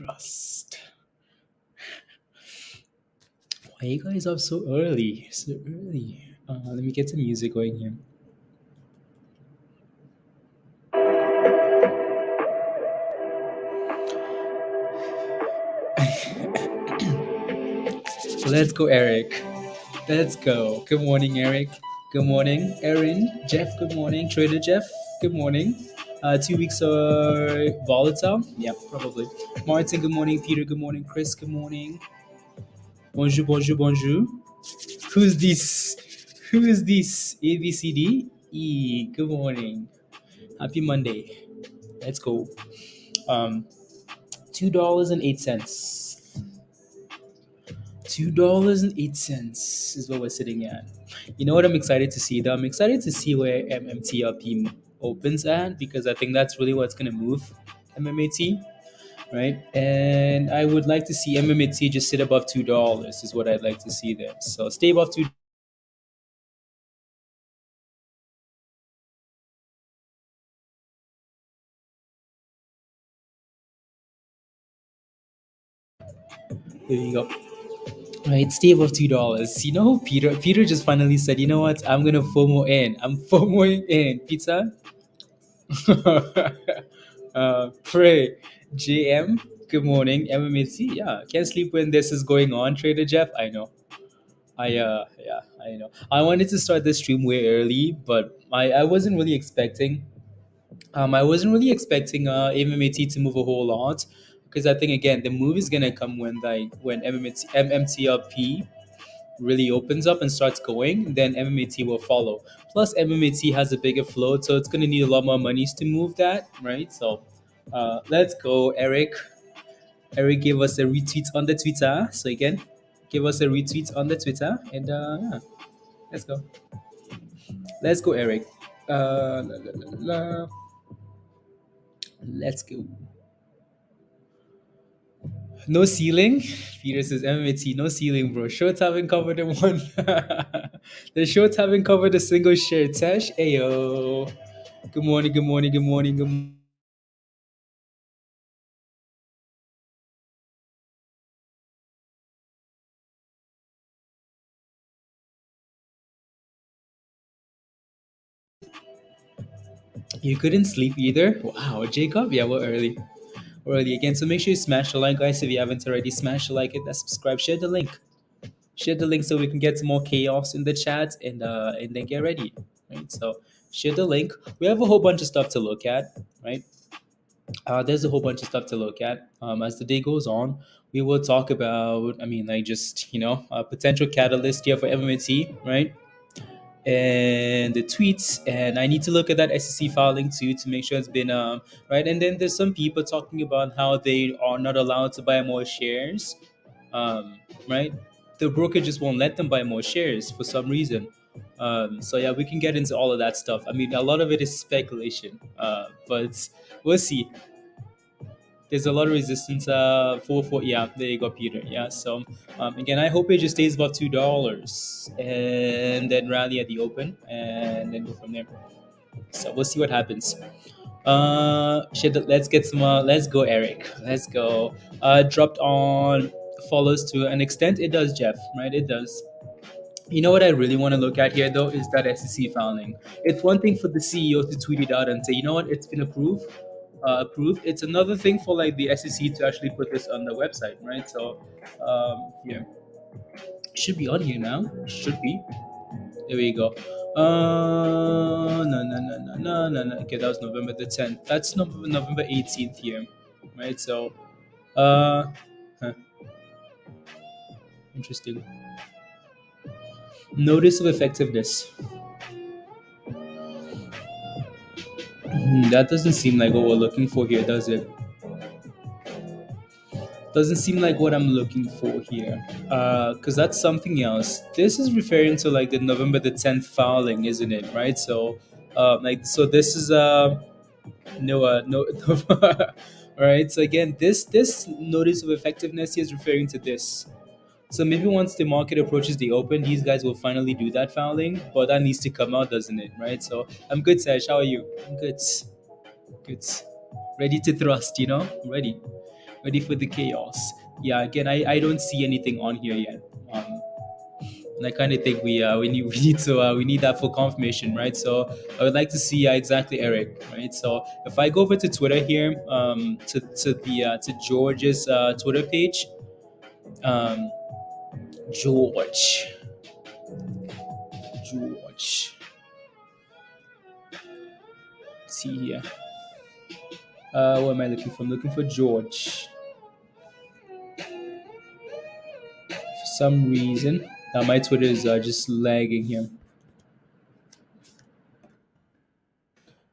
Trust. Why you guys up so early? So early. Let me get some music going here. Let's go, Eric. Let's go. Good morning, Eric. Good morning, Erin. Jeff, good morning. Trader Jeff, good morning. 2 weeks are volatile? Yeah, probably. Martin, good morning. Peter, good morning. Chris, good morning. Bonjour, bonjour, bonjour. Who's this? Who is this? A, B, C, D? E. Good morning. Happy Monday. Let's go. $2.08. $2.08 is what we're sitting at. You know what I'm excited to see though? I'm excited to see where MMTLP opens at, because I think that's really what's going to move MMAT, right? And I would like to see MMAT just sit above $2 is what I'd like to see there. So stay above $2. There you go. Right, stay above $2. You know, Peter just finally said, you know what? I'm gonna FOMO in. I'm FOMOing in. Pizza. Pray. JM. Good morning. MMAT. Yeah, can't sleep when this is going on. Trader Jeff. I know. Yeah, I know. I wanted to start this stream way early, but I wasn't really expecting. I wasn't really expecting MMAT to move a whole lot, because I think again the move is gonna come when MMTLP really opens up and starts going, then MMAT will follow. Plus, MMAT has a bigger float, so it's going to need a lot more monies to move that, right? So, let's go, Eric. Eric gave us a retweet on the Twitter, so again, give us a retweet on the Twitter, and yeah, let's go. Let's go, Eric. La, la, la, la. Let's go. No ceiling. Peter says MMAT, no ceiling, bro. Shorts haven't covered in one. The shorts haven't covered a single share. Tesh, ayo. Good morning, good morning, good morning, good morning. You couldn't sleep either? Wow, Jacob? Yeah, we're early. We're early again. So make sure you smash the like, guys. If you haven't already, smash the like, hit that subscribe, share the link. Share the link so we can get some more chaos in the chat, and then get ready. Right? So share the link. We have a whole bunch of stuff to look at, right? There's a whole bunch of stuff to look at. As the day goes on, we will talk about, I mean, like just, a potential catalyst here for MMT, right? And the tweets, and I need to look at that SEC filing too to make sure it's been right. And then there's some people talking about how they are not allowed to buy more shares, right? The broker just won't let them buy more shares for some reason. So yeah, we can get into all of that stuff. I mean, a lot of it is speculation, but we'll see. There's a lot of resistance for yeah, there you go, Peter. Yeah, so again, I hope it just stays above $2 and then rally at the open and then go from there. So we'll see what happens. Let's get some let's go, Eric. Let's go. Dropped on follows to an extent. It does, Jeff, right? It does. You know what I really want to look at here, though, is that SEC filing. It's one thing for the CEO to tweet it out and say, you know what, it's been approved. It's another thing for like the SEC to actually put this on the website, right? So, yeah, should be on here now. Should be. There we go. No, no, no, no, no, no, no. Okay, that was November the 10th. That's November 18th here, right? So, huh, interesting. Notice of effectiveness. That doesn't seem like what we're looking for here, does it? Doesn't seem like what I'm looking for here. Because that's something else. This is referring to like the November the 10th filing, isn't it? Right? So, so this is no. All right. So again, this notice of effectiveness is referring to this. So maybe once the market approaches the open, these guys will finally do that filing, but that needs to come out, doesn't it? Right? So I'm good, Sash. How are you? I'm good. Good. Ready to thrust, Ready. ready for the chaos. Yeah, again, I don't see anything on here yet. And I kind of think we need that for confirmation, right? So I would like to see exactly Eric, right? So if I go over to Twitter here, to George's Twitter page, um, George, George, let's see here. What am I looking for? I'm looking for George. For some reason, my Twitter is just lagging here.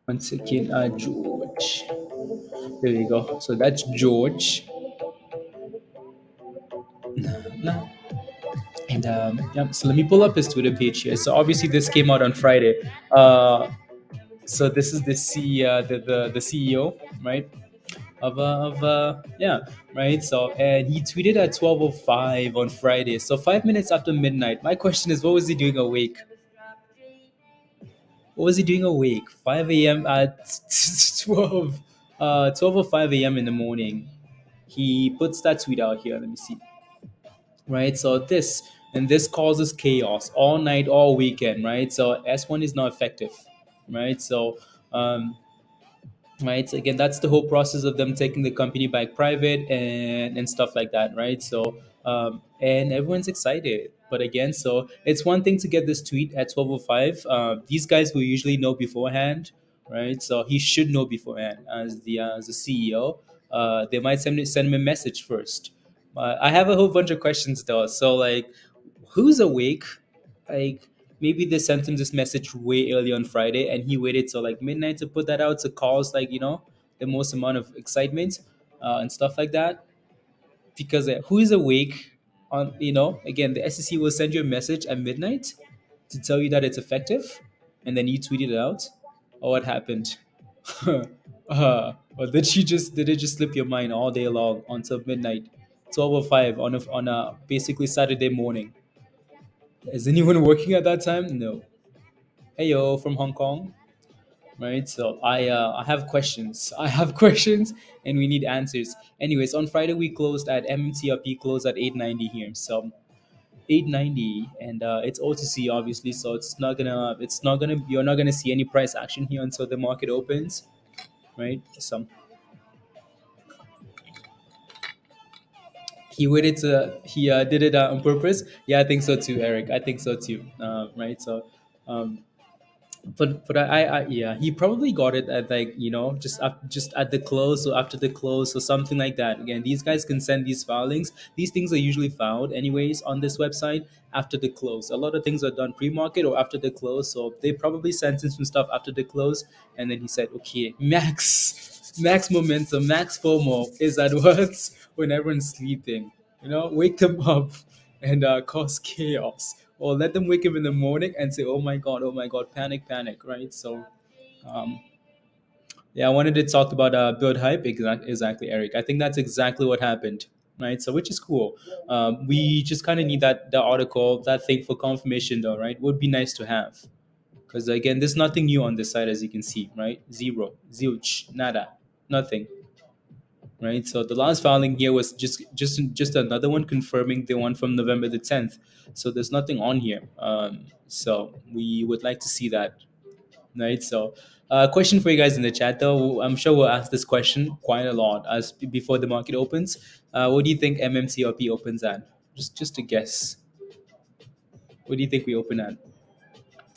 One second, George. There you go. So that's George. No. And yeah, so let me pull up his Twitter page here. So obviously this came out on Friday. So this is the CEO, right? Yeah, right. So and he tweeted at 12:05 on Friday. So 5 minutes after midnight. My question is, what was he doing awake? What was he doing awake? 5 a.m. at 12:05 a.m. in the morning. He puts that tweet out here. Let me see. Right. So this causes chaos all night, all weekend. Right. So S1 is not effective. Right. So right, so again, that's the whole process of them taking the company back private and stuff like that, right? So and everyone's excited, but again, so it's one thing to get this tweet at 12:05. These guys will usually know beforehand, right? So he should know beforehand as the CEO. They might send him a message first. I have a whole bunch of questions though. So like, who's awake? Like, maybe they sent him this message way early on Friday, and he waited till like midnight to put that out to cause like the most amount of excitement and stuff like that. Because who is awake on again, the SEC will send you a message at midnight to tell you that it's effective, and then you tweet it out. Or what happened? Or did it just slip your mind all day long until midnight, 12:05 on a basically Saturday morning? Is anyone working at that time? No. Hey yo, from Hong Kong, right? So I have questions. I have questions, and we need answers. Anyways, on Friday we closed at MMTLP closed at 890 here. So 890, and it's OTC obviously. So it's not gonna you're not gonna see any price action here until the market opens, right? So he did it on purpose. Yeah, I think so too, Eric. I think so too. Right. So. But yeah, he probably got it at like just at the close or after the close or something like that. Again, these guys can send these filings. These things are usually filed anyways on this website after the close. A lot of things are done pre-market or after the close, so they probably sent in some stuff after the close, and then he said, okay, max momentum, max FOMO is at work when everyone's sleeping. Wake them up and cause chaos, or let them wake up in the morning and say, oh my god, panic, panic, right? So um, yeah, I wanted to talk about build hype. Exactly, Eric. I think that's exactly what happened, right? So which is cool. We just kind of need the article, that thing for confirmation though, right? Would be nice to have, because again, there's nothing new on this side, as you can see, right? Zero, zilch, nada, nothing, right? So the last filing here was just another one confirming the one from November the 10th. So there's nothing on here. So we would like to see that, right? So question for you guys in the chat though. I'm sure we'll ask this question quite a lot as before the market opens. What do you think MMTLP opens at? Just a guess. What do you think we open at?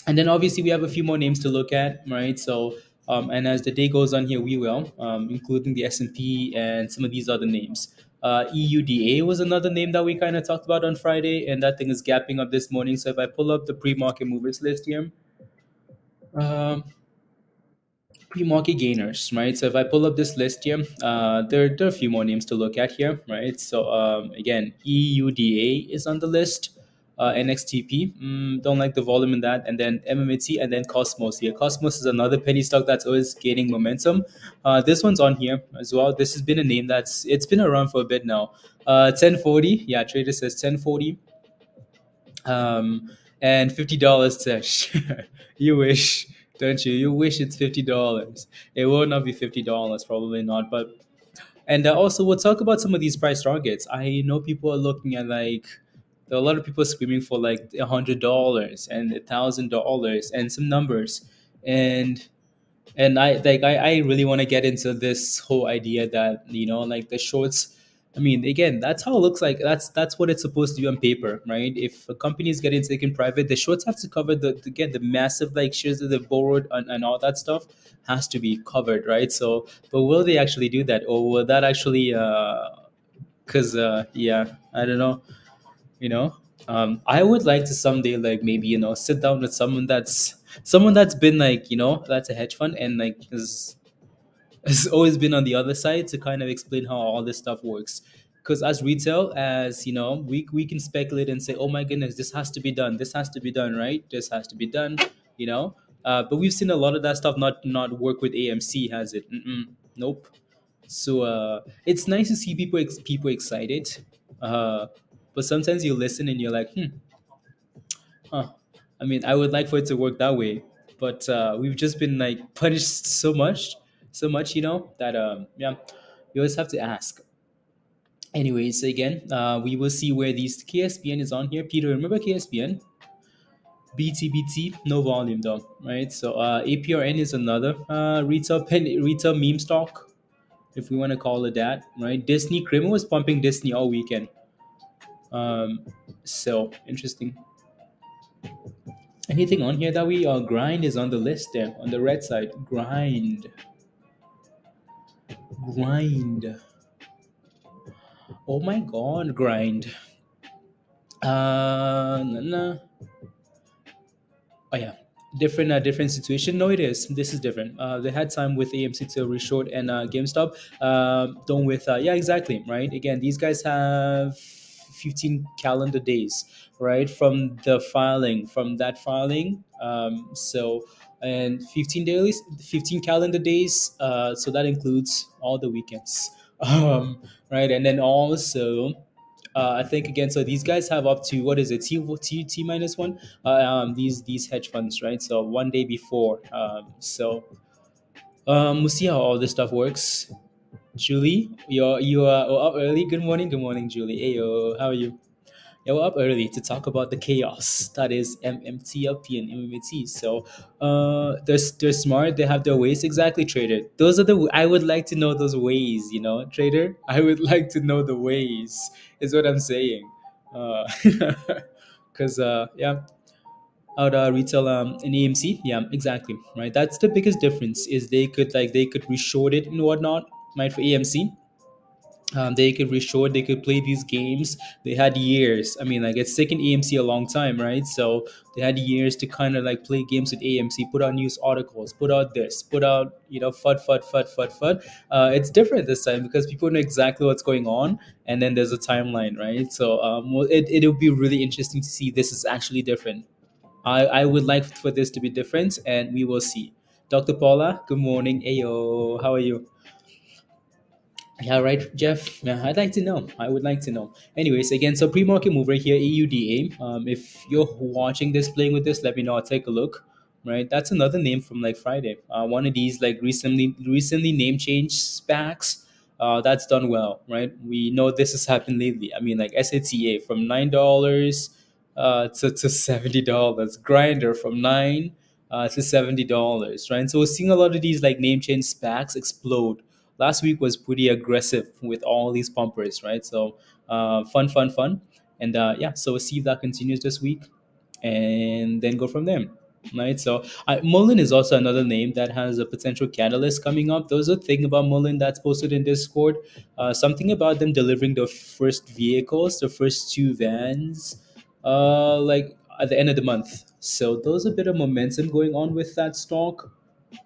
And then obviously we have a few more names to look at, right? So and as the day goes on here, we will including the S&P and some of these other names. EUDA was another name that we kind of talked about on Friday, and that thing is gapping up this morning. So if I pull up the pre-market movers list here, um, pre-market gainers, right? So if I pull up this list here, there are a few more names to look at here, right? So again, EUDA is on the list. NXTP, don't like the volume in that, and then MMAT, and then Cosmos here. Cosmos is another penny stock that's always gaining momentum. This one's on here as well. This has been a name it's been around for a bit now. 1040, yeah, trader says 1040. And $50 Tesh. You wish, don't you? You wish it's $50. It will not be $50, probably not. But And also, we'll talk about some of these price targets. I know people are looking at like, there are a lot of people screaming for like $100 and $1,000 and some numbers, and I really want to get into this whole idea that like the shorts. I mean, again, that's how it looks like. That's what it's supposed to be on paper, right? If a company is getting taken private, the shorts have to cover again the massive like shares that they borrowed and all that stuff has to be covered, right? So, but will they actually do that, or will that actually? Because yeah, I don't know. You know, I would like to someday like maybe sit down with someone that's been like that's a hedge fund and like has always been on the other side to kind of explain how all this stuff works. Because as retail, as we can speculate and say, oh my goodness, this has to be done, this has to be done, right, this has to be done, you know but we've seen a lot of that stuff not work with AMC, has it? Nope. So it's nice to see people excited, uh, but sometimes you listen and you're like, huh. I mean, I would like for it to work that way, but we've just been like punished so much, that yeah, you always have to ask. Anyways, again, we will see where these KSPN is on here. Peter, remember KSPN? BTBT, no volume though, right? So APRN is another retail meme stock, if we want to call it that, right? Disney Kramer was pumping Disney all weekend. So interesting. Anything on here that we grind is on the list there on the red side. Grind. Oh my god, grind. Nah, nah. Oh yeah, different situation. No, it is. This is different. They had time with AMC to reshort and GameStop. Don't with yeah, exactly, right. Again, these guys have 15 calendar days, right, from the filing, from that filing. So and 15 days, 15 calendar days. So that includes all the weekends. Right, and then also I think again, so these guys have up to what is it, T minus one? These hedge funds, right? So one day before. We'll see how all this stuff works. Julie, you are up early. Good morning, Julie. Hey yo, how are you? Yeah, we're up early to talk about the chaos that is MMTLP and MMAT. So, they're smart. They have their ways, exactly, trader. Those are I would like to know those ways. Trader. I would like to know the ways. Is what I'm saying. Because yeah, out retail in AMC, yeah, exactly, right. That's the biggest difference. Is they could reshort it and whatnot, right, for AMC. They could reshort, they could play these games. They had years. I mean, like it's taken AMC a long time, right? So they had years to kind of like play games with AMC, put out news articles, put out this, put out FUD. It's different this time because people know exactly what's going on, and then there's a timeline, right? So well, it'll be really interesting to see this is actually different. I would like for this to be different, and we will see. Dr. Paula, good morning. Ayo, how are you? Yeah, right, Jeff. Yeah, I'd like to know. I would like to know. Anyways, again, so pre-market mover here, EUDA. If you're watching this, playing with this, let me know. I'll take a look. Right, that's another name from like Friday. One of these like recently name change SPACs. That's done well, right? We know this has happened lately. I mean, like SATA from $9 to $70. Grinder from 9 to $70, right? So we're seeing a lot of these like name change SPACs explode. Last week was pretty aggressive with all these pumpers, right? So fun, and yeah. So we'll see if that continues this week, and then go from there, right? So Mullen is also another name that has a potential catalyst coming up. There's a thing about Mullen that's posted in Discord, something about them delivering the first vehicles, the first two vans, like at the end of the month. So there's a bit of momentum going on with that stock.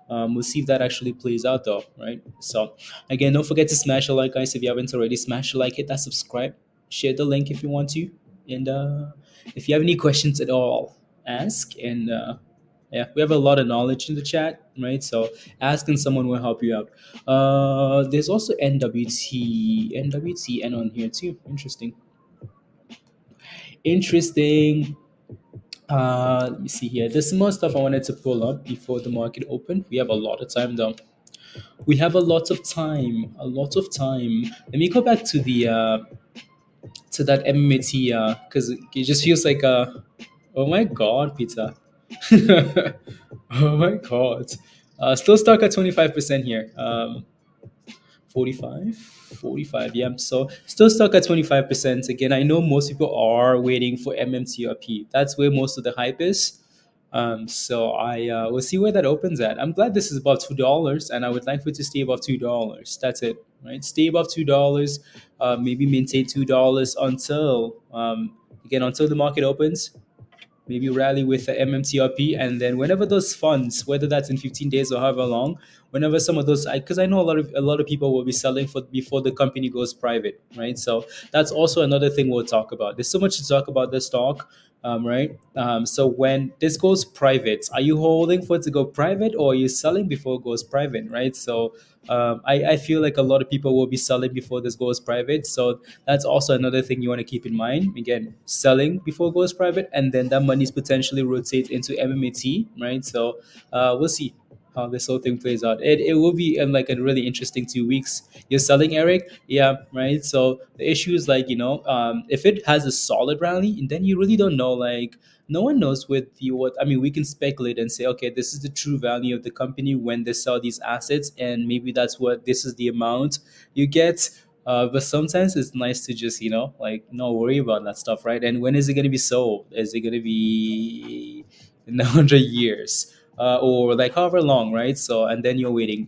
We'll see if that actually plays out though, right? So again, don't forget to smash a like, guys. If you haven't already, smash a like, hit that subscribe, share the link if you want to, and if you have any questions at all, ask. And yeah, we have a lot of knowledge in the chat, right? So asking someone will help you out. There's also NWTN on here too. Interesting. Let me see here. There's some more stuff I wanted to pull up before the market opened. We have a lot of time though. We have a lot of time, a lot of time. Let me go back to that MMAT because it just feels like oh my god, pizza. Oh my god. Still stuck at 25% here. 45, 45. Yeah, so still stuck at 25%. Again, I know most people are waiting for MMTLP. That's where most of the hype is. So I will see where that opens at. I'm glad this is above $2, and I would like for it to stay above $2. That's it, right? Stay above $2. Maybe maintain $2 until again until the market opens. Maybe rally with the MMTRP, and then whenever those funds, whether that's in 15 days or however long, whenever some of those, because I know a lot of people will be selling for before the company goes private, right? So that's also another thing we'll talk about. There's so much to talk about this stock, right? So when this goes private, are you holding for it to go private, or are you selling before it goes private, right? So I feel like a lot of people will be selling before this goes private. So that's also another thing you want to keep in mind. Again, selling before it goes private, and then that money is potentially rotate into MMAT, right? So we'll see how this whole thing plays out. It will be like a really interesting 2 weeks. You're selling, Eric? Yeah, right. So the issue is like, if it has a solid rally, and then you really don't know, like, no one knows with you what I mean. We can speculate and say, okay, this is the true value of the company when they sell these assets, and maybe that's what this is the amount you get. But sometimes it's nice to just, like, not worry about that stuff, right? And when is it going to be sold? Is it going to be in 100 years? Or like however long, right? So, and then you're waiting.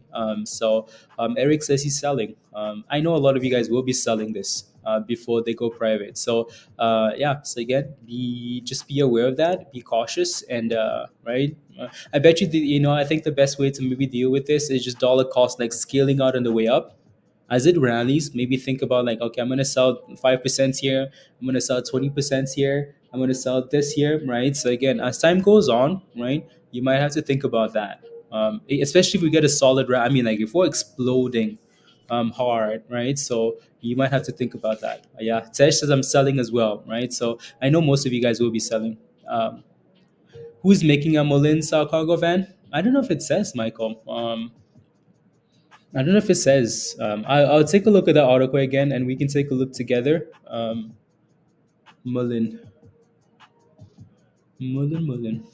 Eric says he's selling. I know a lot of you guys will be selling this before they go private. So, yeah. So again, be aware of that. Be cautious, and right. I bet you, I think the best way to maybe deal with this is just dollar cost, like scaling out on the way up as it rallies. Maybe think about, like, okay, I'm going to sell 5% here, I'm going to sell 20% here, I'm going to sell this here, right? So again, as time goes on, right, you might have to think about that. Especially if we get a solid I mean, like, if we're exploding hard, right? So you might have to think about that. Yeah, Tesh says I'm selling as well, right? So I know most of you guys will be selling. Who's making a Mullins cargo van? I don't know if it says, Michael. I don't know if it says. I'll take a look at the article again, and we can take a look together. Mullen, Mullen.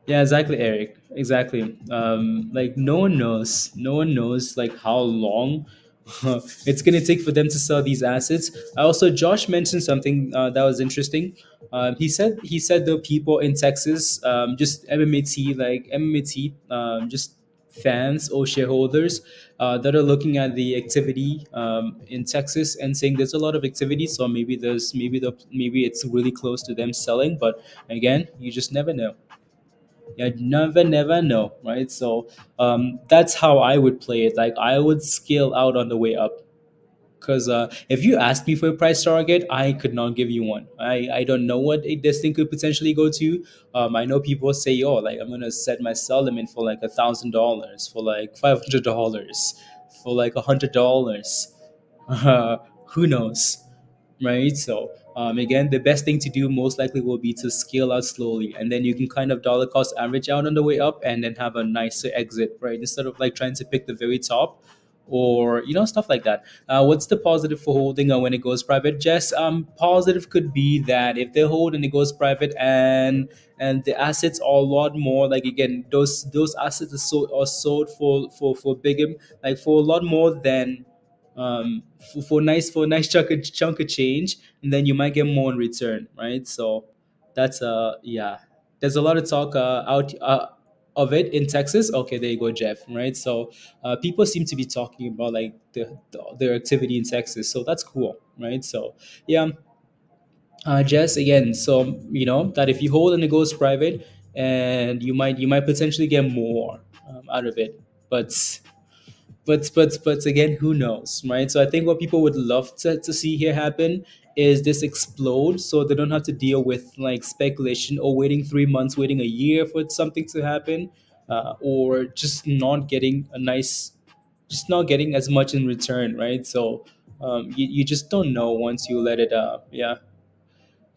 Yeah, exactly, Eric. Exactly. Like, no one knows. No one knows, like, how long it's gonna take for them to sell these assets. Also, Josh mentioned something that was interesting. He said the people in Texas, just MMAT, like MMAT, just fans or shareholders that are looking at the activity in Texas and saying there's a lot of activity. So maybe it's really close to them selling. But again, you just never know. You never know, right? So that's how I would play it. Like, I would scale out on the way up. Because if you asked me for a price target, I could not give you one. I don't know what this thing could potentially go to. I know people say, oh, like, I'm gonna set my sell limit for like $1,000, for like $500, for like $100. Who knows? Right? So again, the best thing to do most likely will be to scale out slowly, and then you can kind of dollar cost average out on the way up, and then have a nicer exit, right? Instead of like trying to pick the very top, or stuff like that. What's the positive for holding when it goes private, Jess? Positive could be that if they hold and it goes private, and the assets are a lot more, like, again, those assets are sold for bigger, like, for a lot more than for a nice chunk of change, and then you might get more in return, right? So that's yeah. There's a lot of talk out of it in Texas. Okay, there you go, Jeff. Right. So people seem to be talking about, like, their activity in Texas. So that's cool, right? So yeah, Jess, again. So that if you hold and it goes private, and you might potentially get more out of it, but again, who knows, right? So I think what people would love to see here happen is this explode, so they don't have to deal with, like, speculation, or waiting 3 months, waiting a year for something to happen, or just not getting as much in return, right? So you just don't know once you let it yeah.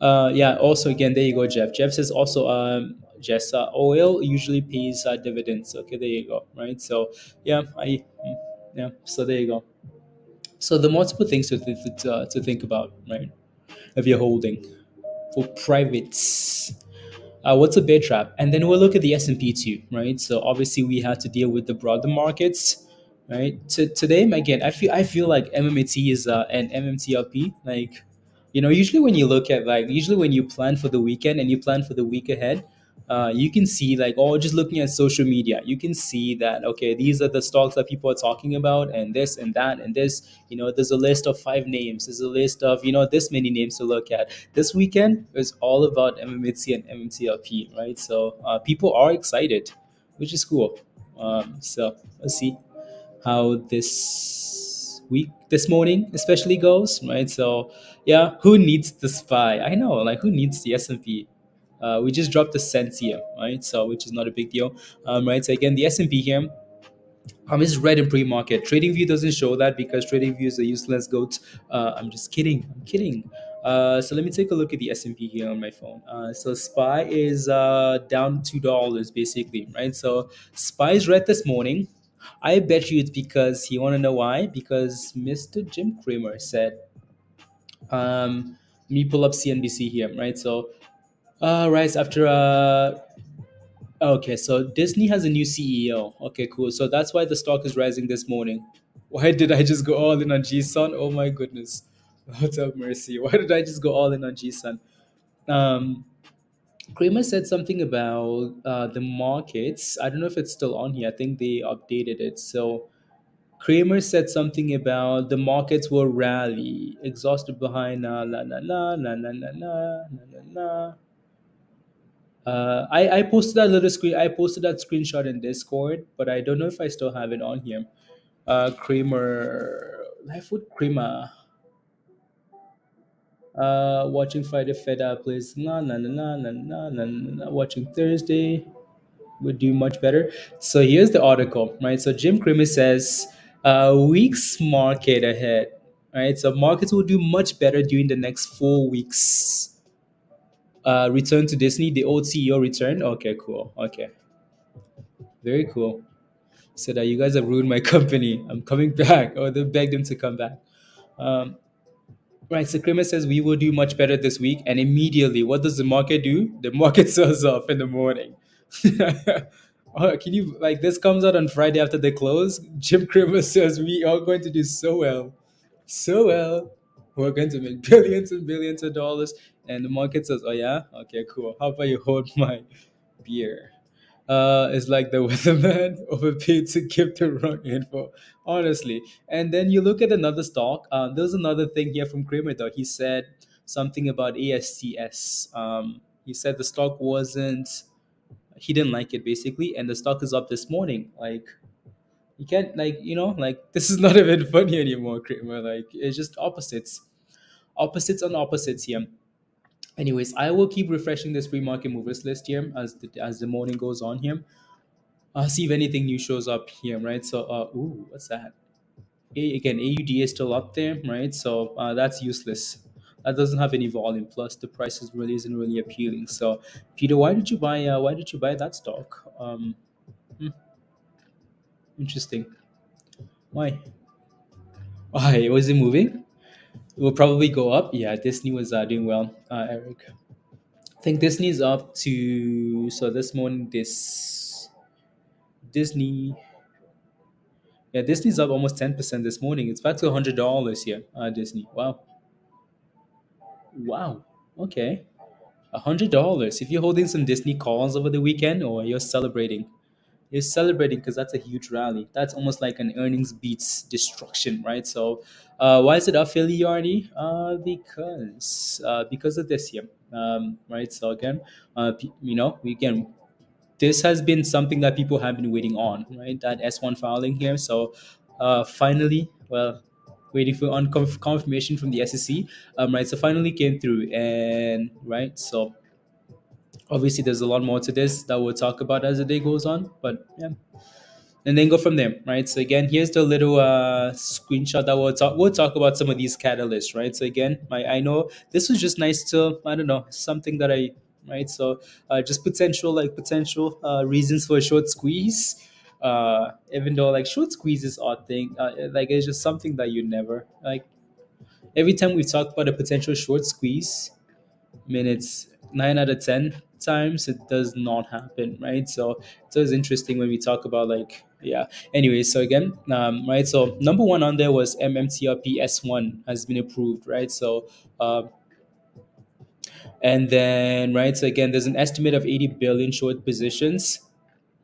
Yeah. Also, again, there you go, Jeff. Jeff says also, Jess, oil usually pays dividends. Okay, there you go. Right. So yeah, yeah. So there you go. So the multiple things to think about, right? If you're holding for privates. What's a bear trap? And then we'll look at the S&P too, right? So obviously we have to deal with the broader markets, right? Today, again, I feel like MMAT is and MMTLP, like, usually when you look at, like, usually when you plan for the weekend and you plan for the week ahead, you can see, like, oh, just looking at social media, you can see that, okay, these are the stocks that people are talking about, and this and that and this. There's a list of 5 names. There's a list of this many names to look at. This weekend is all about MMAT and MMTLP, right? So people are excited, which is cool. So let's see how this morning especially goes, right? So yeah, who needs the SPY? I know, like, who needs the S&P? We just dropped a cent here, right? So which is not a big deal, right? So again, the S&P here is red in pre-market. TradingView doesn't show that because TradingView is a useless goat. I'm just kidding. I'm kidding. So let me take a look at the S&P here on my phone. So SPY is down $2 basically, right? So SPY is red this morning. I bet you it's because you want to know why? Because Mr. Jim Cramer said, let me pull up CNBC here, right? So right after okay, so Disney has a new CEO. Okay, cool. So that's why the stock is rising this morning. Why did I just go all in on GSUN? Oh my goodness. Lord have mercy. Why did I just go all in on GSUN? Um, Kramer said something about the markets. I don't know if it's still on here. I think they updated it. So Kramer said something about the markets will rally, exhausted behind la la la la la la la la la. I posted that little screen. I posted that screenshot in Discord, but I don't know if I still have it on here. Kramer, life with Kramer. Watching Friday Fed up, please. Na na na na na na na na. Watching Thursday would do much better. So here's the article, right? So Jim Cramer says, weeks market ahead, right? So markets will do much better during the next 4 weeks. Return to Disney, the old CEO returned. Okay, cool. Okay, very cool. So that you guys have ruined my company. I'm coming back. Or they begged him to come back. Um, right. So Kramer says we will do much better this week, and immediately, what does the market do? The market sells off in the morning. Oh, can you, like, this comes out on Friday after they close? Jim Cramer says we are going to do so well, so well. We're going to make billions and billions of dollars, and the market says, "Oh yeah, okay, cool. How about you hold my beer?" It's like the weatherman overpaid to give the wrong info, honestly. And then you look at another stock. There's another thing here from Kramer though. He said something about ASTS. He said the stock wasn't. He didn't like it basically, and the stock is up this morning. Like, you can't, like, like, this is not even funny anymore, Kramer. Like, it's just opposites, opposites on opposites here. Anyways, I will keep refreshing this pre-market movers list here as the morning goes on here. See if anything new shows up here, right? So, ooh, what's that? Again, AUD is still up there, right? So that's useless. That doesn't have any volume. Plus, the price is really isn't really appealing. So, Peter, why did you buy? Why did you buy that stock? Hmm, interesting. Why? Why was it moving? It will probably go up. Yeah, Disney was doing well, Eric. I think Disney's up to, so this morning this Disney. Yeah, Disney's up almost 10% this morning. It's back to $100 here. Disney. Wow. Wow. Okay. $100. If you're holding some Disney calls over the weekend, or you're celebrating because that's a huge rally. That's almost like an earnings beats destruction, right? So, why is it up, Philly already? Because of this year, right? So again, we again, this has been something that people have been waiting on, right? That S1 filing here. So finally, well, waiting for confirmation from the SEC, right? So finally came through, and right. So obviously, there's a lot more to this that we'll talk about as the day goes on. But yeah, and then go from there, right? So again, here's the little screenshot that we'll talk about some of these catalysts, right? So again, I know this was just nice to, I don't know, something that I, right? So just potential reasons for a short squeeze. Even though like short squeeze is odd thing, like it's just something that you never like. Every time we talk about a potential short squeeze, I mean, it's 9 out of 10 times it does not happen, right? So it's always interesting when we talk about like, yeah. Anyway, so again, right. So number one on there was MMTLP S1 has been approved, right? So, and then right. So again, there's an estimate of 80 billion short positions,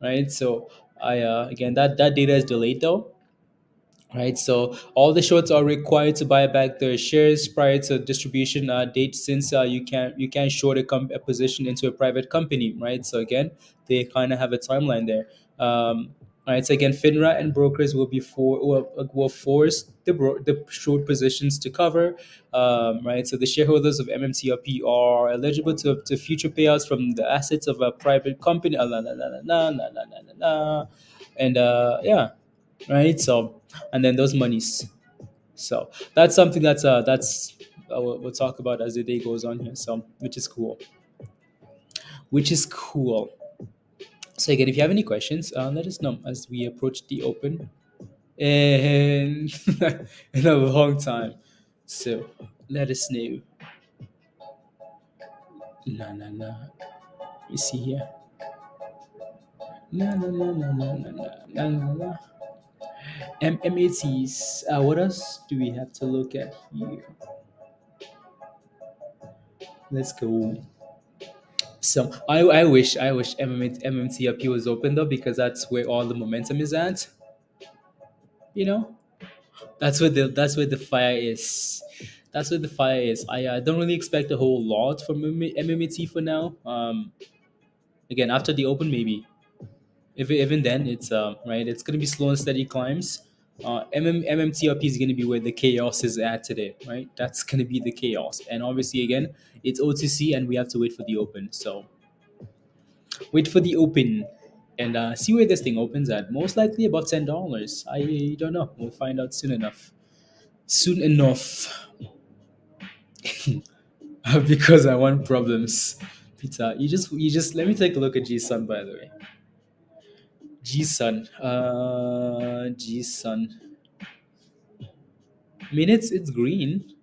right? So I again that data is delayed though, right? So all the shorts are required to buy back their shares prior to distribution date, since you can't short a position into a private company, right? So again, they kind of have a timeline there. Right. So again, FINRA and brokers will force the short positions to cover. Right. So the shareholders of MMTLP are eligible to future payouts from the assets of a private company. La, la, la, la, la, la, la, la, la, la. And yeah, right. So and then those monies, so that's something we'll talk about as the day goes on here, so which is cool. So again, if you have any questions, let us know as we approach the open and in a long time, so let us know. No, no, no, you see here. No, no, no, no, no, no, no, no, no, no. MMATs. What else do we have to look at here? Let's go. So I wish MMTLP was open though, because that's where all the momentum is at. You know, that's where the fire is. That's where the fire is. I don't really expect a whole lot from MMAT for now. Again, after the open, maybe. If even then, it's right. It's gonna be slow and steady climbs. MMTLP is gonna be where the chaos is at today, right? That's gonna be the chaos, and obviously, again, it's OTC, and we have to wait for the open. So wait for the open and see where this thing opens at. Most likely about $10. I don't know. We'll find out soon enough. Soon enough, because I want problems. Peter, you just let me take a look at GSUN, by the way. GSUN. I mean, it's green.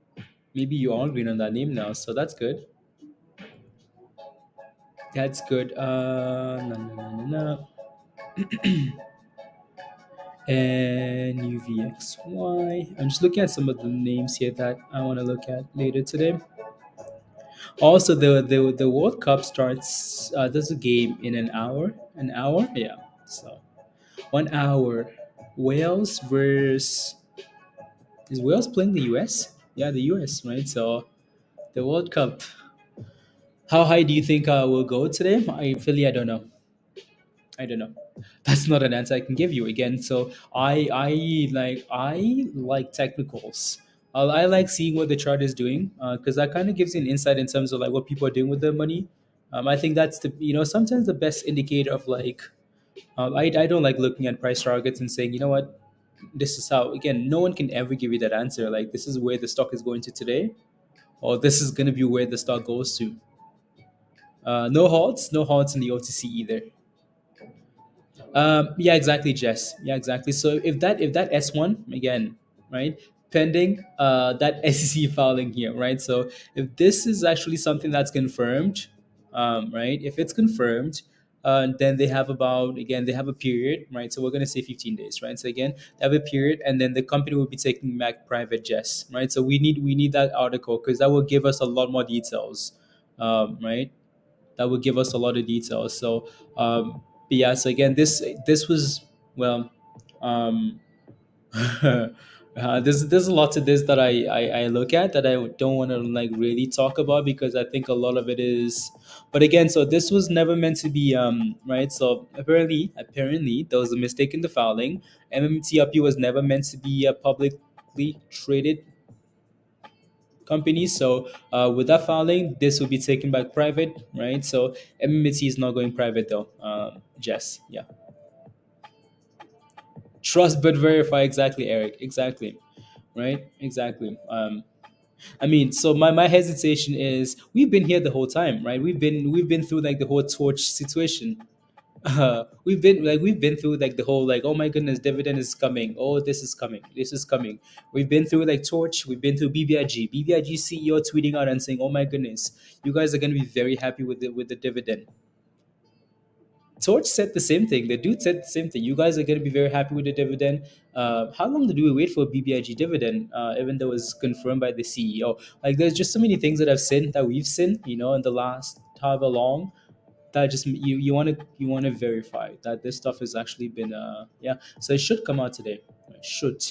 Maybe you are green on that name now, so that's good. That's good. No, no, no, no, no. And UVXY. I'm just looking at some of the names here that I want to look at later today. Also, the World Cup starts. There's a game in an hour. An hour, yeah. So 1 hour. Wales versus is Wales playing the US? Yeah, the US, right? So the World Cup. How high do you think will go today? I don't know. I don't know. That's not an answer I can give you again. So I like technicals. I like seeing what the chart is doing, because that kind of gives you an insight in terms of like what people are doing with their money. I think that's sometimes the best indicator of like I don't like looking at price targets and saying, you know what, this is how, again, no one can ever give you that answer like this is where the stock is going to today, or this is going to be where the stock goes to. No halts in the OTC either. Yeah, exactly, Jess. Yeah, exactly. So if that S1 again, right, pending that SEC filing here, right? So if this is actually something that's confirmed, right? If it's confirmed, then they have a period, right? So we're gonna say 15 days, right? So again, they have a period, and then the company will be taking back private jets, right? So we need that article because that will give us a lot more details, right? That would give us a lot of details. So, but yeah. So again, this was well. Um, there's a lot to this that I look at that I don't want to like really talk about because I think a lot of it is. But again, so this was never meant to be right. So apparently there was a mistake in the filing. MMTLP was never meant to be a publicly traded companies. So with that filing, this will be taken back private, right? So MMT is not going private though. Jess, yeah. Trust but verify. Exactly, Eric. Exactly. Right. Exactly. I mean, so my hesitation is we've been here the whole time, right? We've been through like the whole torch situation. We've been through like the whole like, oh my goodness, dividend is coming, oh this is coming. We've been through like torch, we've been through BBIG CEO tweeting out and saying, oh my goodness, you guys are going to be very happy with the dividend. Torch said the same thing. The dude said the same thing. You guys are going to be very happy with the dividend. How long do we wait for a BBIG dividend? Even though it was confirmed by the CEO. Like, there's just so many things that I've seen that we've seen, in the last however long, that just you want to verify that this stuff has actually been yeah. So it should come out today. It should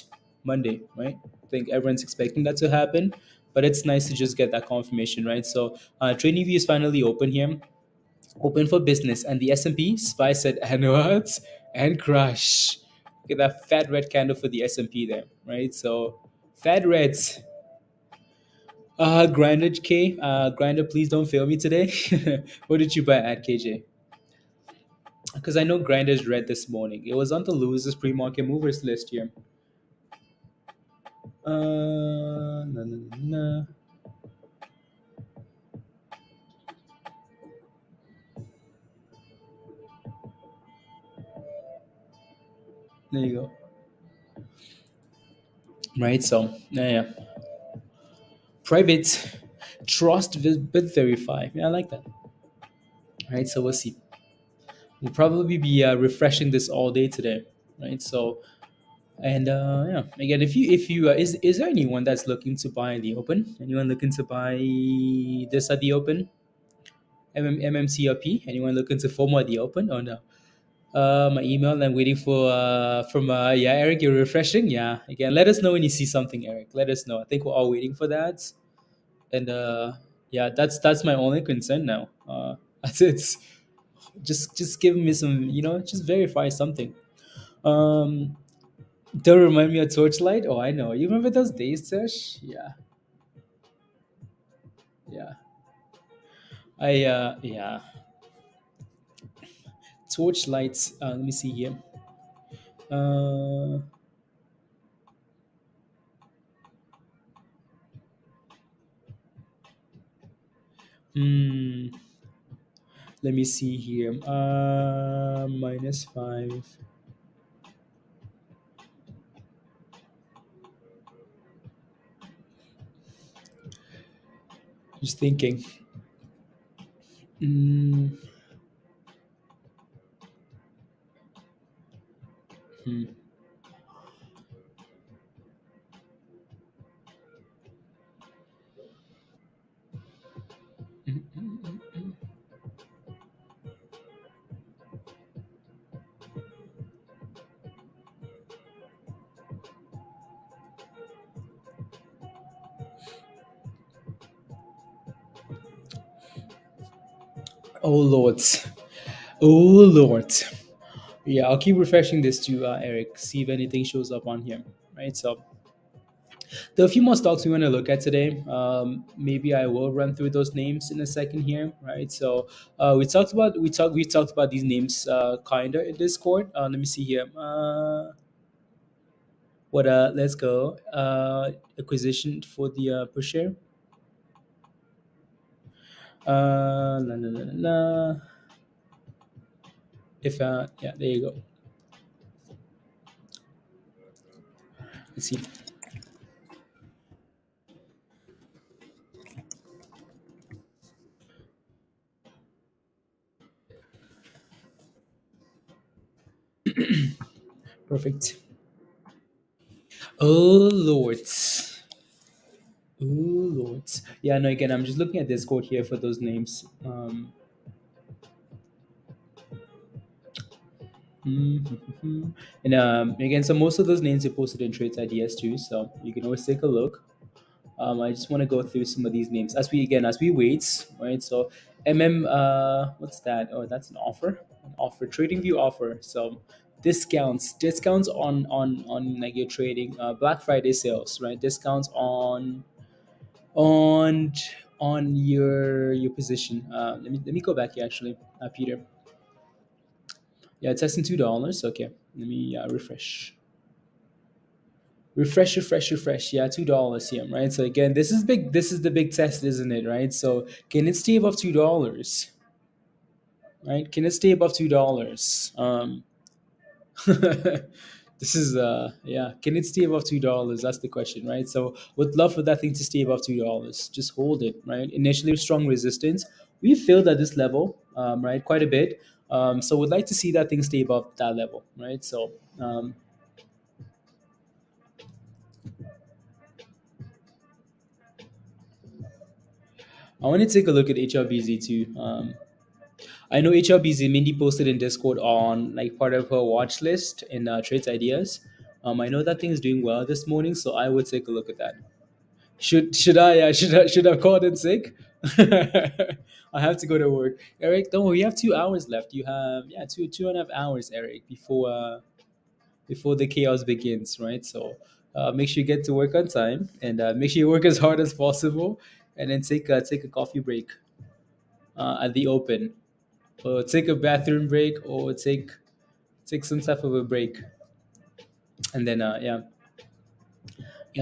Monday, right? I think everyone's expecting that to happen, but it's nice to just get that confirmation, right? So TradingView is finally open here, open for business, and the S&P SPY said and what and crush. Look at that fat red candle for the S&P there, right? So fat reds. Grinder K, Grinder, please don't fail me today. What did you buy at, KJ? Because I know Grinder's red this morning. It was on the losers pre-market movers list here. No, no, no, no. There you go. Right, so yeah. Private trust but verify. Yeah, I like that. Right, so we'll see. We'll probably be refreshing this all day today. Right, so and yeah, again, if you is there anyone that's looking to buy in the open? Anyone looking to buy this at the open? MMTLP? Anyone looking to FOMO at the open? Oh no. My email. I'm waiting for from yeah, Eric. You're refreshing. Yeah, again, let us know when you see something, Eric. Let us know. I think we're all waiting for that. And yeah, that's my only concern now. That's it. Just give me some, just verify something. Um, don't remind me of Torchlight. Oh, I know. You remember those days, Sesh? Yeah, yeah. Yeah. Torchlight. Let me see here. Uh, hmm. Let me see here. -5. Just thinking. Mm, hmm. Mm, mm, mm, mm. Oh Lord. Oh Lord. Yeah, I'll keep refreshing this to Eric. See if anything shows up on here. Right. So there are a few more stocks we want to look at today. Maybe I will run through those names in a second here. Right. So we talked about these names kinda in Discord. Let me see here. What let's go. Acquisition for the per share. La, la, la, la, la. If yeah, there you go. Let's see. Perfect. Oh Lord. Oh Lord. Yeah, no, again, I'm just looking at Discord here for those names. And again, so most of those names are posted in Trades IDS too, so you can always take a look. I just want to go through some of these names as we wait, right? So what's that? Oh, that's an offer, TradingView offer. So discounts on like your trading, Black Friday sales, right? Discounts on on your position. Let me go back here actually, Peter. Yeah, testing $2. Okay, let me refresh. Refresh, refresh, refresh. Yeah, $2 here, right? So again, this is big. This is the big test, isn't it? Right? So can it stay above $2? Right? Can it stay above $2? This is yeah. Can it stay above $2? That's the question, right? So would love for that thing to stay above $2. Just hold it, right? Initially strong resistance. We failed at this level, right? Quite a bit. So would like to see that thing stay above that level, right? So I want to take a look at HRBZ too. I know HRBZ Mindy posted in Discord on like part of her watch list in Trades Ideas. I know that thing is doing well this morning, so I would take a look at that. Should I should I call in sick? I have to go to work. Eric, don't worry, you have 2 hours left. You have two and a half hours, Eric, before the chaos begins, right? So make sure you get to work on time and make sure you work as hard as possible, and then take a coffee break at the open, or take a bathroom break, or take some type of a break, and then yeah.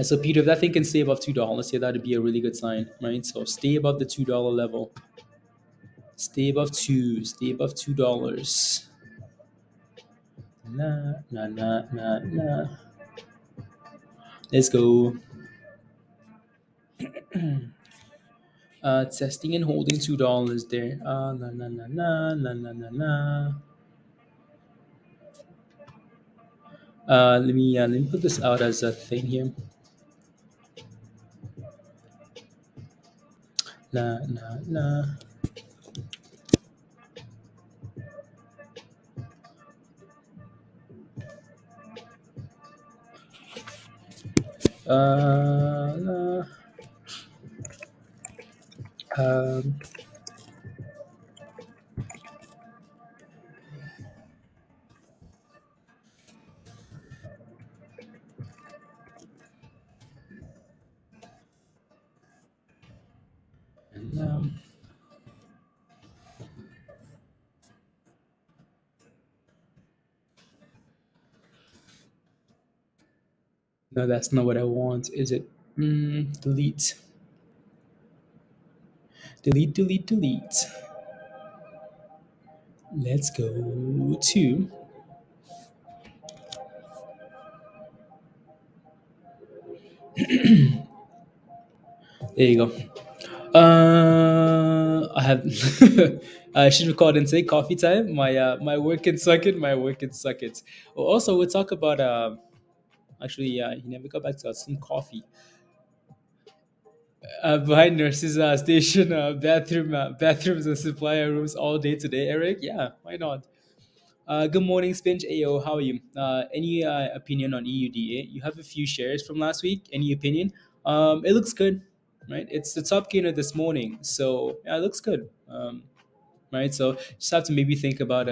So Peter, if that thing can stay above $2, yeah, that'd be a really good sign, right? So stay above the $2 level. Stay above two. Stay above $2. Nah, nah, nah, nah, nah. Let's go. Testing and holding $2 there. Nah, nah, nah, nah, nah, nah, nah, nah. Let me put this out as a thing here. Nah, nah, nah. Nah. Um, no, no, that's not what I want. Is it? Delete. Delete, delete, delete. Let's go to. There you go. I have. I should record and say coffee time. My work can suck it. My work can suck it. Oh, also, we'll talk about. Actually, yeah, he never got back to us. Some coffee. Behind nurses station, bathrooms and supplier rooms all day today. Eric, yeah, why not? Good morning, Spinch. Ayo, how are you? Any opinion on EUDA? You have a few shares from last week. Any opinion? It looks good, right? It's the top gainer this morning, so yeah, it looks good. Right? So just have to maybe think about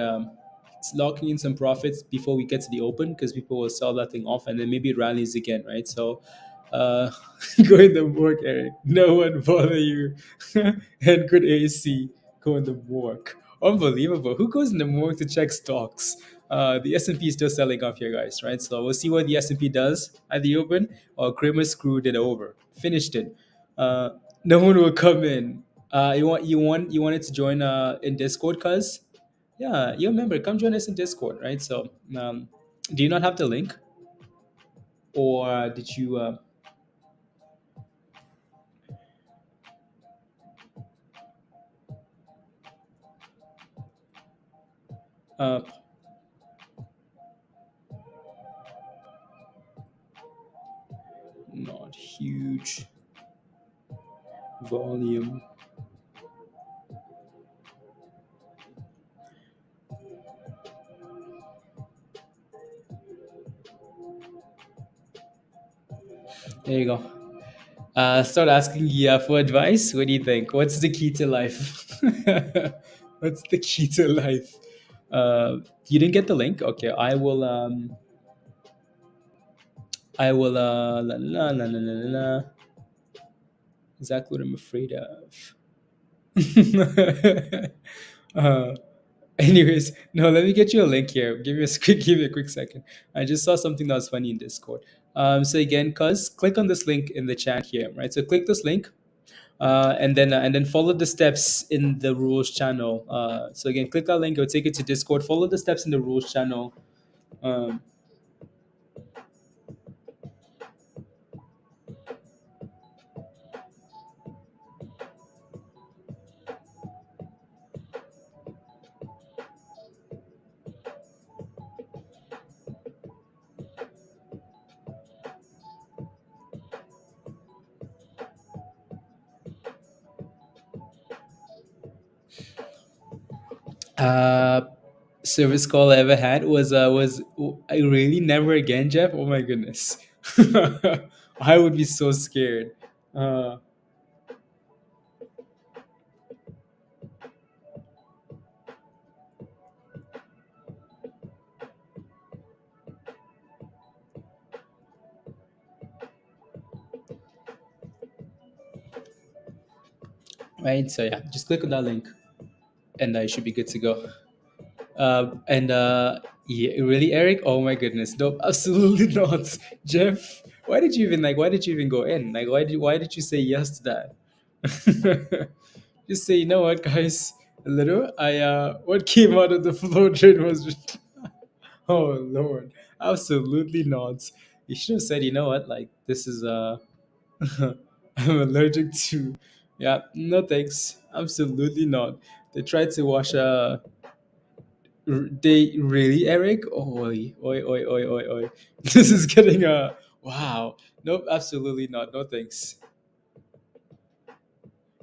locking in some profits before we get to the open, because people will sell that thing off and then maybe it rallies again, right? So uh, go in the work, Eric. No one bother you. And good AC. Go in the work. Unbelievable. Who goes in the morning to check stocks? The S&P is still selling off here, guys, right? So we'll see what the S&P does at the open. Or Kramer screwed it over, finished it. Uh, no one will come in. You wanted to join in Discord, cuz yeah, you remember, come join us in Discord, right? So do you not have the link, or did you uh, not huge volume? There you go. Start asking yeah for advice. What do you think? What's the key to life? What's the key to life? You didn't get the link? Okay, I will la, la, la, la, la, la, la. Exactly what I'm afraid of. uh, anyways, no, let me get you a link here. Give me a quick second. I just saw something that was funny in Discord. So again, cuz click on this link in the chat here, right? So click this link, and then follow the steps in the rules channel. So again, click that link. It'll take you to Discord. Follow the steps in the rules channel. Um, uh, Service call I ever had was I really never again, Jeff. Oh my goodness, I would be so scared. Uh, right. So yeah, just click on that link, and I should be good to go. And Yeah, really, Eric? Oh my goodness, no, absolutely not, Jeff. Why did you even like? Why did you even go in? Like, why did you say yes to that? Just say, you know what, guys? A little. What came out of the flow trade was just, oh Lord, absolutely not. You should have said, you know what, like this is I'm allergic to. Yeah, no thanks. Absolutely not. They tried to wash they really, Eric? Oi, oi, oi, oi, oi, oi. This is getting a wow. Nope, absolutely not. No thanks.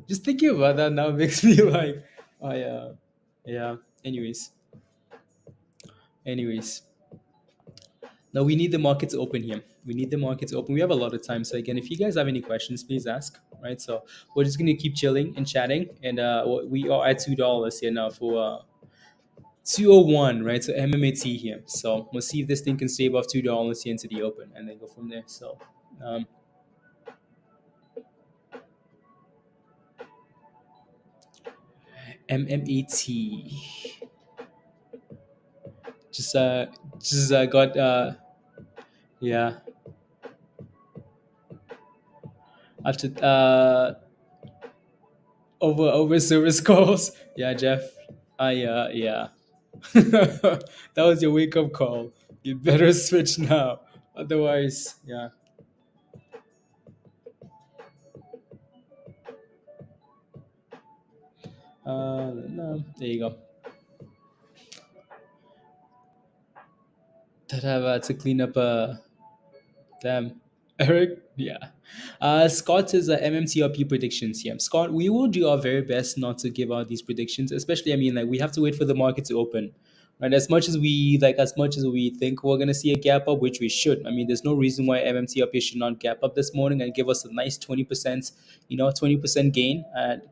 Just thinking about that now makes me like, oh yeah. Anyways, anyways. Now we need the market to open here. We need the market to open. We have a lot of time. So again, if you guys have any questions, please ask. Right. So we're just gonna keep chilling and chatting, and we are at $2 here now for 201, right? So MMAT here. So we'll see if this thing can stay above $2 here into the open, and then go from there. So um, MMAT just got yeah after over service calls. Yeah, Jeff. I Yeah. That was your wake up call. You better switch now, otherwise, yeah. No, there you go. That have to clean up damn. Eric, yeah. Scott is MMTLP predictions. Yeah, Scott, we will do our very best not to give out these predictions, especially. I mean, like we have to wait for the market to open, right? As much as we think we're gonna see a gap up, which we should. I mean, there's no reason why MMTLP should not gap up this morning and give us a nice 20%, 20% gain.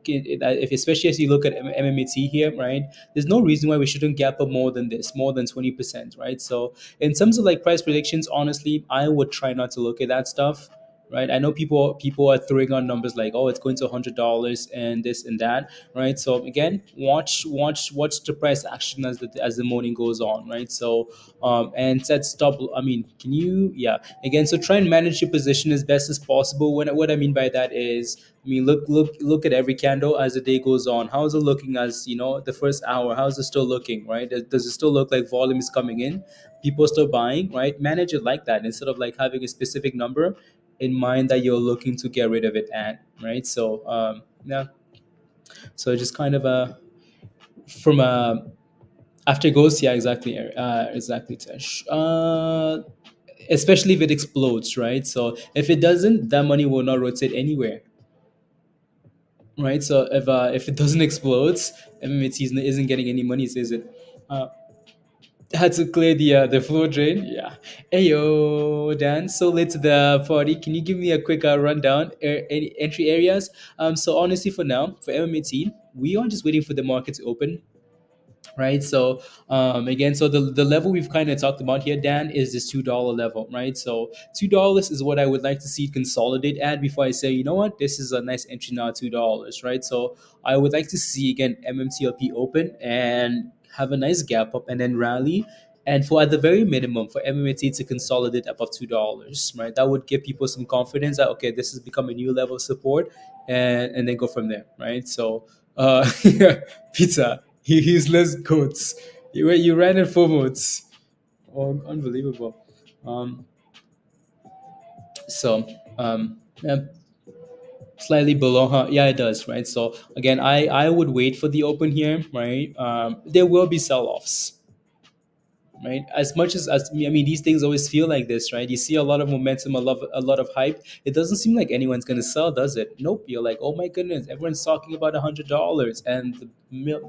If especially as you look at MMAT here, right? There's no reason why we shouldn't gap up more than this, more than 20%, right? So in terms of like price predictions, honestly, I would try not to look at that stuff, right? I know people are throwing on numbers like, oh, it's going to $100 and this and that, right? So again, watch the price action as the morning goes on, right? So and set stop. I mean, can you, yeah, again, so try and manage your position as best as possible. What I mean by that is, I mean, look at every candle as the day goes on. How is it looking as the first hour? How is it still looking, right? Does it still look like volume is coming in? People are still buying, right? Manage it like that instead of like having a specific number in mind that you're looking to get rid of it at, right? So yeah, so just kind of from after it goes, yeah, exactly, exactly, Tesh. Especially if it explodes, right? So if it doesn't, that money will not rotate anywhere, right? So if it doesn't explode, MMT isn't getting any money, is it? Uh, had to clear the floor drain. Yeah. Hey yo, Dan. So late to the party. Can you give me a quick rundown? Any entry areas? So honestly, for now, for MMAT, we are just waiting for the market to open, right? So again, so the level we've kind of talked about here, Dan, is this $2 level, right? So $2 is what I would like to see it consolidate at before I say, you know what, this is a nice entry now, $2, right? So I would like to see again MMTLP open and have a nice gap up and then rally. And for at the very minimum, for MMAT to consolidate above $2, right? That would give people some confidence that okay, this has become a new level of support, and then go from there, right? So, pizza, he's less goats. You ran in 4 modes. Oh, unbelievable. Um, yeah, slightly below, huh? Yeah, it does, right? So again, I would wait for the open here, right? There will be sell-offs, right? As much as I mean, these things always feel like this, right? You see a lot of momentum, a lot of hype. It doesn't seem like anyone's gonna sell, does it? Nope. You're like, oh my goodness, everyone's talking about $100, and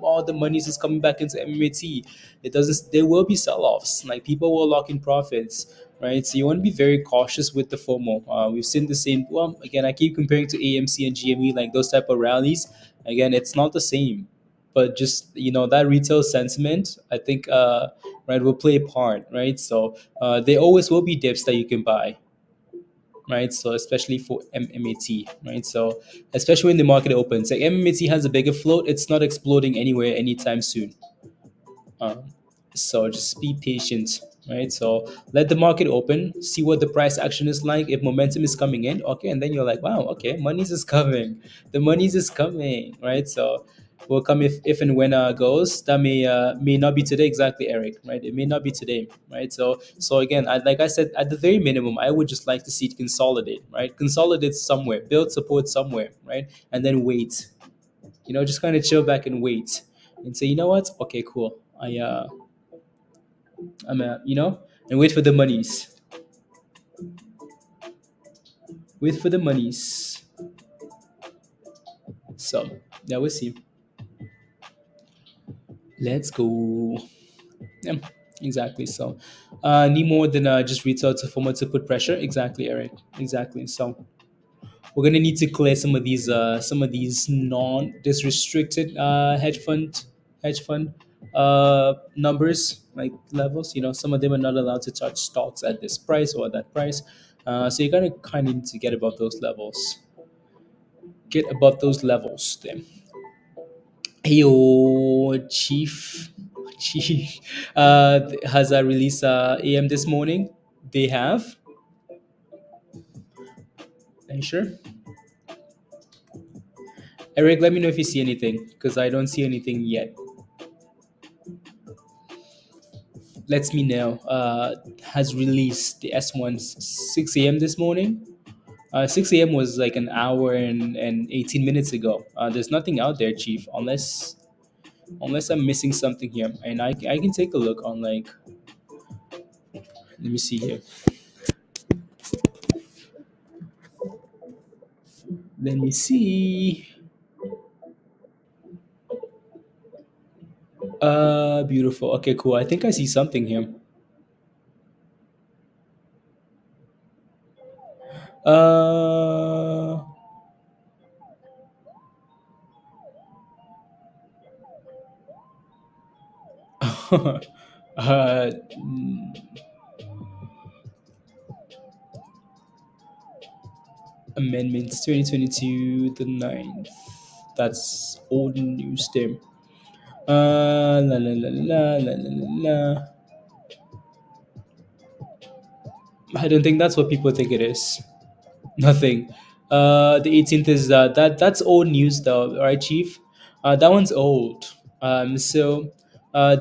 all the money's just coming back into MMAT. It doesn't. There will be sell-offs. Like people will lock in profits, right? So you want to be very cautious with the FOMO. We've seen the same. Well, again, I keep comparing to AMC and GME, like those type of rallies. Again, it's not the same, but just that retail sentiment, I think, right, will play a part, right? So there always will be dips that you can buy, right? So especially for MMAT, right? So especially when the market opens, like MMAT has a bigger float, it's not exploding anywhere anytime soon. um, so just be patient, right? So let the market open, see what the price action is like. If momentum is coming in, okay, and then you're like, wow, okay, money's is coming. The money's is coming, right? So will come if and when goes. That may not be today exactly, Eric, right? It may not be today, right? So again, like I said, at the very minimum, I would just like to see it consolidate, right? Consolidate somewhere, build support somewhere, right? And then wait. Just kind of chill back and wait and say, you know what? Okay, cool. And wait for the monies. Wait for the monies. So yeah, we'll see. Let's go. Yeah, exactly. So need more than just retail to format to put pressure. Exactly, Eric. Exactly. So we're gonna need to clear some of these non this restricted hedge fund numbers, like levels. Some of them are not allowed to touch stocks at this price or that price. So you're gonna kind of need to get above those levels. Get above those levels then. Hey, yo, Chief has a release AM this morning. They have. Are you sure? Eric, let me know if you see anything because I don't see anything yet. Lets me know. Has released the S1 6 a.m. this morning. 6 a.m. was like an hour and 18 minutes ago. There's nothing out there, Chief, unless I'm missing something here. And I can take a look on like, let me see here. Let me see. Beautiful. Okay, cool. I think I see something here. Uh, uh, Amendments 2022, the 9th. That's old news there. La la la la la la la la. I don't think that's what people think it is. Nothing. The 18th is that's old news though, right, Chief? That one's old. So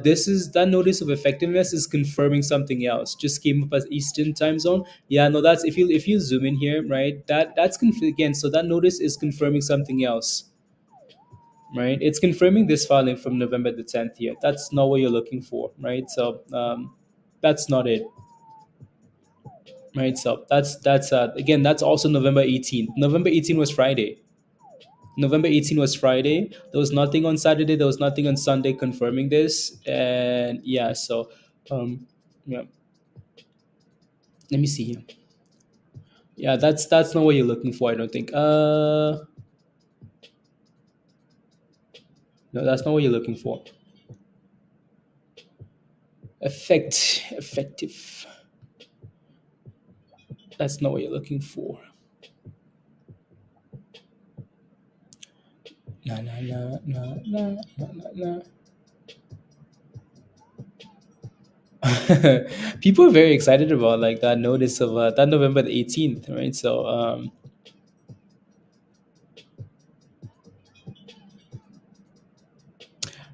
this is that notice of effectiveness is confirming something else. Just came up as Eastern time zone. Yeah, no, that's if you zoom in here, right? Again. So that notice is confirming something else, right? It's confirming this filing from November the 10th here. That's not what you're looking for, right? So that's not it. Right, so that's again, that's also November 18th. November 18th was Friday. November 18th was Friday. There was nothing on Saturday. There was nothing on Sunday confirming this. And yeah, so yeah. Let me see here. Yeah, that's not what you're looking for. I don't think. No, that's not what you're looking for. Effective. That's not what you're looking for. Nah, nah, nah, nah, nah, nah, nah, nah. People are very excited about like that notice of that November the 18th, right? So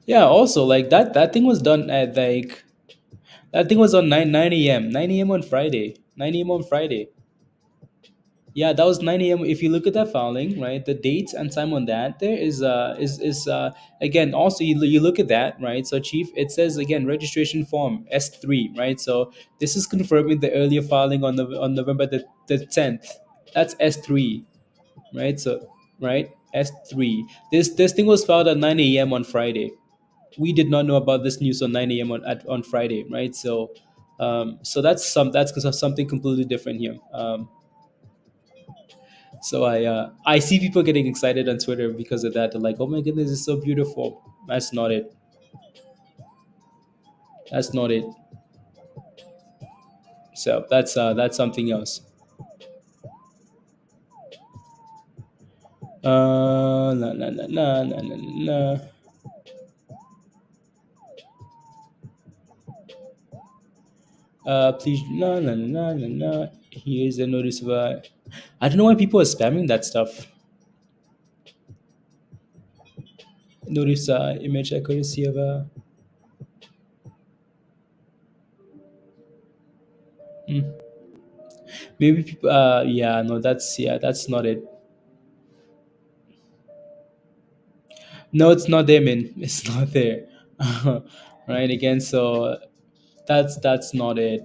yeah, also like that thing was done at like that thing was on 9 a.m. 9 a.m. on Friday. 9 a.m. on Friday. Yeah, that was 9 a.m. If you look at that filing, right, the date and time on that, there is again also you look at that, right? So chief, it says again registration form S3, right? So this is confirming the earlier filing on November the 10th. That's S3, right? So right, S3. This thing was filed at 9 a.m. on Friday. We did not know about this news on 9 a.m. on Friday, right? So so that's because of something completely different here. So I see people getting excited on Twitter because of that. They're like, "Oh my goodness, it's so beautiful." That's not it. That's not it. So that's something else. La, la, la, la, la, la, la. Please, la, la, la, la, la. Here's a notice of I don't know why people are spamming that stuff. Notice image accuracy of hmm. Maybe people. Yeah, no, that's not it. No, it's not there, man. It's not there. Right again. So that's not it.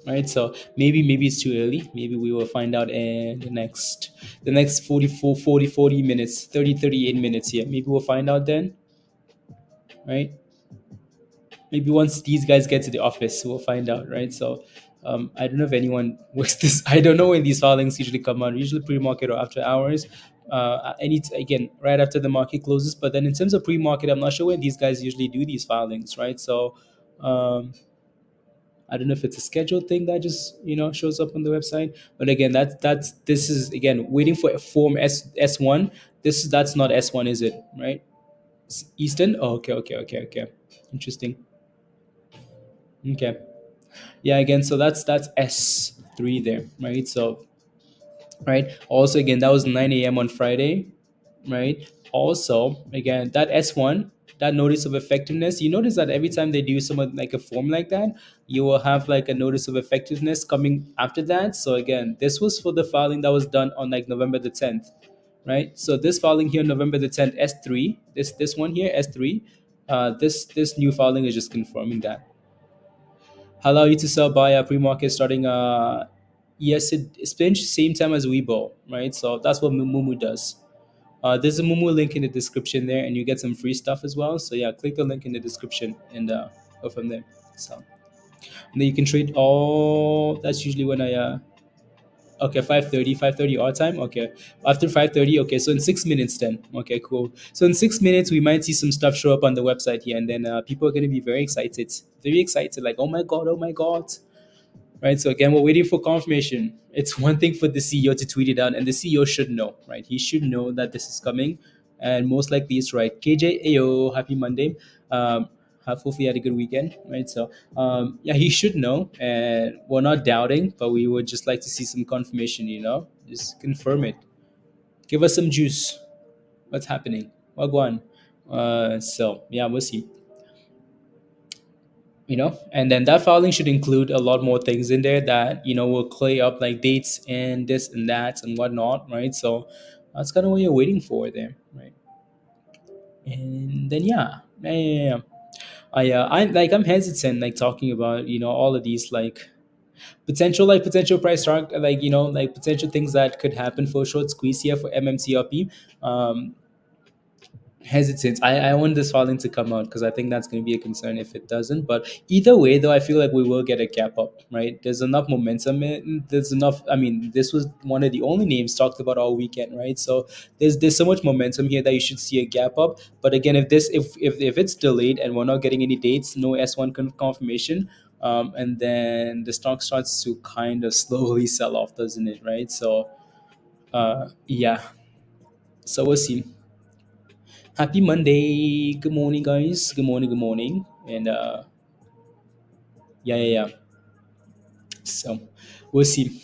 Right, so maybe it's too early. Maybe we will find out in the next 40 minutes, 38 minutes here. Maybe we'll find out then, right? Maybe once these guys get to the office we'll find out, right? So I don't know if anyone works this. I don't know when these filings usually come out, usually pre-market or after hours. Again, right after the market closes. But then in terms of pre-market, I'm not sure when these guys usually do these filings, right? So um, I don't know if it's a scheduled thing that just shows up on the website. But again, that's this is again waiting for a form S1. That's not S1, is it? Right? Eastern. Oh, okay. Interesting. Okay. Yeah. Again, so that's S3 there, right? So right. Also, again, that was 9 a.m. on Friday, right? Also, again, that S1, that notice of effectiveness, you notice that every time they do someone like a form like that, you will have like a notice of effectiveness coming after that. So again, this was for the filing that was done on like November the 10th, right? So this filing here, November the 10th, S3, this one here, S3, this new filing is just confirming that. Allow you to sell by a pre-market starting yes, it's been same time as Weibo, right? So that's what Mumu does. There's a Mumu link in the description there, and you get some free stuff as well. So yeah, click the link in the description and go from there. So and then you can trade all. That's usually when I okay, 5:30 our time. Okay, after 5:30. Okay, so in 6 minutes then. Okay, cool. So in 6 minutes we might see some stuff show up on the website here, and then people are gonna be very excited, like oh my god, right? So again, we're waiting for confirmation. It's one thing for the CEO to tweet it out, and the CEO should know, right? He should know that this is coming, and most likely it's right. KJ, ayo, happy Monday. Hopefully you had a good weekend, right? So yeah, he should know, and we're not doubting, but we would just like to see some confirmation. Just confirm it. Give us some juice. What's happening? Wagwan. So yeah, we'll see. And then that filing should include a lot more things in there that will clear up like dates and this and that and whatnot, right? So that's kind of what you're waiting for there, right? And then yeah. I'm hesitant like talking about all of these like potential price target, like like potential things that could happen for short squeeze here for MMTLP. Hesitant. I want this falling to come out because I think that's going to be a concern if it doesn't. But either way, though, I feel like we will get a gap up, right? There's enough momentum. There's enough. I mean, this was one of the only names talked about all weekend, right? So there's so much momentum here that you should see a gap up. But again, if it's delayed and we're not getting any dates, no S1 confirmation, and then the stock starts to kind of slowly sell off, doesn't it? Right? So yeah. So we'll see. Happy Monday. Good morning, guys. Good morning. Good morning. And yeah, yeah, yeah. So we'll see.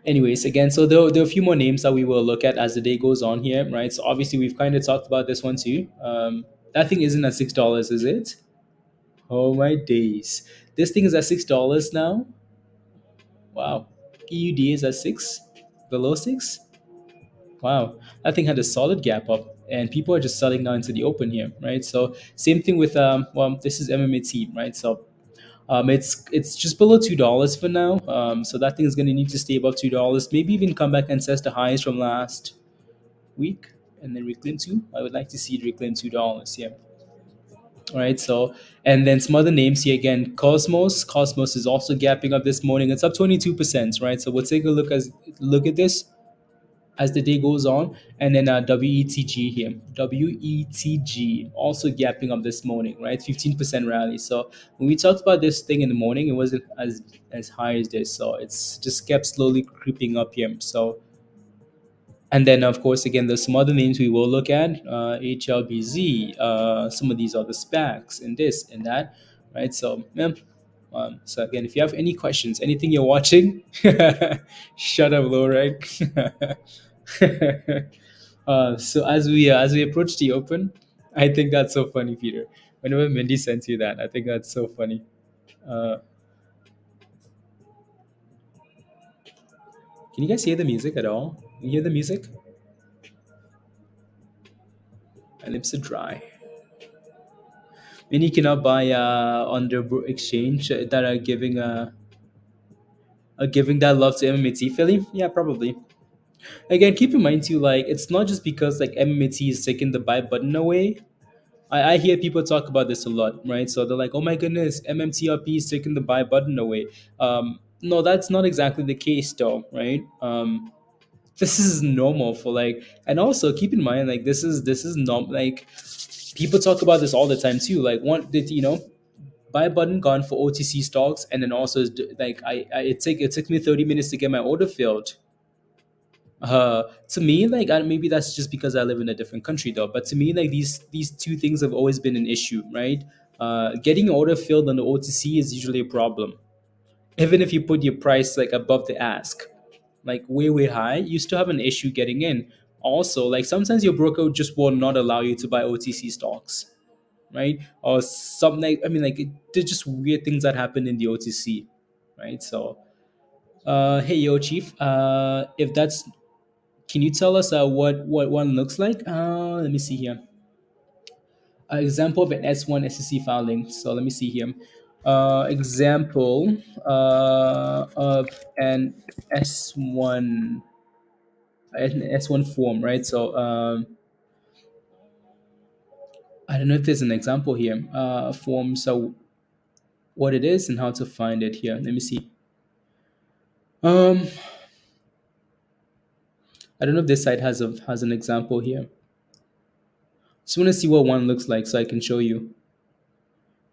Anyways, again, so there are a few more names that we will look at as the day goes on here, right? So obviously we've kind of talked about this one too. That thing isn't at $6, is it? Oh my days! This thing is at $6 now. Wow. EUD is at six, below six. Wow, that thing had a solid gap up, and people are just selling now into the open here, right? So same thing with well, this is MMAT, right? So it's just below $2 for now. So that thing is going to need to stay above $2, maybe even come back and test the highs from last week, and then reclaim two. I would like to see it reclaim $2. Yeah. All right. So and then some other names here again. Cosmos. Cosmos is also gapping up this morning. It's up 22%, right? So we'll take a look at this as the day goes on. And then WETG here. WETG also gapping up this morning, right? 15% rally. So when we talked about this thing in the morning, it wasn't as high as this. So it's just kept slowly creeping up here. So and then of course again there's some other names we will look at, HLBZ, some of these other SPACs and this and that, right? So yeah. So again, if you have any questions, anything you're watching, shut up, low rank. So as we approach the open, I think that's so funny, Peter. Whenever Mindy sends you that, I think that's so funny. Uh, can you guys hear the music at all? Can you hear the music? My lips are dry. Mindy cannot buy on the exchange that are giving that love to MMAT Philly. Yeah, probably. Again, keep in mind too, like it's not just because like MMAT is taking the buy button away. I hear people talk about this a lot, right? So they're like, "Oh my goodness, MMTLP is taking the buy button away." No, that's not exactly the case, though, right? This is normal for like, and also keep in mind, like this is not like people talk about this all the time too. Like, one did buy button gone for OTC stocks, and then also like it took me 30 minutes to get my order filled. To me, like maybe that's just because I live in a different country though. But to me, like these two things have always been an issue, right? Getting your order filled on the OTC is usually a problem. Even if you put your price like above the ask, like way high, you still have an issue getting in. Also, like sometimes your broker just will not allow you to buy OTC stocks, right? Or something. I mean, like there's just weird things that happen in the OTC, right? So, hey, yo, chief. If that's Can you tell us what one looks like? Let me see here. Example of an S1 SEC filing. So let me see here. Example of an S1 form, right? So I don't know if there's an example here. Form. So what it is and how to find it here. Let me see. Um, I don't know if this site has an example here. Just want to see what one looks like so I can show you.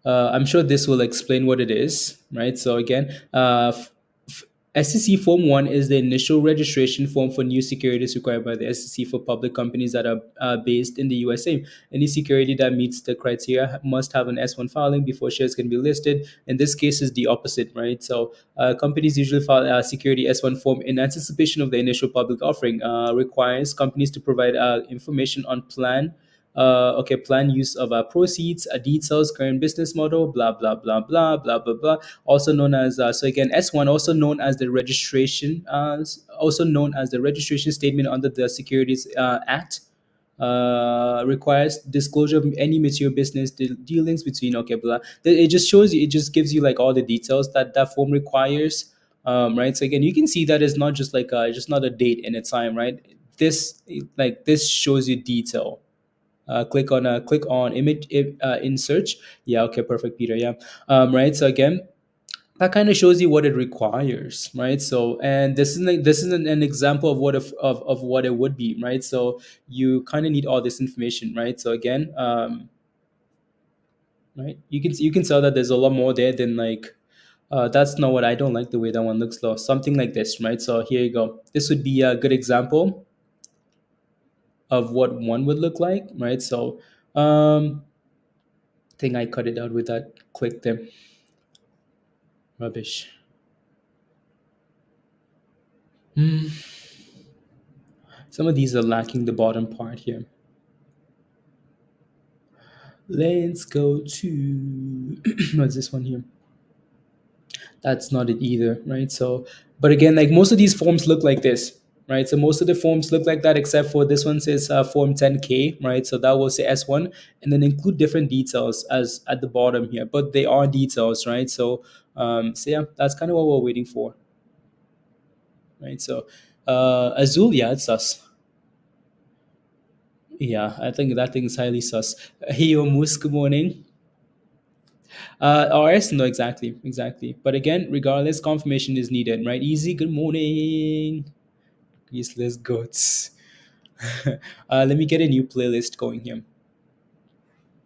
I'm sure this will explain what it is, right? So again, SEC Form 1 is the initial registration form for new securities required by the SEC for public companies that are based in the USA. Any security that meets the criteria must have an S1 filing before shares can be listed. In this case, is the opposite, right? So companies usually file a security S1 form in anticipation of the initial public offering. Requires companies to provide information on plan use of proceeds, details, current business model, blah blah blah blah blah blah blah. Also known as so again S1, also known as the registration, also known as the registration statement under the Securities Act. Requires disclosure of any material business dealings between blah. It just shows you. It just gives you like all the details that that form requires. Right. So again, you can see that it's not just like just not a date and a time, right? This shows you detail. Click on image in search. Yeah, okay, perfect, Peter. Yeah. Right. So again, that kind of shows you what it requires, right? So and this is an example of of what it would be, right? So you kind of need all this information, right? So again, right, you can tell that there's a lot more there than like that's not what I don't like the way that one looks though. Something like this, right? So here you go. This would be a good example. of what one would look like, right? So I think I cut it out with that click there. Rubbish. Hmm. Some of these are lacking the bottom part here. Let's go to what's this one here? That's not it either, right? So, but again, like most of these forms look like this, right? So most of the forms look like that, except for this one says form 10K, right? So that will say S1, and then include different details as at the bottom here, but they are details, right? So yeah, that's kind of what we're waiting for, right? So Azul, yeah, it's us. Yeah, I think that thing is highly sus. Hey, yo, Moose, good morning. RS, no, exactly, exactly. But again, regardless, confirmation is needed, right? Easy, good morning. Useless goats. Let me get a new playlist going here.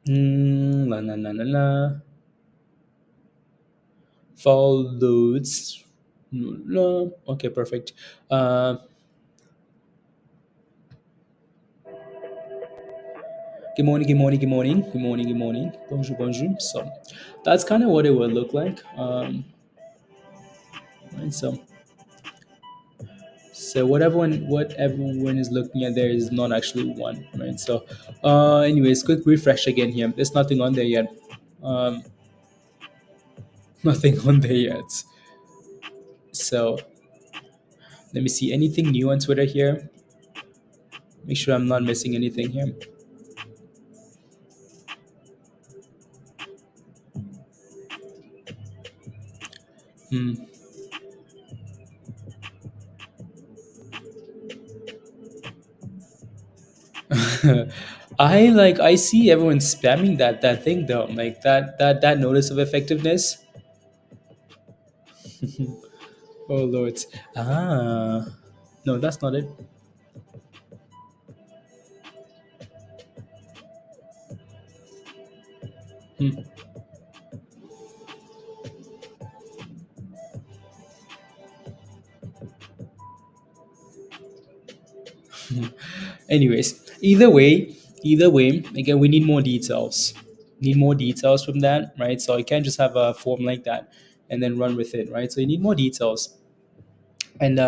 La la la la la. Fall loads. No. Okay, perfect. Good morning, good morning, good morning, good morning, good morning. Bonjour, bonjour. So that's kind of what it would look like. Right, so what everyone is looking at there is not actually one, right? So anyways, quick refresh again here. There's nothing on there yet. Um, nothing on there yet. So let me see anything new on Twitter here. Make sure I'm not missing anything here. Hmm. I see everyone spamming that thing though, like that notice of effectiveness. Oh lord. No, that's not it. Hmm. Anyways, either way, again, we need more details. Need more details from that, right? So you can't just have a form like that and then run with it, right? So you need more details. And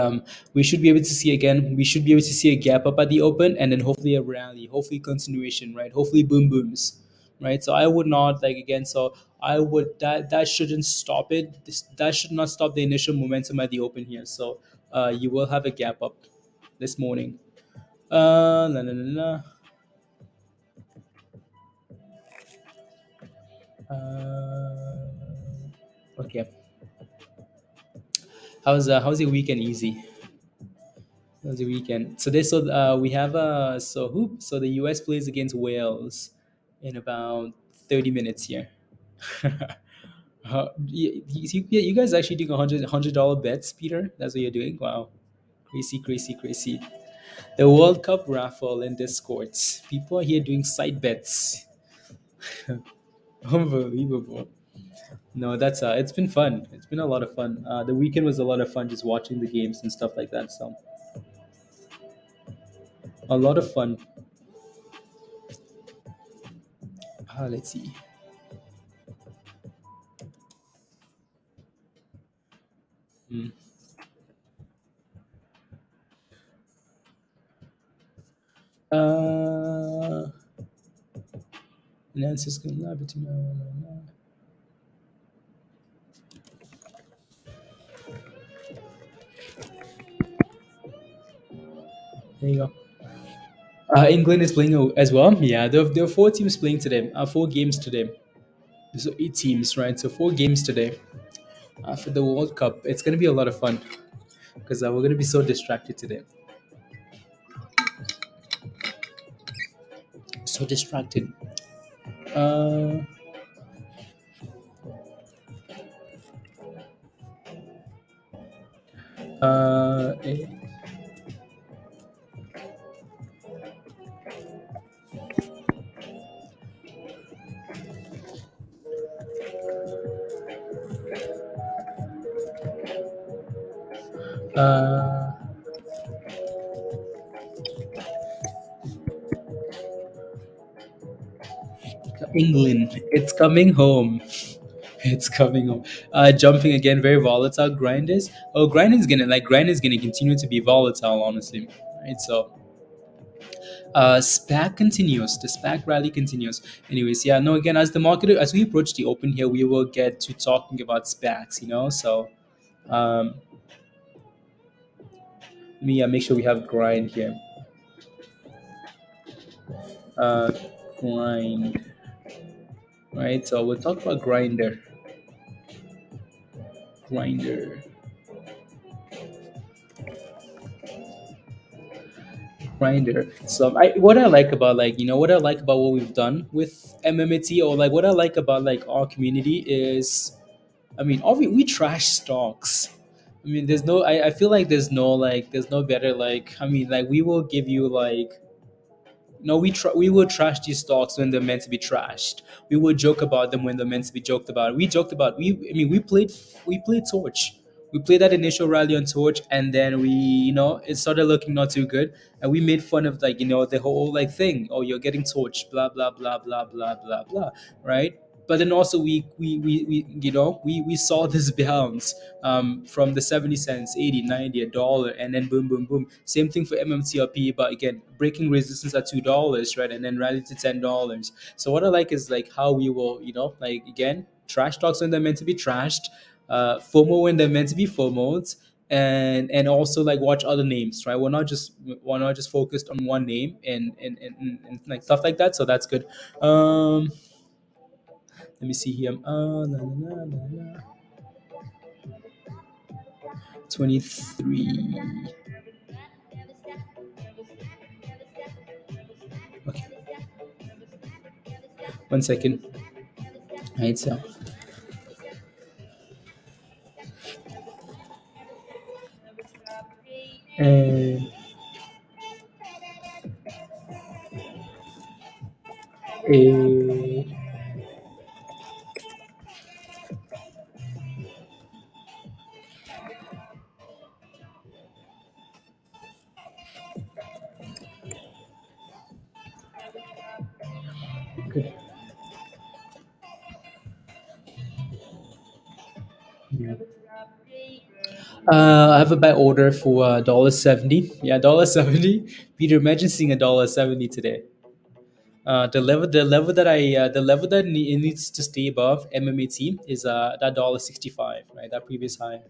we should be able to see again. We should be able to see a gap up at the open, and then hopefully a rally, hopefully continuation, right? Hopefully boom booms, right? So I would not like again. So I would that shouldn't stop it. That should not stop the initial momentum at the open here. So you will have a gap up this morning. La, la, la, la. Okay. How's your weekend? Easy. How's your weekend? We have so the U.S. plays against Wales in about 30 minutes here. You guys actually doing $100 bets, Peter? That's what you're doing? Wow, crazy, crazy, crazy. The World Cup raffle in Discords. People are here doing side bets. Unbelievable. No, that's it's been fun. It's been a lot of fun. The weekend was a lot of fun just watching the games and stuff like that. So a lot of fun. Let's see. Hmm. Uh, Nancy's going live tomorrow. There you go. England is playing as well. Yeah, there are four teams playing today. Four games today. So 8 teams, right? So 4 games today for the World Cup. It's gonna be a lot of fun because we're gonna be so distracted today. So distracted. Uh, eh, uh, England, it's coming home. It's coming home. Jumping again, very volatile. Grinders. Oh, grind is gonna continue to be volatile, honestly. Right. So, SPAC continues. The SPAC rally continues. Anyways, yeah. No, again, as we approach the open here, we will get to talking about SPACs. So um, let me make sure we have grind here. Uh, Grind. Right. So we'll talk about grinder. Grinder. So what I like about what I like about what we've done with MMAT, or like what I like about like our community is, I mean, we trash stocks. I mean, I feel like there's no better, like, I mean, like, we will give you like, no, we will trash these stocks when they're meant to be trashed. We will joke about them when they're meant to be joked about. We joked about I mean, we played Torch. We played that initial rally on Torch, and then it started looking not too good, and we made fun of, like, the whole like thing. Oh, you're getting torched, blah blah blah blah blah blah blah, right? But then also we saw this bounce, from the 70 cents, 80, 90, a dollar, and then boom, boom, boom. Same thing for MMTLP, but again, breaking resistance at $2, right? And then rally to $10. So what I like is like how we will, like, again, trash stocks when they're meant to be trashed, FOMO when they're meant to be FOMO'd, and also like watch other names, right? We're not just focused on one name, and like stuff like that. So that's good. Let me see here. La, la, la, la. 23. Okay. 1 second. Right, so. And, eh, good. Yeah. I have a buy order for $1.70. Yeah, $1.70. Peter, imagine seeing $1.70 today. The level that it needs to stay above MMAT is that $1.65, right? That previous high.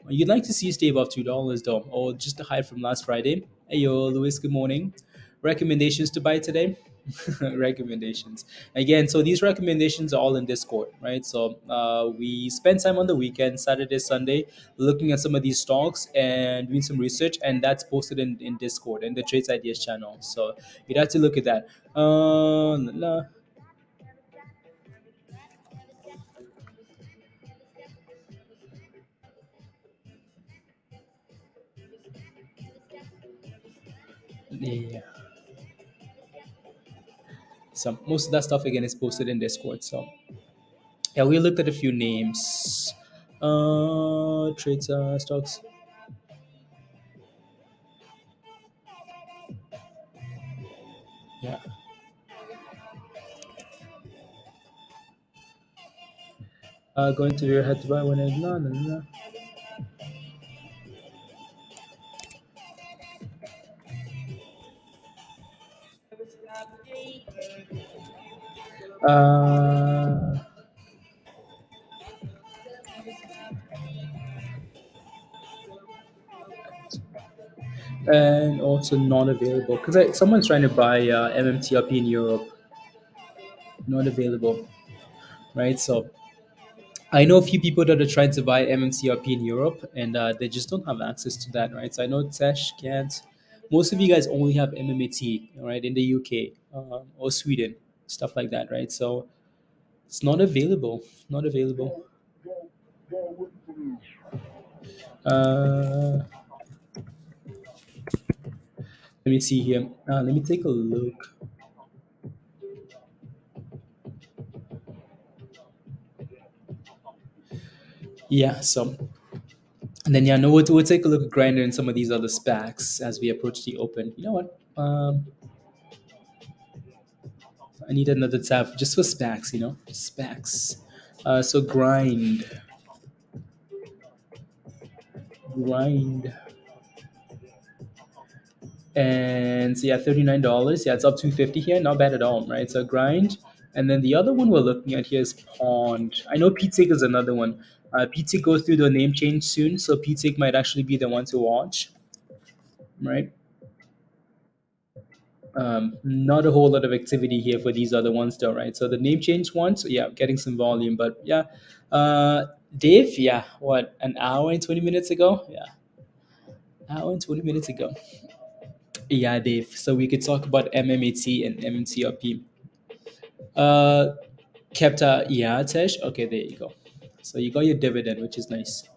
You'd like to see it stay above $2 though, or just the high from last Friday. Hey yo, Louis, good morning. Recommendations to buy today? Recommendations again. So these recommendations are all in Discord, right? So we spend time on the weekend, Saturday, Sunday, looking at some of these stocks and doing some research, and that's posted in Discord and the Trades Ideas channel. So you'd have to look at that. Yeah. So most of that stuff again is posted in Discord. So yeah, we looked at a few names. Trades stocks. Yeah. Going to your head to buy when I no. Uh, and also not available because someone's trying to buy MMTLP in Europe. Not available, right? So I know a few people that are trying to buy MMTLP in Europe, and they just don't have access to that, right? So I know Tesh can't. Most of you guys only have MMAT, right, in the UK, or Sweden, stuff like that, right? So it's not available. Not available. Let me see here. Let me take a look. Yeah. So, and then, yeah, no, we'll take a look at Grinder and some of these other SPACs as we approach the open. You know what? I need another tab just for SPACs, SPACs. So grind, and so yeah, $39. Yeah, it's up 250 here. Not bad at all, right? So grind, and then the other one we're looking at here is Pond. I know PTIC is another one. PTIC goes through the name change soon, so PTIC might actually be the one to watch, right? Not a whole lot of activity here for these other ones though, right? So the name change ones, yeah, getting some volume, but yeah. Dave, yeah, what, an hour and 20 minutes ago? Yeah, hour and 20 minutes ago. Yeah, Dave. So we could talk about MMAT and MMTLP. Uh, yeah, Tesh. Okay, there you go. So you got your dividend, which is nice.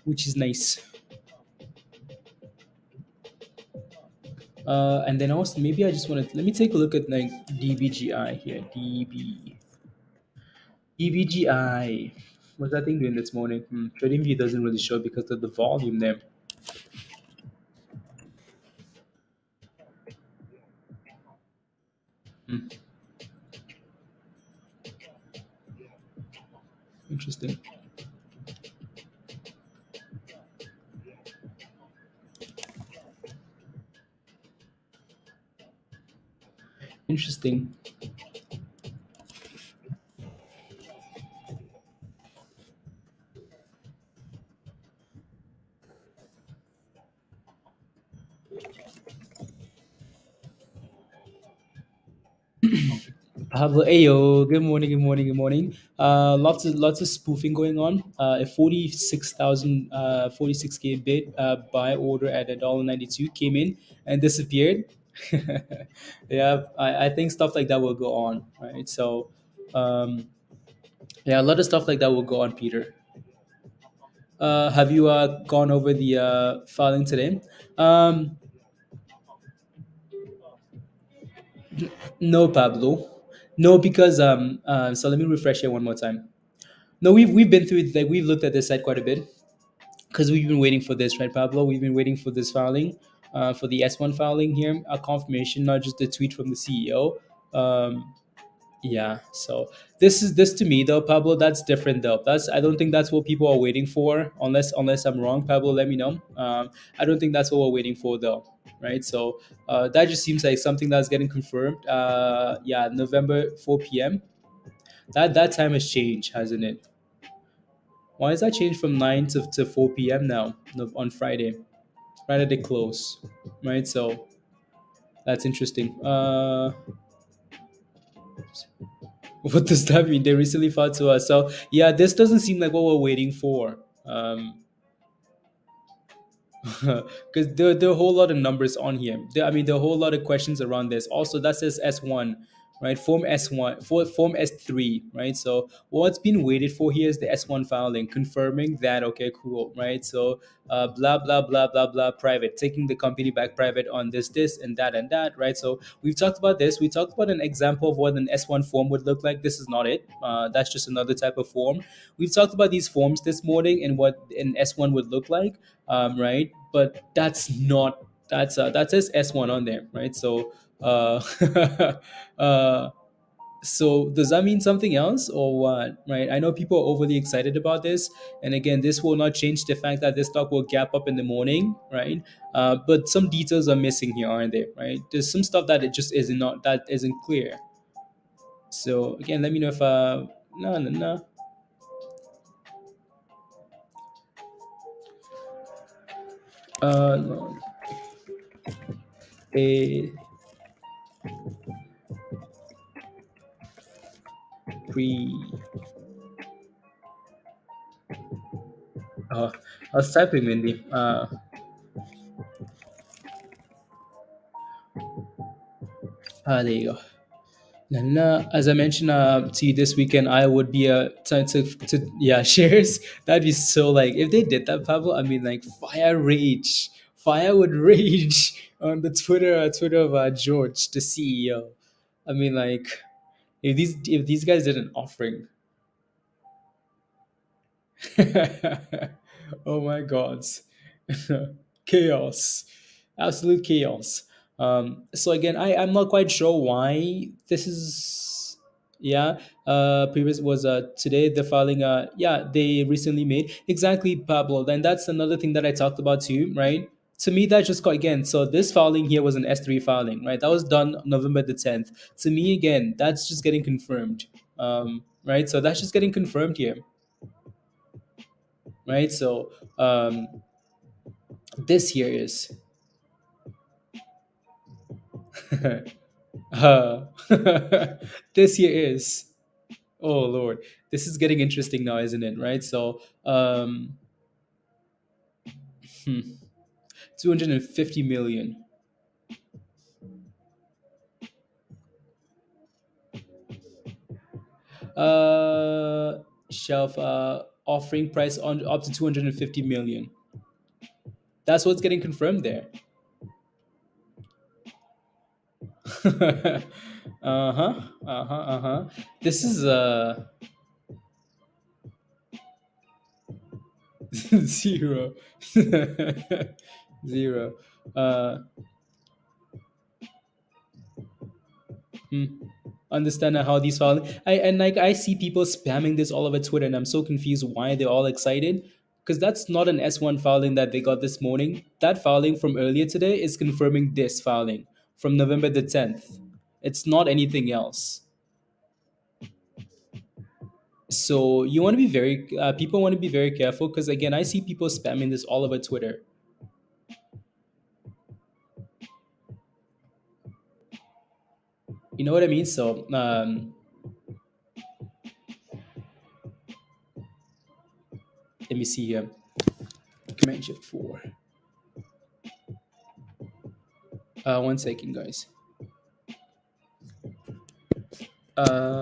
Which is nice. And then also maybe I just want to let me take a look at like DBGI here. DBGI. What's that thing doing this morning? TradingView doesn't really show because of the volume there. Hmm, interesting. Interesting. Pablo, Ayo, good morning, good morning, good morning. Lots of spoofing going on. A 46,000, 46K bid buy order at $1.92 came in and disappeared. Yeah, I think stuff like that will go on, right? So, um, yeah, a lot of stuff like that will go on, Peter. Have you gone over the filing today? Um, no, Pablo. No, because so let me refresh here one more time. No, we've been through it, like we've looked at this site quite a bit because we've been waiting for this, right, Pablo? We've been waiting for this filing, for the S1 filing here, a confirmation, not just the tweet from the CEO. Um, yeah, so this to me though, Pablo, that's different though. That's I don't think that's what people are waiting for, unless I'm wrong, Pablo. Let me know. I don't think that's what we're waiting for though, right? So that just seems like something that's getting confirmed. Yeah, November 4 p.m. That time has changed, hasn't it? Why is that changed from 9 to 4 p.m. now on Friday? Friday they close, right? So that's interesting. What does that mean? They recently filed to us. So yeah, this doesn't seem like what we're waiting for. Because there are a whole lot of numbers on here. I mean, there are a whole lot of questions around this. Also, that says S1, right? Form S1, Form S3, right? So what's been waited for here is the S1 filing, confirming that, okay, cool, right? So blah, blah, blah, blah, blah, private, taking the company back private on this, and that, right? So we've talked about this. We talked about an example of what an S1 form would look like. This is not it. That's just another type of form. We've talked about these forms this morning and what an S1 would look like, right? But that's not that says S1 on there, right? So uh, so does that mean something else or what, right? I know people are overly excited about this, and again, this will not change the fact that this stock will gap up in the morning, right? But some details are missing here, aren't they? Right? There's some stuff that it just isn't not that isn't clear. So again, let me know if no no no no, a pre uh, I was typing, Mindy. There you go. And as I mentioned to you this weekend, I would be to yeah shares. That'd be so like if they did that, Pablo. I mean, like fire would rage on the Twitter of George, the CEO. I mean, like if these guys did an offering, oh my God, chaos, absolute chaos. So again, I'm not quite sure why this is. Yeah, previous was today the filing. Yeah, they recently made exactly, Pablo. Then that's another thing that I talked about too, right? To me, that just got again. So this filing here was an S3 filing, right? That was done November the 10th. To me, again, that's just getting confirmed, right? So that's just getting confirmed here, right? So this here is. uh, this here is. Oh Lord, this is getting interesting now, isn't it? Right. So, 250 million. Uh, Shelf offering price on up to 250 million. That's what's getting confirmed there. Uh huh. Uh huh. Uh huh. This is zero. Zero. Uh, hmm. Understand how these filing. I see people spamming this all over Twitter, and I'm so confused why they're all excited. Because that's not an S1 filing that they got this morning. That filing from earlier today is confirming this filing from November the 10th. It's not anything else. So you want to be very people want to be very careful because again, I see people spamming this all over Twitter. You know what I mean? So let me see here. Command Shift 4. 1 second, guys. Uh,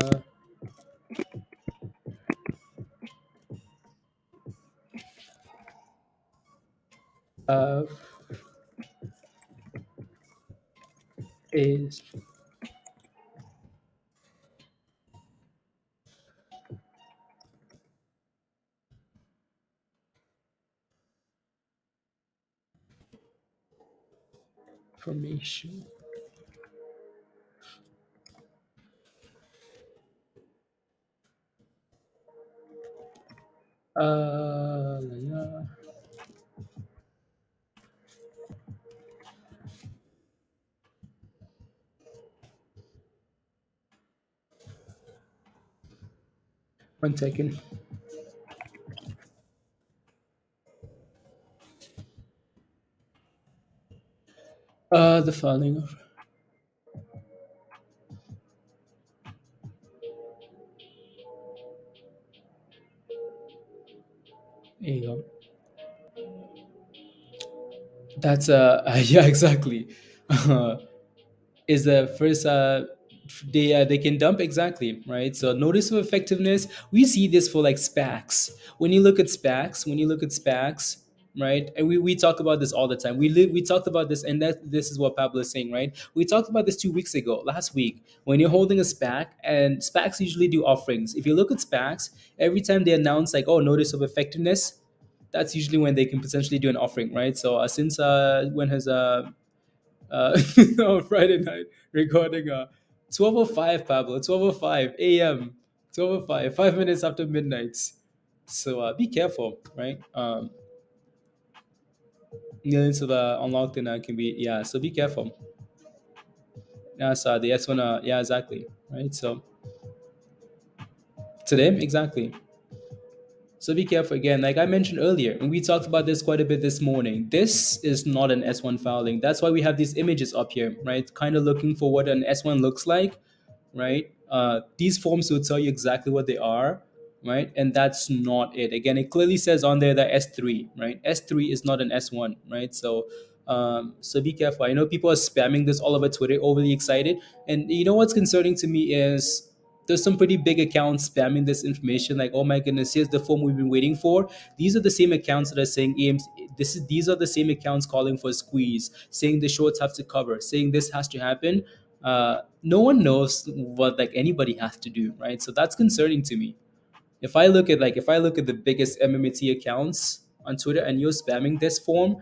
uh, is formation. Yeah. 1 second. The filing of. There you go. That's yeah, exactly. Is the first they can dump exactly, right? So notice of effectiveness, we see this for like SPACs. When you look at SPACs, right? And we talk about this all the time. We talked about this, and that this is what Pablo is saying, right? We talked about this 2 weeks ago, last week. When you're holding a SPAC, and SPACs usually do offerings. If you look at SPACs, every time they announce like, oh, notice of effectiveness, that's usually when they can potentially do an offering, right? So since when has on Friday night recording 12:05, Pablo, 12:05 a.m. 12:05, 5 minutes after midnight. So be careful, right? Millions of unlocked and can be, yeah. So be careful. Yeah, so the S1, yeah, exactly, right. So today, exactly. So be careful again. Like I mentioned earlier, and we talked about this quite a bit this morning. This is not an S1 filing. That's why we have these images up here, right? Kind of looking for what an S1 looks like, right? These forms will tell you exactly what they are, right? And that's not it. Again, it clearly says on there that S3, right? S3 is not an S1, right? So, so be careful. I know people are spamming this all over Twitter, overly excited, and you know what's concerning to me is there's some pretty big accounts spamming this information. Like, oh my goodness, here's the form we've been waiting for. These are the same accounts that are saying AMC. These are the same accounts calling for a squeeze, saying the shorts have to cover, saying this has to happen. No one knows what like anybody has to do, right? So that's concerning to me. If I look at the biggest MMAT accounts on Twitter and you're spamming this form,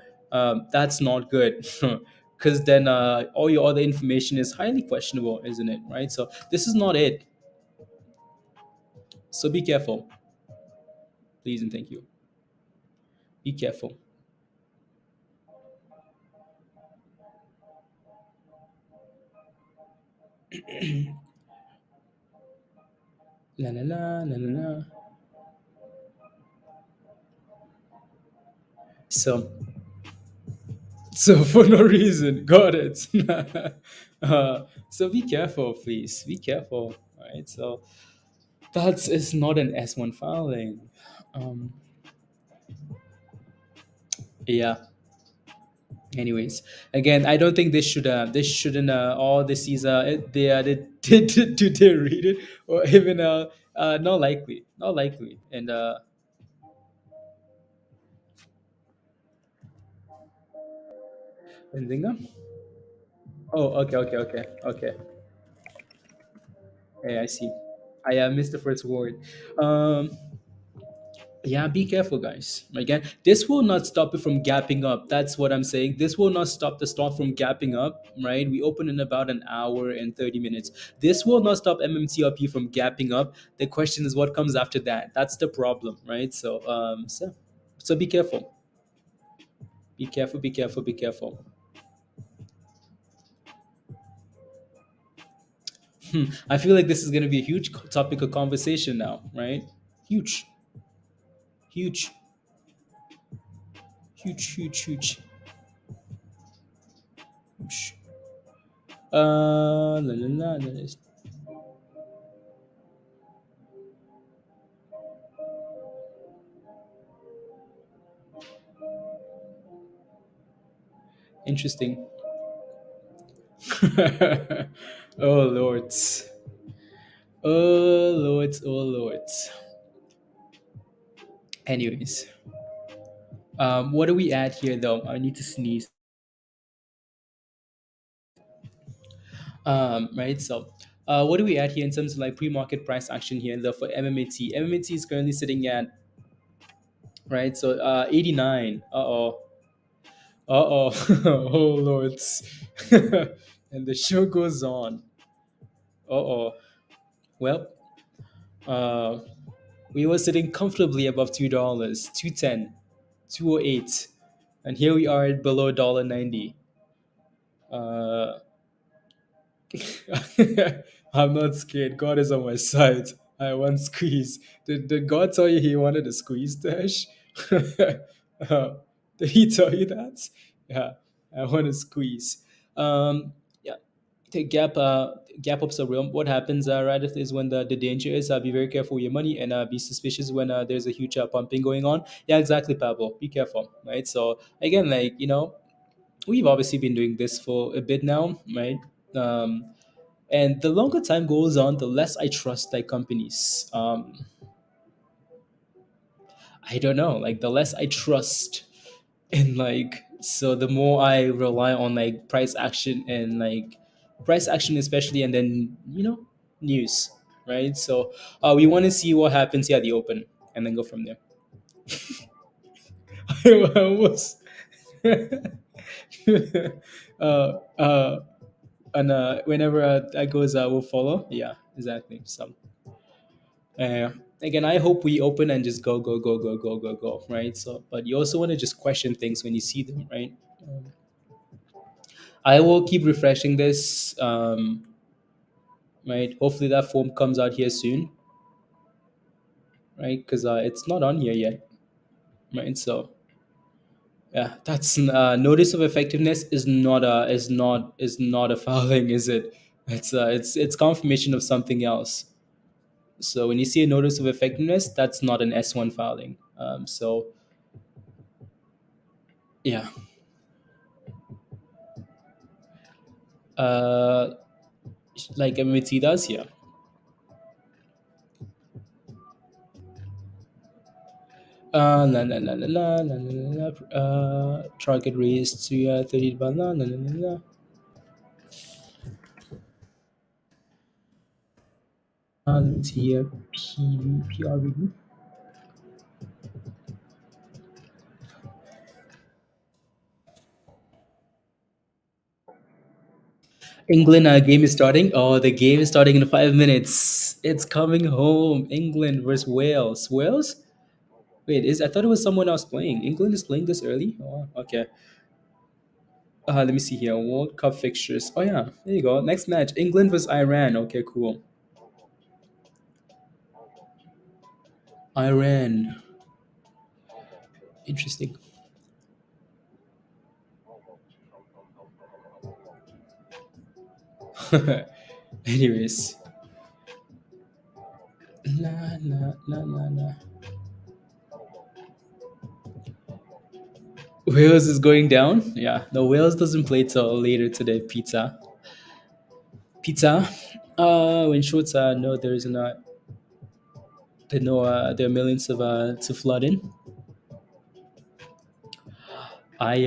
that's not good. because then all your other information is highly questionable, isn't it? Right. So this is not it. So be careful, please and thank you. Be careful. La la la la la la. So so for no reason, got it. So be careful, please. Be careful. Right. So that is not an S1 filing. Um, yeah. Anyways, again, I don't think this shouldn't all this is did they read it, or even not likely, not likely. And Nzinga. Oh, okay, okay, okay, okay. Yeah, I see. I missed the first word. Um, yeah, be careful, guys. Again, this will not stop it from gapping up. That's what I'm saying. This will not stop the stock from gapping up, right? We open in about an hour and 30 minutes. This will not stop MMTLP from gapping up. The question is what comes after that. That's the problem, right? So be careful. Be careful, be careful, be careful. I feel like this is going to be a huge topic of conversation now, right? Huge, huge, huge, huge, huge, huge. La, la, la, la, la. Interesting. Oh lords. Oh lords, oh lords. Anyways, what do we add here though? I need to sneeze. Right. So, what do we add here in terms of like pre-market price action here though for MMAT? MMAT is currently sitting at, right. So 89. Uh oh. Uh oh. Oh lords. And the show goes on. Uh oh. Well, uh, we were sitting comfortably above $2, 210, 208, and here we are at below $1.90. Uh, I'm not scared. God is on my side. I want squeeze. Did God tell you he wanted a squeeze, Dash? Did he tell you that? Yeah, I want to squeeze. Yeah, the gap ups are real. What happens right if is when the danger is be very careful with your money and be suspicious when there's a huge pumping going on. Yeah, exactly, Pablo. Be careful, right? So again, like we've obviously been doing this for a bit now, right? And the longer time goes on, the less I trust like companies. I don't know, like the less I trust, and like so the more I rely on like price action and like price action especially, and then news, right? So we want to see what happens here at the open, and then go from there. I almost uh, uh, and whenever that goes, we'll follow. Yeah, exactly. So Uh, again, I hope we open and just go, go, go, go, go, go, go, right? So, but you also want to just question things when you see them, right? I will keep refreshing this, right? Hopefully that form comes out here soon, right? Because it's not on here yet, right? So, yeah, that's notice of effectiveness is not a filing, is it? It's confirmation of something else. So when you see a notice of effectiveness, that's not an S1 filing. So yeah. Uh, like MMT does here. La la la la la la la la. Target raised to 30 la la la la la. Let's see here. PRV. England game is starting. Oh, the game is starting in 5 minutes. It's coming home. England versus Wales. Wales? Wait, is I thought it was someone else playing. England is playing this early? Oh, okay. Let me see here. World Cup fixtures. Oh yeah, there you go. Next match, England versus Iran. Okay, cool. Iran. Interesting. Anyways. La la la la la. Wales is going down. Yeah, no, Wales doesn't play till later today. Pizza. Pizza. When shorts no, there's not. There no, there are millions of to flood in. I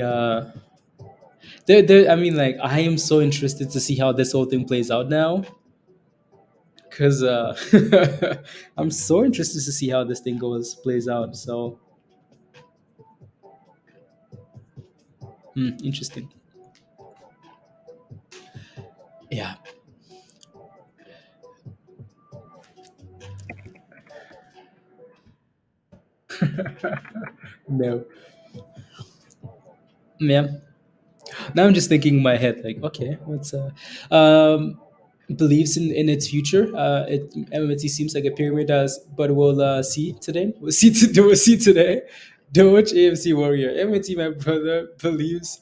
there. I mean, like, I am so interested to see how this whole thing plays out now, because I'm so interested to see how this thing plays out. So, interesting. Yeah. No. Yeah. Now I'm just thinking in my head, like, okay, what's believes in its future. MMT seems like a pyramid does, but we'll see today. We'll see today. Doge AMC Warrior. MMT, my brother, believes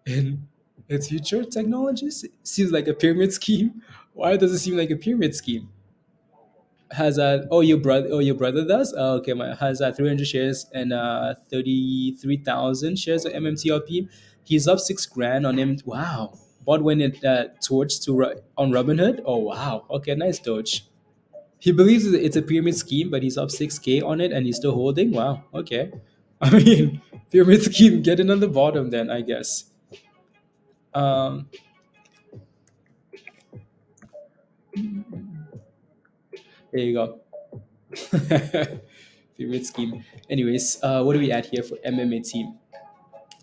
in its future technologies. Seems like a pyramid scheme. Why does it seem like a pyramid scheme? Has your brother does? Okay, my has 300 shares and 33,000 shares of MMTLP. He's up 6 grand on him. Wow. Bought when it torch to on Robinhood. Oh wow. Okay, nice Doge. He believes it's a pyramid scheme, but he's up 6K on it and he's still holding. Wow. Okay. I mean, pyramid scheme getting on the bottom then, I guess. Um, there you go. Pyramid scheme. Anyways, what do we add here for MMA team?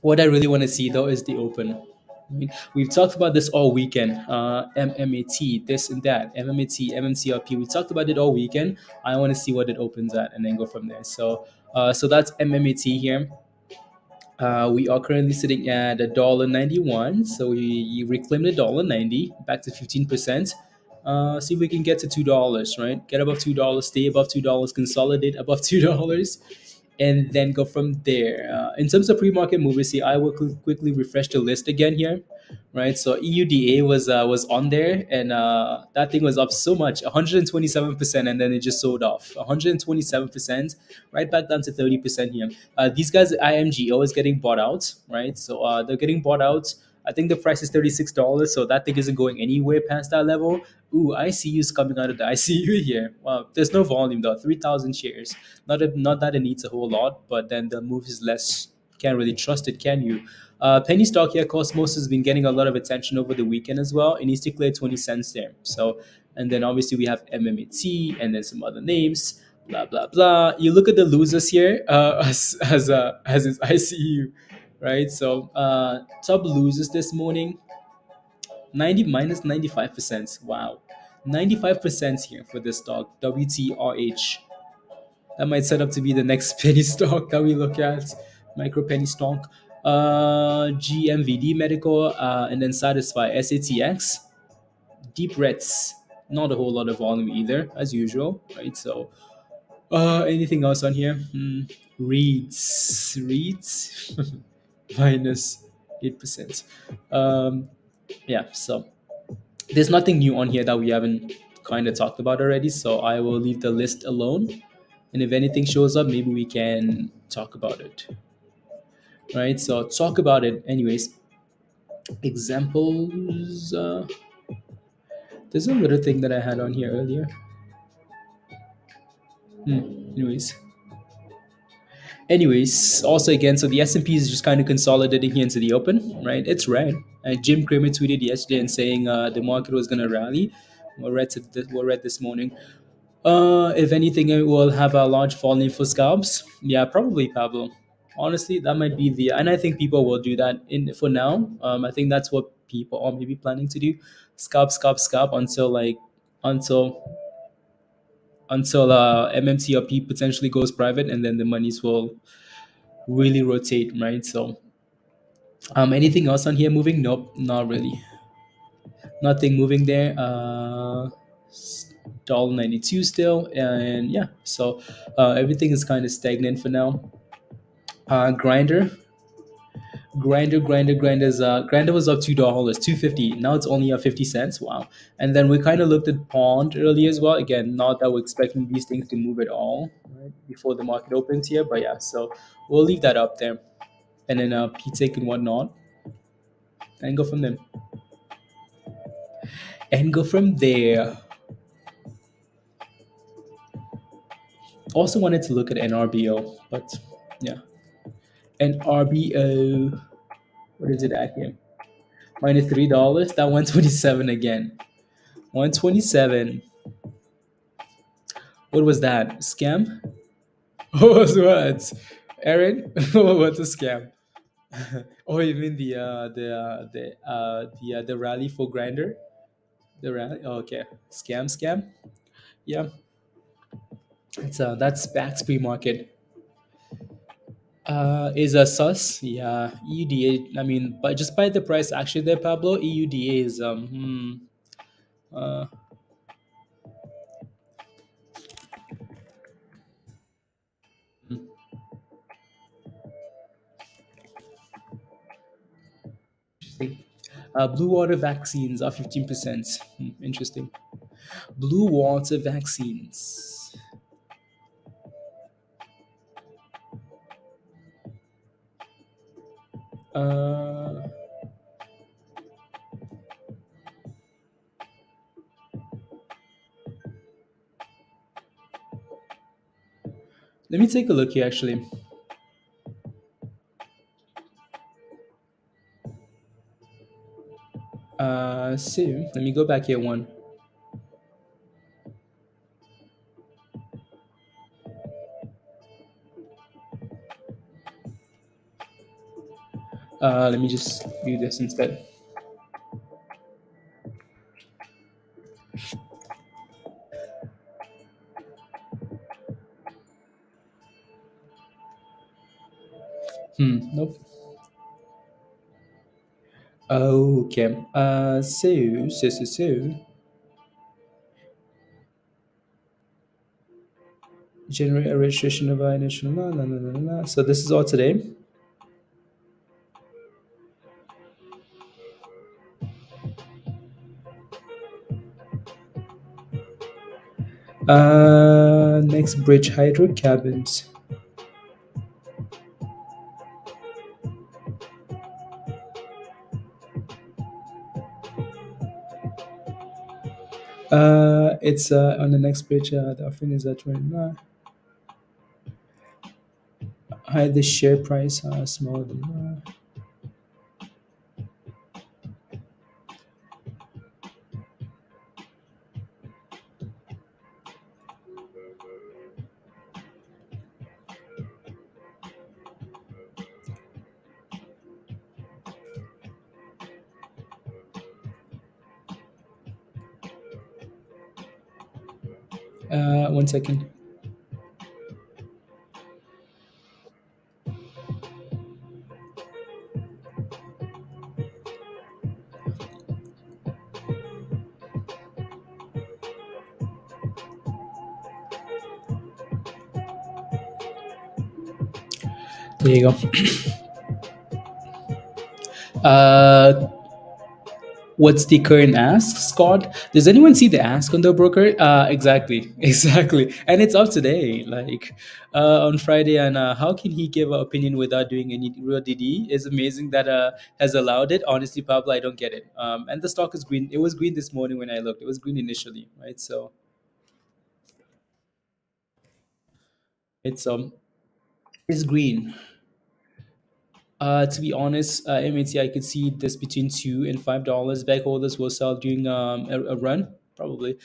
What I really want to see though is the open. I mean, we've talked about this all weekend. MMAT, this and that, MMAT, MMTLP. We talked about it all weekend. I want to see what it opens at and then go from there. So that's MMAT here. We are currently sitting at $1.91. So we reclaimed $1.90 back to 15%. See if we can get to $2, right? Get above $2, stay above $2, consolidate above $2, and then go from there. In terms of pre-market movers, see, I will quickly refresh the list again here, right? So EUDA was on there, and that thing was up so much, 127%, and then it just sold off, 127%, right back down to 30% here. These guys, IMGO is getting bought out, right? So they're getting bought out. I think the price is $36, so that thing isn't going anywhere past that level. Ooh, ICU's coming out of the ICU here. Wow, there's no volume though. 3,000 shares. Not that it needs a whole lot, but then the move is less. Can't really trust it, can you? Penny stock here, Cosmos has been getting a lot of attention over the weekend as well. It needs to clear 20 cents there. So, and then obviously we have MMAT and then some other names. Blah blah blah. You look at the losers here as is ICU, right? So top losers this morning, 90 minus 95%. Wow, 95% here for this stock. WTRH. That might set up to be the next penny stock that we look at. Micro penny stock. GMVD medical, and then satisfy SATX. Deep reds. Not a whole lot of volume either, as usual, right? So, anything else on here? Reads, minus 8%. Yeah, so there's nothing new on here that we haven't kind of talked about already. So I will leave the list alone. And if anything shows up, maybe we can talk about it. Right? So talk about it. Anyways, examples. There's a little thing that I had on here earlier. Anyways. Also again, so the S&P is just kind of consolidating here into the open, right? It's red. Jim Cramer tweeted yesterday and saying the market was going to rally. We're red this morning. If anything, it will have a large fall in for scalps. Yeah, probably, Pablo. honestly, that might be the, and I think people will do that in for now. I think that's what people are maybe planning to do, scalp, scalp, scalp until like until MMTLP potentially goes private, and then the monies will really rotate, right? So, anything else on here moving? Nope, not really. Nothing moving there. $1.92 still, and yeah. So, everything is kind of stagnant for now. Grinder, grinder was up $2, 250. Now it's only up 50 cents. Wow. And then we kind of looked at Pond earlier as well. Again, not that we're expecting these things to move at all, right, before the market opens here, but yeah. So we'll leave that up there, and then PTIC and whatnot, and go from there. And go from there. Also wanted to look at NRBO, but yeah, NRBO. What is it at here? Minus $3. That 127 again. 127. What was that? Scam? What was what? Aaron? What's a scam? Oh, you mean the rally for grinder? The rally? Oh, okay. Scam. Yeah. That's Bax pre-market. Is a sus? Yeah. EUDA. I mean, but just by the price actually there, Pablo. EUDA is uh interesting. Blue water vaccines are 15%. Interesting. Blue water vaccines. Uh, Let me take a look here actually. So let me go back here one. Let me just do this instead. Nope. Okay. So. Generate a registration of initial. So this is all today. Next bridge hydrocarbons. It's on the next page. The offering is at 29. Hide the share price smaller than. One second. There you go. What's the current ask, Scott? Does anyone see the ask on the broker? Exactly, exactly, and it's up today, like on Friday. And how can he give an opinion without doing any real DD? It's amazing that has allowed it. Honestly, Pablo, I don't get it. And the stock is green. It was green this morning when I looked. It was green initially, right? So it's green. To be honest, MAT, I could see this between $2 and $5. Back holders will sell during a run. probably.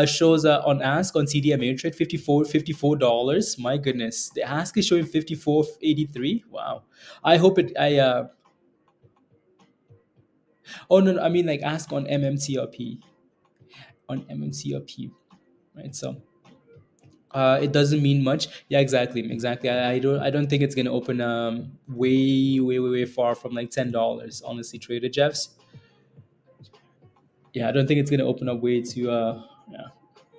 Shows on ask on CDMA trade $54. My goodness, the ask is showing 54.83. Wow. I hope it. Oh no, no, I mean like ask on MMTLP, on MMTLP, right? So it doesn't mean much. Yeah, exactly, exactly. I don't think it's gonna open way far from like $10. Honestly, Trader Jeffs. Yeah, I don't think it's gonna open up way to yeah,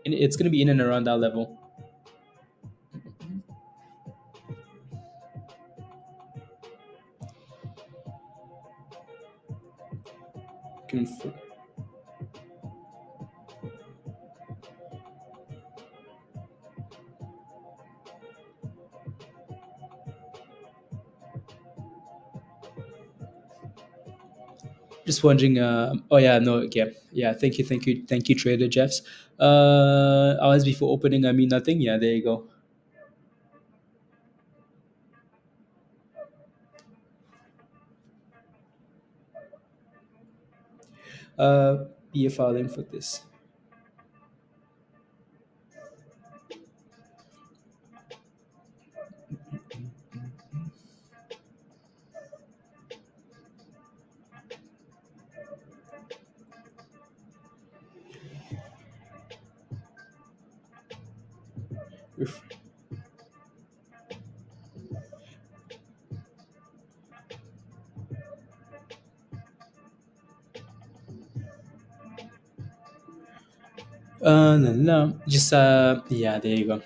it's gonna be in and around that level. Conf- Just wondering. Oh yeah, no, yeah, yeah. Thank you, Trader Jeffs. Hours before opening, I mean nothing. Yeah, there you go. Be a filing for this. Ref- no, no, just yeah, there you go.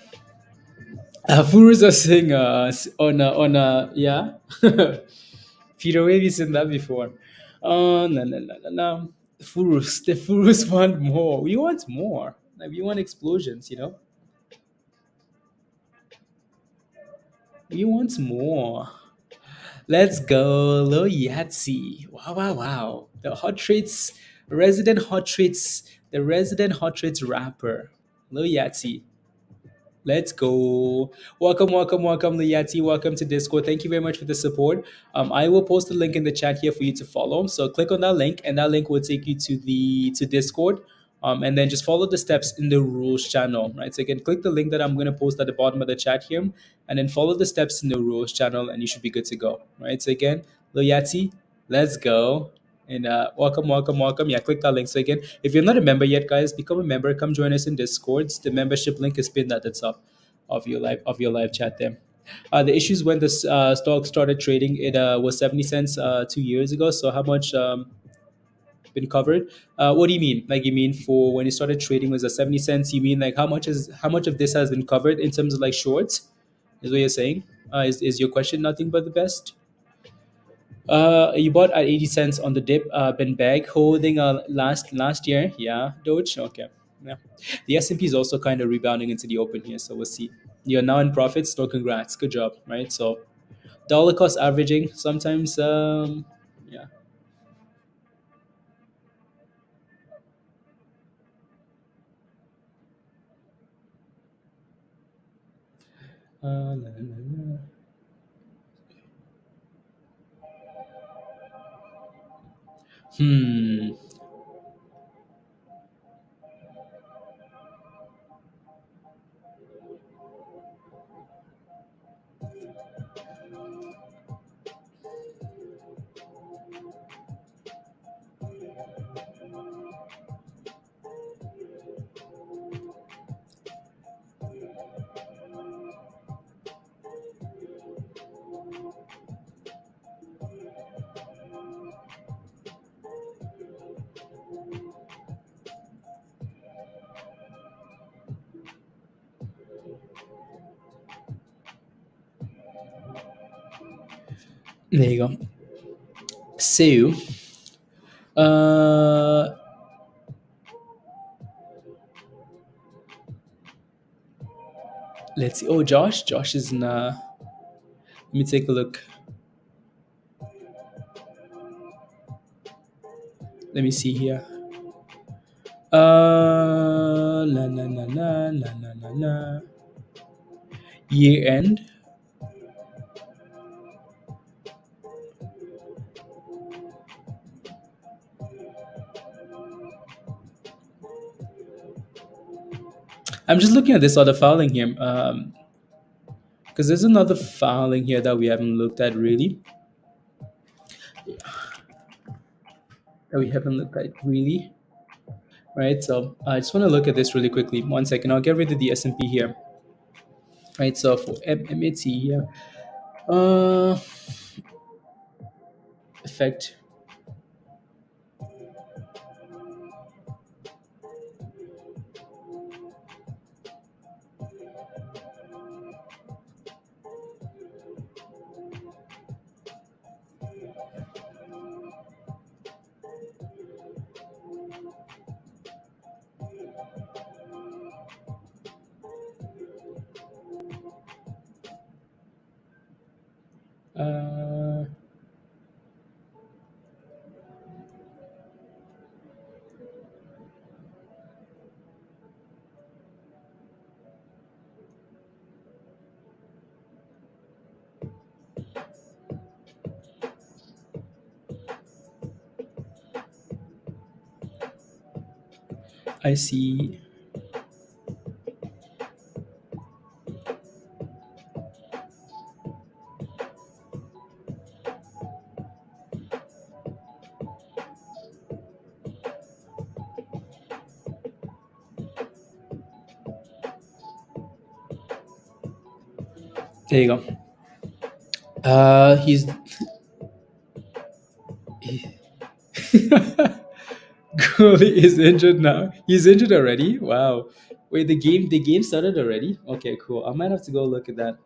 Furus are saying on yeah. Peter, where have you seen that before? No, no, no, no, no. The Furus want more. We want more. Like we want explosions, you know. We want more. Let's go, Lil Yahtzee. Wow, wow, wow. The hot traits, the resident hot traits rapper, Lil Yahtzee. Let's go. Welcome, welcome, welcome, Liyati. Welcome to Discord. Thank you very much for the support. I will post a link in the chat here for you to follow. So click on that link, and that link will take you to Discord. And then just follow the steps in the rules channel, right? So you can click the link that I'm going to post at the bottom of the chat here, and then follow the steps in the rules channel, and you should be good to go, right? So again, Loyati, let's go. And welcome, welcome, welcome. Yeah, click that link. So again, if you're not a member yet, guys, become a member. Come join us in Discords. The membership link is pinned at the top of your live chat there. The issues when this stock started trading, it was 70 cents 2 years ago. So how much been covered? What do you mean? Like you mean for when it started trading was at 70 cents? You mean like how much of this has been covered in terms of like shorts? Is what you're saying? Is your question nothing but the best? You bought at 80 cents on the dip, been bag holding last year. Yeah, Doge. Okay. Yeah. The S&P is also kind of rebounding into the open here, so we'll see. You're now in profits, so congrats. Good job, right? So dollar cost averaging sometimes yeah. La, la, la. Hmm. There you go. So uh let's see. Oh, Josh is in let me take a look. Let me see here. La la la la la la la la. Year end. I'm just looking at this other filing here, because there's another filing here that we haven't looked at really. That we haven't looked at really, right? So I just want to look at this really quickly. One second, I'll get rid of the S&P here, right? So for MAT here, uh, effect. Uh, I see. There you go. He's he, Goalie is injured now. He's injured already. Wow. Wait, the game started already. Okay, cool. I might have to go look at that.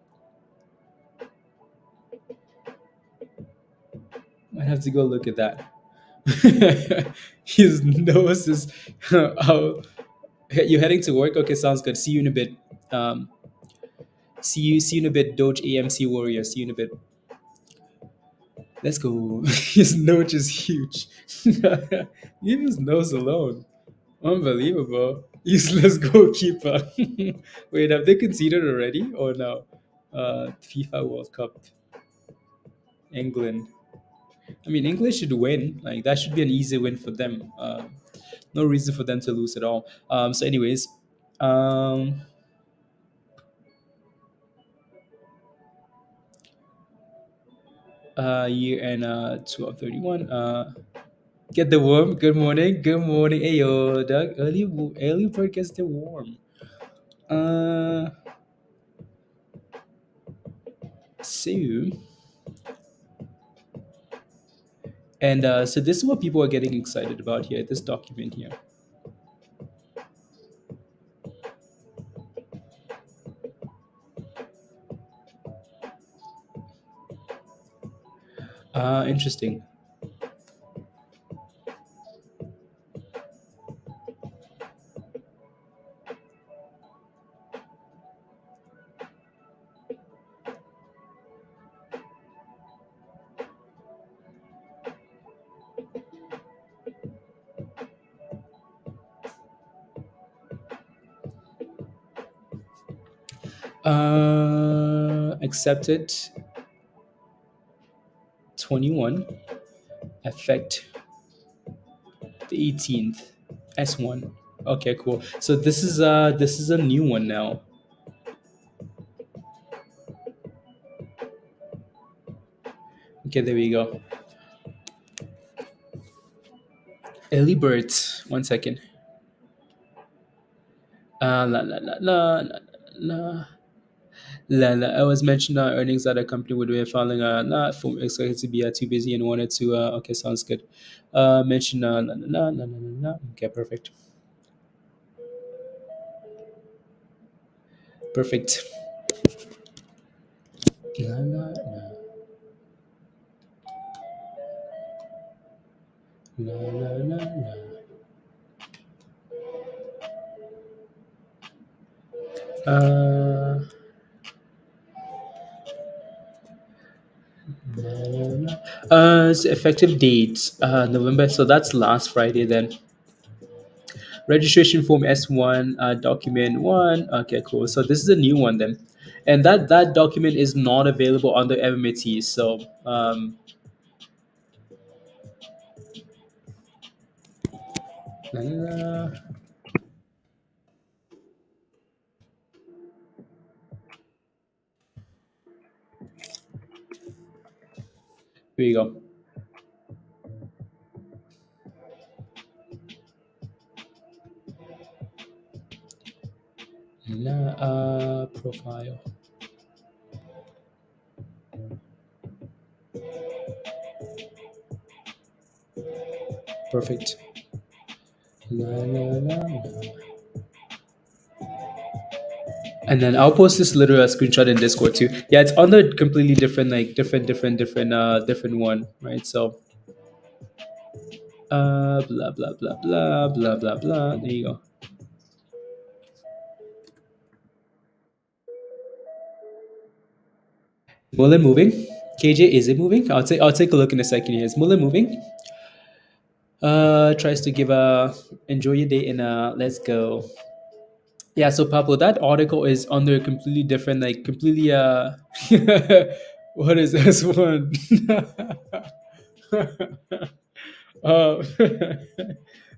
Might have to go look at that. His nose is. Oh, you heading to work? Okay, sounds good. See you in a bit. Um, see you in a bit. Doge AMC warrior. See you in a bit. Let's go. His nose is huge. Leave his nose alone. Unbelievable. Useless goalkeeper. Wait, have they conceded already or no? FIFA World Cup, England. I mean, England should win. Like that should be an easy win for them. No reason for them to lose at all. So, anyways, um, year and 1231. Get the worm. Good morning. Good morning. Hey yo, Doug. Early bird gets the worm. Uh, so and so this is what people are getting excited about here. This document here. Interesting. Accepted 21, effect the 18th, S1. Okay, cool. So this is a new one now. Okay, there we go. Early birds. One second. La la la la la la. I was mentioned earnings that a company would be filing not for expected to be too busy and wanted to okay, sounds good. Mention la la la la la la. Okay, perfect. Perfect. La la la la la la. Uh, so effective date November. So that's last Friday then. Registration form S1, document one. Okay, cool. So this is a new one then, and that document is not available on the MMAT. So la, la, la. Here we go. Profile. Perfect. And then I'll post this little screenshot in Discord too. Yeah, it's on the completely different, like different one, right? So, blah blah blah blah blah blah blah. There you go. Mullen moving. KJ, is it moving? I'll take a look in a second here. Is Mullen moving? Tries to give a enjoy your day and let's go. Yeah, so Pablo, that article is under a completely different, like completely what is this one? uh,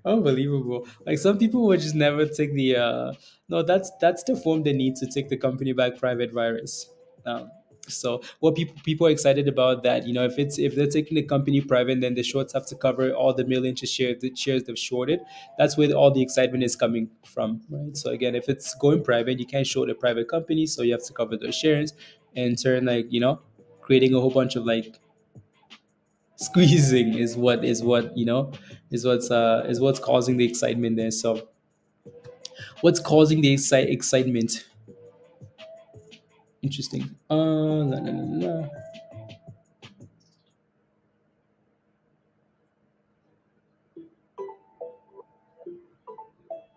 Unbelievable. Like some people would just never take the no, that's the form they need to take the company back private virus. Um, so what people are excited about that, if they're taking the company private, then the shorts have to cover all the millions of shares they've shorted. That's where all the excitement is coming from, right? So again, if it's going private, you can't short a private company, so you have to cover those shares and turn, like, creating a whole bunch of like squeezing is what's causing the excitement there. So what's causing the excitement? Interesting. La, la, la, la.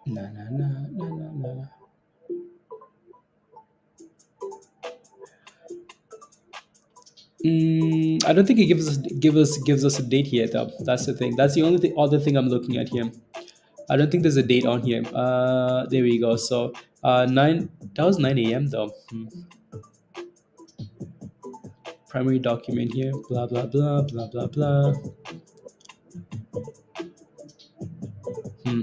Na, na, na, na, na, na. I don't think it gives us a date here though. That's the thing. That's the only other thing I'm looking at here. I don't think there's a date on here. There we go. So nine. That was 9 a.m. though. Primary document here. Blah blah blah blah blah blah. Hmm.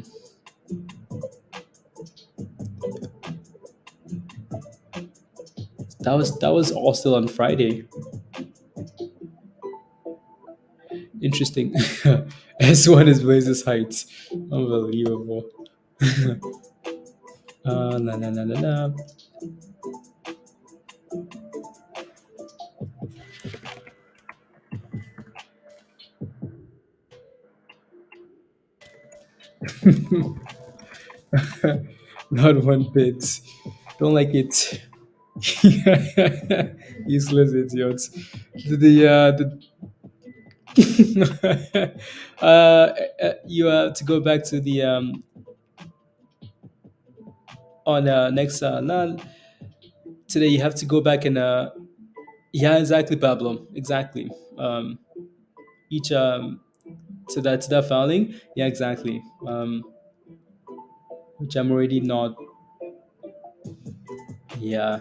That was all still on Friday. Interesting. S1 is Blaze's heights. Unbelievable. La, la, la, la, la. Not one bit. Don't like it. Useless idiots. You have to go back to the on next today. You have to go back and yeah, exactly, Pablo, exactly. Each to that filing, yeah, exactly. Which I'm already not. Yeah,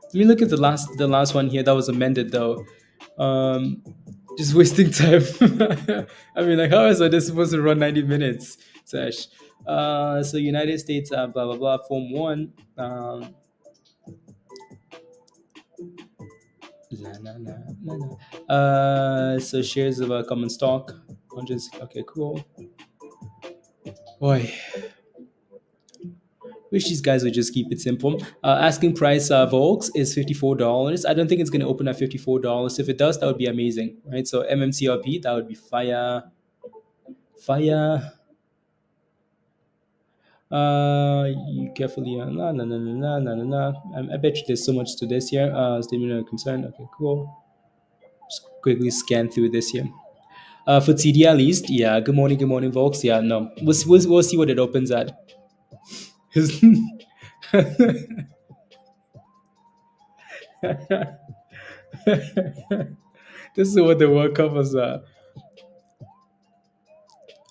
let me look at the last one here that was amended though. Um, just wasting time. I mean, like, how is this supposed to run 90 minutes? Sash. So United States, blah blah blah, Form One. La, la, la, la, la. So shares of a common stock. 100. Okay, cool. Boy, wish these guys would just keep it simple. Asking price Volks is $54. I don't think it's going to open at $54. If it does, that would be amazing, right? So MMTLP, that would be fire, fire. You carefully, la, la, la, la, la, la, la. I bet you there's so much to this here. Statement of concern. Okay, cool. Just quickly scan through this here. For TD at least, yeah. Good morning, Volks. Yeah, no. We'll see what it opens at. This is what the World Cup was.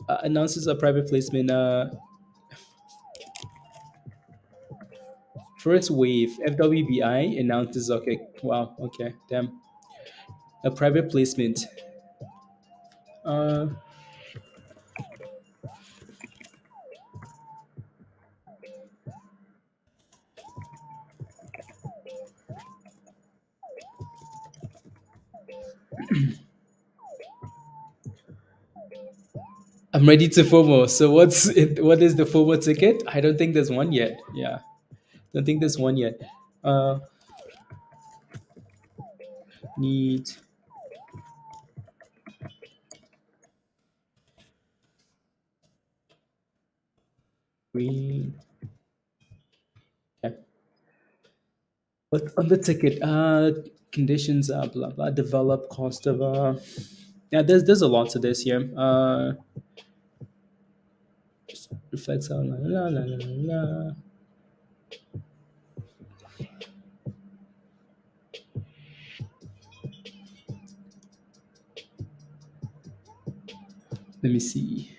Announces a private placement. First wave. FWBI announces. Okay, wow. Okay, damn. A private placement. Uh, I'm ready to FOMO. So what's it? What is the FOMO ticket? I don't think there's one yet. Yeah, don't think there's one yet. Uh, need green. Yeah. But on the ticket, conditions, blah blah, develop cost of yeah. There's a lot to this here. Reflects on la la la la la. Let me see.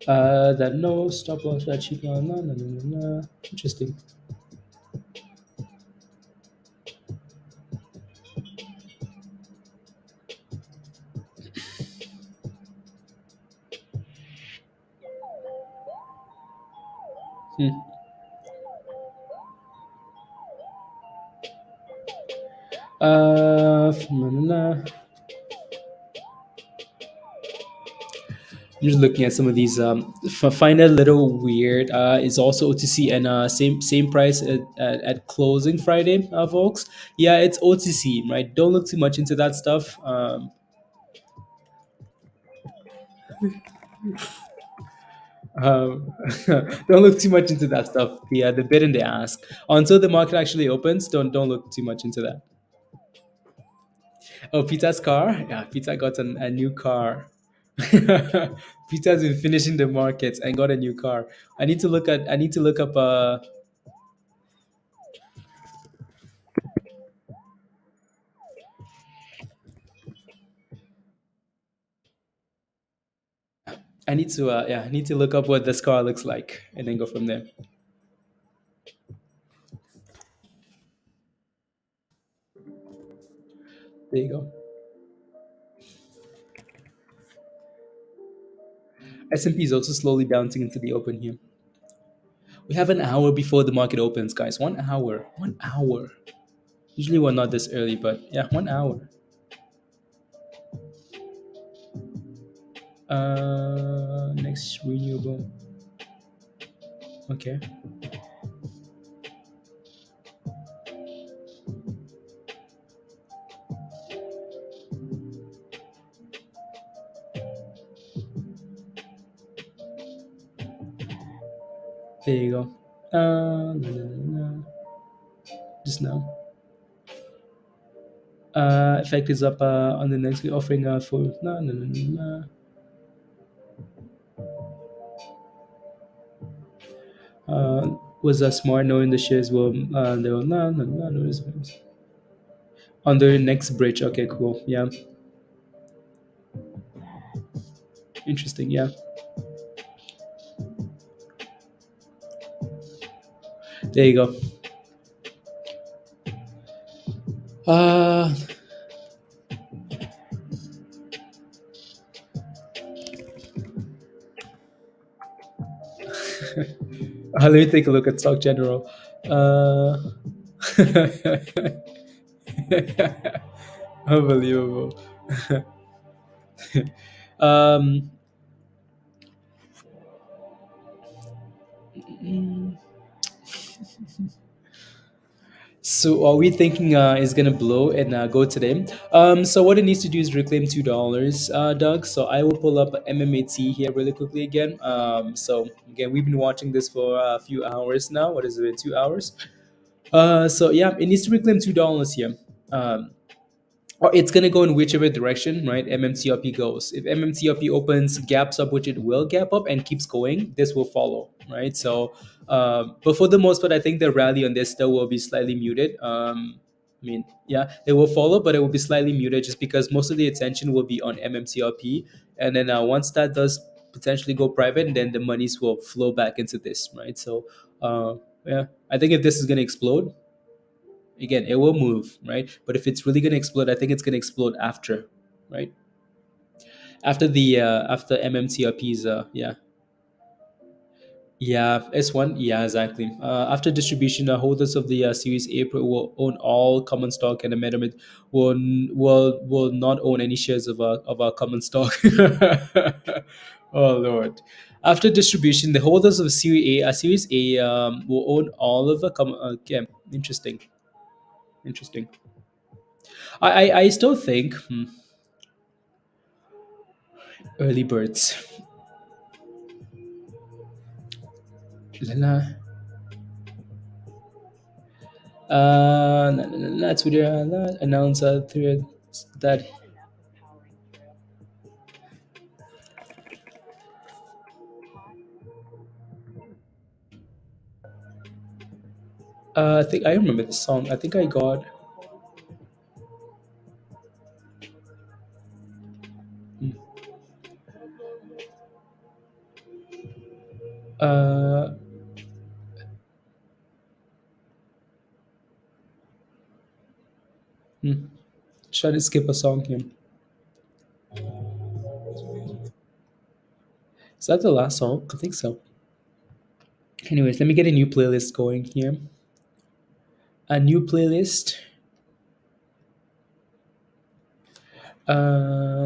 That no stop loss that cheap. No, no, no, no, no. Interesting. Hmm. No, no, no. I'm just looking at some of these. Find it a little weird. It's also OTC and same price at closing Friday, folks. Yeah, it's OTC, right? Don't look too much into that stuff. Um, don't look too much into that stuff. The bid and the ask until the market actually opens. Don't look too much into that. Oh, Peter's car. Yeah, Peter got a new car. Peter's been finishing the markets and got a new car. I need to look at. I need to look up. I need to. Yeah, I need to look up what this car looks like and then go from there. There you go. S&P is also slowly bouncing into the open here. We have an hour before the market opens, guys. 1 hour. 1 hour. Usually we're not this early, but yeah, 1 hour. Next renewable. Okay. There you go. No, no, no, no. Just now. Effect is up on the next week, offering for no, no, no, no, no. Was smart knowing the shares will they will no, no, no, no. On the next bridge. Okay, cool. Yeah, interesting. Yeah, there you go. Uh, let me take a look at Stock General. Unbelievable. um, mm, so are we thinking is gonna blow and go today? So what it needs to do is reclaim $2, Doug. So I will pull up MMAT here really quickly again. So again, we've been watching this for a few hours now. What is it? 2 hours. So yeah, it needs to reclaim $2 here. Um, or it's going to go in whichever direction, right? MMTLP goes. If MMTLP opens, gaps up, which it will gap up and keeps going, this will follow, right? So, but for the most part, I think the rally on this still will be slightly muted. I mean, yeah, it will follow, but it will be slightly muted just because most of the attention will be on MMTLP. And then once that does potentially go private, then the monies will flow back into this, right? So, yeah, I think if this is going to explode, again it will move, right? But if it's really going to explode, I think it's going to explode after, right? After the after mmtlp's yeah, Yeah, S1. Yeah, exactly. After distribution, the holders of the Series A will own all common stock, and the management will not own any shares of our common stock. Oh Lord! After distribution, the holders of Series A will own all of the common. Okay, interesting, interesting. I still think early birds. Lala. That's what announce through that. I think I remember the song. I think I got. hmm, Uh, hmm, Try to skip a song here. Is that the last song? I think so. Anyways, let me get a new playlist going here. A new playlist.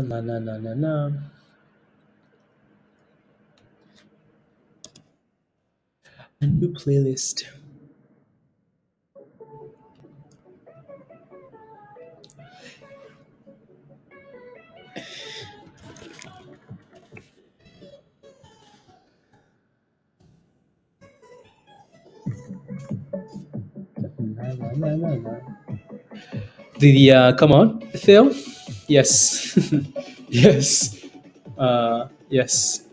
Na na na na na. A new playlist. Na, na, na, na, na. Did the come on, Phil? Yes, yes, yes.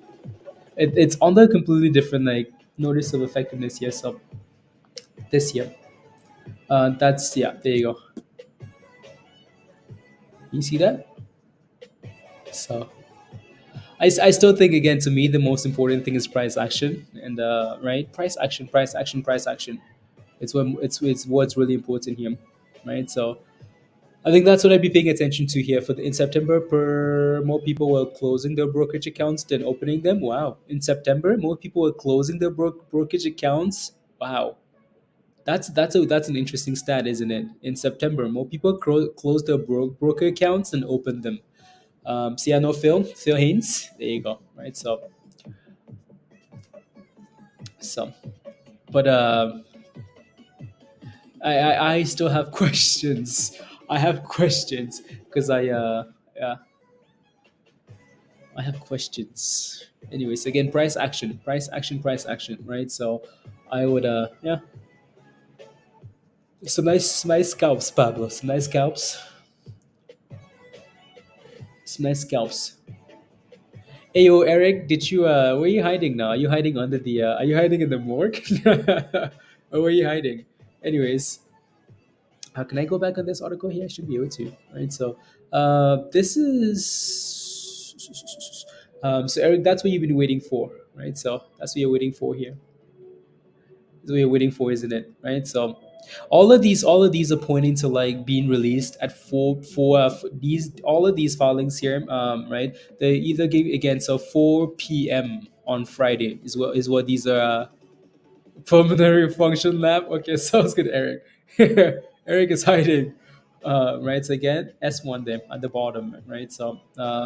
It's on the completely different like notice of effectiveness. Yes, so this year. That's yeah. There you go. You see that? So I still think again to me the most important thing is price action and right price action price action price action. It's what's really important here, right? So I think that's what I'd be paying attention to here. In September, per more people were closing their brokerage accounts than opening them. Wow! In September, more people were closing their brokerage accounts. Wow, that's an interesting stat, isn't it? In September, more people closed their broker accounts than opened them. See, I know Phil Haynes. There you go. Right. So, but I still have questions. I have questions because yeah, I have questions. Anyways, again, price action, price action, price action. Right. So, I would yeah, some nice scalps, Pablo. Some nice scalps. Some nice scalps. Hey yo, Eric, did you where are you hiding now? Are you hiding under the are you hiding in the morgue? Or where are you hiding? Anyways, can I go back on this article here? I should be able to, right? So this is so Eric, that's what you've been waiting for, right? So that's what you're waiting for here. That's what you're waiting for, isn't it? Right? So all of these are pointing to like being released at these all of these filings here, right? They either give again so 4 p.m. on Friday is what these are. Pulmonary function lab. Okay, sounds good, Eric. Eric is hiding. Right, so again, S1 there at the bottom, right? So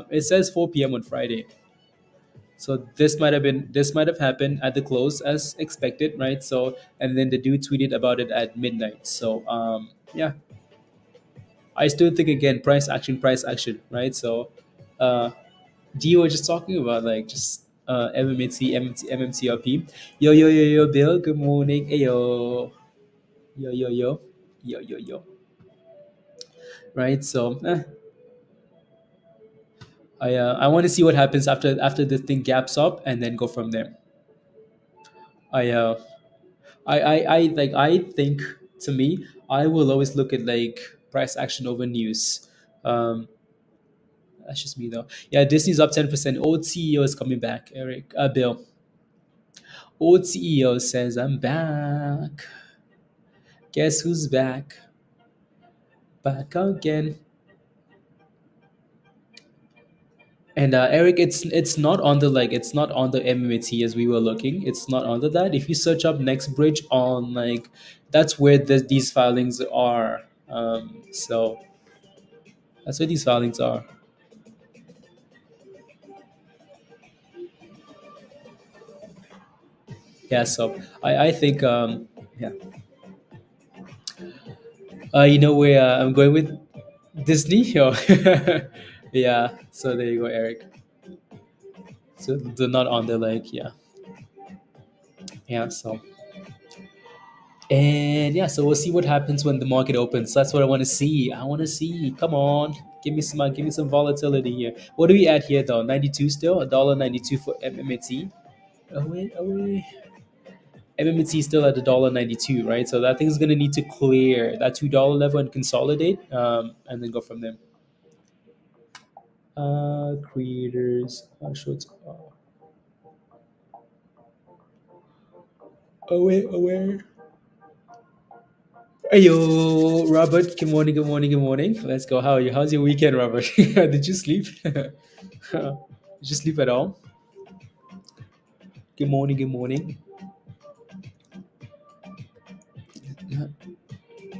it says 4 p.m. on Friday. So this might have happened at the close as expected, right? So and then the dude tweeted about it at midnight. So yeah, I still think again price action, right? So Gio was just talking about like just MMTLP. Yo, Bill. Good morning. Hey yo. Yo, yo, yo, yo. Right. So I want to see what happens after the thing gaps up and then go from there. I uh I think to me I will always look at like price action over news. Um, that's just me though. Yeah, Disney's up 10%. Old CEO is coming back. Eric, Bill. Old CEO says I'm back. Guess who's back? Back again. And Eric, it's not on the it's not on the MMAT as we were looking. It's not under that. If you search up next bridge on that's where these filings are. So that's where these filings are. Yeah. So I think yeah. You know where I'm going with Disney. Oh. Yeah. So there you go, Eric. So they're not on the yeah. Yeah. So and yeah, so we'll see what happens when the market opens. That's what I want to see. I want to see. Come on, give me some volatility here. What are we at here though? 92 still, $1.92 for MMT. Oh wait, oh wait. MMT still at $1.92, right? So that thing's gonna need to clear that $2 level and consolidate, and then go from there. Creators, shorts. Oh wait, oh wait. Hey yo, Robert. Good morning. Good morning. Good morning. Let's go. How are you? How's your weekend, Robert? Did you sleep? Did you sleep at all? Good morning. Good morning.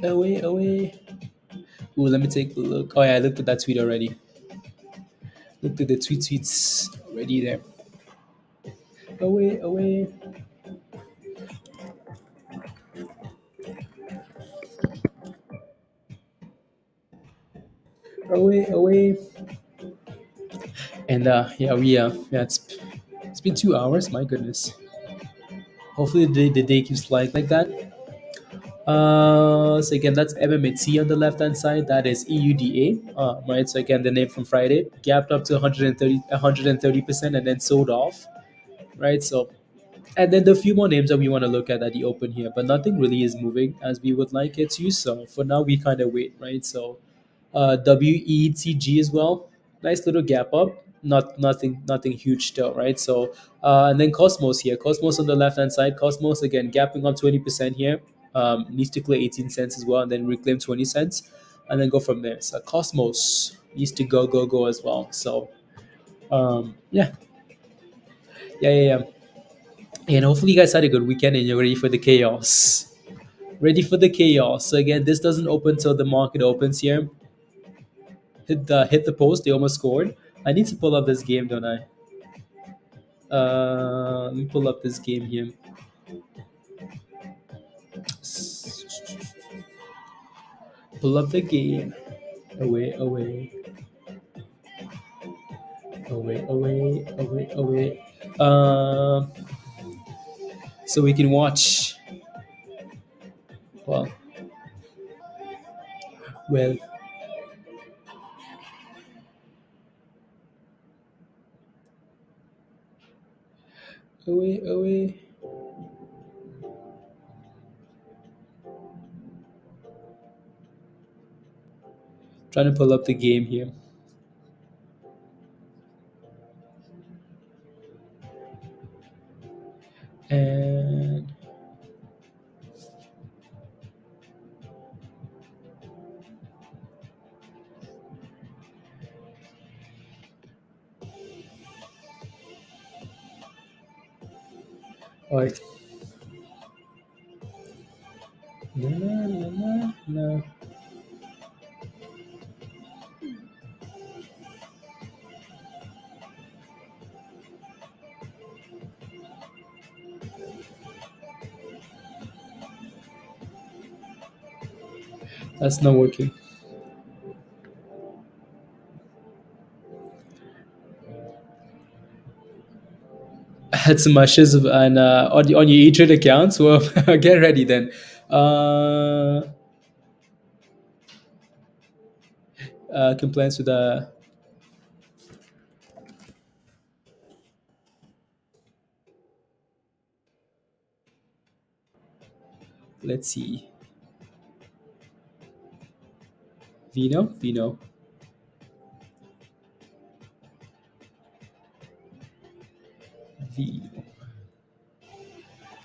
Away, away. Ooh, let me take a look. Oh yeah, I looked at that tweet already. Looked at the tweets already there. Away, away, away, away. And yeah, yeah, it's been 2 hours. My goodness. Hopefully the day keeps flying like that. So again, that's MMAT on the left hand side. That is EUDA, right? So again, the name from Friday gapped up to 130%, and then sold off, right? So, and then the few more names that we want to look at the open here, but nothing really is moving as we would like it to. So for now, we kind of wait, right? So WETG as well. Nice little gap up. Nothing huge still, right? So and then Cosmos here. Cosmos on the left hand side. Cosmos again gapping up 20% here. Needs to clear 18 cents as well, and then reclaim 20 cents, and then go from there. So Cosmos needs to go as well. So yeah, yeah. And hopefully you guys had a good weekend and you're ready for the chaos. Ready for the chaos. So again, this doesn't open till the market opens here. Hit the post. They almost scored. I need to pull up this game, don't I? Let me pull up this game here. Pull up the game. Away, away, away, away, away, away. So we can watch. Well, well. Away, away. Trying to pull up the game here. And all right. No, no, no, no, no. That's not working. Had some ashes and on your E-Trade accounts. Well, get ready then. Uh, Compliance with the. Let's see. Vino. Vino.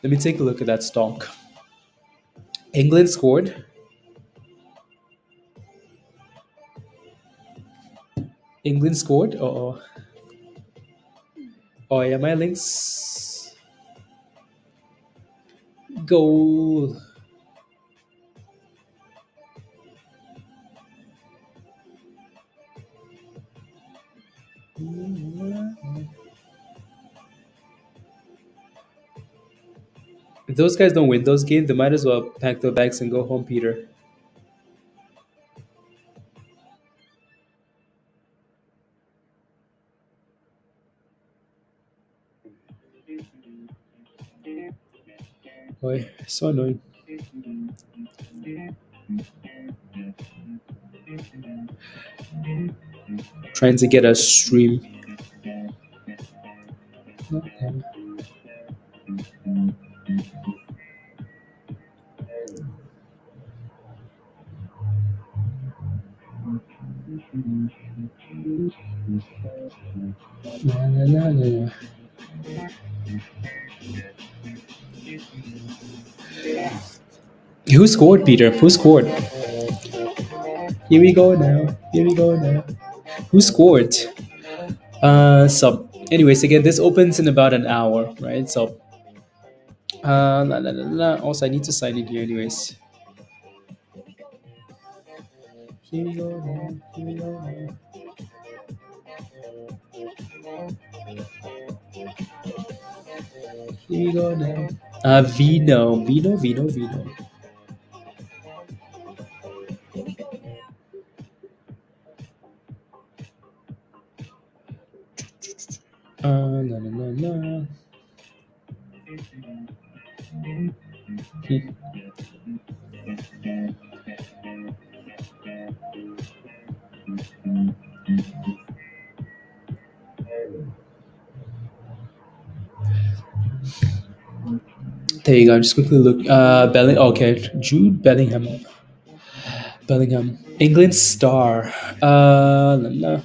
Let me take a look at that stock. England scored. England scored. Oh. Oh yeah, my links. Goal. If those guys don't win those games, they might as well pack their bags and go home, Peter. Boy, so annoying. Trying to get a stream. La, la, la, la. Who scored, Peter? Who scored? Here we go now. Here we go now. Who scored? So, anyways, again, this opens in about an hour, right? So, la, la, la, la. Also, I need to sign in here, anyways. Here we go now. Here we go now. Here we go now. Vino. La, la, la, la. There you go. Just quickly look. Okay, Jude Bellingham. England star. La, la.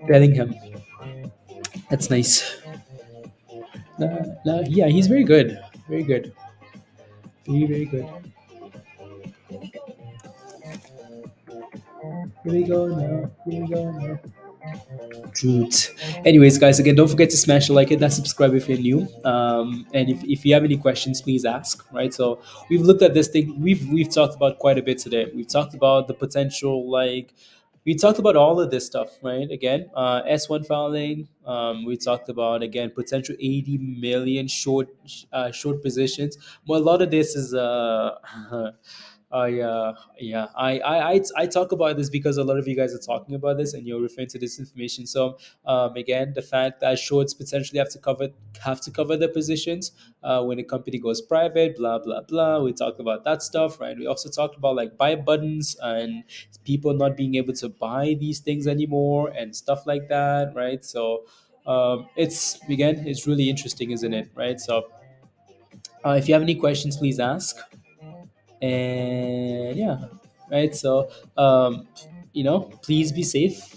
Bellingham. That's nice. Yeah, he's very good. Very good. Very good. Here we go now. Here we go now. Truth. Anyways, guys, again, don't forget to smash the like, hit that subscribe if you're new. And if you have any questions, please ask. Right. So we've looked at this thing. We've talked about quite a bit today. We've talked about the potential, like we talked about all of this stuff, right? Again, S1 filing. We talked about again potential 80 million short positions. Well, a lot of this is yeah. I talk about this because a lot of you guys are talking about this and you're referring to this information. So again, the fact that shorts potentially have to cover their positions when a company goes private, blah blah blah. We talked about that stuff, right? We also talked about like buy buttons and people not being able to buy these things anymore and stuff like that, right? So it's really interesting, isn't it? Right? So if you have any questions, please ask. And yeah, right. So please be safe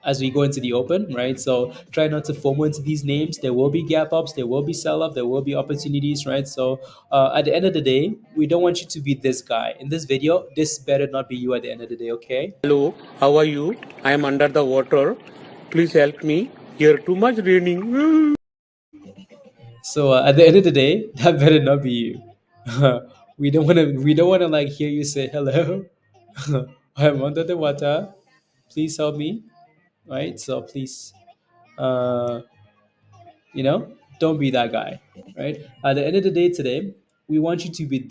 as we go into the open, right? So try not to FOMO into these names. There will be gap ups, there will be sell up, there will be opportunities, right? So at the end of the day, we don't want you to be this guy in this video. This better not be you at the end of the day, okay? Hello, how are you? I am under the water. Please help me. Here too much raining. So at the end of the day, that better not be you. We don't want to like hear you say hello. I'm under the water. Please help me, right? So please, uh, don't be that guy, right? At the end of the day today, we want you to be at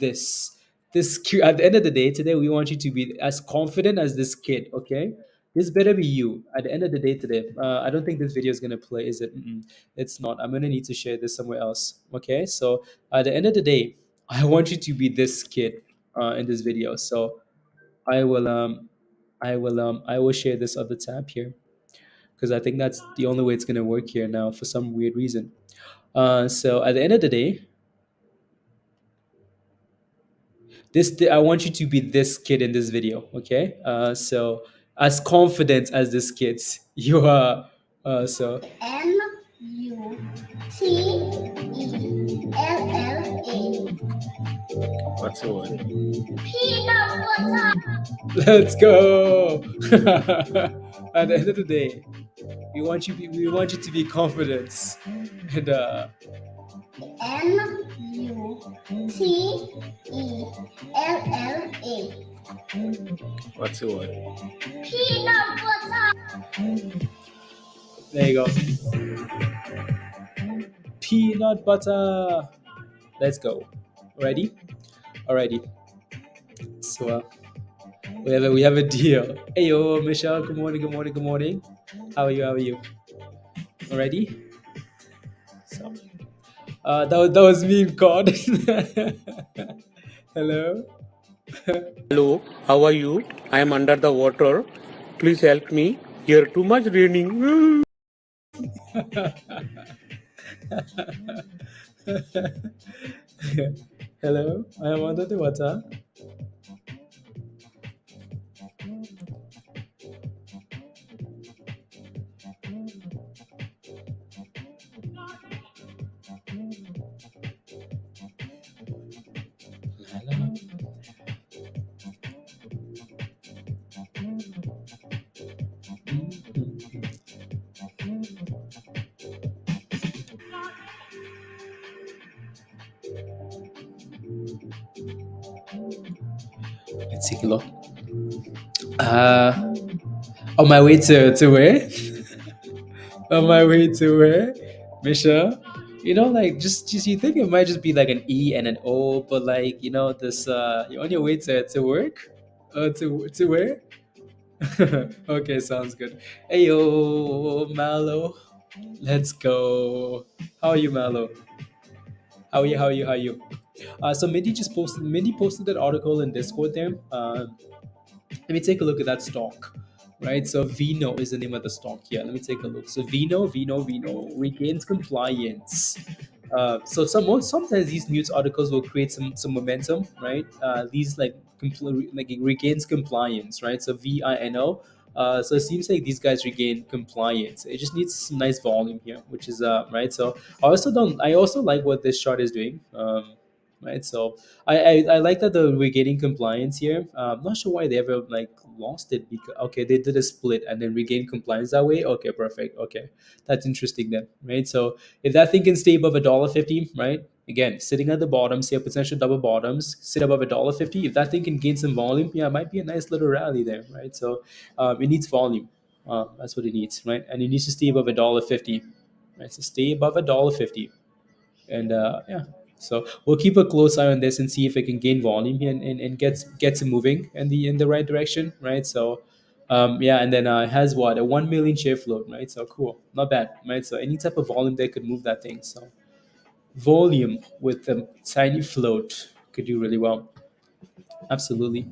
the end of the day today, we want you to be as confident as this kid, okay? This better be you at the end of the day today. I don't think this video is going to play, is it? It's not. I'm going to need to share this somewhere else, okay? So at the end of the day, I want you to be this kid in this video. So I will I will share this other tab here because I think that's the only way it's going to work here now for some weird reason. So at the end of the day, I want you to be this kid in this video, okay? So as confident as this kid, you are. So MUTELLA. What's the word? Let's go. At the end of the day, we want you to be confident. And MUTELLA. What's the word? there you go. Peanut butter. Let's go. Ready? Alrighty. So we have a deal. Hey yo, Michelle. Good morning. Good morning. Good morning. How are you? How are you? Ready? So that was me in COD. Hello. Hello, how are you? I am under the water. Please help me. Here too much raining. Hello. I am under the water. Let's take a look. On my way to where? On my way to where? Misha? You know, like just you think it might just be like an E and an O, but like this you're on your way to work? To where? Okay, sounds good. Hey yo, Mallow. Let's go. How are you, Mallow? How are you? How are you? How are you? So Mindy posted that article in Discord there. Let me take a look at that stock, right? So Vino is the name of the stock here. Let me take a look. So Vino regains compliance. Sometimes these news articles will create some momentum, right? These like it regains compliance, right? So VINO. So it seems like these guys regain compliance. It just needs some nice volume here, which is right. So I also like what this chart is doing. Right. So I like that we're getting compliance here. I'm not sure why they ever like lost it because okay, they did a split and then regain compliance that way. Okay, perfect. Okay, that's interesting then, right? So if that thing can stay above $1.50, right? Again, sitting at the bottom, say a potential double bottoms, sit above $1.50. If that thing can gain some volume, yeah, it might be a nice little rally there, right? So it needs volume. That's what it needs, right? And it needs to stay above $1.50, right? So stay above $1.50 and yeah, so we'll keep a close eye on this and see if it can gain volume here and gets it moving in the right direction, right? So yeah, and then it has what, a 1 million share float, right? So cool, not bad, right? So any type of volume there could move that thing. So volume with a tiny float could do really well. Absolutely.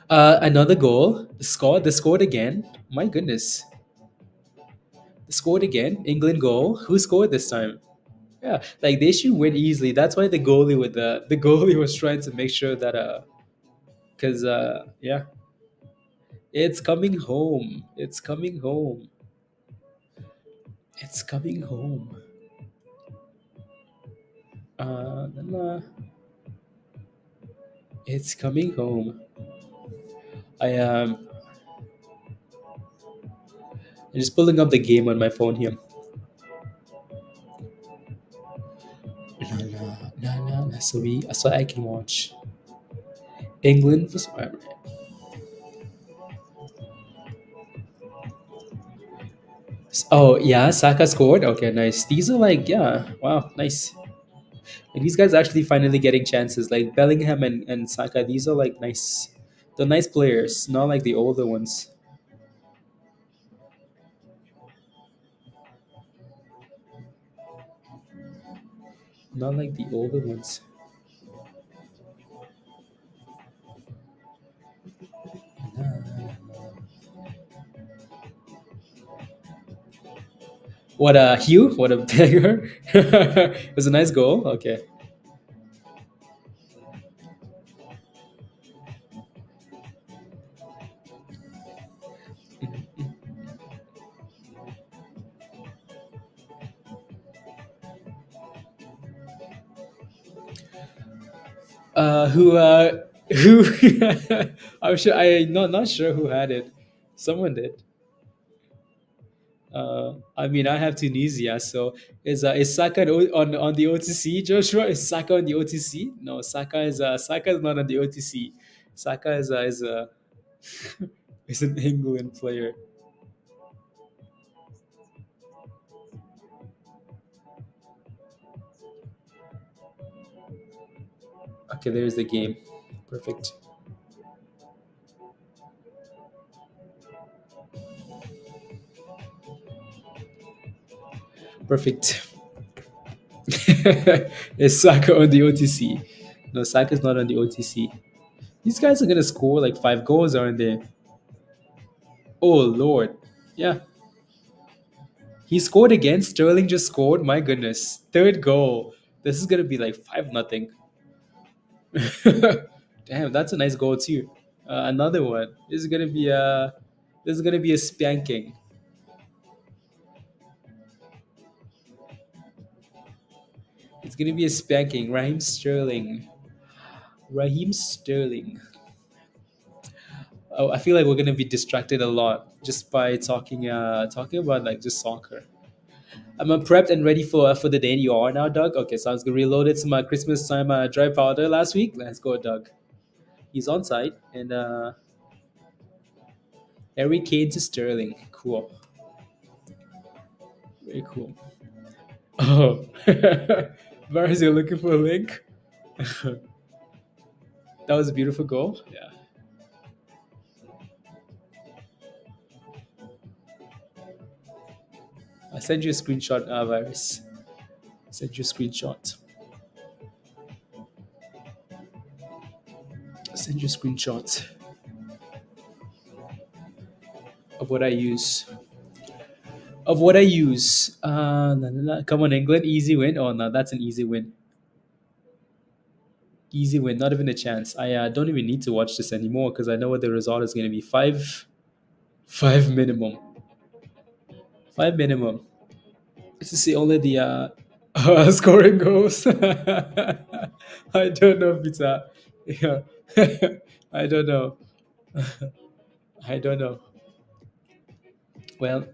Another goal, they scored again. My goodness, they scored again. England goal. Who scored this time? Yeah, like they should win easily. That's why the goalie was trying to make sure that because yeah, it's coming home. It's coming home. It's coming home. Uh, it's coming home. I I'm just pulling up the game on my phone here. No. So I can watch England versus. Oh yeah, Saka scored. Okay, nice. These are like yeah, wow, nice. And these guys actually finally getting chances. Like Bellingham and Saka, these are like nice. The nice players, not like the older ones. Not like the older ones. What a Hugh? What a beggar! It was a nice goal. Okay. Who I'm sure I not sure who had it. Someone did. I mean, I have Tunisia, so is Saka on the OTC? Joshua, is Saka on the OTC? No, Saka is not on the OTC. Saka is is an England player. Okay, there's the game. Perfect. Perfect. Is Saka on the OTC? No, Saka's not on the OTC. These guys are gonna score like 5 goals, aren't they? Oh Lord. Yeah. He scored again. Sterling just scored. My goodness. Third goal. This is gonna be like 5-0. Damn, that's a nice goal too. Another one. This is gonna be a spanking. It's gonna be a spanking. Raheem Sterling. Raheem Sterling. Oh, I feel like we're gonna be distracted a lot just by talking about like just soccer. I'm prepped and ready for the day. You are now, Doug. Okay, sounds good. Reloaded some Christmas time dry powder last week. Let's go, Doug. He's on site and Harry Kane to Sterling. Cool. Very cool. Oh, Varys, you're looking for a link? That was a beautiful goal. Yeah. I'll send you a screenshot, Virus. Send you a screenshot. Send you a screenshot of what I use. Of what I use. Come on, England. Easy win. Oh, no, that's an easy win. Easy win. Not even a chance. I don't even need to watch this anymore because I know what the result is going to be. Five minimum. Five minimum. It's to see only the scoring goals. I don't know if it's yeah. I don't know. I don't know. Well,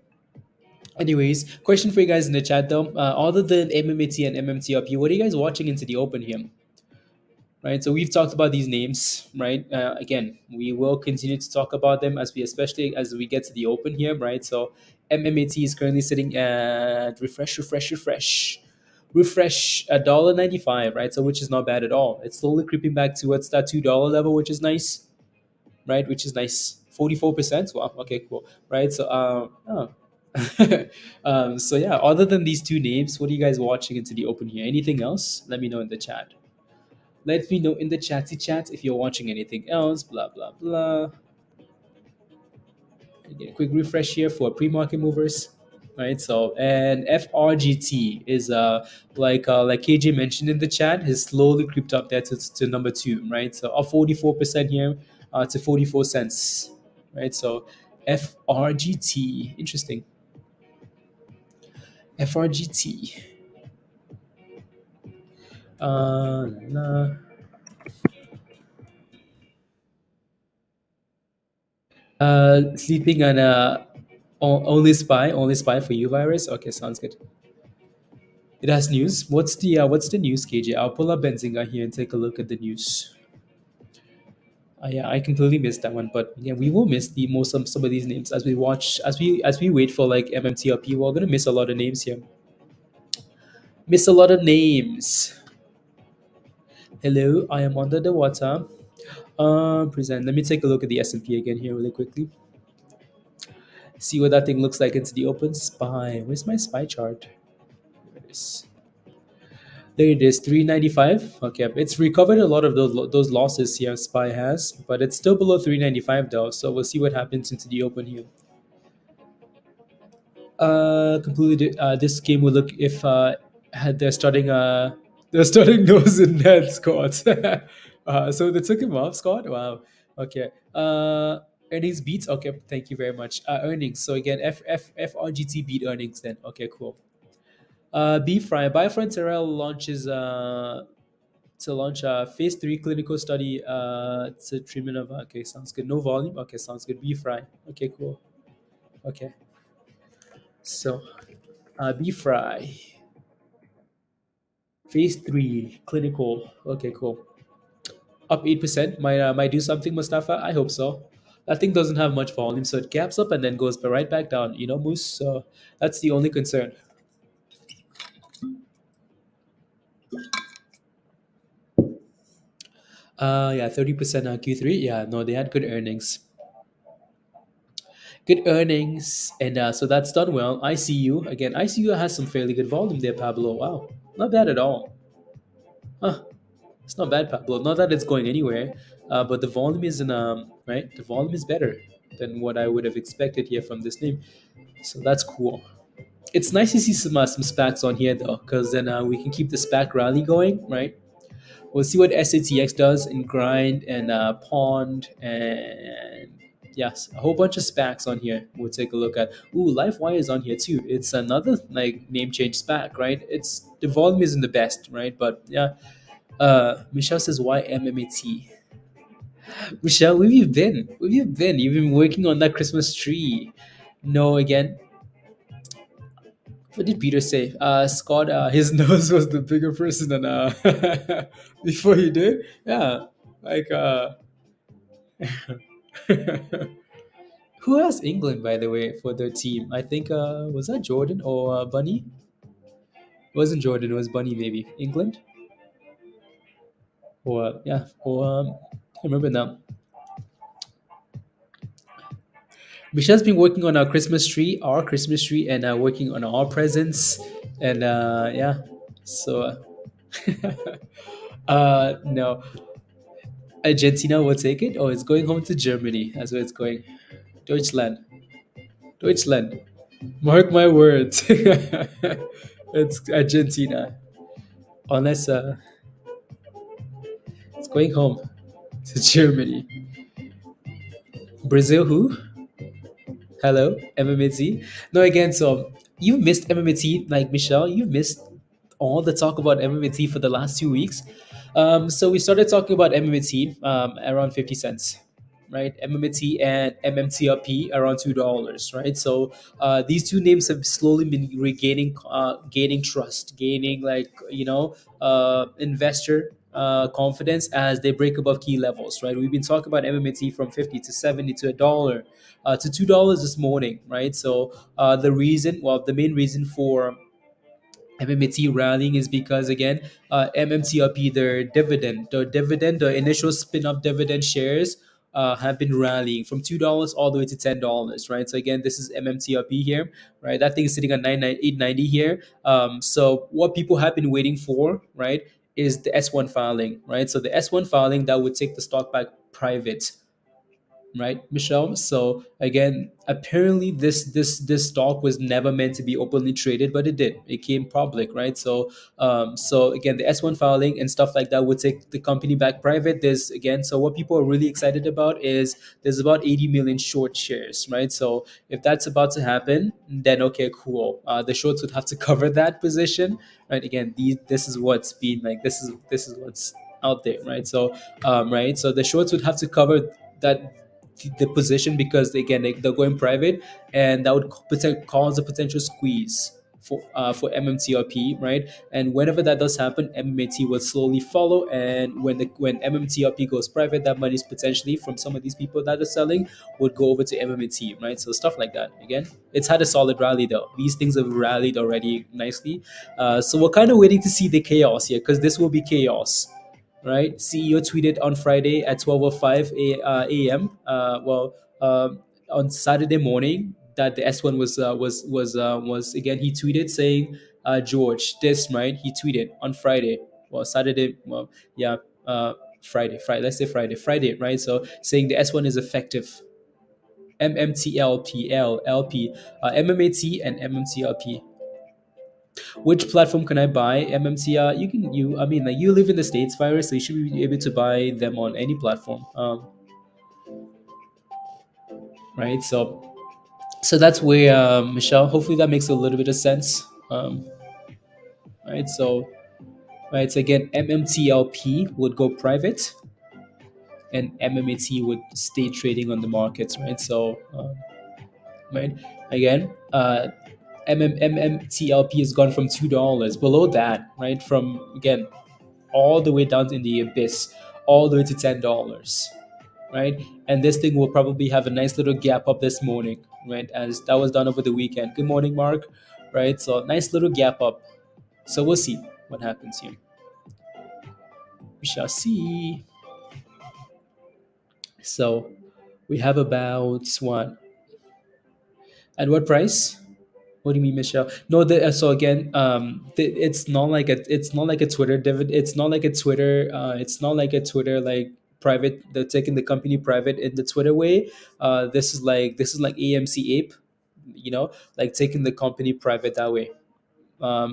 anyways, question for you guys in the chat though. Other than MMAT and MMTLP, what are you guys watching into the open here? Right, so we've talked about these names, right? Again, we will continue to talk about them especially as we get to the open here, right? So MMAT is currently sitting at refresh $1.95, right? So which is not bad at all. It's slowly creeping back towards that $2 level, which is nice, right? Which is nice. 44%. Wow. Okay, cool. Right. So so yeah, other than these two names, what are you guys watching into the open here? Anything else? Let me know in the chat. Let me know in the chatty chat if you're watching anything else. Blah blah blah. Get a quick refresh here for pre-market movers. Right, so and FRGT is like KJ mentioned in the chat, has slowly creeped up there to number two, right? So up 44% here to 44 cents, right? So FRGT, interesting. FRGT. Nah. Sleeping on only spy for you, virus. Okay, sounds good. It has news. What's the news, KJ? I'll pull up Benzinga here and take a look at the news. Yeah, I completely missed that one, but yeah, we will miss the most some of these names as we watch as we wait for like MMTLP. We're gonna miss a lot of names here. Miss a lot of names. Hello, I am under the water. Present. Let me take a look at the S&P again here really quickly. See what that thing looks like into the open. Spy. Where's my spy chart? There it is. There it is, 395. Okay, it's recovered a lot of those losses here. Spy has, but it's still below 395 though. So we'll see what happens into the open here. Completely. This game will look if had they're starting nose in net, Scott. So they took him off, Scott. Wow. Okay. Earnings beats. Okay, thank you very much. Earnings. So again, FRGT beat earnings. Then okay, cool. B Fry Terrell launches to launch a phase 3 clinical study to treatment of, okay, sounds good. No volume, okay, sounds good. Be fry, okay, cool. Okay, so be fry phase 3 clinical, okay, cool. Up 8%. Might do something, Mustafa. I hope so. That thing doesn't have much volume, so it gaps up and then goes right back down. You know, Moose. So that's the only concern. Yeah, 30% on Q3. Yeah, no, they had good earnings. Good earnings, and so that's done well. ICU again. ICU has some fairly good volume there, Pablo. Wow, not bad at all. Huh, it's not bad, Pablo. Not that it's going anywhere, but the volume isn't right. The volume is better than what I would have expected here from this name. So that's cool. It's nice to see some SPACs on here though, because then we can keep the SPAC rally going, right? We'll see what SATX does in Grind and Pond and yes, a whole bunch of SPACs on here. We'll take a look at. Ooh, LifeWire is on here too. It's another like name change SPAC, right? It's the volume isn't the best, right? But yeah. Michelle says why MMAT? Michelle, where have you been? Where have you been? You've been working on that Christmas tree. No, again, what did Peter say? Scott, his nose was the bigger person than before he did. Yeah, like who has England by the way for their team? I think was that Jordan or Bunny? It wasn't Jordan. It was Bunny maybe. England or yeah or I remember now. Michelle's been working on our Christmas tree, and working on our presents, and yeah. So, no, Argentina will take it. Oh, it's going home to Germany. That's where it's going. Deutschland. Deutschland. Mark my words. It's Argentina. Unless it's going home to Germany. Brazil, who? Hello, MMAT. No, again, so you missed MMAT, like Michelle. You missed all the talk about MMAT for the last 2 weeks. So we started talking about MMAT around 50 cents, right? MMAT and MMTLP around $2, right? So these two names have slowly been regaining, gaining trust, gaining investor confidence as they break above key levels, right? We've been talking about MMAT from 50 to 70 to $1 to $2 this morning, right? So the main reason for MMAT rallying is because again, MMTLP, the initial spin-off dividend shares have been rallying from $2 all the way to $10, right? So again, this is MMTLP here, right? That thing is sitting at 890 here. So what people have been waiting for, right, is the S1 filing, right? So the S1 filing that would take the stock back private, right, Michelle? So again, apparently this stock was never meant to be openly traded, but it did. It came public, right? So again, the S1 filing and stuff like that would take the company back private. There's again, so what people are really excited about is there's about 80 million short shares, right? So if that's about to happen, then okay, cool. The shorts would have to cover that position, right? Again, this is what's been like. This is what's out there, right? So right, so the shorts would have to cover that the position because again they're going private, and that would cause a potential squeeze for MMTLP, right? And whenever that does happen, MMAT will slowly follow. And when MMTLP goes private, that money is potentially from some of these people that are selling would go over to MMAT, right? So stuff like that. Again, it's had a solid rally though. These things have rallied already nicely. So we're kind of waiting to see the chaos here because this will be chaos, right? CEO tweeted on Friday at 12:05 a.m. On Saturday morning that the S1 was again. He tweeted saying, "George, this right." He tweeted on Friday. Well, Saturday. Well, yeah. Friday. Let's say Friday, right? So saying the S1 is effective. MMTLP, MMAT and MMTLP. Which platform can I buy MMTR? I mean, like you live in the States, virus, so you should be able to buy them on any platform. Right. So that's where Michelle. Hopefully that makes a little bit of sense. Right. So right? So again, MMTLP would go private, and MMAT would stay trading on the markets, right? So, right, again, MMTLP has gone from $2 below that, right? From again, all the way down in the abyss, all the way to $10, right? And this thing will probably have a nice little gap up this morning, right? As that was done over the weekend. Good morning, Mark, right? So nice little gap up. So we'll see what happens here. We shall see. So we have about what? At what price? What do you mean, Michelle? No, so again, it's not like a Twitter dividend. It's not like a Twitter. It's not like a Twitter like private. They're taking the company private in the Twitter way. This is like AMC Ape, like taking the company private that way.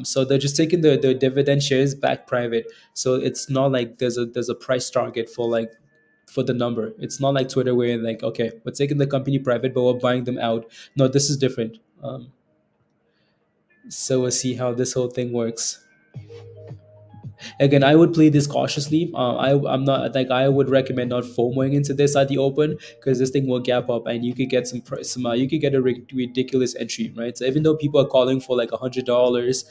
So they're just taking the dividend shares back private. So it's not like there's a price target for the number. It's not like Twitter where like, okay, we're taking the company private, but we're buying them out. No, this is different. So we'll see how this whole thing works. Again, I would play this cautiously. I'm not like I would recommend not FOMOing into this at the open because this thing will gap up and you could get you could get a ridiculous entry, right? So even though people are calling for like $100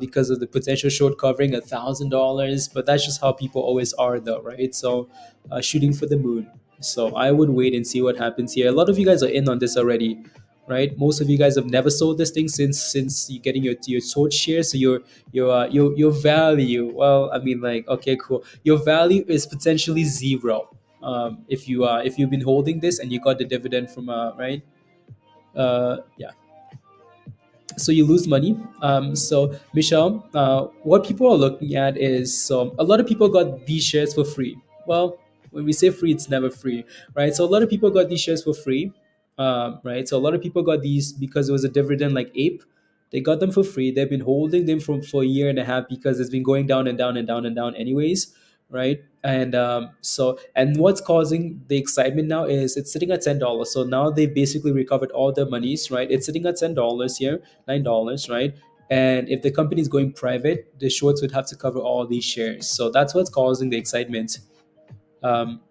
because of the potential short covering, $1,000, but that's just how people always are, though, right? So shooting for the moon. So I would wait and see what happens here. A lot of you guys are in on this already, right? Most of you guys have never sold this thing since you're getting your sold share. So your value, well, I mean, like, okay, cool. Your value is potentially zero. If you've been holding this and you got the dividend from right, yeah, so you lose money. So Michelle, what people are looking at is, so a lot of people got these shares for free. Well, when we say free, it's never free, right? So a lot of people got these shares for free, right? So a lot of people got these because it was a dividend like Ape. They got them for free. They've been holding them for a year and a half because it's been going down and down and down and down anyways, right? And and what's causing the excitement now is it's sitting at $10. So now they basically recovered all their monies, right? It's sitting at $10 here, $9, right? And if the company is going private, the shorts would have to cover all these shares. So that's what's causing the excitement. Um,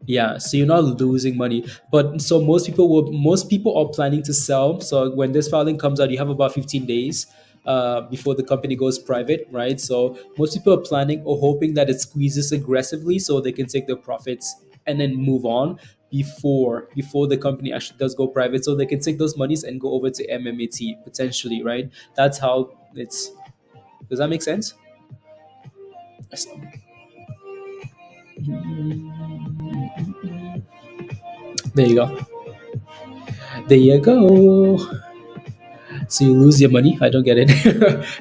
yeah, so you're not losing money, but so most people are planning to sell. So when this filing comes out, you have about 15 days before the company goes private, right? So most people are planning or hoping that it squeezes aggressively so they can take their profits and then move on before the company actually does go private, so they can take those monies and go over to MMAT potentially, right? That's how it's. Does that make sense? There you go. There you go. So you lose your money. I don't get it.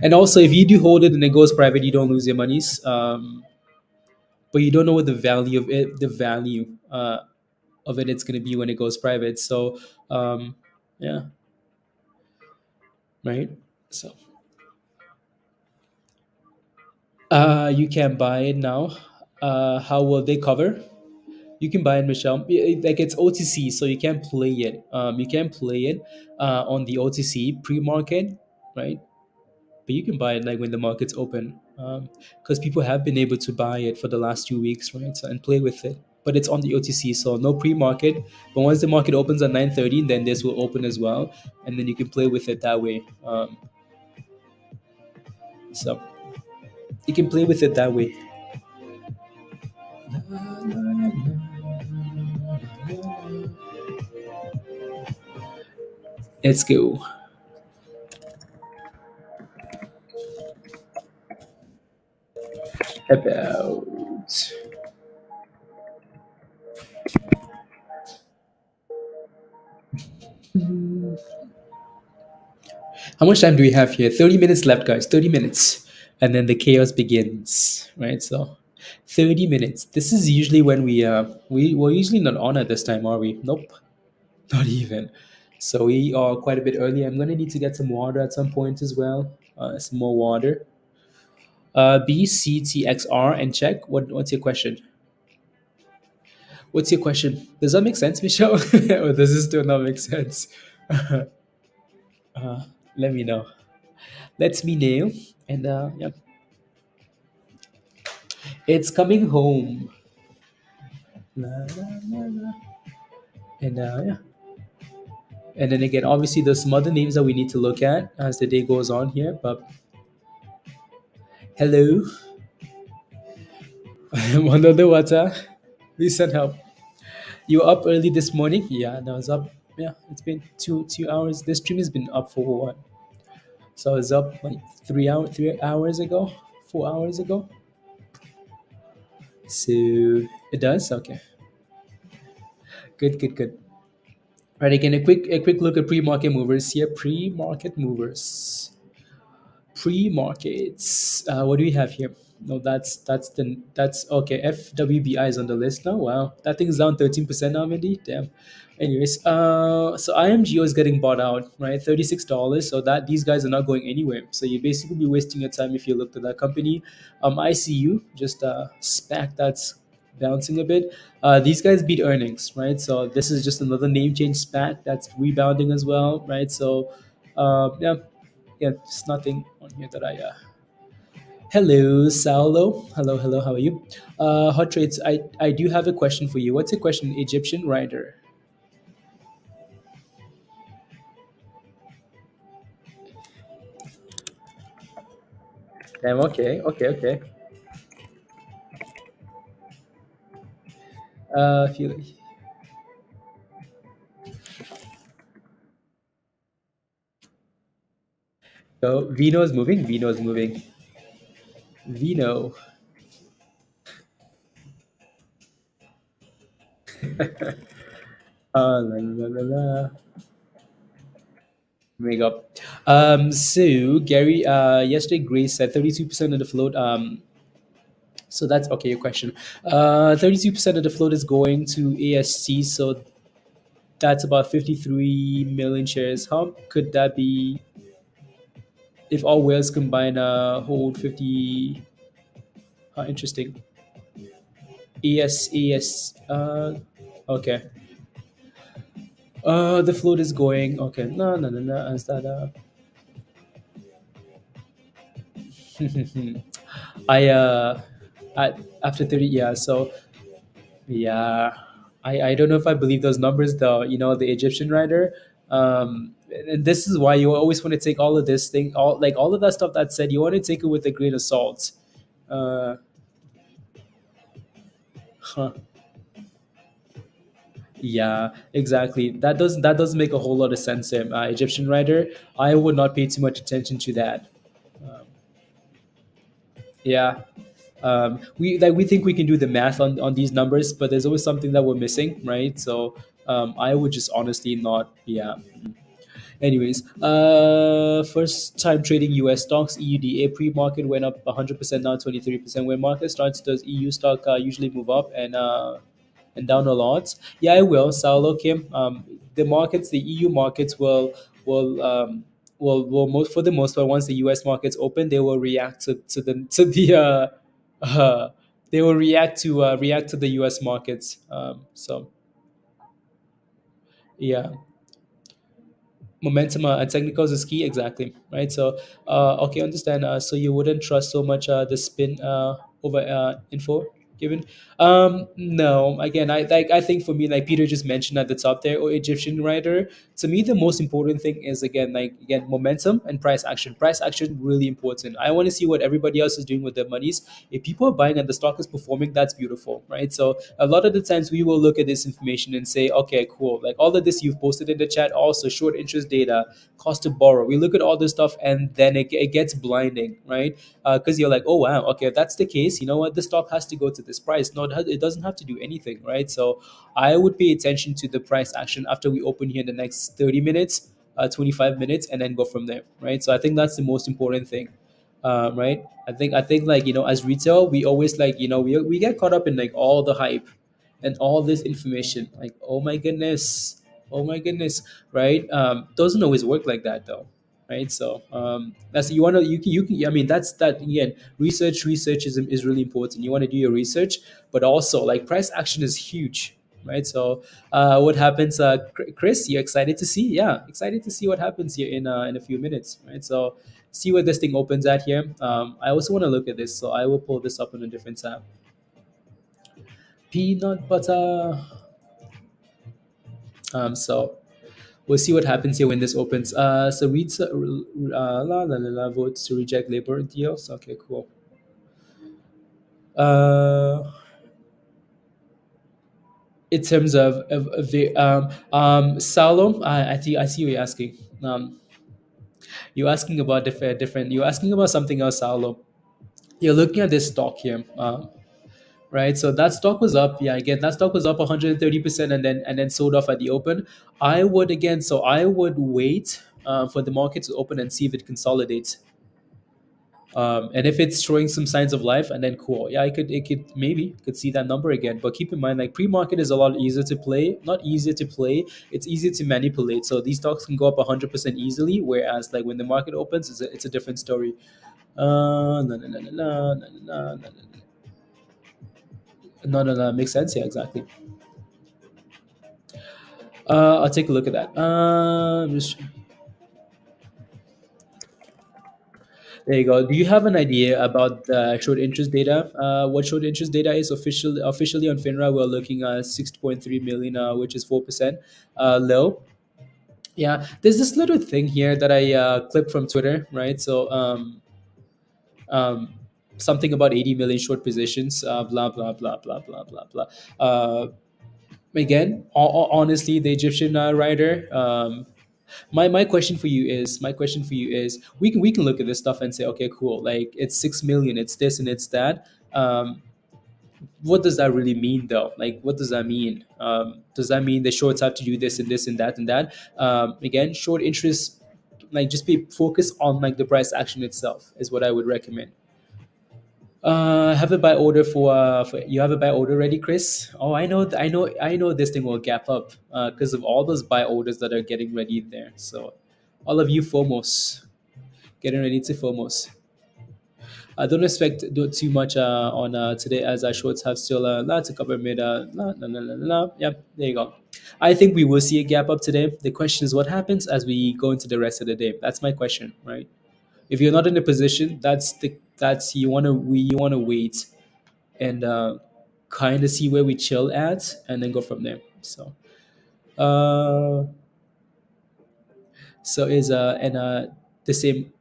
And also, if you do hold it and it goes private, you don't lose your monies. But you don't know what the value of it it's going to be when it goes private. So, yeah, right. So, you can buy it now. How will they cover? You can buy it, Michelle. Like it's OTC, so you can play it. You can play it on the OTC pre-market, right? But you can buy it like when the market's open, because people have been able to buy it for the last 2 weeks, right? So, and play with it. But it's on the OTC, so no pre-market. But once the market opens at 9:30, then this will open as well, and then you can play with it that way. So you can play with it that way. Let's go. About how much time do we have here? 30 minutes left, guys. 30 minutes. And then the chaos begins, right? So 30 minutes. This is usually when we're usually not on at this time, are we? Nope. Not even. So we are quite a bit early. I'm gonna need to get some water at some point as well. Some more water. BCTXR and check. What's your question? What's your question? Does that make sense, Michelle? Or does this still not make sense? Let me know. Let me know. And yeah. It's coming home. La, la, la, la. And yeah. And then again, obviously, there's some other names that we need to look at as the day goes on here. But hello, I'm under the water. Please send help. You were up early this morning? Yeah, and I was up. Yeah, it's been two hours. This stream has been up for what? So I was up like 3 hours ago, 4 hours ago. So it does. Okay, good, good, good. Right, again, a quick look at pre-market movers here. Pre-market movers. Pre-markets. What do we have here? No, that's okay. FWBI is on the list now. Wow, that thing's down 13% now, Mindy. Damn. Anyways, so IMGO is getting bought out, right? $36. So that these guys are not going anywhere. So you basically be wasting your time if you looked at that company. ICU just SPAC that's bouncing a bit. These guys beat earnings, right? So this is just another name change SPAC that's rebounding as well, right? So yeah, yeah, just nothing on here that I. Hello, Saulo. Hello, hello. How are you? Hot trades. I do have a question for you. What's your question? Egyptian rider. Okay, okay, okay. Feel so Vino is moving. Vino is moving. Vino. La, la, la, la. Wake up. So Gary, yesterday Grace said 32% of the float. So that's okay. Your question. 32% of the float is going to AST. So that's about 53 million shares. How could that be if all whales combine hold 50? Interesting. ES. Okay. The float is going. Okay. No, no, no, no. Is that I at after 30, yeah. So yeah, I don't know if I believe those numbers though. The Egyptian writer. And this is why you always want to take all of this thing, all of that stuff that said. You want to take it with a grain of salt. Uh, huh. Yeah, exactly. That doesn't make a whole lot of sense. Egyptian writer. I would not pay too much attention to that. Um, yeah, we think we can do the math on these numbers, but there's always something that we're missing, right? So I would just honestly not. Yeah. Anyways, first time trading US stocks, EUDA pre-market went up 100%, now 23%. When market starts, does EU stock usually move up and down a lot? Yeah, it will. Saulo Kim, the markets, the EU markets will most for the most part, once the US markets open, they will react to the uh, they will react to the US markets. So yeah, momentum and technicals is key, exactly, right? So okay, understand. So you wouldn't trust so much the spin over info given. No, again, I think for me, like Peter just mentioned at the top there, or Egyptian writer, to me the most important thing is, again, momentum and price action really important. I want to see what everybody else is doing with their monies. If people are buying and the stock is performing, that's beautiful, right? So a lot of the times we will look at this information and say, okay, cool, like all of this you've posted in the chat, also short interest data, cost to borrow. We look at all this stuff and then it gets blinding, right? Because you're like, oh wow, okay, if that's the case, you know what, the stock has to go to this price. No, it doesn't have to do anything, right? So I would pay attention to the price action after we open here in the next 30 minutes, 25 minutes, and then go from there, right? So I think that's the most important thing, right? I think like, as retail, we always like, we get caught up in like all the hype and all this information, like, oh my goodness, right? Doesn't always work like that though, right? So that's, you want to, you can, I mean, that's that again, research is really important. You want to do your research, but also like price action is huge, right? So what happens, Chris, you're excited to see, yeah, excited to see what happens here in a few minutes, right? So see where this thing opens at here. I also want to look at this, so I will pull this up on a different tab. Peanut butter. So we'll see what happens here when this opens. So reads votes to reject labor deals. Okay, cool. In terms of the Salom, I see what you're asking. You're asking about different. You're asking about something else, Salom. You're looking at this stock here. Right, so that stock was up. Yeah, again, that stock was up 130%, and then sold off at the open. I would wait for the market to open and see if it consolidates. And if it's showing some signs of life, and then cool, yeah, it could see that number again. But keep in mind, like pre-market is a lot easier to play. Not easier to play, it's easier to manipulate. So these stocks can go up 100% easily, whereas like when the market opens, it's a different story. No, no, no, no, no, no, no, no, no, no, no, makes sense. Yeah, exactly. I'll take a look at that. There you go. Do you have an idea about the short interest data? What short interest data is officially on FINRA? We're looking at 6.3 million, which is 4% low. Yeah, there's this little thing here that I clipped from Twitter, right? So um, something about 80 million short positions, blah blah blah blah blah blah blah. Again, honestly, the Egyptian writer. My question for you is we can look at this stuff and say, okay, cool, like it's 6 million, it's this and it's that. What does that really mean though? Like what does that mean? Does that mean the shorts have to do this and this and that and that? Again, short interest, like just be focused on like the price action itself is what I would recommend. Have a buy order for you have a buy order ready, Chris? Oh, I know this thing will gap up because of all those buy orders that are getting ready there. So, all of you FOMOs getting ready to FOMOs. I don't expect to do too much on today as our shorts have still a lot to cover mid. Yeah, there you go. I think we will see a gap up today. The question is what happens as we go into the rest of the day. That's my question, right? If you're not in a position, that's you wanna wait and kind of see where we chill at, and then go from there. Uh, so is and the same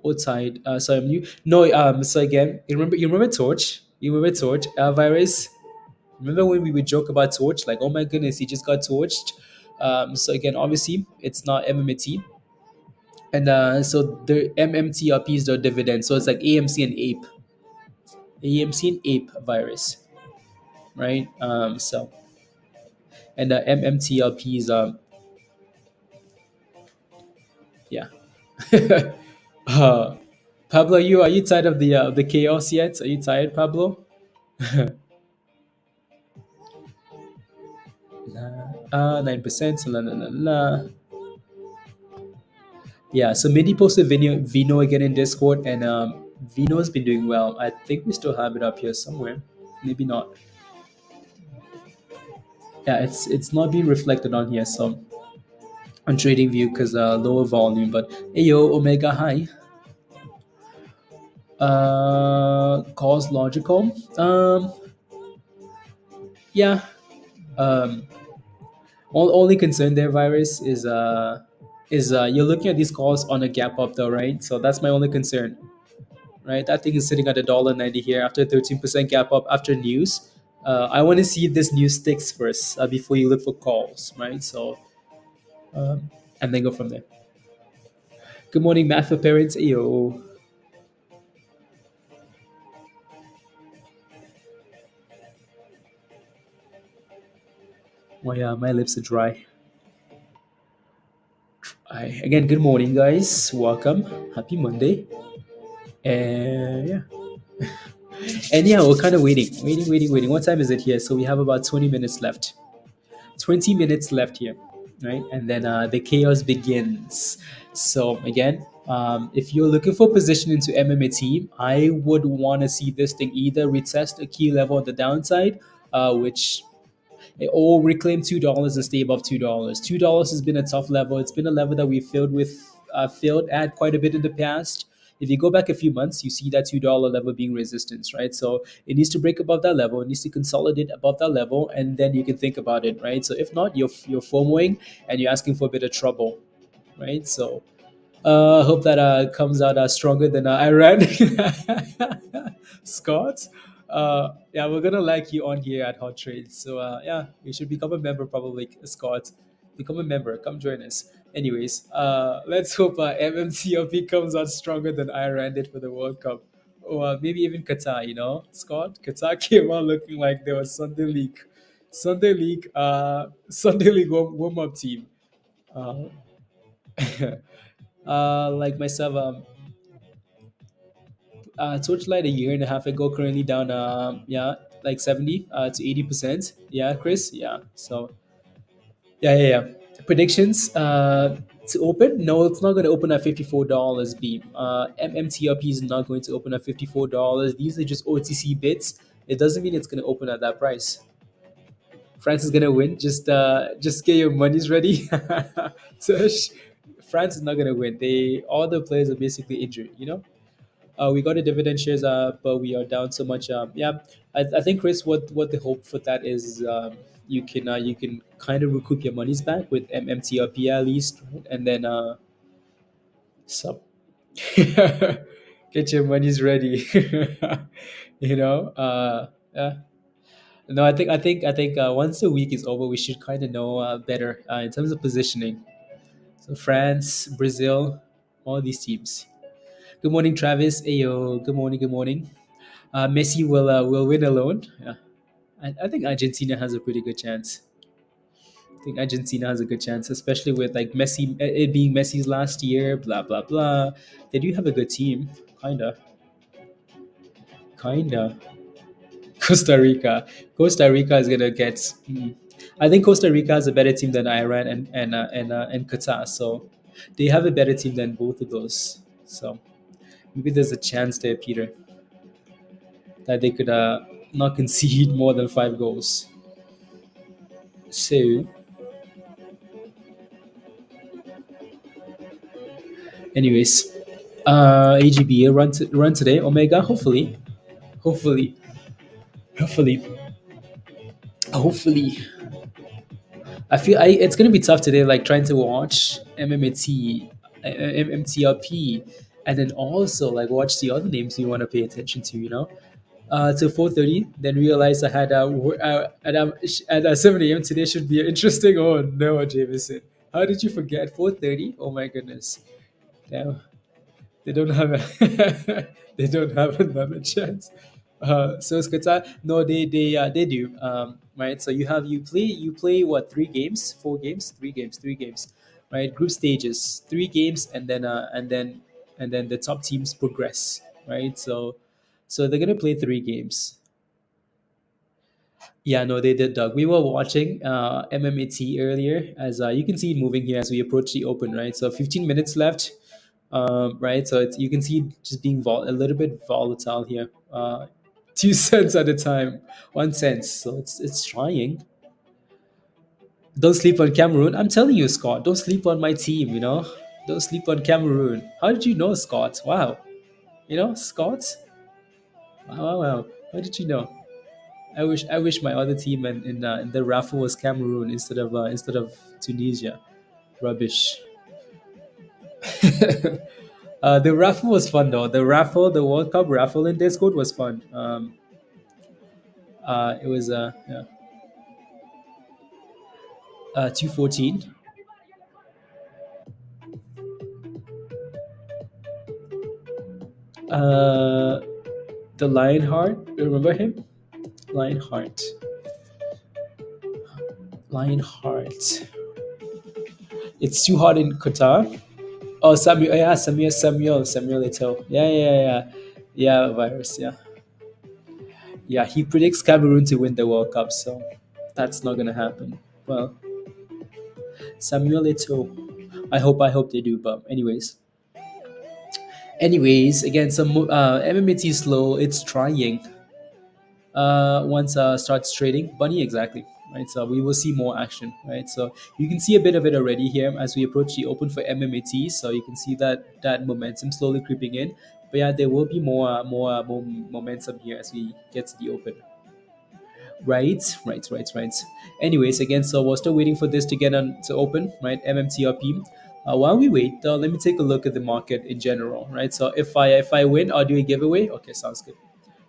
outside. So I'm new. No, so again, you remember Torch? You remember Torch virus? Remember when we would joke about Torch? Like, oh my goodness, he just got torched. So again, obviously, it's not MMAT, and so the MMTLP is the dividend. So it's like AMC and ape virus, right? So and the MMTLP is yeah. uh, Pablo, are you tired of the chaos yet? Are you tired, Pablo? 9%. La, la, la, la. Yeah, so Mindy posted Vino again in Discord, and Vino's been doing well. I think we still have it up here somewhere. Maybe not. Yeah, it's not being reflected on here, so on TradingView because lower volume. But hey yo, Omega, hi. Cause logical. Yeah. Um, only concern there, virus, is you're looking at these calls on a gap up though, right? So that's my only concern, right? That thing is sitting at $1.90 here after 13% gap up after news. I want to see if this news sticks first before you look for calls, right? So and then go from there. Good morning, math for parents. Yo. My lips are dry. Again, good morning, guys. Welcome. Happy Monday. And yeah. And yeah, we're kind of waiting. What time is it here? So we have about 20 minutes left. 20 minutes left here, right? And then the chaos begins. So again, if you're looking for position into MMAT, I would want to see this thing either retest a key level on the downside, which or reclaim $2 and stay above $2. $2 has been a tough level. It's been a level that we failed at quite a bit in the past. If you go back a few months, you see that $2 level being resistance, right? So it needs to break above that level. It needs to consolidate above that level, and then you can think about it, right? So if not, you're FOMOing and you're asking for a bit of trouble, right? So hope that comes out stronger than Iran. Scott. Yeah, we're gonna like you on here at Hot Trades. So yeah, you should become a member probably, Scott. Become a member. Come join us. Anyways, let's hope MMTLP comes out stronger than Iran did for the World Cup. Or maybe even Qatar, Scott. Qatar came out looking like there was Sunday League warm up team. Uh, like myself, Torchlight a year and a half ago, currently down, yeah, like 70 to 80%. Yeah, Chris. Yeah. So yeah. Predictions to open? No, it's not going to open at $54. Beam. MMTLP is not going to open at $54. These are just OTC bits. It doesn't mean it's going to open at that price. France is gonna win. Just get your monies ready. Tush. France is not gonna win. All the players are basically injured. We got the dividend shares, but we are down so much. Yeah, I think Chris, what the hope for that is, you can kind of recoup your monies back with MMTLP at least, right? And then so get your monies ready. Yeah. No, I think once the week is over, we should kind of know better in terms of positioning. So France, Brazil, all these teams. Good morning, Travis. Ayo. Good morning. Good morning. Messi will win alone. Yeah, I think Argentina has a pretty good chance. I think Argentina has a good chance, especially with like Messi, it being Messi's last year. Blah blah blah. They do have a good team, kinda. Costa Rica. Costa Rica is gonna get. I think Costa Rica has a better team than Iran and Qatar. So they have a better team than both of those. So maybe there's a chance there, Peter, that they could not concede more than 5 goals. So, anyways, AGB run today. Omega, hopefully, hopefully, hopefully. It's gonna be tough today, like trying to watch MMTLP, and then also like watch the other names you want to pay attention to. Till 4:30. Then realized I had at 7 a.m. today should be interesting. Oh no, Jameson, how did you forget 4:30? Oh my goodness, damn. They don't have they don't have another chance. So it's Qatar. No, they do. Right. So you play what, 3 games, 4 games, 3 games, 3 games, right? Group stages, 3 games, and then the top teams progress, right? So they're gonna play 3 games. Yeah, no, they did, Doug. We were watching MMAT earlier, as you can see it moving here as we approach the open, right? So 15 minutes left, right? So you can see it just being a little bit volatile here. 2 cents at a time, 1 cent. So it's trying. Don't sleep on Cameroon. I'm telling you, Scott. Don't sleep on my team. Don't sleep on Cameroon. How did you know, Scott? Wow. Scott. Wow, wow, wow. How did you know? I wish my other team in the raffle was Cameroon instead of Tunisia. Rubbish. The raffle was fun though. The World Cup raffle in Discord was fun. It was 214. Uh, the Lionheart. Remember him? Lionheart. Lionheart. It's too hot in Qatar. Oh, Samuel. Yeah, Samuel Eto'o. Yeah. Virus. Yeah. Yeah, he predicts Cameroon to win the World Cup, so that's not gonna happen. Well, Samuel Eto'o. I hope they do. But anyways, again, some MMAT is slow. It's trying. Once starts trading, bunny exactly, right? So we will see more action, right? So you can see a bit of it already here as we approach the open for MMAT. So you can see that momentum slowly creeping in. But yeah, there will be more momentum here as we get to the open. Right. Anyways, again, so we're still waiting for this to get on to open, right? MMTLP. While we wait, let me take a look at the market in general, right? So if I win, I'll do a giveaway. Okay, sounds good.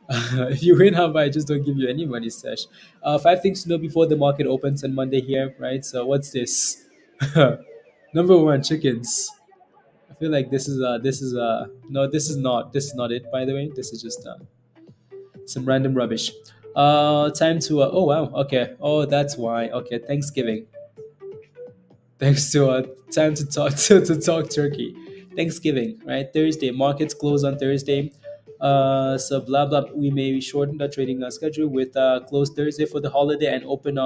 If you win, how about I just don't give you any money, Sesh? Five things to know before the market opens on Monday here, right? So what's this? Number one, chickens. I feel like this is no, this is not it. By the way, this is just some random rubbish. Time to oh wow, okay, oh that's why, okay, Thanksgiving. Thanks to time to talk to talk turkey. Thanksgiving, right? Thursday, markets close on Thursday. So blah blah. We may shorten the trading schedule with close Thursday for the holiday and open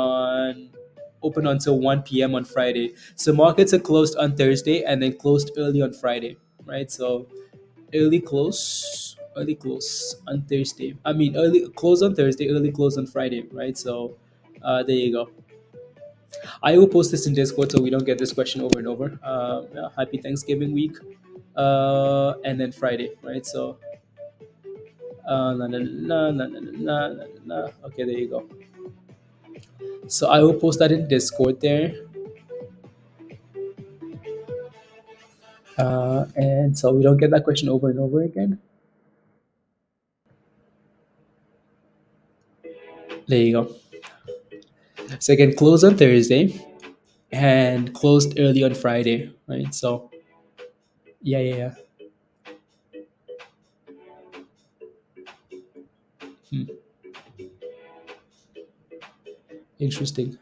until 1 p.m. on Friday. So markets are closed on Thursday and then closed early on Friday, right? So early close on Thursday. I mean, early close on Thursday, early close on Friday, right? So, there you go. I will post this in Discord so we don't get this question over and over. Yeah, happy Thanksgiving week, and then Friday, right? So, la, la, la, la, la, la, la, la. Okay, there you go. So I will post that in Discord there, and so we don't get that question over and over again. There you go. So again, close on Thursday and closed early on Friday, right? So yeah. Hmm. Interesting.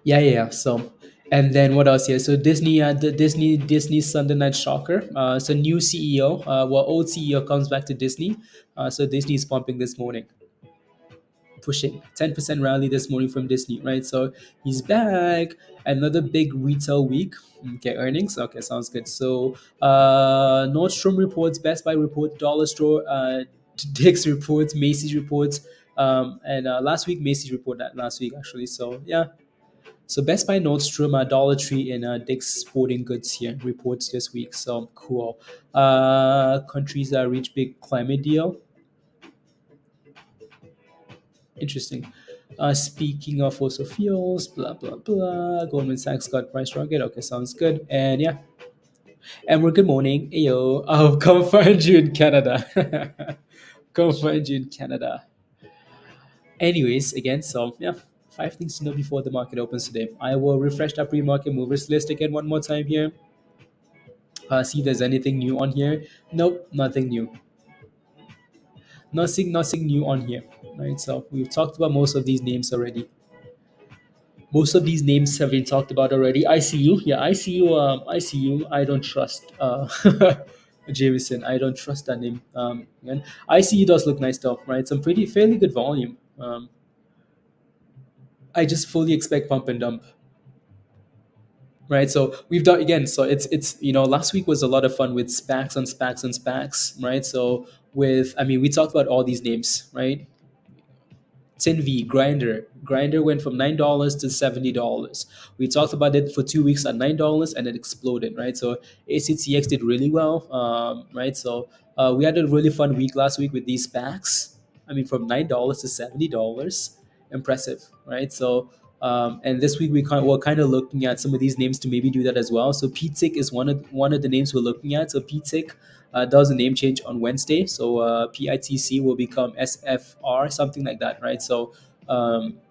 Yeah. So, and then what else here? So Disney, the Disney Sunday Night Shocker. So new CEO, well, old CEO comes back to Disney. So Disney is pumping this morning, pushing 10% rally this morning from Disney, right? So he's back. Another big retail week. Okay, earnings. Okay, sounds good. So Nordstrom reports, Best Buy reports, Dollar Store, Dick's reports, Macy's reports, and last week Macy's reported last week actually. So yeah. So Best Buy, Nordstrom, Dollar Tree, and Dick's Sporting Goods here reports this week. So cool. Countries that reach big climate deal. Interesting. Speaking of fossil fuels, blah blah blah. Goldman Sachs got price target. Okay, sounds good. And yeah, Emma, good morning. Ayo, I'll come find you in Canada. Come find you in Canada. Anyways, again, so yeah, five things to know before the market opens today. I will refresh that pre-market movers list again one more time here. See if there's anything new on here. Nope, nothing new. Nothing new on here. Right. So we've talked about most of these names already. Most of these names have been talked about already. ICU, yeah, ICU, ICU. I don't trust Jameson. I don't trust that name. And ICU does look nice though, right? Some pretty fairly good volume. I just fully expect pump and dump, right? So we've done again. So it's last week was a lot of fun with SPACs on SPACs on SPACs, right? So with I mean we talked about all these names, right? Tin Grinder went from $9 to $70. We talked about it for 2 weeks at $9 and it exploded, right? So ACTX did really well, right? So we had a really fun week last week with these packs. I mean, from $9 to $70, impressive, right? So and this week we're kind of looking at some of these names to maybe do that as well. So PTIC is one of the names we're looking at. So PTIC does a name change on Wednesday. So PITC will become SFR, something like that, right? So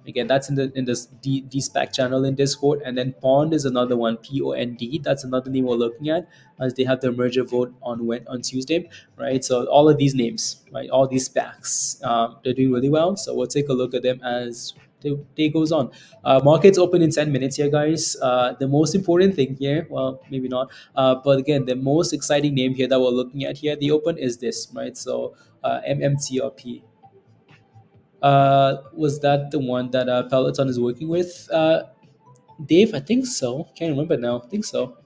again, that's in this DSPAC channel in Discord, and then Pond is another one, POND. That's another name we're looking at as they have their merger vote on Tuesday, right? So all of these names, right, all these SPACs, they're doing really well. So we'll take a look at them as the day goes on. Markets open in 10 minutes here, guys. The most important thing here, well, maybe not, but again, the most exciting name here that we're looking at here, the open is this, right? So MMTLP. Was that the one that Peloton is working with? Dave, I think so. Can't remember now. I think so.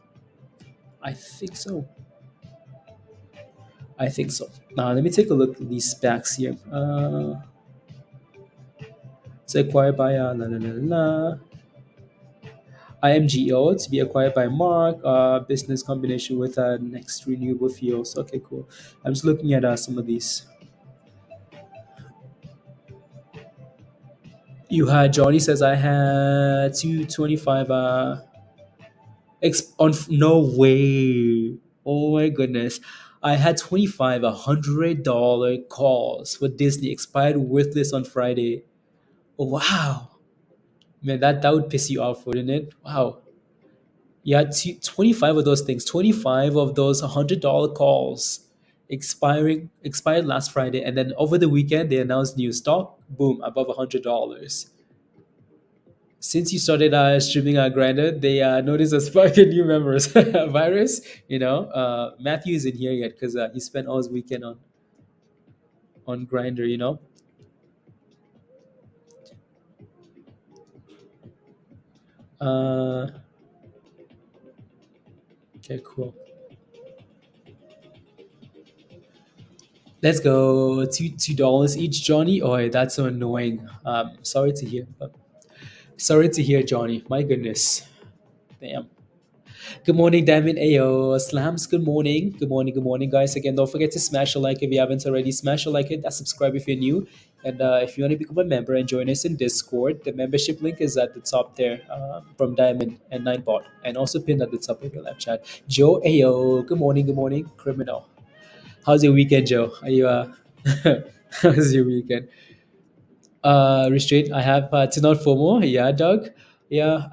I think so. I think so. Now let me take a look at these specs here. It's acquired by IMGO to be acquired by Mark. Business combination with next renewable fuels. Okay, cool. I'm just looking at some of these. You had Johnny says I had 225 no way. Oh my goodness. I had 25 $100 calls for Disney expired worthless on Friday. Oh, wow. Man, that would piss you off, wouldn't it? Wow. You had 25 of those things, 25 of those $100 calls expired last Friday, and then over the weekend they announced new stock, boom, above $100. Since you started streaming Grindr, they noticed a spark in new members. Virus, Matthew isn't here yet because he spent all his weekend on Grinder. Uh, okay, cool. Let's go $2 each, Johnny. Oh, that's so annoying. Sorry to hear. Sorry to hear, Johnny. My goodness. Damn. Good morning, Damien. Ayo, Slams. Good morning. Good morning, guys. Again, don't forget to smash a like if you haven't already. Smash a like, hit that subscribe if you're new. And if you want to become a member and join us in Discord, the membership link is at the top there from Diamond and Ninebot. And also pinned at the top of your live chat. Joe, ayo. Good morning. Good morning. Criminal. How's your weekend, Joe? Are you, how's your weekend? Restraint, I have to not FOMO. Yeah, Doug. Yeah,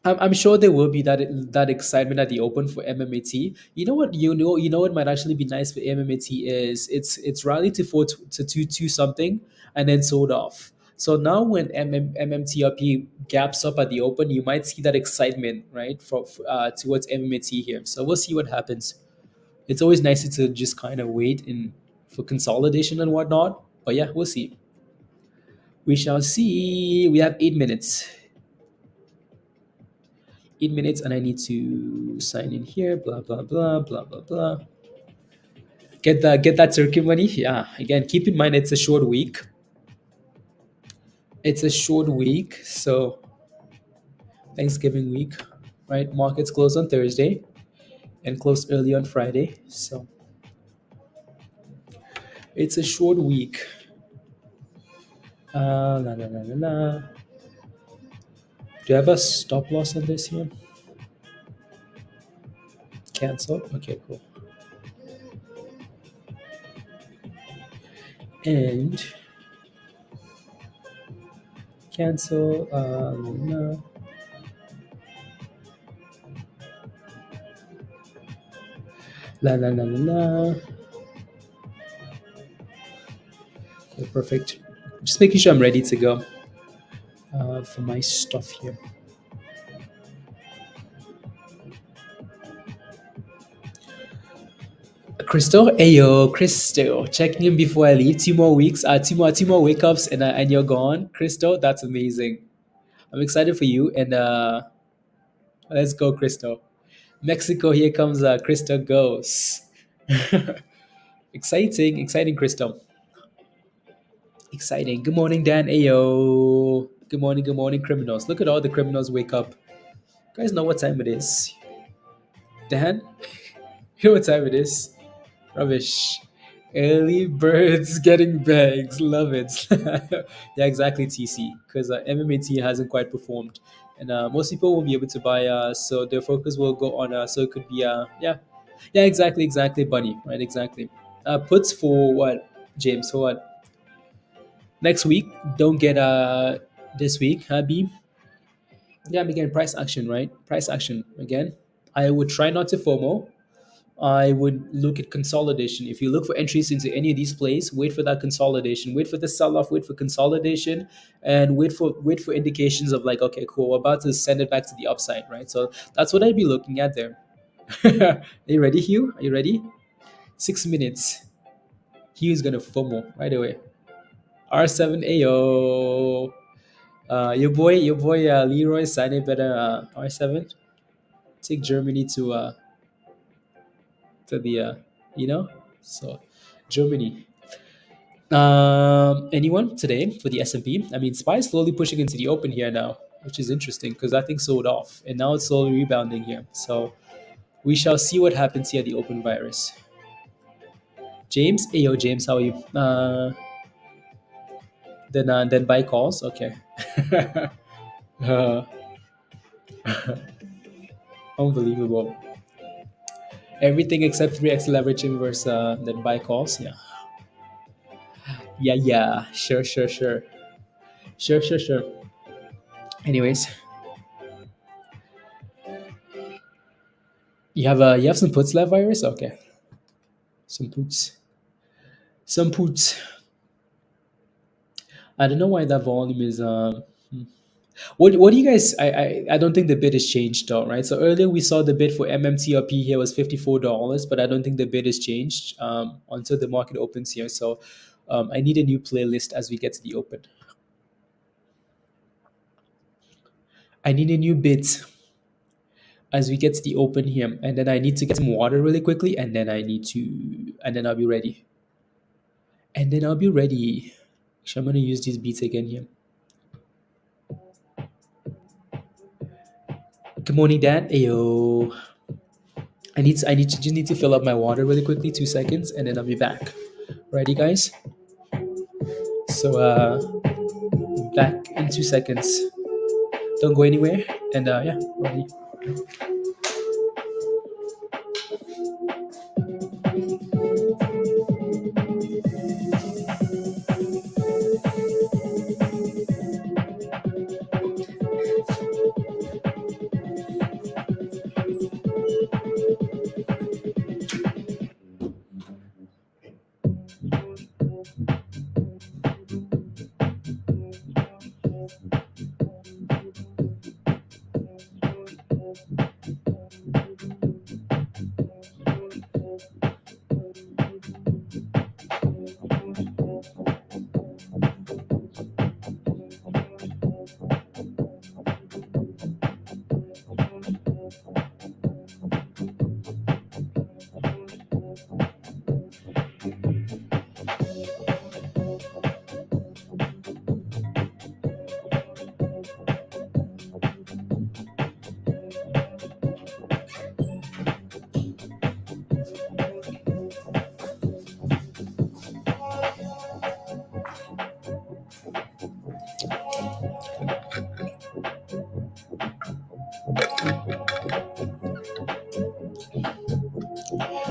I'm sure there will be that excitement at the open for MMAT. You know what? You know what might actually be nice for MMAT is it's rallied to to two something and then sold off. So now when MMTLP gaps up at the open, you might see that excitement right towards MMAT here. So we'll see what happens. It's always nicer to just kind of wait in for consolidation and whatnot. But yeah, we'll see. We shall see. We have 8 minutes. 8 minutes, and I need to sign in here. Blah blah blah blah blah blah. Get that turkey money. Yeah. Again, keep in mind it's a short week. It's a short week, so Thanksgiving week, right? Markets close on Thursday and close early on Friday, so it's a short week. La la la la la. Do you have a stop loss on this here? Cancel. Okay, cool. And cancel. No. La la la la la. Okay, perfect. Just making sure I'm ready to go for my stuff here. Crystal, ayo, Crystal, checking in before I leave. 2 more weeks, two more wake ups, and you're gone. Crystal, that's amazing. I'm excited for you, and let's go, Crystal. Mexico, here comes Crystal goes. Exciting, Crystal. Exciting. Good morning, Dan. Ayo. Good morning, criminals. Look at all the criminals wake up. You guys know what time it is. Dan, you know what time it is? Rubbish. Early birds getting bags. Love it. Yeah, exactly, TC. Because MMAT hasn't quite performed. And most people won't be able to buy, so their focus will go on, so it could be, yeah. Yeah, exactly, Bunny. Right, exactly. Puts for what, James? For what? Next week. Don't get this week, huh, B? Yeah, again, price action, right? Price action. Again, I would try not to FOMO. I would look at consolidation. If you look for entries into any of these plays, wait for that consolidation. Wait for the sell-off. Wait for consolidation, and wait for indications of like, okay, cool, we're about to send it back to the upside, right? So that's what I'd be looking at there. Are you ready, Hugh? Are you ready? 6 minutes. Hugh's gonna FOMO right away. R7 AO. Your boy, Leroy Sané better R7. Take Germany to the so Germany. Anyone today for the S&P? I mean, SPY is slowly pushing into the open here now, which is interesting because that thing sold off and now it's slowly rebounding here. So we shall see what happens here at the open virus. James, yo, James, how are you? Then buy calls. Okay. uh, Unbelievable. Everything except 3x leveraging versus then buy calls. Yeah. Yeah. Sure. Anyways, you have some puts left, virus. Okay. Some puts. Some puts. I don't know why that volume is. What do you guys? I don't think the bid has changed though, right? So earlier we saw the bid for MMTLP here was $54, but I don't think the bid has changed until the market opens here. So I need a new playlist as we get to the open. I need a new bid as we get to the open here, and then I need to get some water really quickly, and then I'll be ready. So I'm gonna use these beats again here. Good morning, Dad. Ayo. Just need to fill up my water really quickly, 2 seconds, and then I'll be back. Ready, guys? So back in 2 seconds. Don't go anywhere. And yeah, ready.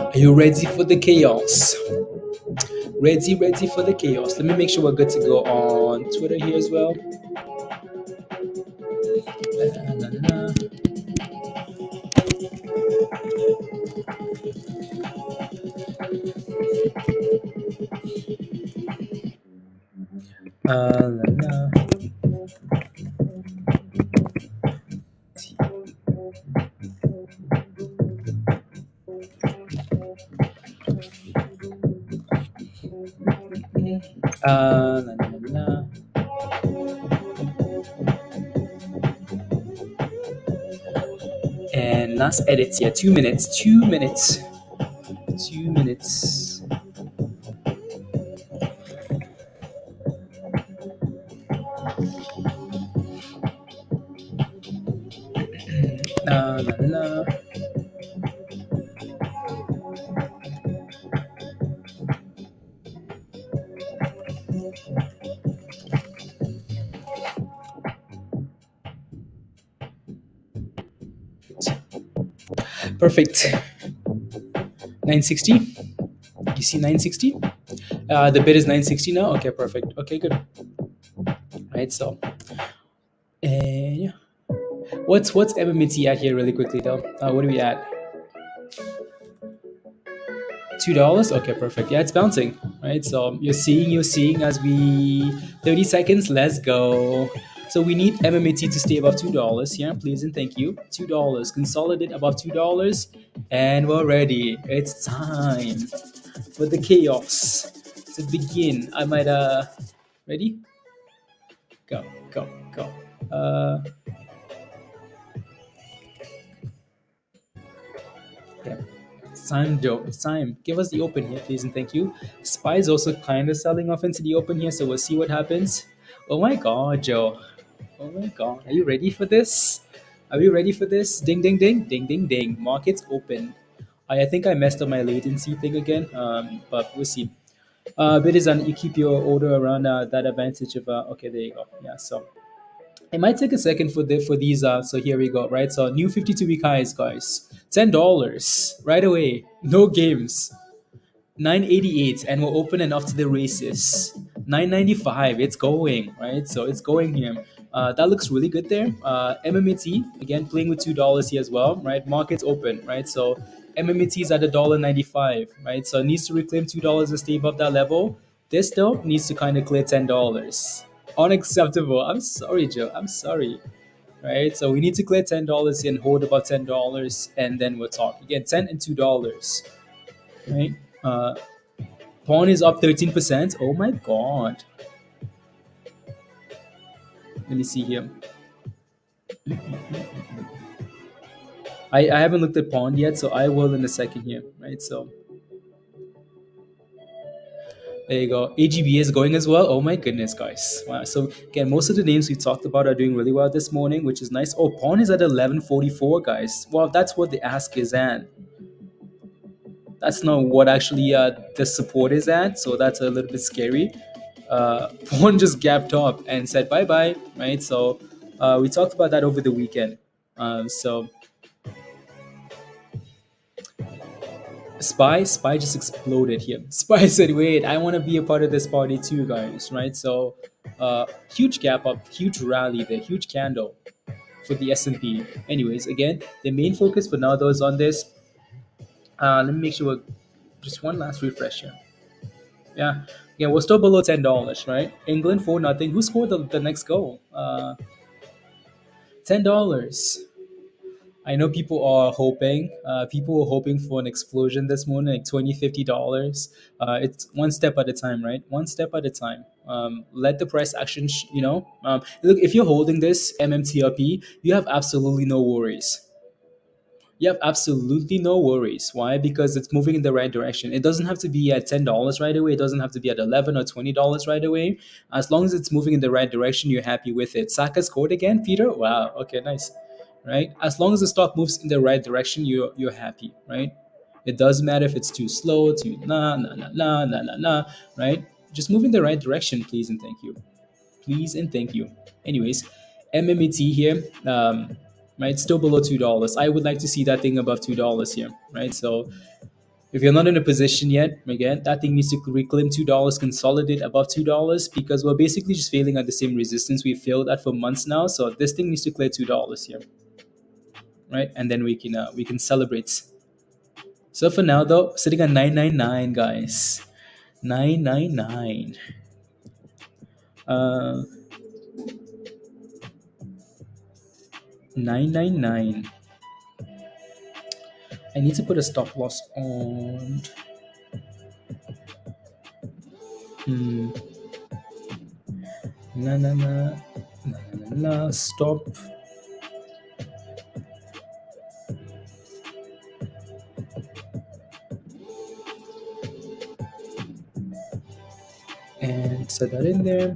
Are you ready for the chaos? Ready for the chaos. Let me make sure we're good to go on Twitter here as well. And last edits here, 2 minutes. 2 minutes. 2 minutes. Perfect. 960. You see 960? The bid is 960 now. Okay, perfect. Okay, good. Right, so yeah. What's MMAT at here really quickly though? What are we at? $2. Okay, perfect. Yeah, it's bouncing. Right, so you're seeing as we 30 seconds. Let's go. So we need MMAT to stay above $2 here, please and thank you. $2. Consolidate above $2, and we're ready. It's time for the chaos to begin. I might ready? Go. Yeah. time, Joe. It's time. Give us the open here, please, and thank you. SPY is also kind of selling off into the open here, so we'll see what happens. Oh my god, Joe. Oh my god. Are you ready for this? Are we ready for this? Ding, ding, ding, ding, ding, ding. Markets open. I think I messed up my latency thing again, but we'll see. But is you keep your order around that advantage of okay, there you go. Yeah, so it might take a second for these. So here we go. Right, so new 52-week highs, guys. $10 right away. No games. 988, and we're open and off to the races. 995, it's going, right? So it's going here. That looks really good there. MMAT, again, playing with $2 here as well, right? Market's open, right? So MMAT is at $1.95, right? So it needs to reclaim $2 and stay above that level. This though needs to kind of clear $10. Unacceptable. I'm sorry, Joe. I'm sorry. Right? So we need to clear $10 and hold about $10, and then we'll talk. Again, 10 and $2. Right? Uh, Pawn is up 13%. Oh my god. Let me see here. I haven't looked at Pawn yet, so I will in a second here, right? So there you go. AGB is going as well. Oh my goodness, guys. Wow. So again, most of the names we talked about are doing really well this morning, which is nice. Oh, Pawn is at 1144, guys. Well, that's what the ask is at. That's not what actually the support is at, so that's a little bit scary. Pawn just gapped up and said bye bye, right? So we talked about that over the weekend. So Spy just exploded here. Spy said, "Wait, I want to be a part of this party too, guys." Right? So huge gap up, huge rally there, huge candle for the S&P. Anyways, again, the main focus for now though is on this. Let me make sure just one last refresh here. Yeah, we're still below $10, right? England 4-0. Who scored the next goal? $10. I know people are hoping. People were hoping for an explosion this morning, like $20, $50. It's one step at a time, right? One step at a time. Let the price action, look, if you're holding this MMTLP, you have absolutely no worries. You have absolutely no worries. Why? Because it's moving in the right direction. It doesn't have to be at $10 right away. It doesn't have to be at $11 or $20 right away. As long as it's moving in the right direction, you're happy with it. Saka scored again, Peter. Wow. Okay, nice. Right. As long as the stock moves in the right direction, you're happy. Right. It doesn't matter if it's too slow, too nah. Right. Just move in the right direction, please and thank you. Please and thank you. Anyways, MMAT here, right, still below $2. I would like to see that thing above $2 here, right? So if you're not in a position yet, again, that thing needs to reclaim $2, consolidate above $2, because we're basically just failing at the same resistance we failed at for months now. So this thing needs to clear $2 here, right? And then we can celebrate. So for now, though, sitting at 999, guys, 999. 999. I need to put a stop loss on. Stop. And set that in there.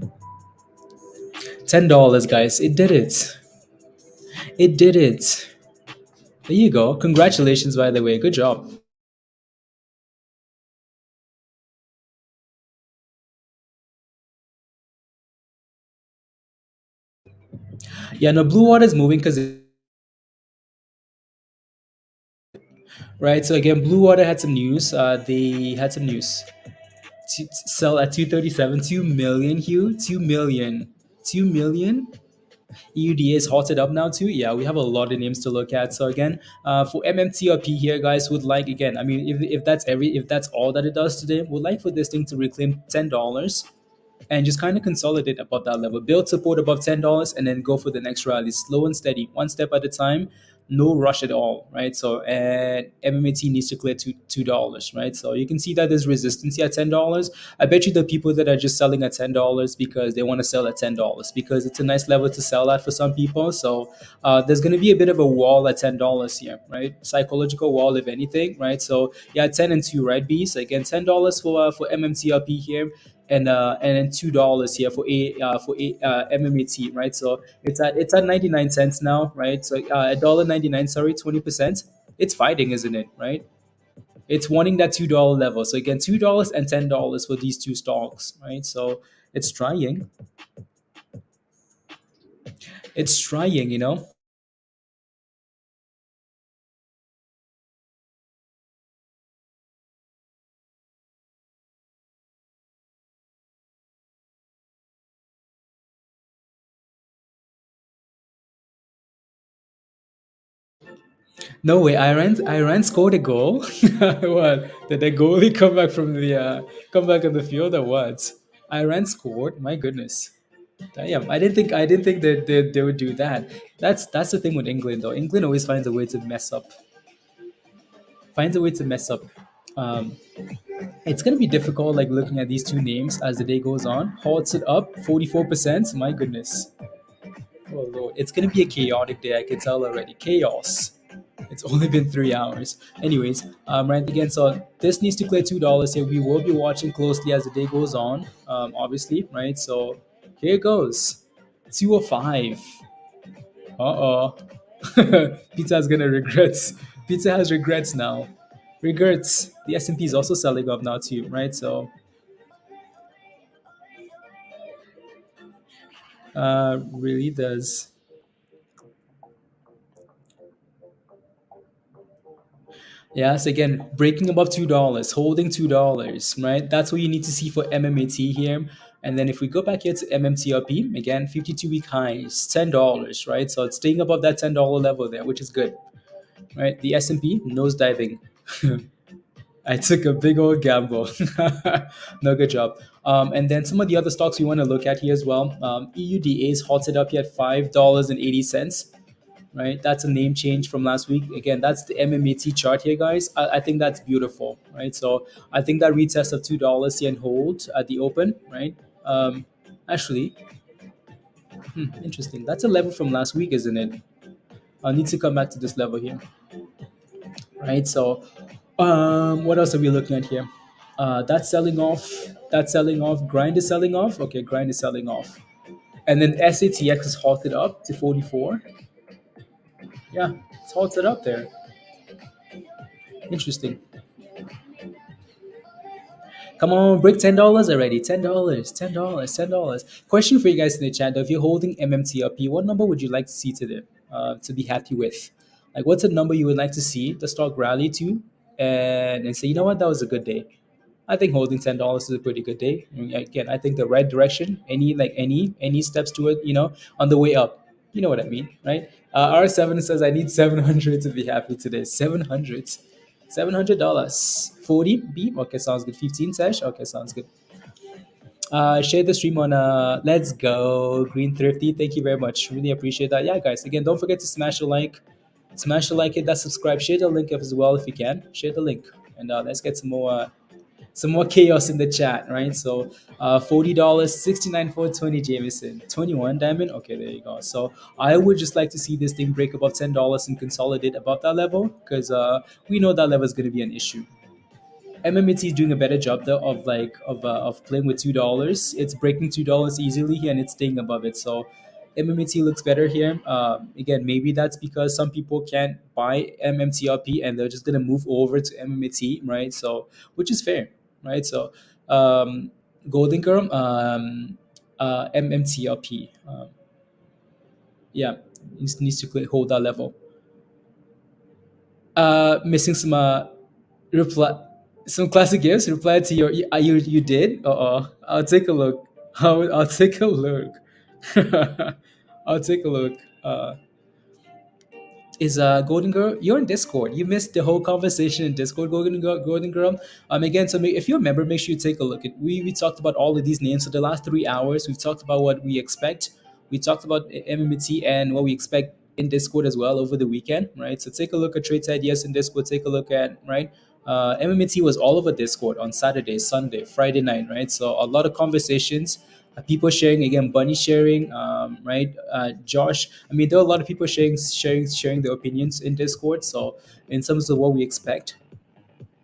$10, guys. It did it. It did it. There you go. Congratulations, by the way. Good job. Yeah, no, Blue Water is moving because right. So again, Blue Water had some news. They had some news. To sell at 237, 2 million, Hugh, 2 million, 2 million. EUDA is halted up now too. Yeah, we have a lot of names to look at. So again, for MMTLP here, guys, would like again. I mean, if that's all that it does today, would like for this thing to reclaim $10 and just kind of consolidate above that level, build support above $10, and then go for the next rally, slow and steady, one step at a time. no rush at all, right? So and MMAT needs to clear $2, right? So you can see that there's resistance here at $10. I bet you the people that are just selling at $10 because they want to sell at $10 because it's a nice level to sell at for some people. So there's going to be a bit of a wall at $10 here, right? Psychological wall, if anything, right? So yeah, 10 and 2, right? B. So again, $10 for MMTLP here, and then $2 here for MMAT, right? So it's at 99 cents now, right? So $1.99, sorry, 20%. It's fighting, isn't it? Right? It's wanting that $2 level. So again, $2 and $10 for these two stocks, right? So it's trying. It's trying, you know. No way, Iran scored a goal. What? Did the goalie come back on the field or what? Iran scored. My goodness. Damn, I didn't think that they would do that. That's the thing with England though. England always finds a way to mess up. Finds a way to mess up. Um, it's gonna be difficult, like looking at these two names as the day goes on. Halts it up 44%. My goodness. Oh lord, it's gonna be a chaotic day. I can tell already. Chaos. It's only been 3 hours. Anyways, right again. So this needs to clear $2 here. We will be watching closely as the day goes on. Obviously, right. So here it goes. 205. Uh-oh. Pizza's gonna regrets. Pizza has regrets now. Regrets. The S&P is also selling up now too, right? So really does. Yes, again, breaking above $2, holding $2, right? That's what you need to see for MMAT here. And then if we go back here to MMTLP, again, 52-week highs, $10, right? So it's staying above that $10 level there, which is good, right? The S&P nose diving. I took a big old gamble. No, good job. And then some of the other stocks we want to look at here as well. EUDA is halted up here at $5.80, right? That's a name change from last week. Again, that's the MMAT chart here, guys. I think that's beautiful, right? So I think that retest of $2 here and hold at the open, right? Actually, interesting. That's a level from last week, isn't it? I'll need to come back to this level here, right? So, what else are we looking at here? That's selling off. That's selling off. Grind is selling off. Okay, grind is selling off. And then SATX is halted up to 44. Yeah, it's halted up there. Interesting. Come on, break $10 already. $10, $10, $10. Question for you guys in the chat though. If you're holding MMTLP, what number would you like to see today to be happy with? Like, what's a number you would like to see the stock rally to and say, you know what, that was a good day? I think holding $10 is a pretty good day. I mean, again, I think the right direction. Any steps to it, on the way up. You know what I mean, right? R7 says I need 700 to be happy today. 700. $700. 40 beep. Okay, sounds good. 15 sesh. Okay, sounds good. Share the stream on let's go Green Thrifty. Thank you very much. Really appreciate that. Yeah, guys. Again, don't forget to smash the like. Smash the like, hit that subscribe, share the link as well if you can. Share the link. And let's get some more chaos in the chat, right? So $40, 69 for 20 Jameson, 21 diamond. Okay, there you go. So I would just like to see this thing break above $10 and consolidate above that level because we know that level is going to be an issue. MMT is doing a better job though of playing with $2. It's breaking $2 easily here and it's staying above it. So MMT looks better here. Again, maybe that's because some people can't buy MMTLP and they're just gonna move over to MMT, right? So which is fair, right? So Golden Girl, MMTLP, yeah, needs to hold that level. Missing some reply, some classic gifts. Reply to you did. I'll take a look. I'll take a look. I'll take a look. Is Golden Girl? You're in Discord. You missed the whole conversation in Discord, Golden Girl. Golden Girl. Again, so if you're a member, make sure you take a look. We talked about all of these names for the last 3 hours. We've talked about what we expect. We talked about MMT and what we expect in Discord as well over the weekend, right? So take a look at Trades Ideas in Discord. Take a look at, right. MMAT was all over Discord on Saturday, Sunday, Friday night, right? So a lot of conversations, people sharing again, Bunny sharing, right? Josh. I mean, there are a lot of people sharing their opinions in Discord. So in terms of what we expect,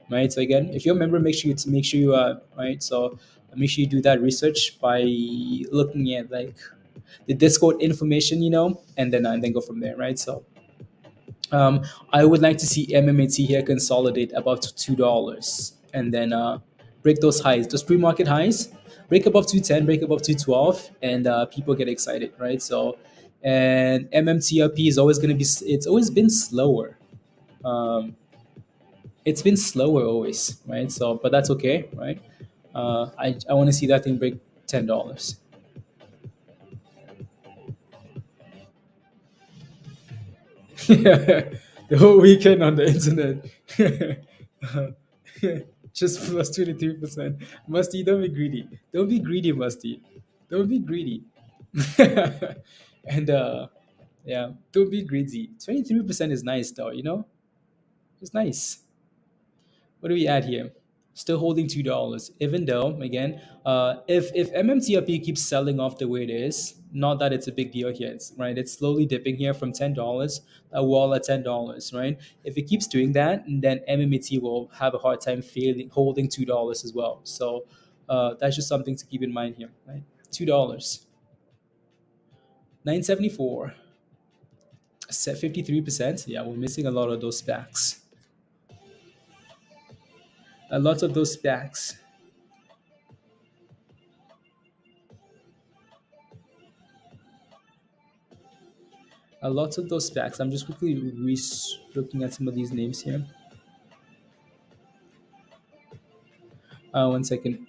right? So again, if you're a member, make sure you right. So make sure you do that research by looking at like the Discord information, and then go from there, right? So I would like to see MMAT here consolidate above $2 and then break those highs, those pre-market highs, break above 210, break above 212, and people get excited, right? So, and MMTLP is always going to be, it's always been slower. Um, it's been slower always, right? So, but that's okay, right? I want to see that thing break $10. Yeah, the whole weekend on the internet. Just plus 23%. Musty, don't be greedy. Don't be greedy, Musty. Don't be greedy. And yeah, don't be greedy. 23% is nice though. It's nice. What do we add here? Still holding $2. Even though, again, if MMTLP keeps selling off the way it is, not that it's a big deal here, right? It's slowly dipping here from $10, a wall at $10, right? If it keeps doing that, then MMT will have a hard time failing holding $2 as well. So that's just something to keep in mind here, right? $2, 974, set 53%. Yeah, we're missing a lot of those SPACs. A lot of those SPACs. A lot of those SPACs. I'm just quickly looking at some of these names here. One second.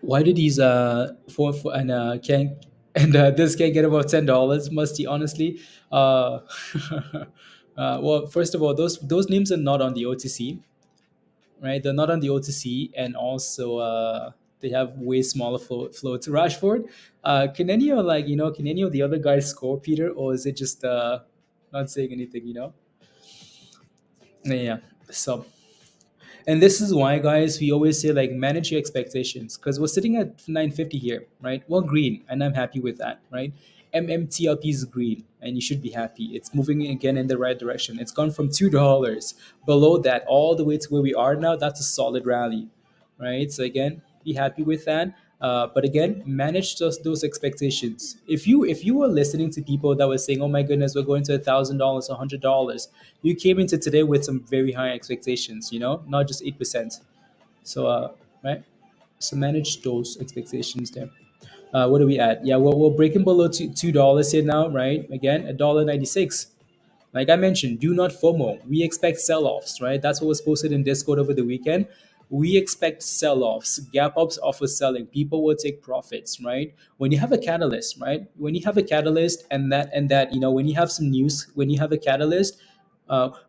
Why do these for and can and this can get about $10? Musty, honestly. Well, first of all, those names are not on the OTC, right? They're not on the OTC, and also they have way smaller floats. Rashford, can any of can any of the other guys score, Peter, or is it just not saying anything? Yeah. So, and this is why, guys, we always say like manage your expectations because we're sitting at 950 here, right? Well, green, and I'm happy with that, right? MMTLP is green, and you should be happy. It's moving again in the right direction. It's gone from $2 below that all the way to where we are now. That's a solid rally, right? So again, be happy with that. But again, manage those expectations. If you were listening to people that were saying, "Oh my goodness, we're going to $1,000, $100," you came into today with some very high expectations. Not just 8%. So right. So manage those expectations there. What do we add? Yeah, we're breaking below $2 here now, right? Again, $1.96. Like I mentioned, do not FOMO. We expect sell-offs, right? That's what was posted in Discord over the weekend. We expect sell-offs, gap ups, offer selling. People will take profits, right? When you have a catalyst, right? When you have a catalyst and that, when you have some news, when you have a catalyst,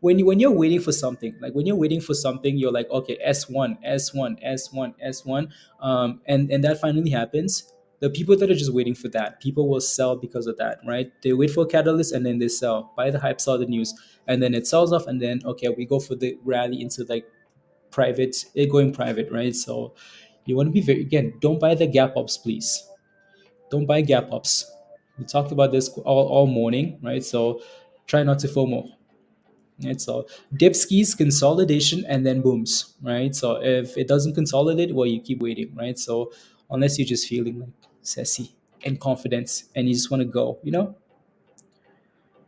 when you're waiting for something, like when you're waiting for something, you're like, okay, S1, S1, S1, S1, and that finally happens. The people that are just waiting for that, people will sell because of that, right? They wait for a catalyst and then they sell, buy the hype, sell the news, and then it sells off, and then okay, we go for the rally into like private, it going private, right? So you want to be very, again, don't buy the gap ups, please. Don't buy gap ups. We talked about this all morning, right? So try not to FOMO. Right? So dip skis, consolidation, and then booms, right? So if it doesn't consolidate, well, you keep waiting, right? So unless you're just feeling like sassy and confidence and you just want to go,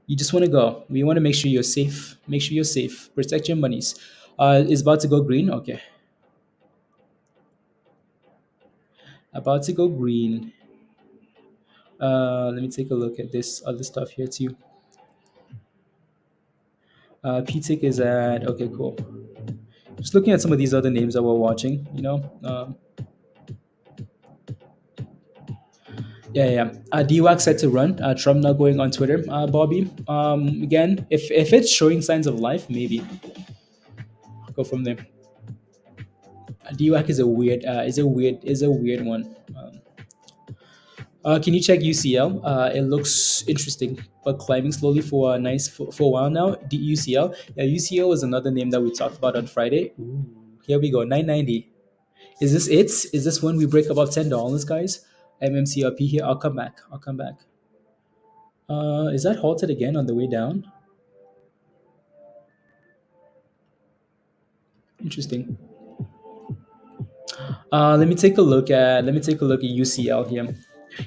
you just want to go. We want to make sure you're safe. Make sure you're safe. Protect your monies. It's about to go green. Okay. About to go green. Let me take a look at this other stuff here too. PTIC is at, okay, cool. Just looking at some of these other names that we're watching, yeah. DWAC set to run. Trump not going on Twitter. Bobby. Again, if it's showing signs of life, maybe go from there. DWAC is a weird one. Can you check UCL? It looks interesting, but climbing slowly for a for a while now. UCL, yeah, UCL is another name that we talked about on Friday. Ooh, here we go, 990. Is this it? Is this when we break above $10, guys? MMCLP here. I'll come back. I'll come back. Is that halted again on the way down? Interesting. Let me take a look at UCL here.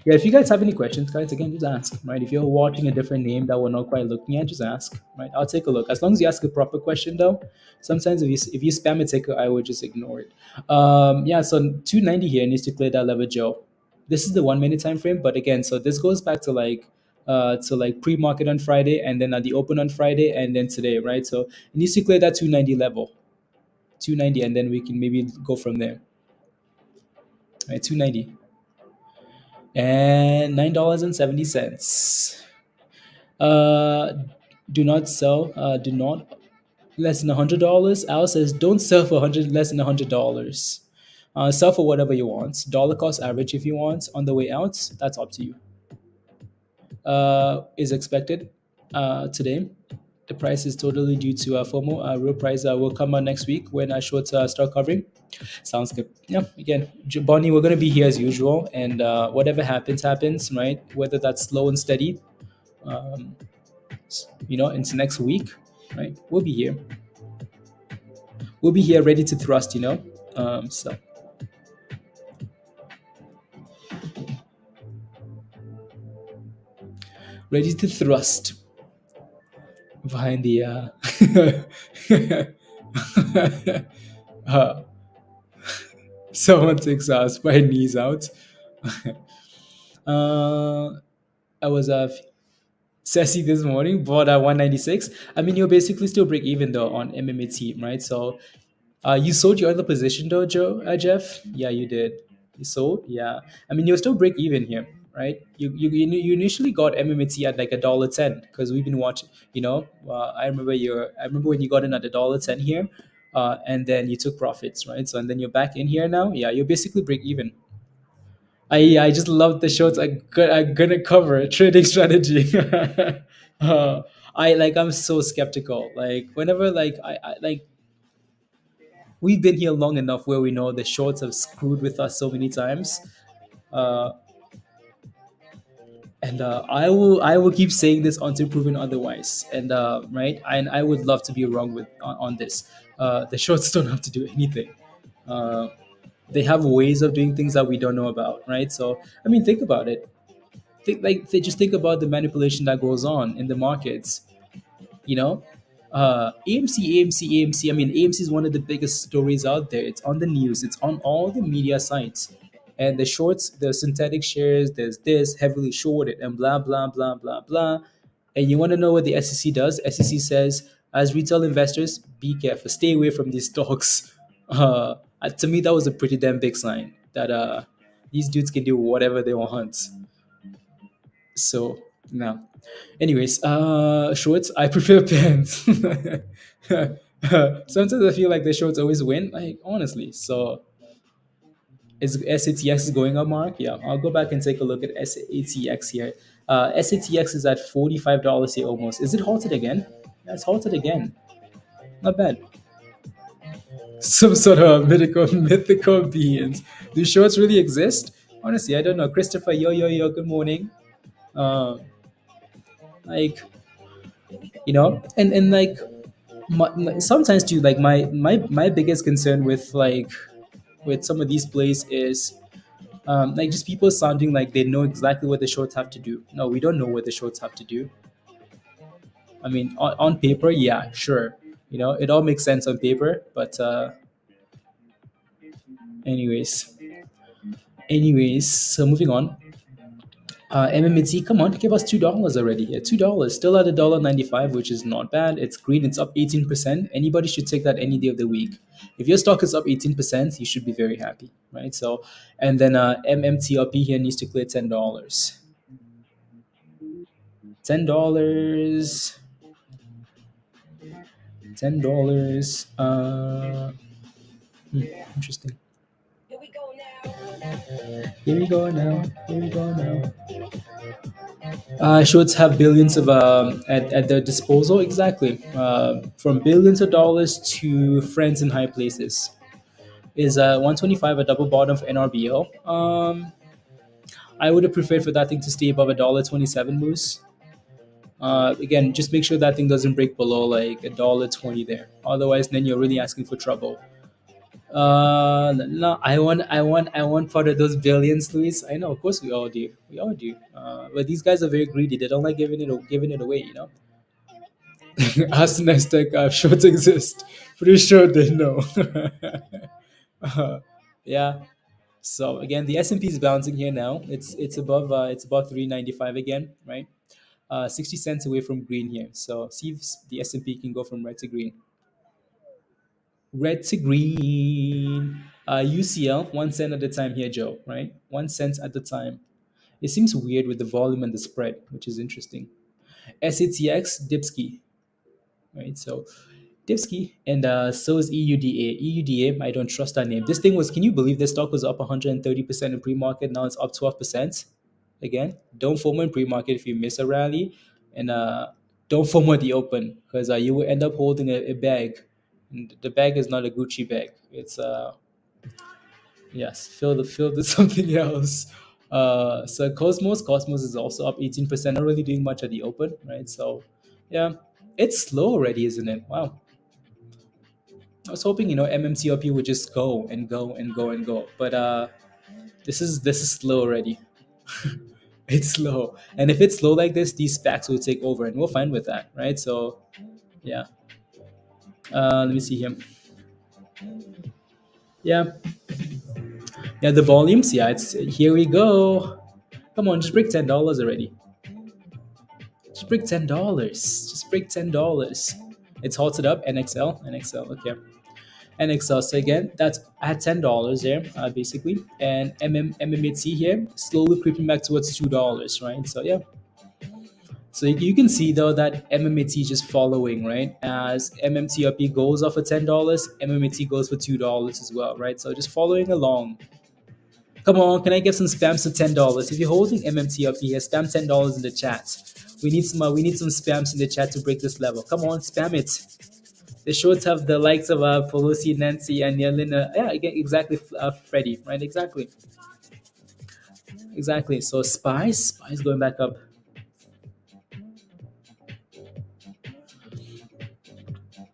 Yeah, if you guys have any questions, guys, again, just ask, right? If you're watching a different name that we're not quite looking at, just ask, right? I'll take a look. As long as you ask a proper question, though. Sometimes if you spam a ticker, I would just ignore it. Yeah, so 290 here needs to clear that level, Joe. This is the 1 minute time frame, but again, so this goes back to like pre-market on Friday, and then at the open on Friday, and then today, right? So it needs to clear that 290 level, 290, and then we can maybe go from there. Right, 290 and $9.70. Uh, do not sell. Do not less than $100. Al says don't sell for less than $100. Sell for whatever you want. Dollar cost average if you want on the way out. That's up to you. Is expected today. The price is totally due to FOMO. Real price will come out next week when I short start covering. Sounds good. Yeah, again, Bonnie, we're going to be here as usual. And whatever happens, happens, right? Whether that's slow and steady, um, into next week, right? We'll be here. We'll be here ready to thrust. So ready to thrust behind the uh, someone takes my knees out. uh, I was sassy this morning, bought at 196. I mean, you'll basically still break even though on MMAT, right? So you sold your other position though, Jeff? Yeah, you did. You sold? Yeah. I mean, you'll still break even here, right? You initially got MMAT at like $1.10 because we've been watching. I remember when you got in at $1.10 here, and then you took profits, right? So and then you're back in here now. Yeah, you're basically break even. I just love the shorts. I'm gonna cover trading strategy. I'm so skeptical. Like whenever I like we've been here long enough where we know the shorts have screwed with us so many times. Uh, and I will keep saying this until proven otherwise. And right, and I would love to be wrong on this. The shorts don't have to do anything. Uh, they have ways of doing things that we don't know about, right? So I mean, think about it. Just think about the manipulation that goes on in the markets. You know, AMC, AMC, AMC. I mean, AMC is one of the biggest stories out there. It's on the news. It's on all the media sites. And the shorts, the synthetic shares, there's this heavily shorted and blah blah blah blah blah. And you want to know what the SEC does? SEC says, as retail investors, be careful, stay away from these stocks. To me, that was a pretty damn big sign that these dudes can do whatever they want. So now, anyways, shorts. I prefer pants. Sometimes I feel like the shorts always win. Like honestly, so is SATX is going up, Mark? Yeah, I'll go back and take a look at SATX here. SATX is at $45 here almost. Is it halted again? Yeah, it's halted again. Not bad. Some sort of mythical beings. Do shorts really exist? Honestly, I don't know. Christopher, yo. Good morning. Uh, like and like sometimes too, like my biggest concern with with some of these plays is like just people sounding like they know exactly what the shorts have to do. No, we don't know what the shorts have to do. I mean, on paper, yeah, sure, it all makes sense on paper, but anyways so moving on. MMT, come on, give us $2 already here. $2, still at $1.95, which is not bad. It's green, it's up 18%. Anybody should take that any day of the week. If your stock is up 18%, you should be very happy, right? So, and then MMTLP here needs to clear $10. $10. $10. Interesting. Here we go now. Here we go now. Shorts have billions of at their disposal. Exactly. From billions of dollars to friends in high places. Is 125 a double bottom for NRBO? I would have preferred for that thing to stay above $1.27 moose. Again, just make sure that thing doesn't break below like $1.20 there. Otherwise, then you're really asking for trouble. No, I want part of those billions, Luis. I know, of course, we all do. We all do. But these guys are very greedy. They don't like giving it away. You know. Ask Nasdaq shorts exist. Pretty sure they know. Yeah. So again, the S&P is bouncing here now. It's above 395 again, right? 60 cents away from green here. So see if the S&P can go from red to green. Red to green. UCL 1 cent at a time here, Joe. Right, 1 cent at a time. It seems weird with the volume and the spread, which is interesting. SATX Dipsky, right? So Dipsky, and so is EUDA. EUDA, I don't trust that name. This thing was, can you believe this stock was up 130% in pre-market? Now it's up 12%. Again, don't FOMO in pre-market if you miss a rally, and don't FOMO at the open because you will end up holding a bag. And the bag is not a Gucci bag. It's yes, filled with something else. So Cosmos is also up 18%. Not really doing much at the open, right? So yeah, it's slow already, isn't it? Wow. I was hoping MMTLP would just go and go and go and go, but this is slow already. It's slow, and if it's slow like this, these SPACs will take over, and we're fine with that, right? So yeah, let me see here. Yeah, yeah, the volumes. Yeah, it's here we go. Come on, just break $10 already. Just break $10. Just break $10. It's halted up. NXL. Okay. NXL. So again, that's at $10 there, basically. And MMAT here, slowly creeping back towards $2, right? So yeah. So you can see though that MMAT is just following, right? As MMTLP goes off at $10, MMAT goes for $2 as well, right? So just following along. Come on, can I get some spams for $10? If you're holding MMTLP here, spam $10 in the chat. We need some spams in the chat to break this level. Come on, spam it. The shorts have the likes of Pelosi, Nancy, and Yelena. Yeah, again, exactly, Freddie, right? Exactly. So Spice going back up.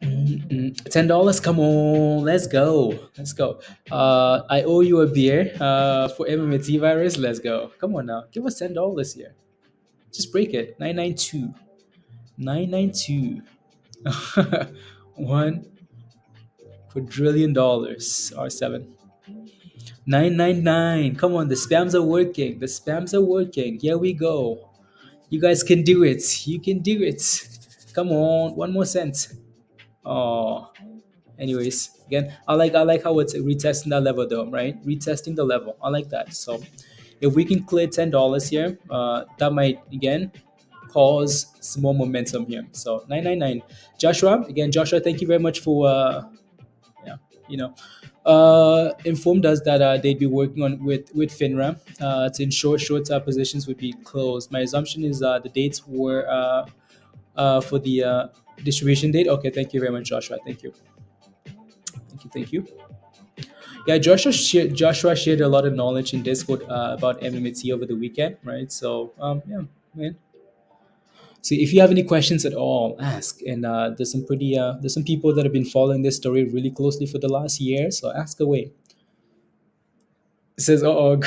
$10. Come on, let's go. I owe you a beer for MMT virus. Let's go. Come on now, give us $10 here. Just break it. 992. 992. $1 quadrillion. R7. 999. Come on, the spams are working. Here we go. You guys can do it. You can do it. Come on, 1 more cent. Oh. Anyways, again, I like how it's retesting that level though, right? Retesting the level. I like that. So if we can clear $10 here, that might again cause some more momentum here. So 999. Joshua, thank you very much for informed us that they'd be working on with FINRA to ensure short positions would be closed. My assumption is the dates were for the distribution date. Okay, thank you very much, Joshua. Thank you. Yeah, Joshua shared a lot of knowledge in Discord about MMT over the weekend, right? So yeah, man. So if you have any questions at all, ask. And there's some people that have been following this story really closely for the last year, so ask away. It says, "Oh,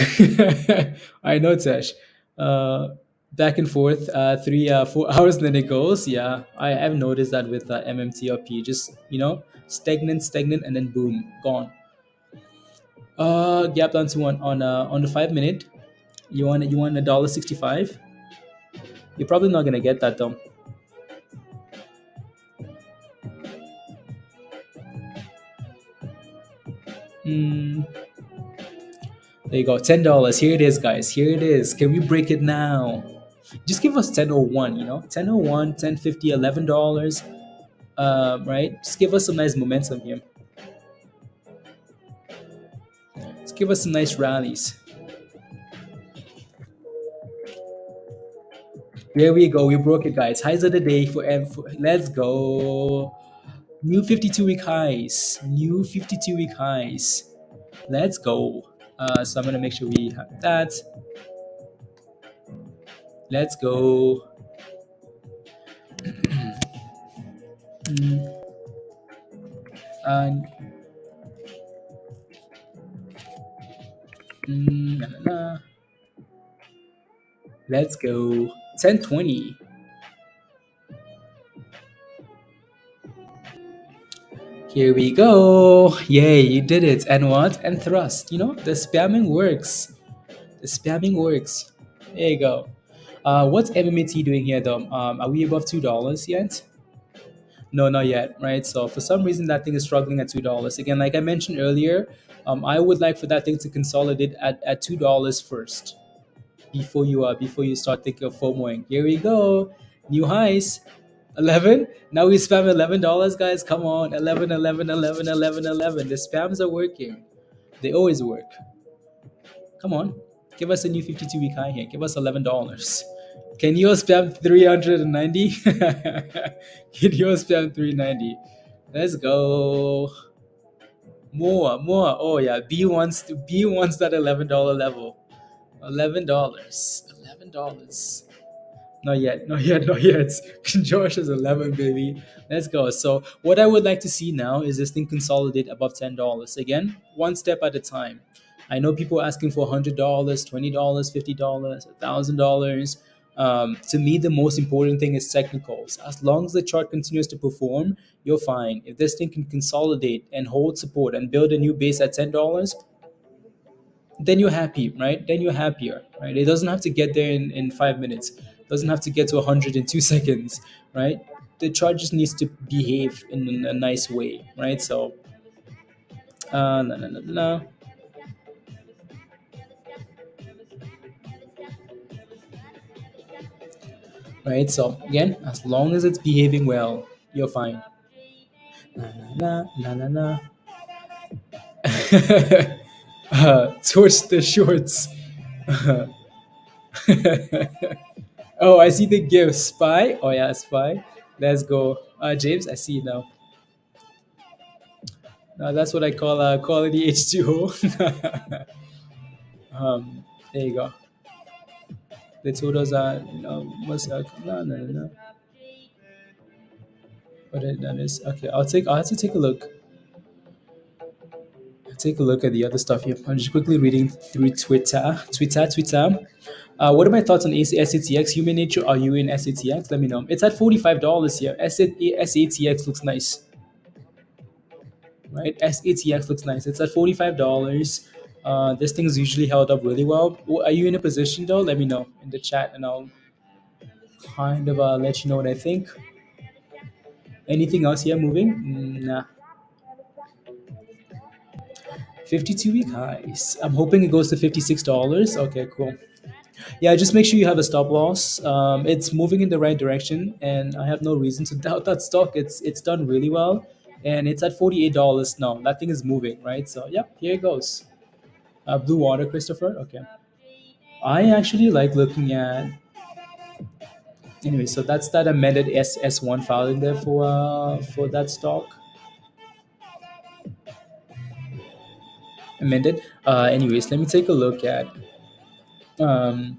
I know, Tesh." Back and forth, 4 hours, then it goes. Yeah, I have noticed that with MMTLP, just stagnant, and then boom, gone. Gap down to on the 5 minute. You want $1.65. You're probably not gonna get that though. There you go, $10. Here it is, guys. Here it is. Can we break it now? Just give us 10.01. $10.01, $10.50, $11. Right? Just give us some nice momentum here. Give us some nice rallies. There we go. We broke it, guys. Highs of the day let's go. New 52-week highs. New 52-week highs. Let's go. So I'm gonna make sure we have that. Let's go. And na, na, na. Let's go. 1020. Here we go. Yay, you did it. And what? And thrust. You know, the spamming works. The spamming works. There you go. What's MMAT doing here though? Are we above $2 yet? No, not yet, right? So for some reason that thing is struggling at $2. Again, like I mentioned earlier, I would like for that thing to consolidate at $2 first before you start thinking of FOMOing. Here we go. New highs. 11. Now we spam $11, guys. Come on. 11, 11, 11, 11, 11. The spams are working. They always work. Come on. Give us a new 52-week high here. Give us $11. Can you spam 390? Can you spam 390? Let's go. More. Oh yeah. B wants that $11 level. $11. Not yet. Josh is 11, baby. Let's go. So what I would like to see now is this thing consolidate above $10. Again, one step at a time. I know people are asking for $100, $20, $50, $1,000. To me, the most important thing is technicals. As long as the chart continues to perform, you're fine. If this thing can consolidate and hold support and build a new base at $10, then you're happy, right? Then you're happier, right? It doesn't have to get there in 5 minutes. It doesn't have to get to 100 in 2 seconds, right? The chart just needs to behave in a nice way, right? So, no, no, no, no. Right? So, again, as long as it's behaving well, you're fine. Na, na, na, na, na. Towards the shorts. Oh, I see the gift. Spy. Oh, yeah, spy. Let's go. James, I see you now. That's what I call quality H2O. There you go. The totals are what's no, no, no, no. That is okay. I'll have to take a look. Take a look at the other stuff here. I'm just quickly reading through Twitter. What are my thoughts on SATX? Human nature? Are you in SATX? Let me know. It's at $45 here. SATX looks nice, right? SATX looks nice. It's at $45. This thing's usually held up really well. Are you in a position though? Let me know in the chat, and I'll kind of let you know what I think. Anything else here moving? Nah. 52-week highs. I'm hoping it goes to $56. Okay, cool. Yeah, just make sure you have a stop loss. It's moving in the right direction, and I have no reason to doubt that stock. It's done really well, and it's at $48 now. That thing is moving, right? So, yep, here it goes. Blue water, Christopher. Okay. I actually like looking at. Anyway, so that's that amended S1 file in there for that stock. Amended. Anyways, let me take a look at. Um,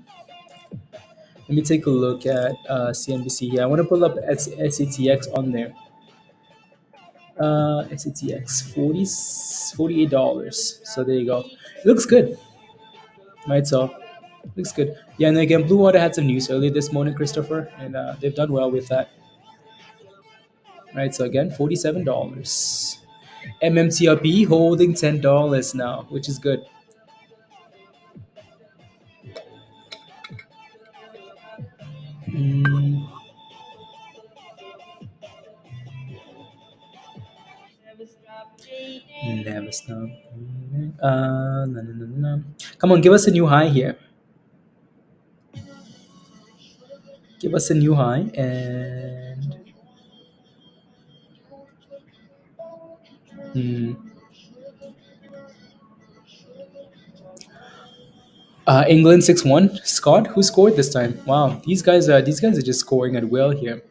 Let me take a look at CNBC here. I want to pull up SATX on there. SATX $48. So there you go. It looks good, right? So looks good. Yeah, and again, Blue Water had some news early this morning, Christopher, and they've done well with that. Right. So again, $47. MMTLP holding $10 now, which is good. Mm, never stop. No, no, no, no. Come on, give us a new high here. Give us a new high and England 6-1. Scott, who scored this time? Wow, these guys are just scoring at will here.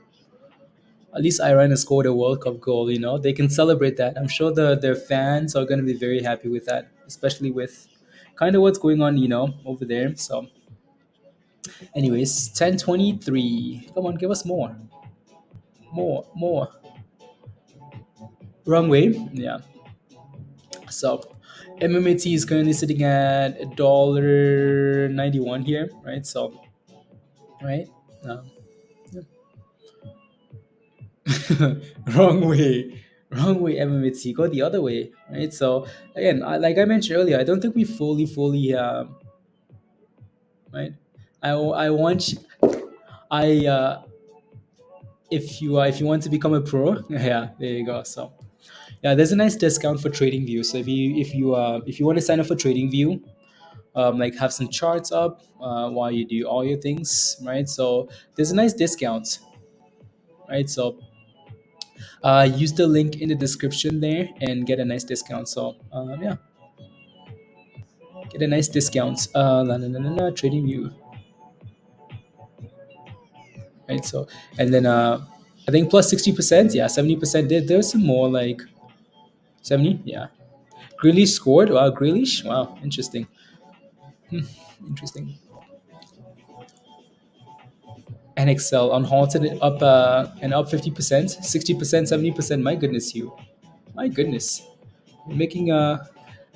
At least Iran has scored a World Cup goal. They can celebrate that. I'm sure their fans are going to be very happy with that, especially with kind of what's going on, over there. So, anyways, 10:23. Come on, give us more, more. Wrong way. Yeah. So, MMAT is currently sitting at $1.91 here, right? So, right. Um, wrong way, wrong way. MMAT, go the other way, right? So again, like I mentioned earlier, I don't think we fully right. I want I if you want to become a pro, yeah, there you go. So yeah, there's a nice discount for TradingView. So if you want to sign up for TradingView, like have some charts up while you do all your things, right? So there's a nice discount, right? So use the link in the description there and get a nice discount. So yeah, get a nice discount. TradingView, right? So and then I think plus 60%, yeah, 70%. There's some more like 70, yeah. Grealish scored. Wow, Grealish. Wow, interesting. Interesting. And Excel unhalted it up and up 50%, 60%, 70%. My goodness, my goodness, making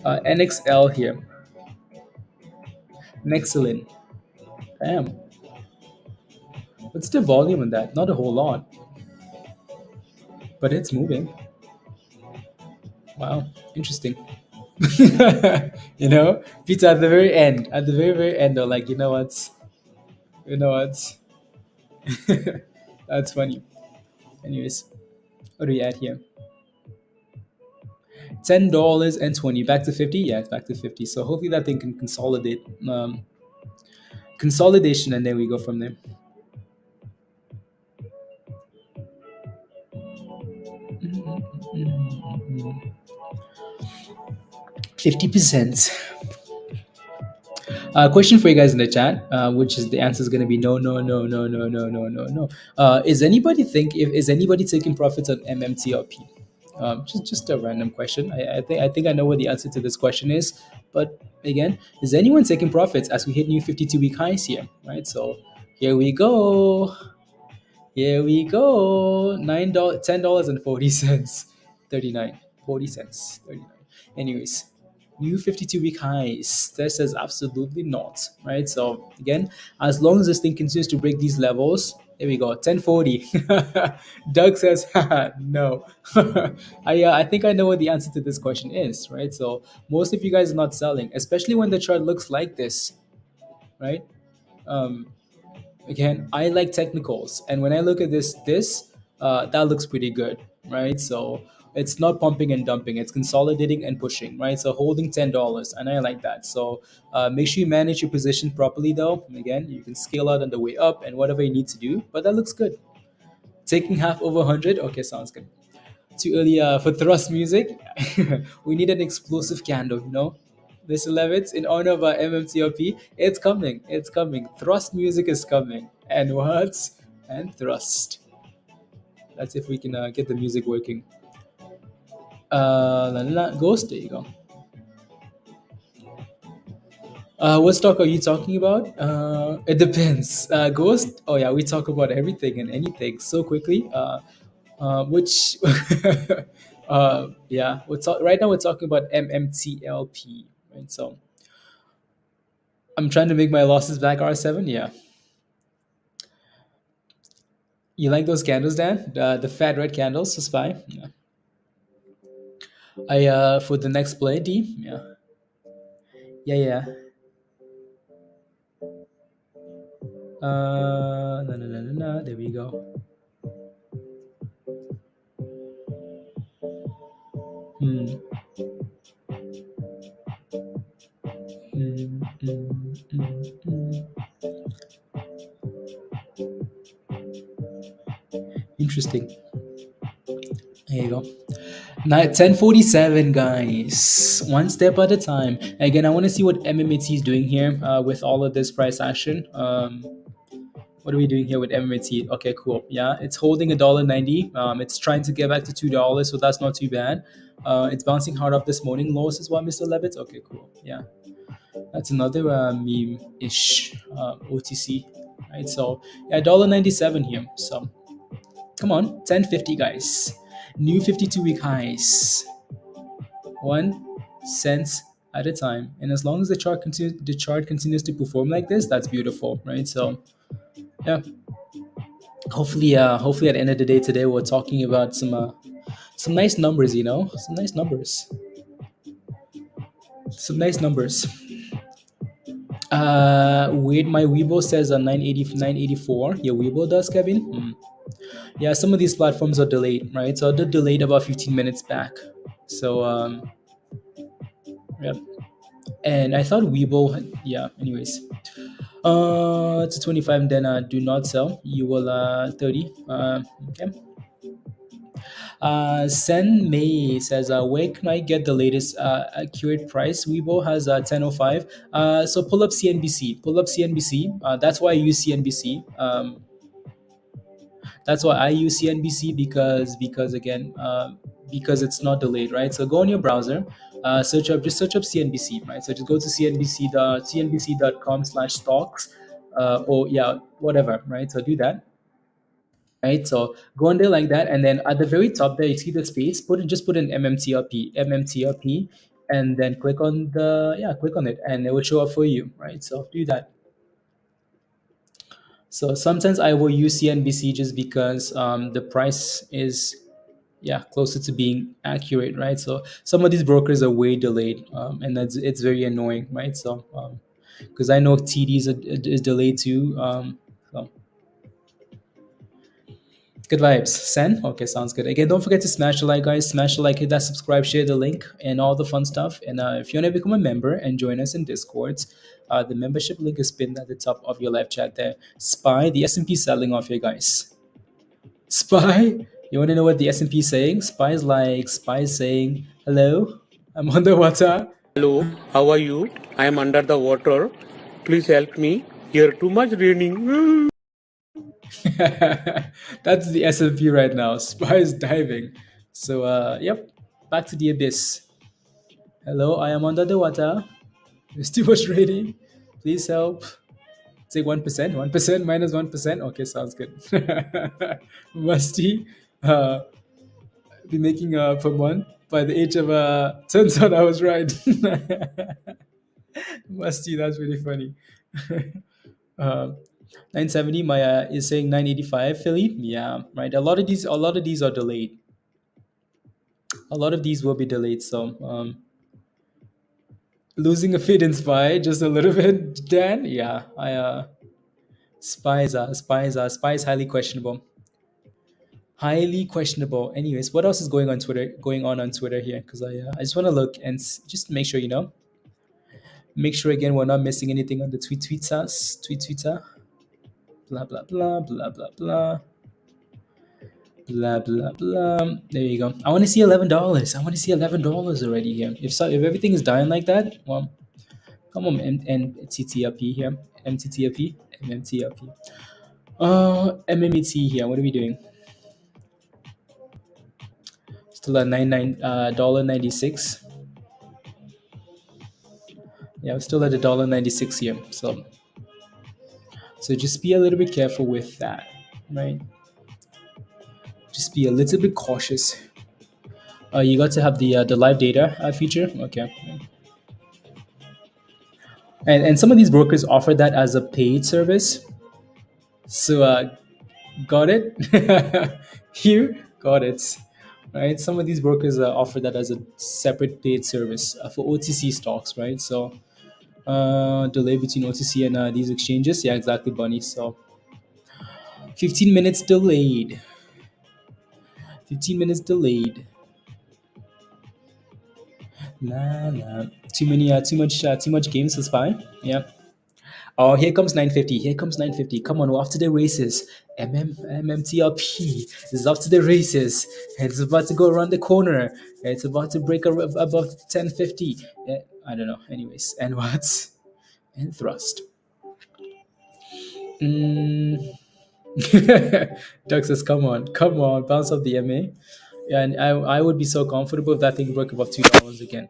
NXL here. Nexelin. Damn. What's the volume in that? Not a whole lot, but it's moving. Wow, interesting. Pizza at the very, very end, they're like, what? That's funny. Anyways, what do we add here? $10.20, back to 50. Yeah, it's back to 50. So hopefully that thing can consolidate. Consolidation, and then we go from there. Mm-hmm. 50%. Question for you guys in the chat, which is the answer is going to be no, no, no, no, no, no, no, no, no. Is anybody taking profits on MMTLP? Just a random question. I think I know what the answer to this question is, but again, is anyone taking profits as we hit new 52-week highs here? Right. So here we go. Here we go. $10.40. 39. 40 cents. 39. Anyways, new 52-week highs. That says absolutely not. Right. So again, as long as this thing continues to break these levels, there we go. 1040. Doug says, no. I think I know what the answer to this question is, right? So most of you guys are not selling, especially when the chart looks like this, right? Um, Again, I like technicals, and when I look at this that looks pretty good, right? So it's not pumping and dumping; it's consolidating and pushing, right? So holding $10, and I like that. So make sure you manage your position properly, though. Again, you can scale out on the way up and whatever you need to do, but that looks good. Taking half over 100, okay, sounds good. Too early for thrust music. We need an explosive candle. Mr. Levitz, in honor of our MMTLP, it's coming. It's coming. Thrust music is coming. And what? And thrust. That's if we can get the music working. Ghost, there you go. What stock are you talking about? It depends. Ghost? Oh, yeah, we talk about everything and anything so quickly. Which, yeah, right now we're talking about MMTLP, right? So I'm trying to make my losses back R7. Yeah. You like those candles, Dan? The fat red candles, so spy. Yeah. For the next play, D. Yeah. Yeah, yeah. No, no, no, no, no. There we go. Hmm. Mm, mm, mm, mm. Interesting. There you go. 10:47, guys. One step at a time. Again, I want to see what MMAT is doing here with all of this price action. What are we doing here with MMAT? Okay, cool. Yeah, it's holding $1.90. It's trying to get back to $2, so that's not too bad. It's bouncing hard off this morning lows as well, Mr. Levitt. Okay, cool. Yeah, that's another meme-ish OTC. Right, so yeah, $1.97 here. So come on, 10.50, guys. New 52-week highs. 1 cent at a time, and as long as the chart continues to perform like this, that's beautiful, right? So yeah, hopefully at the end of the day today we're talking about some nice numbers, some nice numbers, some nice numbers. Wait, my Weibo says 984. Your Weibo does, Kevin. Yeah, some of these platforms are delayed, right? So they're delayed about 15 minutes back. So yeah, and I thought Weibo, yeah. Anyways, it's a 25, and then do not sell. You will 30. Okay. Sen May says, where can I get the latest accurate price? Weibo has 10.05. So pull up CNBC. Pull up CNBC. That's why I use CNBC. That's why I use CNBC because again, because it's not delayed, right? So go on your browser, search up CNBC, right? So just go to cnbc.com/stocks, or yeah, whatever, right? So do that. Right, so go on there like that, and then at the very top there, you see the space. Just put in MMTLP, and then click on it, and it will show up for you. Right, so do that. So sometimes I will use CNBC just because the price is closer to being accurate, right? So some of these brokers are way delayed, and it's very annoying, right? So because I know TD is delayed too. So good vibes. Sen? Okay, sounds good. Again, don't forget to smash the like, guys. Smash the like, hit that subscribe, share the link, and all the fun stuff. And if you want to become a member and join us in Discords, the membership link is pinned at the top of your live chat there. SPY, the S&P selling off here, guys. SPY? You want to know what the S&P is saying? SPY is saying, hello, I'm underwater. Hello, how are you? I am under the water. Please help me. Here too much raining. That's the S&P right now. SPY is diving. So, yep, back to the abyss. Hello, I am under the water. There's too much raining. Please help. Say 1%. 1% minus 1%. Okay, sounds good. Musty. Be making per month by the age of turns out I was right. Musty, that's really funny. uh, 970 Maya is saying 985 Philly. Yeah, right. A lot of these are delayed. A lot of these will be delayed. So losing a fit in SPY just a little bit, Dan. Yeah, I SPY is highly questionable. Highly questionable. Anyways, what else is going on Twitter here? Because I just want to look and just make sure make sure again we're not missing anything on the Twitter. Blah blah blah blah blah blah blah blah blah. There you go. I want to see $11. I want to see $11 already here. If everything is dying like that, well, come on, MMTLP here. MMTLP. MMAT here. What are we doing? Still at $99.96. Yeah, we're still at $1.96 here. So just be a little bit careful with that, right? Just be a little bit cautious. You got to have the live data feature. Okay. And some of these brokers offer that as a paid service. So got it? Here, got it. Right? Some of these brokers offer that as a separate paid service for OTC stocks, right? So delay between OTC and these exchanges. Yeah, exactly, Bunny. So 15 minutes delayed. 15 minutes delayed. La. Too much games to spy. Yeah. Oh, here comes 950. Here comes 950. Come on, we're off to the races. MMTLP is off to the races. It's about to go around the corner. It's about to break above 1050. I don't know. Anyways, and what? And thrust. Doug says, come on, bounce off the MA. Yeah, and I would be so comfortable if that thing broke above $2 again.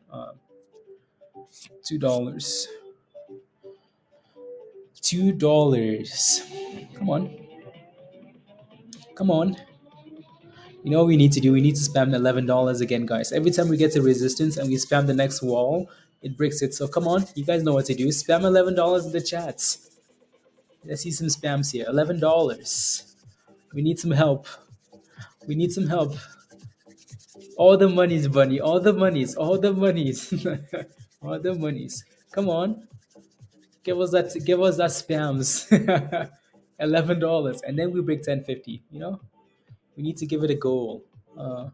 $2. $2. Come on. Come on. You know what we need to do? We need to spam $11 again, guys. Every time we get to resistance and we spam the next wall, it breaks it. So come on, you guys know what to do. Spam $11 in the chats. Let's see some spams here. $11. We need some help. We need some help. All the monies, Bunny. All the monies. All the monies. All the monies. Come on. Give us that. Give us that spams. $11, and then we break 1050. You know, we need to give it a goal. La,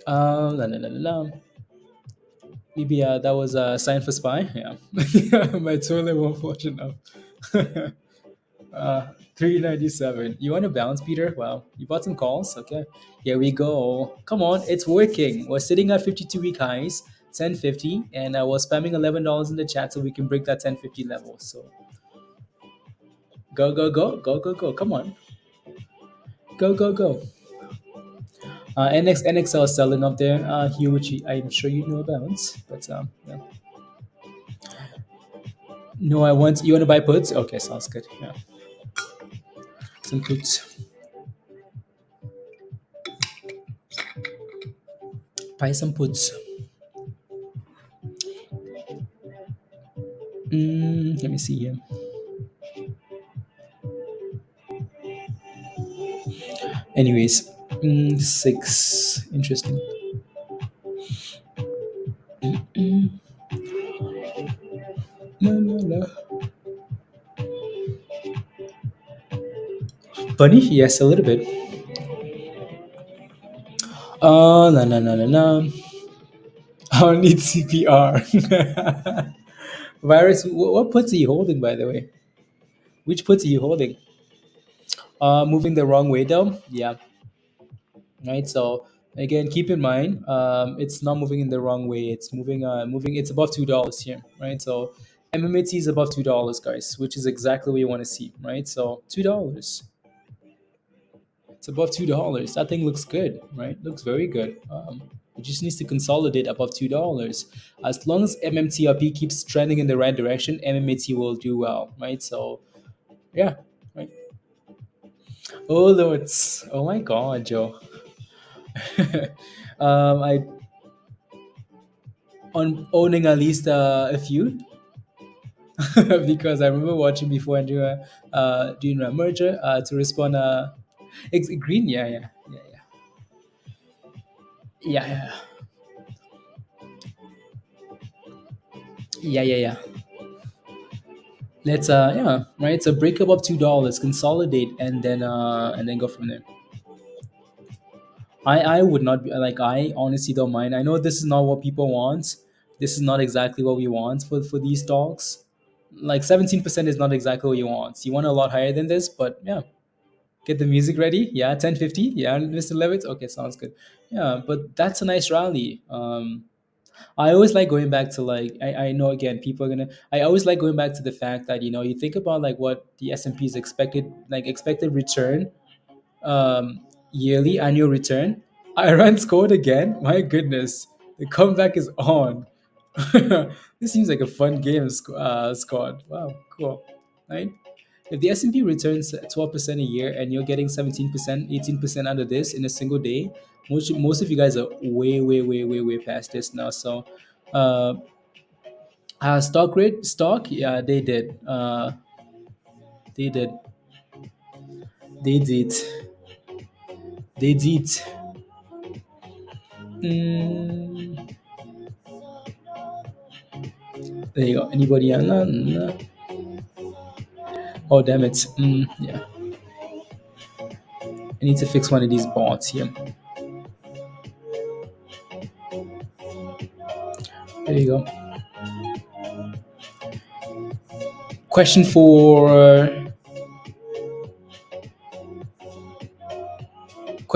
la, la, la, la. Maybe that was a sign for spy. Yeah, my toilet won't flush enough. 397. You want to bounce, Peter? Wow, you bought some calls. Okay, here we go. Come on, it's working. We're sitting at 52-week highs, 1050, and we're spamming $11 in the chat so we can break that 1050 level. So go, go, go, go, go, go. Come on, go, go, go. NXL is selling up there, Hugh, which I'm sure you know about. But yeah. No, you want to buy puts? Okay, sounds good. Yeah, some puts. Buy some puts. Let me see here. Anyways, 6. Interesting. La, la, la. Bunny? Yes, a little bit. La, la, la, la, la. I don't need CPR. Virus, what puts are you holding, by the way? Which puts are you holding? Moving the wrong way, though? Yeah. Right, so again, keep in mind, it's not moving in the wrong way. It's moving, it's above $2 here, right? So MMAT is above $2, guys, which is exactly what you want to see, right? So $2. It's above $2. That thing looks good, right? Looks very good. It just needs to consolidate above $2. As long as MMTLP keeps trending in the right direction, MMAT will do well, right? So, yeah, right. Oh, Lords. Oh my God, Joe. I on owning at least a few because I remember watching before and doing a merger to respond. Green, yeah, yeah, yeah, yeah, yeah, yeah, yeah, yeah. Let's yeah, right. So break above $2, consolidate, and then go from there. I would not be like, I honestly don't mind. I know this is not what people want. This is not exactly what we want for these stocks. Like 17% is not exactly what you want. You want a lot higher than this, but yeah. Get the music ready. Yeah, 1050. Yeah, Mr. Levitt. Okay, sounds good. Yeah, but that's a nice rally. I always like going back to like I know again people are gonna I always like going back to the fact that you think about like what the S&P's expected return yearly annual return. Iran scored again. My goodness, the comeback is on. This seems like a fun game, squad. Wow, cool, right? If the S&P returns 12% a year and you're getting 17%, 18% out of this in a single day, most of you guys are way, way, way, way, way past this now. So, stock, yeah, they did. They did. They did. They did. There you go. Anybody? No, no. Oh, damn it. Yeah. I need to fix one of these bots here. There you go. Question for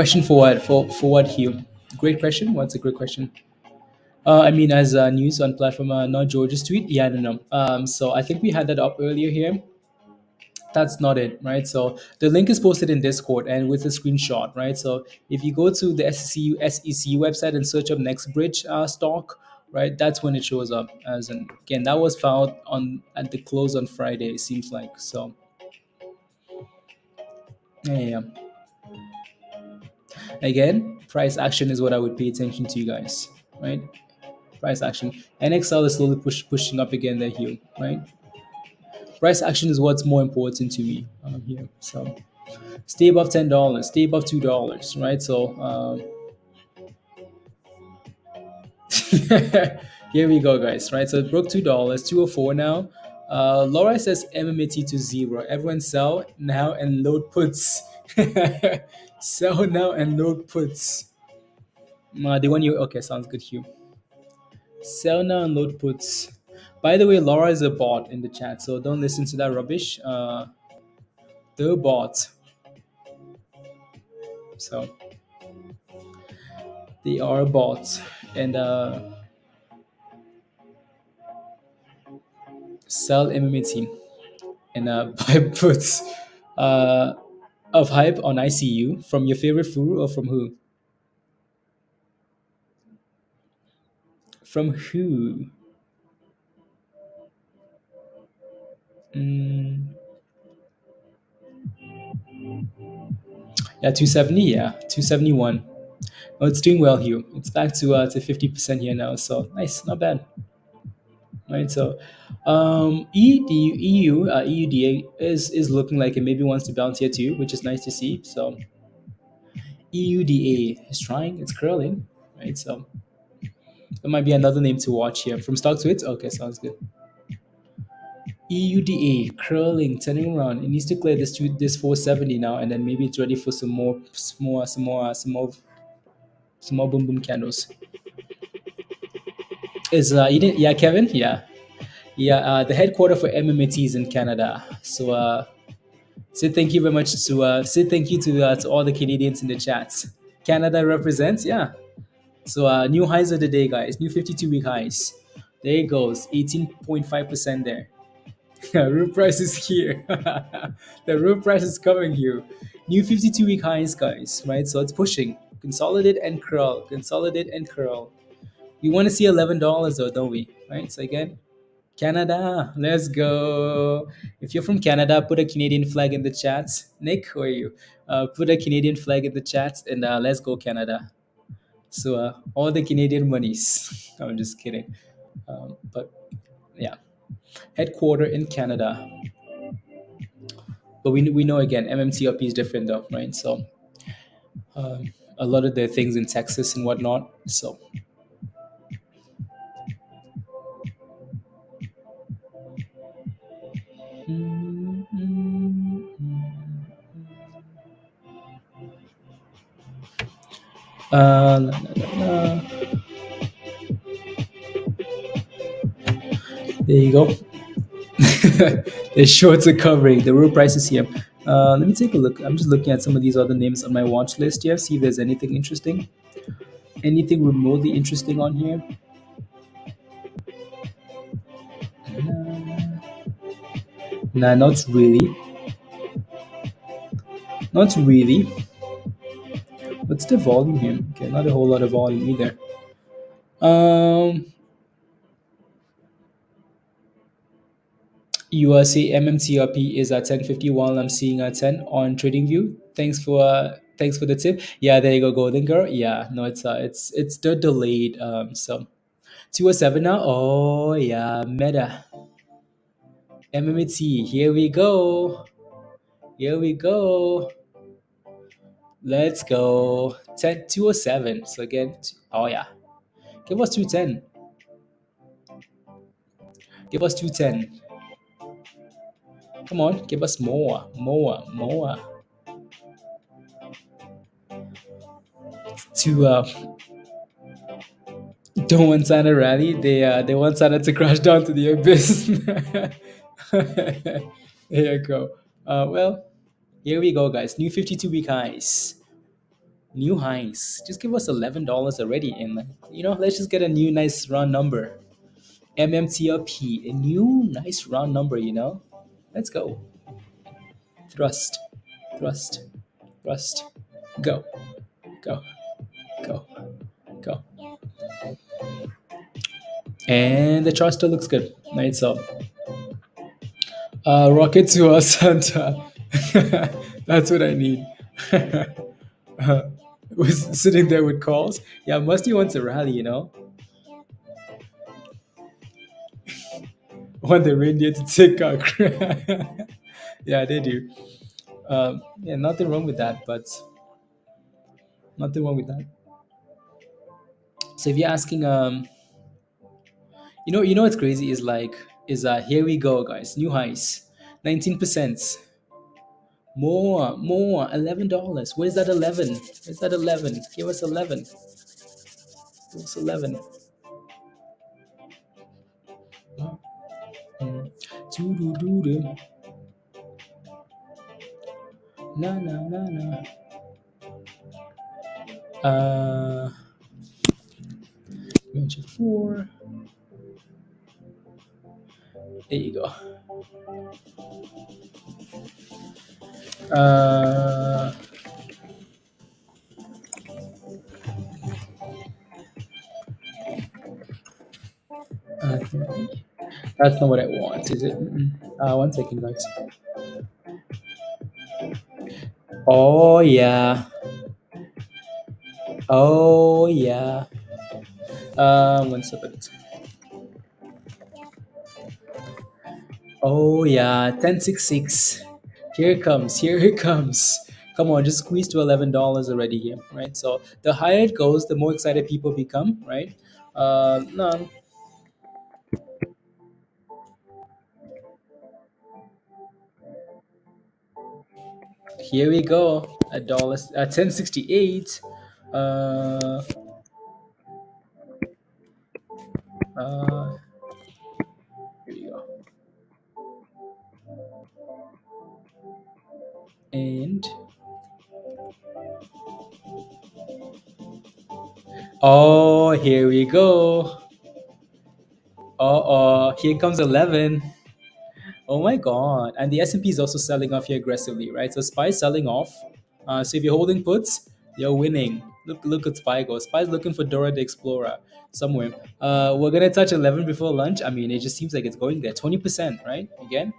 Question for what? For what, Hugh? Great question. What's a great question? I mean, as news on platform, not George's tweet. Yeah, I don't know. So I think we had that up earlier here. That's not it, right? So the link is posted in Discord and with a screenshot, right? So if you go to the SEC website and search up NextBridge stock, right, that's when it shows up. As in, again, that was found on at the close on Friday. It seems like so. Yeah, yeah. Again, price action is what I would pay attention to, guys, right? Price action. NXL is slowly pushing up again there, Hugh, right? Price action is what's more important to me here. So stay above $10, stay above $2, right? So here we go, guys, right? So it broke $2, 204 now. Laura says MMAT to zero. Everyone sell now and load puts. Sell now and load puts. The one you okay, sounds good, Hugh. Sell now and load puts. By the way, Laura is a bot in the chat, so don't listen to that rubbish. The bot. So they are bots, and sell MMAT and buy puts of hype on ICU from your favorite food or from who? From who? Mm, yeah, 270. Yeah, 271. Oh, it's doing well, Hugh. It's back to 50% here now. So nice, not bad. Right. So EUDA is looking like it maybe wants to bounce here too, which is nice to see. So EUDA is trying. It's curling. Right. So that might be another name to watch here. From stock to it. Okay, sounds good. EUDA curling, turning around. It needs to clear this 470 now, and then maybe it's ready for some more boom boom candles. Is yeah, Kevin? Yeah. Yeah, the headquarter for MMAT is in Canada. So say thank you very much to say thank you to all the Canadians in the chats. Canada represents, yeah. So new highs of the day, guys. New 52-week highs. There it goes, 18.5% there. Real price is here. The real price is coming here. New 52-week highs, guys. Right, so it's pushing. Consolidate and curl. Consolidate and curl. We want to see $11 though, don't we? Right. So again, Canada, let's go. If you're from Canada, put a Canadian flag in the chats. Nick, who are you? Put a Canadian flag in the chats and let's go, Canada. So all the Canadian monies. I'm just kidding. But yeah, headquarter in Canada. But we know again, MMTLP is different though, right? So a lot of the things in Texas and whatnot. So la, la, la. There you go. The shorts are covering. The real price is here. Let me take a look. I'm just looking at some of these other names on my watch list here. See if there's anything interesting. Anything remotely interesting on here? Nah, not really. Not really. What's the volume here? Okay, not a whole lot of volume either. You see MMTLP is at 1050 while I'm seeing a 10 on TradingView. Thanks for the tip. Yeah, there you go, Golden Girl. Yeah, no, it's the delayed. So 207 now. Oh yeah, Meta. MMT. Here we go. Here we go. Let's go. 207. So again, oh yeah. Give us 210. Give us 210. Come on, give us more. To don't want Santa rally. They want Santa to crash down to the abyss. There you go. Well, here we go, guys. New 52-week highs. New highs. Just give us $11 already, and let's just get a new nice round number. MMTLP, a new nice round number. Let's go. Thrust, thrust, thrust. Go, go, go, go. And the chart still looks good. Right, so rocket to us, Santa. That's what I need. Was sitting there with calls. Yeah, Musty wants a rally. Want the reindeer to take our Yeah, they do. Yeah, nothing wrong with that, but nothing wrong with that. So if you're asking, what's crazy is here we go, guys, new highs, 19%, more, $11. Where's that 11? Where's that 11? Give us 11. Give us 11. Mm. Doo-doo-doo-doo. Na na na na. Mention 4. There you go. Uh, that's not what I want, is it? One second, guys. Oh yeah. Oh yeah. 1 second. Oh yeah. 1066. Here it comes. Here it comes. Come on, just squeeze to $11 already here, right? So the higher it goes, the more excited people become, right? No, here we go. At 1068. Uh, uh, here we go. And oh, here we go. Here comes 11. Oh my god. And the S&P is also selling off here aggressively, right? So SPY is selling off. So if you're holding puts, you're winning. Look at SPY go. SPY is looking for Dora the Explorer somewhere. We're gonna touch 11 before lunch. I mean, it just seems like it's going there. 20%, right? Again,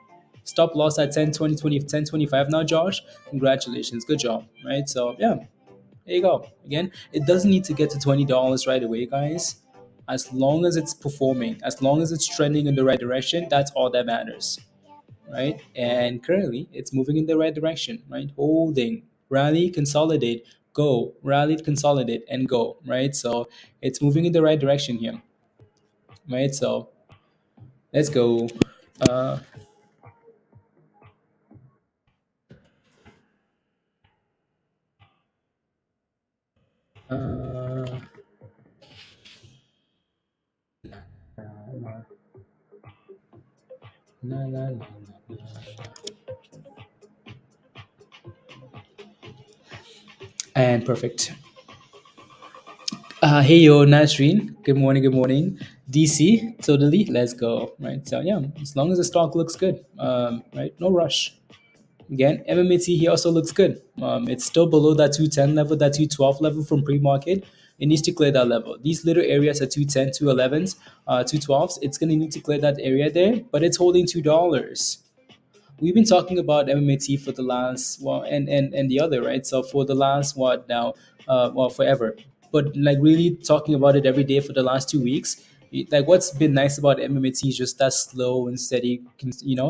stop loss at 10, 20, 20, 10, 25 now, Josh. Congratulations. Good job, right? So yeah, there you go. Again, it doesn't need to get to $20 right away, guys. As long as it's performing, as long as it's trending in the right direction, that's all that matters, right? And currently, it's moving in the right direction, right? Holding, rally, consolidate, go, rally, consolidate, and go, right? So it's moving in the right direction here, right? So let's go. Uh, uh, la, la, la, and perfect. Hey yo, Nasreen. Good morning. Good morning. DC, totally. Let's go. Right. So yeah, as long as the stock looks good, right. No rush. Again, MMAT here also looks good. It's still below that 210 level, that 212 level from pre-market. It needs to clear that level. These little areas at 210, 211s, 212s, it's going to need to clear that area there, but it's holding $2. We've been talking about MMAT for the last and the other, right? So for the last what now, forever, but like really talking about it every day for the last 2 weeks. Like what's been nice about MMAT is just that slow and steady,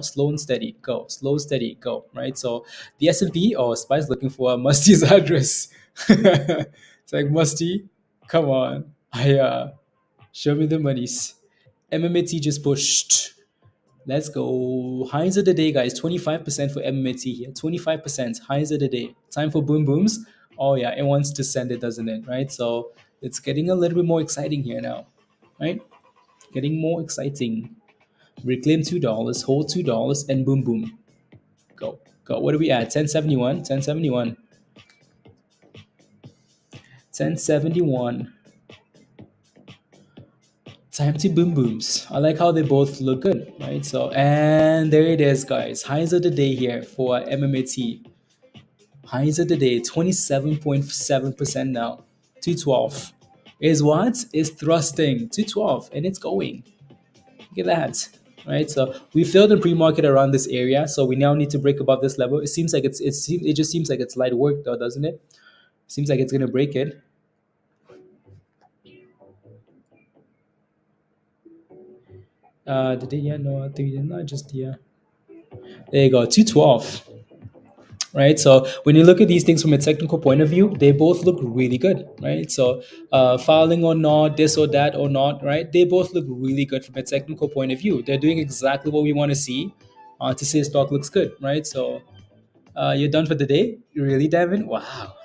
slow and steady go, slow steady go, right? So the S&P, oh, Spy's looking for Musty's address. It's like, Musty, come on, show me the monies. MMAT just pushed. Let's go. Highs of the day, guys. 25% for MMAT here. 25%. Highs of the day. Time for boom booms. Oh, yeah. It wants to send it, doesn't it? Right? So it's getting a little bit more exciting here now. Right? Getting more exciting. Reclaim $2, hold $2, and boom boom. Go. Go. What are we at? 1071. 1071. 1071. Time to boom booms. I like how they both look good, right? So, and there it is, guys. Highs of the day here for MMAT. Highs of the day, 27.7% now. 212 is what? Is thrusting 212, and it's going. Look at that, right? So we filled the pre-market around this area, so we now need to break above this level. It seems like it just seems like it's light work, though, doesn't it? Seems like it's gonna break it. Did it? Yeah, no, I think not just yeah. There you go, 212. Right, so when you look at these things from a technical point of view, they both look really good, right? So filing or not, this or that or not, right? They both look really good from a technical point of view. They're doing exactly what we want to see to say stock looks good, right? So you're done for the day? Really, Devin? Wow.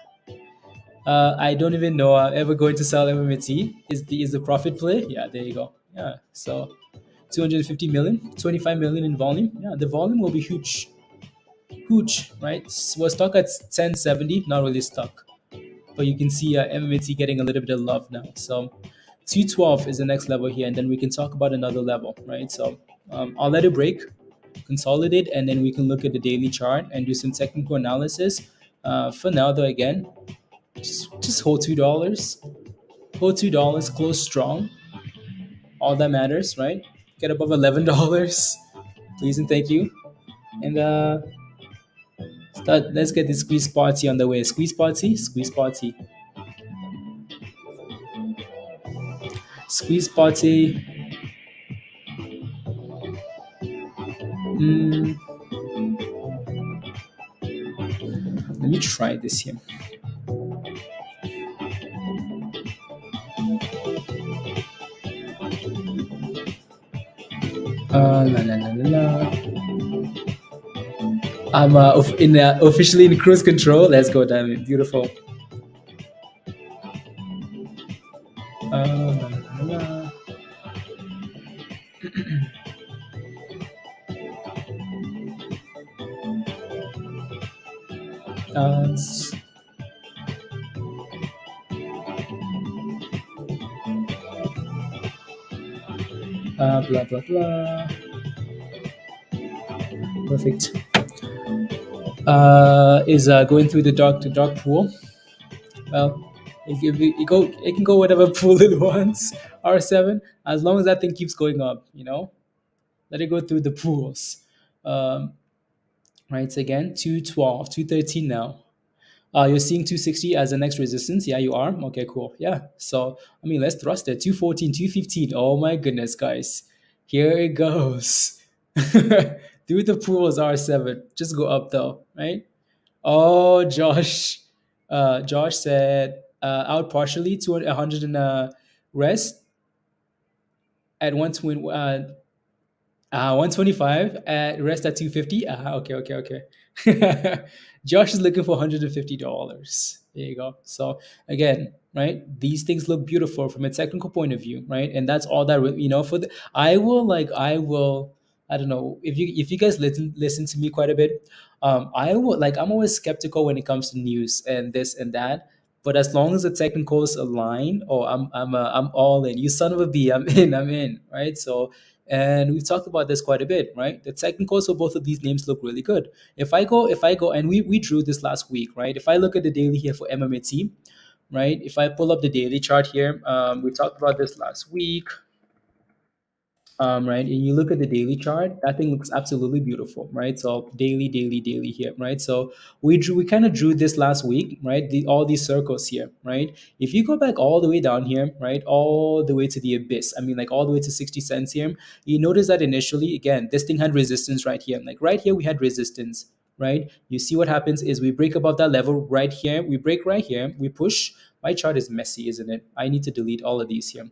I don't even know I'm ever going to sell MMT. Is the profit play? Yeah, there you go. Yeah, so 250 million, 25 million in volume. Yeah, the volume will be huge, huge, right? We're stuck at 1070, not really stuck, but you can see MMT getting a little bit of love now. So 212 is the next level here, and then we can talk about another level, right? So I'll let it break, consolidate, and then we can look at the daily chart and do some technical analysis. For now, though, again, just hold $2. Hold $2, close strong. All that matters, right? Get above $11, please and thank you. And let's get this squeeze party on the way. Squeeze party, squeeze party, squeeze party. Mm, let me try this here. La, la, la, la, la. I'm officially in cruise control. Let's go, damn it. Beautiful. La, la, la, la. S- blah blah blah. Perfect. Is going through the dark pool. Well, it can go whatever pool it wants. R7, as long as that thing keeps going up, let it go through the pools. Um, right, so again, 212, 213 now. You're seeing 260 as the next resistance. Yeah, you are. Okay, cool. Yeah. So, I mean, let's thrust it. 214, 215. Oh my goodness, guys. Here it goes. Through the pools, R7. Just go up though, right? Oh, Josh. Josh said out partially, 200, 100 and rest at 125 at rest at 250. Okay, okay, okay. Josh is looking for $150. There you go. So again, right? These things look beautiful from a technical point of view, right? And that's all that for the I don't know if you guys listen to me quite a bit. I will I'm always skeptical when it comes to news and this and that. But as long as the technicals align, I'm all in. You son of a bee, I'm in. I'm in. Right. So and we've talked about this quite a bit, right? The technicals for both of these names look really good. If I go, and we drew this last week, right? If I look at the daily here for MMAT, right? If I pull up the daily chart here, we talked about this last week, right? And you look at the daily chart, that thing looks absolutely beautiful, right? So daily, daily, daily here, right? So we kind of drew this last week, right? All these circles here, right? If you go back all the way down here, right, all the way to the abyss, I mean, like all the way to 60 cents here, you notice that initially, again, this thing had resistance right here. Like right here, we had resistance, right? You see what happens is we break above that level right here, we break right here, we push. My chart is messy, isn't it? I need to delete all of these here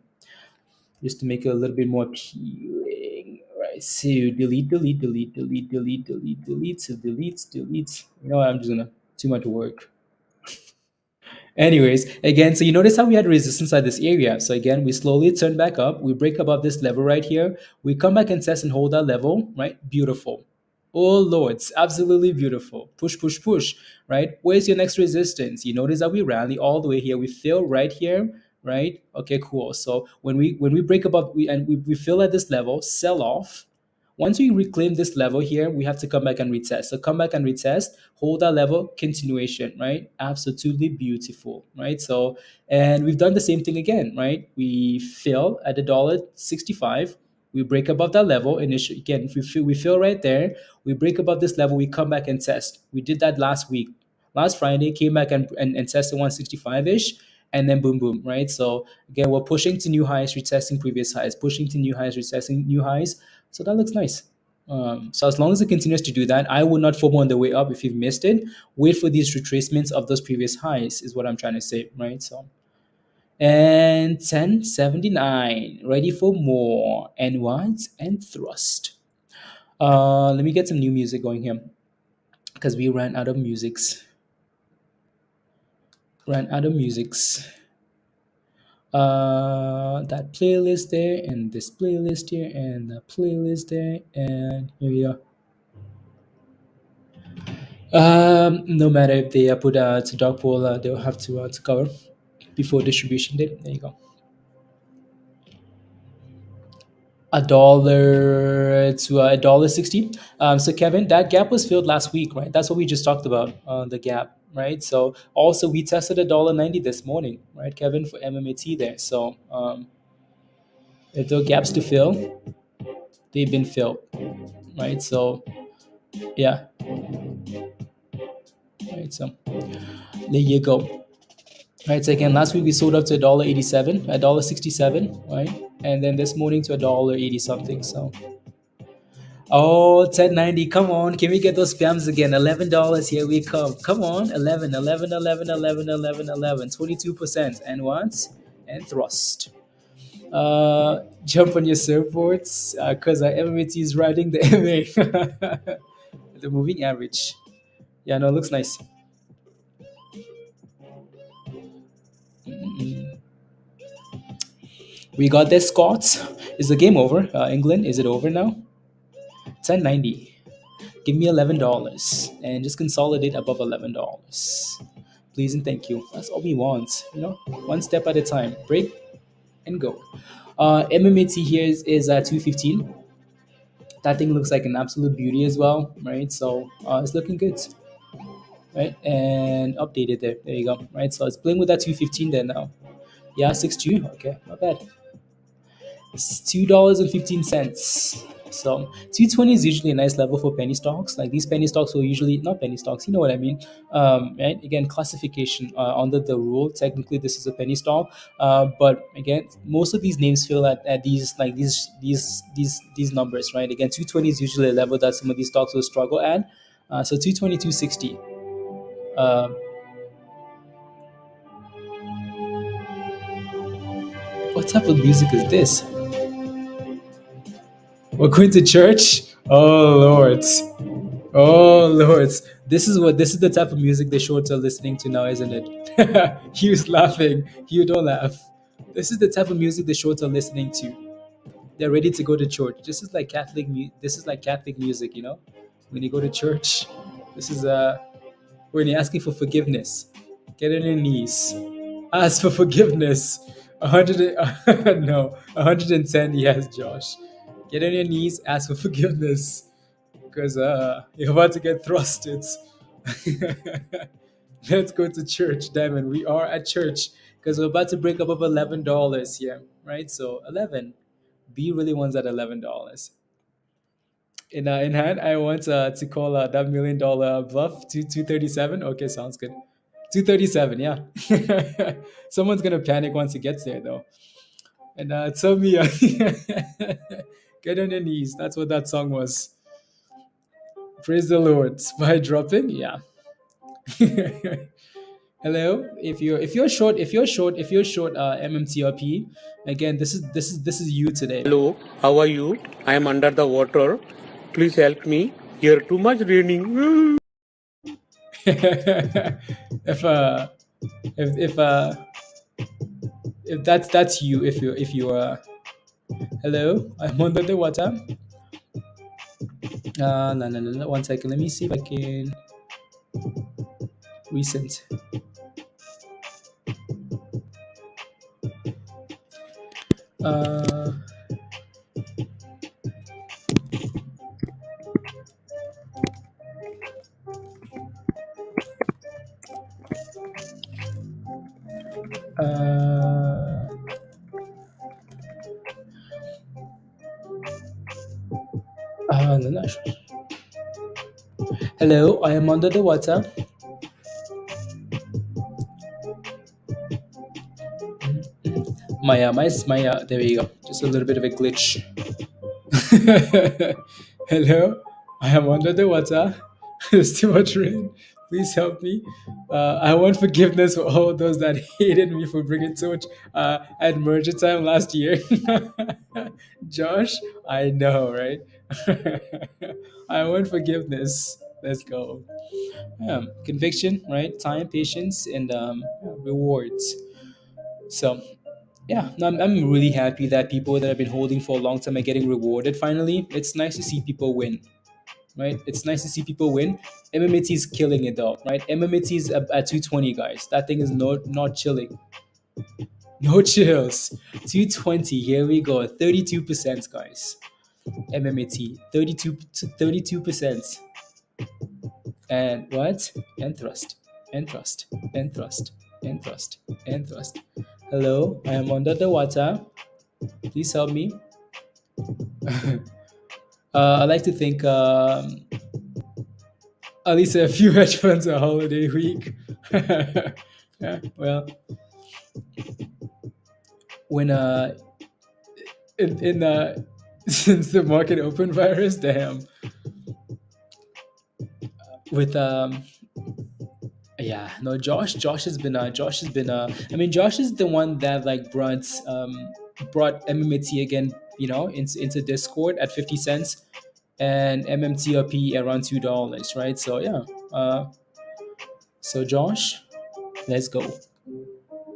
just to make it a little bit more appealing. Right. So delete, delete, delete, delete, delete, delete, delete, so delete, delete. You know what? I'm just gonna too much work. Anyways, again, so you notice how we had resistance at this area. So again, we slowly turn back up. We break above this level right here. We come back and test and hold that level, right? Beautiful. Oh Lord, it's absolutely beautiful. Push, push, push. Right? Where's your next resistance? You notice that we rally all the way here. We fill right here, right? Okay, cool. So when we break above, we fill at this level, sell off. Once we reclaim this level here, we have to come back and retest. So come back and retest, hold that level, continuation, right? Absolutely beautiful, right? So, and we've done the same thing again, right? We fill at $1.65. We break above that level. Initially, again, if we fill right there, we break above this level, we come back and test. We did that last week. Last Friday, came back and tested 165-ish, and then boom, boom, right? So again, we're pushing to new highs, retesting previous highs, pushing to new highs, retesting new highs. So that looks nice. So as long as it continues to do that, I would not FOMO on the way up if you've missed it. Wait for these retracements of those previous highs is what I'm trying to say, right? So, and 1079, ready for more. And what? And thrust. Let me get some new music going here because we ran out of musics. Ran out of musics. That playlist there, and this playlist here, and the playlist there, and here we go. No matter if they put to dark pool, they'll have to cover before distribution date. There you go. $1 to $1.60. So Kevin, that gap was filled last week, right? That's what we just talked about, the gap, right? So also we tested $1.90 this morning, right, Kevin, for MMAT there. So if there are gaps to fill, they've been filled, right? So yeah, right. So there you go. Right, so again, last week we sold up to $1.87, $1.67, right? And then this morning to $1.80 something. So, oh, 1090, come on, can we get those spams again? $11, here we come. Come on, 11, 11, 11, 11, 11, 11, 22%. And what? And thrust. Jump on your surfboards because MMAT is riding the MA, the moving average. Yeah, no, it looks nice. We got this, Scots. Is the game over? England, is it over now? 1090. Give me $11 and just consolidate above $11. Please and thank you. That's all we want. One step at a time. Break and go. MMAT here is at 215. That thing looks like an absolute beauty as well, right? So it's looking good, right? And updated there. There you go, right? So it's playing with that 215 there now. Yeah, 6.2. Okay, not bad. It's $2.15. So 220 is usually a nice level for penny stocks. Like these penny stocks will usually not penny stocks. You know what I mean? Right? Again, classification under the rule. Technically, this is a penny stock. But again, most of these names feel at these numbers, right? Again, 220 is usually a level that some of these stocks will struggle at. So 220, 260. What type of music is this? We're going to church? Oh Lord. Oh Lord. This is the type of music the shorts are listening to now, isn't it? Hugh's laughing. Hugh, don't laugh. This is the type of music the shorts are listening to. They're ready to go to church. This is like Catholic music, When you go to church, this is when you're asking for forgiveness. Get on your knees. Ask for forgiveness. 100 no, 110 yes, Josh. Get on your knees, ask for forgiveness, because you're about to get thrusted. Let's go to church, Diamond. We are at church because we're about to break above $11 here, right? So 11. B really wants that $11. In hand, I want to call that $1 million bluff to 237. Okay, sounds good. 237, yeah. Someone's gonna panic once he gets there, though. And tell me, get on your knees. That's what that song was. Praise the Lord. By dropping, yeah. Hello. If you're short MMTLP, again, this is you today. Hello, how are you? I am under the water. Please help me. Here too much raining. If that's you, if you hello, I'm under the water. No, no, no, no. One second. Let me see if I can recent. Uh, uh, no, no. Hello, I am under the water. Maya, there we go. Just a little bit of a glitch. Hello, I am under the water. There's too much rain. Please help me. I want forgiveness for all those that hated me for bringing so much at merger time last year. Josh, I know, right? I want forgiveness. Let's go. Conviction, right? Time, patience, and rewards. So yeah, no, I'm really happy that people that have been holding for a long time are getting rewarded finally. It's nice to see people win, right? It's nice to see people win. MMAT is killing it though, right? MMAT is at 220, guys. That thing is not chilling. No chills. 220, here we go. 32%, guys. MMAT, 32%. And what? And thrust, and thrust, and thrust, and thrust, and thrust. Hello, I am under the water. Please help me. I like to think at least a few hedge funds a holiday week. Yeah, well, when in since the market open virus, damn. With yeah, no, Josh has been I mean, Josh is the one that like brought MMT again, into Discord at 50 cents and MMTLP around $2, right? So yeah, so Josh, let's go.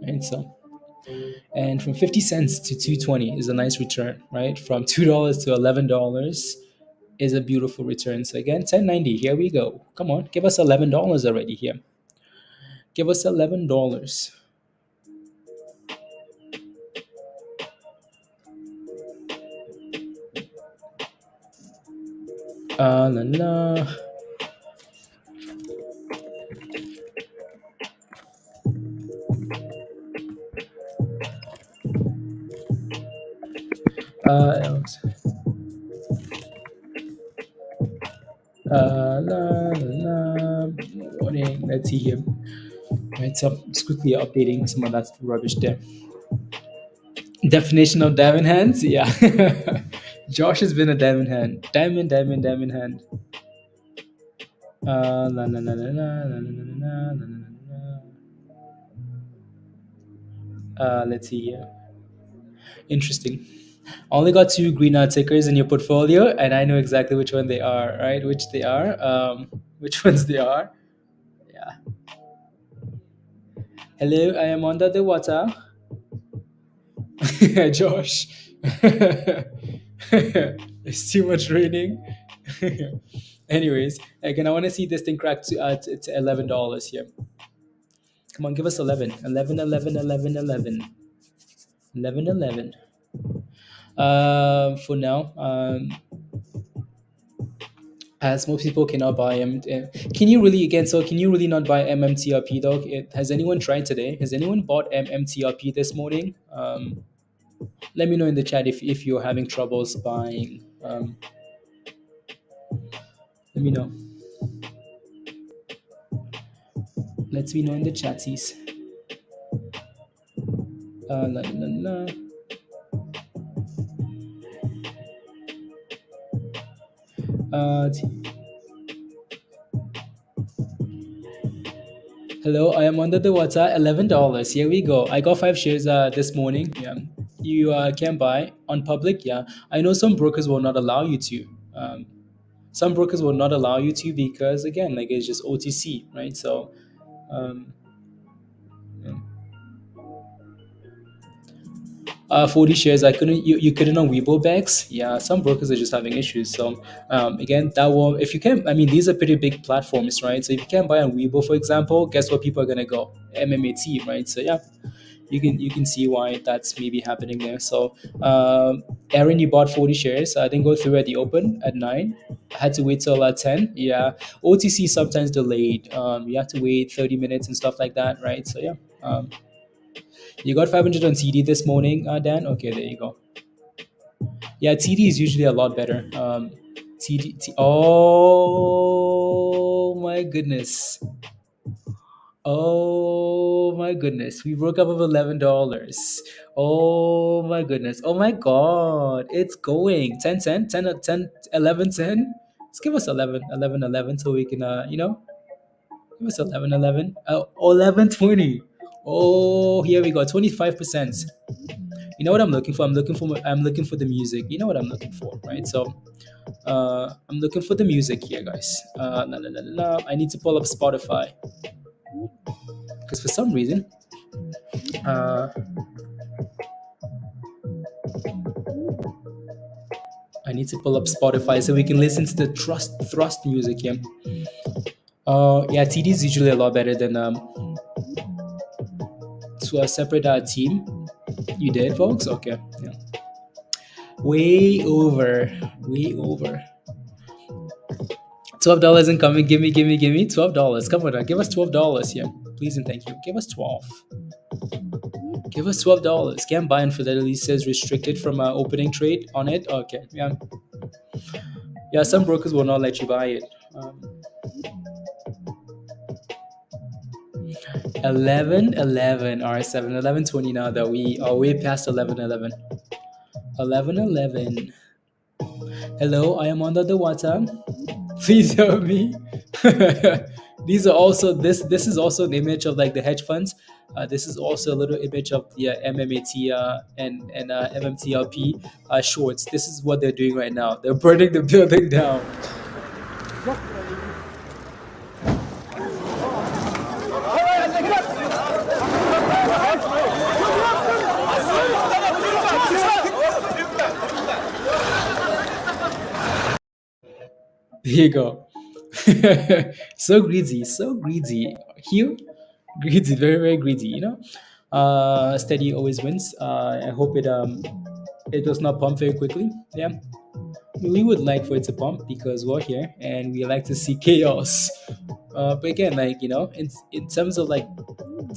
And so, and from 50 cents to 220 is a nice return, right? From $2 to $11 is a beautiful return. So again, 1090, here we go. Come on, give us $11 already here. Give us $11. La la. La la. Morning. Let's see here. Right, so just quickly updating some of that rubbish there. Definition of diamond hands? Yeah. Josh has been a diamond hand. Diamond hand. La la la la la la la la la la. Let's see here. Interesting. Only got two green tickers in your portfolio, and I know exactly which one they are, right? Which they are. Which ones they are. Yeah. Hello, I am under the water. Josh. It's too much raining. Anyways, again, I want to see this thing crack to $11 here. Come on, give us 11. 11, 11, 11, 11. 11, 11. For now, as most people cannot buy can you really not buy MMTLP though? Has anyone tried today? Has anyone bought MMTLP this morning? Let me know in the chat if you're having troubles buying. Let me know. Let me know in the chatties. La, la, la. Hello, I am under the water. $11. Here we go. I got 5 shares this morning. Yeah, you can buy on public. Yeah, I know some brokers will not allow you to. Some brokers will not allow you to because again, like it's just OTC, right? So, yeah. 40 shares. I couldn't. You couldn't on Webullbex. Yeah, some brokers are just having issues. So again, that will, if you can. I mean, these are pretty big platforms, right? So if you can't buy on Webull, for example, guess what people are gonna go? MMAT, right? So yeah, you can see why that's maybe happening there. So Aaron, you bought 40 shares. I didn't go through at the open at 9. I had to wait till 10. Yeah, OTC sometimes delayed. You have to wait 30 minutes and stuff like that, right? So yeah. You got 500 on TD this morning, Dan? Okay, there you go. Yeah, TD is usually a lot better. Oh my goodness. Oh my goodness. We broke up of $11. Oh my goodness. Oh my god. It's going. 10, 10, 10, 10, 11, 10. Let's give us 11, 11, 11 so we can, give us 11, 11. 11.20. Oh, here we go. 25%. You know what I'm looking for? I'm looking for the music. You know what I'm looking for, right? So I'm looking for the music here, guys. I need to pull up Spotify because for some reason uh, I need to pull up Spotify so we can listen to the thrust music here. Yeah, TD is usually a lot better than to a separate team. You did, folks? Okay. Yeah. Way over. $12 incoming. Give me $12. Come on, give us $12 here, please and thank you. Give us 12. Give us $12. Can't buy, and Fidelity says restricted from opening trade on it. Okay, yeah. Some brokers will not let you buy it. 11.11 R7 11.20 now that we are way past 11.11. 11.11. Hello, I am under the water. Please help me. These are also this is also an image of like the hedge funds. This is also a little image of the MMAT and MMTLP shorts. This is what they're doing right now. They're burning the building down. There you go. So greedy. Here, greedy, very, very greedy. Steady always wins. I hope it does not pump very quickly. Yeah, we would like for it to pump because we're here and we like to see chaos. But again, like in terms of like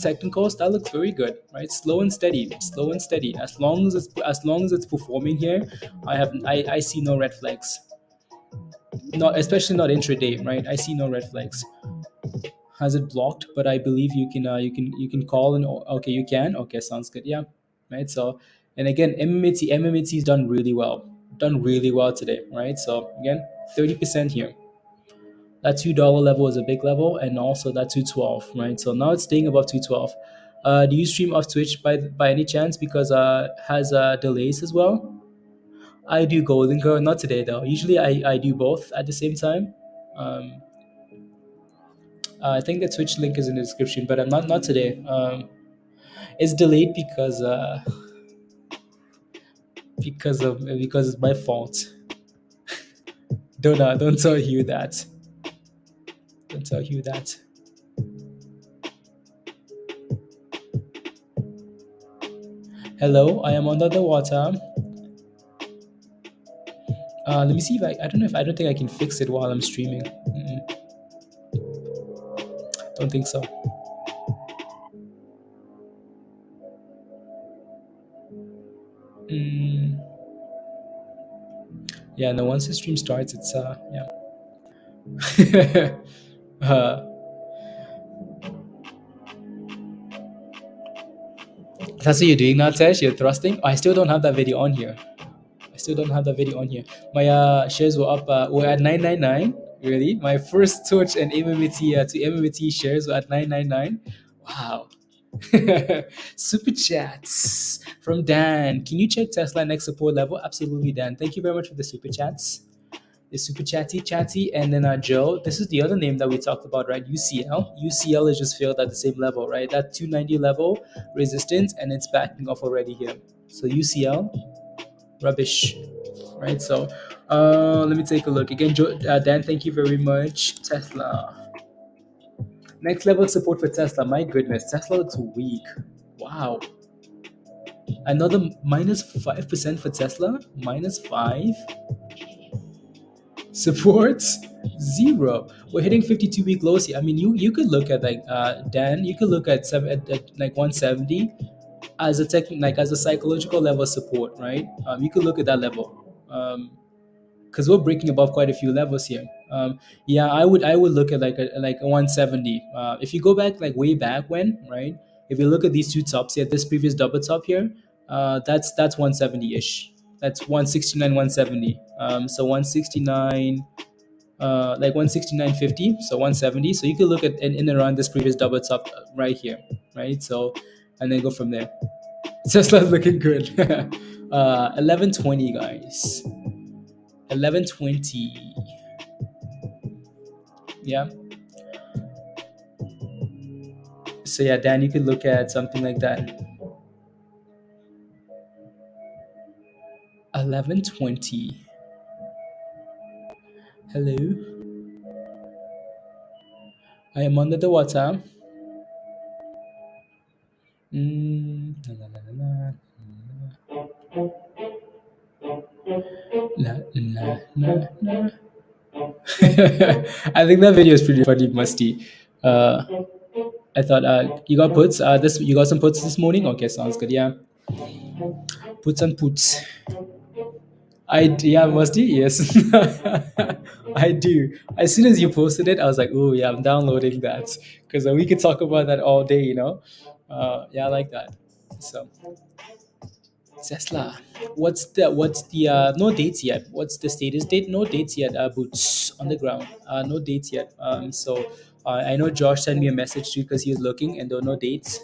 technicals, that looks very good, right? Slow and steady. As long as it's performing here, I see no red flags. Not especially not intraday, right? I see no red flags. Has it blocked? But I believe you can call and okay, you can. Okay, sounds good. Yeah, right. So and again, MMAT is done really well today, right? So again, 30% here. That $2 level is a big level, and also that 212, right? So now it's staying above 212. Do you stream off Twitch by any chance? Because has delays as well. I do Golden Girl, not today though. Usually I do both at the same time. I think the Twitch link is in the description, but I'm not today. It's delayed because it's my fault. Don't tell Hugh that. Don't tell Hugh that. Hello, I am under the water. Let me see if I don't think I can fix it while I'm streaming. Don't think so. Yeah, no, once the stream starts, it's yeah. That's what you're doing now, Tesh? You're thrusting? Oh, I still don't have that video on here. My shares were up. We're at 999. Really? My first Twitch and MMAT to MMAT shares were at 999. Wow. Super chats from Dan. Can you check Tesla next support level? Absolutely, Dan. Thank you very much for the super chats. The super chatty, and then Joe. This is the other name that we talked about, right? UCL is just failed at the same level, right? That 290 level resistance, and it's backing off already here. So UCL, rubbish, right? So let me take a look again. Dan, thank you very much. Tesla, next level support for Tesla. My goodness, Tesla looks weak. Wow, another -5% for Tesla. -5 support, 0. We're hitting 52-week lows here. I mean, you could look at like Dan. You could look at like 170 as a as a psychological level support, right? You could look at that level. Because we're breaking above quite a few levels here. Yeah, I would look at like a 170. If you go back like way back when, right? If you look at these two tops here, this previous double top here, that's 170 ish. That's 169, 170. So 169. Like 169.50, so 170. So you could look at in and around this previous double top right here, right? So, and then go from there. Tesla's looking good. 1120, guys. 1120. Yeah. So yeah, Dan, you could look at something like that. 1120. Hello. I am under the water. La, la, la, la, la, la, la. I think that video is pretty funny, Musty. I thought you got puts. You got some puts this morning. Okay, sounds good. Yeah, puts and puts. Yeah, Musty. Yes, I do. As soon as you posted it, I was like, oh yeah, I'm downloading that because we could talk about that all day. Yeah, I like that. So Tesla. What's the no dates yet? What's the status date? No dates yet. Boots on the ground. No dates yet. I know Josh sent me a message too because he was looking and there were no dates.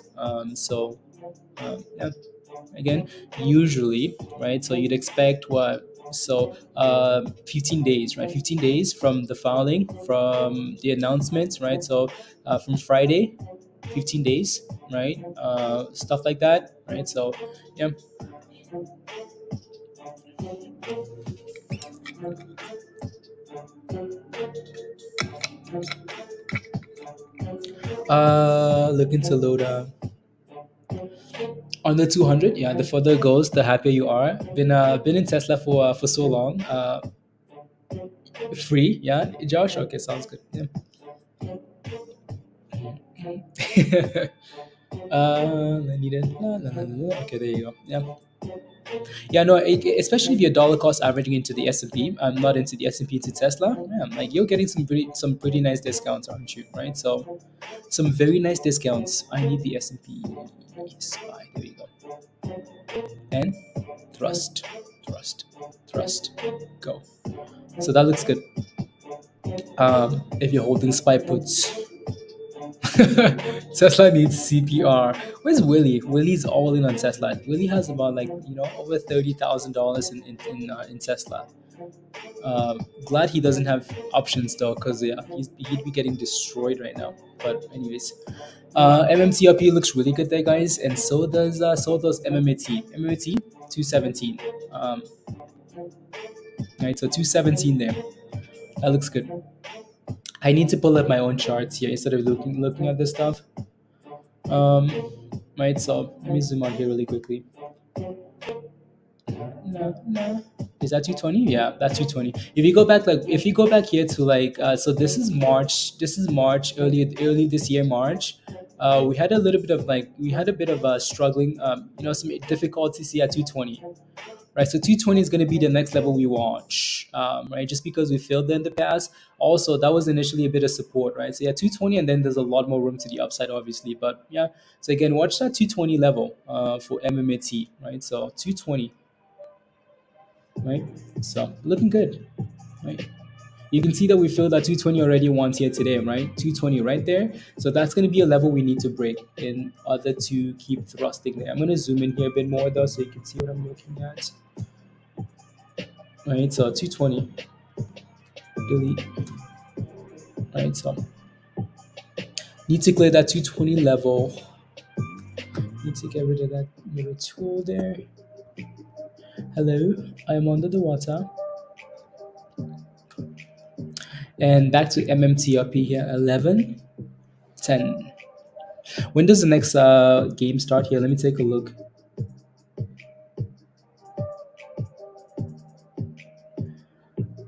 Yeah. Again, usually, right? So you'd expect what? So 15 days, right? 15 days from the filing, from the announcement, right? So from Friday, 15 days, right? Stuff like that, right? So yeah. Looking to load up on the 200. Yeah, the further it goes, the happier you are. Been in Tesla for so long. Free, yeah, Josh. Okay, sounds good. Yeah. I need it. Okay, there you go. Yeah. Yeah, no, especially if you're dollar cost averaging into the S&P, I'm not into the S&P to Tesla. Yeah, like you're getting some pretty nice discounts, aren't you? Right? So some very nice discounts. I need the S&P SPY. There we go. And thrust, go. So that looks good. If you're holding SPY puts. Tesla needs CPR. Where's Willie? Willie's all in on Tesla. Willie has about over $30,000 in Tesla. Glad he doesn't have options though, because yeah, he'd be getting destroyed right now. But anyways, MMTLP looks really good there, guys, and so does MMAT. MMAT 217. Right, so 217 there. That looks good. I need to pull up my own charts here instead of looking at this stuff. Right, so let me zoom out here really quickly. No. Is that 220? Yeah, that's 220. If you go back here to so this is March, early this year, March. We had a bit of struggling, some difficulties here at 220. Right, so 220 is going to be the next level we watch, right? Just because we failed there in the past. Also, that was initially a bit of support, right? So yeah, 220, and then there's a lot more room to the upside, obviously. But yeah, so again, watch that 220 level for MMAT, right? So 220, right? So looking good, right? You can see that we filled that 220 already once here today, right? 220 right there. So that's going to be a level we need to break in order to keep thrusting there. I'm going to zoom in here a bit more though so you can see what I'm looking at. Right, so 220. Delete. Right, so need to clear that 220 level. Need to get rid of that little tool there. Hello, I am under the water. And back to MMTLP here, 11, 10. When does the next game start here? Let me take a look.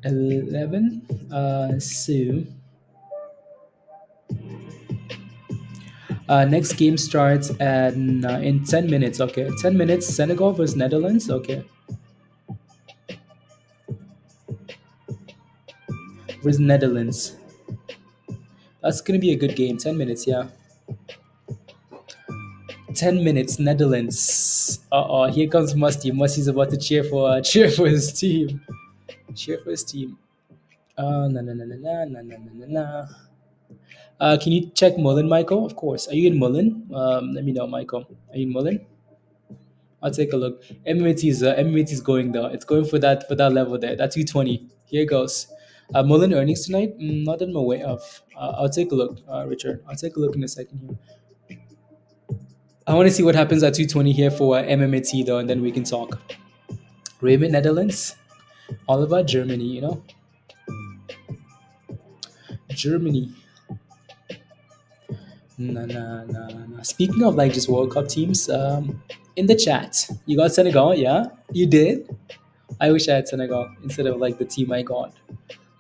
11. Next game starts at in 10 minutes. Okay, 10 minutes. Senegal versus Netherlands. Okay, versus Netherlands. That's gonna be a good game. 10 minutes. Yeah. 10 minutes. Netherlands. Here comes Musty. Musty's about to cheer for his team. Cheer for his team. Na na na na na na na na na. Can you check Mullen, Michael? Of course. Are you in Mullen? Let me know, Michael. Are you in Mullen? I'll take a look. MMAT is going though. It's going for that level there. That's 220. Here it goes. Mullen earnings tonight? Not that I'm aware of. I'll take a look, Richard. I'll take a look in a second here. I want to see what happens at 220 here for MMAT though, and then we can talk. Raymond, Netherlands. All about Germany, you know. Germany. Nah. Speaking of like just World Cup teams, in the chat, you got Senegal, yeah? You did? I wish I had Senegal instead of like the team I got.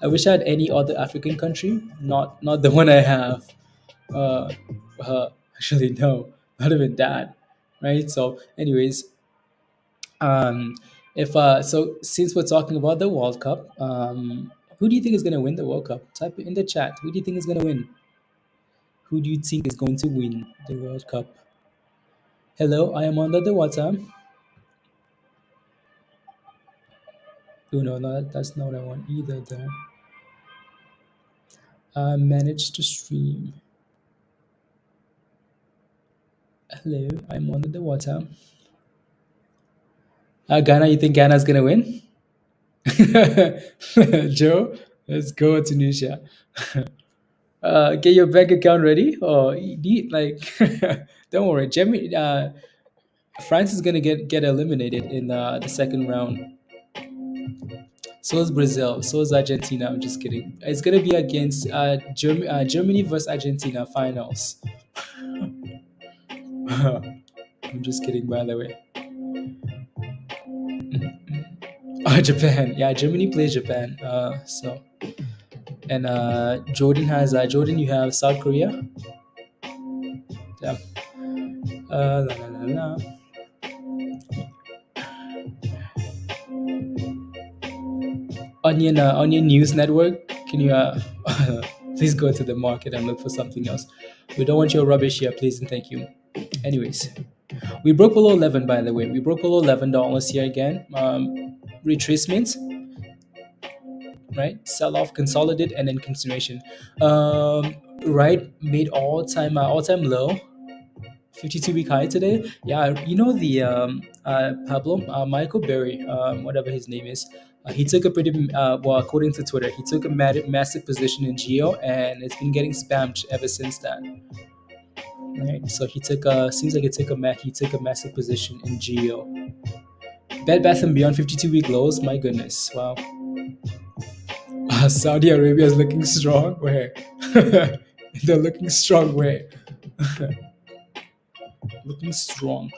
I wish I had any other African country, not the one I have. Uh, Actually, no, not even that, right? So, anyways, um, if so, since we're talking about the World Cup, who do you think is gonna win the World Cup? Type it in the chat. Who do you think is gonna win? Who do you think is going to win the World Cup? Hello, I am under the water. Oh no, that's not what I want either. There. Manage to stream. Hello, I'm under the water. Ghana, you think Ghana's gonna win? Joe, let's go Tunisia. Get your bank account ready. Or like, don't worry, Jimmy. France is gonna get eliminated in the second round. So is Brazil. So is Argentina. I'm just kidding. It's gonna be against Germany versus Argentina finals. I'm just kidding, by the way. Oh, Japan. Yeah, Germany plays Japan. And Jordan has Jordan. You have South Korea. Yeah. La, la, la, la. Onion News Network. Can you please go to the market and look for something else? We don't want your rubbish here, please and thank you. Anyways, we broke below 11, by the way. We broke below $11 here again. Retracement, right? Sell off, consolidate, and then continuation. Right, made all-time low. 52-week high today. Yeah, you know the Pablo Michael Berry, whatever his name is. He took a pretty well, according to Twitter, he took a massive position in Geo, and it's been getting spammed ever since then. Right, so he took seems like he took a massive position in Geo. Bed Bath and Beyond 52-week lows. My goodness, wow. Saudi Arabia is looking strong. Where? They're looking strong. Where? Looking strong.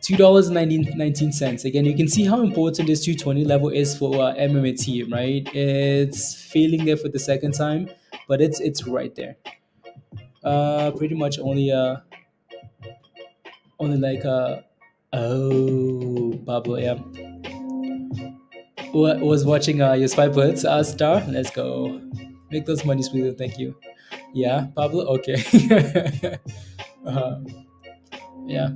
$2.19. Again, you can see how important this 220 level is for MMAT, right? It's failing there for the second time, but it's right there. Pretty much only like oh, Pablo, yeah. Was watching your Spy Birds star. Let's go. Make those monies, please. Thank you. Yeah, Pablo. Okay. Yeah.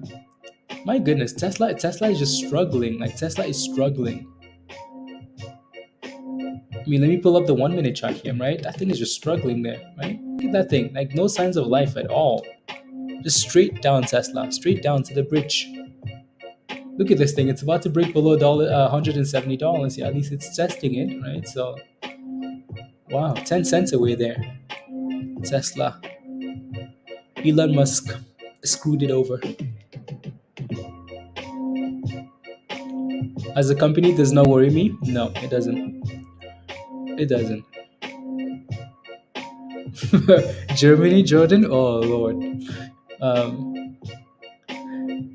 My goodness, Tesla is just struggling. Like Tesla is struggling. I mean, let me pull up the 1 minute chart here, right? That thing is just struggling there, right? Look at that thing. Like no signs of life at all. Just straight down Tesla, straight down to the bridge. Look at this thing. It's about to break below $170. Yeah, at least it's testing it, right? So, wow, 10 cents away there. Tesla. Elon Musk screwed it over. As a company, does not worry me. No, it doesn't. It doesn't. Germany, Jordan. Oh Lord. Um,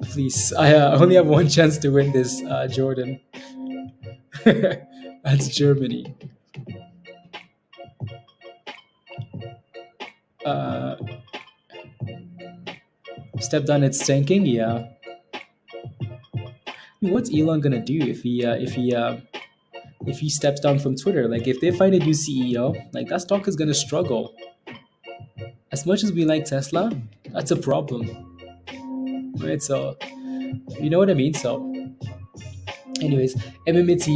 please, I only have one chance to win this, Jordan. That's Germany. Uh, step down, it's tanking. Yeah. What's Elon gonna do if he steps down from Twitter? Like, if they find a new CEO, like that stock is gonna struggle. As much as we like Tesla, that's a problem, right? So, you know what I mean. So, anyways, MMAT,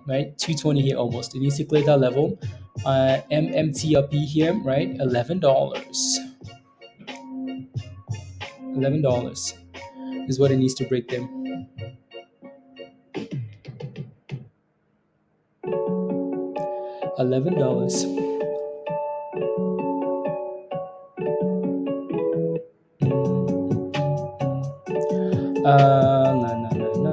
right, 220 here almost. It needs to clear that level. MMTLP here, right, $11. $11 is what it needs to break them. $11. Na, na, na, na, na, na, na.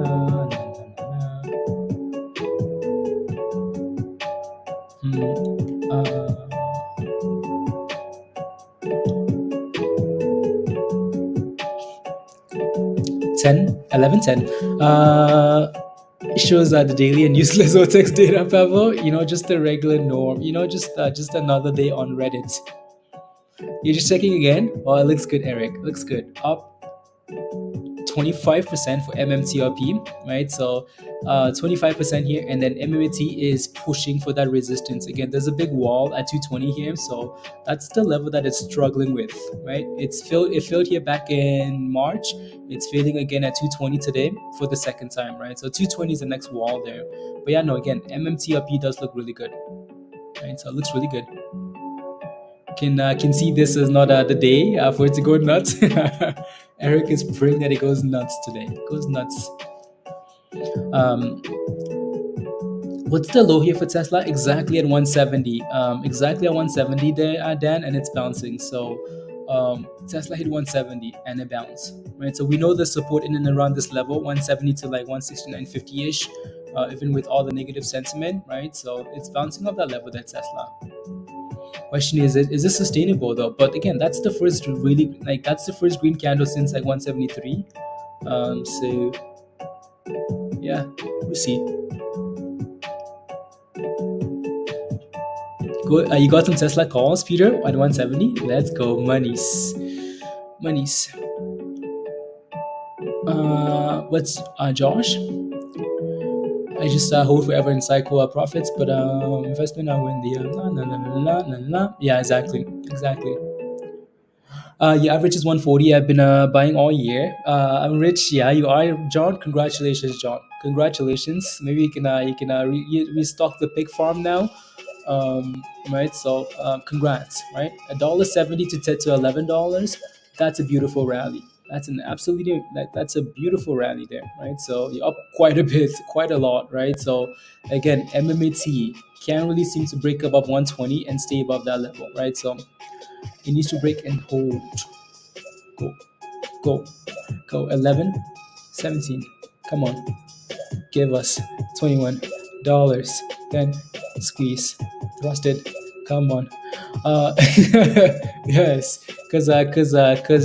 It shows the daily and useless OTEX data, Pablo. You know, just the regular norm. You know, just another day on Reddit. You're just checking again. Oh, it looks good, Eric. Looks good. Up 25% for MMTLP, right? So 25% here, and then MMAT is pushing for that resistance. Again, there's a big wall at 220 here, so that's the level that it's struggling with, right? It failed here back in March. It's failing again at 220 today for the second time, right? So 220 is the next wall there. But yeah, no, again, MMTLP does look really good, right? So it looks really good. Can see this is not the day for it to go nuts. Eric is praying that it goes nuts today. It goes nuts. What's the low here for Tesla? Exactly at 170. Exactly at 170 there, Dan, and it's bouncing. So Tesla hit 170 and it bounced, right? So we know the support in and around this level, 170 to like 169.50-ish, even with all the negative sentiment, right? So it's bouncing off that level, that Tesla. Question is this sustainable though? But again, that's the first green candle since like 173. So yeah, we'll see. Good. You got some Tesla calls, Peter, at 170. Let's go, monies. What's Josh? I just hold forever in cycle profits, but investment I win the yeah, exactly. Your average is 140. I've been buying all year. I'm rich. Yeah, you are, John. Congratulations, John. Congratulations. Maybe you can restock the pig farm now. Right. So congrats. Right, $1.70 to $11. That's a beautiful rally. That's a beautiful rally there, right? So you're up quite a bit, quite a lot, right? So again, MMAT can't really seem to break above 120 and stay above that level, right? So it needs to break and hold. Go 11, 17. Come on, give us $21. Then squeeze, thrust it. Come on. Yes, because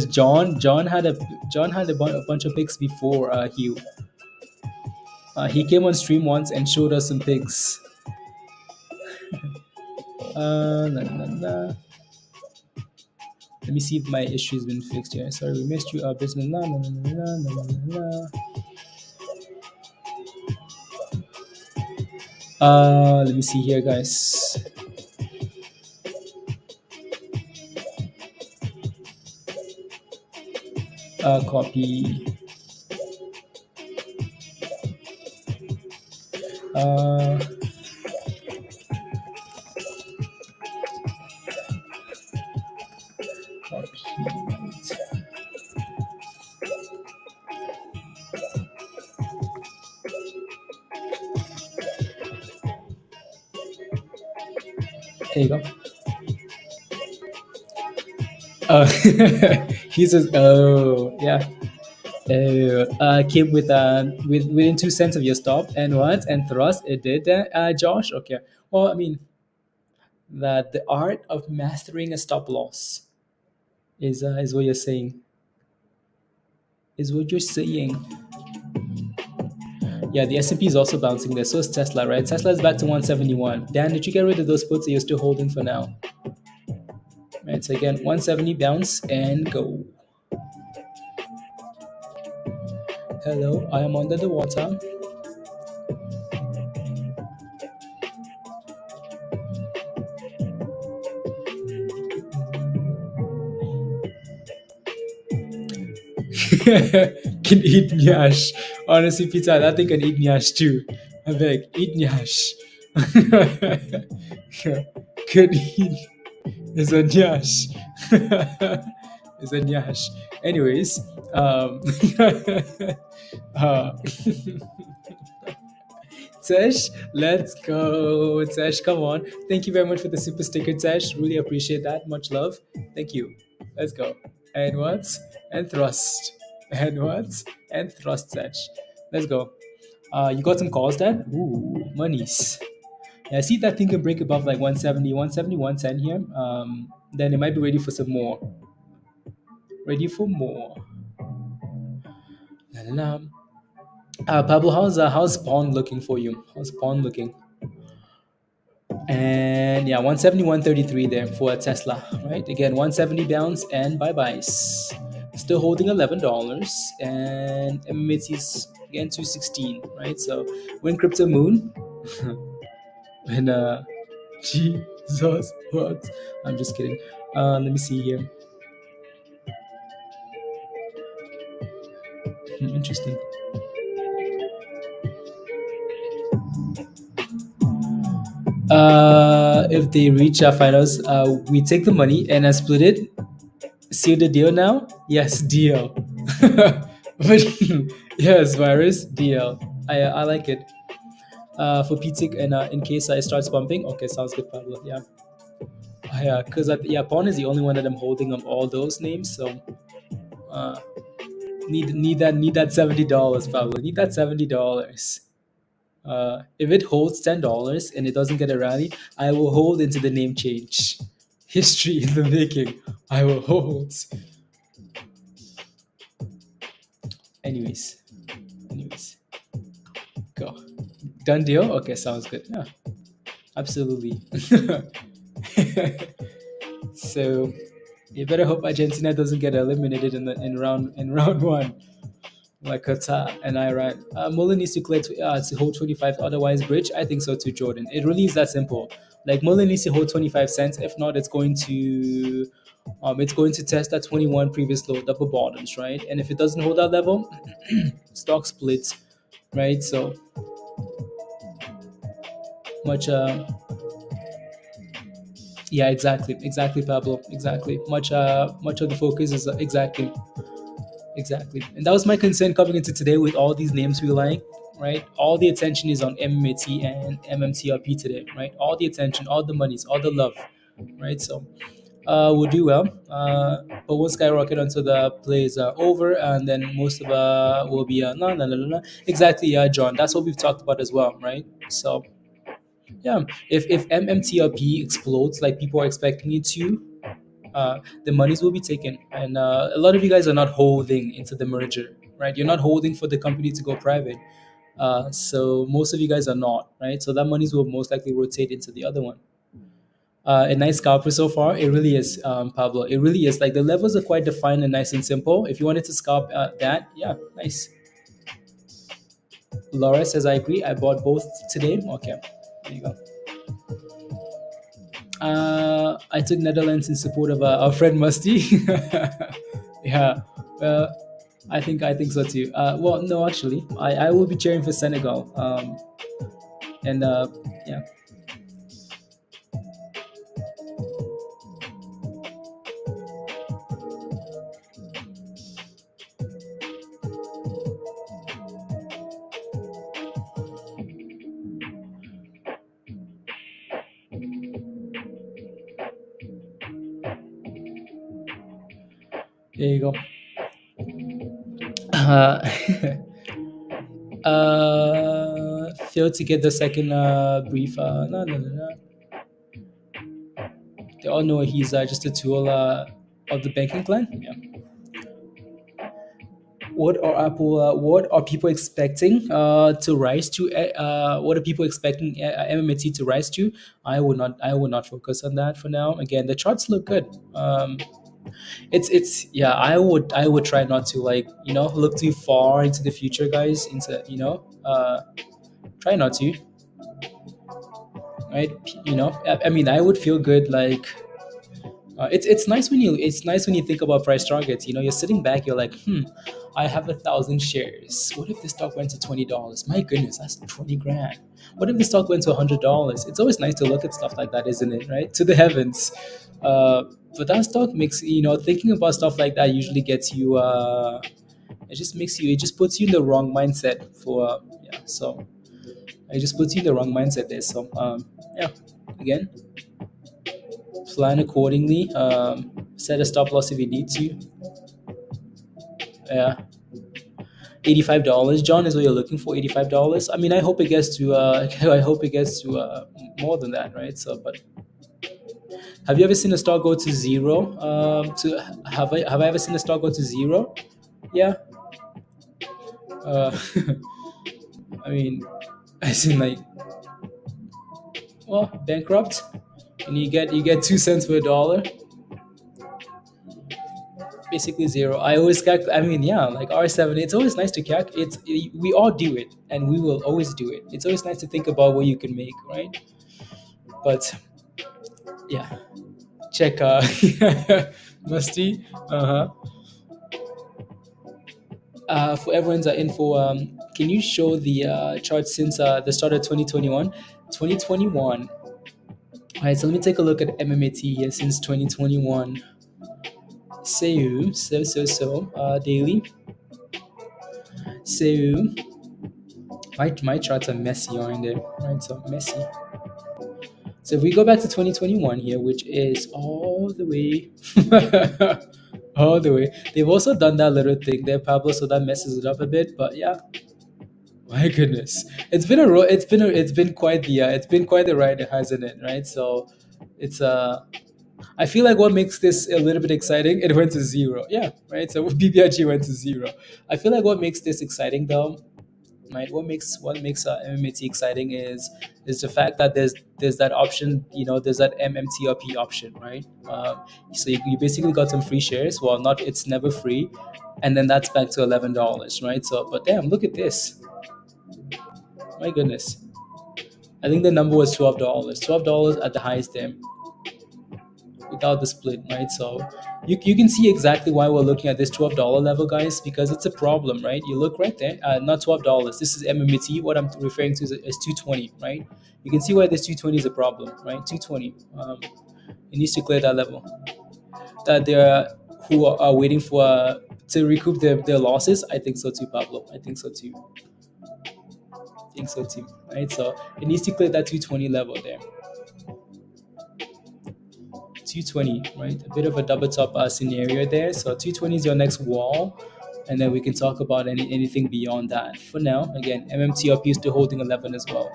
John had a bunch of picks before Hugh. He came on stream once and showed us some picks. Let me see if my issue has been fixed here. Sorry, we missed you. Business. Let me see here, guys. Copy. There you go. He says, oh, yeah. Came with within 2 cents of your stop, and what and thrust it did, Josh. Okay. Well, I mean that the art of mastering a stop loss is what you're saying. Is what you're saying. Yeah, the S&P is also bouncing there. So is Tesla, right? Tesla is back to 171. Dan, did you get rid of those puts that you're still holding for now? Right. So again, 170 bounce and go. Hello, I am under the water. Can eat nyash. Honestly, Peter, that thing can eat nyash too. I beg, eat nyash. Could eat. It's a nyash. It's a nyash. Anyways, uh, Tesh, let's go. Tesh, come on. Thank you very much for the super sticker, Tesh. Really appreciate that. Much love. Thank you. Let's go. And what? And thrust. And what? And thrust, Tesh. Let's go. You got some calls, Dad? Ooh, monies. Yeah, see if that thing can break above like 170, 170, 110 here. Then it might be ready for some more. Ready for more. La, la, la. Pablo, how's Pawn looking for you? How's Pawn looking? And yeah, 170, 133 there for a Tesla, right? Again, 170 bounce and bye byes. Still holding $11, and MMAT's again 216, right? So when Crypto Moon, when Jesus, what? I'm just kidding. Let me see here. Interesting. If they reach our finals, we take the money and I split it. Seal the deal now? Yes, deal. But yes, virus deal. I like it. For PTIC and in case I starts bumping. Okay, sounds good, Pablo. Yeah. Yeah, because Pawn is the only one that I'm holding of all those names. So uh, need that $70, Pablo. Need that $70. If it holds $10 and it doesn't get a rally, I will hold into the name change. History in the making. I will hold. Anyways, go. Done deal. Okay, sounds good. Yeah, absolutely. So you better hope Argentina doesn't get eliminated in round one, like Qatar and Iran. Mullen needs to clear to hold 25, otherwise bridge. I think so too, Jordan. It really is that simple. Like Mullen needs to hold 25 cents. If not, it's going to test that 21 previous low double bottoms, right? And if it doesn't hold that level, stock splits, right? So much. Yeah, exactly, Pablo, exactly. Much of the focus is exactly, and that was my concern coming into today with all these names we like, right? All the attention is on MMAT and MMTLP today, right? All the attention, all the monies, all the love, right? So we'll do well, but we'll skyrocket until the play is over, and then most of will be no, no, no, no, no. Exactly, John. That's what we've talked about as well, right? So yeah, if MMTLP explodes like people are expecting it to, the monies will be taken, and a lot of you guys are not holding into the merger, right? You're not holding for the company to go private, so most of you guys are not, right? So that monies will most likely rotate into the other one. A nice scalper so far. It really is, Pablo. It really is. Like the levels are quite defined and nice and simple. If you wanted to scalp that, yeah, nice. Laura says, I agree. I bought both today. Okay, there you go. I took Netherlands in support of our friend Musty. Yeah, I think so too. Well, no, actually, I will be cheering for Senegal. And yeah, there you go. Uh, failed to get the second brief. No. They all know he's just a tool of the banking clan. Yeah. What are people expecting to rise to? What are people expecting MMAT to rise to? I would not focus on that for now. Again, the charts look good. It's yeah. I would try not to, like, look too far into the future, guys. Into try not to, right? I mean, I would feel good, like, it's nice when you think about price targets. You're sitting back, you're like, I have 1,000 shares. What if the stock went to $20? My goodness, that's 20 grand. What if the stock went to $100? It's always nice to look at stuff like that, isn't it? Right, to the heavens. uh, but that stock makes, thinking about stuff like that usually gets you, it just puts you in the wrong mindset for, yeah. So it just puts you in the wrong mindset there. So yeah, again, plan accordingly. Set a stop loss if you need to. Yeah, $85, John, is what you're looking for. $85. I mean, I hope it gets to. I hope it gets to more than that, right? So, but have you ever seen a stock go to zero? Have I ever seen a stock go to zero? Yeah. Uh, I mean, I seen, like, well, bankrupt, and you get 2 cents for a dollar. Basically zero. I always calculate. I mean, yeah, like R7. It's always nice to calculate. We all do it, and we will always do it. It's always nice to think about what you can make, right? But yeah, check. Musty. For everyone's info, can you show the chart since the start of 2021? 2021. All right, so let me take a look at MMAT here since 2021. Daily. So my charts are messy, aren't they? Right, so messy. So if we go back to 2021 here, which is all the way, all the way. They've also done that little thing there, Pablo, so that messes it up a bit. But yeah, my goodness, it's been quite the ride, hasn't it? Right. So it's I feel like what makes this a little bit exciting, it went to zero. Yeah, right. So BBRG went to zero. I feel like what makes this exciting, though, right? What makes MMAT exciting is the fact that there's that option. There's that MMTLP option, right? So you basically got some free shares. Well, not it's never free, and then that's back to $11, right? So, but damn, look at this. My goodness, I think the number was $12. $12 at the highest there, without the split, right? So you can see exactly why we're looking at this $12 level, guys, because it's a problem, right? You look right there, not $12. This is MMT. What I'm referring to is 220, right? You can see why this 220 is a problem, right? 220. It needs to clear that level. That there are who are waiting for to recoup their losses. I think so too, Pablo. I think so too. Right? So it needs to clear that 220 level there. 220, right? A bit of a double top scenario there. So 220 is your next wall, and then we can talk about anything beyond that. For now, again, MMTLP is still holding 11 as well.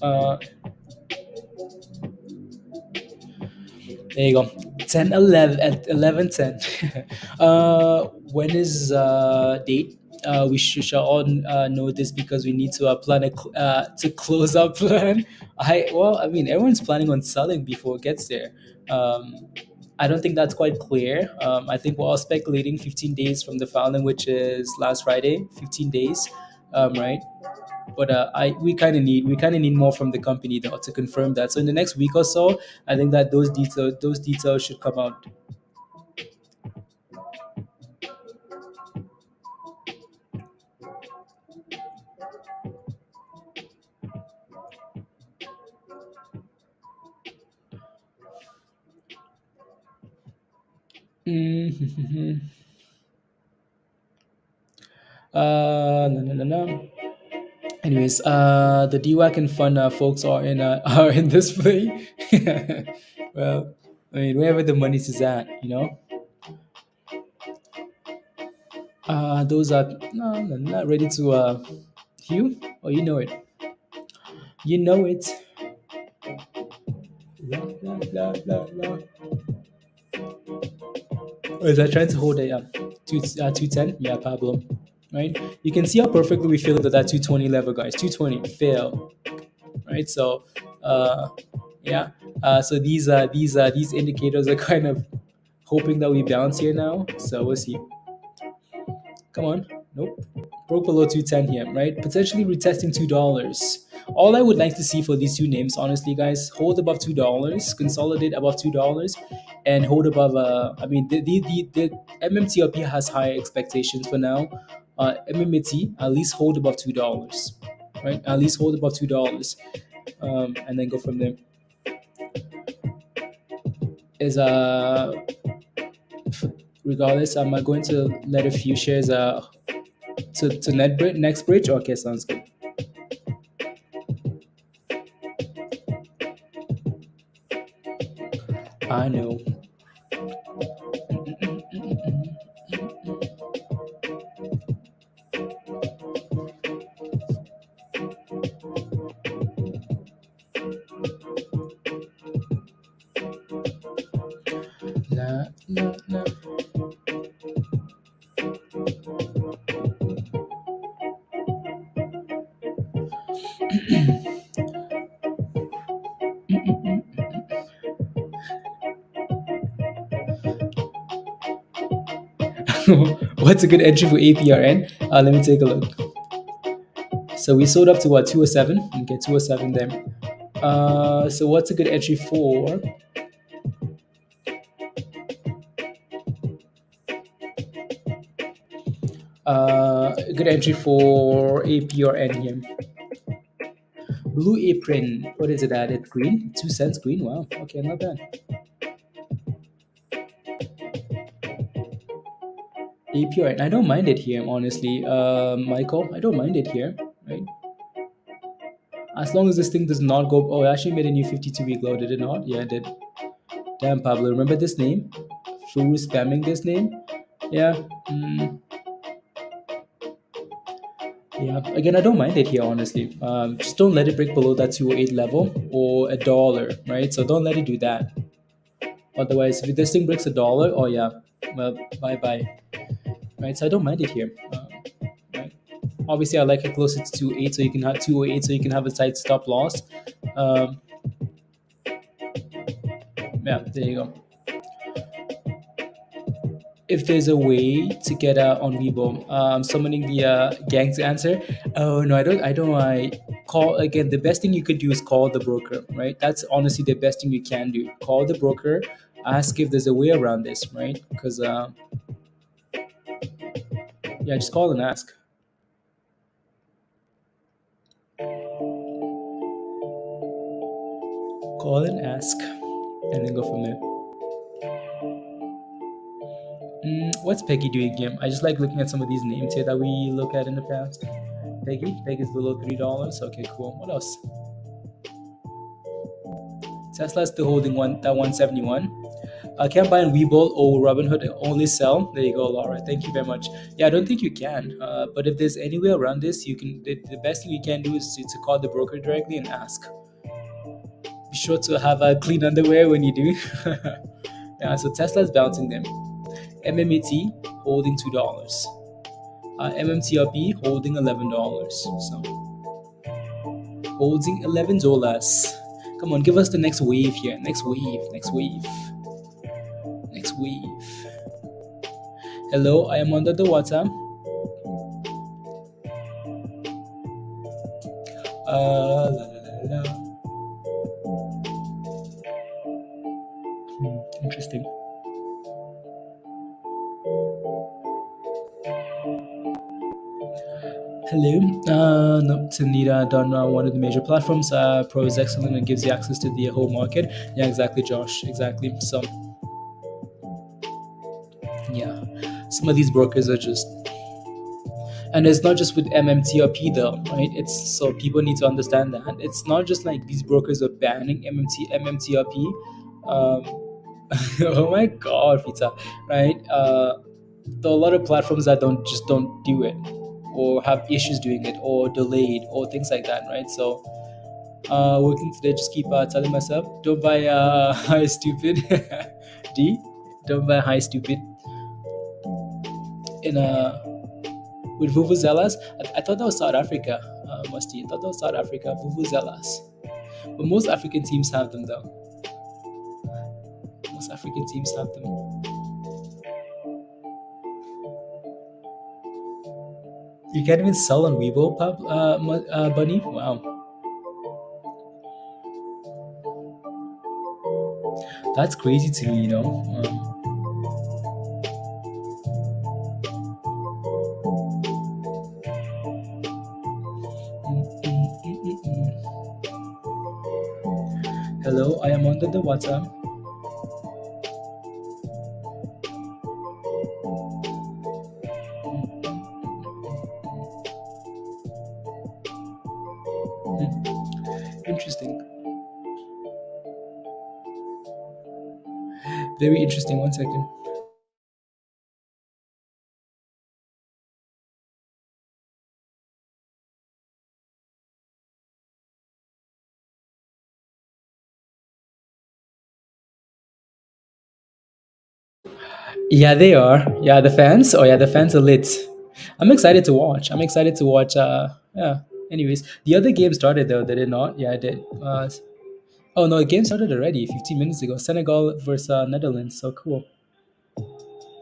Uh, there you go. 10, 11, at 11, 10. When is date? We shall all know this because we need to plan to close our plan. I mean, everyone's planning on selling before it gets there. I don't think that's quite clear. I think we're all speculating 15 days from the filing, which is last Friday. 15 days, right? But we kind of need more from the company, though, to confirm that. So in the next week or so, I think that those details should come out. No, no, no, no. Anyways, the DWAC and fund folks are in are in this play. Well, I mean, wherever the money is at, you know. Those are not ready to Hugh. Oh, you know it. You know it. Blah, blah, blah, blah, blah. Oh, is that trying to hold a 210? Yeah, Pablo. Right? You can see how perfectly we feel into that 220 level, guys. 220 fail. Right? So, yeah. So these indicators are kind of hoping that we bounce here now. So we'll see. Come on. Nope. Broke below 210 here, right? Potentially retesting $2. All I would like to see for these two names, honestly, guys, hold above $2, consolidate above $2, and hold above. I mean, the MMTLP has higher expectations for now. MMAT at least hold above $2, right? At least hold above $2, and then go from there. Is regardless, I'm going to let a few shares to next bridge. Okay, sounds good. I know. Nah, nah, nah. What's a good entry for APRN? Let me take a look. So we sold up to what, 207? Okay, 207 there. So what's a good entry for? A good entry for APRN here. Blue apron. What is it at? It's green. 2 cents green. Wow. Okay, not bad. APRN. I don't mind it here, honestly. Michael, I don't mind it here, right? As long as this thing does not go. Oh, I actually made a new 52-week low, did it not? Yeah, it did. Damn, Pablo, remember this name? Furu spamming this name? Yeah. Yeah. Again, I don't mind it here, honestly. Just don't let it break below that 208 level or $1, right? So don't let it do that. Otherwise, if this thing breaks $1, oh yeah, well, bye bye. Right. So I don't mind it here. Right. Obviously, I like it closer to 208, so you can have 208, so you can have a tight stop loss. Yeah, there you go. If there's a way to get on Weibo, I'm summoning the gang to answer. Oh no, I don't. I call again. The best thing you could do is call the broker, right? That's honestly the best thing you can do. Call the broker, ask if there's a way around this, right? Because yeah, just call and ask. Call and ask, and then go from there. What's Peggy doing here? I just like looking at some of these names here that we look at in the past. Peggy's below $3. Okay, cool. What else? Tesla's still holding that 171. Can't buy in Webull or Robinhood, only sell. There you go, Laura. Thank you very much. Yeah, I don't think you can. But if there's any way around this, you can. The best thing you can do is to call the broker directly and ask. Be sure to have clean underwear when you do. Yeah, so Tesla's bouncing them. MMAT holding $2. MMTLP holding $11. So holding $11. Come on, give us the next wave here. Next wave. Hello, I am under the water. La, la, la, la. Interesting. Hello. No, Tanita done one of the major platforms. Pro is excellent and gives you access to the whole market. Yeah, exactly, Josh. Exactly. So, yeah, some of these brokers are just And it's not just with MMTLP though, right? It's so people need to understand that it's not just like these brokers are banning MMTLP. Oh my god, pizza, right? There are a lot of platforms that don't do it, or have issues doing it, or delayed, or things like that, right? So working today, just keep telling myself, don't buy high stupid. D, don't buy high stupid in with vuvuzelas. I thought that was South Africa. Musty, I thought that was South Africa, vuvuzelas. But most African teams have them though. Most African teams have them. You can't even sell on Weibo, Bunny. Wow, that's crazy to me. Hello, I am under the WhatsApp. Interesting. Very interesting. 1 second. Yeah, they are. Yeah, the fans. Oh yeah, the fans are lit. I'm excited to watch. Yeah. Anyways, the other game started though. Did it not? Yeah, it did. Oh no, the game started already 15 minutes ago. Senegal versus Netherlands. So cool.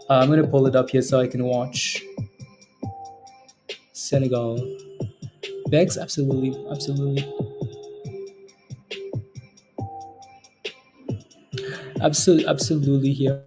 I'm gonna pull it up here so I can watch Senegal. Bex, absolutely, absolutely, absolutely here.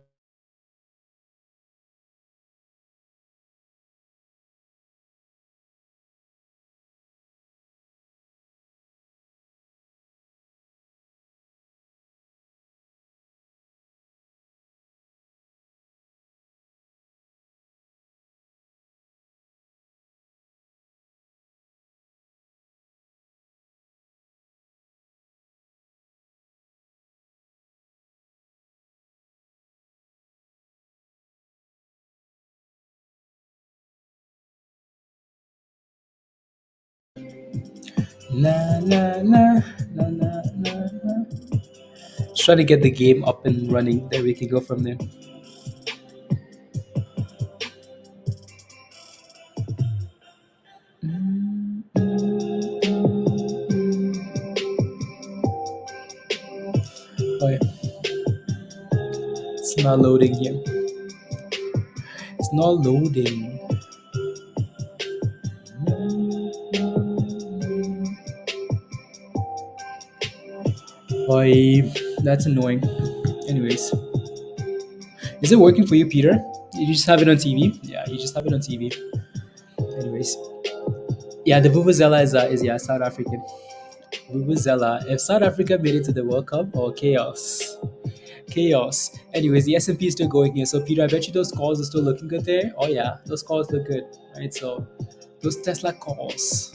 La la la la la la. Let's try to get the game up and running. Then we can go from there. Oh yeah, it's not loading here. It's not loading. Boy, that's annoying. Anyways, is it working for you, Peter? You just have it on TV? Yeah, you just have it on TV. Anyways, yeah, the Vuvuzela is yeah, South African. Vuvuzela. If South Africa made it to the World Cup, or chaos. Chaos. Anyways, the S&P is still going here. So Peter, I bet you those calls are still looking good there. Oh yeah, those calls look good, right? So those Tesla calls.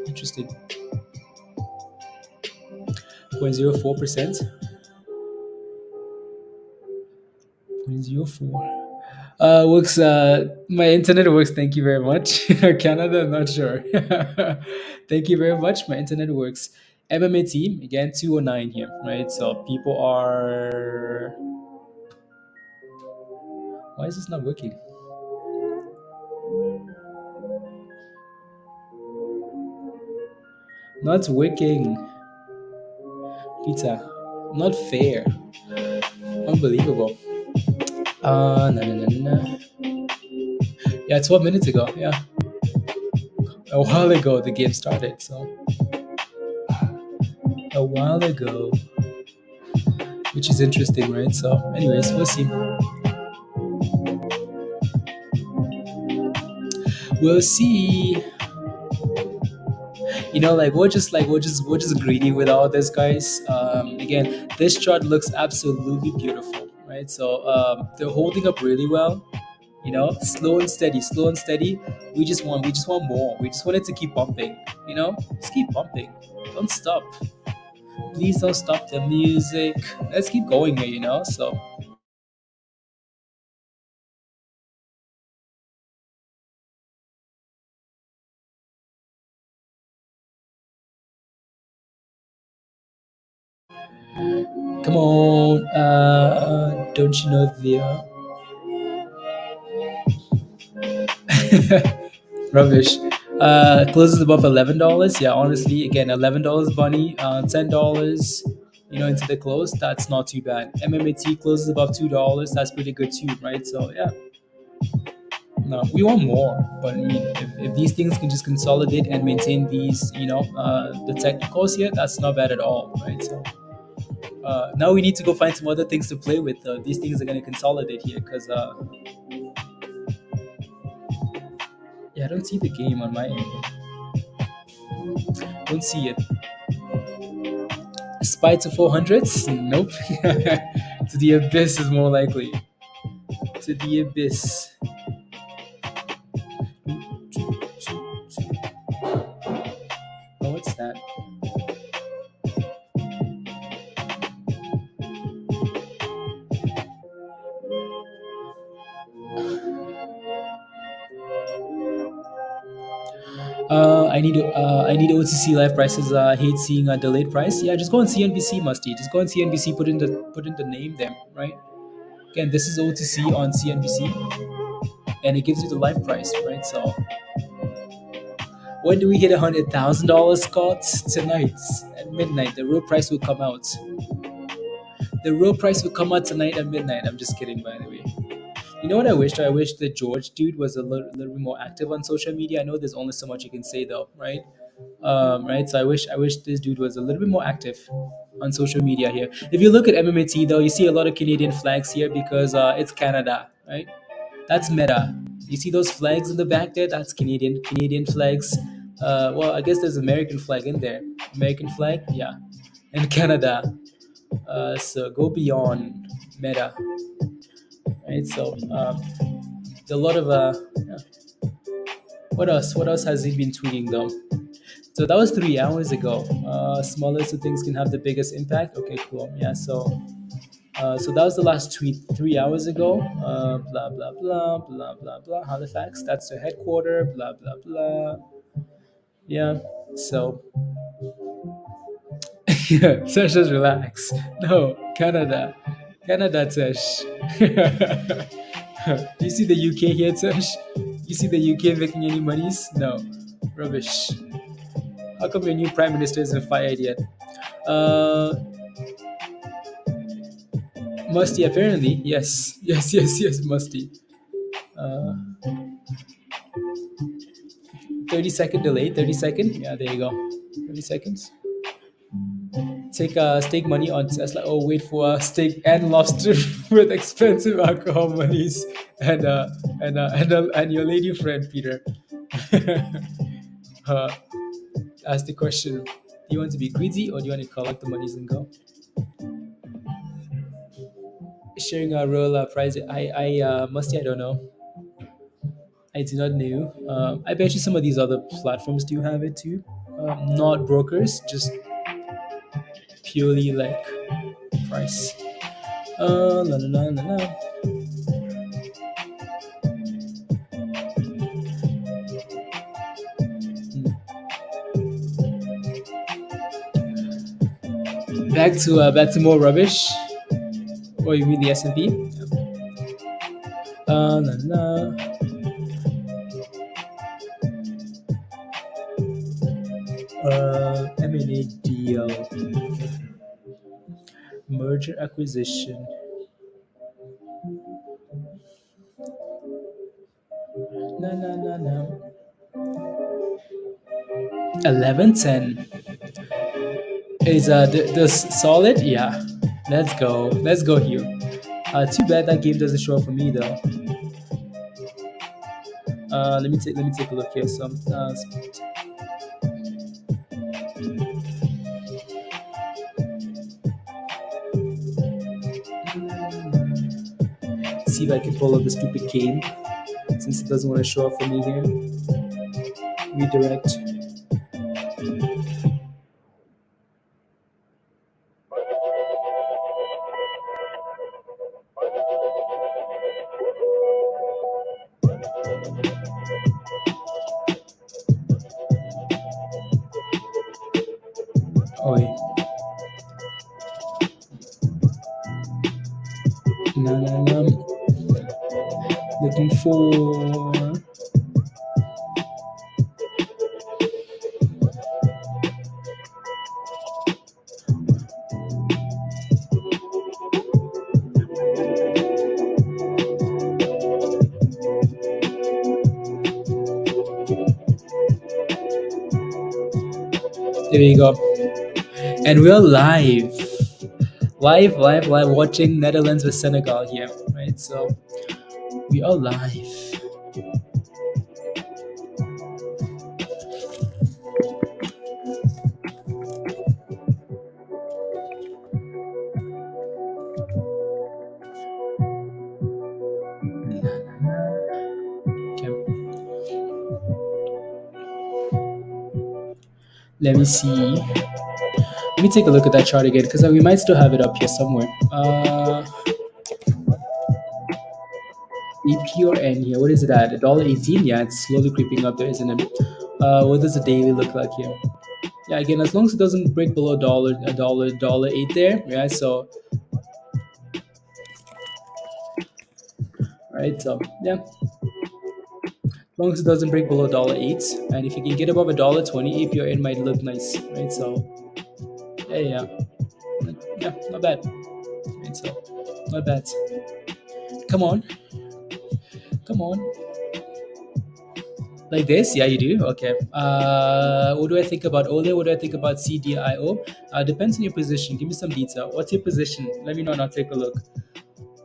Interesting. 0.04%. 0.04. Works. My internet works. Thank you very much. Canada, I'm not sure. Thank you very much. My internet works. MMAT again, 209 here, right? So people are. Why is this not working? Not working. Pizza. Not fair. Unbelievable. No. Yeah, 12 minutes ago. Yeah. A while ago the game started, so a while ago. Which is interesting, right? So anyways, we'll see. We'll see. Like we're just greedy with all this, guys. Again, this chart looks absolutely beautiful, right? So they're holding up really well. Slow and steady, slow and steady. We just want more. We just want it to keep bumping. Just keep bumping. Don't stop. Please don't stop the music. Let's keep going here. So come on. Don't you know the rubbish? Closes above $11. Yeah, honestly, again, $11 bunny, $10. Into the close. That's not too bad. MMAT closes above $2. That's pretty good too, right? So yeah. No, we want more, but I mean, if these things can just consolidate and maintain these, the technicals here, that's not bad at all, right? So now we need to go find some other things to play with. These things are going to consolidate here because, yeah, I don't see the game on my end. Don't see it. Spy to 400s? Nope. To the abyss is more likely. To the abyss. Oh, what's that? I need OTC live prices. I hate seeing a delayed price. Yeah, just go on CNBC, Musty. Just go on CNBC. Put in the name there, right? Again, this is OTC on CNBC, and it gives you the live price, right? So when do we hit $100,000, Scott? Tonight at midnight. The real price will come out. The real price will come out tonight at midnight. I'm just kidding, by the way. You know what I wished? I wish the George dude was a little bit more active on social media. I know there's only so much you can say though, right? Right. So I wish this dude was a little bit more active on social media here. If you look at MMAT though, you see a lot of Canadian flags here because it's Canada, right? That's meta. You see those flags in the back there? That's Canadian flags. Well, I guess there's American flag in there. American flag, yeah, and Canada. So go beyond meta, right? So a lot of yeah. What else? What else has he been tweeting though? So that was 3 hours ago. Smaller so things can have the biggest impact. Okay, cool. Yeah. So that was the last tweet 3 hours ago. Blah blah blah blah blah blah. Halifax. That's the headquarter. Blah blah blah. Yeah. So yeah, Sesh, just relax. No, Canada. Canada, Sesh. Do you see the UK here, Sesh? You see the UK making any monies? No. Rubbish. How come your new prime minister isn't fired yet? Uh, Musty, apparently. Yes. Yes, yes, yes, Musty. Uh, 30-second delay. 30-second. Yeah, there you go. 30 seconds. Take stake money on Tesla. Oh, wait for steak and lobster with expensive alcohol monies and your lady friend Peter. uh, Ask the question: do you want to be greedy or do you want to collect the monies and go? Sharing a real price. Musty. I don't know. I do not know. I bet you some of these other platforms do have it too. Not brokers, just purely like price. La, la, la, la, la. Back to more rubbish. Oh, you mean the S&P? La, la. MNADL. Merger acquisition. Na na na na. 1110 is the solid. Yeah, let's go here. Too bad that game doesn't show up for me though. Let me take a look here. Some See if I can pull up the stupid game since it doesn't want to show up for me here. Redirect. Oh, wait. No. Looking for. There we go. And we're live. Live watching Netherlands with Senegal here, right? So we are live. Okay. Let me see. Let me take a look at that chart again because we might still have it up here somewhere. APRN here. What is it at? $1.18? Yeah, it's slowly creeping up there, isn't it? What does the daily look like here? Yeah, again, as long as it doesn't break below $1.08 there, yeah. So, right. So, yeah. As long as it doesn't break below $1.08, and if you can get above $1.20, APRN might look nice, right? So, yeah, not bad, right? So, not bad. Come on. Like this? Yeah, you do? Okay. What do I think about OLE? What do I think about CDIO? Depends on your position. Give me some detail. What's your position? Let me know and I'll take a look.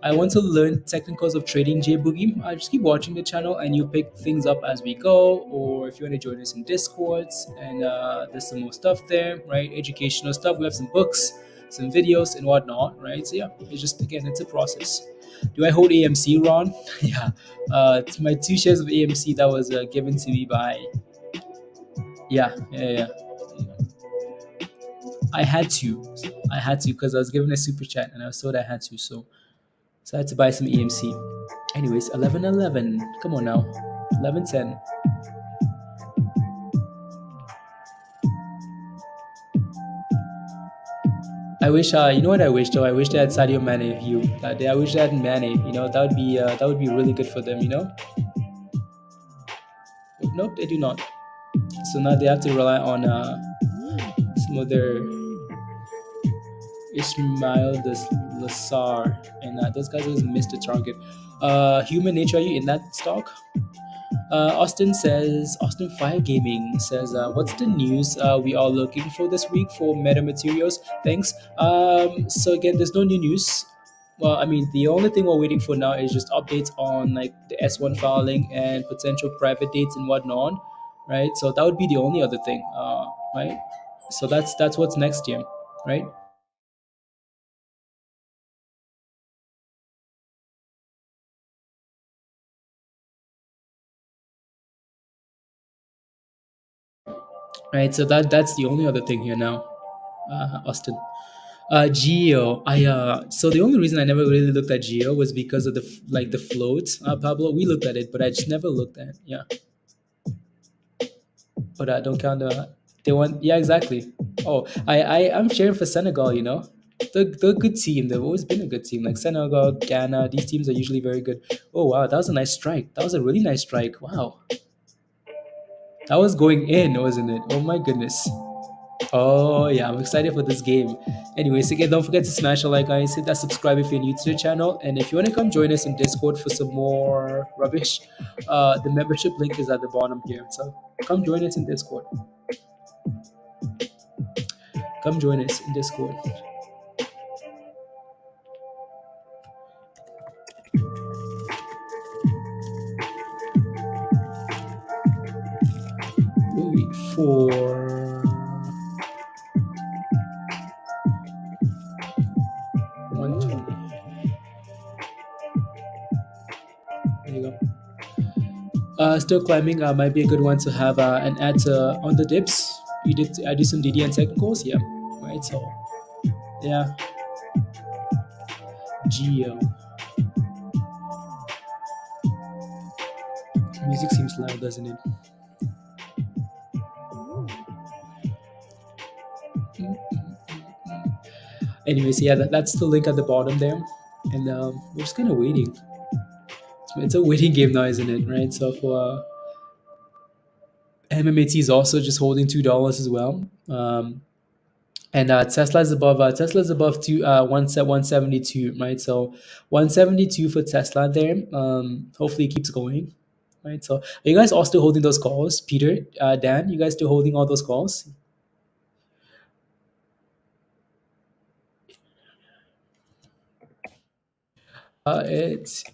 I want to learn technicals of trading, J Boogie. Just keep watching the channel and you pick things up as we go. Or if you want to join us in Discords, and there's some more stuff there, right? Educational stuff. We have some books, some videos, and whatnot, right? So yeah, it's just, again, it's a process. Do I hold AMC, Ron? Yeah. My 2 shares of AMC that was given to me by. Yeah. I had to because I was given a super chat and I was told I had to. So I had to buy some AMC. Anyways, 11:11. Come on now. 11:10. I wish. You know what I wish though? I wish they had Sadio Mane view that day. I wish they had Mane. You know, that would be really good for them. You know. But nope, they do not. So now they have to rely on some other Ismail Lassar, and those guys always missed the target. Human Nature, are you in that stock? Austin 5 Gaming says, what's the news we are looking for this week for metamaterials? Thanks. So again, there's no new news. Well, I mean, the only thing we're waiting for now is just updates on like the S1 filing and potential private dates and whatnot, right? So that would be the only other thing, right? So that's what's next year, right? Right. So that's the only other thing here now, Austin. Geo. So the only reason I never really looked at Geo was because of the floats. Pablo, we looked at it, but I just never looked at it. Yeah. But don't count they want. Yeah, exactly. Oh, I'm cheering for Senegal. You know, they're a good team. They've always been a good team. Like Senegal, Ghana. These teams are usually very good. Oh wow, that was a nice strike. That was a really nice strike. Wow. That was going in, wasn't it? Oh my goodness. Oh yeah, I'm excited for this game. Anyways, again, don't forget to smash a like, guys. Hit that subscribe if you're new to the channel, and if you want to come join us in Discord for some more rubbish, the membership link is at the bottom here. So come join us in Discord. Come join us in Discord. Wait for 120. you go. Still climbing. Might be a good one to have an ad on the dips. I did some DD and technicals. Yeah. Right. So yeah. Geo. Music seems loud, doesn't it? Anyways, yeah, that's the link at the bottom there, and we're just kind of waiting. It's a waiting game now, isn't it? Right. So for MMAT is also just holding $2 as well. And Tesla's above 172, right? So 172 for Tesla there. Hopefully it keeps going, right? So are you guys all still holding those calls? Peter, Dan, you guys still holding all those calls? It's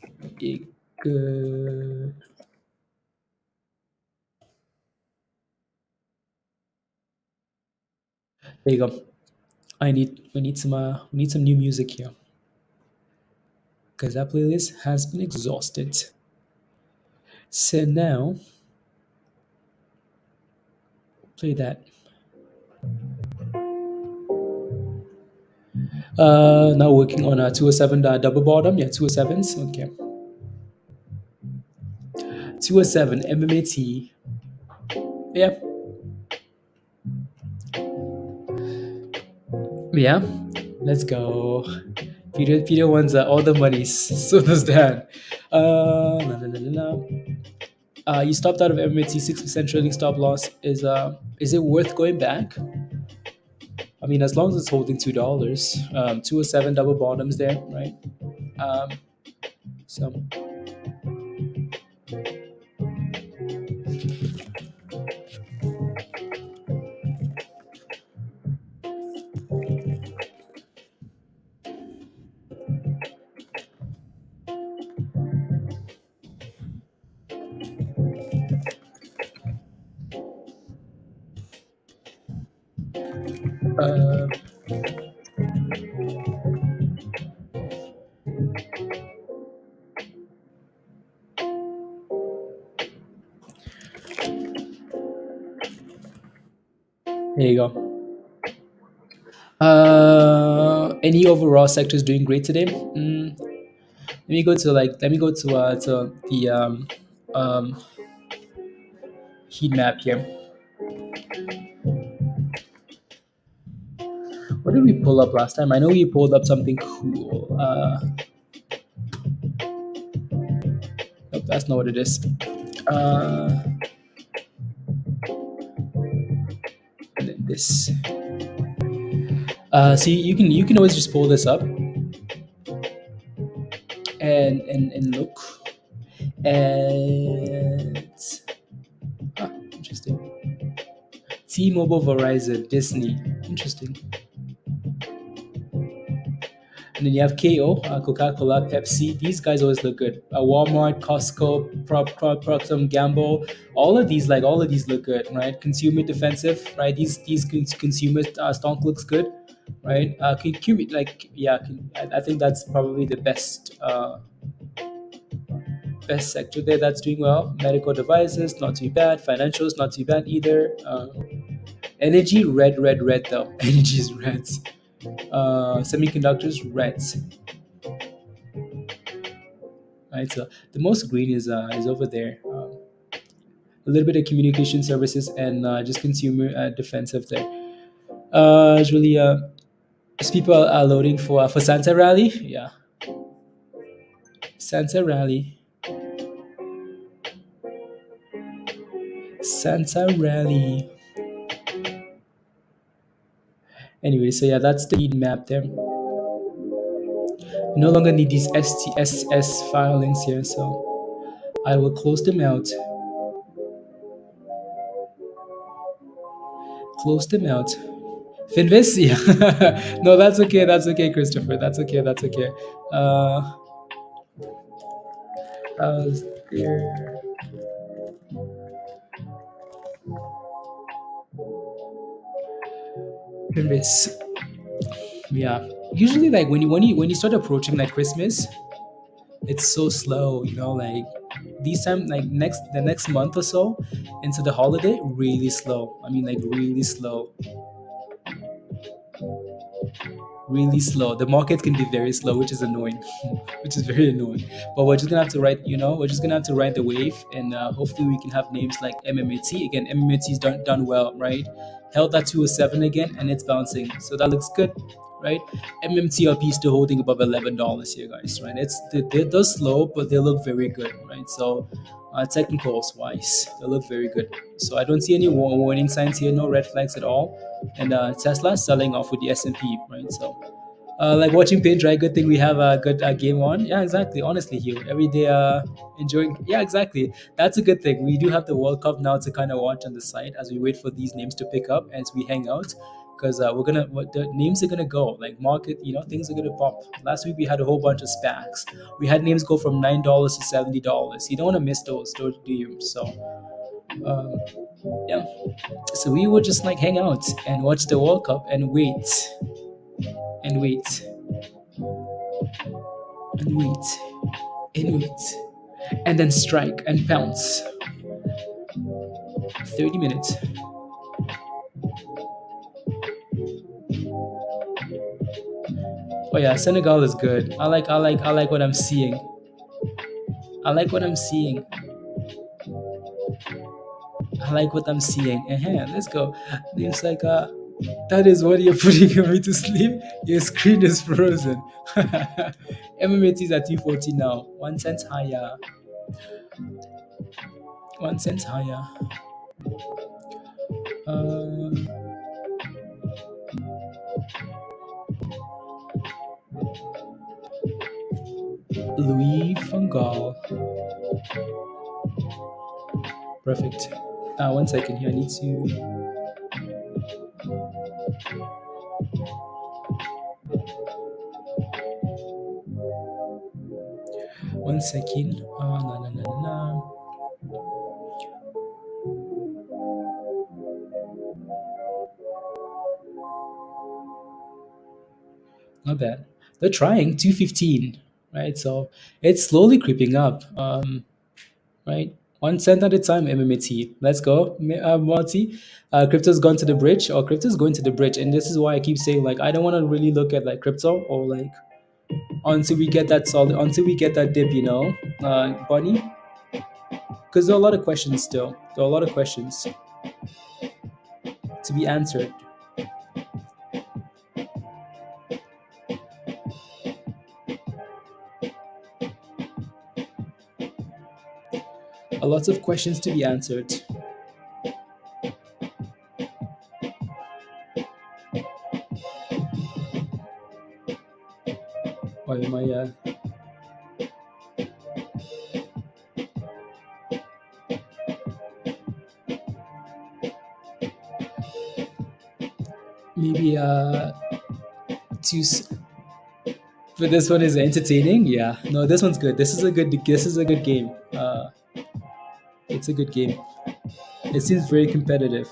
good. There you go. We need some new music here because that playlist has been exhausted. So now play that. Now working on a 207 double bottom. Yeah, 207s. Okay. 207 MMAT. Yeah. Yeah. Let's go. Peter wants all the monies. So does Dan. La, la, la, la, la. You stopped out of MMAT, 6% trailing stop loss. Is it worth going back? I mean, as long as it's holding $2, 207 double bottoms there, right? So uh, there you go. Any overall sectors doing great today? Let me go to the heat map here. What did we pull up last time? I know we pulled up something cool. Nope, that's not what it is. And then this. So you can always just pull this up and look at interesting. T-Mobile, Verizon, Disney, interesting. And then you have KO, Coca-Cola, Pepsi. These guys always look good. Walmart, Costco, Procter & Gamble. All of these look good, right? Consumer defensive, right? These consumer stock looks good, right? I think that's probably the best sector there that's doing well. Medical devices, not too bad. Financials, not too bad either. Energy, red though. Energy is red. Semiconductors, reds. Right, so the most green is over there. A little bit of communication services and just consumer defensive there. It's really as people are loading for Santa Rally. Yeah, Santa Rally. Anyway, so yeah, that's the heat map there. No longer need these STSS filings here, so I will close them out. Finvis? Yeah. No, that's okay, Christopher. That's okay. There. Finvis. Yeah. Usually, like when you start approaching like Christmas, it's so slow. You know, like these time, like the next month or so into the holiday, really slow. I mean, like really slow, really slow. The market can be very slow, which is annoying, which is very annoying. But we're just gonna have to ride, we're just gonna have to ride the wave, and hopefully we can have names like MMAT again. MMAT's done well, right? Held that 207 again, and it's bouncing, so that looks good, right? MMTLP is still holding above $11 here, guys, right? They're slow, but they look very good, right? So technicals wise, they look very good. So I don't see any warning signs here, no red flags at all. And Tesla selling off with the S&P, right? So like watching paint dry, good thing we have a good game on. Yeah, exactly. Honestly, Hugh, every day enjoying. Yeah, exactly. That's a good thing. We do have the World Cup now to kind of watch on the side as we wait for these names to pick up as we hang out, because the names are gonna go like market. Things are gonna pop. Last week we had a whole bunch of SPACs. We had names go from $9 to $70. You don't want to miss those, do you? So. Um, yeah, so we would just like hang out and watch the World Cup and wait and wait and wait and wait and then strike and pounce. 30 minutes. Oh yeah, Senegal is good. I like what I'm seeing. I like what I'm seeing. I like what I'm seeing. Let's go. Names like that is what you're putting me to sleep. Your screen is frozen. MMAT is at 240 now. 1 cent higher. 1 cent higher. Louis van Gaal. Perfect. 1 second here. I need to. One second. Not bad. They're trying 215, right? So it's slowly creeping up. Right? 1 cent at a time, MMAT. Let's go, Marty. Crypto's gone to the bridge, or crypto's going to the bridge, and this is why I keep saying like I don't want to really look at like crypto or like until we get that solid, until we get that dip, Bunny. Because there are a lot of questions still. There are a lot of questions to be answered. A lot of questions to be answered. Why am I? Maybe but this one is entertaining. Yeah, no, this one's good. This is a good game. It's a good game. It seems very competitive.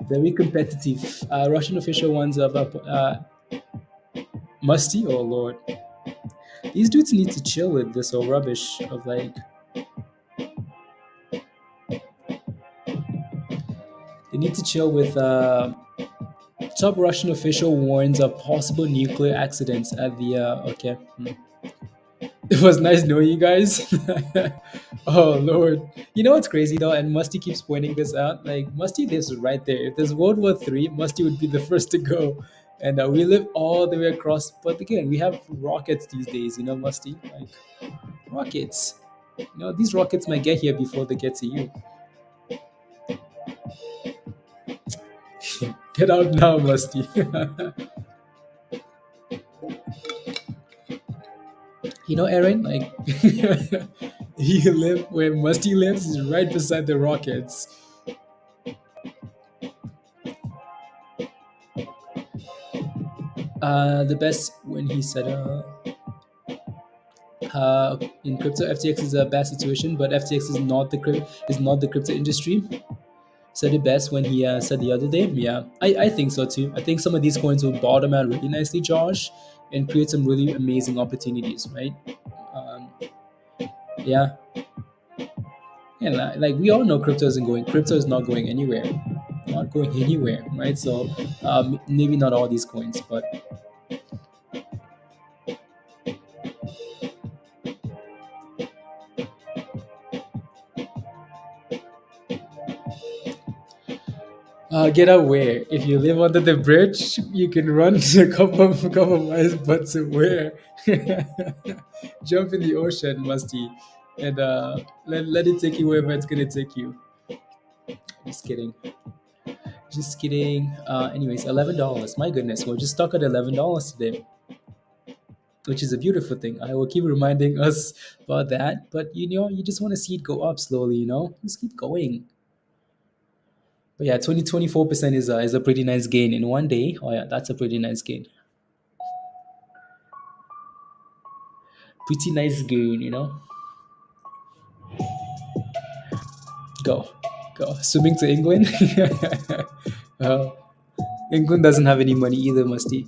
Very competitive. Russian official ones of Musty. Oh lord, these dudes need to chill with this whole rubbish of like. They need to chill with top Russian official warns of possible nuclear accidents at the okay. It was nice knowing you guys. Oh lord. You know what's crazy though, and Musty keeps pointing this out, like Musty lives right there. If there's World War III, Musty would be the first to go. And we live all the way across, but again, we have rockets these days, Musty? Like rockets. These rockets might get here before they get to you. Get out now, Musty. Aaron, like you live where Musty lives is right beside the rockets. The best when he said in crypto FTX is a bad situation, but FTX is not the crypto industry. said it best when he said the other day. Yeah, I think so too. I think some of these coins will bottom out really nicely, Josh, and create some really amazing opportunities, right? Um, yeah, and like we all know, crypto is not going anywhere, not going anywhere, right? So maybe not all these coins, but get out where? If you live under the bridge, you can run a couple miles, but to where? Jump in the ocean, Musty, and let it take you wherever it's gonna take you. Just kidding. Just kidding. Anyways, $11. My goodness, we're just stuck at $11 today, which is a beautiful thing. I will keep reminding us about that, but you just want to see it go up slowly. Just keep going. But yeah, 24% is a pretty nice gain in one day. Oh yeah, that's a pretty nice gain. Pretty nice gain. Go, go. Swimming to England. uh, England doesn't have any money either, Musty.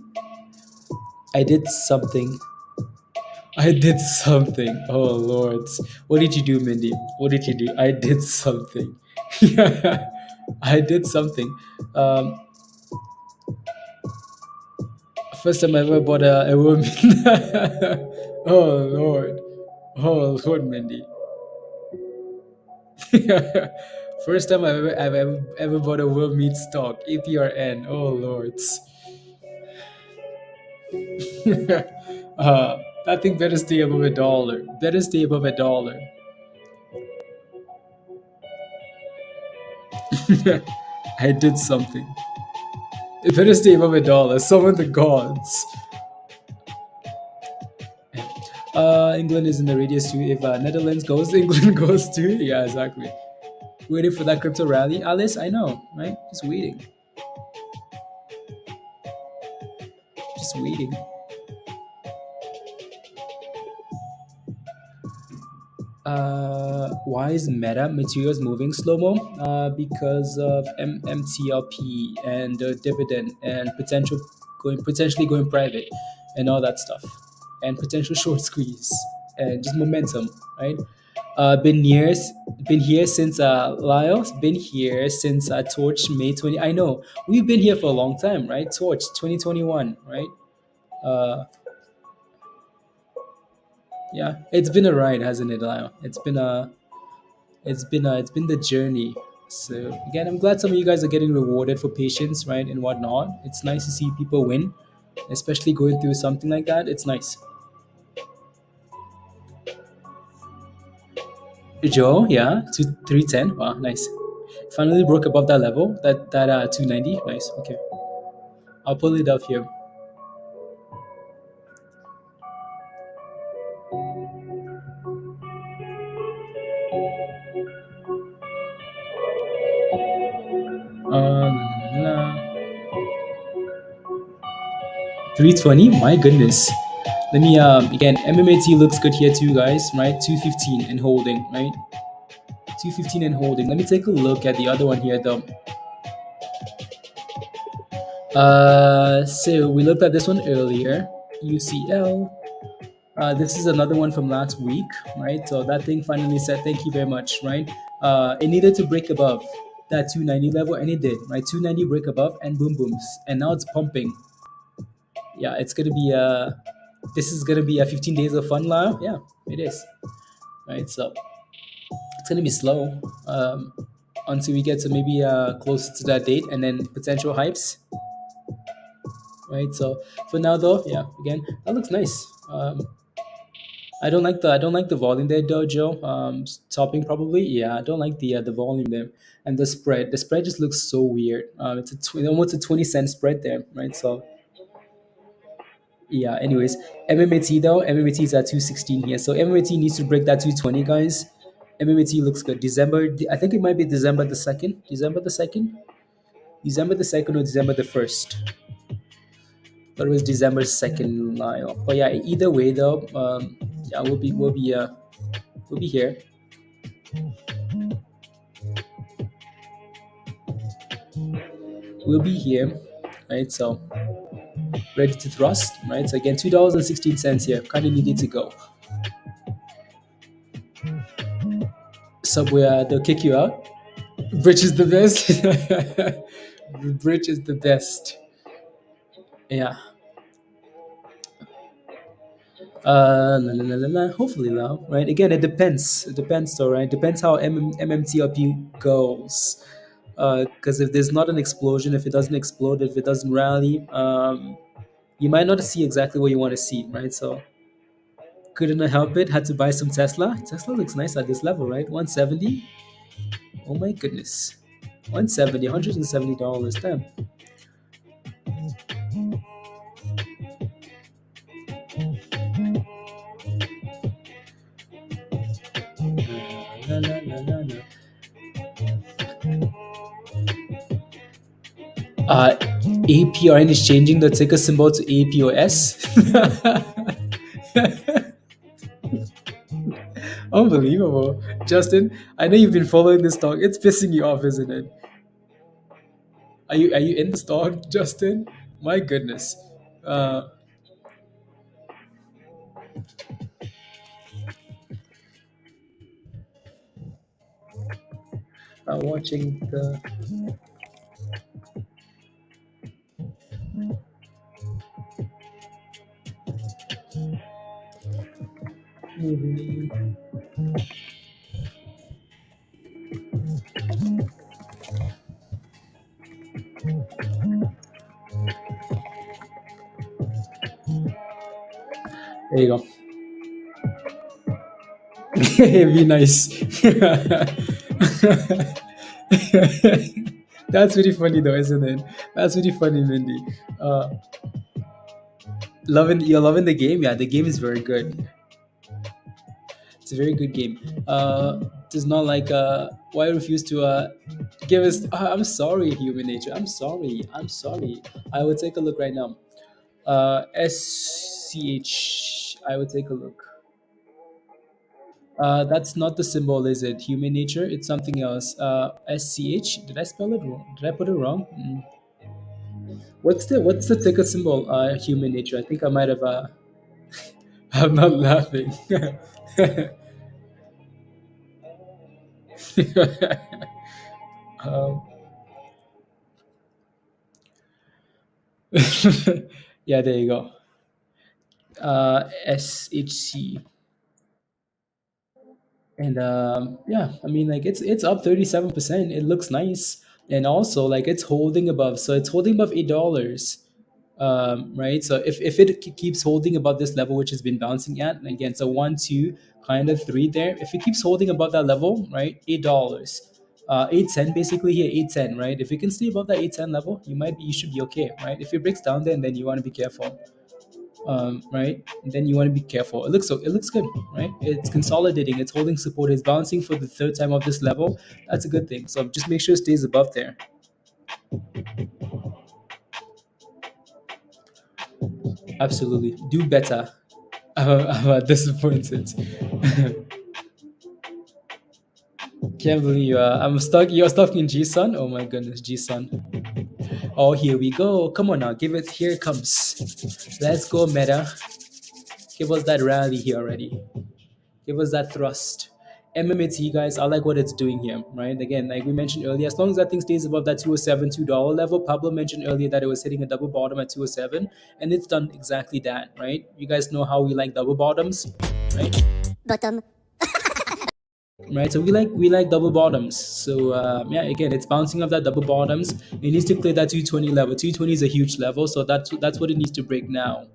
I did something. I did something. Oh Lord, what did you do, Mindy? What did you do? I did something. I did something. Um, First time I ever bought a woman. Oh Lord. Oh Lord, Mindy. First time I've ever bought a world meat stock, APRN. Oh Lord. That thing better stay above $1. Better stay above $1. I did something. It better stay above $1. Summon the gods. England is in the radius too. If Netherlands goes, England goes too. Yeah, exactly. Waiting for that crypto rally. Alice, I know, right? Just waiting. Just waiting. Why is Meta Materials moving slow-mo? Because of MMTLP and dividend and potentially going private and all that stuff, and potential short squeeze and just momentum, right? Been here since Lyle's been here since Torch May 20. I know we've been here for a long time, right? Torch 2021, right? Uh, yeah, it's been a ride, hasn't it, Lyle? It's been the journey. So again, I'm glad some of you guys are getting rewarded for patience, right, and whatnot. It's nice to see people win, especially going through something like that. It's nice. Joe, yeah, 310. Wow, nice. Finally broke above that level. That 290. Nice. Okay, I'll pull it up here. Um, 320. My goodness. Let me again. MMAT looks good here too, guys. Right, 215 and holding. Right, 215 and holding. Let me take a look at the other one here, though. So we looked at this one earlier. UCL. This is another one from last week, right? So that thing finally said, "Thank you very much," right? It needed to break above that 290 level, and it did, right? 290 break above, and boom, booms, and now it's pumping. Yeah, it's gonna be this is gonna be a 15 days of fun, Lyle. Yeah, it is, right? So it's gonna be slow until we get to maybe closer to that date, and then potential hypes, right? So for now, though, yeah, again, that looks nice. I don't like the volume there, though, Joe. Topping probably, yeah. I don't like the volume there and the spread. The spread just looks so weird. It's almost a 20-cent spread there, right? So yeah. Anyways, MMAT though, MMAT is at 216 here, so MMAT needs to break that 220, guys. MMAT looks good. I think it might be December the second. December the second. December the second or December the first. But it was December 2nd, Lyle. But yeah, either way though, yeah, we'll be here. We'll be here, right? So ready to thrust, right? So again, $2.16 here. Kind of needed to go. Subway, they'll kick you out. Bridge is the best. Bridge is the best. Yeah. Hopefully now, right? Again, it depends. It depends, though, right? Depends how MMTLP goes. Because if there's not an explosion, if it doesn't explode, if it doesn't rally, you might not see exactly what you want to see, right? So couldn't help it. Had to buy some Tesla. Tesla looks nice at this level, right? 170. Oh my goodness. 170, $170. Damn. La, la, la, la, la. APRN is changing the ticker symbol to APOS. Unbelievable. Justin, I know you've been following this stock. It's pissing you off, isn't it? Are you in the stock, Justin? My goodness. I'm watching the movie. There you go. Be nice. That's really funny though, isn't it? That's really funny, Mindy. You're loving the game? Yeah, the game is very good. It's a very good game. Does not like why refuse to give us I'm sorry, human nature. I'm sorry. I'm sorry. I will take a look right now. SCH. I would take a look. That's not the symbol, is it? Human nature. It's something else. SCH. Did I spell it wrong? Did I put it wrong? What's the ticker symbol? Human nature. I think I might have. I'm not laughing. um, yeah, there you go. SHC. And yeah, I mean, like it's up 37%. It looks nice, and also like it's holding above. So it's holding above $8. Right. So if it keeps holding above this level, which has been bouncing at, and again, so 1, 2, kind of 3 there. If it keeps holding above that level, right, $8, 810 basically here, 810, right? If you can stay above that 810 level, you should be okay, right? If it breaks down, then you want to be careful. Right? And then you want to be careful. It looks good, right? It's consolidating, it's holding support, it's bouncing for the third time of this level. That's a good thing. So just make sure it stays above there. Absolutely, do better. I'm disappointed. Can't believe I'm stuck. You're stuck in gsun. Oh my goodness, gsun. Oh, here we go. Come on now, give it. Here it comes. Let's go, meta. Give us that rally here already. Give us that thrust. MMAT, guys, I like what it's doing here, right? Again, like we mentioned earlier, as long as that thing stays above that 207, $2 level, Pablo mentioned earlier that it was hitting a double bottom at 207, and it's done exactly that, right? You guys know how we like double bottoms, right? Bottom. Right, so we like double bottoms. So yeah, again, it's bouncing off that double bottoms. It needs to clear that 220 level. 220 is a huge level, so that's what it needs to break now.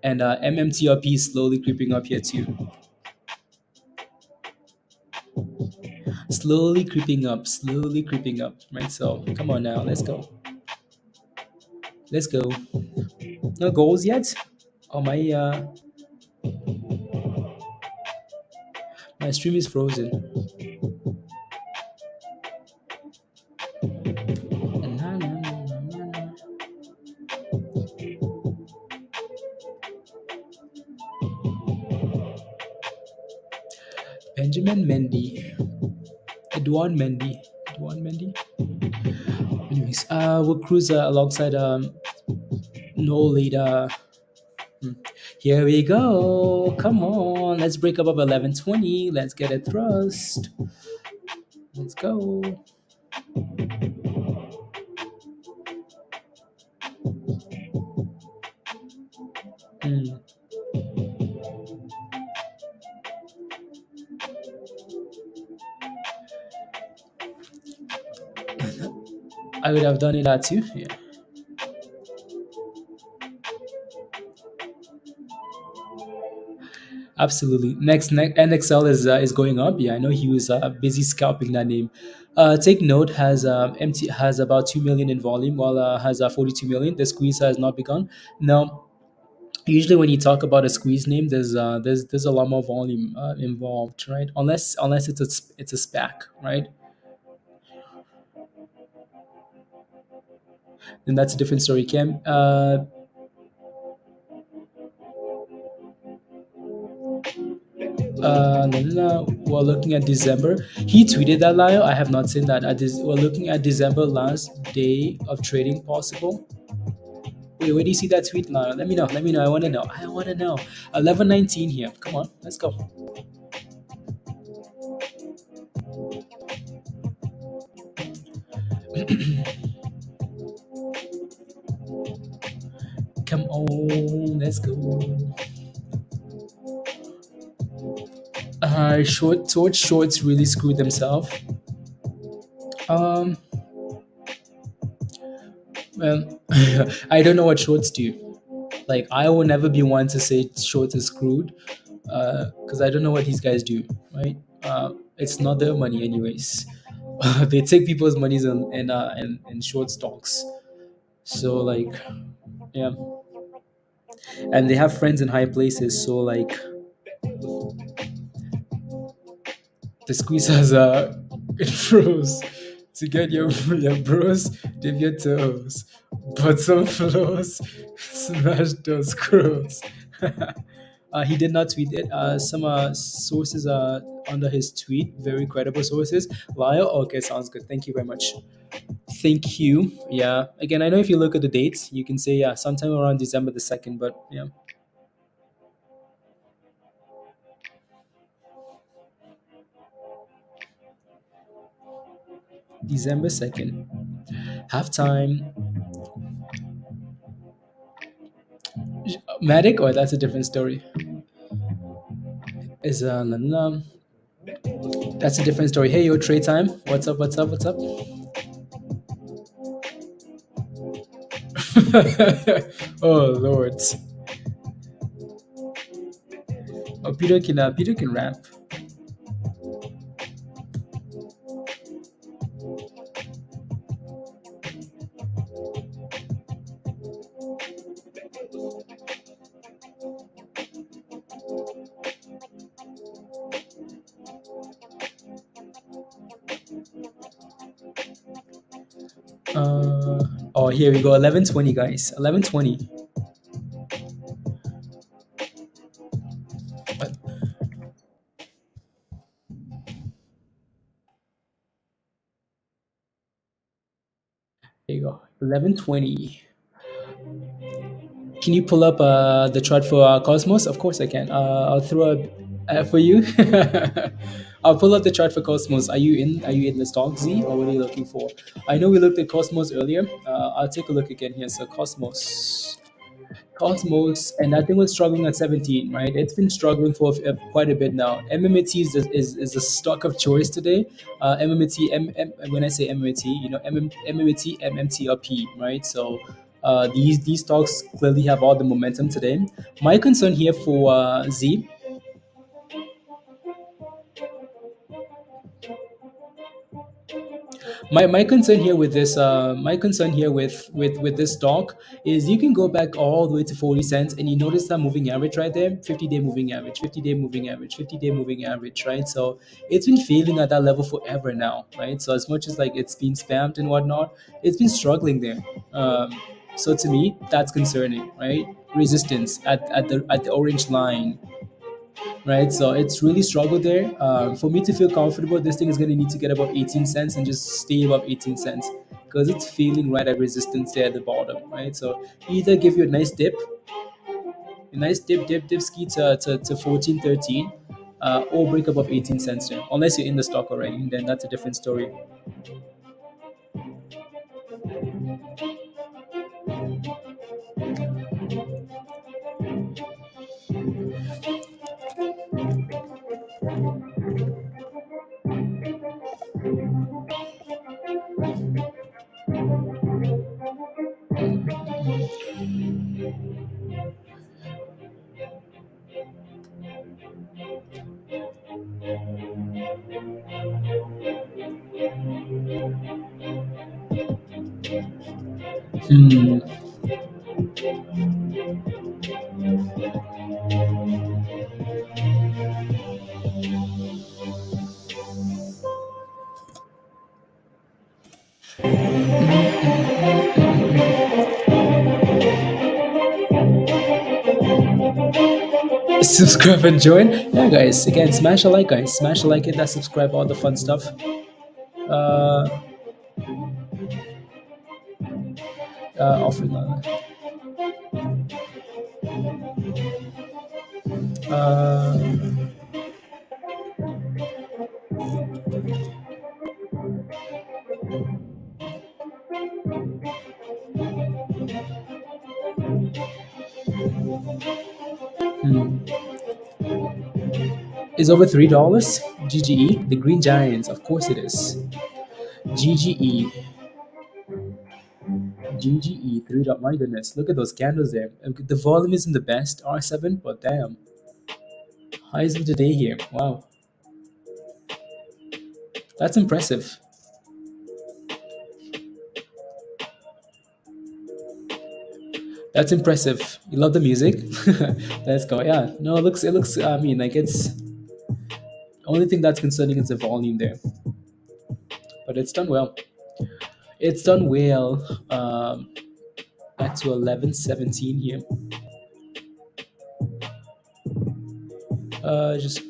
And MMTLP is slowly creeping up here too. Slowly creeping up, right? So come on now, let's go. No goals yet. Oh, my stream is frozen. Benjamin Mendy. Edouard Mendy. Anyway, We'll cruise alongside no leader. Here we go. Come on. Let's break above 1120. Let's get a thrust. Let's go. I would have done it that too. Yeah. Absolutely. NXL is going up. Yeah, I know he was busy scalping that name. Take note has about 2 million in volume, while has 42 million. The squeeze has not begun. Now, usually when you talk about a squeeze name, there's a lot more volume involved, right? Unless it's a SPAC, right? Then that's a different story. Cam, we're looking at December. He tweeted that, Lyle. I have not seen that. We're looking at December last day of trading possible. Wait, where do you see that tweet, Lyle? Let me know. Let me know. I want to know. I want to know. 11:19 here. Come on, let's go. Come on, let's go. Shorts really screwed themselves. Well, I don't know what shorts do. Like, I will never be one to say shorts are screwed, because I don't know what these guys do. Right? It's not their money, anyways. They take people's monies and short stocks. So, like, yeah, and they have friends in high places. So, like, the squeeze has it froze to get your bros, dip your toes, but some flows, smash those crows. He did not tweet it. Some sources are under his tweet, very credible sources. Lyle, okay, sounds good. Thank you very much. Thank you. Yeah. Again, I know if you look at the dates, you can say, yeah, sometime around December the 2nd, but yeah. December 2nd. Halftime. Matic, or that's a different story. Is that's a different story. Hey, yo, trade time. What's up? What's up? What's up? Oh Lord. Oh, Peter can rap. Oh, here we go. 11:20, guys. 11:20. There you go. 11:20. Can you pull up the chart for Cosmos? Of course I can. I'll throw up for you. I'll pull up the chart for Cosmos. Are you in the stock, Z, or what are you looking for? I know we looked at Cosmos earlier. I'll take a look again here. So Cosmos, and that thing was struggling at 17, right? It's been struggling for quite a bit now. MMAT is a stock of choice today. When I say MMAT, MMAT, MMTLP, right? So these stocks clearly have all the momentum today. My concern here for Z. My concern here with this with this stock is you can go back all the way to 40 cents and you notice that moving average right there, 50-day moving average, 50-day moving average, 50-day moving average, right? So it's been failing at that level forever now, right? So as much as like it's been spammed and whatnot, it's been struggling there. So to me, that's concerning, right? Resistance at the orange line, right? So it's really struggled there. For me to feel comfortable, this thing is going to need to get above 18 cents and just stay above 18 cents. because it's feeling right at resistance there at the bottom, right? So either give you a nice dip ski to 14, 13, or break above 18 cents there. Unless you're in the stock already, then that's a different story. Hmm. Subscribe and join. Yeah, guys. Again, smash a like, guys. Smash a like, hit that subscribe, all the fun stuff. Uh, offering. Uh, hmm. Is over $3. GGE, the Green Giants. Of course it is. GGE. GGE, three dot. My goodness, look at those candles there. The volume isn't the best. R7, but damn. Highs of the day here. Wow. That's impressive. That's impressive. You love the music? Let's go. Yeah. No, it looks, I mean, like it's, only thing that's concerning is the volume there. But it's done well. It's done well. Back to 11.17 here. Just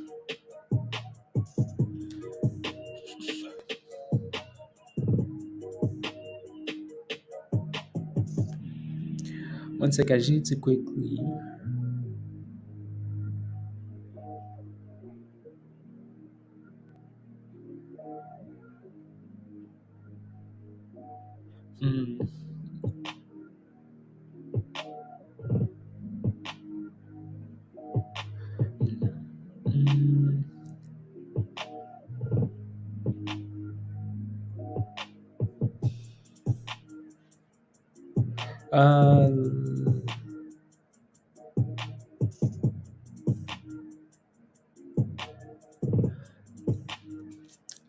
one sec. I just need to quickly. Hmm. Hmm.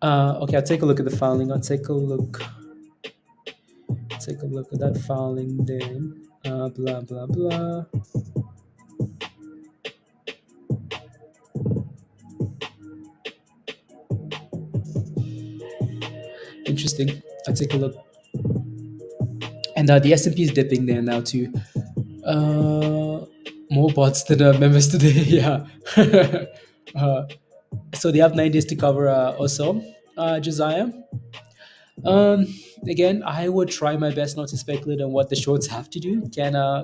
Uh, okay, I'll take a look at the filing. I'll take a look. Take a look at that filing then. Blah blah blah. Interesting. I'll take a look. And the S&P is dipping there now too. More bots than members today. Yeah. uh, so they have 9 days to cover also. Josiah. Um, Again, I would try my best not to speculate on what the shorts have to do.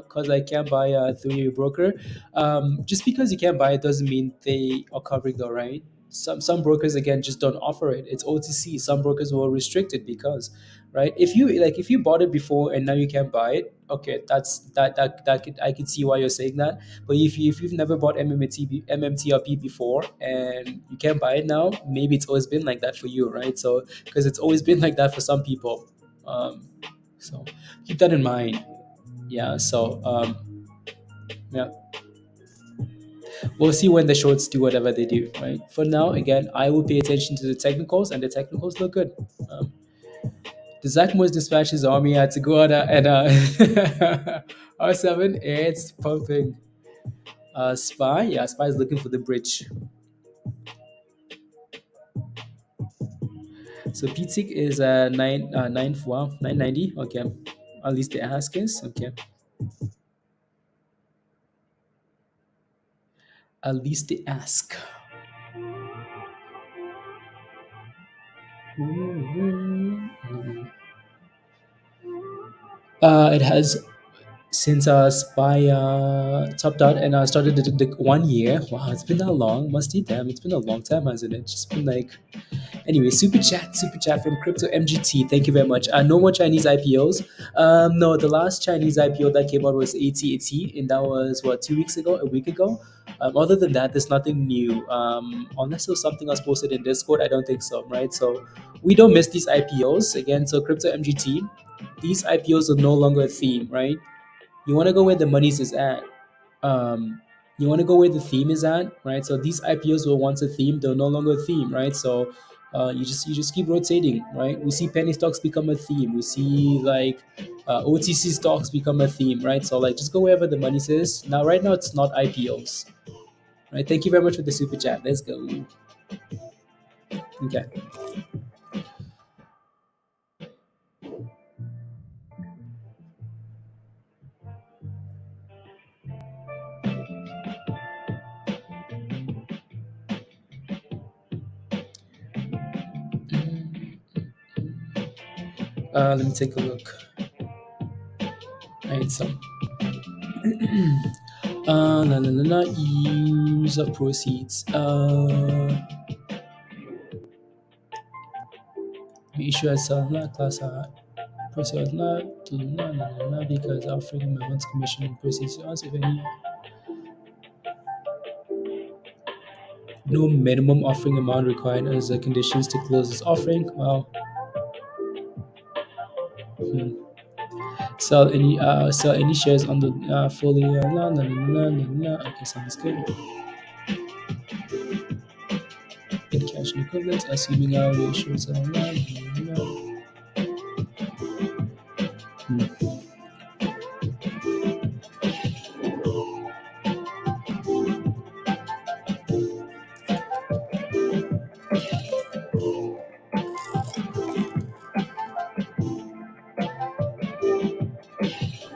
Cause I can't buy through your broker. Just because you can't buy it doesn't mean they are covering the right. Some brokers again just don't offer it. It's OTC. Some brokers will restrict it because, right? If you bought it before and now you can't buy it, okay, I could see why you're saying that. But if you've never bought MMTLP before and you can't buy it now, maybe it's always been like that for you, right? So because it's always been like that for some people. So keep that in mind. Yeah. So yeah, we'll see when the shorts do whatever they do, right? For now, again, I will pay attention to the technicals, and the technicals look good. Um, the Zach Morris dispatched his army had to go out and R7, it's pumping. Spy, yeah, Spy is looking for the bridge. So PTIC is 990. Okay, at least the ask is okay. At least they ask. It has since SPY topped out and started the 1 year. Wow, it's been that long. Musty, damn, it's been a long time, hasn't it? Just been like. Anyway, super chat from Crypto MGT. Thank you very much. No more Chinese IPOs. No, the last Chinese IPO that came out was ATAT, and that was what, 2 weeks ago, a week ago. Other than that, there's nothing new. Unless there's something else posted in Discord, I don't think so, right? So we don't miss these IPOs again. So Crypto MGT, these IPOs are no longer a theme, right? You want to go where the money's is at. Um, you want to go where the theme is at, right? So these IPOs were once a theme; they're no longer a theme, right? So you just keep rotating, right? We see penny stocks become a theme. We see like OTC stocks become a theme, right? So like just go wherever the money is. Now, right now, it's not IPOs, right? Thank you very much for the super chat. Let's go. Okay. Let me take a look. I need some. Use of proceeds. We issue as not class proceeds not because offering amounts commission and proceeds to us if any. No minimum offering amount required as the conditions to close this offering. Wow. Hmm. Sell any shares on the fully okay, sounds good. In cash and equivalents, assuming our ratios are Hmm.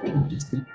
Interesting.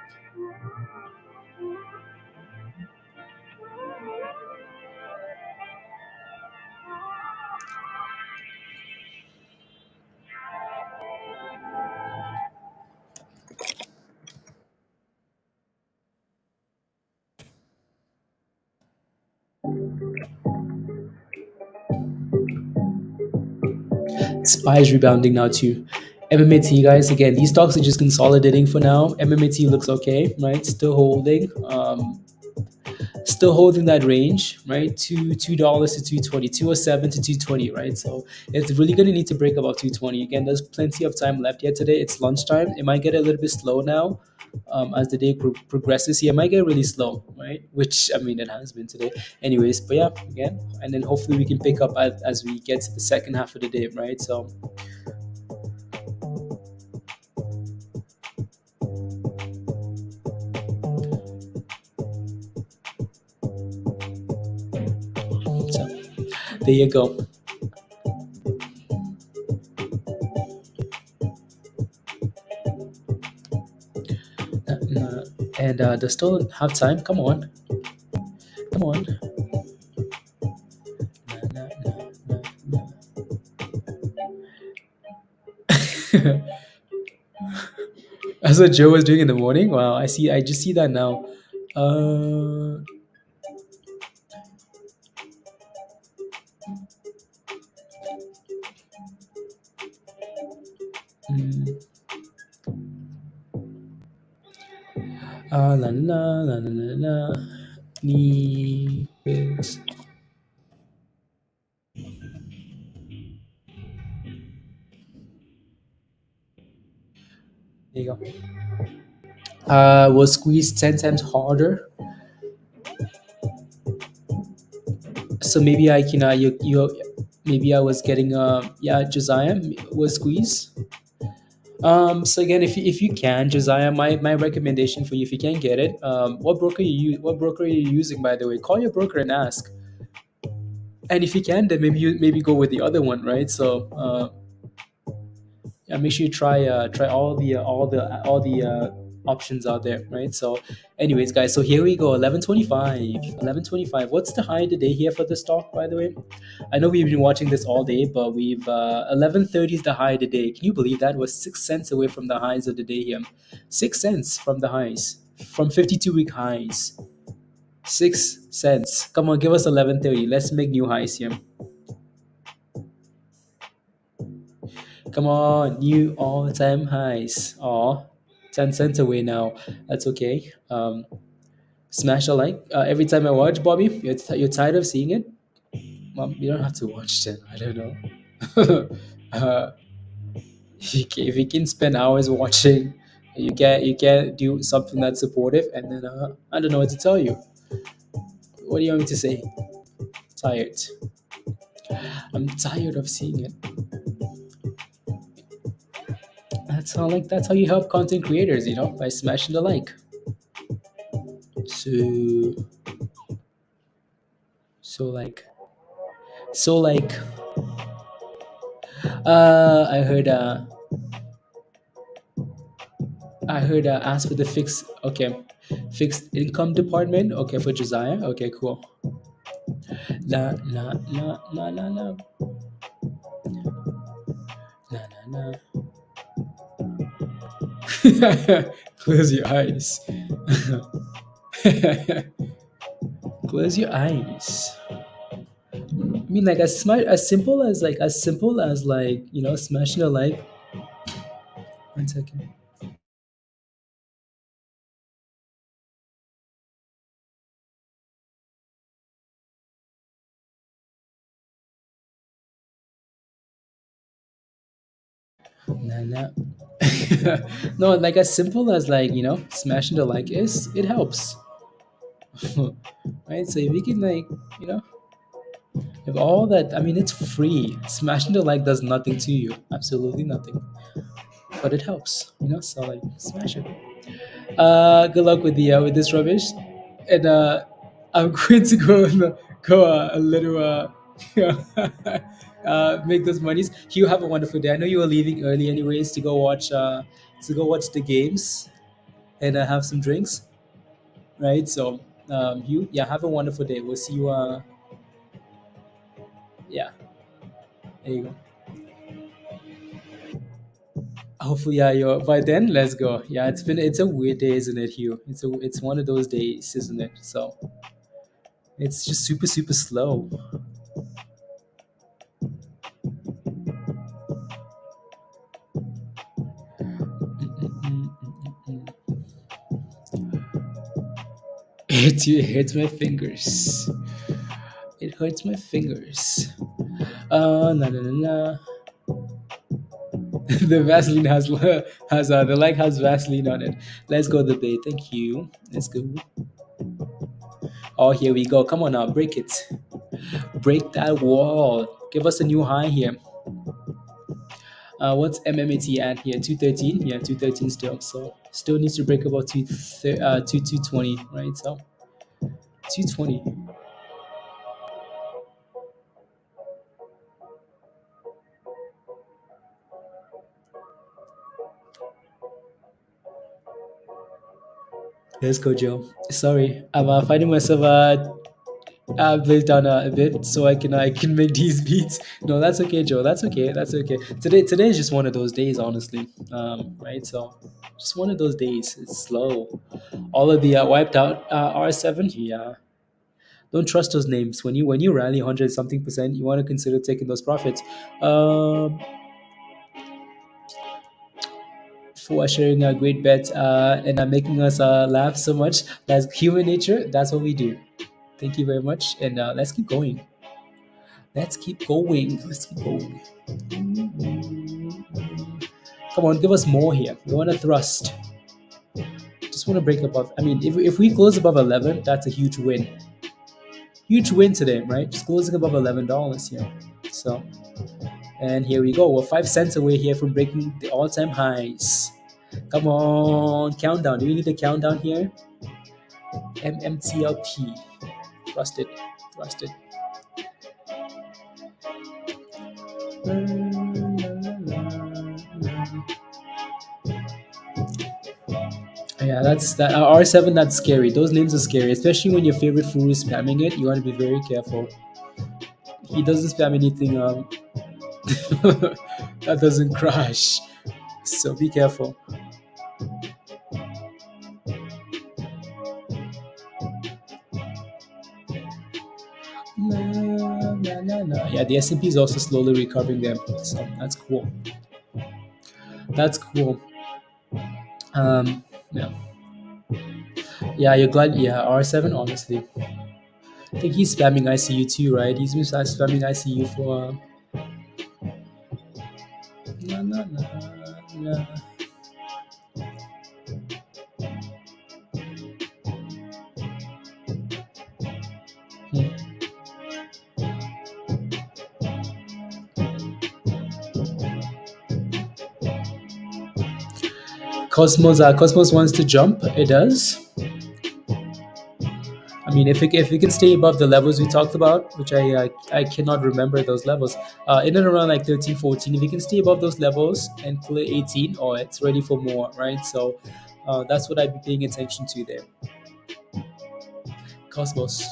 SPY is rebounding now too. MMAT guys, again, these stocks are just consolidating for now. MMAT looks okay, right? Still holding that range, right? $2 to 220, 207 to 220, right? So it's really gonna need to break above 220. Again, there's plenty of time left yet today. It's lunchtime. It might get a little bit slow now. As the day progresses here, it might get really slow, right? Which I mean, it has been today, anyways. But yeah, again, and then hopefully we can pick up as we get to the second half of the day, right? So there you go. And there's still have time. Come on, come on. Nah, nah, nah, nah. That's what Joe was doing in the morning. Wow, I see. I just see that now. Uh, mm, la la la la la la. Quiz. There you go. Was squeezed 10 times harder. So maybe I can. Maybe I was getting. Yeah, Josiah was squeezed. So again, if you can, Josiah, my recommendation for you, if you can't get it, what broker are you using, by the way? Call your broker and ask. And if you can, then maybe go with the other one, right? So yeah, make sure you try all the options out there, right? So anyways, guys, so here we go. 11:25. What's the high today here for the stock, by the way? I know we've been watching this all day, but we've 11:30 is the high today. Can you believe that? We're 6 cents away from the highs of the day here. 6 cents from the highs, from 52-week highs. 6 cents. Come on, give us 11:30. Let's make new highs here. Come on, new all-time highs. Aw, 10 cents away now. That's okay. Smash a like. Every time I watch, Bobby, you're tired of seeing it? Mom, you don't have to watch then. I don't know. uh, if you can spend hours watching, you can't do something that's supportive, and then I don't know what to tell you. What do you want me to say? Tired. I'm tired of seeing it. That's how you help content creators, by smashing the like. So so like so like I heard ask for the fixed income department. Okay, for Josiah. Okay, cool. La la la la la la la la la. Close your eyes. Close your eyes. I mean, like as simple as smashing a like. 1 second. Nah, nah. No, like as simple as smashing the like is, it helps. Right? So if you can you know if all that, I mean, it's free. Smashing the like does nothing to you, absolutely nothing, but it helps. So smash it. Good luck with this rubbish, and I'm going to go a little make those monies. You have a wonderful day. I know you were leaving early anyways to go watch the games and have some drinks, right? So have a wonderful day. We'll see you. Yeah, there you go. Hopefully, yeah, by then, let's go. Yeah, it's a weird day, isn't it, Hugh? It's one of those days, isn't it? So it's just super super slow. It hurts my fingers. It hurts my fingers. No, no, no, no. The Vaseline the like has Vaseline on it. Let's go the day. Thank you. Let's go. Oh, here we go. Come on now, break it. Break that wall. Give us a new high here. What's MMAT at here? 213. Yeah, 213 still. So still needs to break about 220, right? So 220. Let's go, Joe. Sorry, I'm finding myself built down a bit so I can make these beats. No, that's okay, Joe. That's okay. That's okay. Today is just one of those days, honestly. Right. So just one of those days. It's slow. All of the wiped out R7. Yeah. Don't trust those names. When you rally 100 something percent, you want to consider taking those profits. Um, for sharing a great bet and making us laugh so much. That's human nature. That's what we do. Thank you very much, and let's keep going. Let's keep going. Let's keep going. Come on, give us more here. We want to thrust. Just want to break above. I mean, if we close above 11, that's a huge win. Huge win today, right? Just closing above $11 here. So, and here we go. We're 5 cents away here from breaking the all-time highs. Come on, countdown. Do we need a countdown here? MMTLP. Thrust it. Thrust it. Yeah, that's that R7. That's scary. Those names are scary, especially when your favorite food is spamming it. You want to be very careful. He doesn't spam anything that doesn't crash, so be careful. Na, na, na, na. Yeah, the S&P is also slowly recovering them, so that's cool. That's cool. Yeah, yeah. You're glad. Yeah, R7. Honestly, I think he's spamming ICU too, right? He's been spamming ICU for. Na, na, na, na. Hmm. Cosmos wants to jump. It does. I mean, if it can stay above the levels we talked about, which I cannot remember those levels, in and around like 13, 14, if you can stay above those levels and clear 18, oh, it's ready for more, right? So that's what I'd be paying attention to there. Cosmos.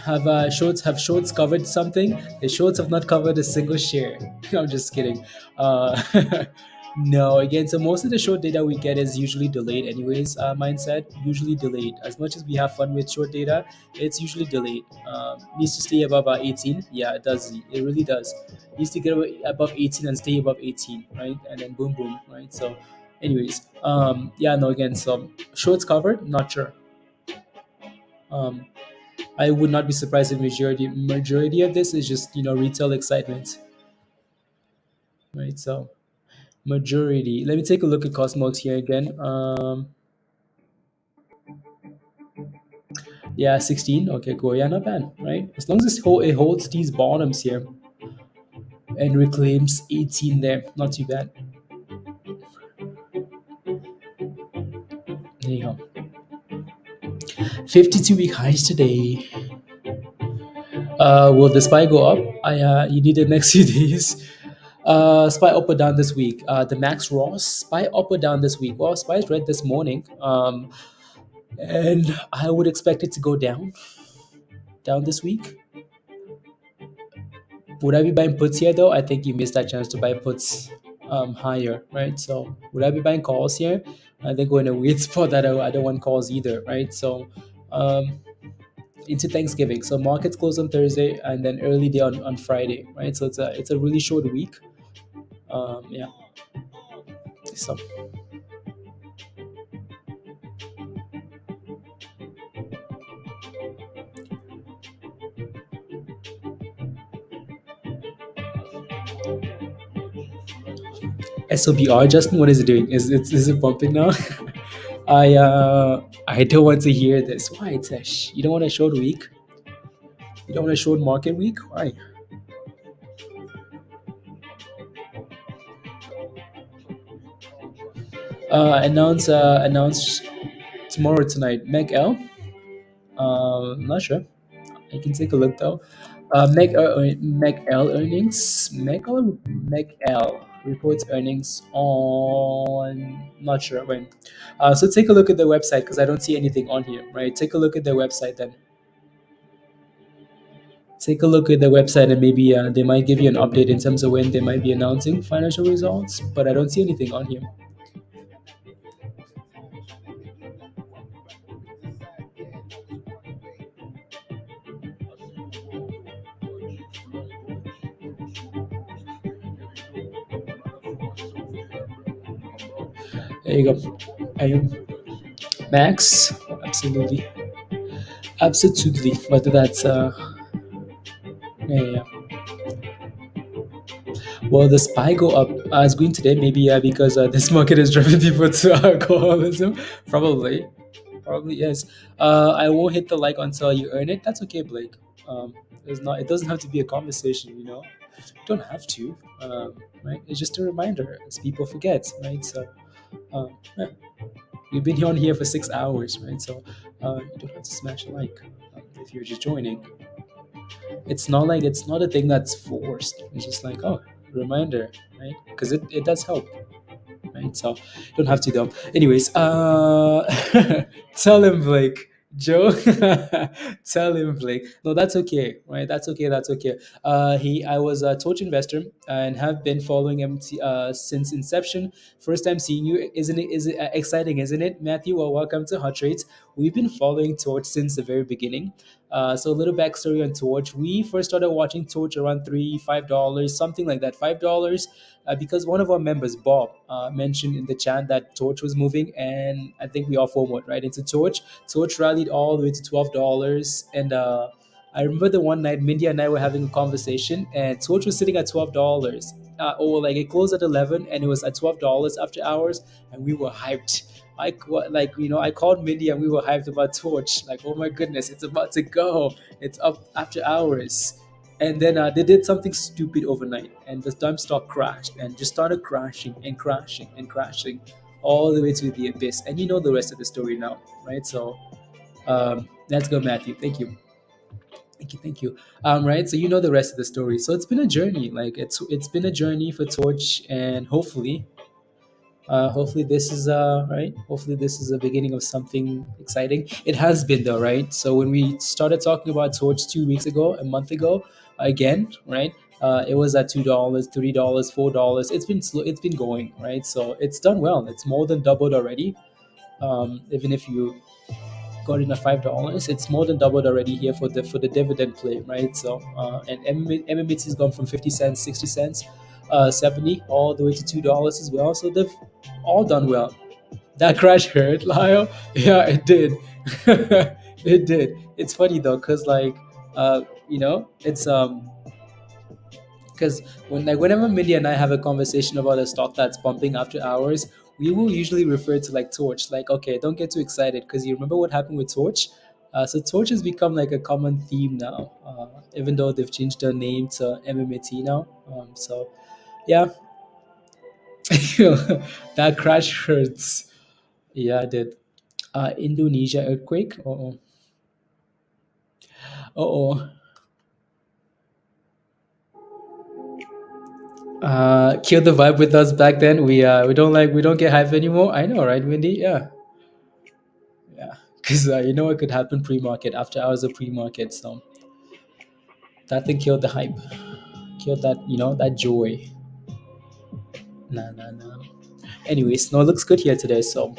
Have shorts covered something? The shorts have not covered a single share. I'm just kidding. Uh, no, again, so most of the short data we get is usually delayed, anyways. Mindset usually delayed. As much as we have fun with short data, it's usually delayed. Needs to stay above 18. Yeah, it does. It really does. Needs to get above 18 and stay above 18, right? And then boom, boom, right? So, anyways, yeah, no, again, so shorts covered, not sure. Um, I would not be surprised if majority of this is just retail excitement, right? So majority. Let me take a look at Cosmos here again. Yeah, 16. Okay, cool. Yeah, not bad, right? As long as it holds these bottoms here and reclaims 18 there, not too bad. There you go. 52-week highs today. Will the SPY go up? You need the next few days. SPY up or down this week? The Max Ross SPY up or down this week? Well, SPY is red this morning, and I would expect it to go down this week. Would I be buying puts here though? I think you missed that chance to buy puts higher, right? So would I be buying calls here? I think we're in a weird spot that I don't want calls either, right? So into Thanksgiving. So markets close on Thursday and then early day on Friday, right? So it's a really short week. Yeah. So SOBR, Justin, what is it doing? Is it bumping now? I don't want to hear this. Why, Tesh? You don't want a short week? You don't want a short market week? Why? Announce tomorrow tonight. Megl. Not sure. I can take a look though. Megl earnings. Megl reports earnings on not sure when. So take a look at their website because I don't see anything on here. Right. Take a look at their website then. Take a look at their website and maybe they might give you an update in terms of when they might be announcing financial results. But I don't see anything on here. There you go. Max, absolutely, absolutely. Whether that's yeah. Well, the SPY go up as green today, maybe because this market is driving people to alcoholism. Probably yes. I won't hit the like until you earn it. That's okay, Blake. It's not. It doesn't have to be a conversation. You don't have to. Right? It's just a reminder, as people forget, right? So, yeah. We've been on here for 6 hours, right? So you don't have to smash a like if you're just joining. It's not a thing that's forced. It's just like, oh, reminder, right? Because it does help. right? So don't have to though. Anyways, tell him, Blake. Joe, tell him, Blake. No, that's okay, right? That's okay. That's okay. I was a Torch investor and have been following him since inception. First time seeing you, isn't it? Is it exciting, isn't it, Matthew? Well, welcome to Hot Trades. We've been following Torch since the very beginning. So a little backstory on Torch. We first started watching Torch around $3, $5, something like that, $5, because one of our members, Bob, mentioned in the chat that Torch was moving, and I think we all FOMOed right into Torch. Torch rallied all the way to $12, and I remember the one night Mindy and I were having a conversation, and Torch was sitting at $12. Or like it closed at 11, and it was at $12 after hours, and we were hyped. I called Mindy and we were hyped about Torch. Like, oh my goodness, it's about to go. It's up after hours. And then they did something stupid overnight, and the time stock crashed and just started crashing and crashing and crashing all the way to the abyss. And you know the rest of the story now, right? So let's go, Matthew. Thank you. Thank you, thank you. Right, so you know the rest of the story. So it's been a journey. Like it's been a journey for Torch, and hopefully this is right. Hopefully this is the beginning of something exciting. It has been though, right? So when we started talking about Torch 2 weeks ago, a month ago, again, right? It was at $2, $3, $4. It's been slow. It's been going right. So it's done well. It's more than doubled already. Even if you got in at $5, it's more than doubled already here for the dividend play, right? So and MMAT has gone from 50 cents, 60 cents, 70 all the way to $2 as well. So they've all done well. That crash hurt, Lyle. Yeah, it did. It did. It's funny though, cause like it's because whenever Mindy and I have a conversation about a stock that's pumping after hours, we will usually refer to like Torch. Like, okay, don't get too excited because you remember what happened with Torch. So Torch has become like a common theme now, even though they've changed their name to MMAT now. So yeah, that crash hurts. Yeah, it did. Indonesia earthquake. Oh, oh. Kill the vibe with us back then. We don't get hype anymore. I know, right, Wendy? Yeah, yeah. Because you know what could happen pre-market after hours of pre-market. So that thing killed the hype, killed that that joy. Nah, nah, nah. Anyways, no, it looks good here today. So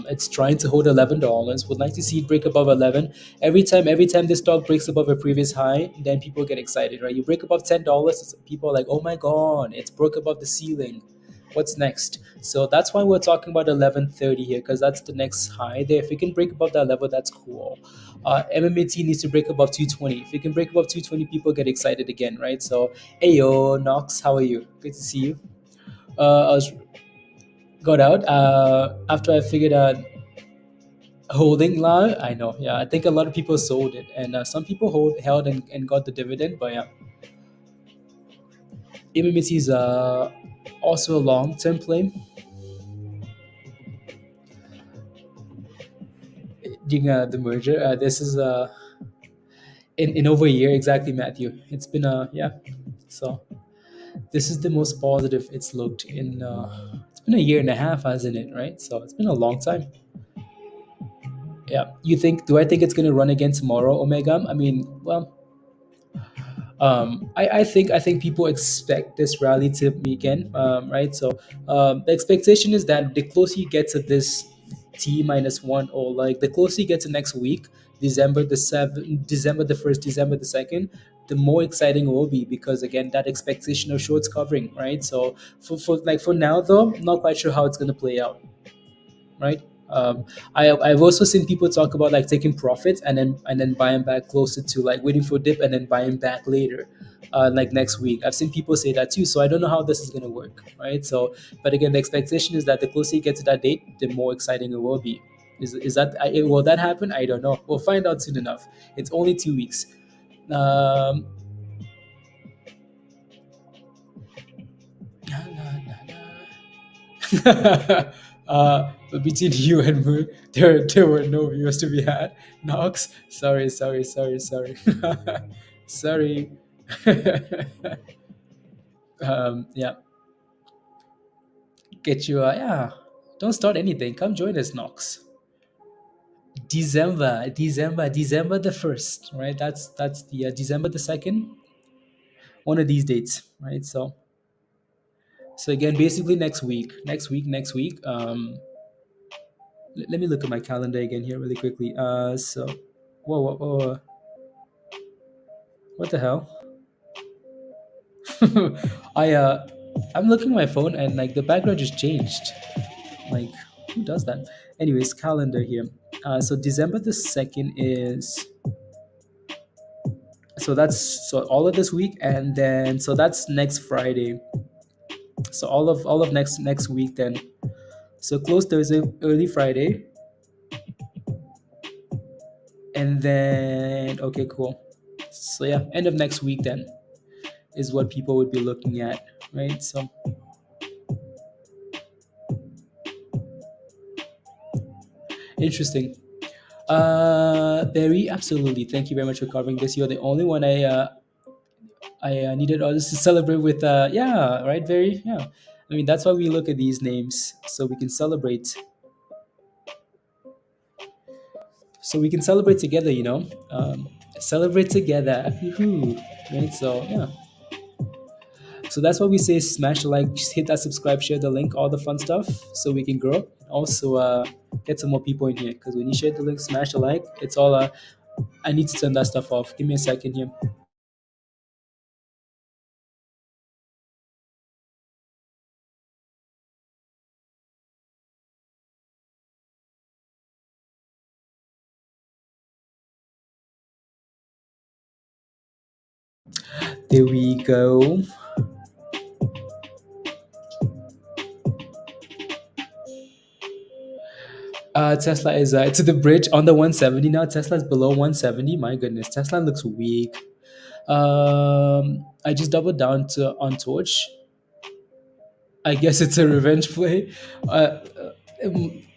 it's trying to hold $11. Would like to see it break above 11. Every time this stock breaks above a previous high, then people get excited, right? You break above $10, people are like, oh my god, it's broke above the ceiling. What's next? So that's why we're talking about 1130 here, because that's the next high there. If we can break above that level, that's cool. MMAT needs to break above 220. If we can break above 220, people get excited again, right? So, hey yo, Knox, how are you? Good to see you. I was got out after I figured out holding la. I know, yeah. I think a lot of people sold it, and some people held and got the dividend. But yeah, MMT is also a long-term play. During the merger, this is in over a year exactly, Matthew. It's been yeah. So this is the most positive it's looked in. It's been a year and a half, hasn't it? Right. So it's been a long time. Yeah. You think? Do I think it's going to run again tomorrow, Omega? I mean, well, I think people expect this rally to begin, right? So the expectation is that the closer you get to this T-1, or like the closer you get to next week, December the 7th, December the 1st, December the 2nd, the more exciting it will be, because again, that expectation of shorts covering, right? So for now though, I'm not quite sure how it's going to play out, right? I've also seen people talk about like taking profits and then buying back closer to, like, waiting for a dip and then buying back later, like next week. I've seen people say that too. So I don't know how this is gonna work, right? So, but again, the expectation is that the closer you get to that date, the more exciting it will be. Is that will that happen? I don't know. We'll find out soon enough. It's only 2 weeks. Um, but between you and Moon, there were no viewers to be had. Knox, sorry. Sorry. Yeah. Get you, yeah. Don't start anything. Come join us, Knox. December the 1st, right? That's the December the 2nd, one of these dates, right? So again, basically next week. Let me look at my calendar again here really quickly. So, whoa, what the hell? I I'm looking at my phone and like the background just changed. Like, who does that? Anyways, calendar here. So December the 2nd is, so that's so all of this week, and then so that's next Friday. So all of next week then. So close Thursday, early Friday, and then okay, cool. So yeah, end of next week then is what people would be looking at, right? So interesting. Barry, absolutely. Thank you very much for covering this. You're the only one I needed others to celebrate with. Yeah, right, Barry. Yeah, I mean that's why we look at these names so we can celebrate. So we can celebrate together. Celebrate together. Woohoo! Right. So yeah. So that's why we say smash the like, just hit that subscribe, share the link, all the fun stuff, so we can grow. Also, get some more people in here because when you share the link, smash the like. It's all. I need to turn that stuff off. Give me a second here. There we go. Tesla is to the bridge on the 170 now. Tesla is below 170. My goodness, Tesla looks weak. I just doubled down to on Torch. I guess it's a revenge play.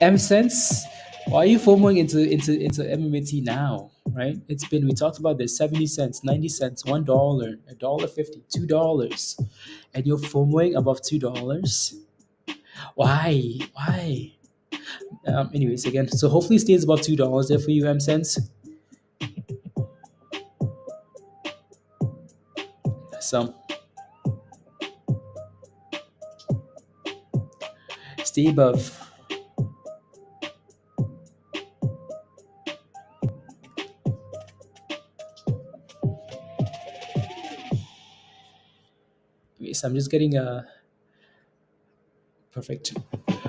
M Sense, why are you FOMOing into MMAT now? Right? It's been, we talked about this, 70 cents, 90 cents, $1, $1.50, $2, and you're FOMOing above $2. Why? Why? Anyways, again, so hopefully it stays above $2 there for you, M Sense. So stay above. So I'm just getting a perfect.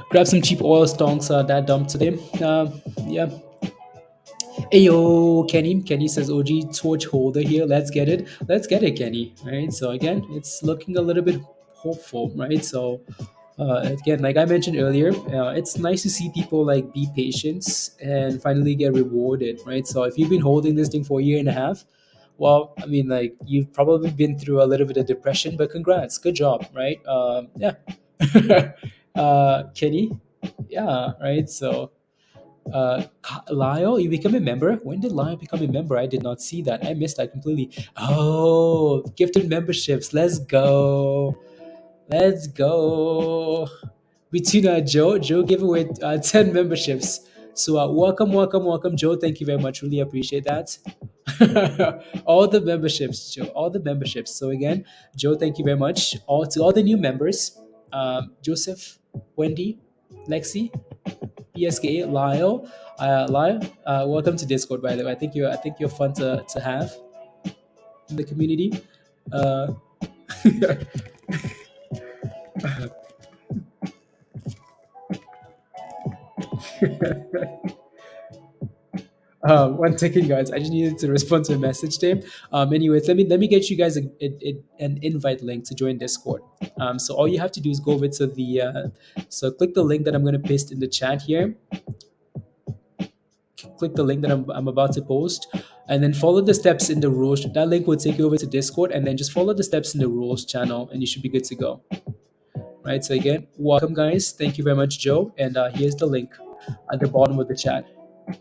Grab some cheap oil stonks that dumped today. Yeah. Ayo, Kenny. Kenny says OG torch holder here. Let's get it. Let's get it, Kenny. Right. So again, it's looking a little bit hopeful, right? So again, like I mentioned earlier, it's nice to see people like be patient and finally get rewarded, right? So if you've been holding this thing for a year and a half, well, I mean, like you've probably been through a little bit of depression, but congrats, good job, right? Yeah, Kenny, yeah, right. So Lyle, you become a member. When did Lyle become a member? I did not see that. I missed that completely. Oh, gifted memberships. Let's go. Let's go. Between Joe gave away 10 memberships. So welcome, Joe. Thank you very much. Really appreciate that. All the memberships, Joe. All the memberships. So again, Joe, thank you very much. All to all the new members, Joseph, Wendy, Lexi, PSK, Lyle, Lyle. Welcome to Discord, by the way. I think you're fun to have in the community. Uh, one second, guys. I just needed to respond to a message there. Anyways, let me get you guys an invite link to join Discord. So all you have to do is go over to the so click the link that I'm going to paste in the chat here. Click the link that I'm about to post, and then follow the steps in the rules. That link will take you over to Discord, and then just follow the steps in the rules channel, and you should be good to go. Right. So again, welcome, guys. Thank you very much, Joe. And here's the link at the bottom of the chat.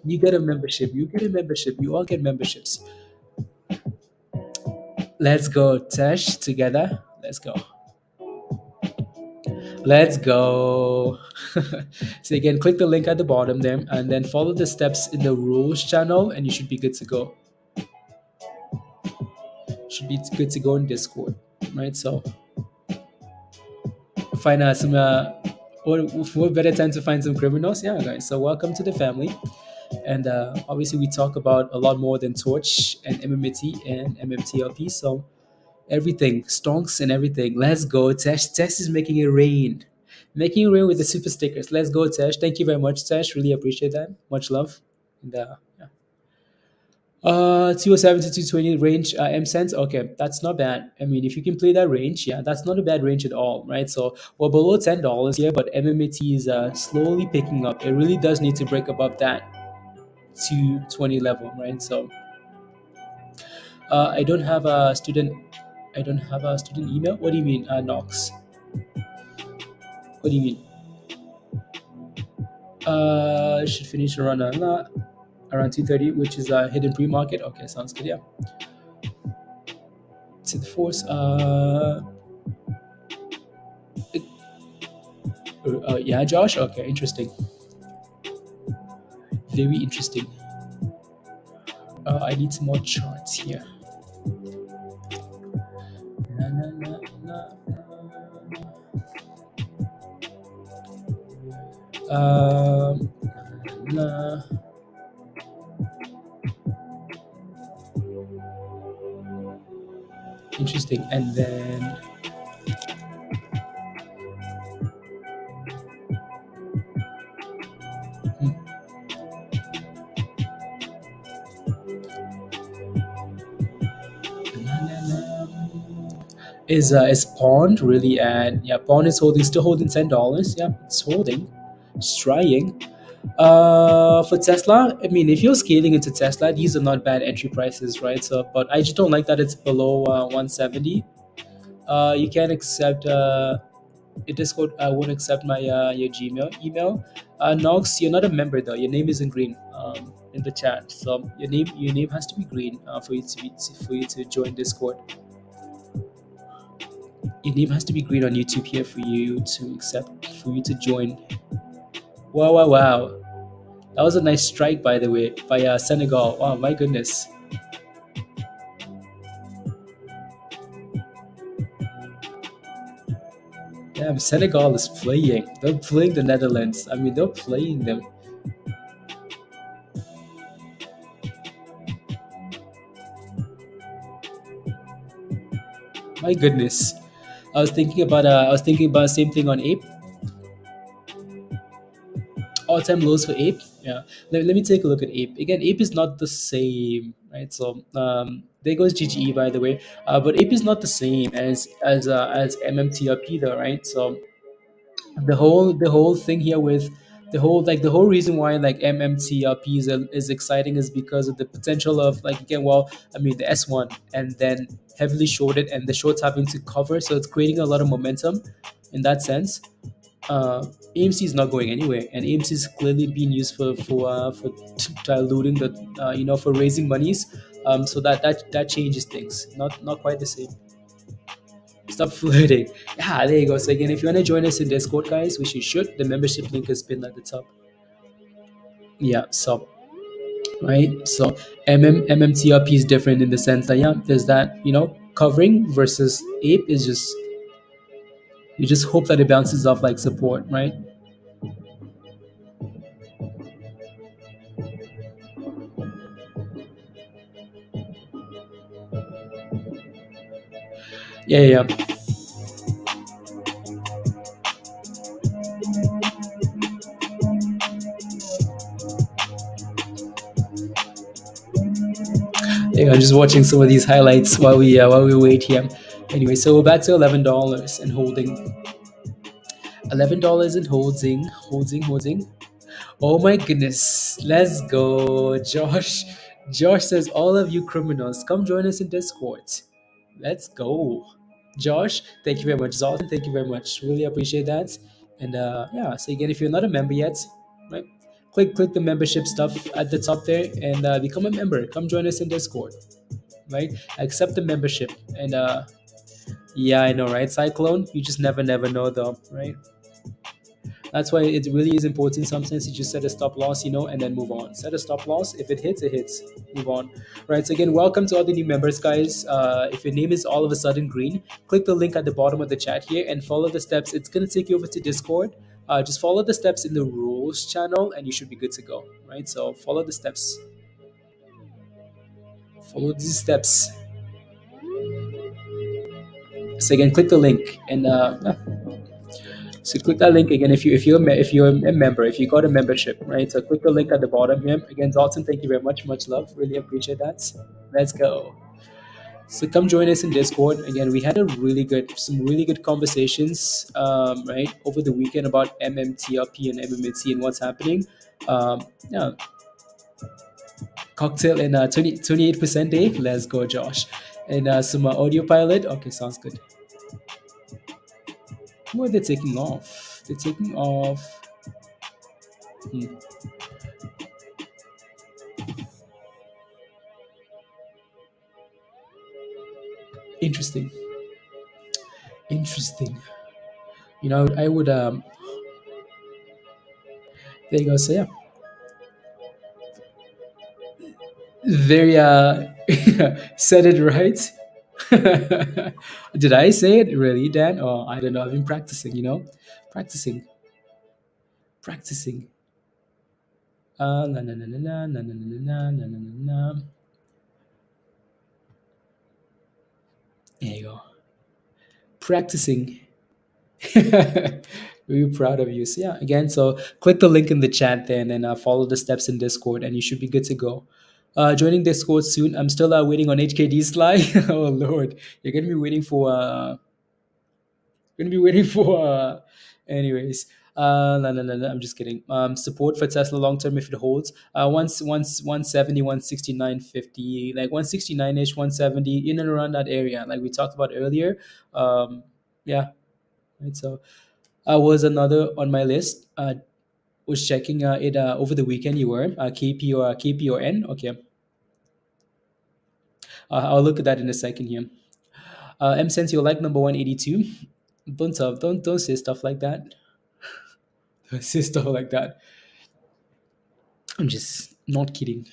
You get a membership. You get a membership. You all get memberships. Let's go, Tesh, together. Let's go. Let's go. So again, click the link at the bottom there and then follow the steps in the rules channel and you should be good to go. Should be good to go in Discord, right? So find some what better time to find some criminals? Yeah, guys. So welcome to the family. And obviously we talk about a lot more than Torch and MMAT and MMTLP. So everything, stonks and everything. Let's go, Tesh. Tesh is making it rain. Making it rain with the super stickers. Let's go, Tesh. Thank you very much, Tesh. Really appreciate that. Much love. And yeah. 207 to 220 range, M cents. Okay, that's not bad. I mean, if you can play that range, yeah, that's not a bad range at all, right? So we're below $10 here, but MMAT is slowly picking up. It really does need to break above that 220 level, right? So I don't have a student. I don't have a student email. What do you mean, Knox? What do you mean? Should finish around around 2:30, which is a hidden pre-market. Okay, sounds good. Yeah. To the force. Yeah, Josh. Okay, interesting. Very interesting. I need some more charts here. Na, na, na, na, na. Nah. Interesting. And then is Pond really at, yeah, Pond is still holding $10. Yeah, it's holding, it's trying. For Tesla, I mean, if you're scaling into Tesla, these are not bad entry prices, right? So, but I just don't like that it's below 170. You can't accept Discord. I won't accept my your Gmail email. Nox, you're not a member though. Your name isn't green in the chat. So your name has to be green for you to join Discord. Your name has to be green on YouTube here for you to join. Wow. That was a nice strike, by the way, by Senegal. Wow, my goodness. Damn, Senegal is playing. They're playing the Netherlands. I mean, they're playing them. My goodness. I was thinking about the same thing on Ape. All-time lows for Ape. Yeah. Let me take a look at Ape. Again, Ape is not the same, right? So there goes GGE, by the way. But Ape is not the same as MMTLP though, right? So the whole thing here with the whole reason why like MMTLP is exciting is because of the potential of like, again, well, I mean, the S1 and then heavily shorted and the shorts having to cover, so it's creating a lot of momentum in that sense. AMC is not going anywhere, and AMC is clearly being used for diluting the for raising monies. So that changes things. Not quite the same. Stop flirting. Yeah, there you go. So again, if you want to join us in Discord, guys, which you should, the membership link is pinned at the top. Yeah. So right. So MMTLP is different in the sense that, yeah, there's that covering versus Ape is just, you just hope that it bounces off like support, right? Yeah. I'm just watching some of these highlights while we wait here. Anyway, so we're back to $11 and holding. $11 and holding. Oh my goodness, let's go, Josh. Josh says, all of you criminals, come join us in Discord. Let's go. Josh, thank you very much. Zoltan, thank you very much. Really appreciate that. And yeah, so again, if you're not a member yet, right, click the membership stuff at the top there and become a member. Come join us in Discord, right? Accept the membership and Yeah, I know, right? Cyclone, you just never know though, right? That's why it really is important sometimes to just set a stop loss, and then move on. Set a stop loss. If it hits, it hits. Move on. Right. So again, welcome to all the new members, guys. If your name is all of a sudden green, click the link at the bottom of the chat here and follow the steps. It's gonna take you over to Discord. Just follow the steps in the rules channel, and you should be good to go. Right. So follow the steps. Follow these steps. So again, click the link and yeah. So click that link again if you're a member, if you got a membership, right? So click the link at the bottom here. Again, Dalton, thank you very much. Much love. Really appreciate that. Let's go. So come join us in Discord. Again, we had some really good conversations, right, over the weekend about MMTLP and MMAT and what's happening. Yeah, cocktail and 28% day. Let's go, Josh. And some audio pilot. Okay, sounds good. Who are they taking off? They're taking off. Hmm. Interesting. Interesting. I would there you go. So yeah, very said it right. Did I say it really, Dan? Oh, I don't know. I've been practicing. Practicing, practicing. Na na na na na na na na na na na na. There you go. Practicing. Really proud of you. So yeah, again, so click the link in the chat there and then follow the steps in Discord, and you should be good to go. Joining Discord soon. I'm still waiting on HKD slide. Oh Lord, you're gonna be waiting for. Gonna be waiting for. Anyways, no, I'm just kidding. Support for Tesla long term if it holds. Once 170, 169.50, like 169 ish, 170 in and around that area, like we talked about earlier. Yeah, right. So was another on my list. Was checking it over the weekend. You were KP or N. Okay, I'll look at that in a second here. M sense you like number 182. Don't say stuff like that. Don't say stuff like that. I'm just not kidding.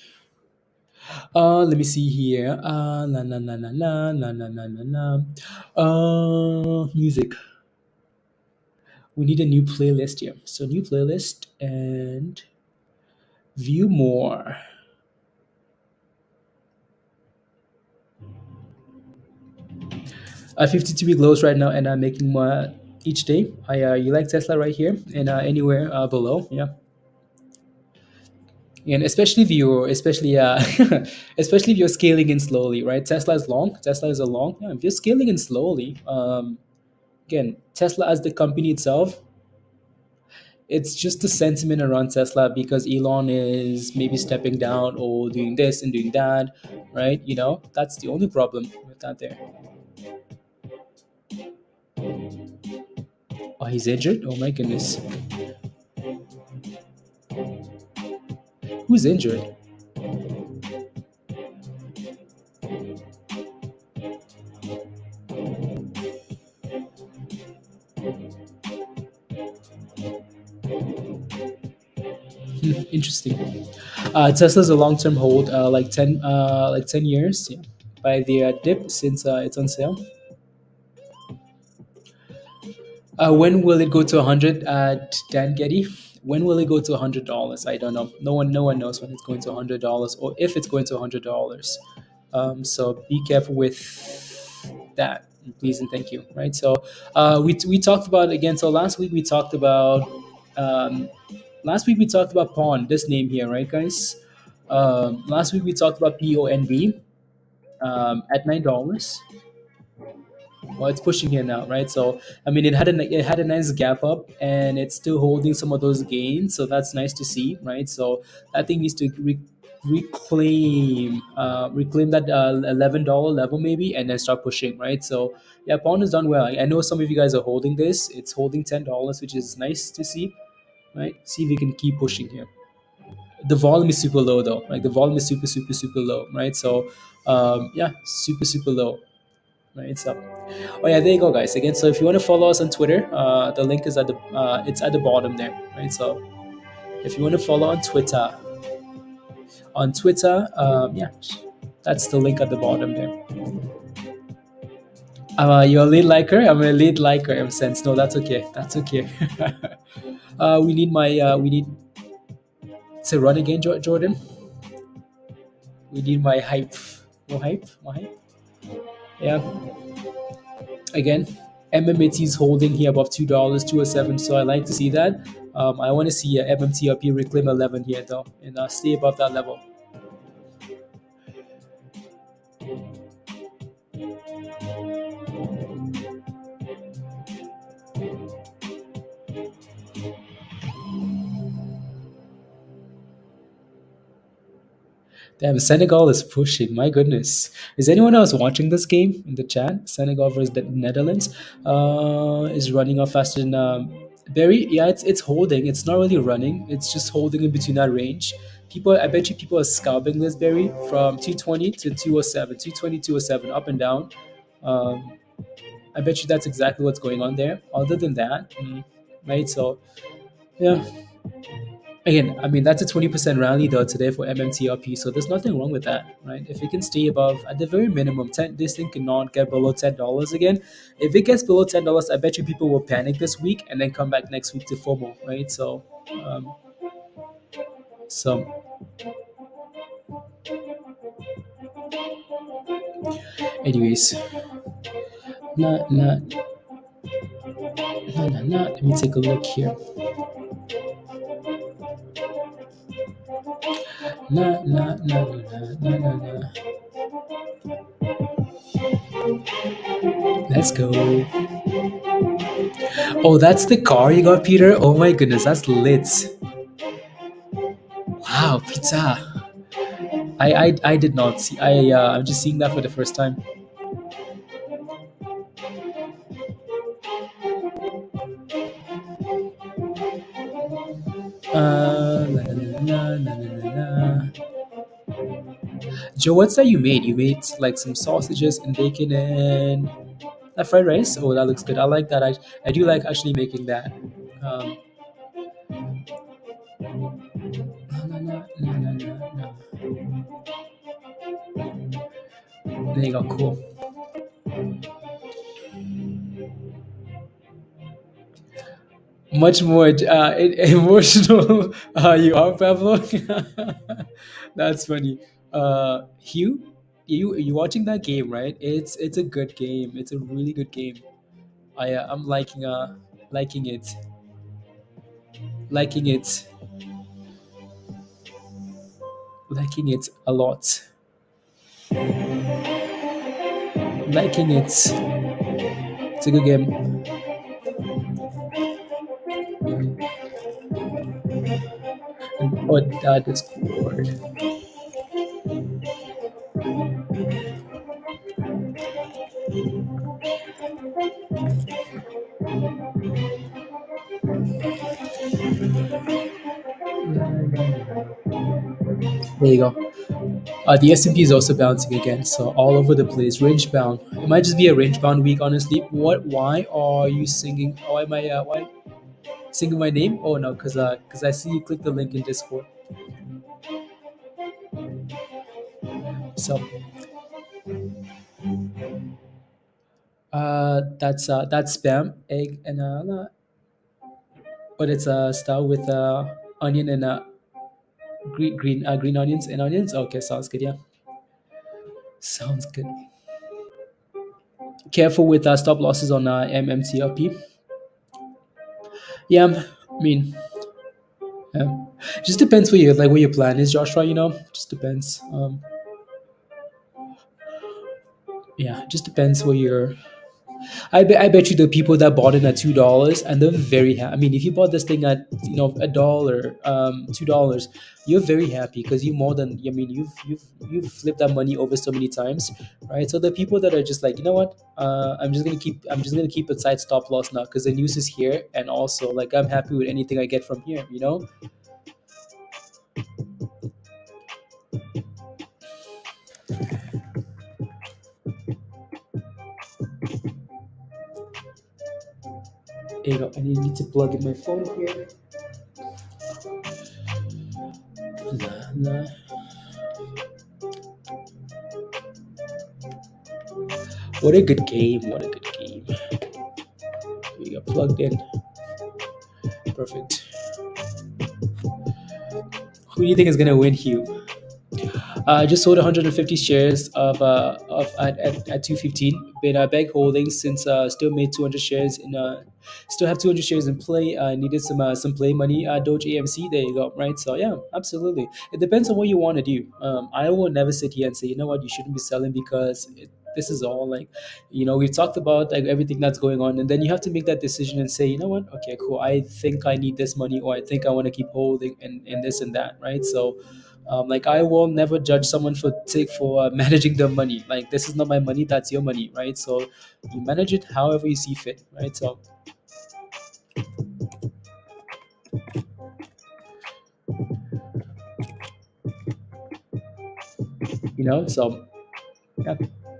Let me see here. La la la la la la la la la la. Music. We need a new playlist here. So new playlist and view more. 52-week lows right now, and I'm making more each day. You like Tesla right here and anywhere below, yeah. And especially if you're especially if you're scaling in slowly, right? Tesla is long. Tesla is a long. Yeah, if you're scaling in slowly, again, Tesla as the company itself, it's just the sentiment around Tesla because Elon is maybe stepping down or doing this and doing that, right? That's the only problem with that there. Oh, he's injured? Oh my goodness. Who's injured? Interesting. Tesla's a long-term hold, like 10 years. Yeah. By the dip since it's on sale. When will it go to 100 at Dan Getty? When will it go to $100? I don't know. No one knows when it's going to $100 or if it's going to $100. So be careful with that, please and thank you. Right. So we talked about again. So last week we talked about Pawn. This name here, right, guys? Last week we talked about PONB at $9. Well, it's pushing here now, right? So I mean, it had a nice gap up, and it's still holding some of those gains. So that's nice to see, right? So I think needs to reclaim that $11 level maybe, and then start pushing, right? So yeah, Pawn has done well. I know some of you guys are holding this. It's holding $10, which is nice to see, right? See if we can keep pushing here. The volume is super low though. Like the volume is super low, right? So yeah, super low. right? So, oh yeah, there you go, guys. Again, so if you want to follow us on Twitter, the link is at the it's at the bottom there, right? So if you want to follow on Twitter, yeah, that's the link at the bottom there. You're a lead liker. I'm a lead liker. In a sense, no, that's okay. That's okay. We need to run again, Jordan. We need my hype. More hype. More hype. Yeah. Again, MMAT is holding here above $2, 207. So I like to see that. I want to see MMTLP reclaim 11 here though, and stay above that level. Damn, Senegal is pushing. My goodness. Is anyone else watching this game in the chat? Senegal versus the Netherlands is running off faster than Berry. Yeah, it's holding. It's not really running. It's just holding in between that range. I bet you people are scalping this Berry from 220 to 207, 220, 207, up and down. Um, I bet you that's exactly what's going on there. Other than that, right? So, yeah. Again, I mean, that's a 20% rally though today for MMTLP, so there's nothing wrong with that, right? If it can stay above, at the very minimum, this thing cannot get below $10 again. If it gets below $10, I bet you people will panic this week and then come back next week to FOMO, right? Um, so anyways, not, not, not. Let me take a look here. Nah, nah, nah, nah, nah, nah, nah. Let's go. Oh, that's the car you got, Peter? Oh my goodness, that's lit. Wow, pizza. I did not see. I'm just seeing that for the first time. La, la, la, la, la. Joe, what's that you made? You made like some sausages and bacon and that fried rice. Oh, that looks good. I like that. I do like actually making that. No, no, no, no, no, no. There you go. Cool. Much more emotional you are, Pablo. That's funny. Hugh, you watching that game, right? It's a good game. It's a really good game. I'm liking it, liking it, liking it a lot, liking it. It's a good game. Oh, that is good. There you go. The S&P is also bouncing again, so all over the place, range bound. It might just be a range bound week, honestly. What? Why are you singing? Why am I? Why singing my name? Oh no, cause I see you click the link in Discord. So, that's spam egg and but it's a style with onion and green onions and onions. Okay, sounds good. Yeah, sounds good. Careful with stop losses on MMTLP. Yeah, I mean, yeah. Just depends what your plan is, Joshua. Just depends. Yeah, just depends what your. I bet you the people that bought it at $2 and they're very happy. I mean, if you bought this thing at a dollar, $2, you're very happy because you more than I mean you've flipped that money over so many times, right? So the people that are just like, you know what, I'm just gonna keep a side stop loss now because the news is here, and also like I'm happy with anything I get from here. You know, I need to plug in my phone here. Nah, nah. What a good game! What a good game! We got plugged in. Perfect. Who do you think is gonna win, Hugh? I just sold 150 shares of at 215. Been bag holding since still made 200 shares in still have 200 shares in play. Needed some play money. Doge AMC. There you go. Right. So yeah, absolutely. It depends on what you want to do. I will never sit here and say, you know what, you shouldn't be selling because this is all like, you know, we've talked about like everything that's going on, and then you have to make that decision and say, you know what, okay, cool. I think I need this money, or I think I want to keep holding and this and that. Right. So like I will never judge someone for managing their money. Like this is not my money, that's your money, right? So you manage it however you see fit, right? So you know, so yeah,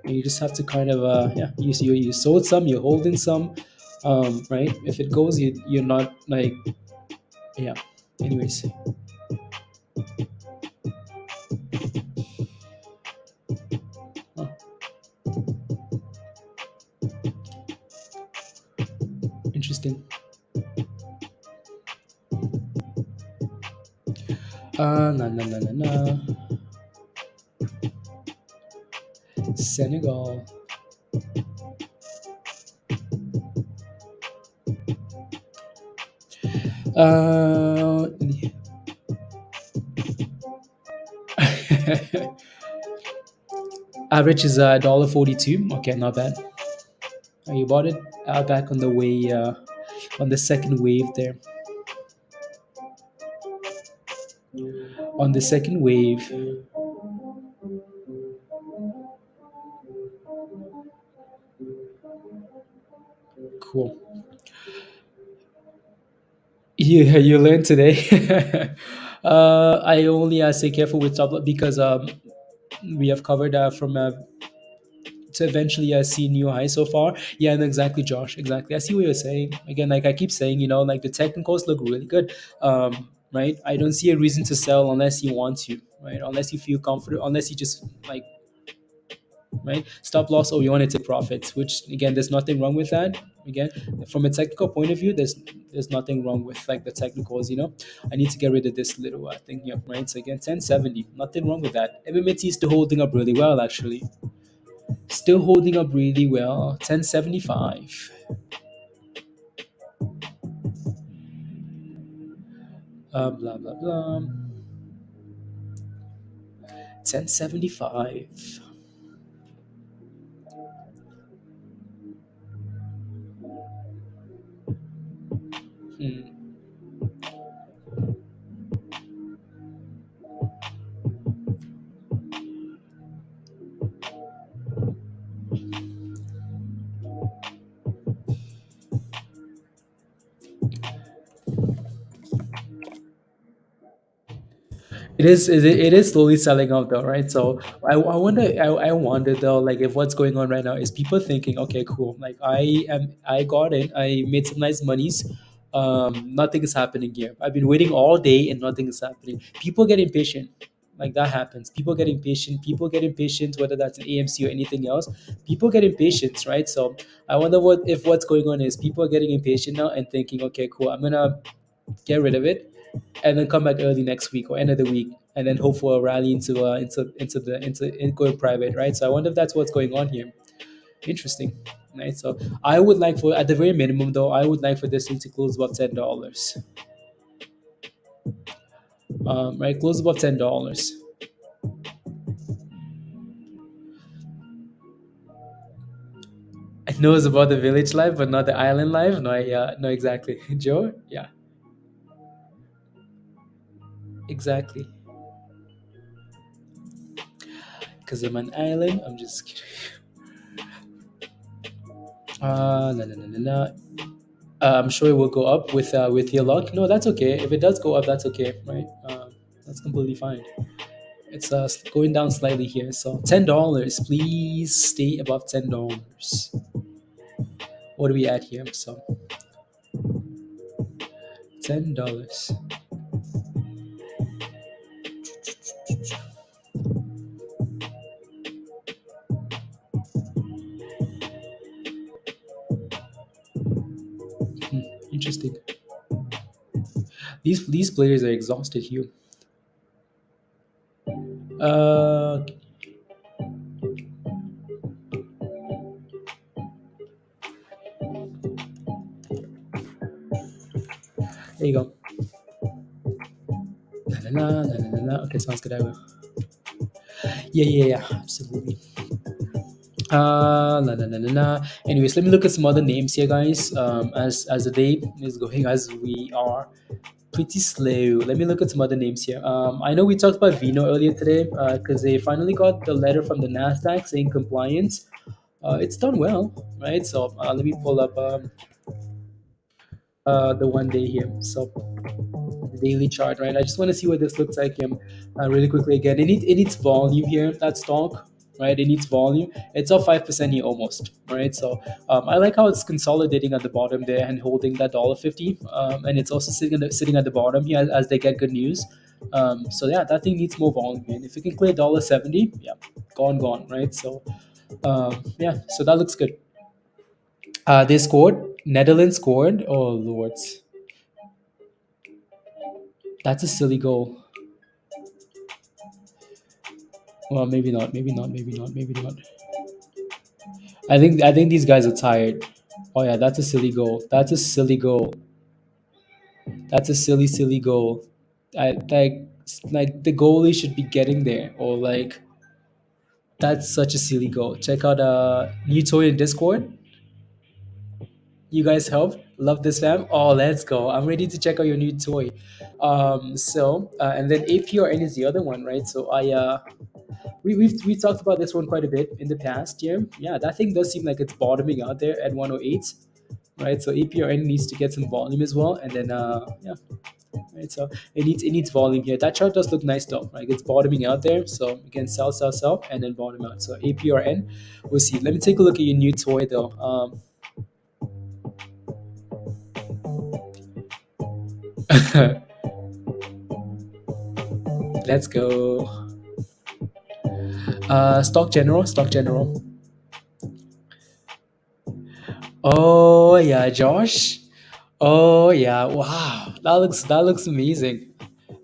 you just have to kind of yeah, you sold some, you're holding some, right? If it goes, you're not like, yeah. Anyways, oh, interesting. No, no, no, no, no. Senegal. Uh, Average is $1.42. Okay, not bad. You bought it back on the way, on the second wave there. On the second wave, cool. You learned today. I only stay careful with top because we have covered from to eventually see new highs so far. Yeah, and exactly, Josh. Exactly. I see what you're saying. Again, like I keep saying, you know, like the technicals look really good. Right. I don't see a reason to sell unless you want to. Right. Unless you feel comfortable. Unless you just like, right, stop loss, or you want to take profits. Which again, there's nothing wrong with that. Again, from a technical point of view, there's nothing wrong with like the technicals. You know, I need to get rid of this little thing here. Right. So again, 1070. Nothing wrong with that. MMAT is still holding up really well, actually. Still holding up really well. 1075. Blah blah blah. 1075. Hmm. It is slowly selling out though, right? So I wonder though, like if what's going on right now is people thinking, okay, cool, like I got in, I made some nice monies, nothing is happening here. I've been waiting all day and nothing is happening. People get impatient. Like that happens. People get impatient. People get impatient, whether that's an AMC or anything else. People get impatient, right? So I wonder what's going on is people are getting impatient now and thinking, okay, cool, I'm gonna get rid of it, and then come back early next week or end of the week, and then hope for a rally into going private, right? So I wonder if that's what's going on here. Interesting, right? So I would like for at the very minimum though, I would like for this thing to close above $10. Right, close above $10. I know it's about the village life, but not the island life. No, yeah, no, exactly, Joe. Yeah, exactly. Because I'm an island. I'm just kidding. La, la, la, la, la. I'm sure it will go up with your luck. No, that's okay. If it does go up, that's okay, right? That's completely fine. It's going down slightly here. So $10, please stay above $10. What are we at here? So $10. Interesting. These players are exhausted here. Uh, there you go. Okay, sounds good. I will. Yeah. Absolutely. Anyways, let me look at some other names here, guys. As the day is going, as we are pretty slow. Let me look at some other names here. I know we talked about Vino earlier today because they finally got the letter from the Nasdaq saying compliance. It's done well, right? So let me pull up the 1 day here. So the daily chart, right? I just want to see what this looks like really quickly again. It needs volume here, that stock, right? It needs volume. It's up 5% here almost, right? So I like how it's consolidating at the bottom there and holding that $1.50. And it's also sitting at the bottom here as they get good news. So yeah, that thing needs more volume. And if you can clear $1.70, yeah, gone, right? So yeah, so that looks good. They scored. Netherlands scored. Oh lords, that's a silly goal. Well, maybe not. I think these guys are tired. Oh yeah, that's a silly goal. That's a silly goal. That's a silly goal. I like the goalie should be getting there, or like that's such a silly goal. Check out new toy in Discord. You guys help. Love this fam. Oh, let's go. I'm ready to check out your new toy. And then APRN is the other one, right? So we talked about this one quite a bit in the past year. Yeah, that thing does seem like it's bottoming out there at 108, right? So APRN needs to get some volume as well, and then yeah, right. So it needs volume here. That chart does look nice though, right? It's bottoming out there, so you can sell, and then bottom out. So APRN, we'll see. Let me take a look at your new toy though. Let's go. Stock general. Oh yeah, Josh. Oh yeah, wow, that looks amazing.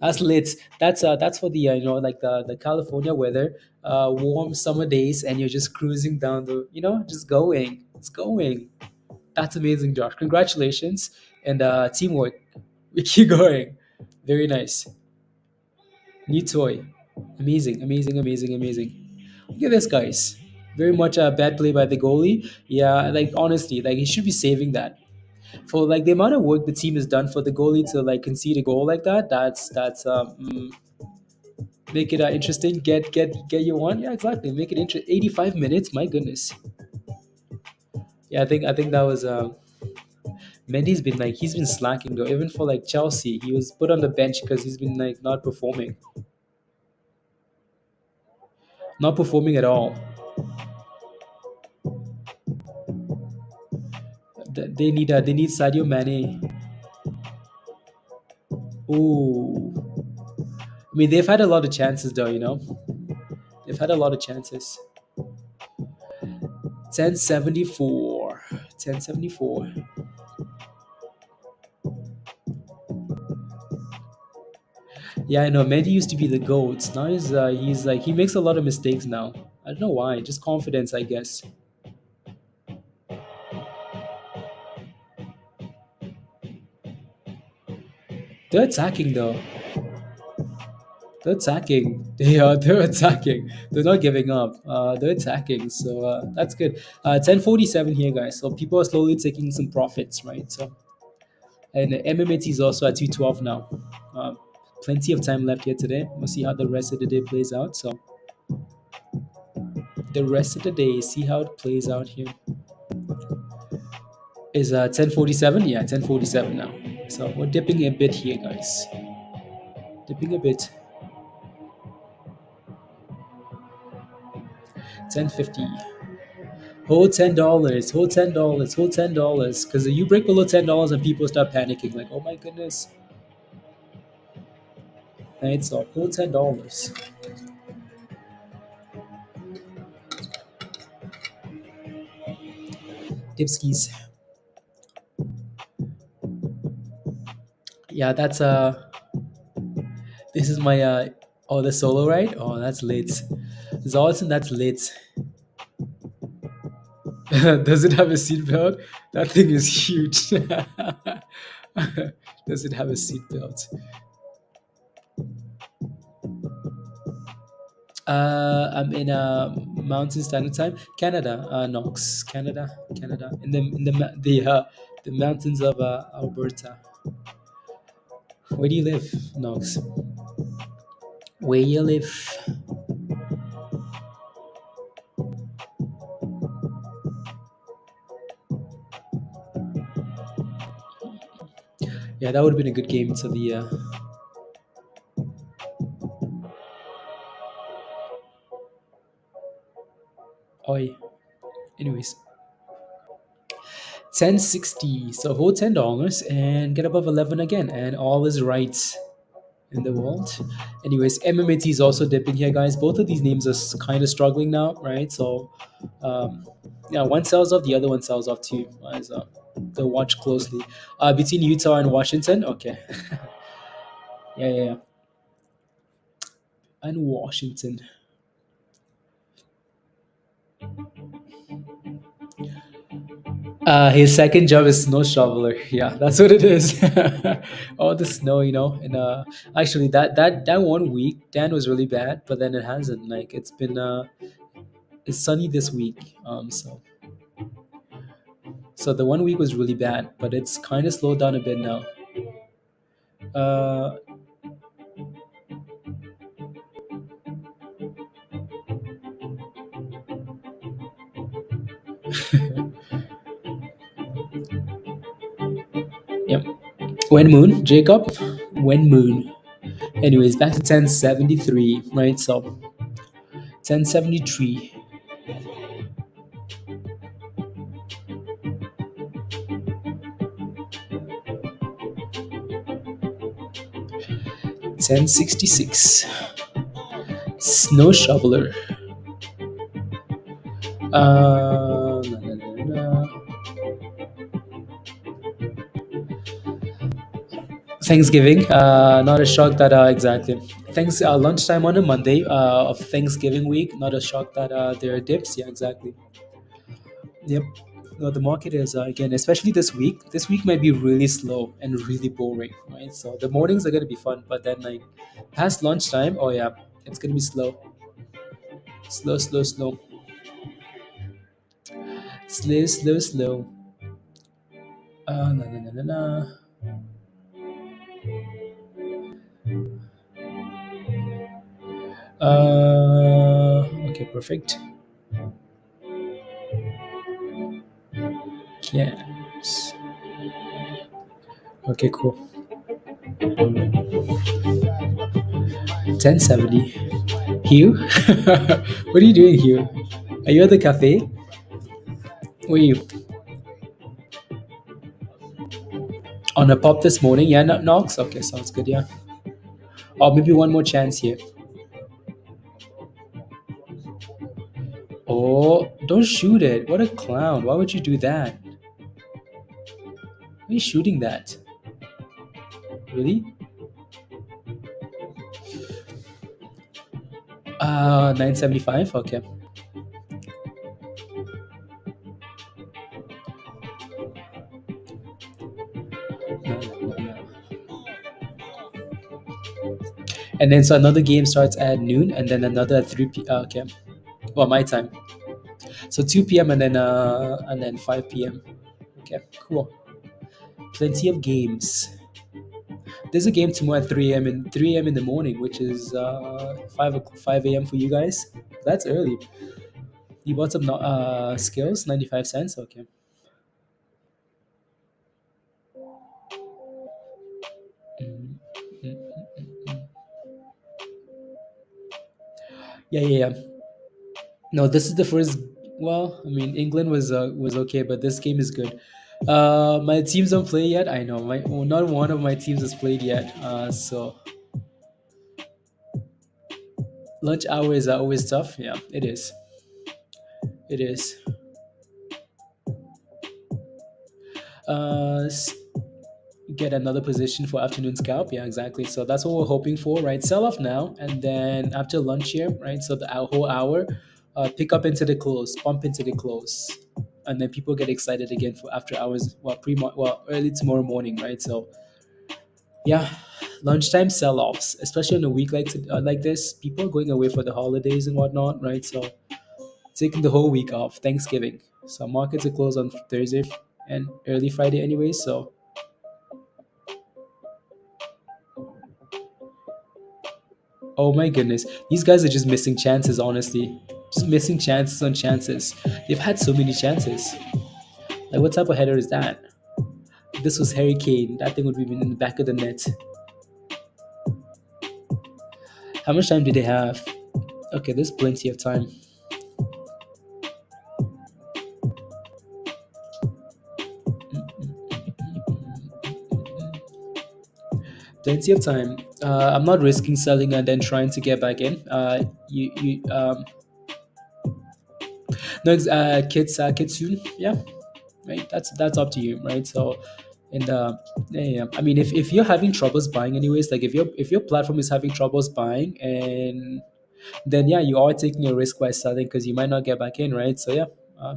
That's lit. That's for the like the California weather, warm summer days, and you're just cruising down the just going. It's going. That's amazing, Josh. Congratulations and teamwork. We keep going. Very nice. New toy. Amazing. Look at this, guys. Very much a bad play by the goalie. Yeah, like honestly, like he should be saving that for like the amount of work the team has done for the goalie to like concede a goal like that. That's make it interesting. Get your one. Yeah, exactly. Make it interesting. 85 minutes. My goodness. Yeah, I think that was Mendy's been like he's been slacking though. Even for like Chelsea, he was put on the bench because he's been like not performing at all. They need Sadio Mane. Ooh, I mean they've had a lot of chances though. They've had a lot of chances. 1074. 1074. Yeah, I know. Mendy used to be the goat. Now he's like he makes a lot of mistakes now. I don't know why. Just confidence, I guess. They're attacking though. They're attacking. They're attacking. They're not giving up. They're attacking. So that's good. 1047 here, guys. So people are slowly taking some profits, right? So and the MMAT is also at 212 now. Plenty of time left here today. We'll see how the rest of the day plays out. So the rest of the day, see how it plays out here. Is 1047? Yeah, 1047 now. So we're dipping a bit here, guys. Dipping a bit. 1050. Hold $10. Hold $10. Hold $10. Because you break below $10 and people start panicking, like, oh my goodness. Right, so hold $10. Dipskis. Yeah, that's this is my oh, the solo ride. Oh, that's lit. Zoltan, that's lit. Does it have a seatbelt? That thing is huge. Does it have a seatbelt? I'm in Mountain Standard Time, Canada, Knox, Canada, Canada, in the mountains of Alberta. Where do you live, Knox? Where you live? Yeah, that would have been a good game to the. Oi. Anyways, 1060. So hold $10 and get above 11 again, and all is right in the world. Anyways, MMAT is also dipping here, guys. Both of these names are kind of struggling now, right? So, yeah, one sells off, the other one sells off too. Guys, to watch closely. Between Utah and Washington, okay. Yeah. And Washington. His second job is snow shoveler. Yeah, that's what it is. All the snow, and actually that 1 week, Dan, was really bad, but then it hasn't. Like it's been it's sunny this week. So the 1 week was really bad, but it's kind of slowed down a bit now. Uh, yep. When moon, Jacob. When moon. Anyways, back to 1073, right? So 1073. 1066. Snow shoveler. Na, na, na, na. Thanksgiving. Not a shock that exactly. Thanks. Lunchtime on a Monday of Thanksgiving week. Not a shock that there are dips. Yeah, exactly. Yep. No, the market is again, especially this week. This week might be really slow and really boring, right? So the mornings are gonna be fun, but then like past lunchtime, oh yeah, it's gonna be slow, slow, slow. Na na na na na. Okay, perfect. Yes. Okay, cool. 1070. Hugh? What are you doing, Hugh? Are you at the cafe? Where are you? On a pop this morning? Yeah, Knox? Okay, sounds good, yeah. Or maybe one more chance here. Oh, don't shoot it. What a clown. Why would you do that? Why are you shooting that? Really? 975? Okay. No. And then so another game starts at noon and then another at 3 p.m. Okay. Well, my time. So 2 p.m. and then 5 p.m. Okay, cool. Plenty of games. There's a game tomorrow at 3 a.m. in the morning, which is 5 a.m. for you guys. That's early. You bought some skills, 95 cents. Okay. Mm, mm, mm. Yeah. No, this is the first. Well, I mean, England was okay, but this game is good. My teams don't play yet. I know my not one of my teams has played yet. So lunch hours are always tough. Yeah, it is. It is. Uh, s- get another position for afternoon scalp. Yeah, exactly. So that's what we're hoping for, right? Sell off now, and then after lunch here, right? So the whole hour, pick up into the close, bump into the close, and then people get excited again for after hours. Well, early tomorrow morning, right? So yeah, lunchtime sell-offs, especially on a week like this. People are going away for the holidays and whatnot, right? So taking the whole week off, Thanksgiving. So markets are closed on Thursday and early Friday anyway. So oh my goodness, these guys are just missing chances. Honestly, just missing chances on chances. They've had so many chances. Like what type of header is that? If this was Harry Kane, that thing would be in the back of the net. How much time do they have? Okay, there's plenty of time. Plenty of time. I'm not risking selling and then trying to get back in. You no kids soon. Yeah, right. That's up to you, right? So, and yeah, I mean, if you're having troubles buying, anyways, like if your platform is having troubles buying, and then yeah, you are taking a risk by selling because you might not get back in, right? So yeah,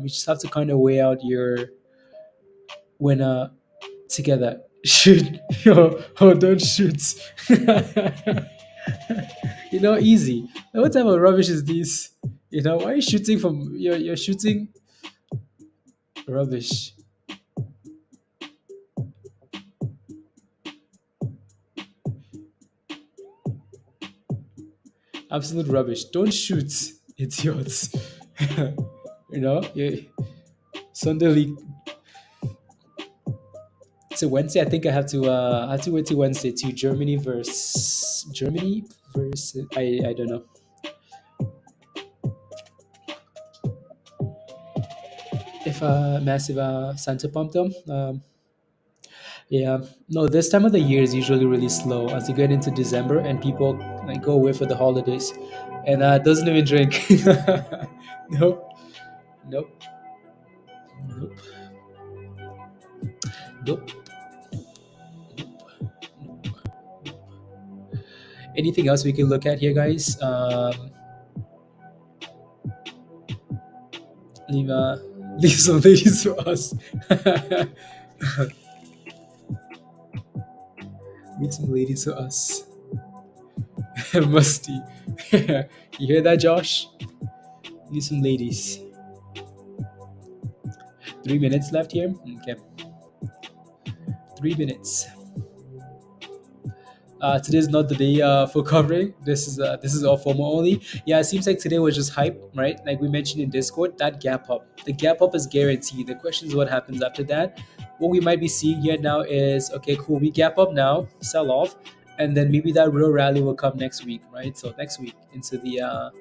you just have to kind of weigh out your when together. Shoot, oh, don't shoot. Easy. Like, what type of rubbish is this? Why are you shooting from? You're shooting rubbish. Absolute rubbish. Don't shoot, idiots. Yeah. Sunday league. It's a Wednesday. I think I have to wait till Wednesday to Germany versus I don't know. If massive Santa pump them. Yeah, no, this time of the year is usually really slow as you get into December and people like go away for the holidays, and doesn't even drink. Nope, nope, nope, nope. Anything else we can look at here, guys? Leave leave some ladies for us. Leave some ladies for us. Musty. You hear that, Josh? Leave some ladies. 3 minutes left here. Okay, 3 minutes. Today's not the day for covering. This is all formal only. Yeah, it seems like today was just hype, right? Like we mentioned in Discord, that gap up. The gap up is guaranteed. The question is what happens after that. What we might be seeing here now is okay, cool. We gap up now, sell off, and then maybe that real rally will come next week, right? So next week into the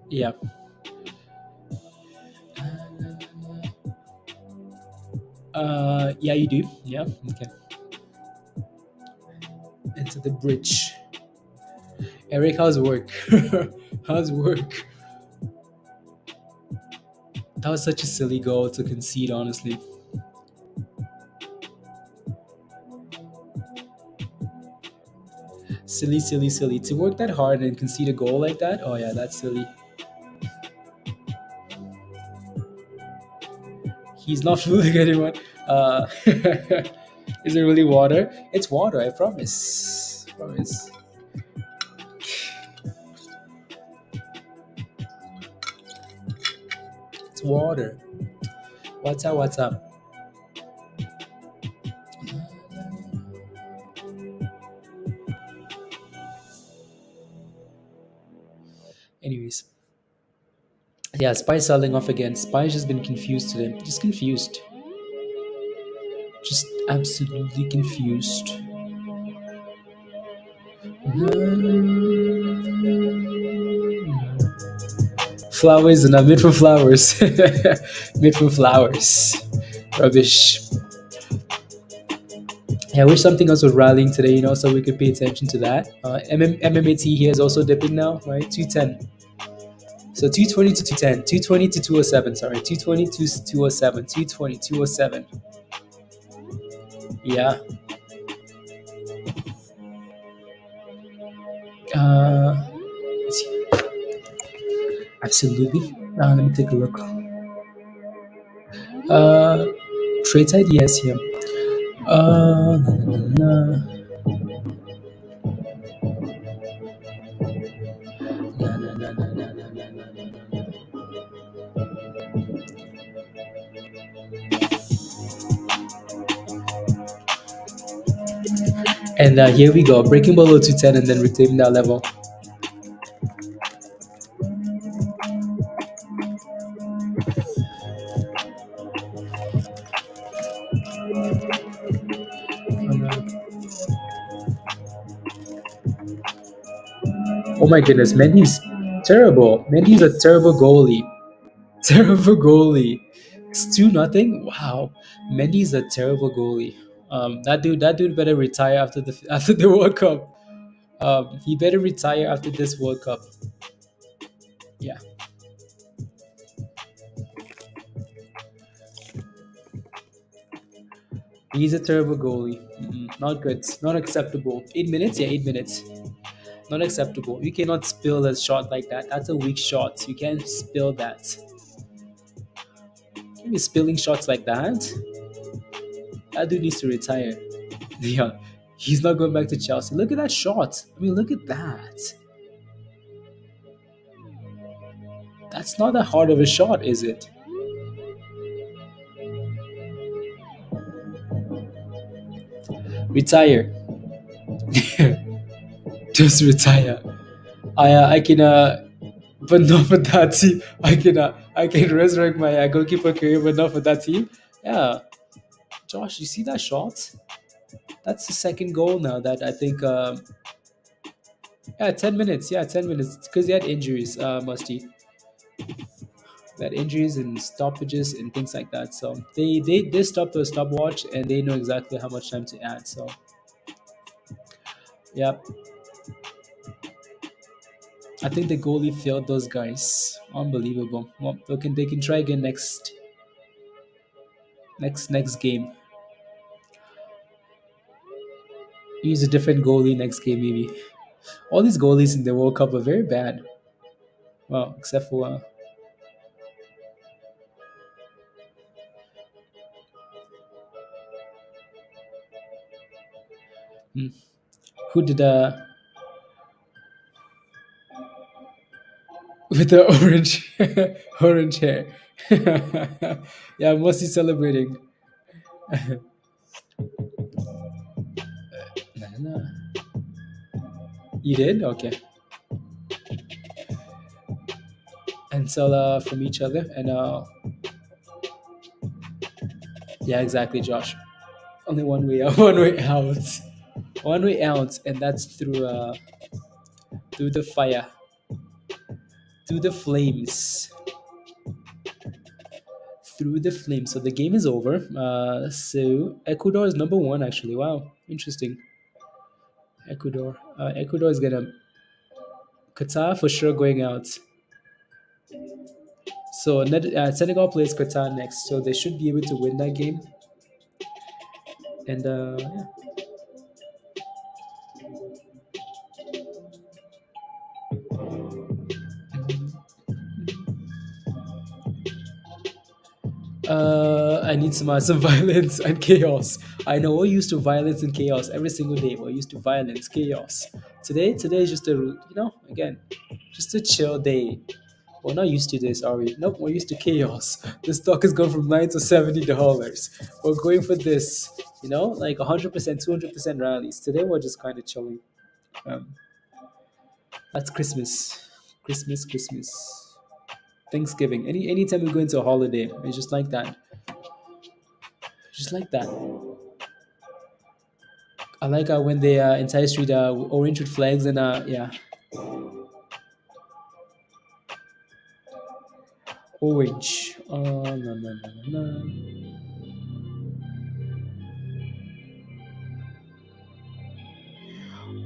yeah. Yeah, you do. Yeah. Okay. Into the bridge. Eric, how's work? How's work? That was such a silly goal to concede, honestly. Silly, silly, silly. To work that hard and concede a goal like that, oh yeah, that's silly. He's not fooling anyone. Is it really water? It's water, I promise. Promise. It's water. What's up? What's up? Anyways, Yeah, SPY selling off again. SPY's just been confused today. Just confused. Just absolutely confused. Flowers and mid for flowers. Mid for flowers. Rubbish. Yeah, I wish something else was rallying today, so we could pay attention to that. MMAT here is also dipping now, right? 210. So 220 to 210, 220 to 207, sorry, 220 to 207, 220, 207. Yeah. Let's see. Absolutely. Let me take a look. Trade side, yes, here. Na, na, na, na, na, na, na, na, na, na, na, na, na. And here we go, breaking below 210 and then retaining that level. Oh my goodness, Mendy's terrible. Mendy's a terrible goalie. Terrible goalie. It's 2-0. Wow, Mendy's a terrible goalie. That dude better retire after the World Cup. He better retire after this World Cup. Yeah, he's a terrible goalie. Not good. Not acceptable. 8 minutes. Yeah, 8 minutes. Not acceptable. You cannot spill a shot like that. That's a weak shot. You can't spill that. You can't be spilling shots like that. That dude needs to retire. Yeah, he's not going back to Chelsea. Look at that shot. I mean, look at that. That's not that hard of a shot, is it? Retire. Just retire. I can but not for that team. I can resurrect my goalkeeper career, but not for that team. Yeah, Josh, you see that shot? That's the second goal now. That I think. Yeah, 10 minutes. Yeah, 10 minutes. Because he had injuries, Musty. They had injuries and stoppages and things like that. So they stopped the stopwatch and they know exactly how much time to add. So yeah, I think the goalie failed those guys. Unbelievable. Well, they can try again next game. Use a different goalie next game maybe. All these goalies in the World Cup are very bad. Well, except for hmm, who did with the orange orange hair. Yeah, mostly celebrating. Na, na, na. You did? Okay. And sell from each other. And yeah, exactly, Josh. Only one way out, one way out. One way out, and that's through the fire. Through the flames. Through the flames. So the game is over. So Ecuador is number one actually. Wow. Interesting. Ecuador. Ecuador is gonna Qatar for sure going out. So Senegal plays Qatar next, so they should be able to win that game. And yeah. I need some violence and chaos. I know we're used to violence and chaos every single day. We're used to violence, chaos. Today is just again, just a chill day. We're not used to this, are we? Nope, we're used to chaos. The stock has gone from $9 to $70. We're going for this, like 100%, 200% rallies. Today we're just kind of chilling. Um, that's Christmas. Christmas, Christmas. Thanksgiving. Anytime we go into a holiday, it's just like that. Just like that. I like when they entire street orange with flags and yeah, orange. No, no, no, no, no.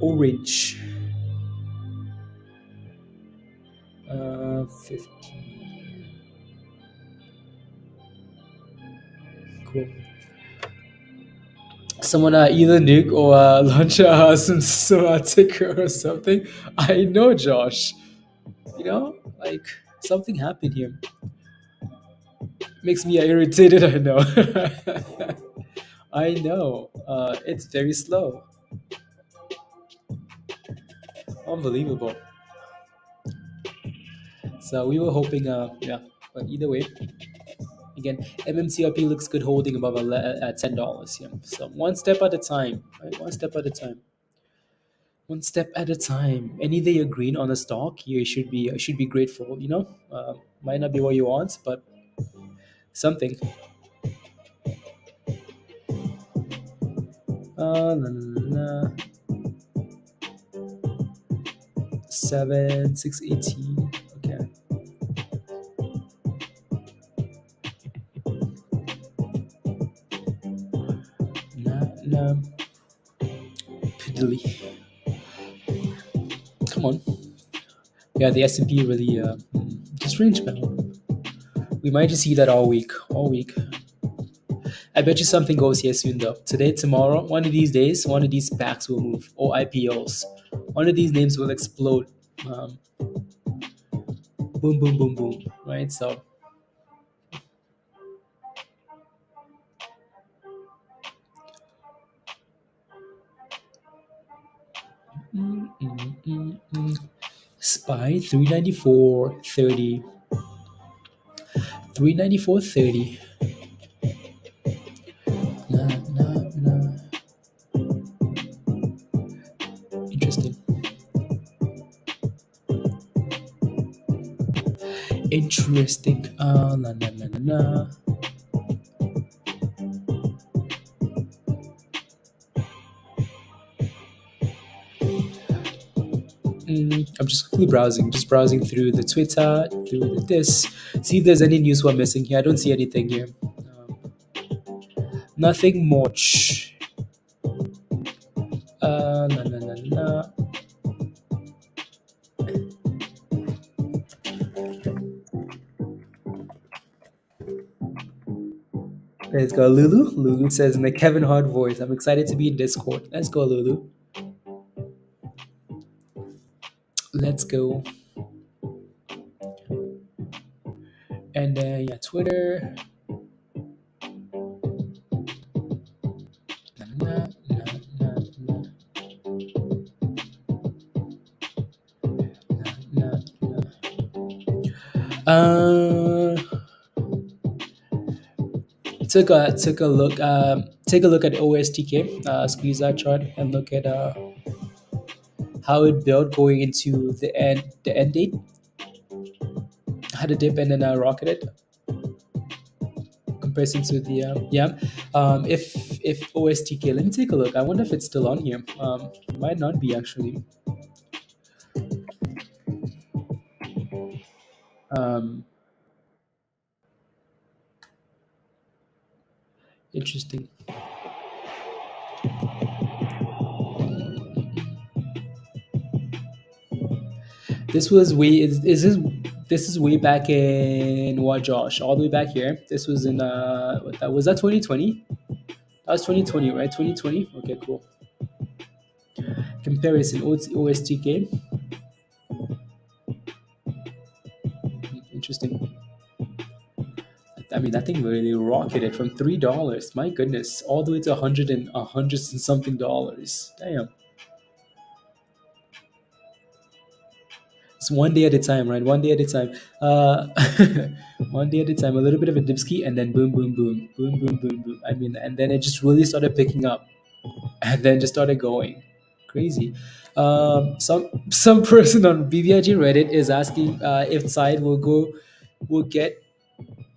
Orange. 15. Cool. Someone either nuke or launch some ticker or something. I know, Josh. You know, like something happened here. Makes me irritated. I know. I know. It's very slow. Unbelievable. So we were hoping, yeah. But either way, again, MMTLP looks good holding above at $10. Yeah. So one step at a time. Right? One step at a time. One step at a time. Any day you're green on a stock, you should be grateful. You know, might not be what you want, but something. La, la, la. 7, 6, 18. Okay. Nah. Piddly. Come on. Yeah, the S&P really just range bound. We might just see that all week. All week. I bet you something goes here soon though. Today, tomorrow, one of these days, one of these SPACs will move or IPOs. One of these names will explode. Boom, boom, boom, boom. Right? So SPY 394.30. 394.30. Nah. Interesting. Interesting. Nah. I'm just quickly browsing through the Twitter, through the this, see if there's any news we're missing here. I don't see anything here. Nothing much. Nah. Let's go, Lulu. Lulu says in the Kevin Hart voice, I'm excited to be in Discord. Let's go, Lulu. Let's go. And yeah, Twitter. Nah. Took a look. Take a look at OSTK. Squeeze that chart and look at how it built going into the end date. Had a dip and then rocketed. Comparison to the if OSTK. Let me take a look. I wonder if it's still on here. It might not be actually. Interesting. This was way. This is way back in what, Josh? All the way back here. This was in was that 2020? That was 2020, right? 2020. Okay, cool. Comparison OSTK. Interesting. I mean, that thing really rocketed from $3. My goodness, all the way to $100 and something dollars. Damn. It's one day at a time, right? One day at a time. One day at a time. A little bit of a dipski, and then boom, boom, boom, boom, boom, boom, boom. I mean, and then it just really started picking up, and then just started going. Crazy. Some person on BVIG Reddit is asking if Side will go will get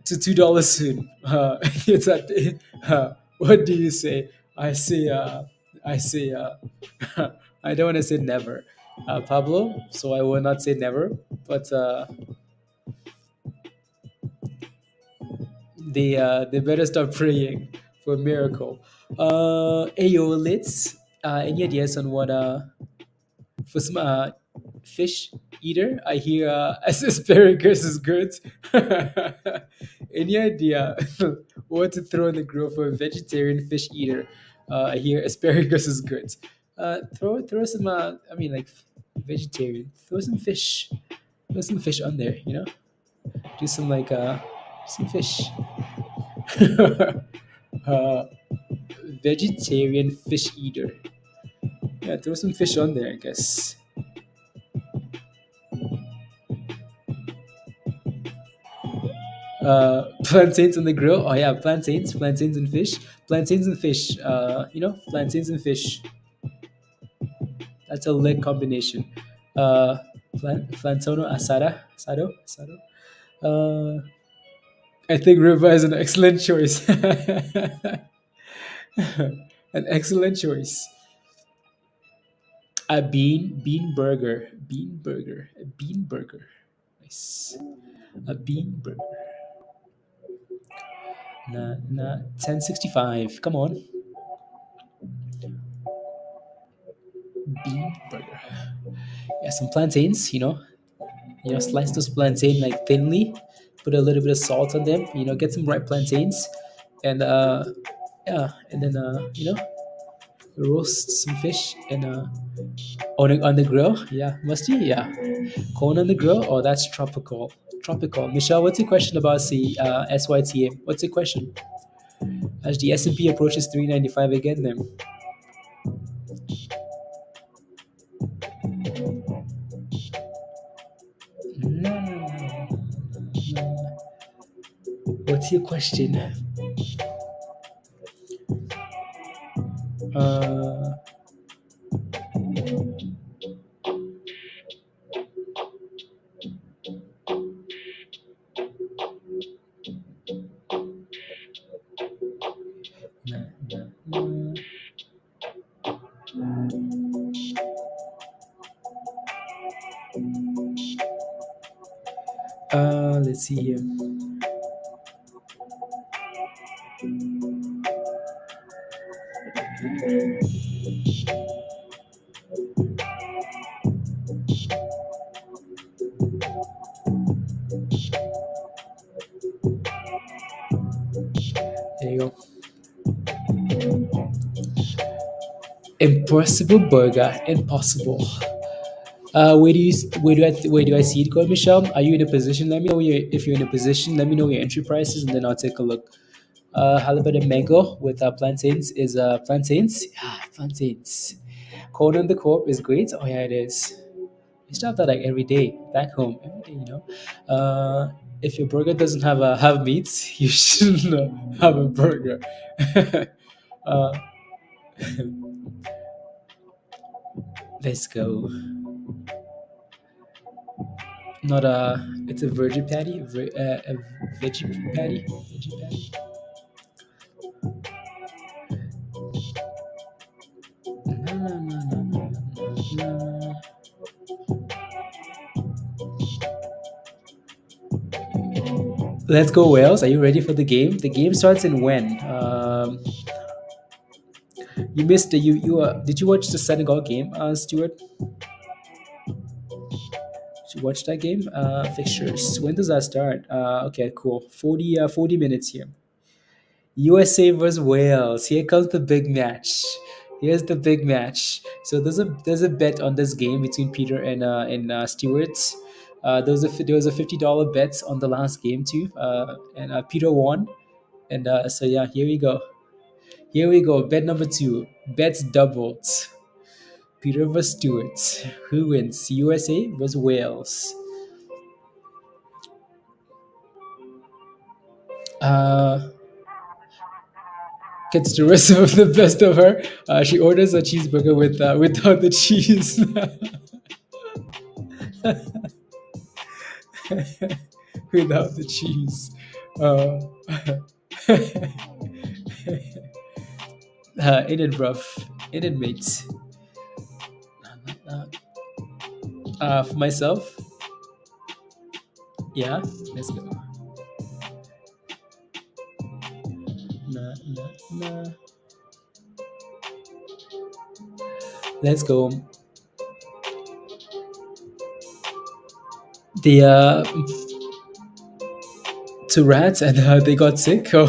to $2 soon. It's at what do you say? I say I don't want to say never, Pablo. So I will not say never, but they better start praying for a miracle. Ayo, let's any ideas on what for some fish eater? I hear asparagus is good. Any idea what to throw in the grill for a vegetarian fish eater? I hear asparagus is good. Throw some. I mean, like vegetarian. Throw some fish on there. You know, do some like some fish. uh, Vegetarian fish eater. Yeah, throw some fish on there, I guess. Plantains on the grill. Oh yeah, plantains and fish, plantains and fish. Plantains and fish. That's a leg combination. Uh, Plantono asado. Uh, I think ribeye is an excellent choice. An excellent choice. A bean burger. Nice. A bean burger. 1065. Come on. Bean burger. Yeah, some plantains, slice those plantain like thinly, put a little bit of salt on them, get some ripe plantains, and yeah, and then roast some fish and on the grill. Yeah, musty. Yeah, corn on the grill. Oh, that's tropical. Tropical. Michelle, what's your question about the SYTA? What's your question? As the S&P approaches 395 again, then. What's your question? Let's see here. There you go. Impossible burger, impossible. Where do I see it going, Michelle? Are you in a position? Let me know if you're in a position. Let me know your entry prices, and then I'll take a look. Halibut and mango with plantains is plantains. Yeah, plantains. Corn on the cob is great. Oh yeah, it is. You still have that like every day back home. Every day. If your burger doesn't have meats, you shouldn't have a burger. uh, let's go. Not it's a virgin patty, a veggie patty. No. Let's go, Wales. Are you ready for the game? The game starts in when? You missed the did you watch the Senegal game, Stuart? Did you watch that game? Fixtures. When does that start? Okay, cool. 40 minutes here. USA versus Wales. Here comes the big match. Here's the big match. So there's a bet on this game between Peter and Stuart. There was a $50 bet on the last game too, and Peter won. And so yeah, here we go. Here we go. Bet number 2. Bets doubled. Peter versus Stuart. Who wins? USA versus Wales. Gets the rest of the best of her. She orders a cheeseburger without the cheese. without the cheese. Uh, in it, bruv. In it, mates. Uh, for myself, yeah, let's go. Nah, nah, nah. Let's go. The two rats and they got sick. Oh.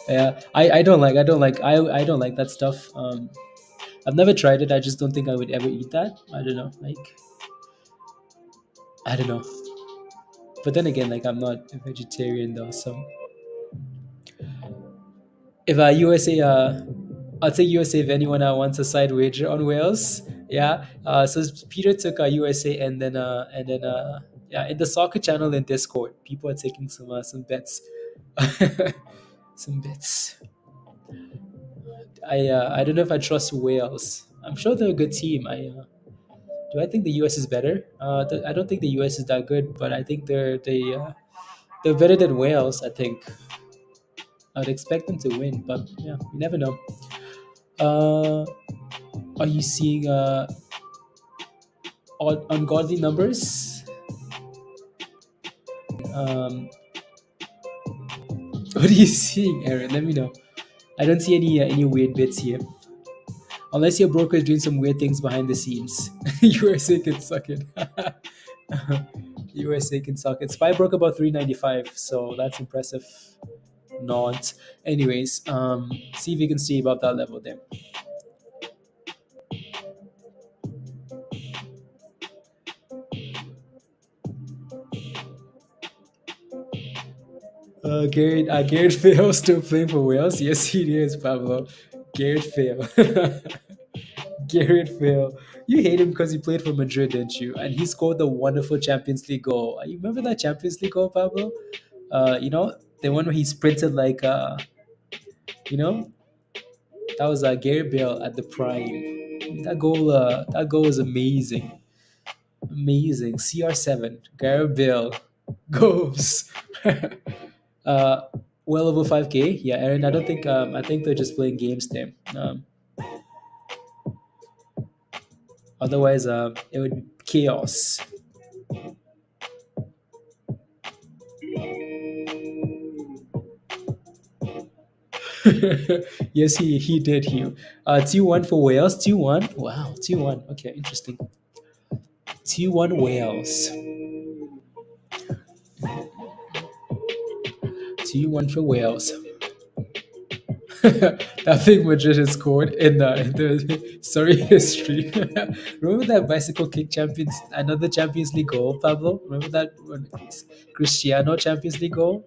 Yeah, I don't like that stuff. I've never tried it. I just don't think I would ever eat that. I don't know. Like, I don't know. But then again, like, I'm not a vegetarian though. So if USA, I'll take USA if anyone wants a side wager on Wales. Yeah. So Peter took USA, and then yeah, in the soccer channel in Discord, people are taking some bets, some bets. I don't know if I trust Wales. I'm sure they're a good team. Do I think the US is better? I don't think the US is that good, but I think they're better than Wales. I think I'd expect them to win, but yeah, you never know. Uh, are you seeing ungodly numbers? Um, what are you seeing, Aaron? Let me know. I don't see any weird bits here, unless your broker is doing some weird things behind the scenes. USA can suck it. USA can suck it. Spy broke about 395, so that's impressive. Not. Anyways, see if you can see about that level there. Garrett Fail still playing for Wales? Yes, he is, Pablo. Garrett Fail. Garrett Fail. You hate him because he played for Madrid, didn't you? And he scored the wonderful Champions League goal. You remember that Champions League goal, Pablo? You know, the one where he sprinted like, you know, that was Garrett Bale at the prime. That goal was amazing. Amazing. CR7, Garrett Bale goes. uh, well over 5K. Yeah, Aaron. I don't think. I think they're just playing games there. Otherwise, it would be chaos. Yes, he did. Hugh. 2-1 for Wales. 2-1. Wow. 2-1. Okay, interesting. 2-1 Wales. 2-1 for Wales. That big Madrid has scored in the sorry history. Remember that bicycle kick champions, another Champions League goal, Pablo? Remember that when Cristiano Champions League goal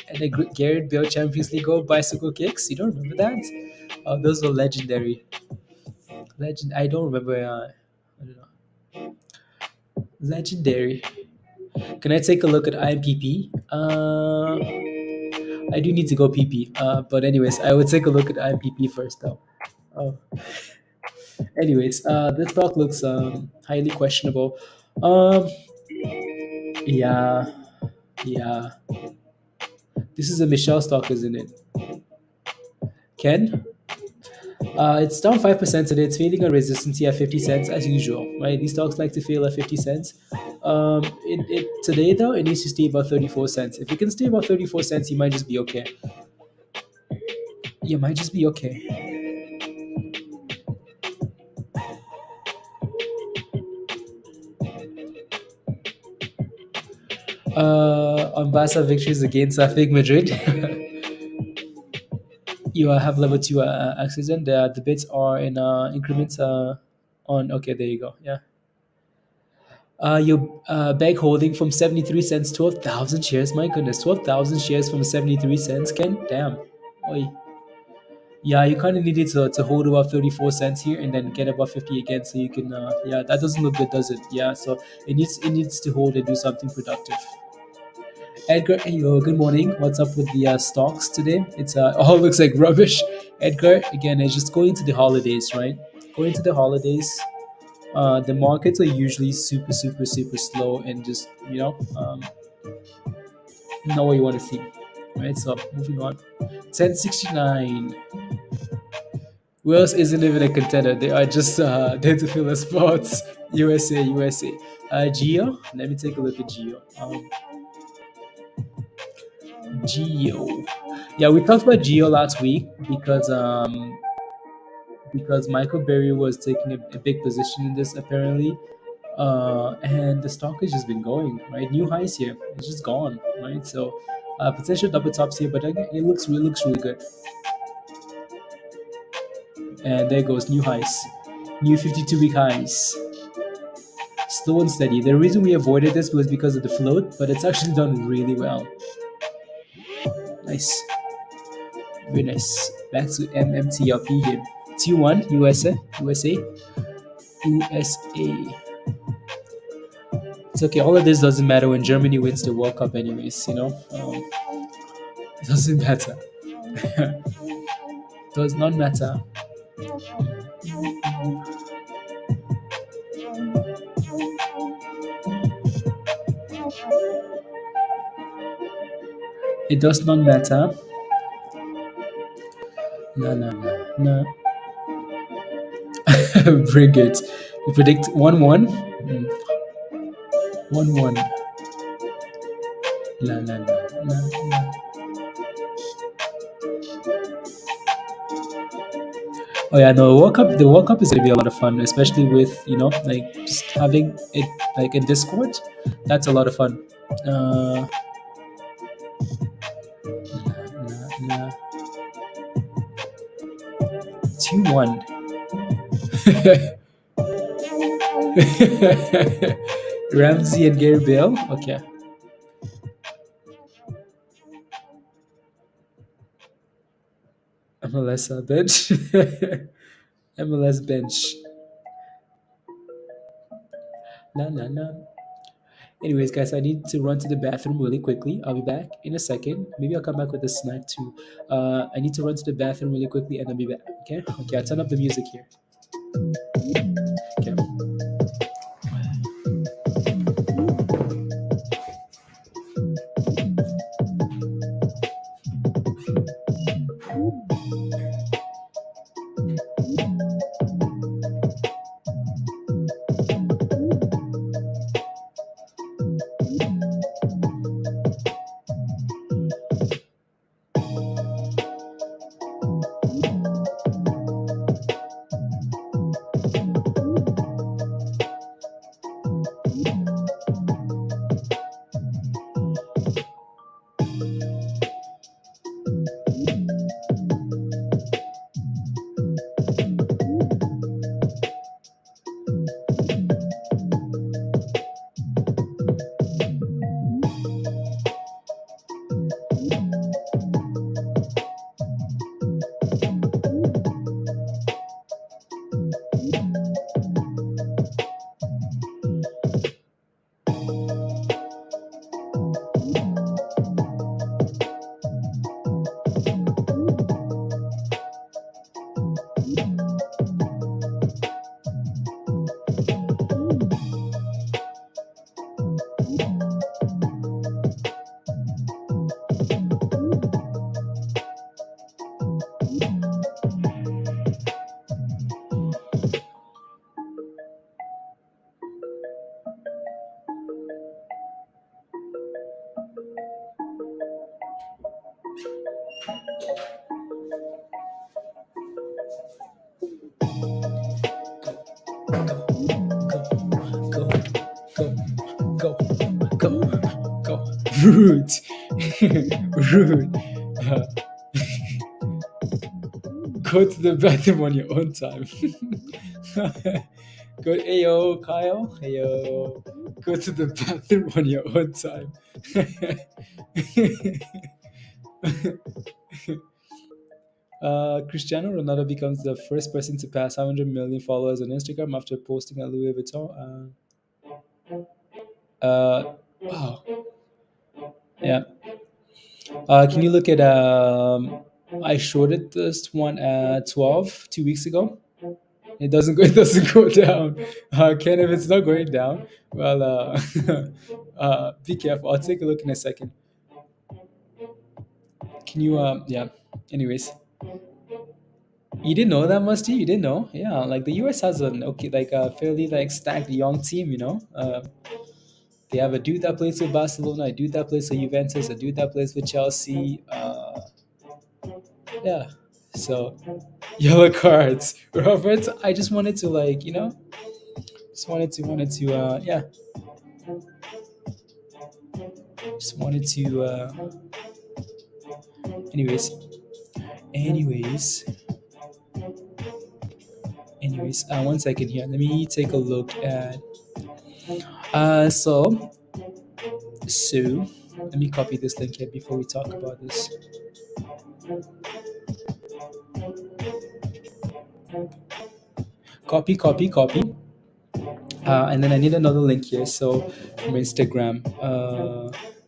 and the Garrett Bale Champions League goal bicycle kicks? You don't remember that? Oh, those were legendary. Legend. I don't remember. I don't know. Legendary. Can I take a look at IMPP? I do need to go PP. But anyways, I would take a look at IMPP first, though. Oh. Anyways, this stock looks highly questionable. Um, yeah, yeah. This is a Michelle stock, isn't it? Ken? It's down 5% today. It's failing a resistance here at 50 cents as usual, right? These stocks like to fail at 50 cents. Today though, it needs to stay about 34 cents. If it can stay about 34 cents, you might just be okay. You might just be okay. On Barca victories against Athletic Madrid. You have level 2 accident. The bits are in increments on. Okay, there you go. Yeah. Your bag holding from 73 cents, 12,000 shares. My goodness, 12,000 shares from 73 cents, Ken? Damn. Oy. Yeah, you kind of needed to hold about 34 cents here and then get above 50 again so you can, yeah, that doesn't look good, does it? Yeah, so it needs to hold and do something productive. Edgar, hey, yo, good morning. What's up with the stocks today? It's all looks like rubbish. Edgar, again, it's just going into the holidays, right? Going into the holidays, the markets are usually super, super, super slow and just not what you want to see. Right, so moving on. 1069. Wales isn't even a contender. They are just there to fill the spots. USA, USA. Geo. Let me take a look at Geo. Geo. Yeah, we talked about Geo last week because Michael Berry was taking a big position in this apparently, and the stock has just been going right. New highs here. It's just gone right. So potential double tops here, but again, it looks really good. And there goes new highs, new 52-week highs. Slow and steady. The reason we avoided this was because of the float, but it's actually done really well. Nice. Very nice. Back to MMTLP here. T1, USA. It's okay. All of this doesn't matter when Germany wins the World Cup, anyways. It doesn't matter. Does not matter. It does not matter. No. Bring it. You predict 1-1. 1-1. La. Oh yeah, no, the World Cup is gonna be a lot of fun, especially with like just having it like in Discord. That's a lot of fun. Nah. 2-1. Ramsey and Gary Bale. Okay. MLS bench. MLS bench. La. Anyways, guys, I need to run to the bathroom really quickly. I'll be back in a second. Maybe I'll come back with a snack too. I need to run to the bathroom really quickly and I'll be back. Okay? Okay, I'll turn up the music here. Okay. Go. Rude. Rude. Go to the bathroom on your own time. Go, ayo, Kyle. Ayo. Go to the bathroom on your own time. Cristiano Ronaldo becomes the first person to pass 100 million followers on Instagram after posting at Louis Vuitton. Wow. Yeah. Can you look at I shorted this one at 12 2 weeks ago. It doesn't go. It doesn't go down. Ken, if it's not going down, well, be careful. I'll take a look in a second. Can you yeah. Anyways, you didn't know that, Musty? You didn't know? Yeah, like the US has an okay, like a fairly like stacked young team. They have a dude that plays for Barcelona, a dude that plays for Juventus, a dude that plays for Chelsea. Yeah. So yellow cards, Robert. I just wanted to like just wanted to yeah, just wanted to anyways, anyways, one second here. Let me take a look at so let me copy this link here before we talk about this. Copy, copy, copy. And then I need another link here. So from Instagram,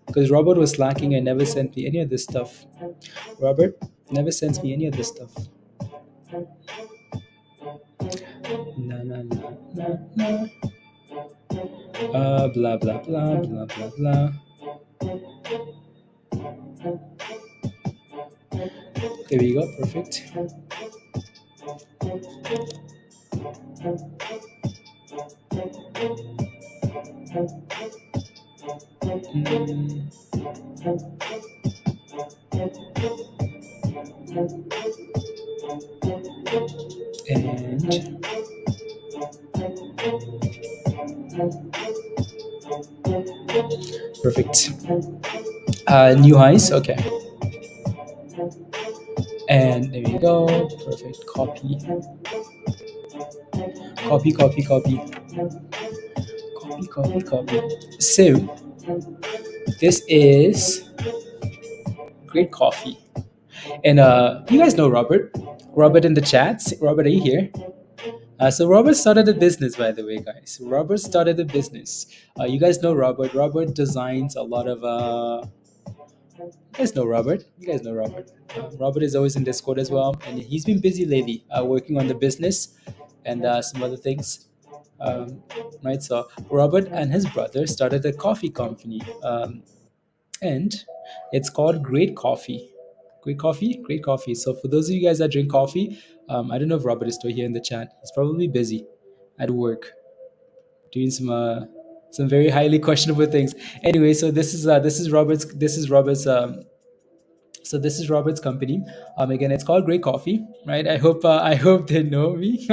because Robert was slacking and never sent me any of this stuff. Robert never sends me any of this stuff. Nah, nah, nah, nah, nah. Blah, blah, blah, blah, blah, blah. There we go. Perfect. And perfect. New highs. Okay. And there you go. Perfect. Copy. Copy, copy, copy. Copy, copy, copy. So this is great coffee. And you guys know Robert. Robert in the chats. Robert, are you here? So Robert started a business, by the way, guys. Robert started a business. You guys know Robert. Robert designs a lot of. You guys know Robert. You guys know Robert. Robert is always in Discord as well, and he's been busy lately, working on the business and some other things. Right. So Robert and his brother started a coffee company, and it's called Great Coffee. Great Coffee, Great Coffee. So for those of you guys that drink coffee, I don't know if Robert is still here in the chat. He's probably busy at work doing some very highly questionable things. Anyway, so this is Robert's company. Again, it's called Great Coffee, right? I hope they know me.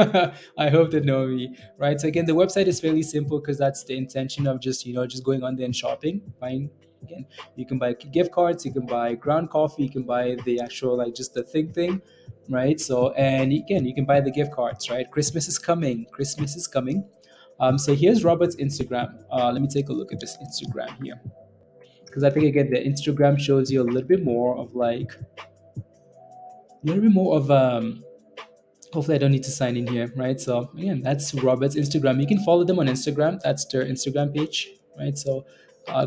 I hope they know me, right? So again, the website is fairly simple because that's the intention of just just going on there and shopping, buying. Again, you can buy gift cards, you can buy ground coffee, you can buy the actual like just the thing, right? So and again, you can buy the gift cards, right? Christmas is coming. Christmas is coming. So here's Robert's Instagram. Let me take a look at this Instagram here because I think again the Instagram shows you a little bit more of hopefully I don't need to sign in here, right? So again, that's Robert's Instagram. You can follow them on Instagram. That's their Instagram page, right? So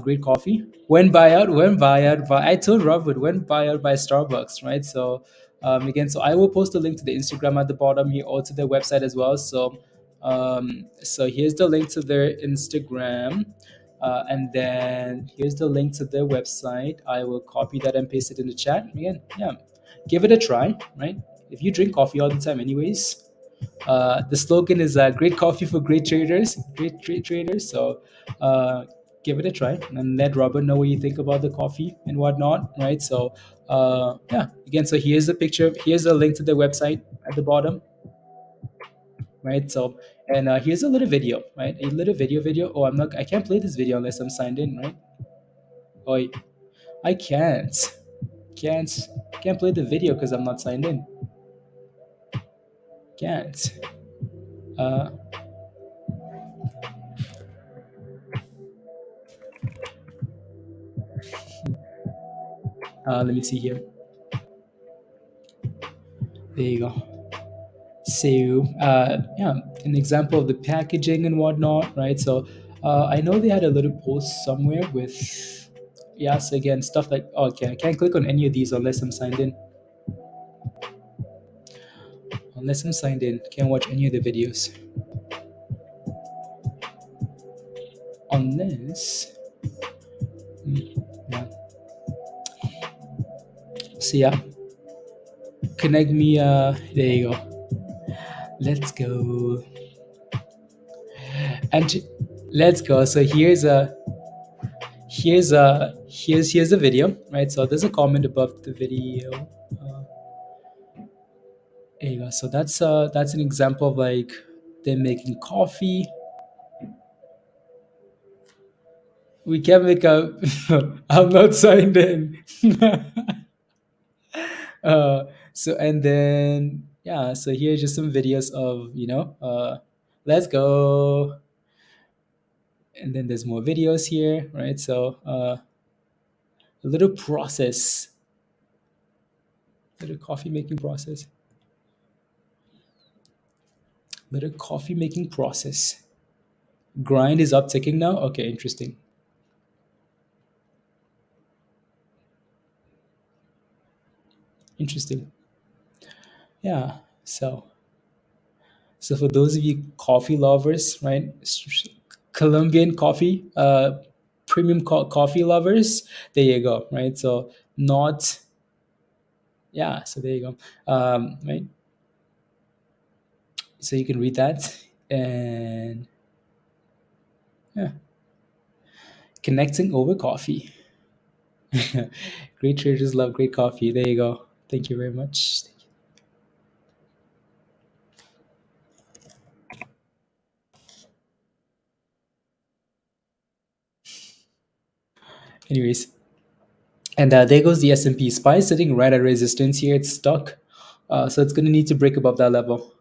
great coffee. When buyout by I told Robert when buyout by Starbucks, right? So again, so I will post a link to the Instagram at the bottom here or to their website as well. So here's the link to their Instagram. And then here's the link to their website. I will copy that and paste it in the chat. Again, yeah, give it a try, right? If you drink coffee all the time, anyways, the slogan is great coffee for great traders, great traders. So give it a try and let Robert know what you think about the coffee and whatnot, right? So yeah, again, so here's the picture. Here's a link to the website at the bottom, right? So and here's a little video, right? A little video. Oh, I can't play this video unless I'm signed in, right? Oh, I can't play the video because I'm not signed in. Can't. Let me see here. There you go. So yeah, an example of the packaging and whatnot, right? So I know they had a little post somewhere with so again stuff like okay, I can't click on any of these unless I'm signed in. Can't watch any of the videos unless yeah. So yeah, connect me. There you go. Let's go. And let's go. So here's a video, right? So there's a comment above the video. There you go. So that's an example of like them making coffee. We can make a. I'm not signed in. So and then yeah, so here's just some videos of let's go, and then there's more videos here, right? So a little process, little coffee making process, little coffee making process. Grind is upticking now. Okay, interesting. Interesting. Yeah. So for those of you coffee lovers, right? Colombian coffee, premium coffee lovers, there you go, right? So not, yeah. So there you go, right? So you can read that, and yeah, connecting over coffee. Great traders love great coffee. There you go. Thank you very much. Anyways, and there goes the S&P. SPY sitting right at resistance here. It's stuck. So it's going to need to break above that level.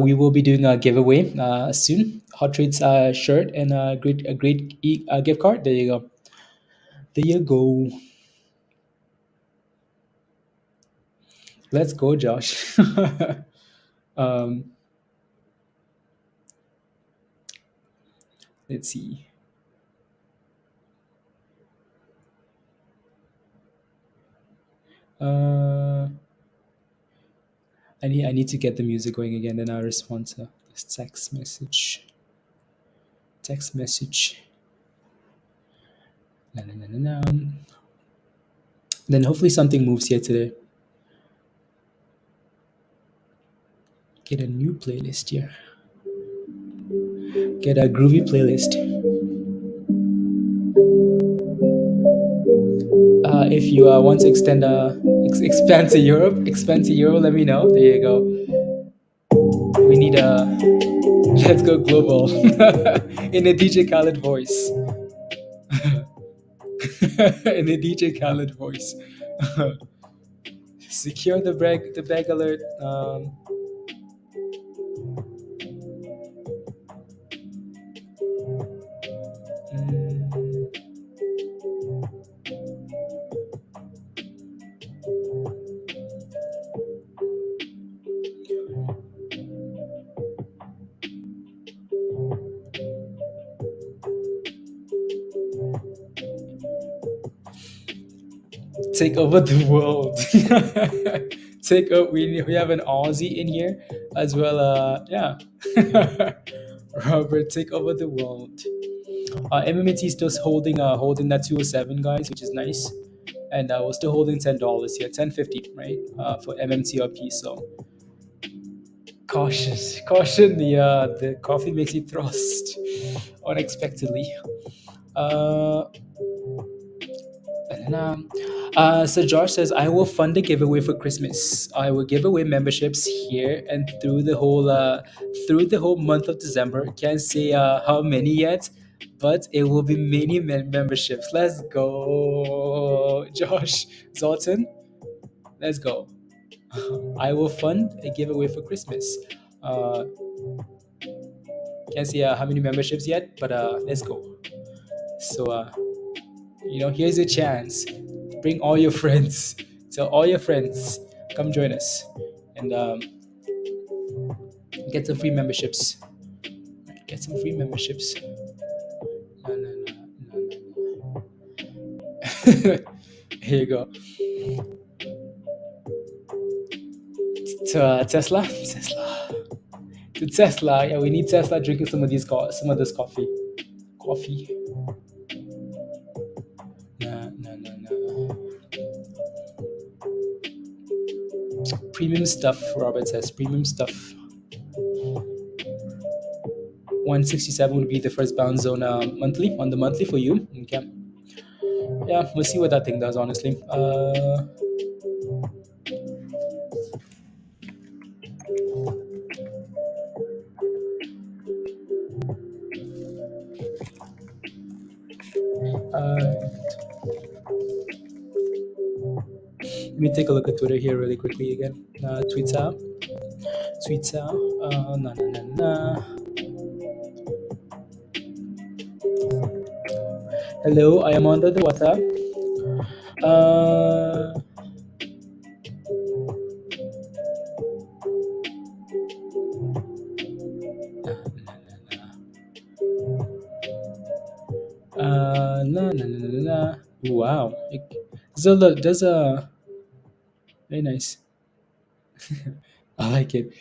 We will be doing a giveaway soon. Hot Trades shirt and a great gift card. There you go. There you go. Let's go, Josh. um, let's see. I need to get the music going again. Then I'll respond to this text message. Text message. Na, na, na, na, na. Then hopefully something moves here today. Get a new playlist here. Get a groovy playlist. If you want to expand to Europe, let me know. There you go. We need a let's go global in a DJ Khaled voice. In a DJ Khaled voice. Secure the bag alert. Take over the world. Take up. We have an Aussie in here as well. Yeah. Robert, take over the world. MMAT is still holding that 207, guys, which is nice, and we're still holding $10 here, 10.50, right? For MMTLP. So caution. The coffee makes you thrust unexpectedly. So Josh says, I will fund a giveaway for Christmas. I will give away memberships here and through the whole month of December. Can't say how many yet, but it will be many memberships. Let's go, Josh Zoltan. Let's go. I will fund a giveaway for Christmas. Can't say how many memberships yet, but let's go. So here's your chance. Bring all your friends. Tell all your friends, come join us, and get some free memberships. Get some free memberships. No. Here you go. To Tesla. The Tesla. Yeah, we need Tesla drinking some of this coffee. Coffee. Nah. Premium stuff, Robert says. Premium stuff. 167 would be the first bounce zone monthly, on the monthly for you. Okay. Yeah, we'll see what that thing does, honestly. Let me take a look at Twitter here really quickly again. Twitter. Hello, I am under the water. Wow. Zelda does a very nice. I like it.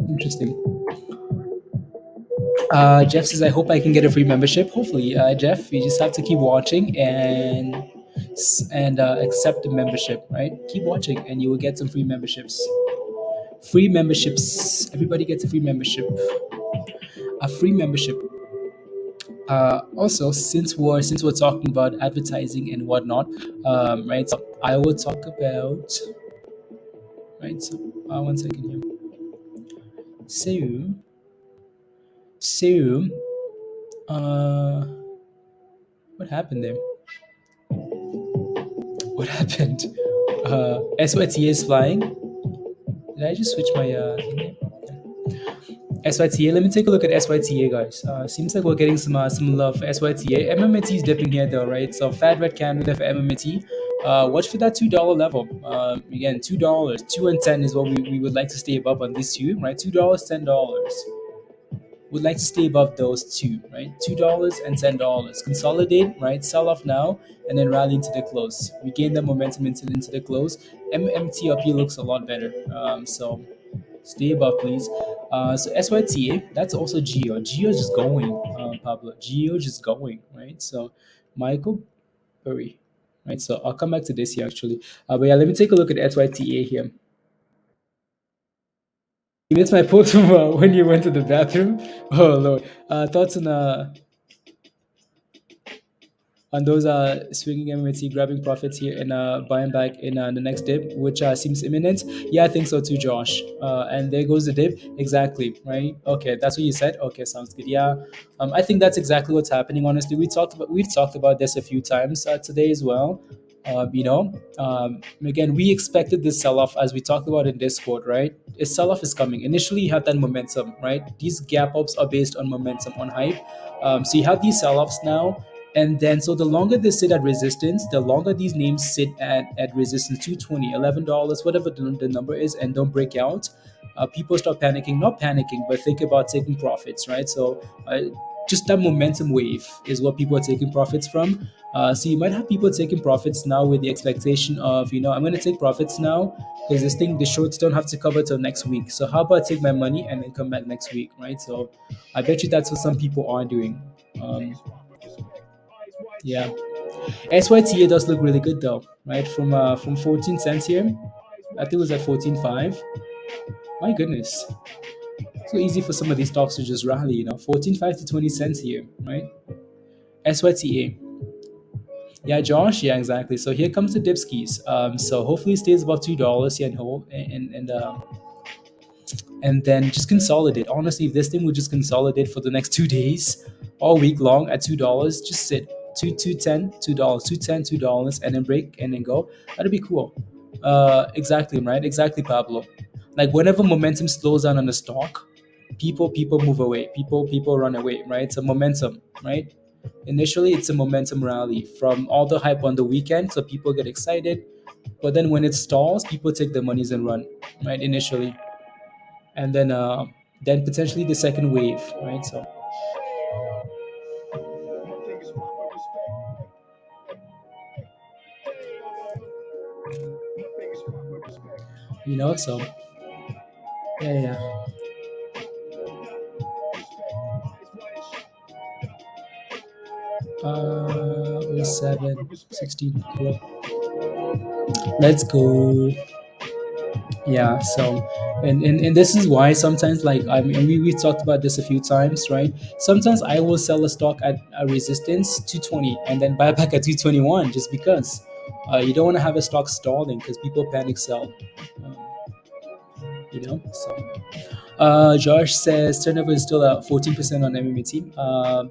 Interesting. Jeff says, I hope I can get a free membership. Hopefully, Jeff, you just have to keep watching and accept the membership, right? Keep watching and you will get some free memberships. Free memberships. Everybody gets a free membership. A free membership. Also, since we're talking about advertising and whatnot, right? So I will talk about, right? So 1 second here. So, what happened there? What happened? SYTA is flying. Did I just switch my SYTA? Let me take a look at SYTA, guys. Seems like we're getting some love for SYTA. MMAT is dipping here though, right? So fat red candle there for MMAT. Watch for that $2 level. Again, $2, $2 and 10 is what we would like to stay above on this two, right? $2, $10. Would like to stay above those two, right? $2 and $10. Consolidate, right? Sell off now and then rally into the close. Regain the momentum into the close. MMTLP looks a lot better. So stay above, please. So SYTA, that's also Geo. Geo's just going, Pablo. Geo just going, right? So Michael Burry, right? So I'll come back to this here actually. But yeah, let me take a look at SYTA here. You missed my post from when you went to the bathroom. Oh Lord. Thoughts on those swinging MMT, grabbing profits here and buying back in the next dip, which seems imminent. Yeah, I think so too, Josh. And there goes the dip. Exactly, right? Okay, that's what you said. Okay, sounds good. Yeah, I think that's exactly what's happening. Honestly, we've talked about this a few times today as well. Again, we expected this sell-off as we talked about in Discord, right? A sell-off is coming. Initially, you have that momentum, right? These gap ups are based on momentum, on hype. So you have these sell-offs now. And then, so the longer they sit at resistance, the longer these names sit at resistance, $220, $11, whatever the number is, and don't break out, people start panicking. Not panicking, but think about taking profits, right? So just that momentum wave is what people are taking profits from. So you might have people taking profits now with the expectation of, I'm going to take profits now because the shorts don't have to cover till next week. So how about I take my money and then come back next week, right? So I bet you that's what some people are doing. Yeah, SYTA does look really good though, right? From 14 cents here, I think it was at 14.5. My goodness, so easy for some of these stocks to just rally, 14.5 to 20 cents here, right? SYTA. Yeah, Josh. Yeah, exactly. So here comes the dip skis. So hopefully it stays above $2 here and hold and then just consolidate. Honestly, if this thing would just consolidate for the next 2 days, all week long at $2, just sit. $2.10, $2.10, and then break and then go. That'd be cool. Exactly, right? Exactly, Pablo. Like whenever momentum slows down on the stock, people move away. People run away, right? It's a momentum, right? Initially, it's a momentum rally from all the hype on the weekend, so people get excited. But then when it stalls, people take their monies and run, right? Initially, and then potentially the second wave, right? So So yeah. Oh 07, 16, cool. Let's go. Yeah, so and this is why sometimes, like, I mean, we've talked about this a few times, right? Sometimes I will sell a stock at a resistance 220 and then buy back at 221 just because you don't want to have a stock stalling because people panic sell. um, so Josh says turnover is still at 14% on MMAT,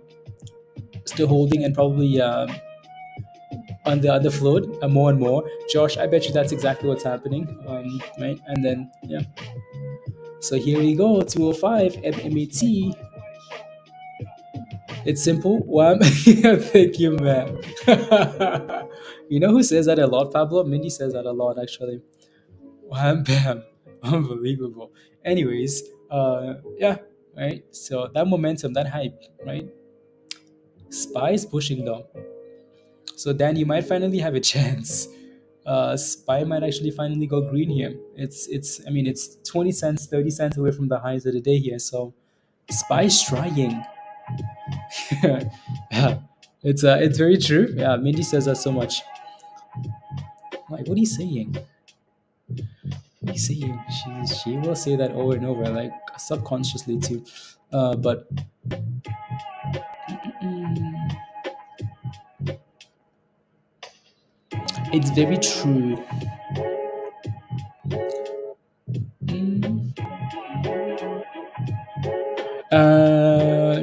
still holding, and probably on the float more and more. Josh, I bet you that's exactly what's happening, right? And then yeah. So here we go, 205 MMAT. It's simple. One, thank you, man. You know who says that a lot, Pablo? Mindy says that a lot, actually. Wham bam, unbelievable. Anyways, yeah, right. So that momentum, that hype, right? SPY is pushing though. So Dan, you might finally have a chance. SPY might actually finally go green here. I mean, it's 20 cents, 30 cents away from the highs of the day here. So SPY's trying. Yeah, it's very true. Yeah, Mindy says that so much. Like, what are you saying? What are you saying? She will say that over and over, like subconsciously too. But mm, it's very true. Mm.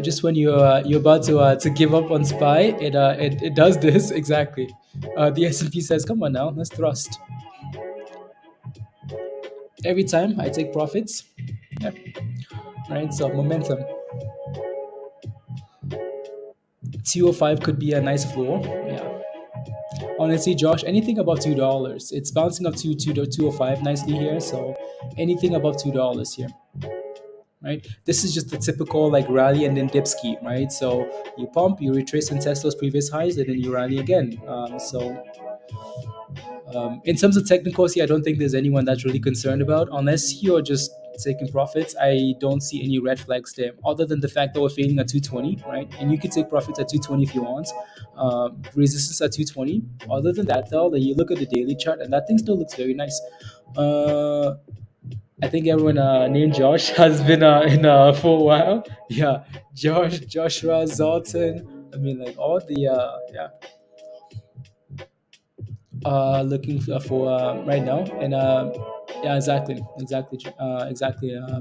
Just when you're about to give up on SPY, it does this exactly. The S&P says, "Come on now, let's thrust." Every time I take profits, yeah, right. So momentum. 205 could be a nice floor. Yeah. Honestly, Josh, anything above $2, it's bouncing up to 205 nicely here. So anything above $2 here, right? This is just the typical like rally and then dip scheme, right? So you pump, you retrace and test those previous highs, and then you rally again. In terms of technicals here, I don't think there's anyone that's really concerned about, unless you're just taking profits. I don't see any red flags there, other than the fact that we're failing at 220, right? And you could take profits at 220 if you want. Resistance at 220. Other than that, though, like, you look at the daily chart, and that thing still looks very nice. I think everyone named Josh has been in for a while. Yeah, Joshua, Zoltan. I mean, like all the yeah. Looking for right now, and yeah, exactly,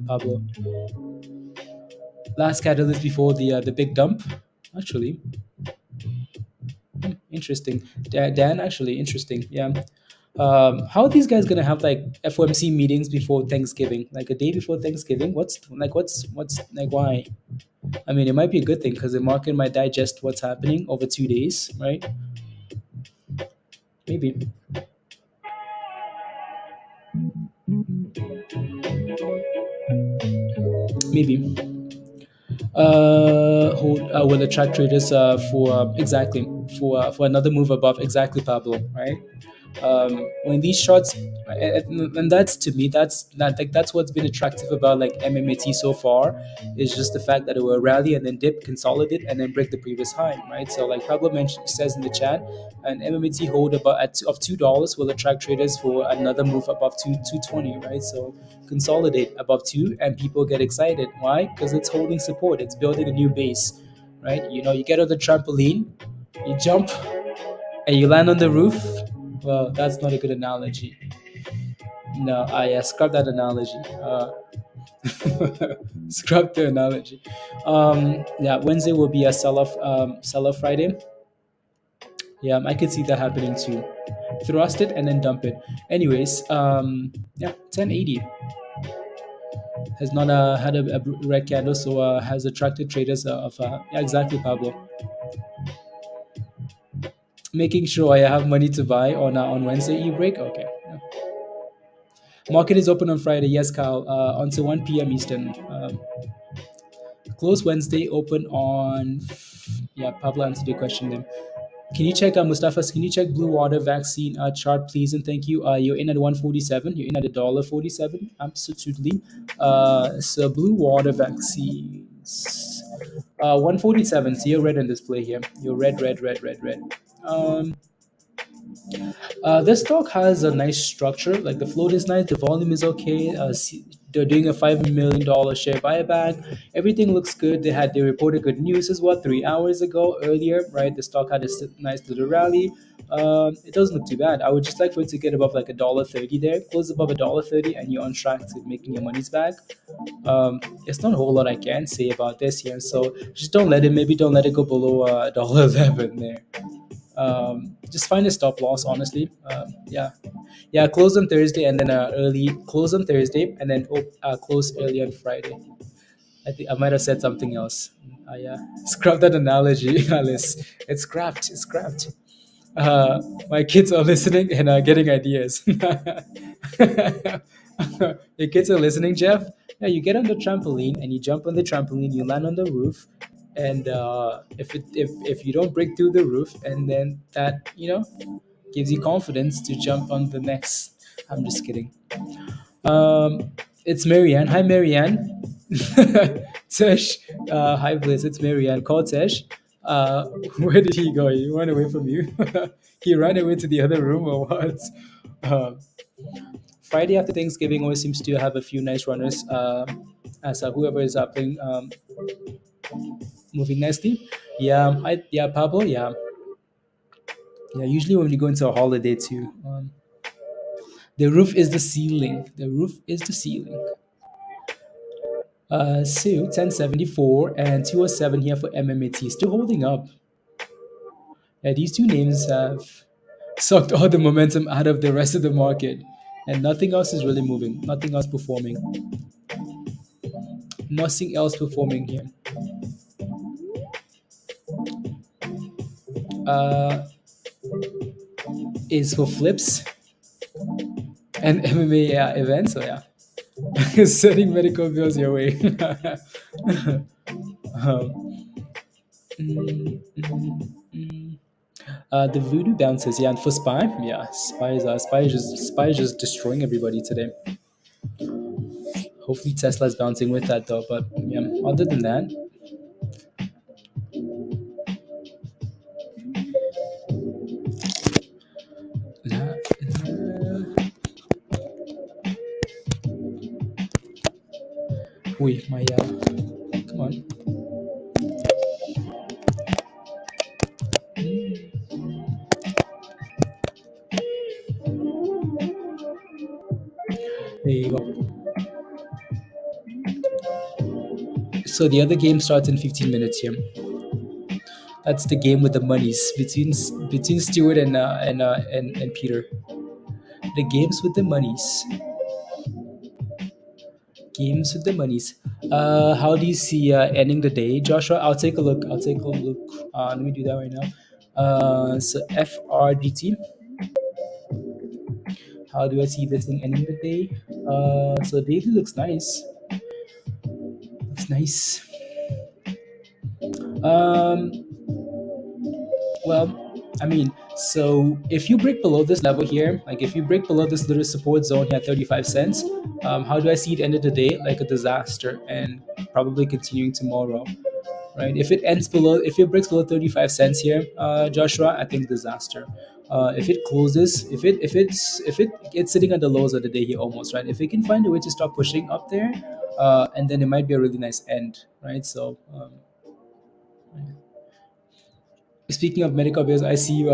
Pablo. Last catalyst before the big dump, actually. Interesting. Dan, actually interesting. Yeah. How are these guys gonna have like FOMC meetings before Thanksgiving, like a day before Thanksgiving? What's like, why? I mean, it might be a good thing because the market might digest what's happening over 2 days, right? Maybe. Maybe. Who will attract traders for exactly for another move above, exactly, Pablo, right? When these charts, and that's, to me, that's not like, that's what's been attractive about like MMAT so far, is just the fact that it will rally and then dip, consolidate, and then break the previous high, right? So like Pablo mentioned, says in the chat, an MMAT hold of $2 will attract traders for another move above 220, right? So consolidate above 2 and people get excited. Why? Because it's holding support, it's building a new base, right? You get on the trampoline, you jump, and you land on the roof. Well, that's not a good analogy. No, I scrap that analogy. Scrap the analogy. Yeah, Wednesday will be a sell-off Friday. Yeah, I could see that happening too. Thrust it and then dump it. Anyways, yeah, 1080 has not had a red candle, so has attracted traders of yeah, exactly, Pablo. Making sure I have money to buy on Wednesday e-break. Okay. Yeah. Market is open on Friday. Yes, Kyle. Until 1 p.m. Eastern. Close Wednesday, open on. Yeah, Pablo answered your question then. Can you check Mustafa? Can you check Blue Water vaccine chart, please, and thank you. You're in at 147. You're in at $1.47. Absolutely. So Blue Water vaccines. 147. So you're red on display here. You're red, red, red, red, red. Um, this stock has a nice structure. Like the float is nice, the volume is okay. They're doing a $5 million share buyback. Everything looks good. They reported good news as well 3 hours ago earlier, right? The stock had a nice little rally. It doesn't look too bad. I would just like for it to get above like $1.30 there, close above $1.30, and you're on track to making your monies back. There's not a whole lot I can say about this here, so just don't let it go below $1.11 there. Just find a stop loss, honestly. Yeah, close on Thursday and then early close on Thursday and then close early on Friday. I think I might have said something else. Yeah, scrap that analogy, Alice. It's scrapped. It's scrapped. My kids are listening and getting ideas. Your kids are listening, Jeff. Yeah, you get on the trampoline and you jump on the trampoline. You land on the roof, and if you don't break through the roof, and then that gives you confidence to jump on the next. I'm just kidding. It's Marianne. Hi, Marianne. Tesh. Hi, Bliss. It's Marianne. Call Tesh. Where did he go? He ran away from you. He ran away to the other room or what? Uh, Friday after Thanksgiving always seems to have a few nice runners. As whoever is playing, moving nicely. Yeah, Pablo. Yeah. Usually when we go into a holiday too. The roof is the ceiling. The roof is the ceiling. So 1074 and 207 here for MMAT. Still holding up. Yeah, these two names have sucked all the momentum out of the rest of the market. And nothing else is really moving. Nothing else performing. Nothing else performing here. Is for flips and MMA events. So yeah. Sending medical bills your way. um, the voodoo bounces, yeah, and for spy, yeah, spy is just destroying everybody today. Hopefully Tesla's bouncing with that though, but yeah, other than that, wait, my come on. There you go. So the other game starts in 15 minutes here. That's the game with the monies between Stuart and Peter. The games with the monies. Games with the monies. How do you see ending the day, Joshua? I'll take a look. Let me do that right now. So FRGT. How do I see this thing ending the day? So daily looks nice. Looks nice. Well, I mean, so if you break below this level here, like if you break below this little support zone here, 35 cents, how do I see it end of the day? Like a disaster and probably continuing tomorrow, right? If it breaks below 35 cents here, Joshua, I think disaster. If it closes, if it's sitting at the lows of the day here almost, right? If it can find a way to start pushing up there, and then it might be a really nice end, right? So, speaking of medical bills, I see you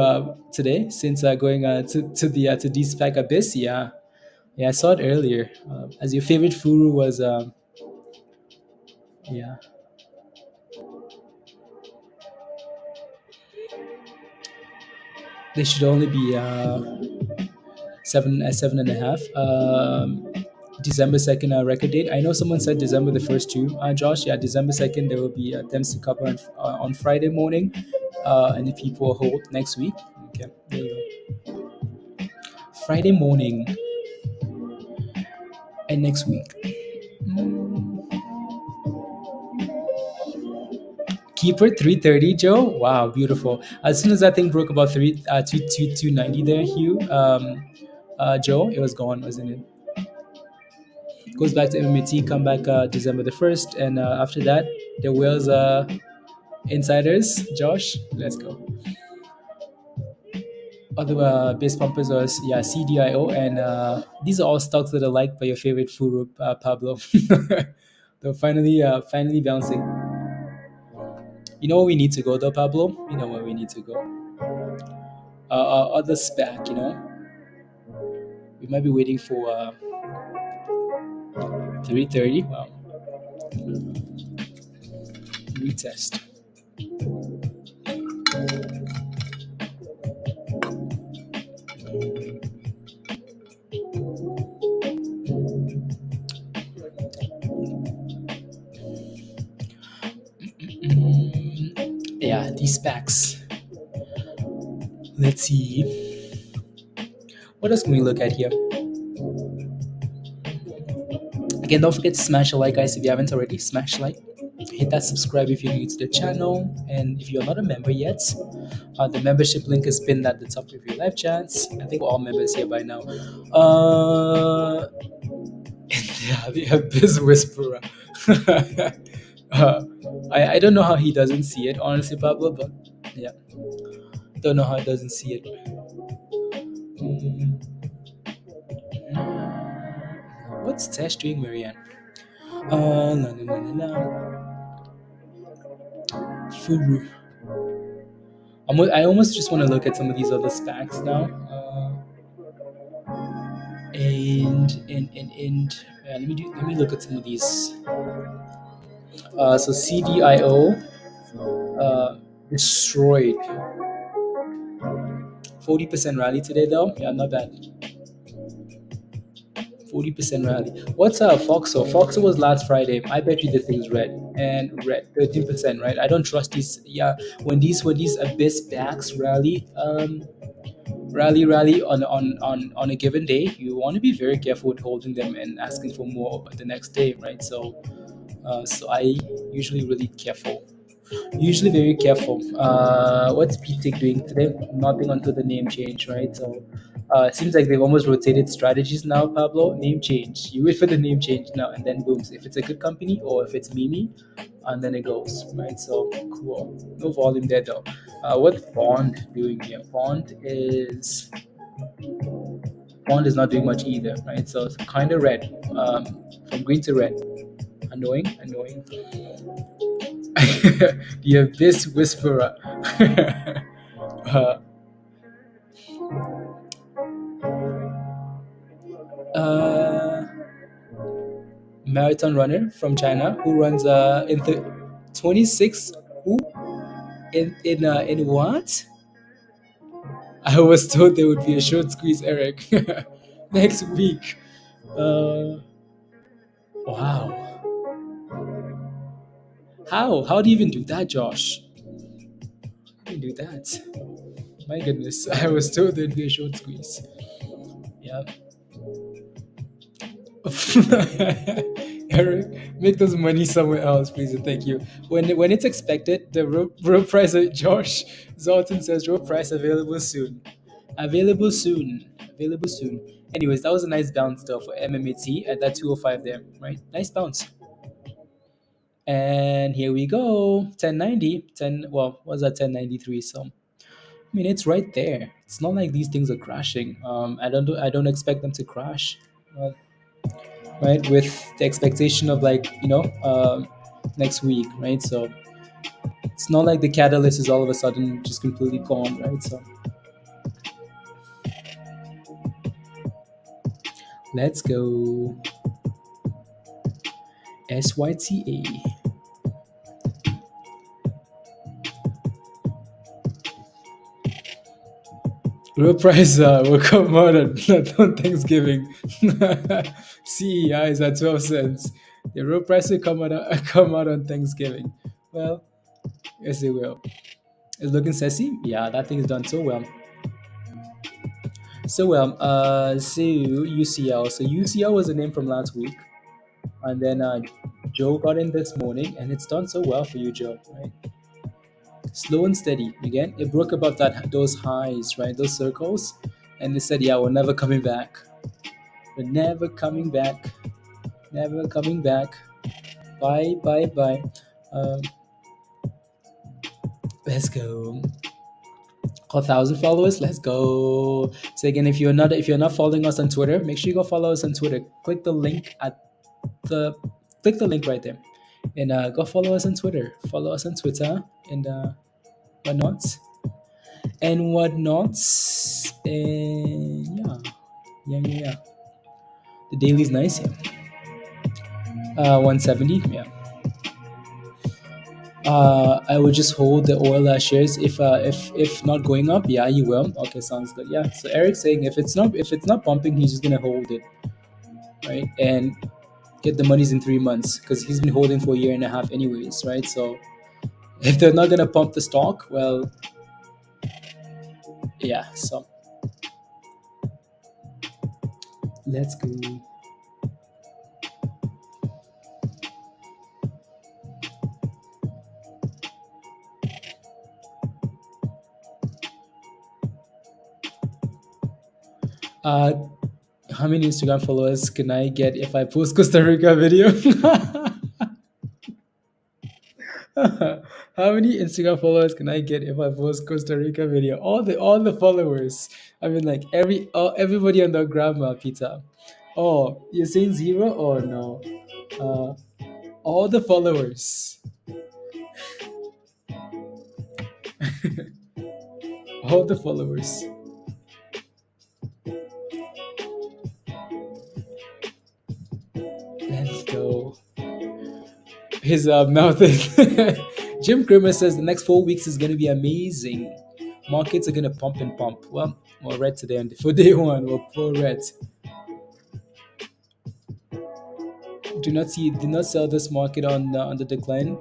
today since going to the to DSPAC Abyss. Yeah, I saw it earlier. As your favorite furu was, yeah. They should only be 7.5. December 2nd record date. I know someone said December the 1st too. Josh, yeah, December 2nd there will be attempts to cover on Friday morning, and the people hold next week. Okay, there you go. Friday morning and next week. Keeper 330, Joe. Wow, beautiful. As soon as that thing broke about 290 there, Hugh, Joe, it was gone, wasn't it? Goes back to MMAT, come back December the 1st, and after that, the whales insiders. Josh, let's go. Other base pumpers are CDIO, and these are all stocks that are liked by your favorite Furu, Pablo. They're finally bouncing. You know where we need to go though, Pablo? You know where we need to go. Other SPAC, we might be waiting for 330. Wow, retest. Yeah, these SPACs. Let's see. What else can we look at here? Again, don't forget to smash a like, guys, if you haven't already. Smash like. Hit that subscribe if you're new to the channel. And if you're not a member yet, the membership link is pinned at the top of your live chats. I think we're all members here by now. Yeah, the Abyss Whisperer. I don't know how he doesn't see it, honestly, Pablo, but yeah. Don't know how he doesn't see it. What's Tesh doing, Marianne? Furu. I almost just want to look at some of these other SPACs now. Let me look at some of these. So CDIO destroyed. 40% rally today though. Yeah, not bad. 40% rally. What's Foxo? Foxo was last Friday. I bet you the thing's red and red 13%, right? I don't trust these. Yeah, when these abyss backs rally on a given day, you want to be very careful with holding them and asking for more the next day, right? So I usually really careful. Usually very careful. What's PTIC doing today? Nothing until the name change, right? So it seems like they've almost rotated strategies now, Pablo. Name change. You wait for the name change now, and then booms. If it's a good company or if it's Mimi, and then it goes, right? So cool. No volume there though. What's Bond doing here? Bond is not doing much either, right? So it's kind of red, from green to red. Annoying. The Abyss Whisperer. Marathon runner from China who runs in 26. Who in what? I was told there would be a short squeeze, Eric, next week. Wow. How do you even do that, Josh? How do you do that? My goodness, I was told there'd be a short squeeze. Yeah. Eric, make those money somewhere else, please, and thank you. When it's expected, the rope price. Josh Zoltan says rope price available soon. Available soon. Anyways, that was a nice bounce though for MMAT at that 205 there, right? Nice bounce. And here we go, 1090, 10. Well, was that 1093? So, I mean, it's right there. It's not like these things are crashing. I don't expect them to crash, right? With the expectation of next week, right? So it's not like the catalyst is all of a sudden just completely gone, right? So let's go. SYTA. Real price will come out on Thanksgiving. CEI is at 12 cents. The real price will come out on Thanksgiving. Well, yes, it will. It's looking sassy. Yeah, that thing's done so well. So UCL. So UCL was a name from last week, and then Joe got in this morning, and it's done so well for you, Joe. Right? slow and steady. Again, it broke above those highs, right? Those circles, and it said, "Yeah, we're never coming back. We're never coming back. Never coming back. Bye, bye, bye." Um, let's go. 1,000 followers. Let's go. So again, if you're not following us on Twitter, make sure you go follow us on Twitter. Click the link right there, and go follow us on Twitter. Follow us on Twitter and whatnot and whatnots. And yeah. The daily's nice. Yeah. 170. Yeah. I would just hold the oil shares if not going up. Yeah, you will. Okay, sounds good. Yeah. So Eric's saying if it's not pumping, he's just gonna hold it, right? And get the monies in 3 months because he's been holding for a year and a half anyways, right? So if they're not gonna pump the stock, well, yeah. So let's go. How many Instagram followers can I get if I post Costa Rica video? How many Instagram followers can I get if I post Costa Rica video? All the followers. I mean, like everybody on the grammar, Peter. Oh, you're saying zero or no? Uh, all the followers. All the followers. Let's go. His mouth is. Jim Cramer says the next 4 weeks is going to be amazing. Markets are going to pump and pump. Well, we're red today. And for day one, we're full red. Do not sell this market on the decline.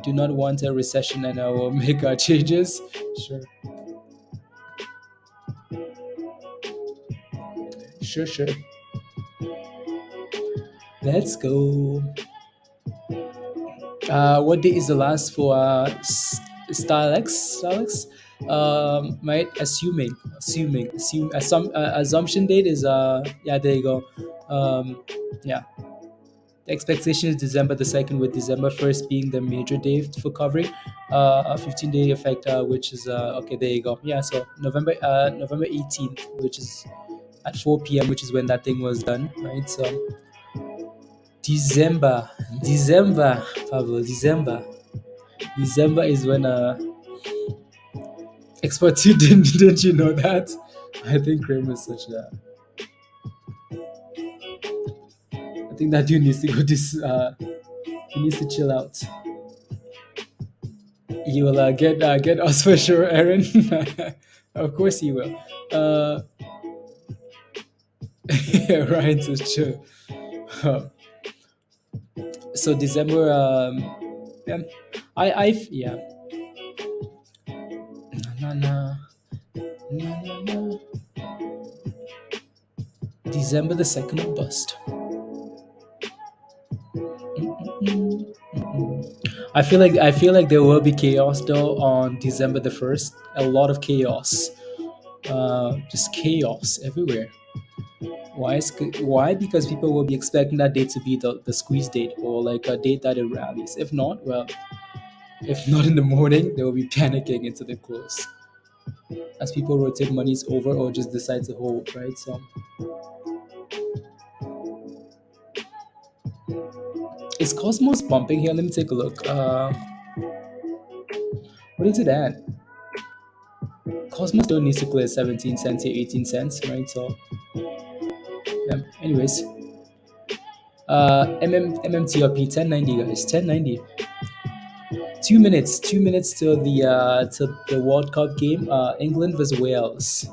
Do not want a recession, and I will make our changes. Sure. Let's go. What day is the last for Starlex? Right? Assumption date is there you go. Yeah. The expectation is December the 2nd, with December 1st being the major day for covering. A 15-day effect, which is okay. There you go. Yeah. So November 18th, which is at 4 p.m., which is when that thing was done, right? So December, Pablo. December is when expert 2 didn't you know that? I think Kramer is such a. I think that dude needs to go this. He needs to chill out. He will get us for sure, Aaron. Of course he will. Ryan says chill. So December, yeah. Yeah. No. December the 2nd will bust. I feel like there will be chaos though on December the 1st. A lot of chaos. Just chaos everywhere. Why? Because people will be expecting that date to be the squeeze date, or like a date that it rallies. If not in the morning, they will be panicking into the close as people rotate monies over or just decide to hold, right? So is Cosmos pumping here? Let me take a look. What is it at? Cosmos still needs to clear 17 cents here, 18 cents, right? So yeah. Anyways, MMTLP 1090, guys, 1090. 2 minutes till the World Cup game. England versus Wales.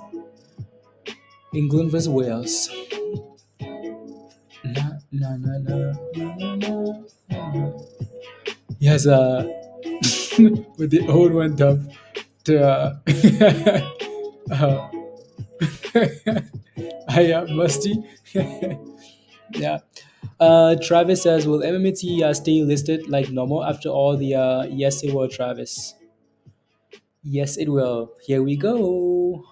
No. Yes, with the old one up to I musty. Yeah. Travis says, will MMAT stay listed like normal after all the yes it will, Travis. Yes it will. Here we go.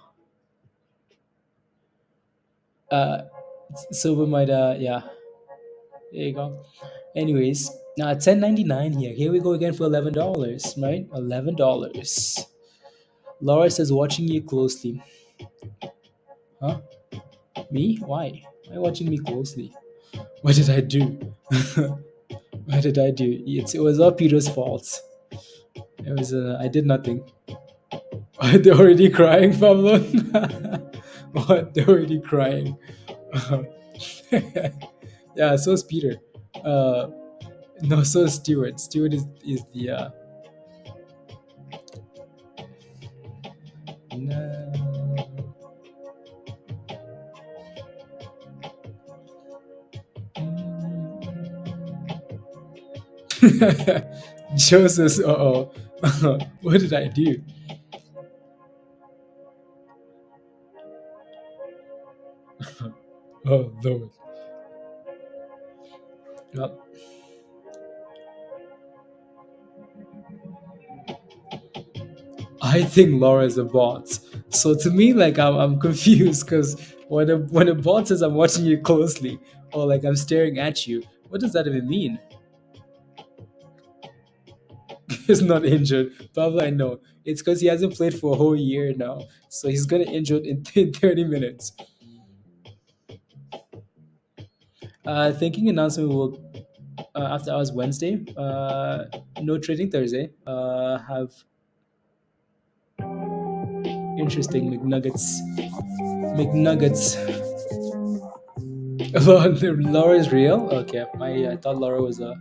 Silver might yeah. There you go. Anyways, now 10.99 here. Here we go again for $11, right? $11. Laura says watching you closely. Huh? Me? Why? Why watching me closely? What did I do? What did I do? It was all Peter's fault. It was I did nothing. They're already crying, Pablo. What? They're already crying. Yeah, so is Peter. Uh, no, so is Stuart. Stuart is the no. Joe says, "Uh-oh, what did I do?" Oh Lord. Well, I think Laura's a bot. So to me, like I'm confused because when a bot says I'm watching you closely or like I'm staring at you, what does that even mean? He's not injured. Pablo, I know. It's because he hasn't played for a whole year now. So he's gonna injure in 30 minutes. Thinking announcement will after hours Wednesday. No trading Thursday. Have interesting McNuggets. McNuggets. Laura is real. Okay, I thought Laura was a.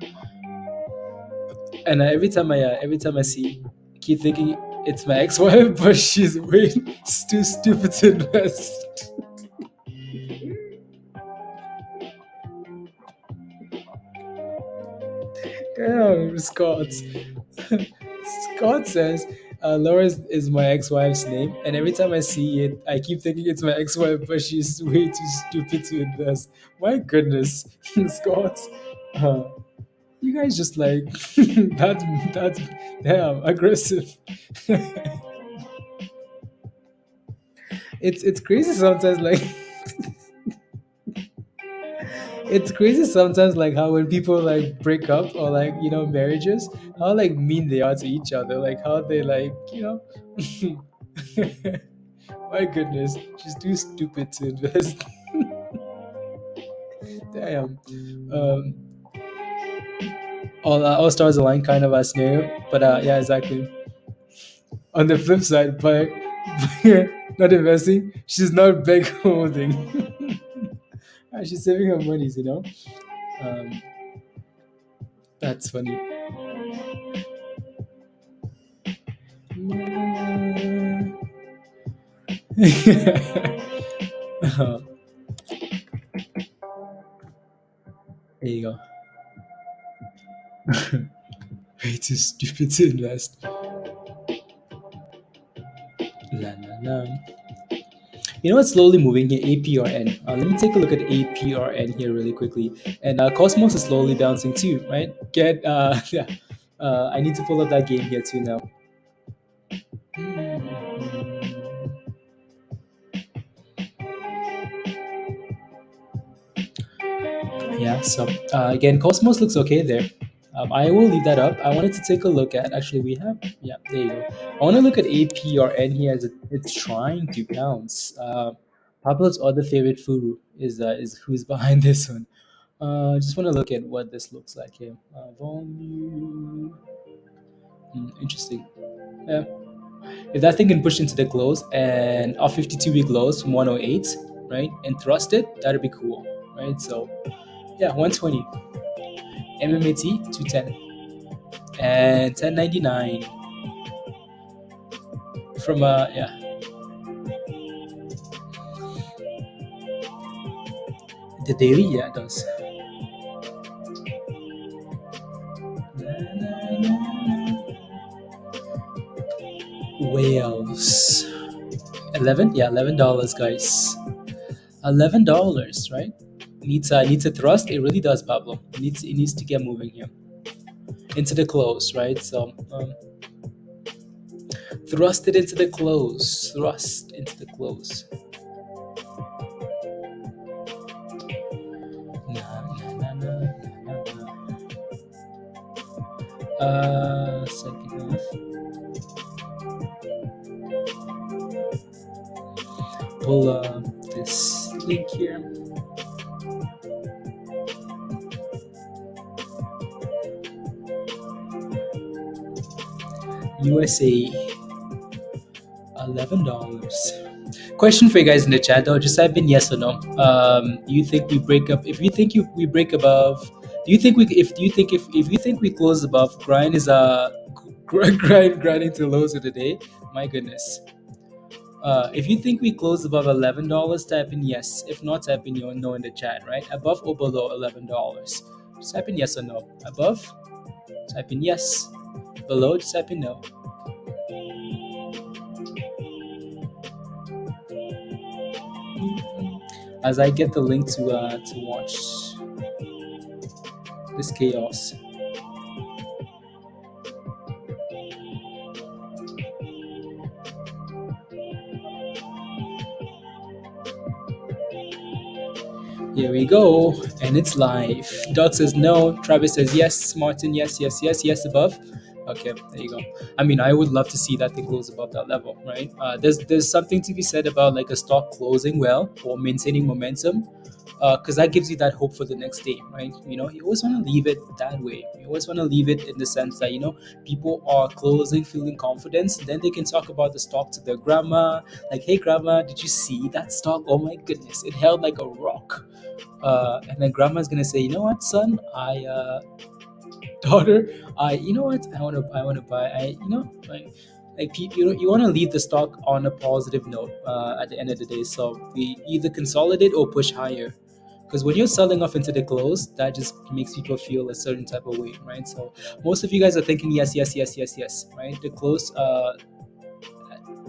And every time I see, I keep thinking it's my ex-wife, but she's way too stupid to invest. Damn, Scott. Scott says Laura is my ex-wife's name, and every time I see it, I keep thinking it's my ex-wife, but she's way too stupid to invest. My goodness, Scott. You guys just like that's damn aggressive. It's crazy sometimes like it's crazy sometimes like how when people like break up or like marriages, how like mean they are to each other, like how they like my goodness, she's too stupid to invest. Damn. um all stars align kind of a scenario, but yeah, exactly. On the flip side, by not investing, she's not beg holding. She's saving her monies, um that's funny. There you go. Way too stupid to invest. La, la, la. You know what's slowly moving here? APRN. Let me take a look at APRN here really quickly. And Cosmos is slowly bouncing too, right? Get yeah. I need to pull up that game here too now. Yeah. So again, Cosmos looks okay there. I will leave that up. I wanted to take a look at. Actually, we have. Yeah, there you go. I want to look at APRN here as it's trying to bounce. Pablo's other favorite Furu is who's behind this one. Just want to look at what this looks like here. Volume. Interesting. Yeah. If that thing can push into the close and our 52-week lows from 108, right, and thrust it, that'd be cool, right? So, yeah, 120. MMAT 210 and 1099 from yeah. The daily, yeah, it does. Whales. 11? Yeah, $11, guys. $11, right? needs a thrust. It really does, Pablo. It needs to get moving here into the close, right? So thrust it into the close. Thrust into the close. Second half. Pull this link here. USA, $11. Question for you guys in the chat though, just type in yes or no. Do you think we break up? If you think we break above, do you think if you think we close above, grind is grinding to lows of the day? My goodness. If you think we close above $11, type in yes. If not, type in no in the chat, right? Above or below $11. Just type in yes or no. Above, type in yes. Below, just type in no. As I get the link to watch this chaos. Here we go, and it's live. Doug says no. Travis says yes. Martin, yes, yes, yes, yes above. Okay, there you go. I mean, I would love to see that thing close above that level, right? There's something to be said about like a stock closing well or maintaining momentum, because that gives you that hope for the next day, right? You know, you always want to leave it that way. You always want to leave it in the sense that people are closing, feeling confidence. Then they can talk about the stock to their grandma, like, "Hey, grandma, did you see that stock? Oh my goodness, it held like a rock." And then grandma's gonna say, "You know what, son? Daughter, you know what? I want to buy. You want to leave the stock on a positive note at the end of the day. So we either consolidate or push higher. Because when you're selling off into the close, that just makes people feel a certain type of way, right? So most of you guys are thinking yes, yes, yes, yes, yes, right? The close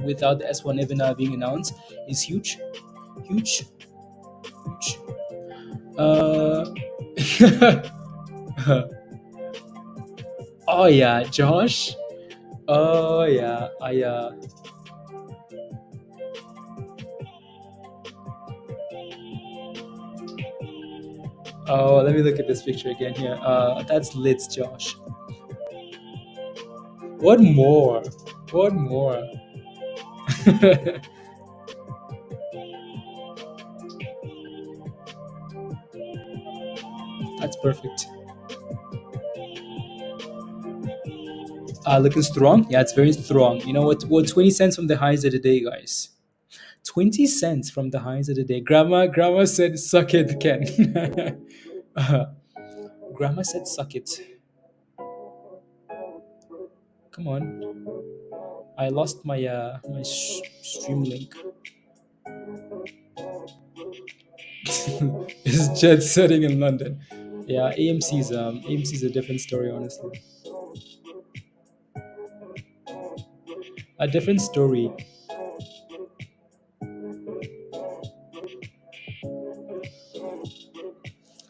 without the S1 even being announced is huge, huge, huge. Oh yeah, Josh. Oh yeah, Oh, let me look at this picture again here. That's lit, Josh. What more? What more? That's perfect. Looking strong? Yeah, it's very strong. You know what? Well, 20 cents from the highs of the day, guys. 20 cents from the highs of the day. Grandma said, suck it, Ken. Grandma said, suck it. Come on. I lost my stream link. It's jet setting in London. Yeah, AMC's a different story, honestly. A different story.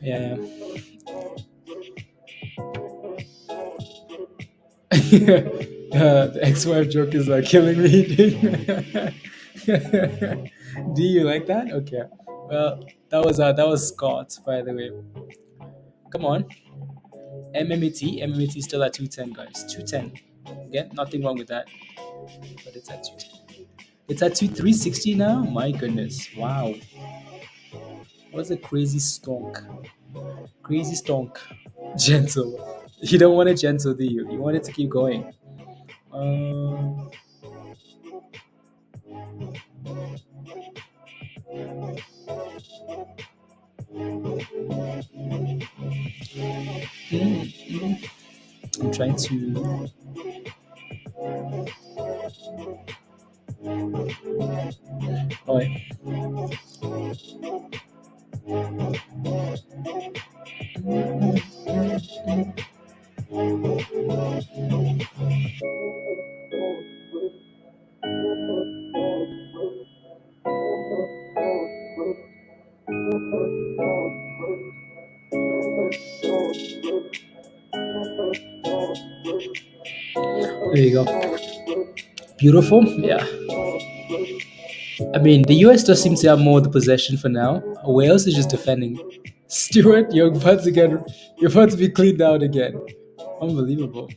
Yeah. The ex-wife joke is killing me. Do you like that? Okay. Well, that was Scott, by the way. Come on. MMAT still at 210, guys. 210. Again, nothing wrong with that. But it's at 210. It's at 360 now? My goodness. Wow. What's a crazy stonk? Crazy stonk. Gentle. You don't want it gentle, do you? You want it to keep going. Um, I'm trying to. Oh, There you go. Beautiful. Yeah. I mean, the US does seem to have more of the possession for now. Wales is just defending. Stuart, you're about to be cleaned out again. Unbelievable.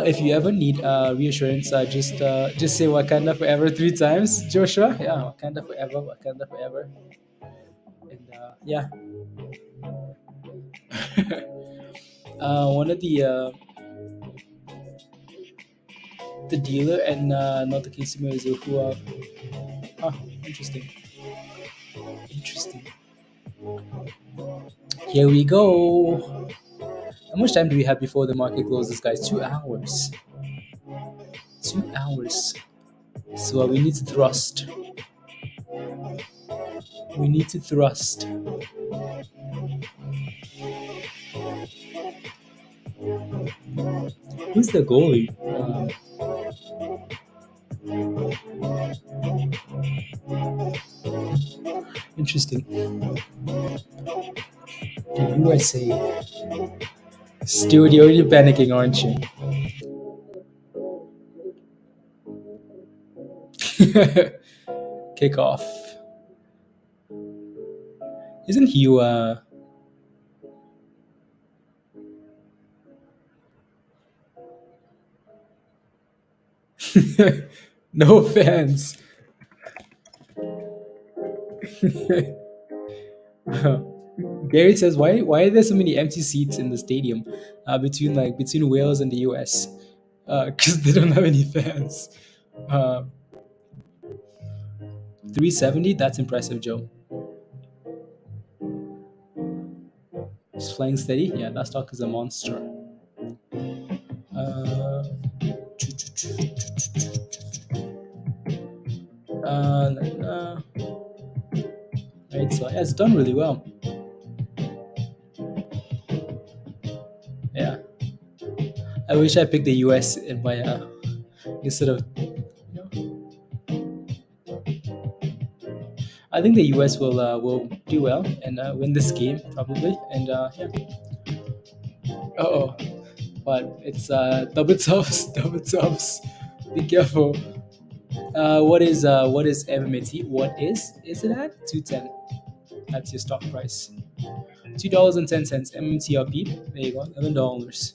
If you ever need reassurance, just say Wakanda forever 3 times, Joshua. Yeah, Wakanda forever, Wakanda forever, and yeah. One of the dealer and not the consumer is who interesting. Interesting. Here we go. How much time do we have before the market closes, guys? 2 hours. 2 hours. So we need to thrust. We need to thrust. Who's the goalie? Interesting. The USA. Stuart, you're already panicking, aren't you? Kickoff. Isn't he no offense. Gary says, why are there so many empty seats in the stadium between Wales and the US? Because they don't have any fans. 370, that's impressive, Joe. It's flying steady. Yeah, that stock is a monster. Right, so yeah, it's done really well. Yeah, I wish I picked the US in my instead of. I think the US will do well and win this game probably, and yeah. Oh, but it's double tops, double tops. Be careful. What is MMAT? What is it at 210? That's your stock price. $2.10 MMTLP. There you go, $11.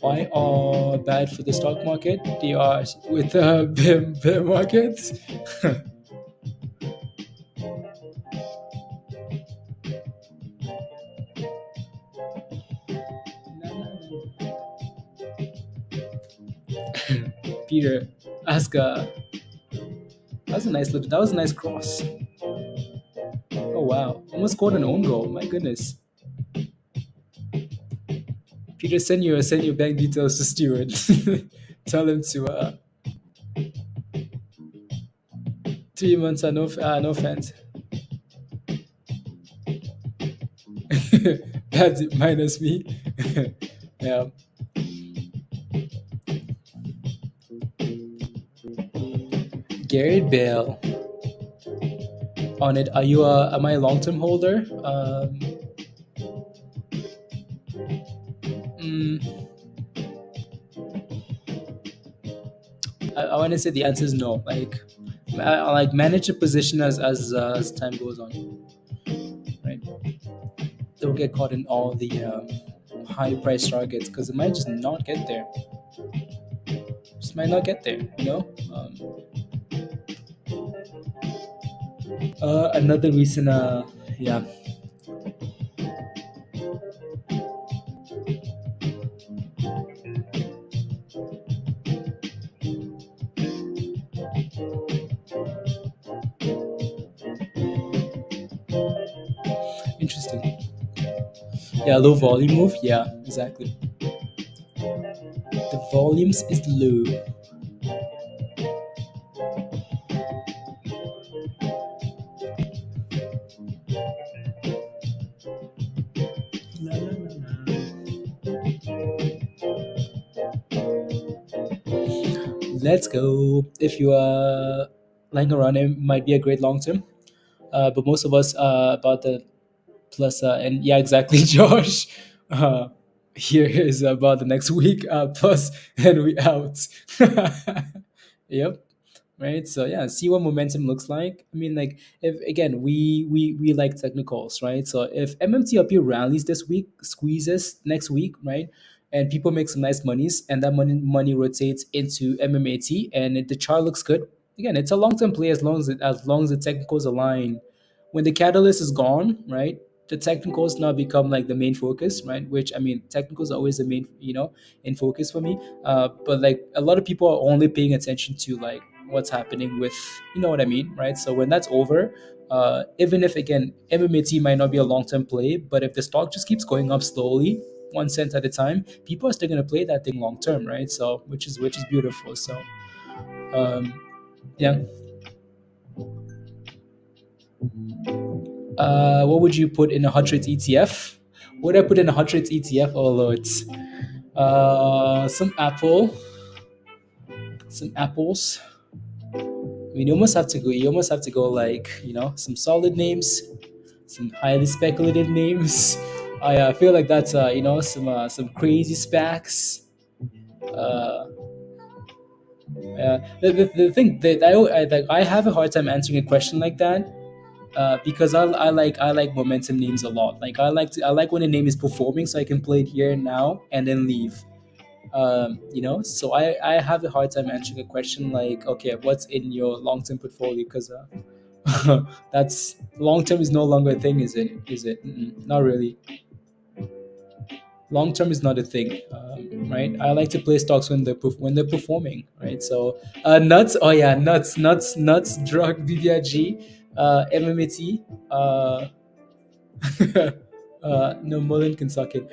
Why are bad for the stock market? They are with bear markets. Peter, ask that was a nice cross. Oh wow, almost scored an own goal. My goodness. Peter, send your bank details to Stuart. Tell him to 3 months are no fans. That's it, minus me. Yeah. Garrett Bale. On it, am I a long-term holder? I want to say the answer is no. Like, I like manage a position as time goes on. Right. Don't get caught in all the high price targets because it might just not get there. Just might not get there. You know. Another recent yeah. Interesting. Yeah, low volume move. Yeah, exactly. The volumes is low. Let's go. If you lying around, it might be a great long term. But most of us about the plus and yeah, exactly, Josh. Uh, Here is about the next week plus, and we out. Yep. Right. So yeah, see what momentum looks like. I mean, like, if again we like technicals, right? So if MMTLP rallies this week, squeezes next week, right, and people make some nice monies, and that money rotates into MMAT, and the chart looks good. Again, it's a long term play as long as the technicals align. When the catalyst is gone, right, the technicals now become like the main focus, right? Which, I mean, technicals are always the main, in focus for me. But like a lot of people are only paying attention to like what's happening with, you know what I mean, right? So when that's over, even if again MMAT might not be a long term play, but if the stock just keeps going up slowly, 1 cent at a time, people are still going to play that thing long term, right? So which is beautiful. So um, yeah. What would you put in a hot rate ETF? What would I put in a hot rate ETF? Oh lord, some some apples. I mean, you almost have to go. You almost have to go like, some solid names, some highly speculative names. I feel like that's some crazy SPACs. Uh, the thing that I have a hard time answering a question like that, because I like momentum names a lot. Like I like when a name is performing, so I can play it here and now and then leave. So I have a hard time answering a question like, okay, what's in your long term portfolio? Because that's long term is no longer a thing, is it? Is it? Not really. Long term is not a thing, right? I like to play stocks when they're performing, right? So nuts. Oh yeah, nuts. Drug BBIG, MMAT, no, Mullen can suck it.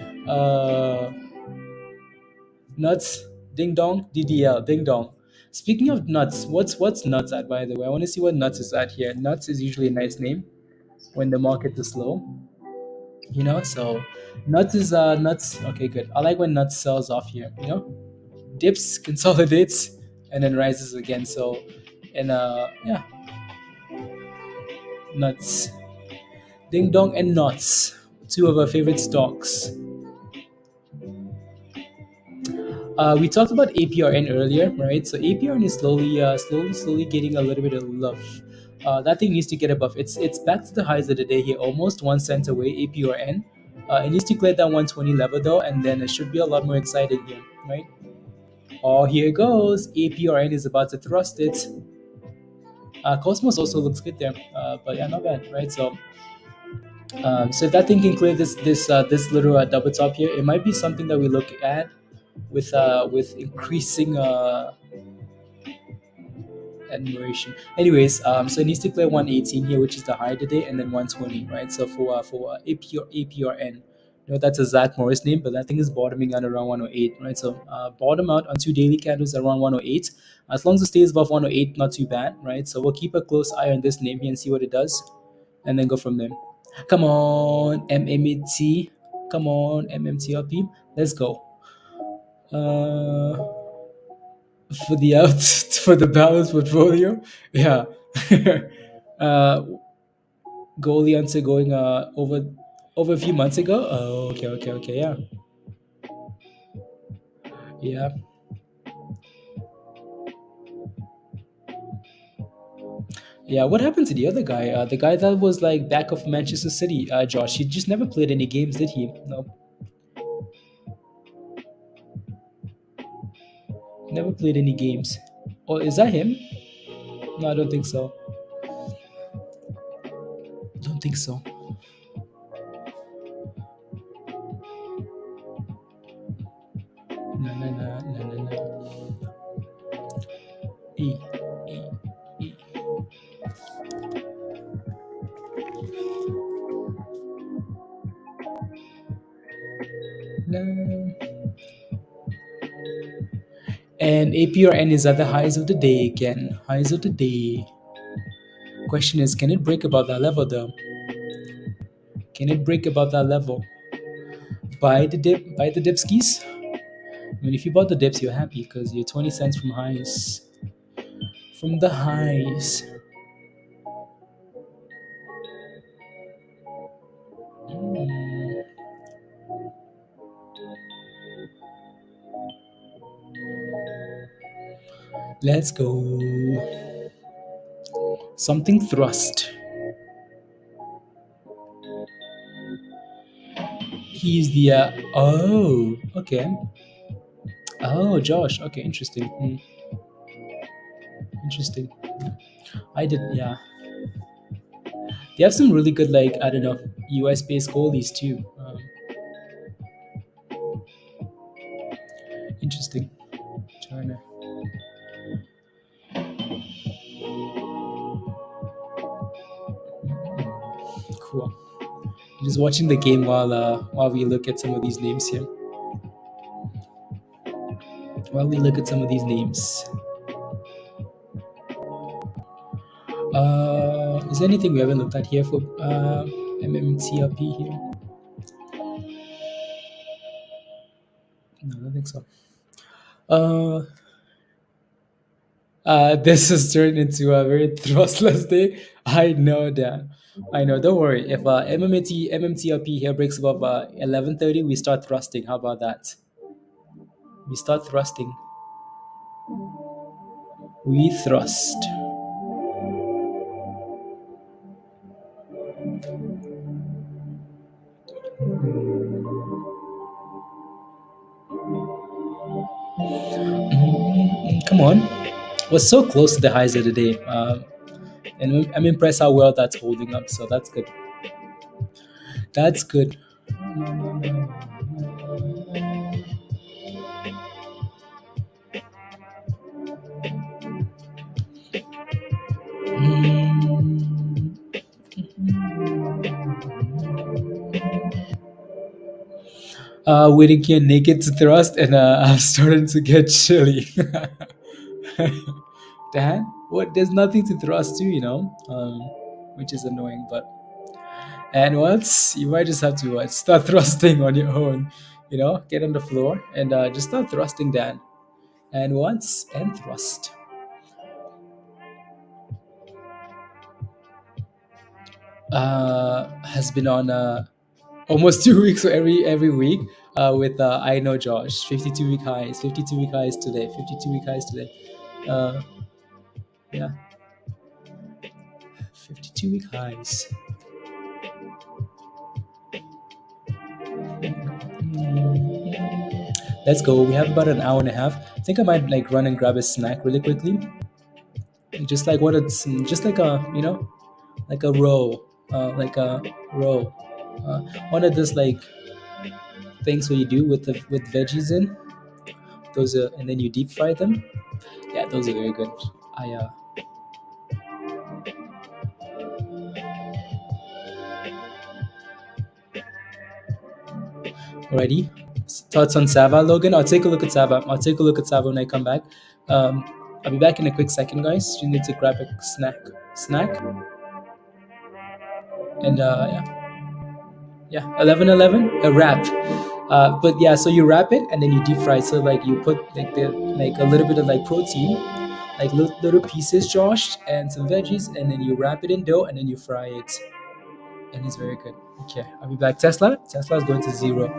Nuts, ding dong, DDL, ding dong. Speaking of nuts, what's nuts at, by the way? I want to see what nuts is at here. Nuts is usually a nice name when the market is slow. So nuts is nuts. Okay, good. I like when nuts sells off here. Dips, consolidates, and then rises again. So, and yeah, nuts, ding dong, and nuts. Two of our favorite stocks. We talked about APRN earlier, right? So APRN is slowly getting a little bit of love. That thing needs to get above. It's back to the highs of the day here, almost 1 cent away. APRN. It needs to clear that 120 level though, and then it should be a lot more exciting here, right? Oh, here it goes. APRN is about to thrust it. Cosmos also looks good there, but yeah, not bad, right? So if that thing can clear this little double top here, it might be something that we look at with increasing admiration. Anyways, so it needs to clear 118 here, which is the high today, and then 120, right? So for APRN, that's a Zach Morris name, but that thing is bottoming out around 108, right? So bottom out on 2 daily candles around 108. As long as it stays above 108, not too bad, right? So we'll keep a close eye on this name here and see what it does, and then go from there. Come on, MMT. Come on, MMTLP. Let's go. For the out for the balanced portfolio, yeah. uh, Goalie onto going over a few months ago. Oh, okay, yeah, yeah, yeah. What happened to the other guy? The guy that was like back of Manchester City, Josh. He just never played any games, did he? No, never played any games. Or is that him? No, I don't think so. Don't think so. No, no, no, no, no, no. E, E, E. No. And APRN is at the highs of the day again. Highs of the day. Question is, can it break above that level though? Can it break above that level? Buy the dip, buy the dipskis. I mean, if you bought the dips, you're happy because you're 20 cents from highs. from the highs. Mm, let's go. Something thrust. He's the oh, okay. Oh, Josh. Okay, interesting. Interesting. I did, yeah. They have some really good, like, I don't know, US based goalies too. Interesting. China. Cool. Just watching the game while we look at some of these names here. While we look at some of these names. Is there anything we haven't looked at here for MMTLP here? No, I don't think so. This has turned into a very thrustless day. I know that. I know. Don't worry. If MMTLP here breaks above 11:30, we start thrusting. How about that? We start thrusting. We thrust. Come on. We're so close to the highs of the day. And I'm impressed how well that's holding up. So that's good. That's good. Waiting here naked to thrust, and I'm starting to get chilly. Dan, what? There's nothing to thrust to, which is annoying. And once you might just have to start thrusting on your own, get on the floor and just start thrusting, Dan. And once and thrust. Has been on almost 2 weeks, so every week with I know Josh 52 week highs today, 52 week highs today. Yeah, 52 week highs. Let's go. We have about an hour and a half. I think I might like run and grab a snack really quickly, just like just like a like a roll, one of those like things where you do with veggies in those, and then you deep fry them. Yeah, those are very good. Alrighty. Thoughts on Sava, Logan? I'll take a look at Sava. When I come back. I'll be back in a quick second, guys. You need to grab a snack. And yeah, 11:11, a wrap. But yeah, so you wrap it and then you deep fry. So like you put like a little bit of like protein, like little pieces, Josh, and some veggies, and then you wrap it in dough and then you fry it, and it's very good. Okay, I'll be back. Tesla is going to 0.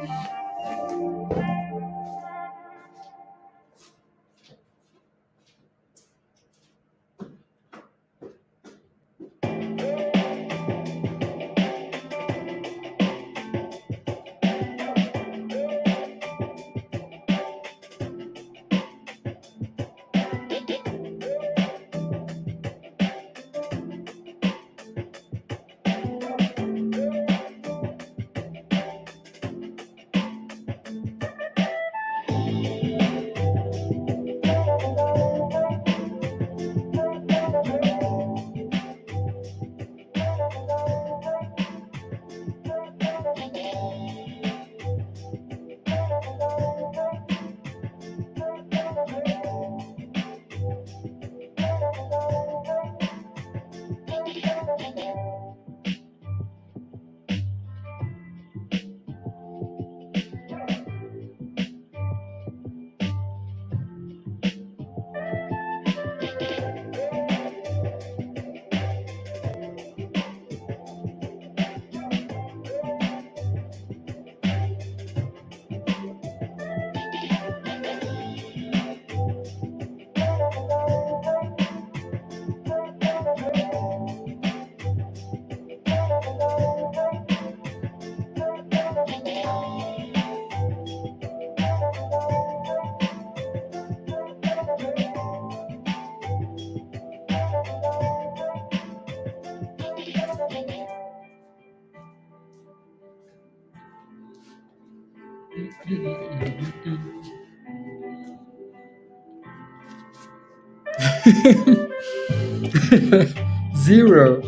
Zero.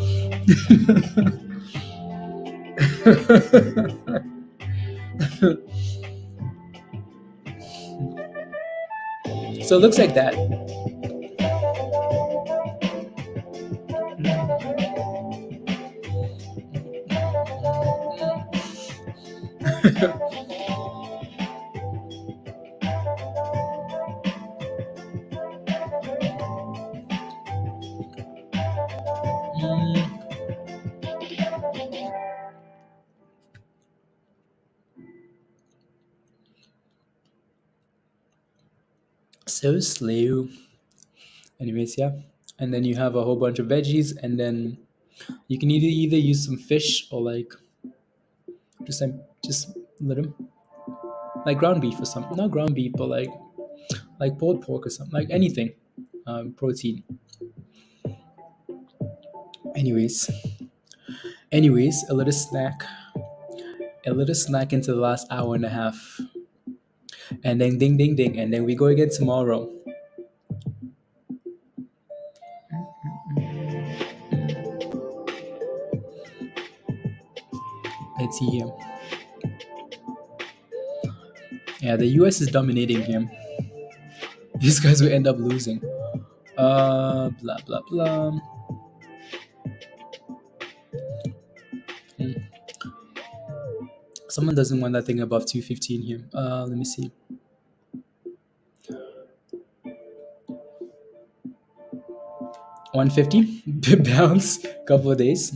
So it looks like that. So slow. Anyways, yeah. And then you have a whole bunch of veggies, and then you can either use some fish or like just let them like ground beef or something. Not ground beef, but like pulled pork or something. Like anything, protein. Anyways, a little snack. A little snack into the last hour and a half, and then ding ding ding, and then we go again tomorrow. Let's see here. Yeah, the US is dominating here. These guys will end up losing. Blah blah blah. Someone doesn't want that thing above 215 here. Let me see. $150 bounce, couple of days.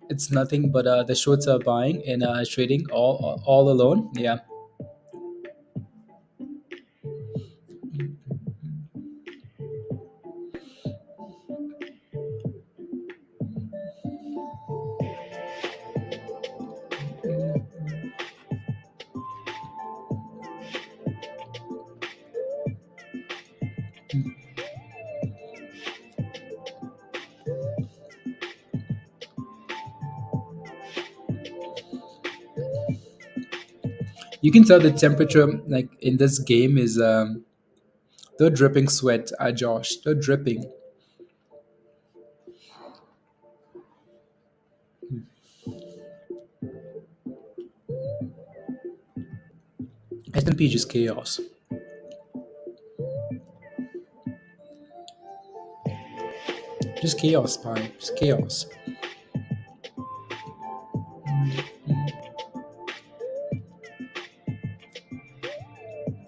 It's nothing but the shorts are buying and trading all alone. Yeah. You can tell the temperature like in this game is they're dripping sweat, Josh. They're dripping. S&P just chaos. Just chaos, pie. Just chaos.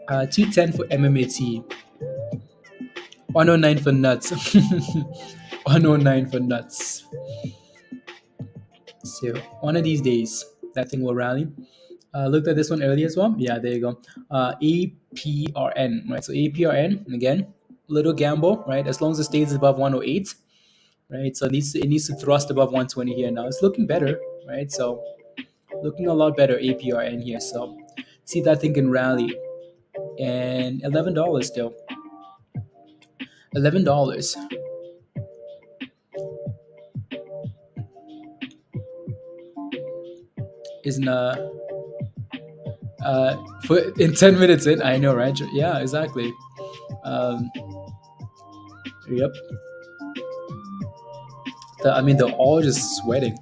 Uh, 210 for MMAT. 109 for nuts. 109 for nuts. So one of these days, that thing will rally. Looked at this one earlier as well. Yeah, there you go. APRN, right? So APRN, again, little gamble, right? As long as it stays above 108, right? So it needs to thrust above 120 here now. It's looking better, right? So looking a lot better, APRN here. So see that thing can rally. And $11 still. $11 isn't for in 10 minutes in. I know, right? Yeah, exactly. Yep. I mean, they're all just sweating.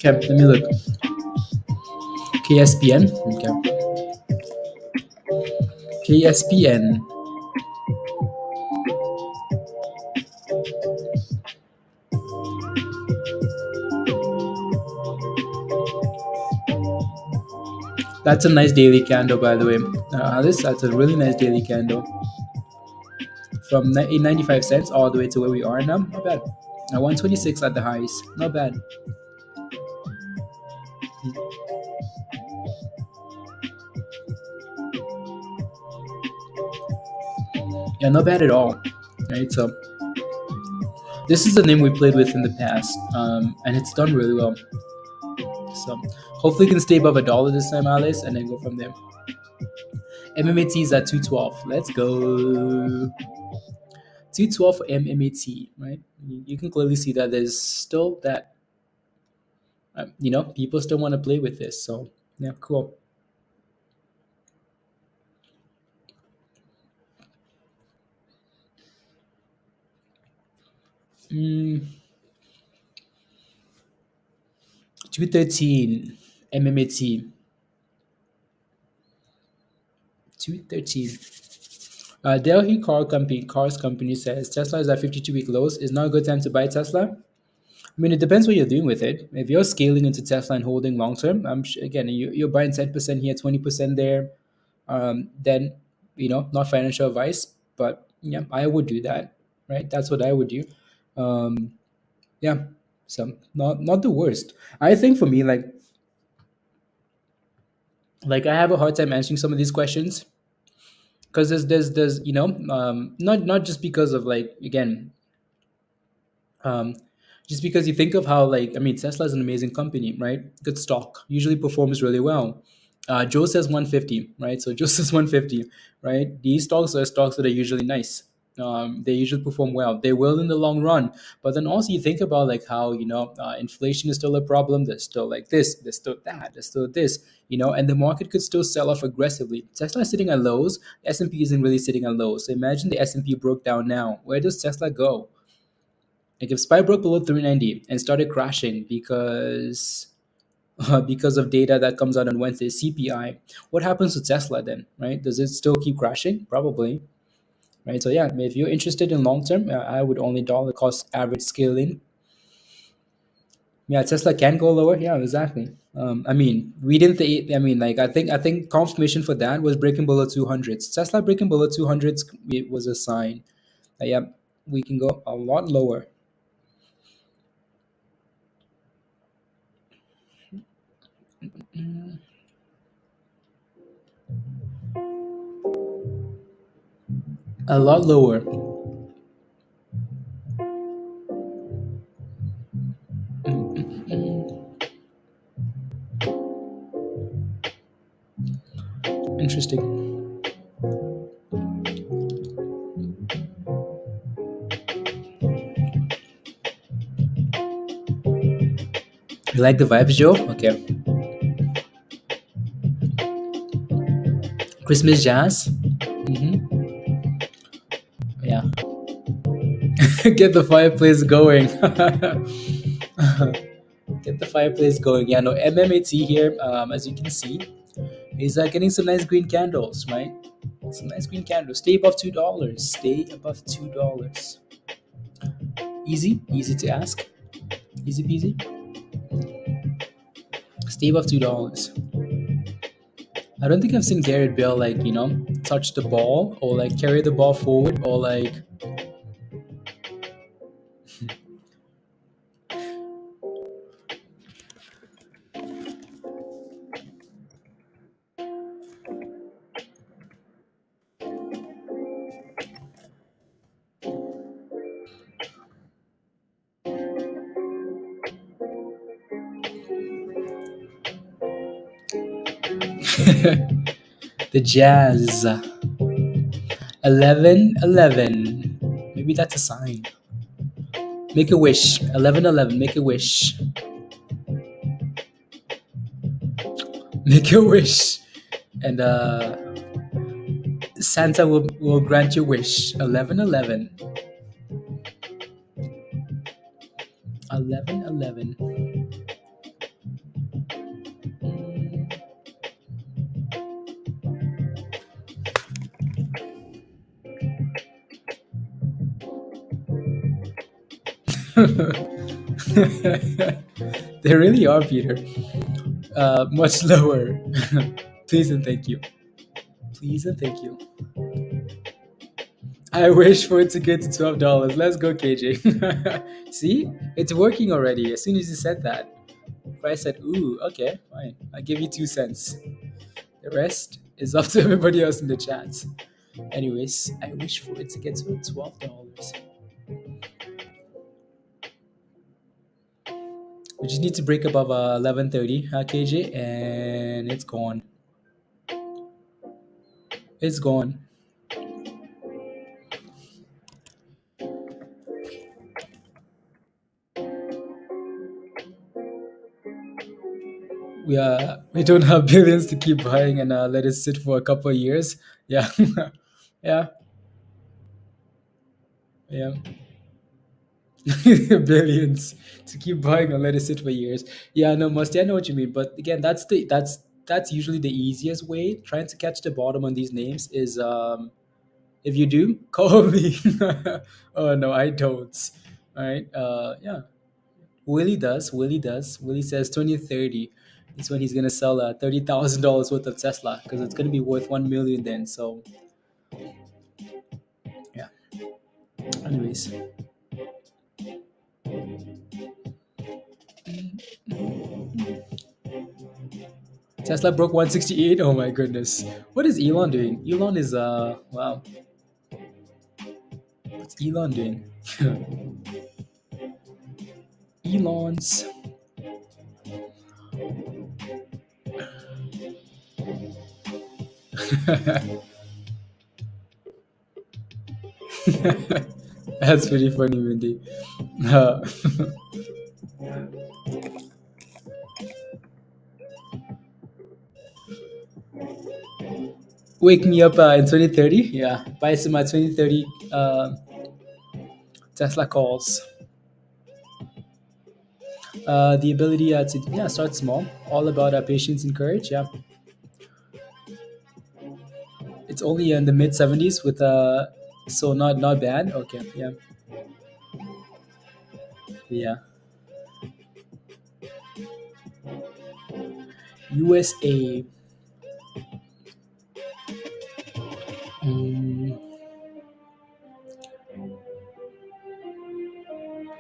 Okay, let me look. KSPN. Okay. KSPN. That's a nice daily candle, by the way. That's a really nice daily candle from 95 cents all the way to where we are now. Not bad. 126 at the highs. Not bad. Yeah, not bad at all. Right. So this is the name we played with in the past, and it's done really well. So hopefully, we can stay above $1 this time, Alice, and then go from there. MMAT is at 212. Let's go. 212 for MMAT, right? You can clearly see that there's still that, people still want to play with this. So, yeah, cool. Mm, 213 MMAT. 213. Delhi Cars Company says Tesla is at 52-week lows. Is now a good time to buy Tesla? I mean, it depends what you're doing with it. If you're scaling into Tesla and holding long term, again, you're buying 10% here, 20% there, then, not financial advice, but yeah, I would do that, right? That's what I would do. Um, yeah, so not the worst. I think for me, like I have a hard time answering some of these questions because there's not just because of like again um, just because you think of how like I mean Tesla is an amazing company, right? Good stock, usually performs really well. Joe says 150, right? So Joe says 150, right? These stocks are stocks that are usually nice. They usually perform well. They will in the long run, but then also you think about like how inflation is still a problem. There's still like this, there's still that, there's still this, and the market could still sell off aggressively. Tesla is sitting at lows. S&P isn't really sitting at lows. So imagine the S&P broke down now. Where does Tesla go? Like if SPY broke below 390 and started crashing because of data that comes out on Wednesday, CPI, what happens to Tesla then, right? Does it still keep crashing? Probably, right? So yeah, if you're interested in long term, I would only dollar cost average scale in. Yeah, Tesla can go lower. Yeah, exactly. I mean, we didn't. I mean, like I think confirmation for that was breaking below 200s. Tesla breaking below 200s it was a sign. Yeah, we can go a lot lower. A lot lower. Interesting. You like the vibes, Joe? Okay. Christmas jazz. Yeah. Get the fireplace going. Get the fireplace going. Yeah, no, MMAT here, as you can see, is getting some nice green candles, right? Some nice green candles. Stay above $2. Stay above $2. Easy to ask. Easy peasy. Stay above $2. I don't think I've seen Garrett Bell touch the ball or like carry the ball forward or like the Jazz. 11-11. Maybe that's a sign. Make a wish. 11-11. Make a wish. Make a wish. And Santa will grant your wish. 11-11. 11-11. They really are, Peter. Much lower. Please and thank you. please and thank you. I wish for it to get to $12. Let's go, KJ. See, it's working already. As soon as you said that, price said, "Ooh, okay, fine. I'll give you 2 cents." The rest is up to everybody else in the chat. Anyways, I wish for it to get to $12. We just need to break above 11:30 KJ, and it's gone. It's gone. We don't have billions to keep buying and let it sit for a couple of years. Yeah, yeah, yeah. Billions to keep buying and let it sit for years. Yeah, no, Musty, I know what you mean. But again, that's usually the easiest way. Trying to catch the bottom on these names is if you do, call me. Oh no, I don't. All right. Yeah. Willie does. Willie does. Willie says 2030 is when he's gonna sell $30,000 worth of Tesla because it's gonna be worth 1 million then. So yeah. Anyways. Tesla broke 168. Oh my goodness. What is Elon doing? Elon is wow. What's Elon doing? Elon's That's pretty funny, Mindy. Wake me up in 2030. Yeah, buy some 2030 Tesla calls. The ability to start small. All about patience and courage. Yeah, it's only in the mid 70s with so not bad. Okay, yeah, yeah. USA.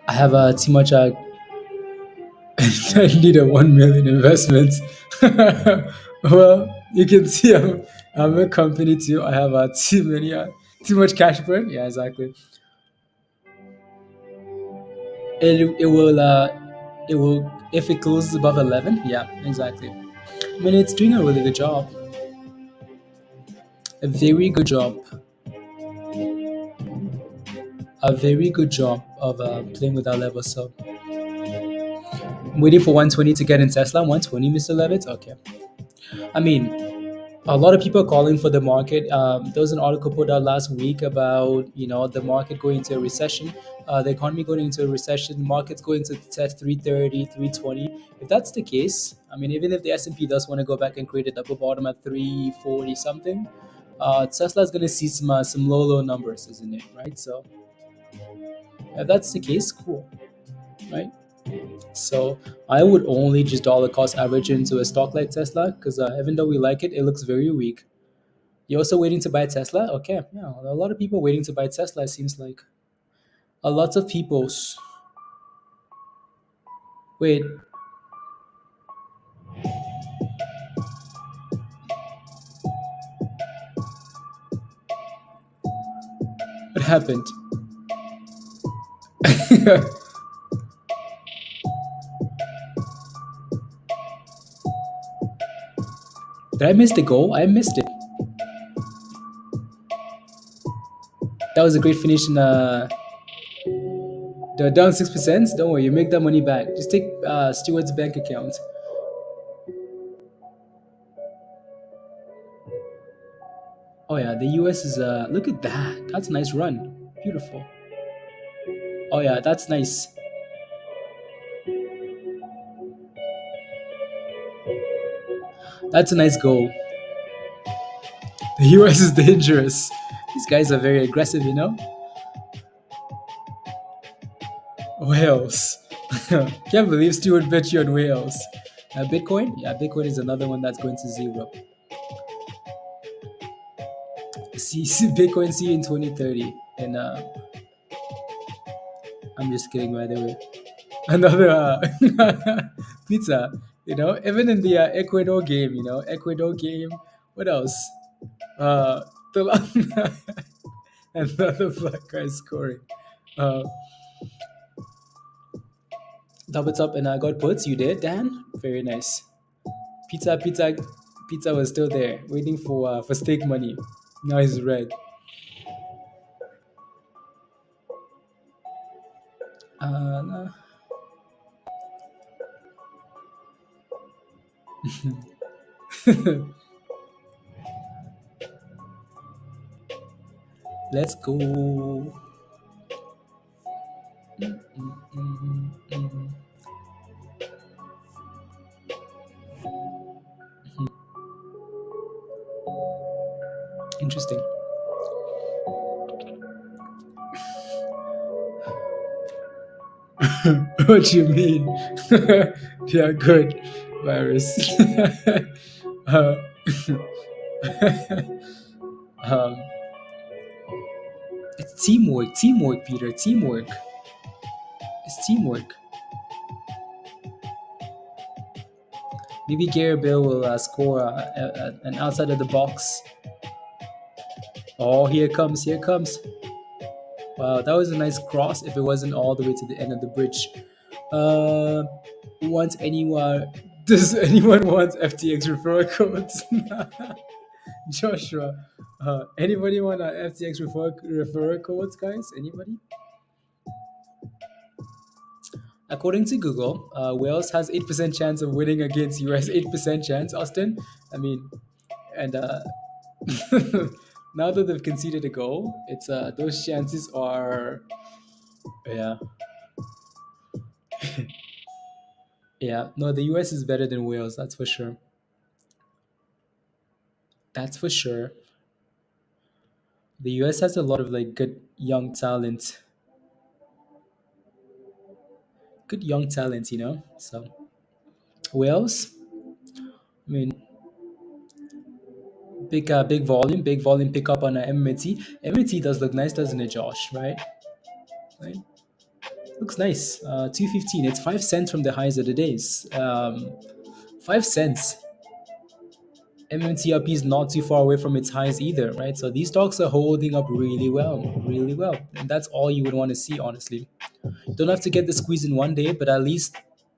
I have too much. I need a 1 million investment. Well, you can see I'm a company too. I have too much cash burn. Yeah, exactly. It will if it closes above 11. Yeah, exactly. I mean, it's doing a really good job. A very good job. A very good job of playing with that level. So I'm waiting for 120 to get in Tesla. 120, Mr. Levitt. Okay. I mean, a lot of people are calling for the market. There was an article put out last week about the market going into a recession, the economy going into a recession, markets going to test 330, 320. If that's the case, I mean, even if the S&P does want to go back and create a double bottom at 340 something, Tesla is going to see some low numbers, isn't it? Right. So if that's the case, cool, right? So I would only just dollar cost average into a stock like Tesla because even though we like it, it looks very weak. You're also waiting to buy Tesla? Okay, yeah, a lot of people waiting to buy Tesla. It seems like a lot of people's. Wait, what happened? Did I miss the goal? I missed it. That was a great finish in the down 6%. Don't worry, you make that money back. Just take Stewart's bank account. Oh yeah, the US is look at that. That's a nice run. Beautiful. Oh yeah, that's nice. That's a nice goal. The US is dangerous. These guys are very aggressive, Whales. Can't believe Stewart bet you on whales. Bitcoin? Yeah, Bitcoin is another one that's going to zero. see Bitcoin see you in 2030. And I'm just kidding, by the way. Another pizza, even in the Ecuador game, Ecuador game. What else? The another black guy scoring. Uh, Double top, and I got puts. You did, Dan? Very nice. Pizza was still there, waiting for stake money. Now he's red. No. Let's go. Interesting. What you mean? Yeah, good. Virus. uh, um, it's teamwork, Peter. Teamwork. It's teamwork. Maybe Gary Bill will score an outside of the box. Oh, here it comes. Here it comes. Wow, that was a nice cross if it wasn't all the way to the end of the bridge. Wants anyone? Does anyone want FTX referral codes? Joshua, anybody want FTX referral codes, guys? Anybody? According to Google, Wales has 8% chance of winning against US. 8% chance, Austin. I mean, and now that they've conceded a goal, it's those chances are, yeah. Yeah, no, the US is better than Wales, that's for sure. That's for sure. The US has a lot of like good young talent. Good young talent, So Wales, I mean, big volume pickup on MMAT. MMAT does look nice, doesn't it, Josh? Right? Right? Looks nice. 215. It's 5 cents from the highs of the days. 5 cents. MMTLP is not too far away from its highs either, right? So these stocks are holding up really well, really well. And that's all you would want to see, honestly. Don't have to get the squeeze in one day, but at least,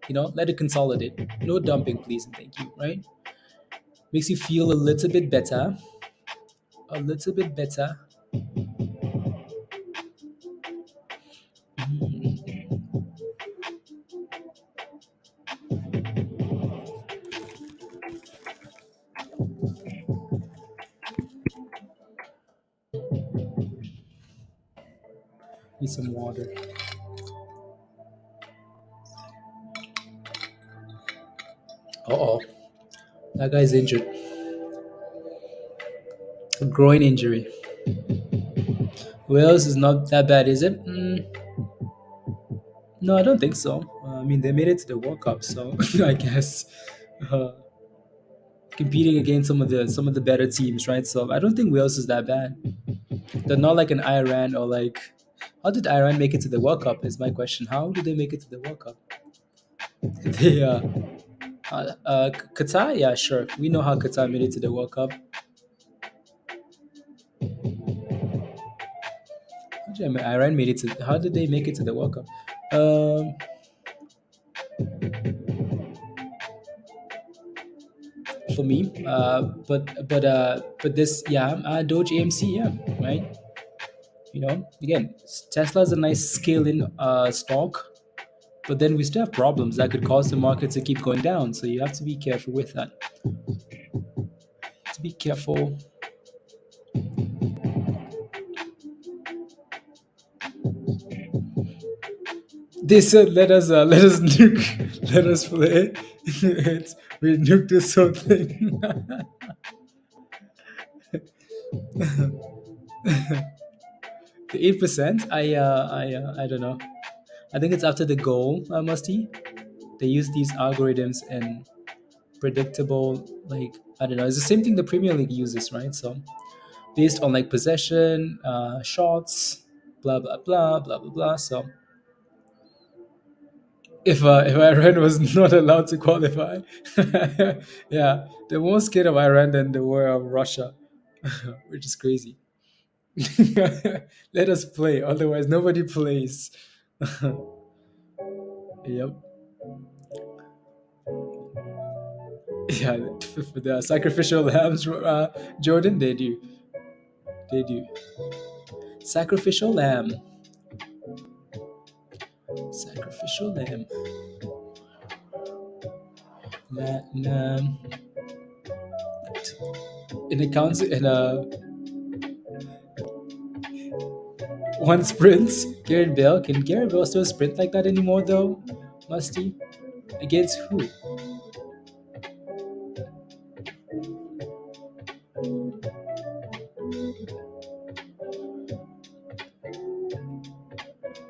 let it consolidate. No dumping, please, and thank you, right? Makes you feel a little bit better. A little bit better. Need some water. Uh-oh. That guy's injured. A groin injury. Wales is not that bad, is it? No, I don't think so. I mean, they made it to the World Cup, so I guess competing against some of the better teams, right? So I don't think Wales is that bad. They're not like an Iran or like. How did Iran make it to the World Cup? Is my question. How did they make it to the World Cup? They Qatar, yeah, sure. We know how Qatar made it to the World Cup. Iran made it to. How did they make it to the World Cup? For me, but this, yeah, Doge AMC, yeah, right. Again, Tesla's a nice scale in stock, but then we still have problems that could cause the market to keep going down. So you have to be careful with that. To be careful. They said let us nuke, let us play. We nuked this something. The 8%, I don't know. I think it's after the goal, Musty. They use these algorithms and predictable, like, I don't know. It's the same thing the Premier League uses, right? So based on like possession, shots, blah blah blah blah blah blah. So if Iran was not allowed to qualify, yeah, they're more scared of Iran than they were of Russia, which is crazy. Let us play, otherwise nobody plays. Yep. Yeah, the sacrificial lambs, Jordan, they do. They do. Sacrificial lamb. Sacrificial lamb. Lamb. In a council, in a one sprints, Garrett Bell. Can Garrett Bell still sprint like that anymore though? Must he? Against who?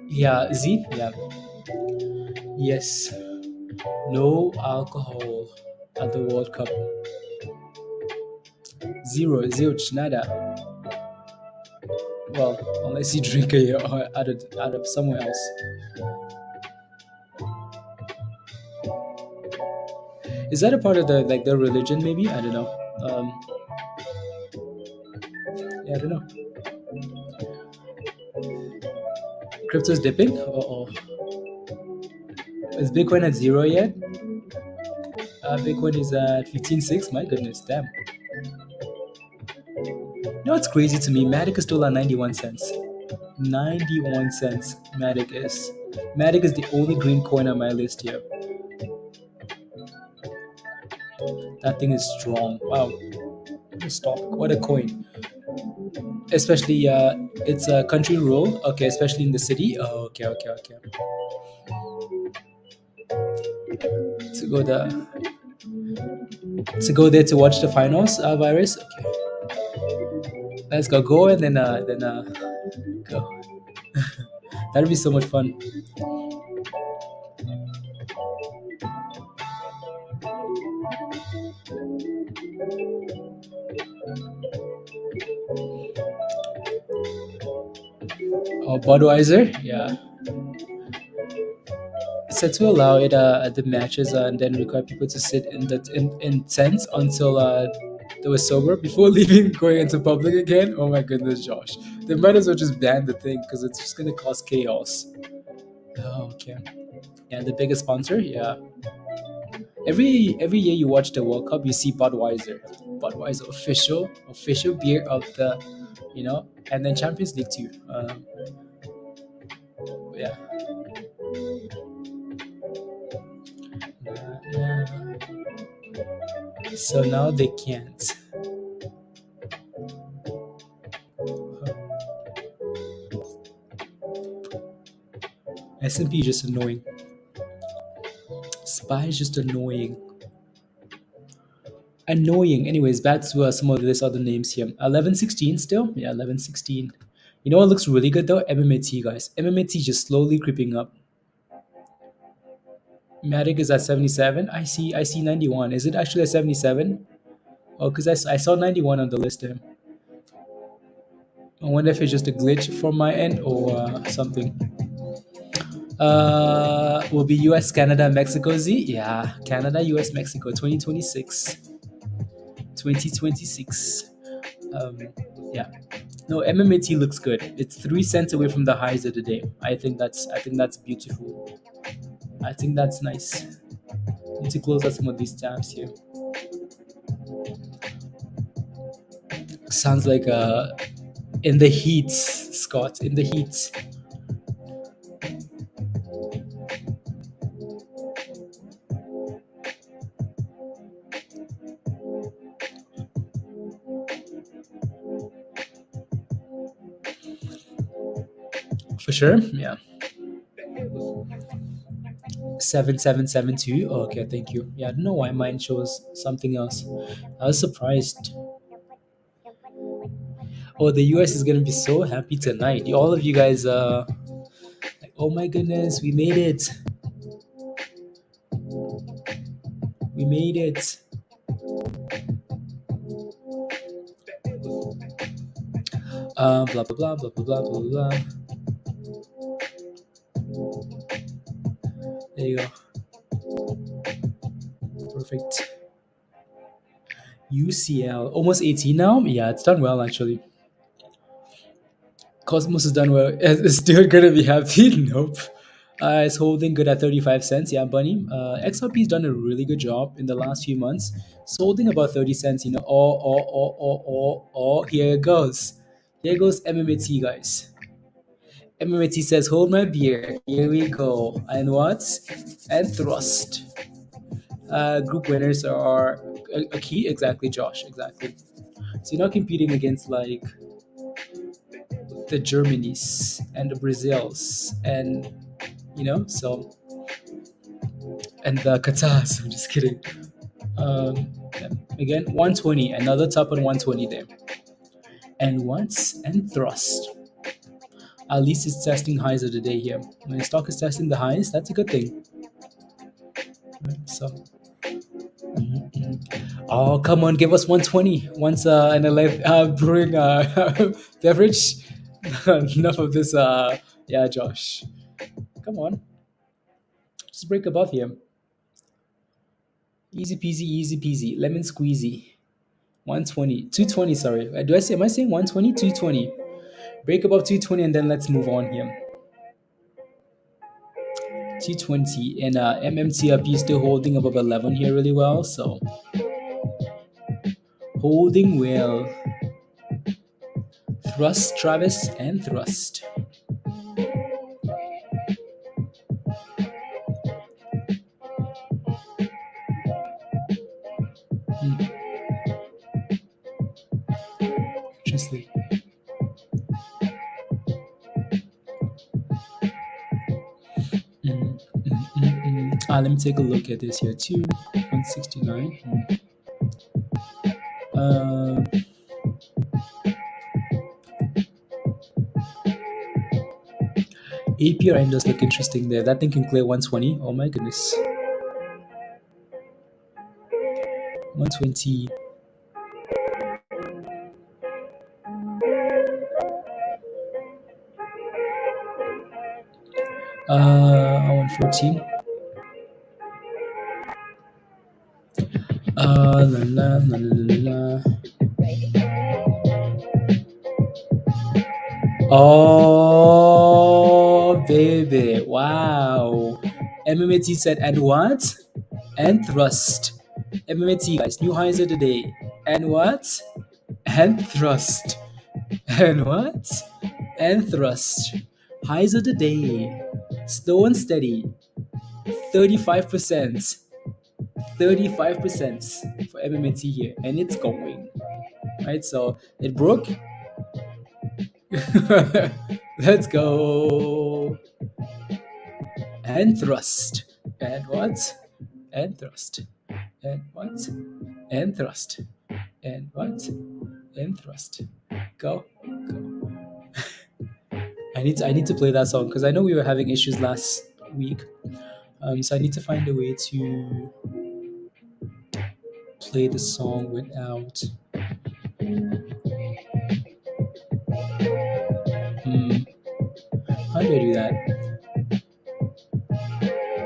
Yeah, Z? Yeah. Yes. No alcohol at the World Cup. Zero, zilch, nada. Well, unless you drink it out of somewhere else. Is that a part of the like their religion? Maybe I don't know. Yeah, I don't know. Crypto's dipping. Oh, is Bitcoin at zero yet? Bitcoin is at 15.6. My goodness, damn. You know what's crazy to me? Matic is still at 91 cents. 91 cents. Matic is. Matic is the only green coin on my list here. That thing is strong. Wow. What a stock. What a coin. Especially, it's a country rule. Okay, especially in the city. Oh, okay. To go there to watch the finals, Virus. Okay. Let's go and then go. That'd be so much fun. Oh, Budweiser, yeah. Set to allow it at the matches and then require people to sit in tents until they were sober before leaving, going into public again. Oh my goodness, Josh! They might as well just ban the thing because it's just gonna cause chaos. Oh, okay. Yeah, the biggest sponsor, yeah. Every year you watch the World Cup, you see Budweiser. Budweiser official beer of the, and then Champions League too. Yeah. So now they can't. S&P is just annoying. SPY is just annoying. Anyways, back to some of these other names here. 1116 still? Yeah, 1116. You know what looks really good though? MMAT, guys. MMAT just slowly creeping up. Matic is at 77. I see 91. Is it actually at 77? Oh, because I saw 91 on the list there. I wonder if it's just a glitch from my end or something. Will be US, Canada, Mexico, Z? Yeah, Canada, US, Mexico, 2026. 2026. Yeah. No, MMAT looks good. It's 3 cents away from the highs of the day. I think that's beautiful. I think that's nice. Need to close out some of these tabs here. Sounds like in the heat, Scott. In the heat. For sure, yeah. 7772. Oh, okay, thank you. Yeah, I don't know why mine shows something else. I was surprised. Oh, the US is gonna be so happy tonight. All of you guys, like, oh my goodness, we made it. We made it. Blah blah blah blah blah blah blah blah. There you go. Perfect. UCL almost 18 now. Yeah, it's done well actually. Cosmos has done well. Is still gonna be happy? Nope. It's holding good at 35 cents. Yeah, Bunny. XRP's done a really good job in the last few months. It's holding about 30 cents. You know, here it goes. Here goes MMAT, guys. MMAT says, hold my beer. Here we go. And what? And thrust. Group winners are a key. Exactly, Josh. Exactly. So you're not competing against like the Germanys and the Brazils and so and the Qatars. I'm just kidding. Yeah. Again, 120, another top on 120 there. And once and thrust. At least it's testing highs of the day here. When the stock is testing the highs, that's a good thing. Right, so. Oh, come on, give us 120 once and a brewing beverage. Enough of this. Yeah, Josh. Come on. Just break above here. Easy peasy, easy peasy. Lemon squeezy. 120. 220, sorry. Am I saying 120? 220. Break above 220 and then let's move on here. 220 and MMTLP still holding above 11 here really well. So holding well. Thrust, Travis, and thrust. Interesting. Let me take a look at this here too. 169. APRN does look interesting there. That thing can clear 120. Oh my goodness. 120. I want 14. La la la la la. Oh, baby. Wow. MMAT said, and what? And thrust. MMAT, guys, new highs of the day. And what? And thrust. And what? And thrust. Highs of the day. Slow and steady. 35%. 35% for MMAT here. And it's going. Right? So it broke. Let's go. And thrust. And what? And thrust. And what? And thrust. And what? And thrust. Go. Go. I need to play that song because I know we were having issues last week. So I need to find a way to play the song without. How do I do that?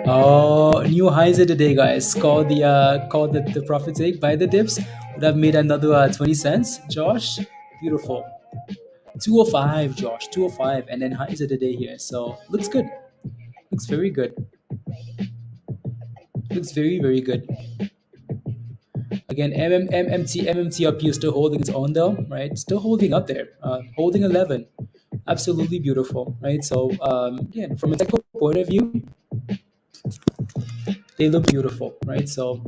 Oh, new highs of the day, guys. Call the profit take. Buy the dips. Would have made another 20 cents. Josh, beautiful. 205, Josh. 205, and then highs of the day here. So looks good. Looks very good. Looks very, very good. Again, MMTLP is still holding its own though, right? Still holding up there. Holding 11. Absolutely beautiful, right? So yeah, from a technical point of view, they look beautiful, right? So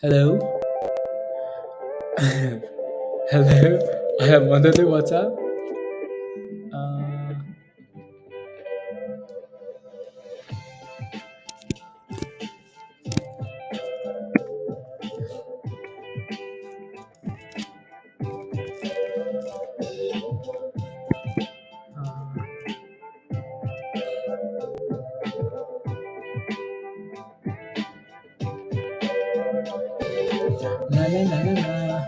hello. Hello. I am under the water. La la la la la.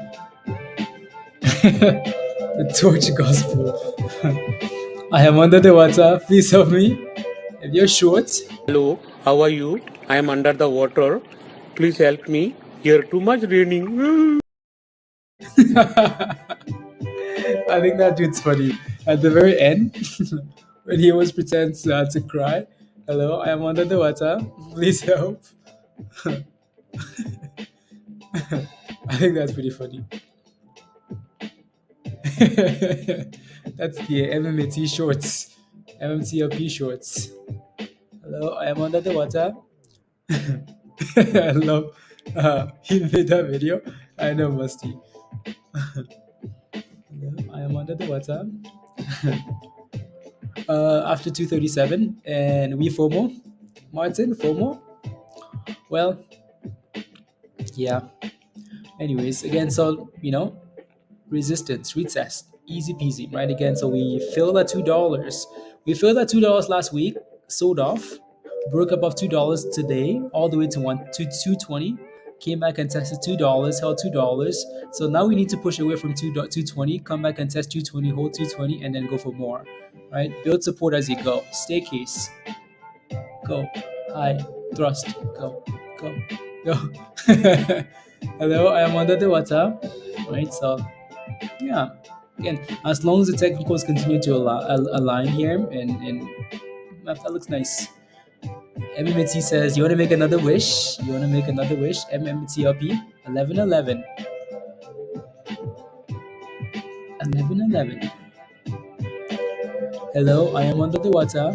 The torch gospel. I am under the water. Please help me. If you're short, Hello, how are you? I am under the water. Please help me. Here too much raining. I think that dude's funny. At the very end, when he always pretends to cry, hello, I am under the water. Please help. I think that's pretty funny. That's the MMAT shorts, MMTLP shorts. Hello, I am under the water. I love. He made that video. I know, Musty. Hello, I am under the water. After 237, and we FOMO. Martin, FOMO. Well, yeah. Anyways, again, so resistance, retest, easy peasy, right? Again, so we filled at $2. We filled at $2 last week, sold off, broke above $2 today, all the way to 220. Came back and tested $2, held $2. So now we need to push away from 220, come back and test 220, hold 220, and then go for more, right? Build support as you go. Stay case, go, high, thrust, go, go, go. Hello, I am under the water, right? So yeah, again, as long as the technicals continue to align here, and that looks nice. MMT says, you want to make another wish? You want to make another wish? MMTLP 1111. 1111. Hello, I am under the water.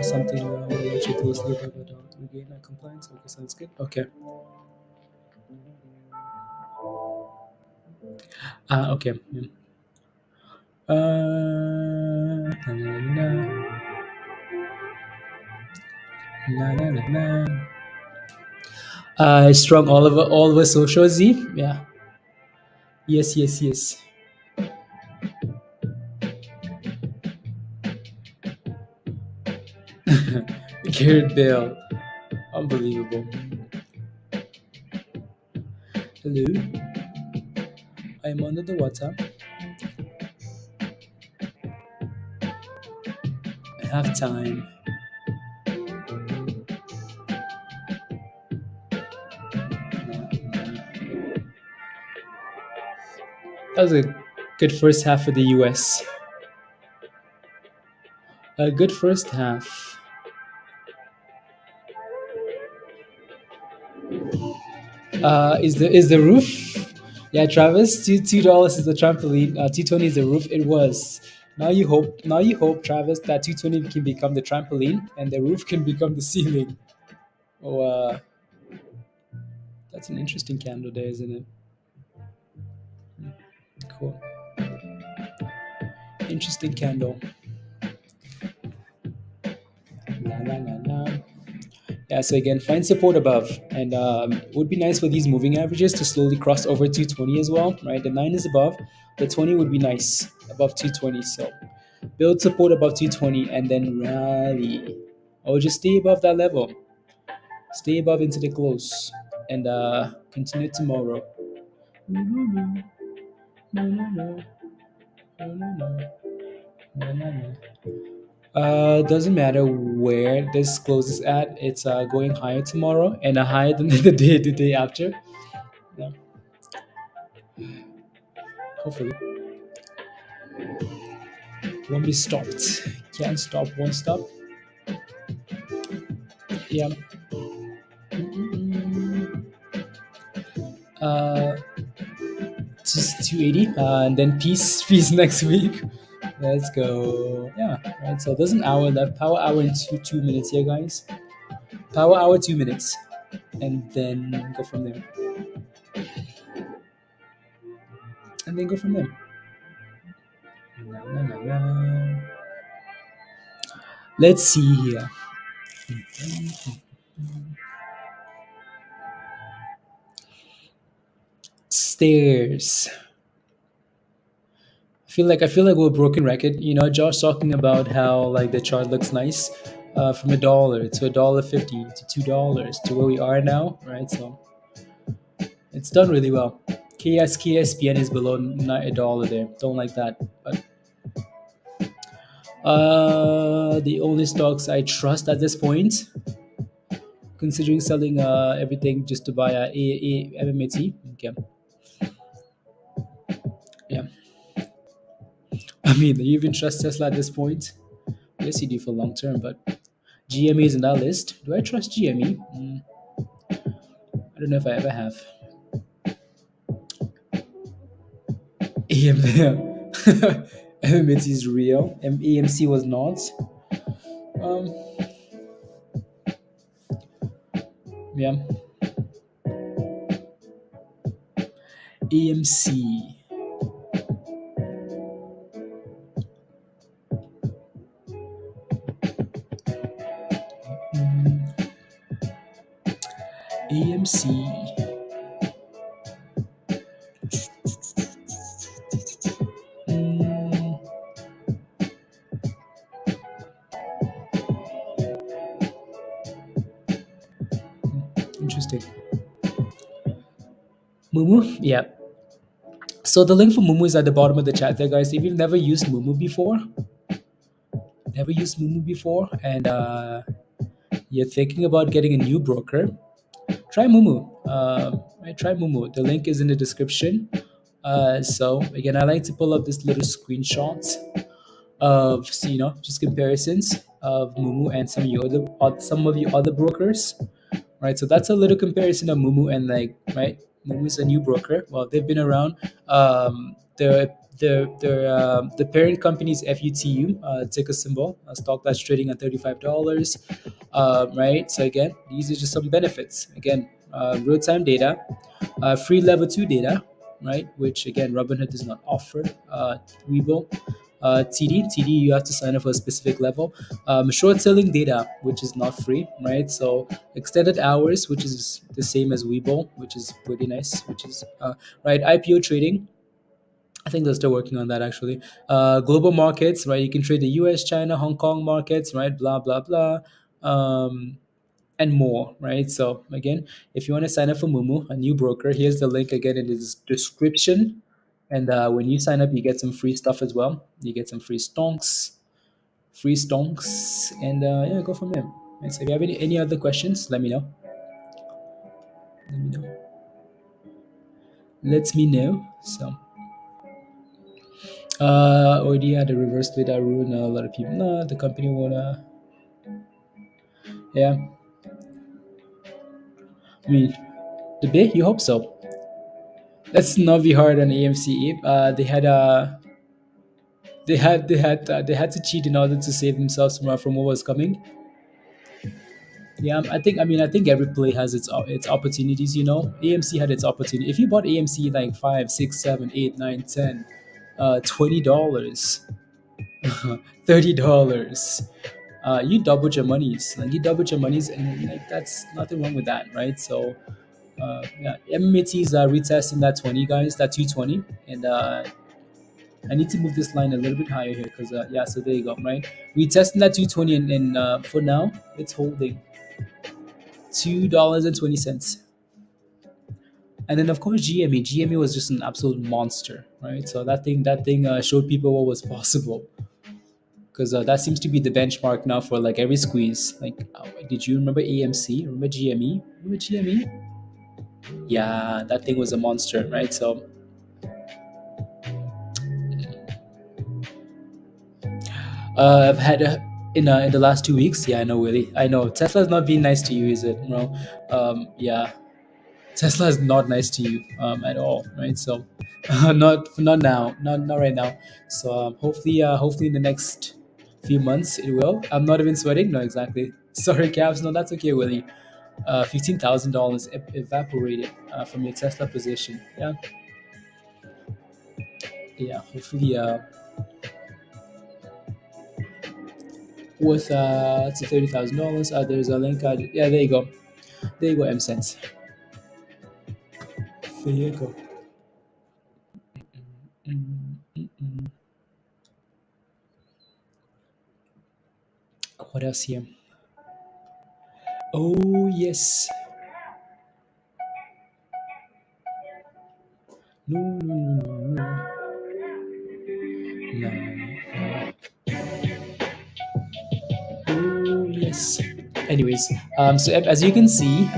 Something we should closely about regain our compliance. Okay, sounds good. Okay. Okay. Yeah. Strong all over social Z. Yeah. Yes, yes, yes. Garrett Bale. Unbelievable. Hello. I'm under the water. I have time. That was a good first half for the US. A good first half. Is the roof? Yeah, Travis. $2 is the trampoline. 220 is the roof. It was. Now you hope, Travis, that 220 can become the trampoline and the roof can become the ceiling. Oh, that's an interesting candle there, isn't it? Cool. Interesting candle. La la la la. Yeah, so again, find support above, and it would be nice for these moving averages to slowly cross over 220 as well, right? The 9 is above, the 20 would be nice above 220. So build support above 220 and then rally, or just stay above that level, stay above into the close, and continue tomorrow. No, no, no, no, no, no, no, no, no, no. Doesn't matter where this closes at. It's going higher tomorrow and higher than the day after. Yeah, hopefully. Won't be stopped. Can't stop, won't stop. Yeah. Uh, just 280, and then peace next week. Let's go. Yeah, right. So there's an hour left. Power hour in 2 minutes here, guys. Power hour 2 minutes, and then go from there. And then go from there. La, la, la, la. Let's see here. Stairs. I feel like we're a broken record. Josh talking about how like the chart looks nice, from $1 to $1.50 to $2 to where we are now, right? So it's done really well. KSPN is below $1 there. Don't like that. But the only stocks I trust at this point, considering selling everything just to buy MMAT. Okay, yeah. I mean, you even trust Tesla at this point? Yes, you do for long term, but GME is in that list. Do I trust GME? I don't know if I ever have. MMT is real. AMC was not. Um, yeah. AMC. AMC. Mm, interesting. Mumu? Yeah. So the link for Mumu is at the bottom of the chat there, guys. If you've never used Mumu before, and you're thinking about getting a new broker, try Mumu. Try Mumu. The link is in the description. So again, I like to pull up this little screenshot of just comparisons of Mumu and some of your other brokers, right? So that's a little comparison of Mumu and Mumu is a new broker. Well, they've been around. The parent company is FUTU, ticker symbol, a stock that's trading at $35. Right. So again, these are just some benefits. Again, real time data, free level 2 data, right? Which again, Robinhood does not offer. Webull, TD, you have to sign up for a specific level. Short selling data, which is not free, right? So extended hours, which is the same as Webull, which is pretty nice. Which is right. IPO trading. I think they're still working on that actually. Global markets, right? You can trade the US, China, Hong Kong markets, right? Blah blah blah. And more, right? So again, if you want to sign up for Mumu, a new broker, here's the link again in the description. And when you sign up, you get some free stuff as well. You get some free stonks, and yeah, go from there. And so if you have any other questions, let me know. Let me know. Let me know. So, already had a reverse split that ruined a lot of people. No, the company wanna. Yeah, I mean, the big. You hope so. Let's not be hard on AMC. They had to cheat in order to save themselves from what was coming. Yeah, I think every play has its opportunities. AMC had its opportunity. If you bought AMC like 5, 6, 7, 8, 9, 10, $20, $30, you doubled your monies. Like you doubled your monies, and like that's nothing wrong with that, right? So yeah, MMAT is retesting that 20, guys, that 220, and I need to move this line a little bit higher here because yeah, so there you go, right? Retesting that 220, and for now it's holding $2.20. And then of course GME was just an absolute monster, right? So that thing showed people what was possible, because that seems to be the benchmark now for like every squeeze. Like, did you remember AMC? Remember GME? Remember GME? Yeah, that thing was a monster, right? So I've had in the last 2 weeks. Yeah, I know, Willie. I know Tesla's not being nice to you, is it? No. Yeah, Tesla is not nice to you at all, right? So not now, not right now. So hopefully in the next few months it will. I'm not even sweating. No, exactly. Sorry, Cabs. No, that's okay, Willie. $15,000 evaporated from your Tesla position. Yeah, yeah. Hopefully, worth to $30,000. There's a link. Yeah, there you go. There you go, M cents. There you go. What else here? Oh yes. No, no, no, no, no, no. Oh yes. Anyways, so as you can see,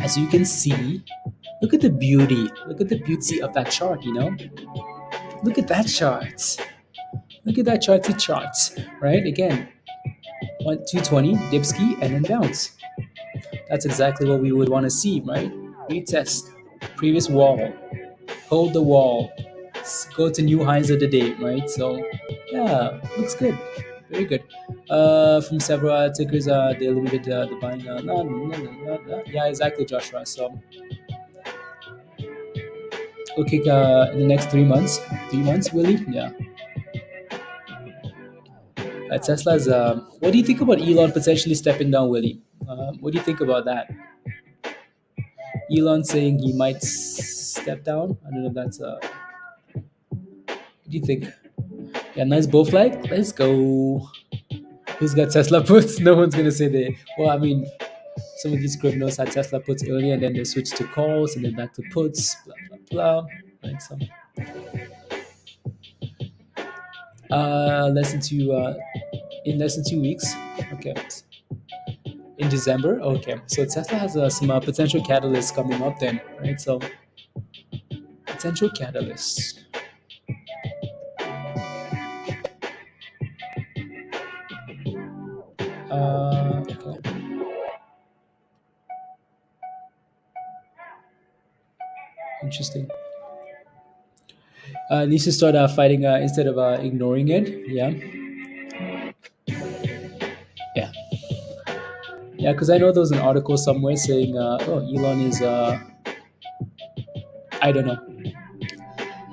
look at the beauty. Look at the beauty of that chart. Look at that chart. Look at that charty charts. Right again, 220 dipski and then bounce. That's exactly what we would want to see, right? Retest previous wall, hold the wall, go to new highs of the day, right? So yeah, looks good, very good. From several tickers, they limited the buying. No, no, no, no, no. Yeah, exactly, Joshua. So okay, in the next 3 months, 3 months, Willie. Yeah, Tesla's. What do you think about Elon potentially stepping down, Willie? What do you think about that? Elon saying he might step down. I don't know if that's. What do you think? Yeah, nice bow flag. Let's go. Who's got Tesla puts? No one's gonna say they. Well, I mean, some of these criminals had Tesla puts earlier, and then they switched to calls, and then back to puts. Blah blah blah. Right. So, less than two. In less than 2 weeks. Okay. In December. Okay. So Tesla has some potential catalysts coming up then, right? So potential catalysts. Okay. Interesting. Needs to start fighting instead of ignoring it. Yeah. Yeah. Yeah, because I know there was an article somewhere saying, oh, Elon is, I don't know.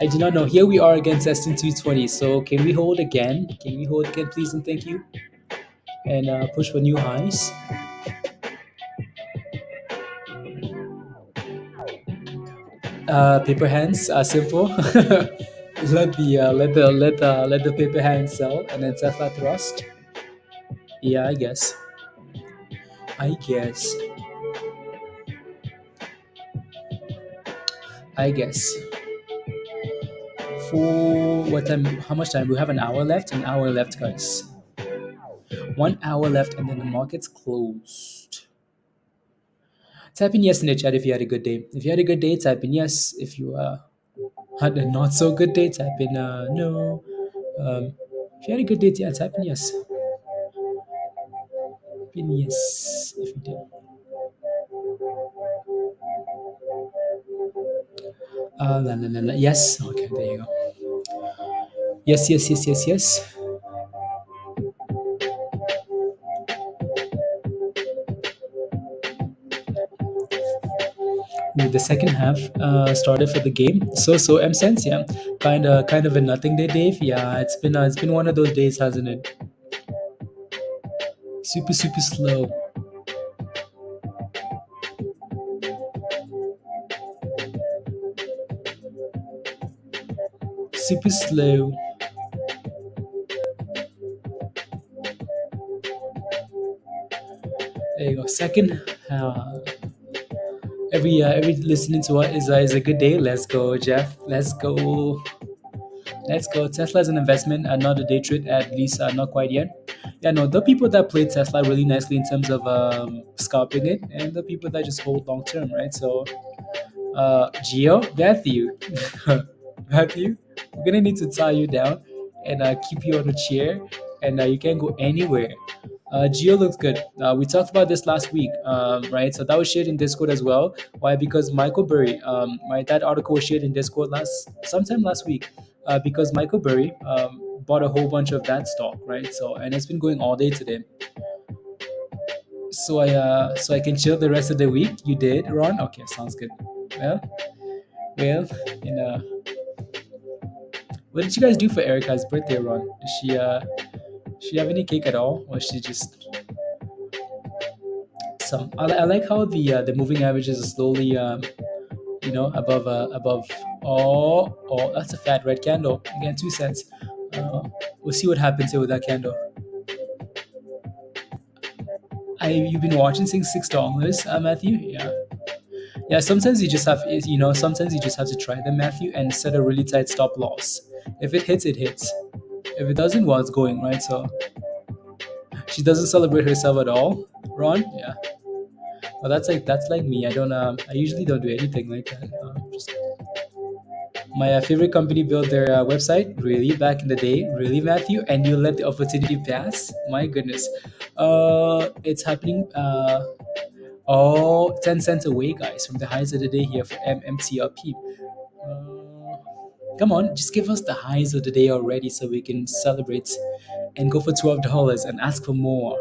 I do not know. Here we are again testing 220. So can we hold again? Can we hold again, please and thank you? And push for new highs. Paper hands are simple. Let the paper hands sell and then Tesla thrust. Yeah, I guess. I guess. I guess. For what time? How much time? We have an hour left. An hour left, guys. 1 hour left, and then the market's closed. Type in yes in the chat if you had a good day. If you had a good day, type in yes. If you had a not so good day, type in no. If you had a good day, yeah, type in yes. Type in yes if you did. La, la, la, la. Yes. Okay, there you go. Yes, yes, yes, yes, yes. The second half started for the game. So M sense, yeah, kind of a nothing day, Dave. Yeah, it's been one of those days, hasn't it? Super slow. Super slow. There you go. Second, every listening to what is a good day. Let's go, Jeff. Let's go. Let's go. Tesla is an investment and not a day trade, at least not quite yet. Yeah, no, the people that play Tesla really nicely in terms of scalping it, and the people that just hold long term, right? So, Matthew, Matthew, we're gonna need to tie you down and keep you on a chair, and you can't go anywhere. Geo looks good. We talked about this last week, right? So that was shared in Discord as well. Why? Because Michael Burry, right? That article was shared in Discord sometime last week. Because Michael Burry bought a whole bunch of that stock, right? So and it's been going all day today. So I can chill the rest of the week. You did, Ron? Okay, sounds good. Well, what did you guys do for Erica's birthday, Ron? Did she have any cake at all, or she just some? I like how the moving averages are slowly above. Oh, that's a fat red candle. Again, 2 cents. We'll see what happens here with that candle. you've been watching since $6, Matthew. Yeah, yeah. Sometimes you just have, sometimes you just have to try them, Matthew, and set a really tight stop loss. If it hits, it hits. If it doesn't, well, it's going right. So she doesn't celebrate herself at all, Ron. Yeah. Well, that's like me. I usually don't do anything like that. Just my favorite company built their website really back in the day, really, Matthew, and you let the opportunity pass. My goodness, it's happening. 10 cents away, guys, from the highs of the day here for MMTLP. Come on, just give us the highs of the day already so we can celebrate and go for $12 and ask for more.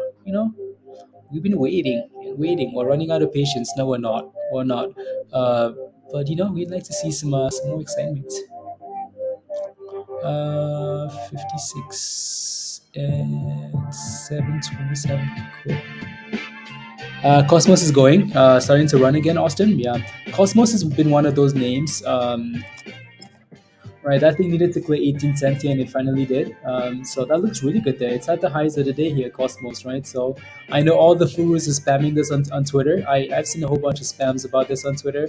We've been waiting and waiting. We're running out of patience. No, we're not. We're not. Uh, but we'd like to see some more excitement. 56 and 727. Cool. Cosmos is going, starting to run again, Austin. Yeah, Cosmos has been one of those names. Right, that thing needed to clear 18 cents here, and it finally did. So that looks really good there. It's at the highs of the day here, Cosmos, right? So I know all the furus are spamming this on Twitter. I've seen a whole bunch of spams about this on Twitter.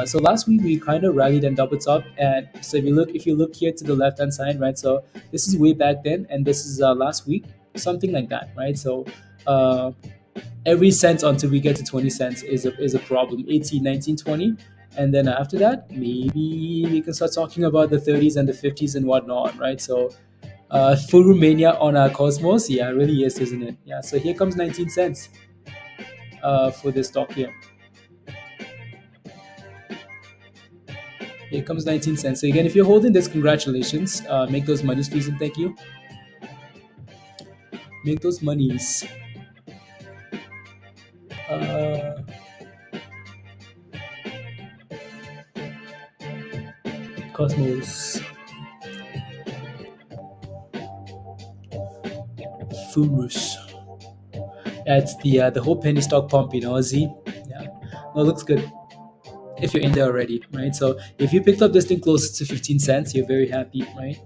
So last week we kind of rallied and double top, and so if you look here to the left hand side, right? So this is way back then, and this is last week, something like that, right? So every cent until we get to 20 cents is a problem. 18, 19, 20. And then after that, maybe we can start talking about the 30s and the 50s and whatnot, right? So full Romania on our Cosmos, yeah, it really is, isn't it? Yeah, so here comes 19 cents for this stock here. Here comes 19 cents. So again, if you're holding this, congratulations. Make those monies, please, and thank you. Make those monies. Cosmos. Furus. Yeah, it's the whole penny stock pump, Z. Yeah, no, it looks good if you're in there already, right? So if you picked up this thing close to 15 cents, you're very happy, right?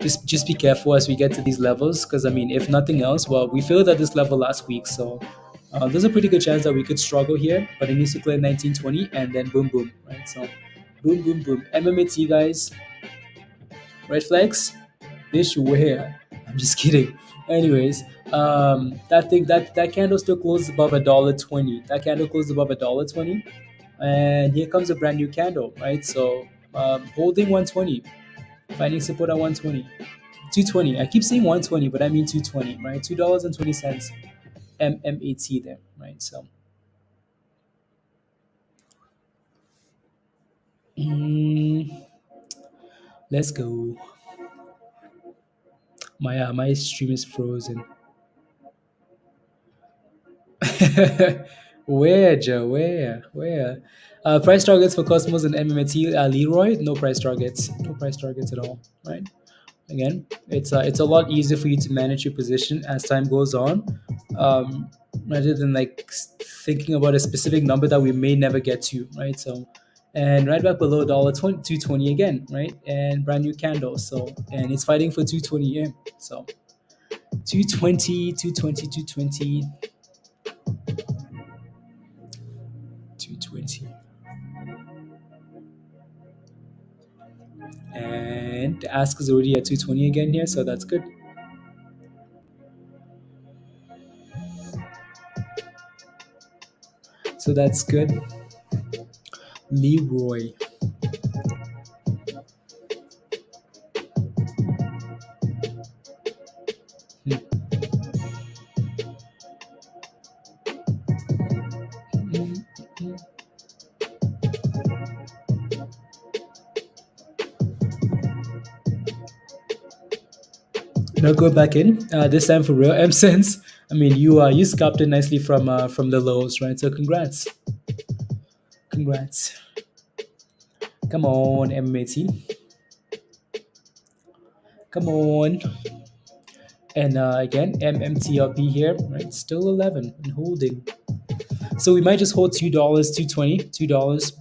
Just be careful as we get to these levels, because if nothing else, well, we failed at this level last week, so there's a pretty good chance that we could struggle here, but it needs to clear 1920 and then boom boom, right? So boom boom boom. MMAT, guys. Red flags? This where? I'm just kidding. Anyways, that candle still closed above $1.20. That candle closed above $1.20, and here comes a brand new candle, right? So holding 120, finding support at 120, 220. I keep saying 120, but I mean 220, right? $2.20 MMAT there, right? So let's go. My stream is frozen. Where, Joe? Where? Price targets for Cosmos and MMAT. Leroy, no price targets. No price targets at all. Right? Again, it's a lot easier for you to manage your position as time goes on, rather than like thinking about a specific number that we may never get to. Right? So, and right back below $2.20 again. Right? And brand new candle. So, and it's fighting for 220 AM. So, 220, 220, 220. 220. And the ask is already at 220 again here, so that's good. So that's good. Leroy. Now go back in. This time for real. M-Sense. You scalped it nicely from the lows, right? So congrats. Come on, MMAT. Come on. And again, MMTLP here, right? Still 11 and holding. So we might just hold $2, $2.20, $2.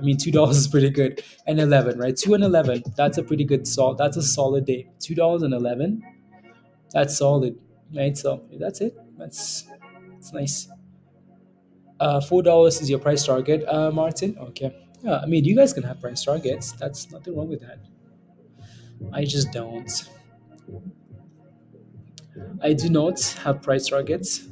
$2 is pretty good, and 11, right? 2 and 11. That's a pretty good that's a solid day. $2 and 11. That's solid, right? So that's it. It's nice. $4 is your price target, Martin. Okay. Yeah, I mean, you guys can have price targets. That's nothing wrong with that. I just don't. I do not have price targets.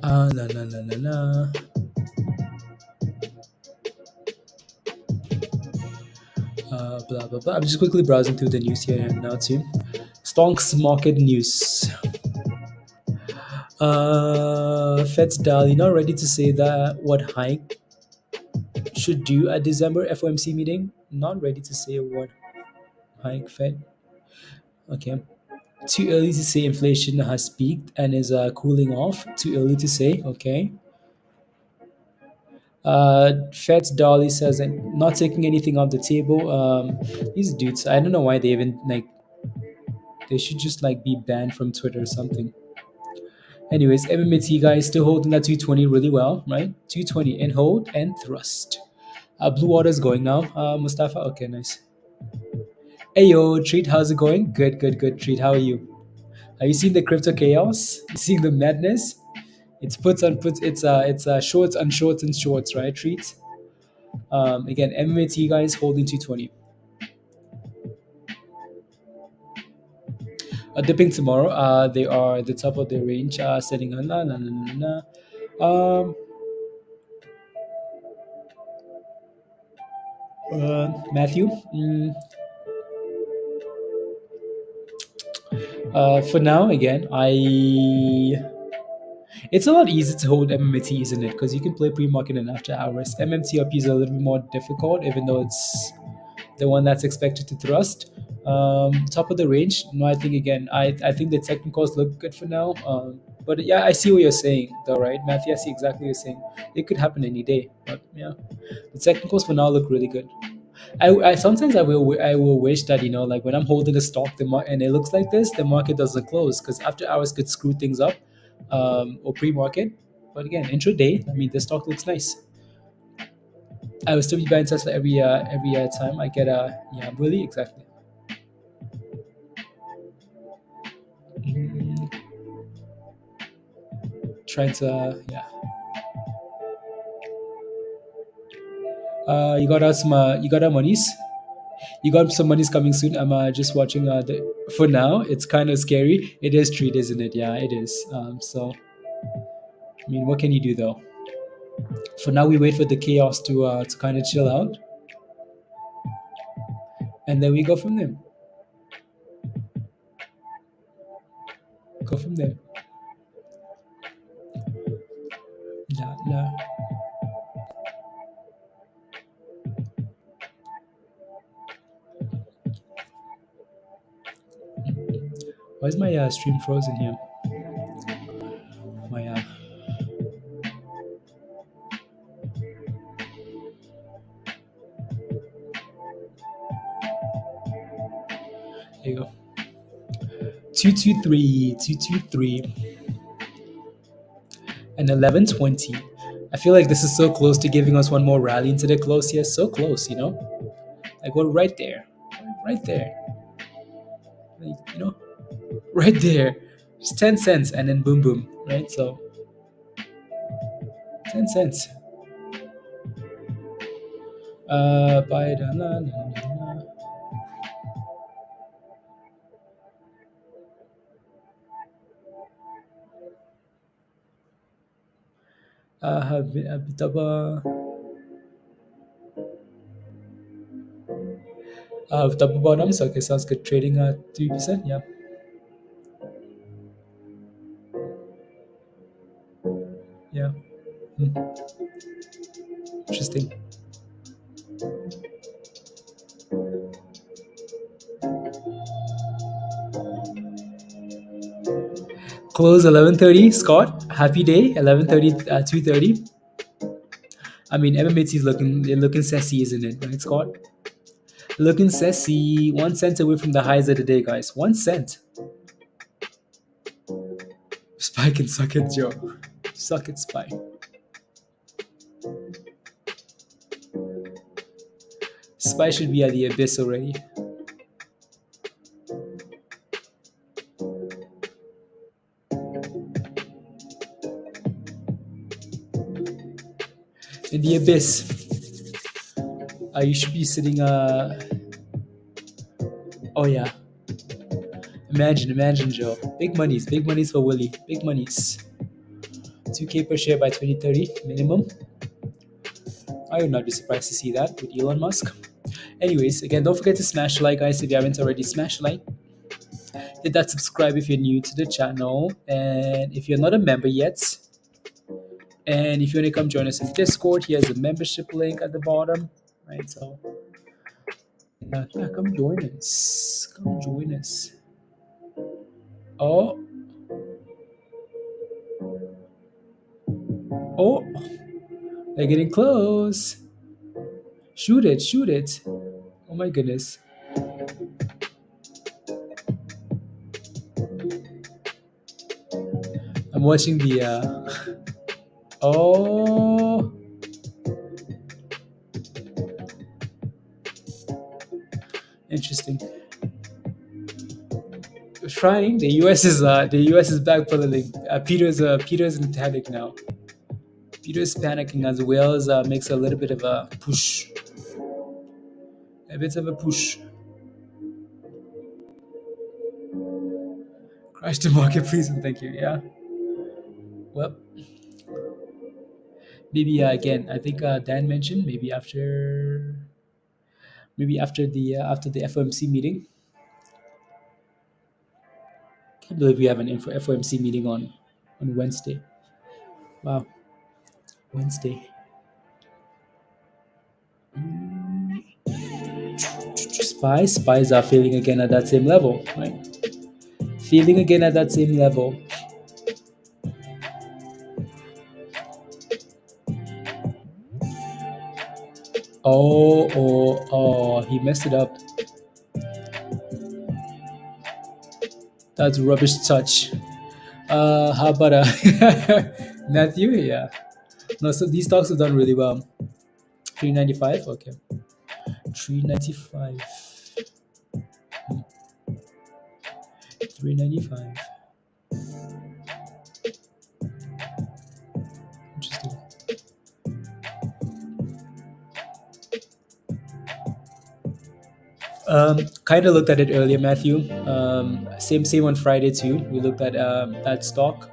La la la la la. Blah blah blah. I'm just quickly browsing through the news here and now too. Stocks market news. Fed's Dali not ready to say that what hike should do at December FOMC meeting. Not ready to say what hike Fed. Okay. Too early to say inflation has peaked and is cooling off. Too early to say. Okay. Fed's Dolly says that not taking anything off the table. These dudes, I don't know why they even like. They should just like be banned from Twitter or something. Anyways, MMAT guys still holding that 220 really well, right? 220 and hold and thrust. Blue water's going now. Mustafa, okay, nice. Hey yo, Treat, how's it going? Good, good, good. Treat, how are you? Have you seen the crypto chaos? You seeing the madness? It's puts on puts. It's shorts on shorts and shorts, right? Treat. Again, MMAT guys holding 220. Dipping tomorrow. They are at the top of their range, setting on la la la la la. Matthew. For now, again, it's a lot easier to hold MMT, isn't it? Because you can play pre-market and after hours. MMTLP is a little bit more difficult, even though it's the one that's expected to thrust. Top of the range. No, I think again, I think the technicals look good for now. But yeah, I see what you're saying, though, right, Matthew? I see exactly what you're saying. It could happen any day, but yeah, the technicals for now look really good. I sometimes I will wish that like when I'm holding a stock and it looks like this, the market doesn't close because after hours could screw things up, or pre-market. But again, intraday, I mean, the stock looks nice. I will still be buying Tesla every time I get a really exactly. Trying to you got out some you got our monies. You got some monies coming soon. I'm just watching. For now, it's kind of scary. It is treat, isn't it? Yeah, it is. So, I mean, what can you do though? For now, we wait for the chaos to kind of chill out, and then we go from there. Go from there. La, la. Why is my stream frozen here? My there you go. 223, and 1120. I feel like this is so close to giving us one more rally into the close here. So close, like we're right there, right there, like, right there. Just 10 cents and then boom, boom, right? So 10 cents. Buy it. Have double bottoms. Okay, sounds good. Trading at 3%. Yeah. Yeah. Interesting. Close 11:30. Scott, happy day. 11:30, 2:30. I mean, MMAT is looking sassy, isn't it? Right, Scott? Looking sassy. 1 cent away from the highs of the day, guys. 1 cent. Spike and suck it, Joe. Suck it, Spike. SPY should be at the abyss already. In the abyss. You should be sitting. Oh yeah. Imagine, Joe. Big monies for Willie. Big monies. 2K per share by 2030 minimum. I would not be surprised to see that with Elon Musk. Anyways, again, don't forget to smash the like, guys, if you haven't already. Smash the like. Hit that subscribe if you're new to the channel, and if you're not a member yet, and if you want to come join us in Discord, here's a membership link at the bottom. Right, so yeah, come join us. Come join us. Oh, they're getting close. Shoot it. Oh my goodness. I'm watching the oh, interesting. Trying. The US is backpedaling. Peter's in panic now. Peter's panicking as well as makes a little bit of a push. A bit of a push. Crash the market, please, and thank you. Yeah. Well, maybe again. I think Dan mentioned maybe after the FOMC meeting. Can't believe we have an FOMC meeting on Wednesday. Wow, Wednesday. Spies are failing again at that same level, right? Feeling again at that same level. Oh, he messed it up. That's rubbish touch. How about Matthew? Yeah. No, so these stocks have done really well. 395, okay. 395. 395. Interesting. Kind of looked at it earlier, Matthew. Same on Friday too. We looked at that stock,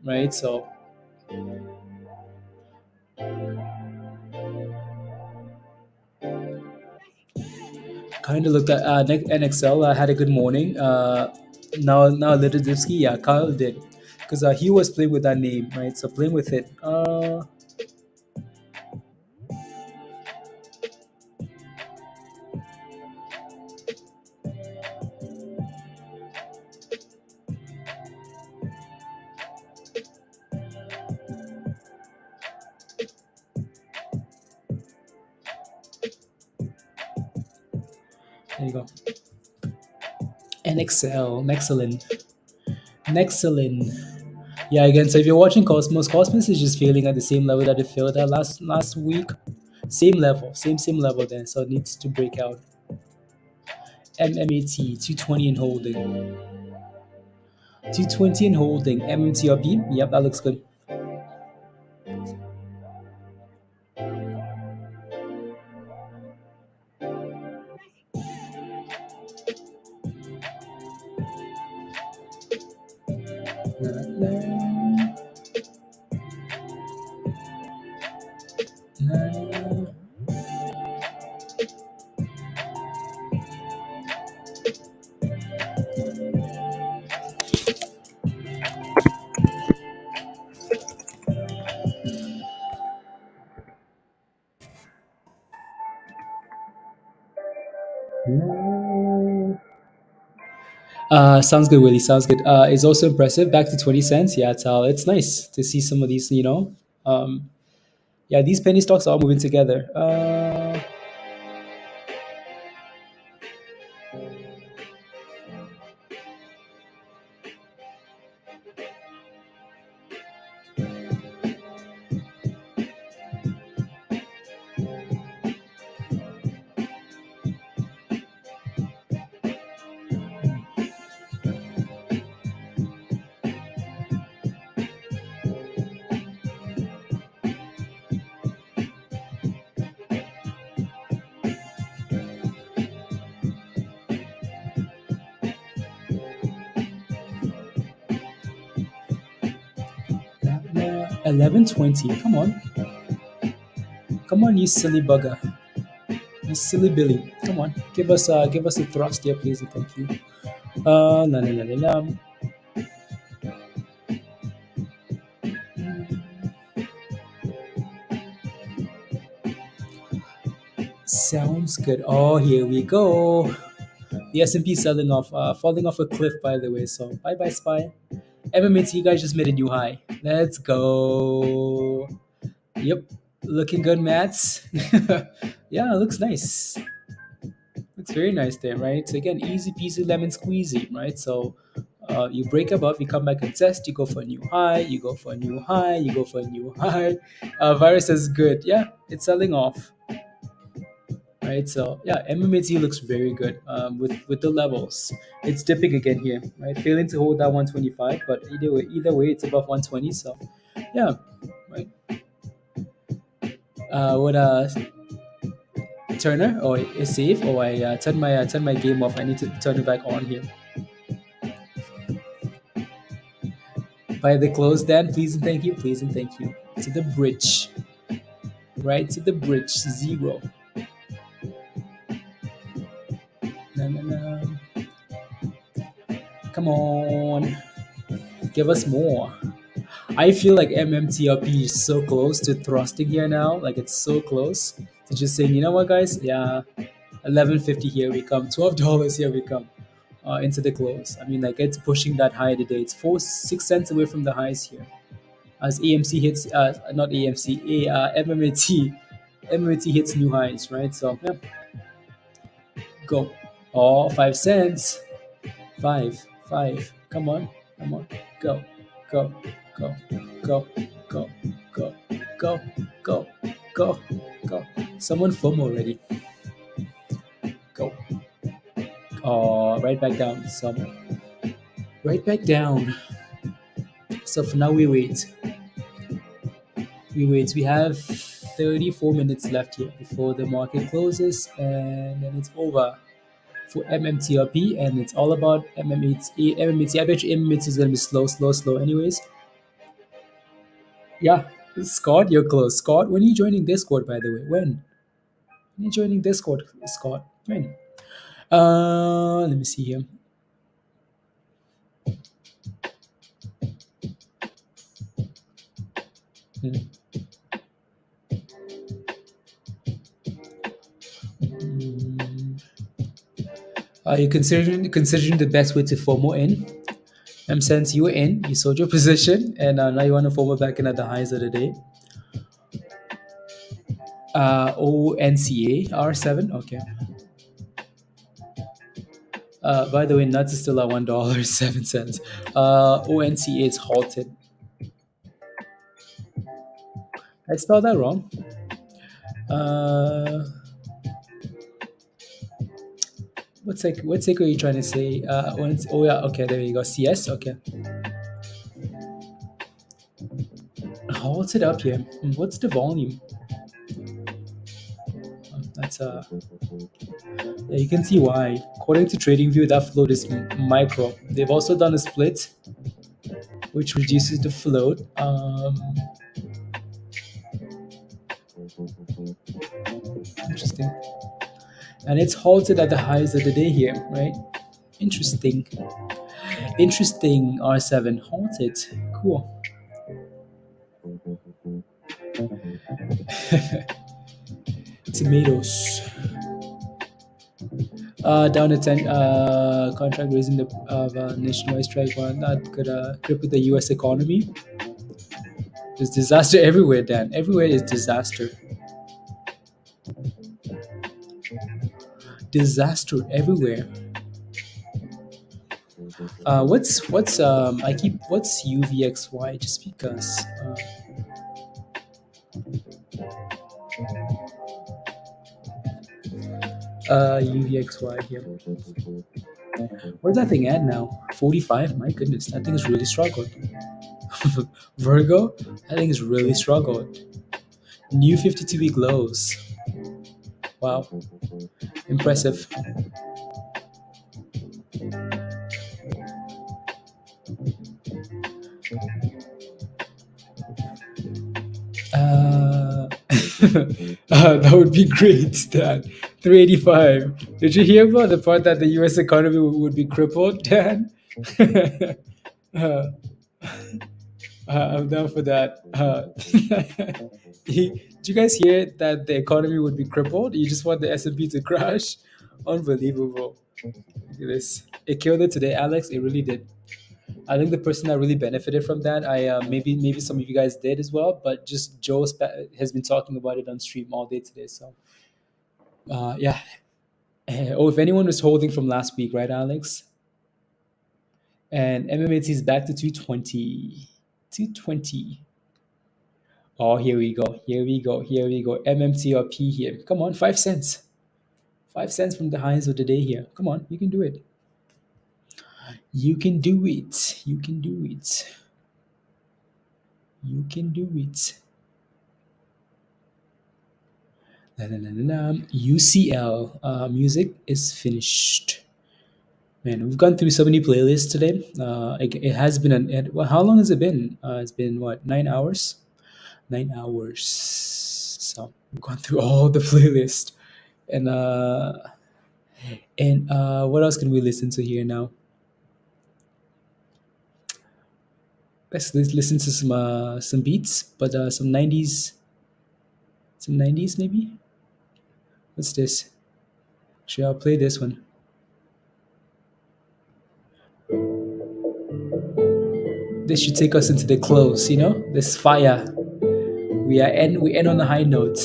right? So kind of looked at NXL. Had a good morning. Now Littlezipski, yeah, Kyle did, because he was playing with that name, right? So playing with it. There you go. NXL, Nexalin. Yeah, again, so if you're watching Cosmos is just failing at the same level that it failed at last week. Same level, same level then. So it needs to break out. MMAT 220 and holding. 220 and holding. MMTLP. Yep, that looks good. Sounds good, Willie. Sounds good. It's also impressive. Back to 20 cents. Yeah, it's nice to see some of these, yeah, these penny stocks are moving together. 1120. Come on. Come on, you silly bugger. You silly Billy. Come on. Give us a thrust here, please, and thank you. La la la la la. Sounds good. Oh, here we go. The S&P selling off, falling off a cliff, by the way. So bye bye, SPY. MMAT, you guys just made a new high. Let's go. Yep, looking good, Mats. Yeah, it looks nice. Looks very nice there, right? So again, easy peasy lemon squeezy, right? So you break above, you come back and test, you go for a new high, you go for a new high, you go for a new high. Virus is good. Yeah, it's selling off. Right, so yeah, MMAT looks very good with the levels. It's dipping again here, right? Failing to hold that 125, but either way, it's above 120. So yeah, right. What Turner or is safe? Or I turn my game off. I need to turn it back on here. By the close, Dan, please and thank you, please and thank you. To the bridge, right? To the bridge, 0. Na, na, na. Come on, give us more. I feel like MMTLP is so close to thrusting here now. Like it's so close to just saying, you know what, guys? Yeah, 11.50 here we come. $12 here we come. Into the close. I mean, like it's pushing that high today. It's 6 cents away from the highs here. As AMC hits, not AMC, MMAT hits new highs, right? So yeah, go. Oh, 5 cents. Five. Come on. Go, go, go, go, go, go, go, go, go, go. Someone foam already. Go. Oh, right back down. Right back down. So for now we wait. We have 34 minutes left here before the market closes, and then it's over for MMTLP, and it's all about MMAT. I bet you MMAT is gonna be slow anyways. Yeah, Scott, you're close. Scott, when are you joining Discord, by the way? When are you joining Discord, Scott? When? Let me see here. Are you considering the best way to FOMO in? Since you were in, you sold your position, and now you want to FOMO back in at the highs of the day. ONCA R7, okay. By the way, nuts is still at $1.07. ONCA is halted. I spelled that wrong. What cycle are you trying to say? Oh yeah, okay, there you go. CS, okay. Halted up here. What's the volume? That's yeah, you can see why. According to TradingView, that float is micro. They've also done a split, which reduces the float. Interesting. And it's halted at the highs of the day here, right? Interesting. R7 halted. Cool. Tomatoes. Down to 10. Contract raising the nationwide strike one that could cripple the U.S. economy. There's disaster everywhere, Dan. Everywhere is disaster. Disaster everywhere. What's UVXY? Just because. UVXY here. Where's that thing at now? 45? My goodness, that thing is really struggled. Virgo, that thing is really struggled. New 52-week lows. Wow. Impressive. That would be great, Dan. 385. Did you hear about the part that the US economy would be crippled, Dan? uh, I'm down for that. Did you guys hear that the economy would be crippled? You just want the S&P to crash? Unbelievable. Look at this. It killed it today, Alex. It really did. I think the person that really benefited from that, maybe some of you guys did as well, but just Joe has been talking about it on stream all day today. So yeah. Oh, if anyone was holding from last week, right, Alex? And MMAT is back to 220. 220. Oh, here we go. Here we go. Here we go. MMTLP here. Come on, 5 cents. 5 cents from the highs of the day here. Come on, you can do it. You can do it. You can do it. You can do it. Na, na, na, na, na. UCL music is finished. Man, we've gone through so many playlists today. It has been well, how long has it been? It's been what, 9 hours? 9 hours. So we've gone through all the playlists, and what else can we listen to here now? Let's listen to some beats, but some 90s, maybe. What's this? Sure, I'll play this one. This should take us into the close, you know? This fire. We end on a high note.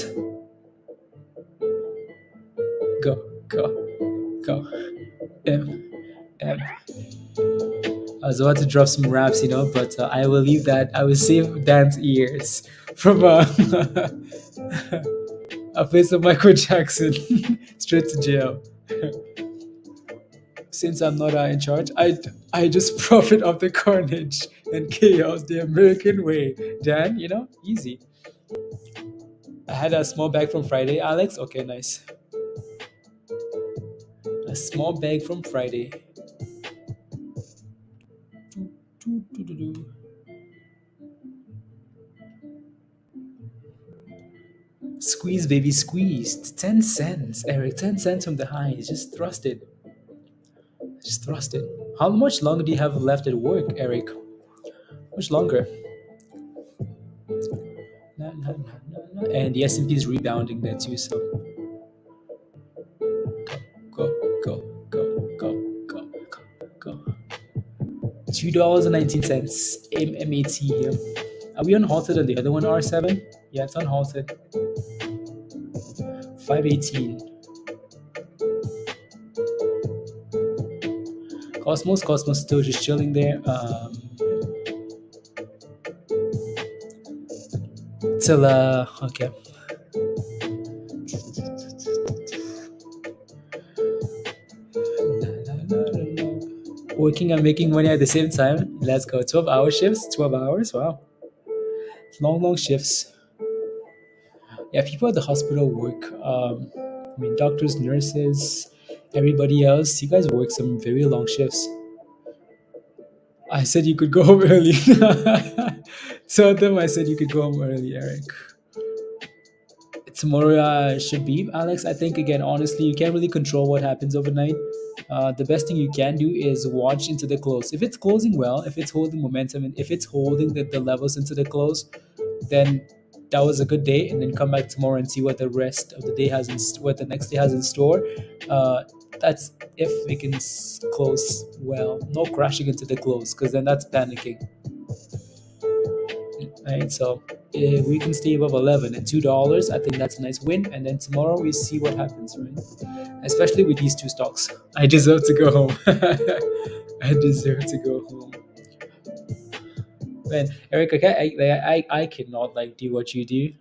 Go, go, go. I was about to drop some raps, you know, but I will leave that. I will save Dan's ears from a face of Michael Jackson straight to jail. Since I'm not in charge, I just profit off the carnage and chaos the American way. Dan, you know, easy. I had a small bag from Friday, Alex. Okay, nice. A small bag from Friday. Squeeze, baby, squeezed. 10 cents, Eric. 10 cents from the highs. Just thrust it. Just thrust it. How much longer do you have left at work, Eric? Much longer. And the S&P is rebounding there too, so go, go, go, go, go, go, go. $2.19 MMAT here. Are we unhalted on the other one, R7? Yeah, it's unhalted. 518. Cosmos still just chilling there. Till okay. Working and making money at the same time. Let's go. 12-hour shifts. 12 hours. Wow. Long shifts. Yeah, people at the hospital work. I mean, doctors, nurses, everybody else. You guys work some very long shifts. I said you could go home early. Tell them I said you could go home early, Eric. Tomorrow should be, Alex. I think, again, honestly, you can't really control what happens overnight. The best thing you can do is watch into the close. If it's closing well, if it's holding momentum, and if it's holding the levels into the close, then that was a good day. And then come back tomorrow and see what the rest of the day has what the next day has in store. That's if it can close well, no crashing into the close, because then that's panicking. Right, so if we can stay above 11 and $2, I think that's a nice win. And then tomorrow we see what happens, right? Especially with these two stocks. I deserve to go home. I deserve to go home. Man, Eric, I cannot do what you do.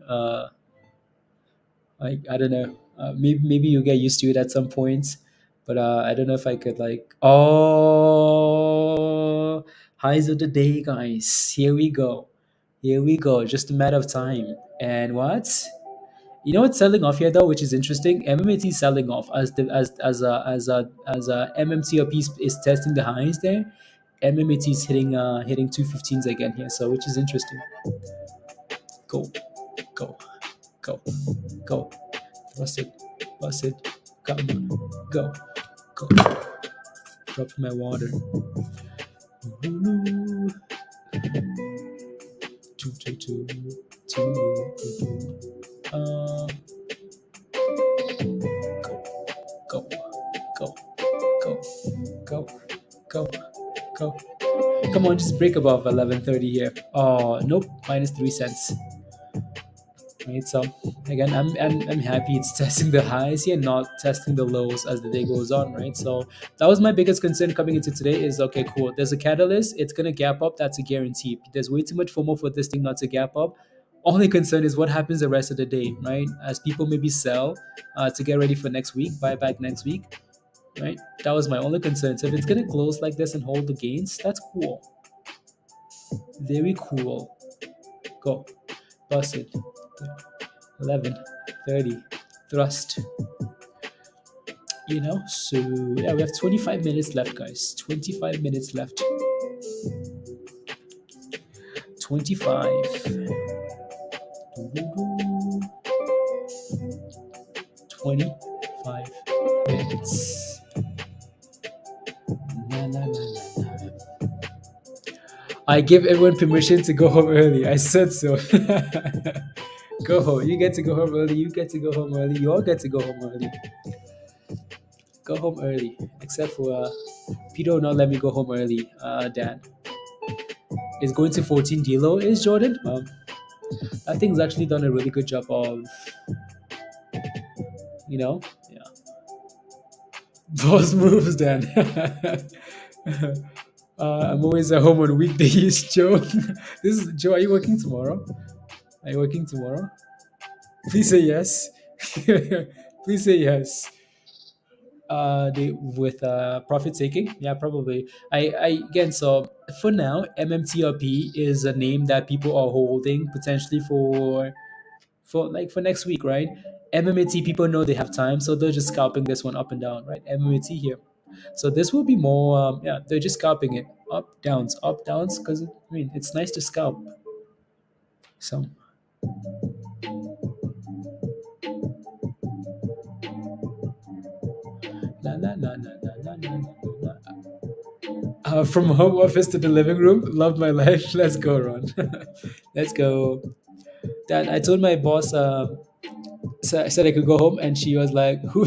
I don't know. Maybe you'll get used to it at some points, but I don't know if I could highs of the day, guys. Here we go. Just a matter of time. And what? You know what's selling off here though, which is interesting? MMAT is selling off as MMTLP is testing the highs there. MMAT is hitting 215s again here, so which is interesting. Go. go, go. Bust it, bust it. Come on, go, go. Drop my water. Two, two, two, two. Go, go, go, go, go, go. Come on, just break above 1130 here. Oh, nope, minus 3 cents. Right, so again, I'm happy it's testing the highs here, not testing the lows as the day goes on, right? So that was my biggest concern coming into today is, okay, cool, there's a catalyst, it's going to gap up, that's a guarantee. There's way too much FOMO for this thing not to gap up. Only concern is what happens the rest of the day, right? As people maybe sell to get ready for next week, buy back next week, right? That was my only concern. So if it's going to close like this and hold the gains, that's cool. Very cool. Go. Bust it. 11:30. Thrust. You know, so yeah, we have 25 minutes left, guys. 25 minutes left. 25. 25 minutes. I give everyone permission to go home early. I said so. Go home. You get to go home early. You get to go home early. You all get to go home early. Go home early. Except for Peter will not let me go home early. Dan. Is going to 14 Delo is Jordan. I think he's actually done a really good job of, yeah. Boss moves, Dan. I'm always at home on weekdays, Joe. Joe. Are you working tomorrow? Are you working tomorrow? Please say yes. Please say yes. With profit taking, yeah, probably. I again. So for now, MMTLP is a name that people are holding potentially for next week, right? MMAT people know they have time, so they're just scalping this one up and down, right? MMAT here. So this will be more, they're just scalping it up, downs, because it's nice to scalp. So from home office to the living room, love my life. Let's go, Ron. Let's go. Dad, I told my boss, so I said I could go home, and she was like, "Who?"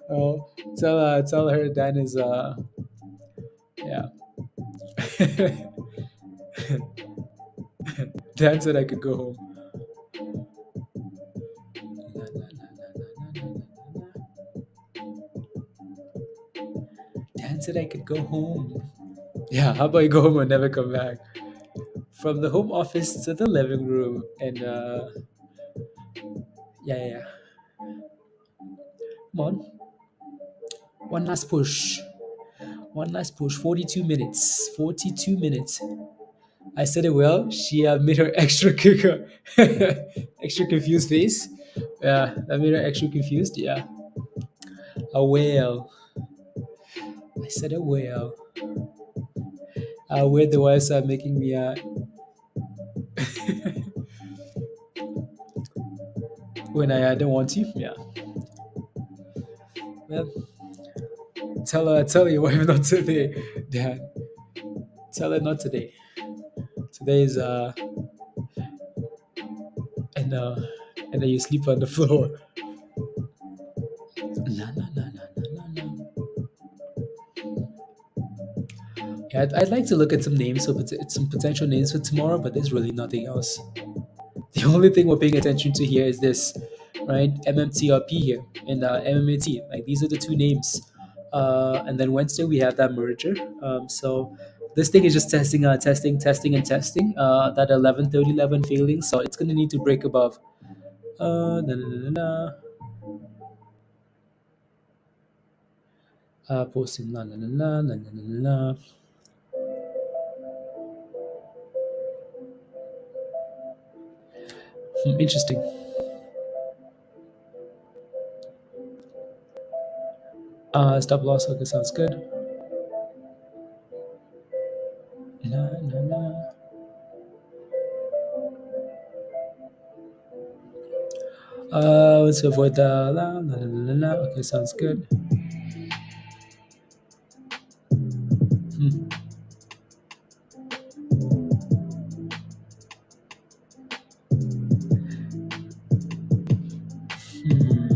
Oh, tell her Dan is yeah. Dan said I could go home. Dan said I could go home. Yeah, how about you go home and never come back? From the home office to the living room, and yeah. Come on. One last push. 42 minutes. 42 minutes. I said it well. She made her extra extra confused face. Yeah, that made her extra confused. Yeah. A whale. I said a whale. Where the whales are making me when I don't want to. Yeah. Well, tell your wife not today, Dad. Tell her not today. Today is and then you sleep on the floor. No. Yeah, I'd like to look at some names, some potential names for tomorrow, but there's really nothing else. The only thing we're paying attention to here is this, right? MMTLP here and MMAT. Like these are the two names. And then Wednesday we have that merger. So this thing is just testing, testing. That 11:30 failing, so it's gonna need to break above. Posting Interesting. Stop loss. Okay, sounds good. to avoid the la la la la la. Okay, sounds good. Hmm. Hmm.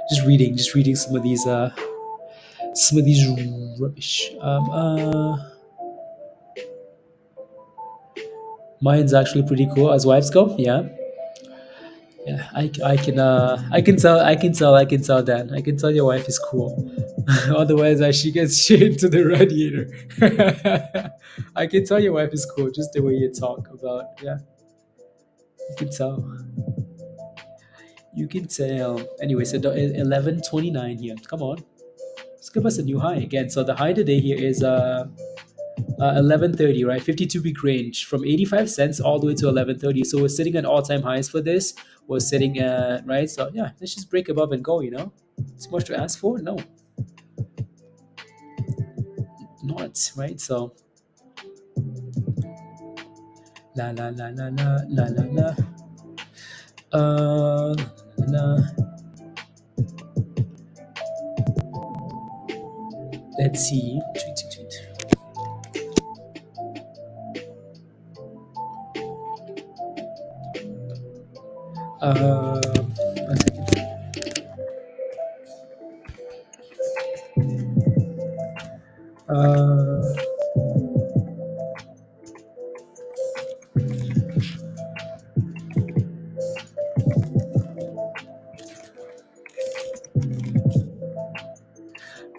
Just reading some of these rubbish. Mine's actually pretty cool as wives go. Yeah, yeah. I can tell that. I can tell your wife is cool. Otherwise, she gets shit into the radiator. I can tell your wife is cool just the way you talk about. Yeah, you can tell. You can tell. Anyway, so 11:29 here. Come on, let's give us a new high again. So the high today here is 11:30, right? 52-week range from 85 cents all the way to 11:30. So we're sitting at all-time highs for this. We're sitting at right. So yeah, let's just break above and go. Too much to ask for? No, not right. So la la la la la la la la. Uh, la, la. Let's see. Tweet, tweet, tweet. One second.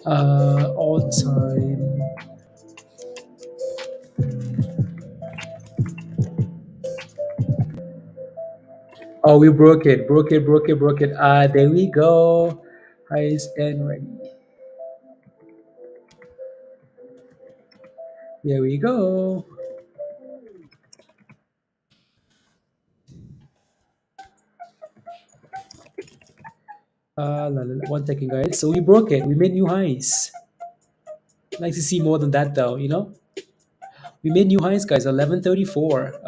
Uh, all time. Oh, we broke it, broke it, broke it, broke it. There we go. Highest and ready. Here we go. La, la, la. One second, guys. So we broke it. We made new highs. I'd like to see more than that, though. We made new highs, guys. 11:34.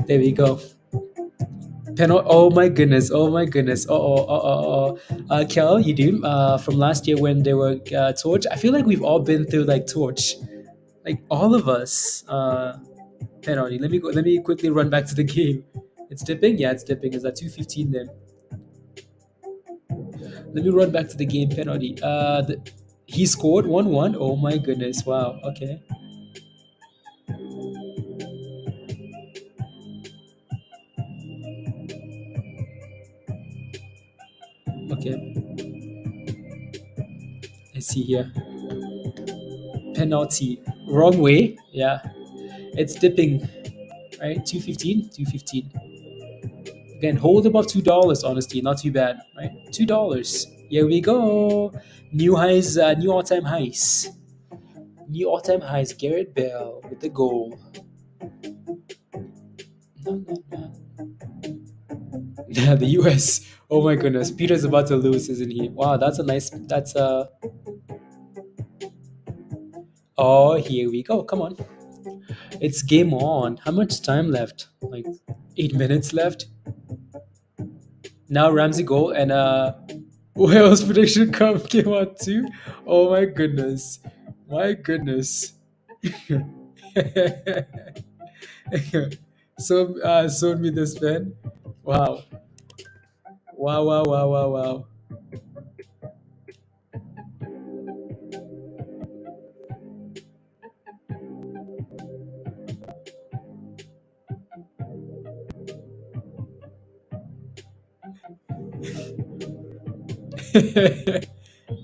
There we go. Oh my goodness! Oh my goodness! Kel, you do from last year when they were Torch. I feel like we've all been through like Torch, like all of us. Penalty. Let me go. Let me quickly run back to the game. It's dipping. Yeah, it's dipping. It's at 2:15 then. Let me run back to the game. Penalty. He scored 1-1. Oh my goodness! Wow. Okay. Okay. Let's see here. Penalty. Wrong way. Yeah. It's dipping. Right. 2:15. 2:15. Again, hold above $2. Honestly, not too bad. Right. $2. Here we go. New highs. New all-time highs. New all-time highs. Garrett Bell with the goal. No, no, no. Yeah, the US. Oh my goodness. Peter's about to lose, isn't he? Wow, that's a nice. That's a. Oh, here we go. Come on. It's game on. How much time left? Like 8 minutes left. Now Ramsey goal and Wales prediction came out too. Oh my goodness. My goodness. So sold me this pen. Wow. Wow, wow, wow, wow, wow.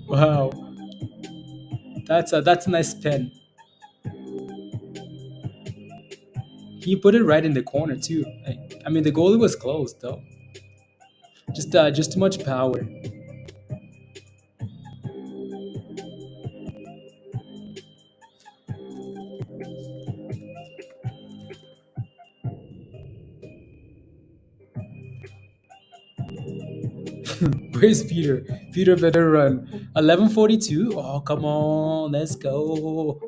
Wow. That's a nice pen. He put it right in the corner too. Like, I mean, the goalie was close though. Just too much power. Where's Peter? Peter better run. 11:42. Oh, come on. Let's go.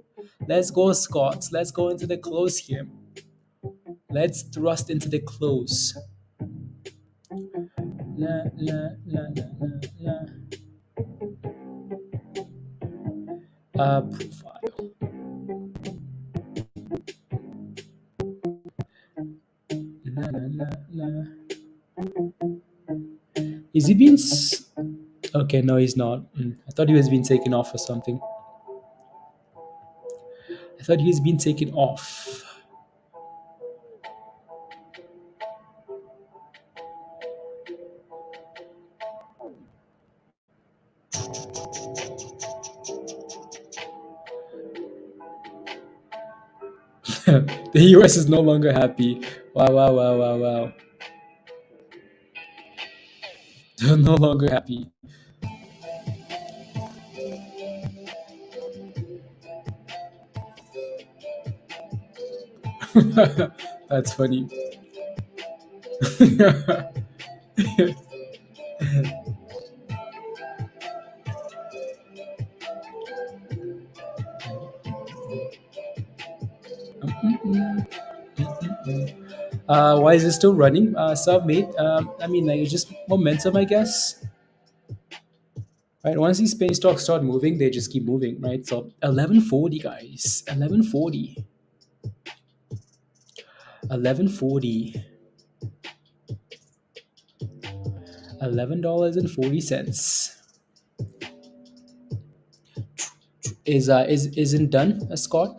Let's go, Scots. Let's go into the close here. Let's thrust into the close. La, la, la, la, la, la. Profile. La, la, la, la. Is he being... Okay, no, he's not. I thought he was being taken off or something. I thought he was being taken off. The US is no longer happy. Wow, wow, wow, wow, wow. They're no longer happy. That's funny. Why is it still running? Submate. I mean, like, it's just momentum, I guess. Right. Once these penny stocks start moving, they just keep moving, right? So 11:40, guys. 11:40. 11:40. $11.40. Isn't done, Scott?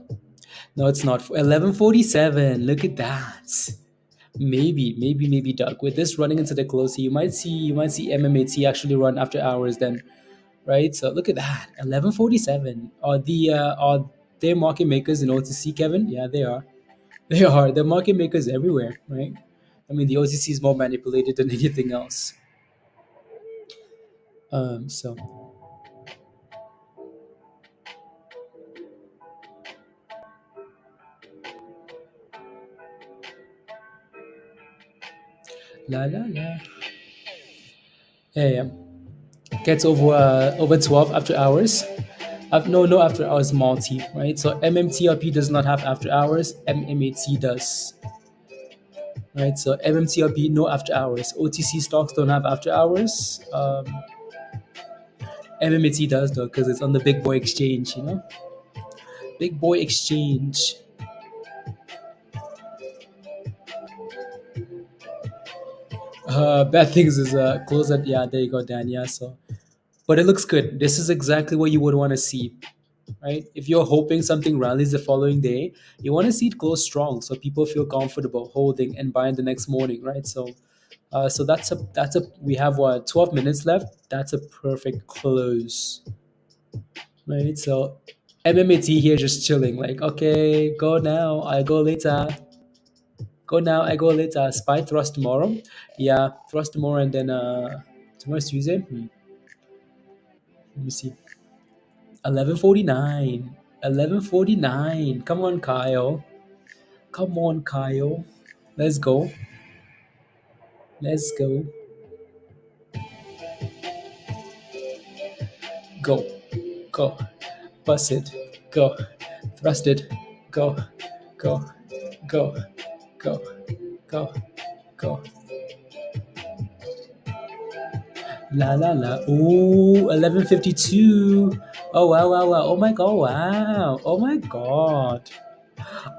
No, it's not. 11:47. Look at that. Maybe, Doug. With this running into the close, you might see MMAT actually run after hours then, right? So look at that. 11:47. Are they market makers in OTC, Kevin? Yeah, they are. They are. They're market makers everywhere, right? I mean, the OTC is more manipulated than anything else. So la la la. Yeah. Gets over 12 after hours. No after hours multi, right? So MMTLP does not have after hours. MMAT does, right? So MMTLP no after hours. OTC stocks don't have after hours. MMAT does though, because it's on the big boy exchange, big boy exchange. Bad things is close at, yeah, there you go, Dan. Yeah, so but it looks good. This is exactly what you would want to see, right? If you're hoping something rallies the following day, you want to see it close strong so people feel comfortable holding and buying the next morning, right? So that's a we have what, 12 minutes left. That's a perfect close, right? So MMAT here just chilling, like, okay, go now, I go later. Go now, I go later. Spy thrust tomorrow. Yeah, thrust tomorrow, and then tomorrow's Tuesday. Let me see. 11:49. 11:49. Come on, Kyle. Come on, Kyle. Let's go. Let's go. Go. Go. Bust it. Go. Thrust it. Go. Go. Go. Go. Go. Go. La la la. Ooh, 11:52. Oh wow, wow, wow. Oh my god, wow. Oh my god.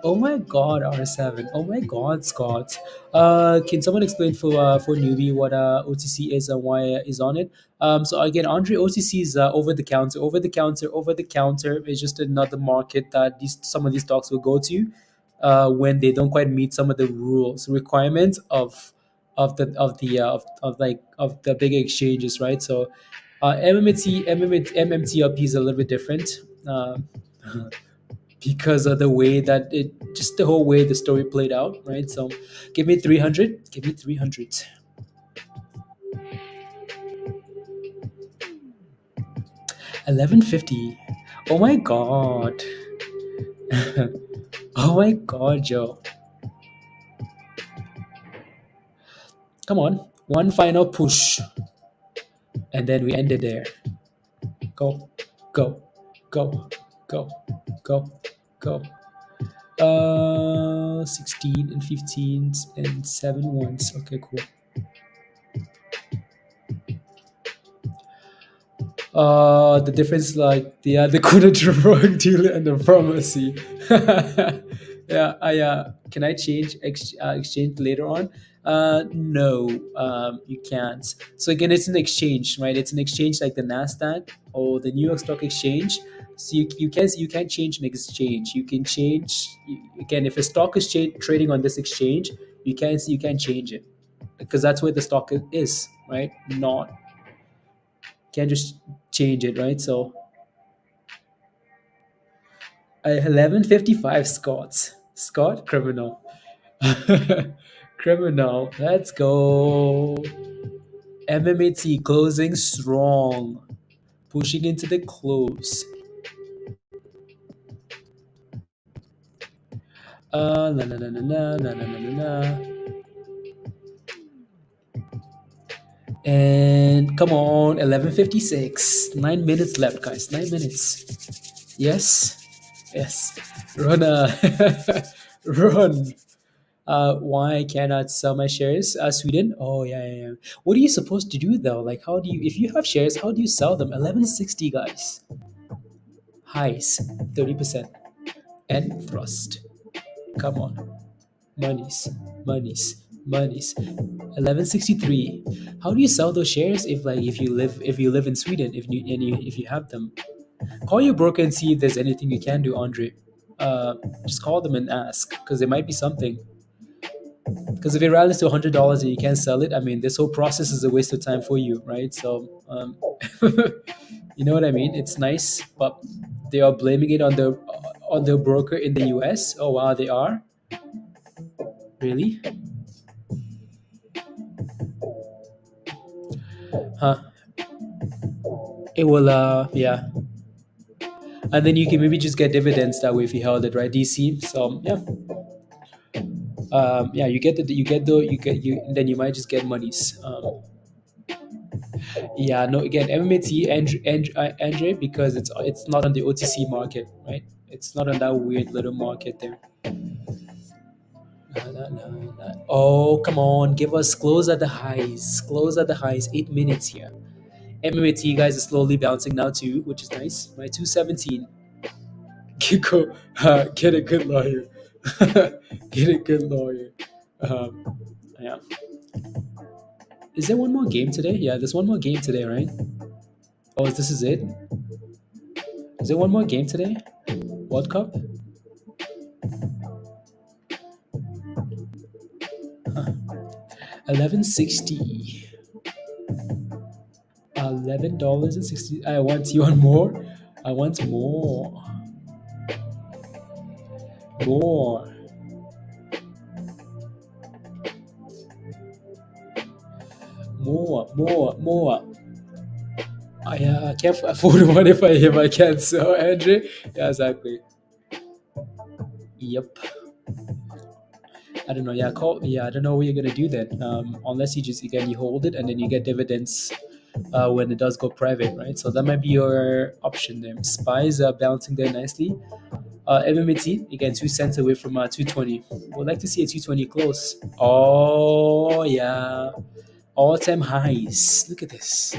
Oh my god, R7. Oh my god, Scott. Can someone explain for newbie what OTC is and why is on it? So again, Andre, OTC is over the counter. Over the counter. Over the counter is just another market that some of these stocks will go to when they don't quite meet some of the rules requirements of the big exchanges, right? So MMTLP is a little bit different. because of the way that it, just the whole way the story played out, right? So give me 300, give me 300. 1150. Oh my god. Oh my god, Joe. Come on. One final push. And then we end it there. Go, go, go, go, go, go. 16 and 15s and 7 ones. Okay, cool. The difference, like the Kuna drug dealer and the pharmacy. Yeah, I can I change exchange later on? No, you can't. So again, it's an exchange, right? It's an exchange like the Nasdaq or the New York Stock Exchange. So you can't change an exchange. You can change again if a stock is trading on this exchange, you can't change it because that's where the stock is, right? Not can't just change it, right? So 1155 Scott criminal. Criminal. Let's go. MMAT closing strong. Pushing into the close. Na na na na na na na na na. And come on, 11:56. 9 minutes left, guys. 9 minutes. Yes. Yes. Run. Run. Why I cannot sell my shares? Sweden. Oh yeah, yeah, yeah. What are you supposed to do though? Like, how do you? If you have shares, how do you sell them? 1160, guys. Highs 30% and thrust. Come on, monies, monies, monies. 1163. How do you sell those shares if you live in Sweden if you have them? Call your broker and see if there's anything you can do, Andre. Just call them and ask because there might be something. Because if it rallies to $100 and you can't sell it, I mean, this whole process is a waste of time for you, right? So, you know what I mean? It's nice, but they are blaming it on the broker in the US. Oh wow, they are. Really? Huh? It will. Yeah. And then you can maybe just get dividends that way if you held it, right? DC. So yeah. Yeah, then you might just get monies. Yeah, no, again, MMAT Andre, because it's not on the OTC market, right? It's not on that weird little market there. Oh, come on, give us close at the highs. Close at the highs. 8 minutes here. MMAT guys is slowly bouncing now too, which is nice. Right, 217. Go, get a good lawyer. Get a good lawyer. Yeah. Is there one more game today? Yeah, there's one more game today, right? Oh, this is it? Is there one more game today? World Cup? 1160. $11.60. I want you on more. I want more. More. More. I can't afford one if I can't sell, Andrew. Yeah, exactly. Yep. I don't know. Yeah, I don't know what you're gonna do then. Unless you hold it and then you get dividends when it does go private, right? So that might be your option there. Spies are bouncing there nicely. MMAT again 2 cents away from 220. Would like to see a 220 close. Oh yeah, all-time highs. Look at this.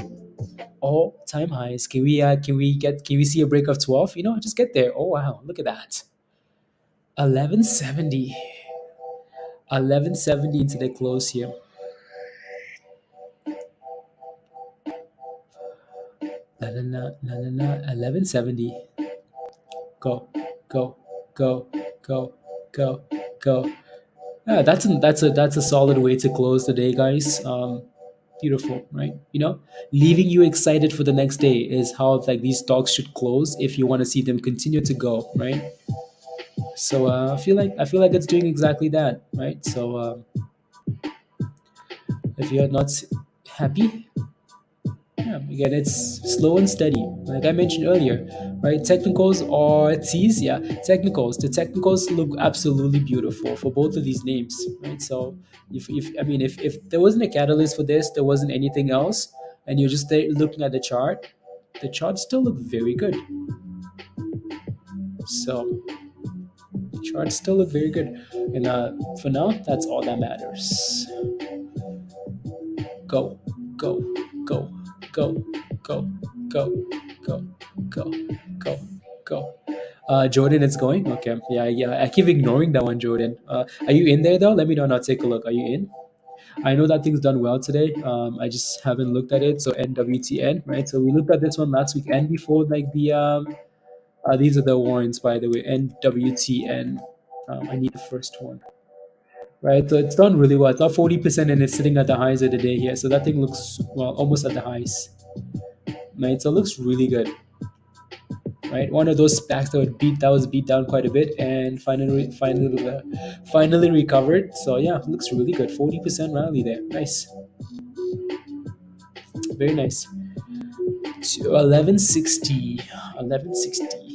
All-time highs. Can we see a break of 12? Just get there. Oh wow, look at that. 1170. 1170 into the close here. La la la la la la. 1170. Go. Yeah, that's a solid way to close the day, guys. Beautiful, right? Leaving you excited for the next day is how like these stocks should close if you want to see them continue to go, right? So I feel like it's doing exactly that, right? So if you're not happy, yeah, again, it's slow and steady, like I mentioned earlier, right? Technicals or T's, yeah, technicals. The technicals look absolutely beautiful for both of these names, right? So if there wasn't a catalyst for this, there wasn't anything else, and you're just there looking at the chart still look very good. So the charts still look very good, and for now, that's all that matters. Go, go, go, go, go, go, go, go, go, go. Jordan, it's going. Okay, yeah. I keep ignoring that one, Jordan. Are you in there though? Let me know and I'll take a look. Are you in? I know that thing's done well today. I just haven't looked at it. So NWTN, right? So we looked at this one last week and before, like these are the warrants, by the way. NWTN. I need the first one. Right, so it's done really well. It's not 40% and it's sitting at the highs of the day here. So that thing looks well almost at the highs. Right, so it looks really good. Right, one of those stacks that was beat down quite a bit and finally recovered. So yeah, it looks really good. 40% rally there. Nice, very nice. To 1160, 1160.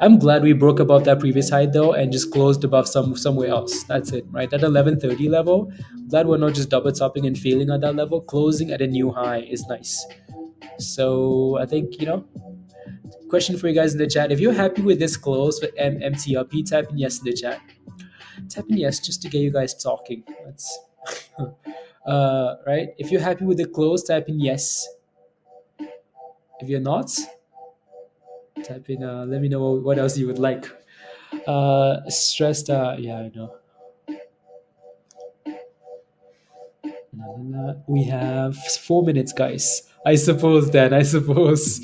I'm glad we broke above that previous high though and just closed above somewhere else. That's it, right? That 1130 level. Glad we're not just double topping and failing at that level. Closing at a new high is nice. So I think question for you guys in the chat: if you're happy with this close for MMTLP, type in yes in the chat. Type in yes just to get you guys talking. That's right. If you're happy with the close, type in yes. If you're not, type in let me know what else you would like. Stressed, yeah, I know. We have 4 minutes, guys. I suppose, Dan. I suppose.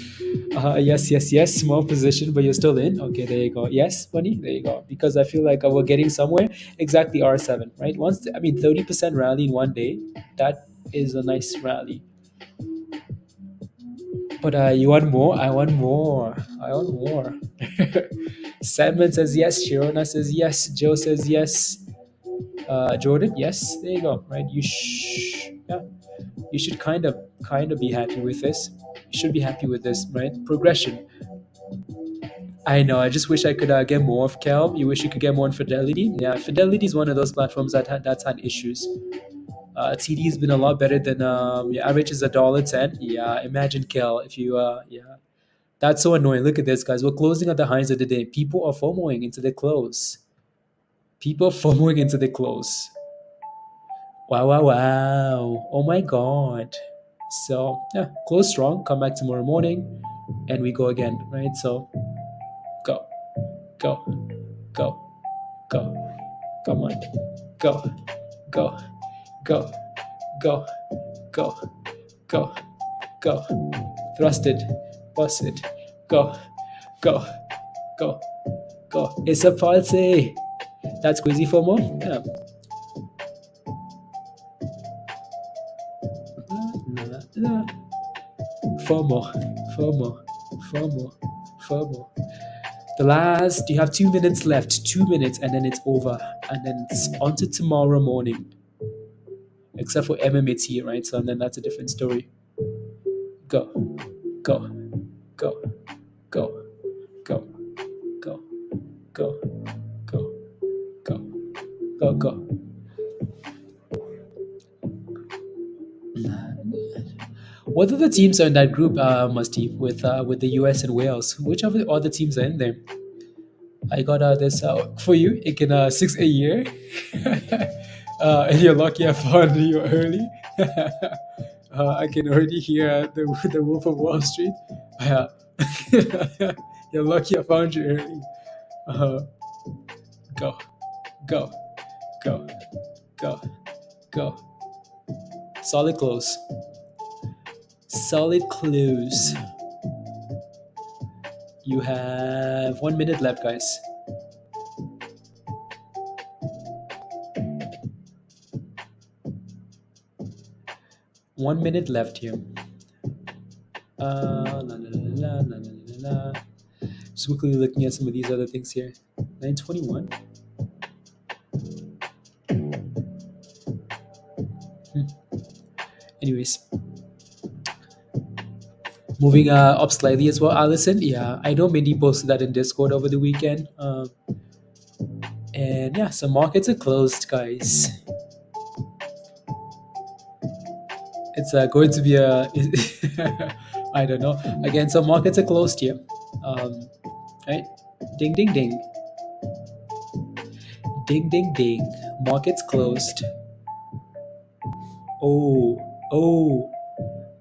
Yes. Small position, but you're still in. Okay, there you go. Yes, Bunny. There you go. Because I feel like we're getting somewhere. Exactly R7, right? 30% rally in one day. That is a nice rally. But you want more? I want more. I want more. Simon says yes. Shirona says yes. Joe says yes. Jordan, yes. There you go. Right? Yeah. You should kind of be happy with this. You should be happy with this, right? Progression. I know. I just wish I could get more of Cal. You wish you could get more on Fidelity. Yeah, Fidelity is one of those platforms that's had issues. TD's been a lot better than average is $1.10. Yeah, imagine Cal if you yeah. That's so annoying. Look at this, guys. We're closing at the highs of the day. People are FOMOing into the close. People are FOMOing into the close. Wow. Oh my god. So yeah, close strong, come back tomorrow morning, and we go again, right? So go, go, go, go, come on, go, go, go, go, go, go, go, thrust it, bust it, go, go, go, go. It's a party. That's crazy for more. Yeah. FOMO, FOMO. You have 2 minutes left, 2 minutes, and then it's over. And then it's on to tomorrow morning. Except for MMAT, right? So, and then that's a different story. Go, go, go, go, go, go, go, go, go, go, go. What other teams are in that group, Musty, with the US and Wales? Which of the other teams are in there? I got this for you. It can 6 a year, and you're lucky I found you early. I can already hear the Wolf of Wall Street. Yeah, you're lucky I found you early. Go, go, go, go, go. Solid close. Solid close. You have 1 minute left, guys. One minute left here. Just quickly looking at some of these other things here. 921. Anyways, moving up slightly as well, Allison. Yeah, I know Mindy posted that in Discord over the weekend. And yeah, some markets are closed, guys. It's going to be a I don't know. Again, some markets are closed here. Right? Ding ding ding. Ding ding ding. Markets closed. Oh.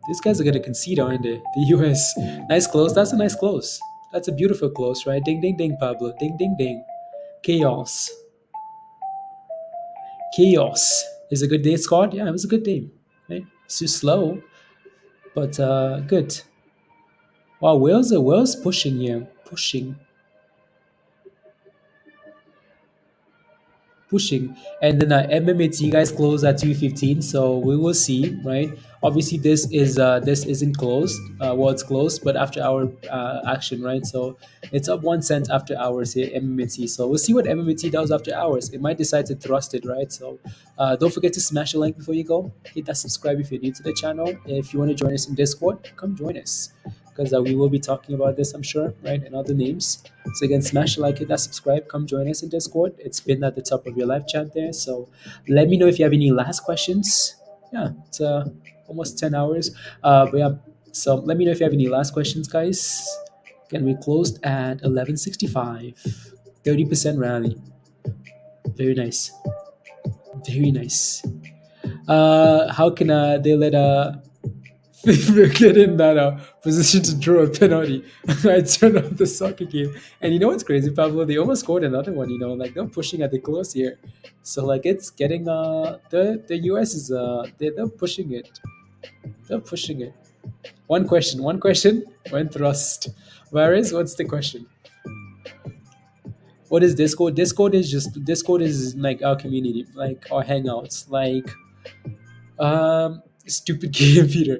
These guys are gonna concede, aren't they? The US. Nice close. That's a nice close. That's a beautiful close, right? Ding ding ding, Pablo. Ding ding ding. Chaos. Chaos. Is a good day, Scott? Yeah, it was a good day. Right? It's too slow, but good. Wow, Wales pushing here. Pushing. And then MMAT guys closed at 215, so we will see, right? Obviously this isn't closed. Well, it's closed, but after hour action, right? So it's up 1 cent after hours here, MMAT. So we'll see what MMAT does after hours. It might decide to thrust it, right? So don't forget to smash the like before you go. Hit that subscribe if you're new to the channel. If you want to join us in Discord, come join us, because we will be talking about this, I'm sure, right? And other names. So again, smash the like, hit that subscribe, come join us in Discord. It's pinned at the top of your live chat there. So let me know if you have any last questions. Yeah, it's almost 10 hours. But yeah, so let me know if you have any last questions, guys. Again, we closed at 1165, 30% rally. Very nice. Very nice. How can they let get in that position to draw a penalty? I turned off the soccer game, and you know what's crazy, Pablo? They almost scored another one. You know, like they're pushing at the close here, so like it's getting the US is they're pushing it. They're pushing it. One question. When thrust. Whereas, what's the question? What is Discord? Discord is like our community, like our hangouts, like stupid game, Peter.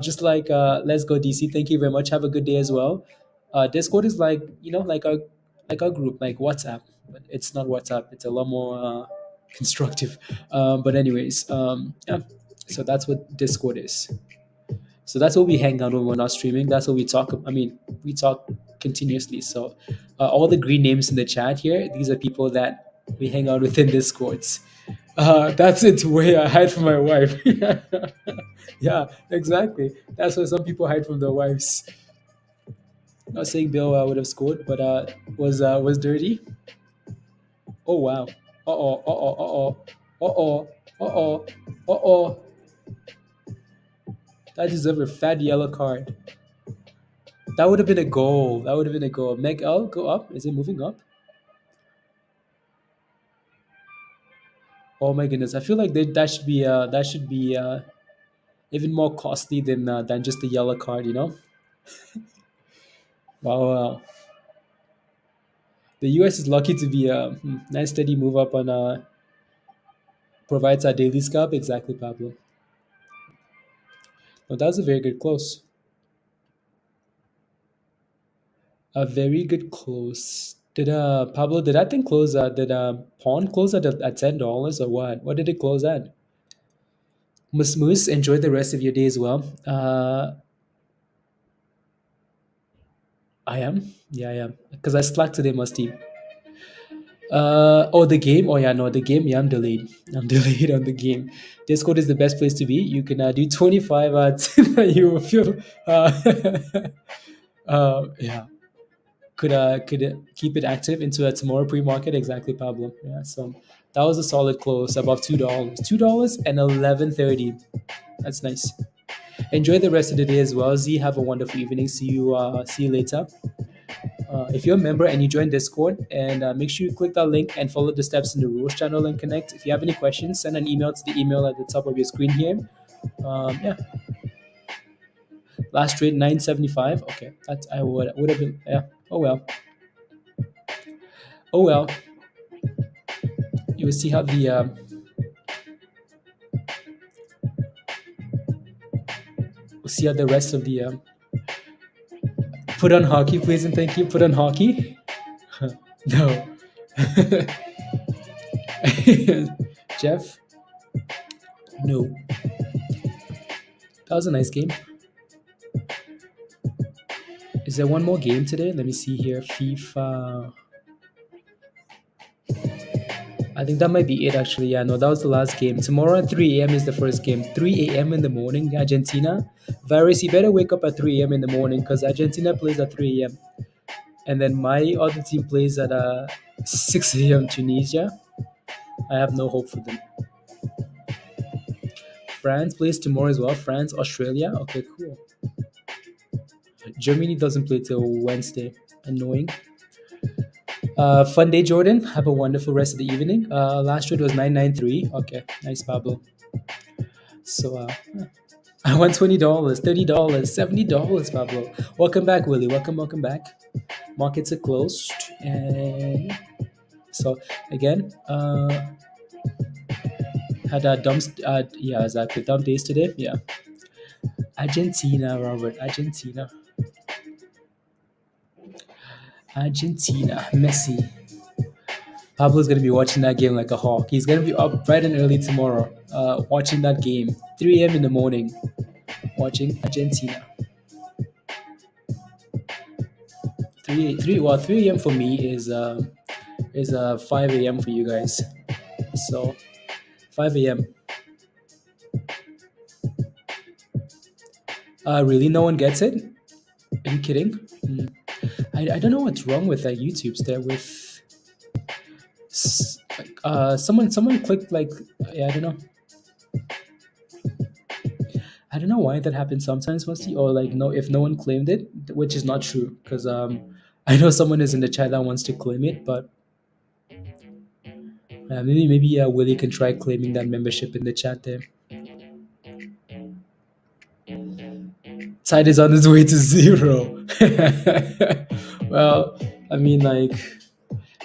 Just like let's go DC. Thank you very much. Have a good day as well. Discord is like, like our group, like WhatsApp, but it's not WhatsApp. It's a lot more constructive. But anyways, yeah. So that's what Discord is. So that's what we hang out when we're not streaming. That's what we talk. I mean, we talk continuously. So all the green names in the chat here, these are people that we hang out with in Discords. That's it. Where I hide from my wife. Yeah, exactly. That's why some people hide from their wives. Not saying Bill would have scored, but was dirty. Oh wow. Uh-oh. That deserved a fat yellow card. That would have been a goal. Megl, go up. Is it moving up? Oh my goodness. I feel like that should be even more costly than just the yellow card, you know? Wow. The US is lucky to be a nice steady move up on provides our daily scalp. Exactly, Pablo. No, that was a very good close. A very good close. Did Pablo, did that thing close did pawn close at $10 or what? What did it close at? Moose, enjoy the rest of your day as well. I am. Yeah, I am. Because I slacked today, Musty. The game. Oh yeah, no, the game. Yeah, I'm delayed. I'm delayed on the game. Discord is the best place to be. You can do 25 you will feel. Yeah. Could keep it active into a tomorrow pre-market. Exactly, Pablo. Yeah. So that was a solid close, above $2. $2 and 11.30. That's nice. Enjoy the rest of the day as well. Z, have a wonderful evening. See you later. If you're a member and you join Discord, and make sure you click that link and follow the steps in the rules channel and connect. If you have any questions, send an email to the email at the top of your screen here. Yeah. Last trade 975. Okay, that I would have been. Yeah. Oh well. You will see how the we'll see how the rest of the put on hockey, please and thank you. Put on hockey. No. Jeff, no, that was a nice game. Is there one more game today? Let me see here. FIFA. I think that might be it actually. Yeah, no, that was the last game. Tomorrow at 3 a.m. is the first game. 3 a.m. in the morning, Argentina. Virus, you better wake up at 3 a.m. in the morning because Argentina plays at 3 a.m. And then my other team plays at 6 a.m. Tunisia. I have no hope for them. France plays tomorrow as well. France, Australia. Okay, cool. Germany doesn't play till Wednesday. Annoying. Fun day, Jordan. Have a wonderful rest of the evening. Last trade was 993. Okay, nice, Pablo. So I won $20, $30, $70, Pablo. Welcome back, Willie. Welcome back. Markets are closed, and so again, had a dumb, yeah, exactly, dumb days today. Yeah, Argentina, Robert, Argentina, Messi. Pablo's gonna be watching that game like a hawk. He's gonna be up bright and early tomorrow, watching that game, 3 a.m. in the morning, watching Argentina. 3 a.m. for me is 5 a.m. for you guys. So 5 a.m. Really, no one gets it? Are you kidding? I don't know what's wrong with YouTube's there with someone clicked like, yeah, I don't know why that happens sometimes, Musty, or like no, if no one claimed it, which is not true because I know someone is in the chat that wants to claim it, but maybe Willie can try claiming that membership in the chat there. Tide is on its way to 0. Well, I mean, like,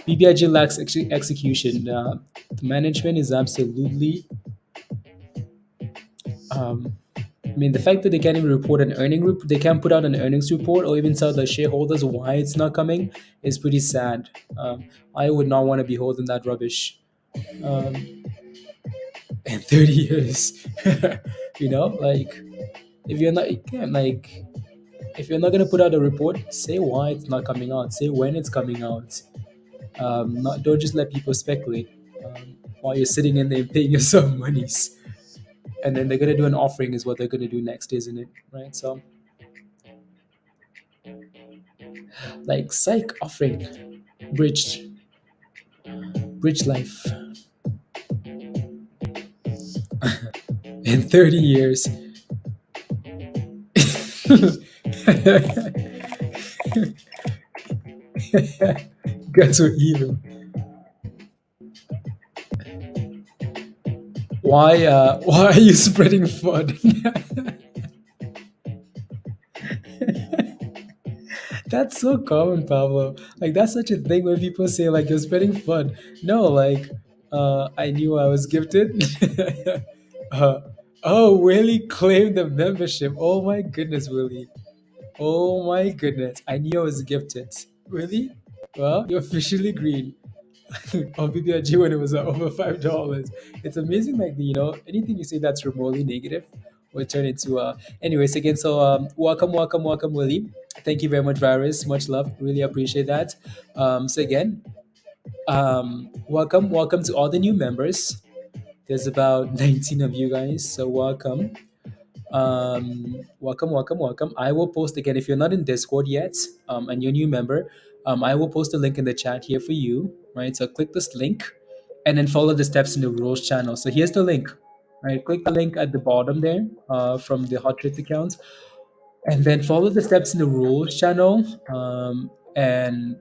BBIG lacks execution. The management is absolutely. I mean, the fact that they can't even report an they can't put out an earnings report or even tell the shareholders why it's not coming is pretty sad. I would not want to be holding that rubbish. In 30 years, like if you're not, like if you're not gonna put out a report, say why it's not coming out, say when it's coming out. Don't just let people speculate while you're sitting in there paying yourself monies, and then they're gonna do an offering is what they're gonna do next, isn't it? Right? So, like psych offering, bridge life in 30 years. Guys were evil. Why are you spreading FUD? That's so common, Pablo. Like that's such a thing when people say like you're spreading FUD. No, like I knew I was gifted. Oh, Willie claimed the membership. Oh my goodness, Willie. Oh my goodness. I knew I was gifted. Really? Well, you're officially green. On BBIG when it was over $5. It's amazing, like anything you say that's remotely negative will turn into anyways again. So welcome, Willie. Thank you very much, Virus. Much love. Really appreciate that. So again, welcome to all the new members. There's about 19 of you guys, so welcome. Welcome. I will post again if you're not in Discord yet, and you're a new member. I will post a link in the chat here for you, right? So click this link, and then follow the steps in the rules channel. So here's the link, right? Click the link at the bottom there, from the Hot Trades account, and then follow the steps in the rules channel, and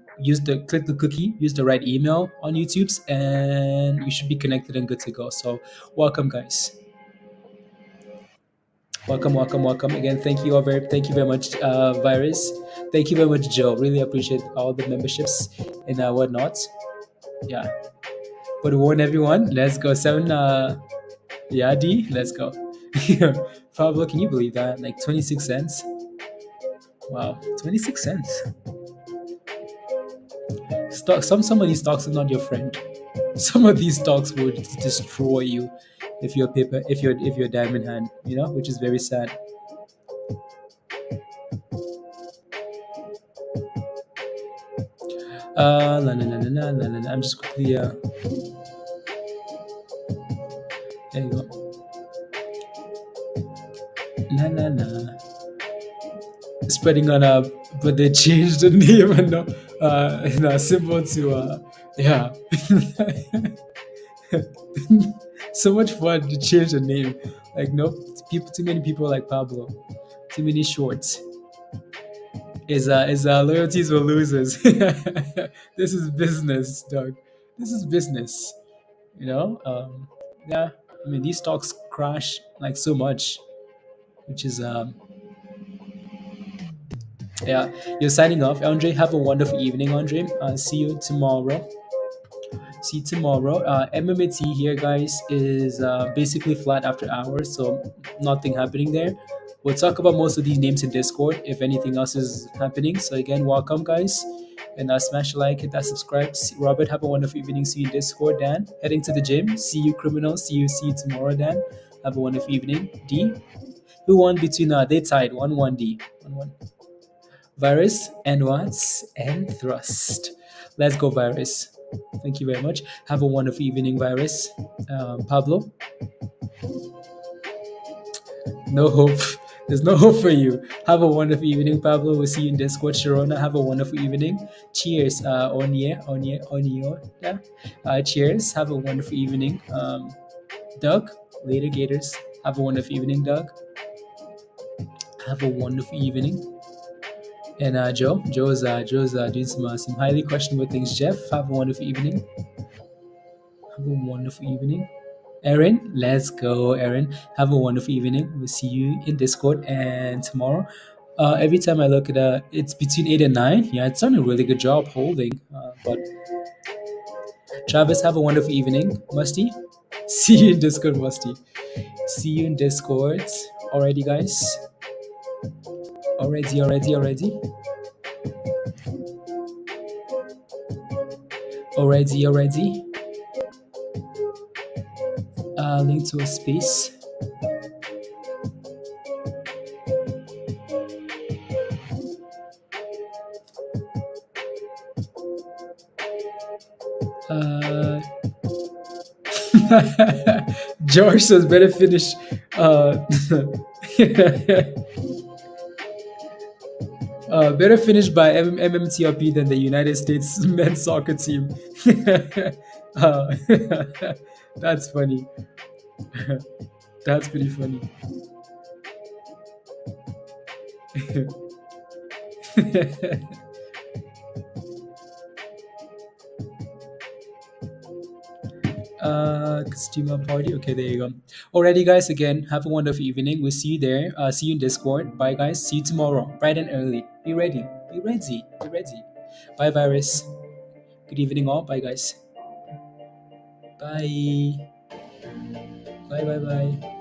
click the cookie, use the right email on YouTube's, and you should be connected and good to go. So welcome, guys. Welcome again. Thank you very much, Virus. Thank you very much, Joe. Really appreciate all the memberships and whatnot. Yeah, but warn everyone. Let's go 7. Yeah, D. Let's go. Pablo, can you believe that? Like 26 cents. Wow, 26 cents. Stock some of these stocks are not your friend. Some of these stocks would destroy you if you're paper if you're diamond hand, which is very sad. La, la, la, la, la, la, la. I'm just quickly there you go. La la la. Spreading on but they changed the name and symbol to yeah. So much fun to change the name. Like no people, too many people like Pablo, too many shorts. Is loyalties or losers. This is business, dog. This is business. Yeah. I mean, these stocks crash like so much, which is yeah. You're signing off, Andre. Have a wonderful evening, Andre. See you tomorrow. See you tomorrow. MMAT here, guys, is basically flat after hours, so nothing happening there. We'll talk about most of these names in Discord if anything else is happening. So again, welcome, guys, and smash a like, hit that subscribe. Robert, have a wonderful evening. See you in Discord. Dan, heading to the gym. See you, criminal. See you tomorrow, Dan. Have a wonderful evening. D, who won between they tied 1-1. D 1-1. Virus and Watts and Thrust. Let's go, Virus. Thank you very much. Have a wonderful evening, Virus. Pablo, no hope. There's no hope for you. Have a wonderful evening, Pablo. We'll see you in Discord. Sharona, have a wonderful evening. Cheers. Onio. Yeah. Cheers. Have a wonderful evening. Doug, later, Gators. Have a wonderful evening, Doug. Have a wonderful evening. And Joe's doing some highly questionable things. Jeff, have a wonderful evening. Have a wonderful evening. Erin, let's go, Erin. Have a wonderful evening. We'll see you in Discord and tomorrow. Every time I look at it's between 8 and 9. Yeah, it's done a really good job holding. But Travis, have a wonderful evening. Musty, see you in Discord, Musty. See you in Discord. Alrighty, guys. Already. Link to a space. George says better finish. Better finish by MMTLP than the United States men's soccer team. That's funny. That's pretty funny. Customer party. Okay, there you go. Alrighty, guys. Again, have a wonderful evening. We'll see you there. See you in Discord. Bye, guys. See you tomorrow, bright and early. Be ready. Be ready. Be ready. Bye, Virus. Good evening, all. Bye, guys. Bye. Bye.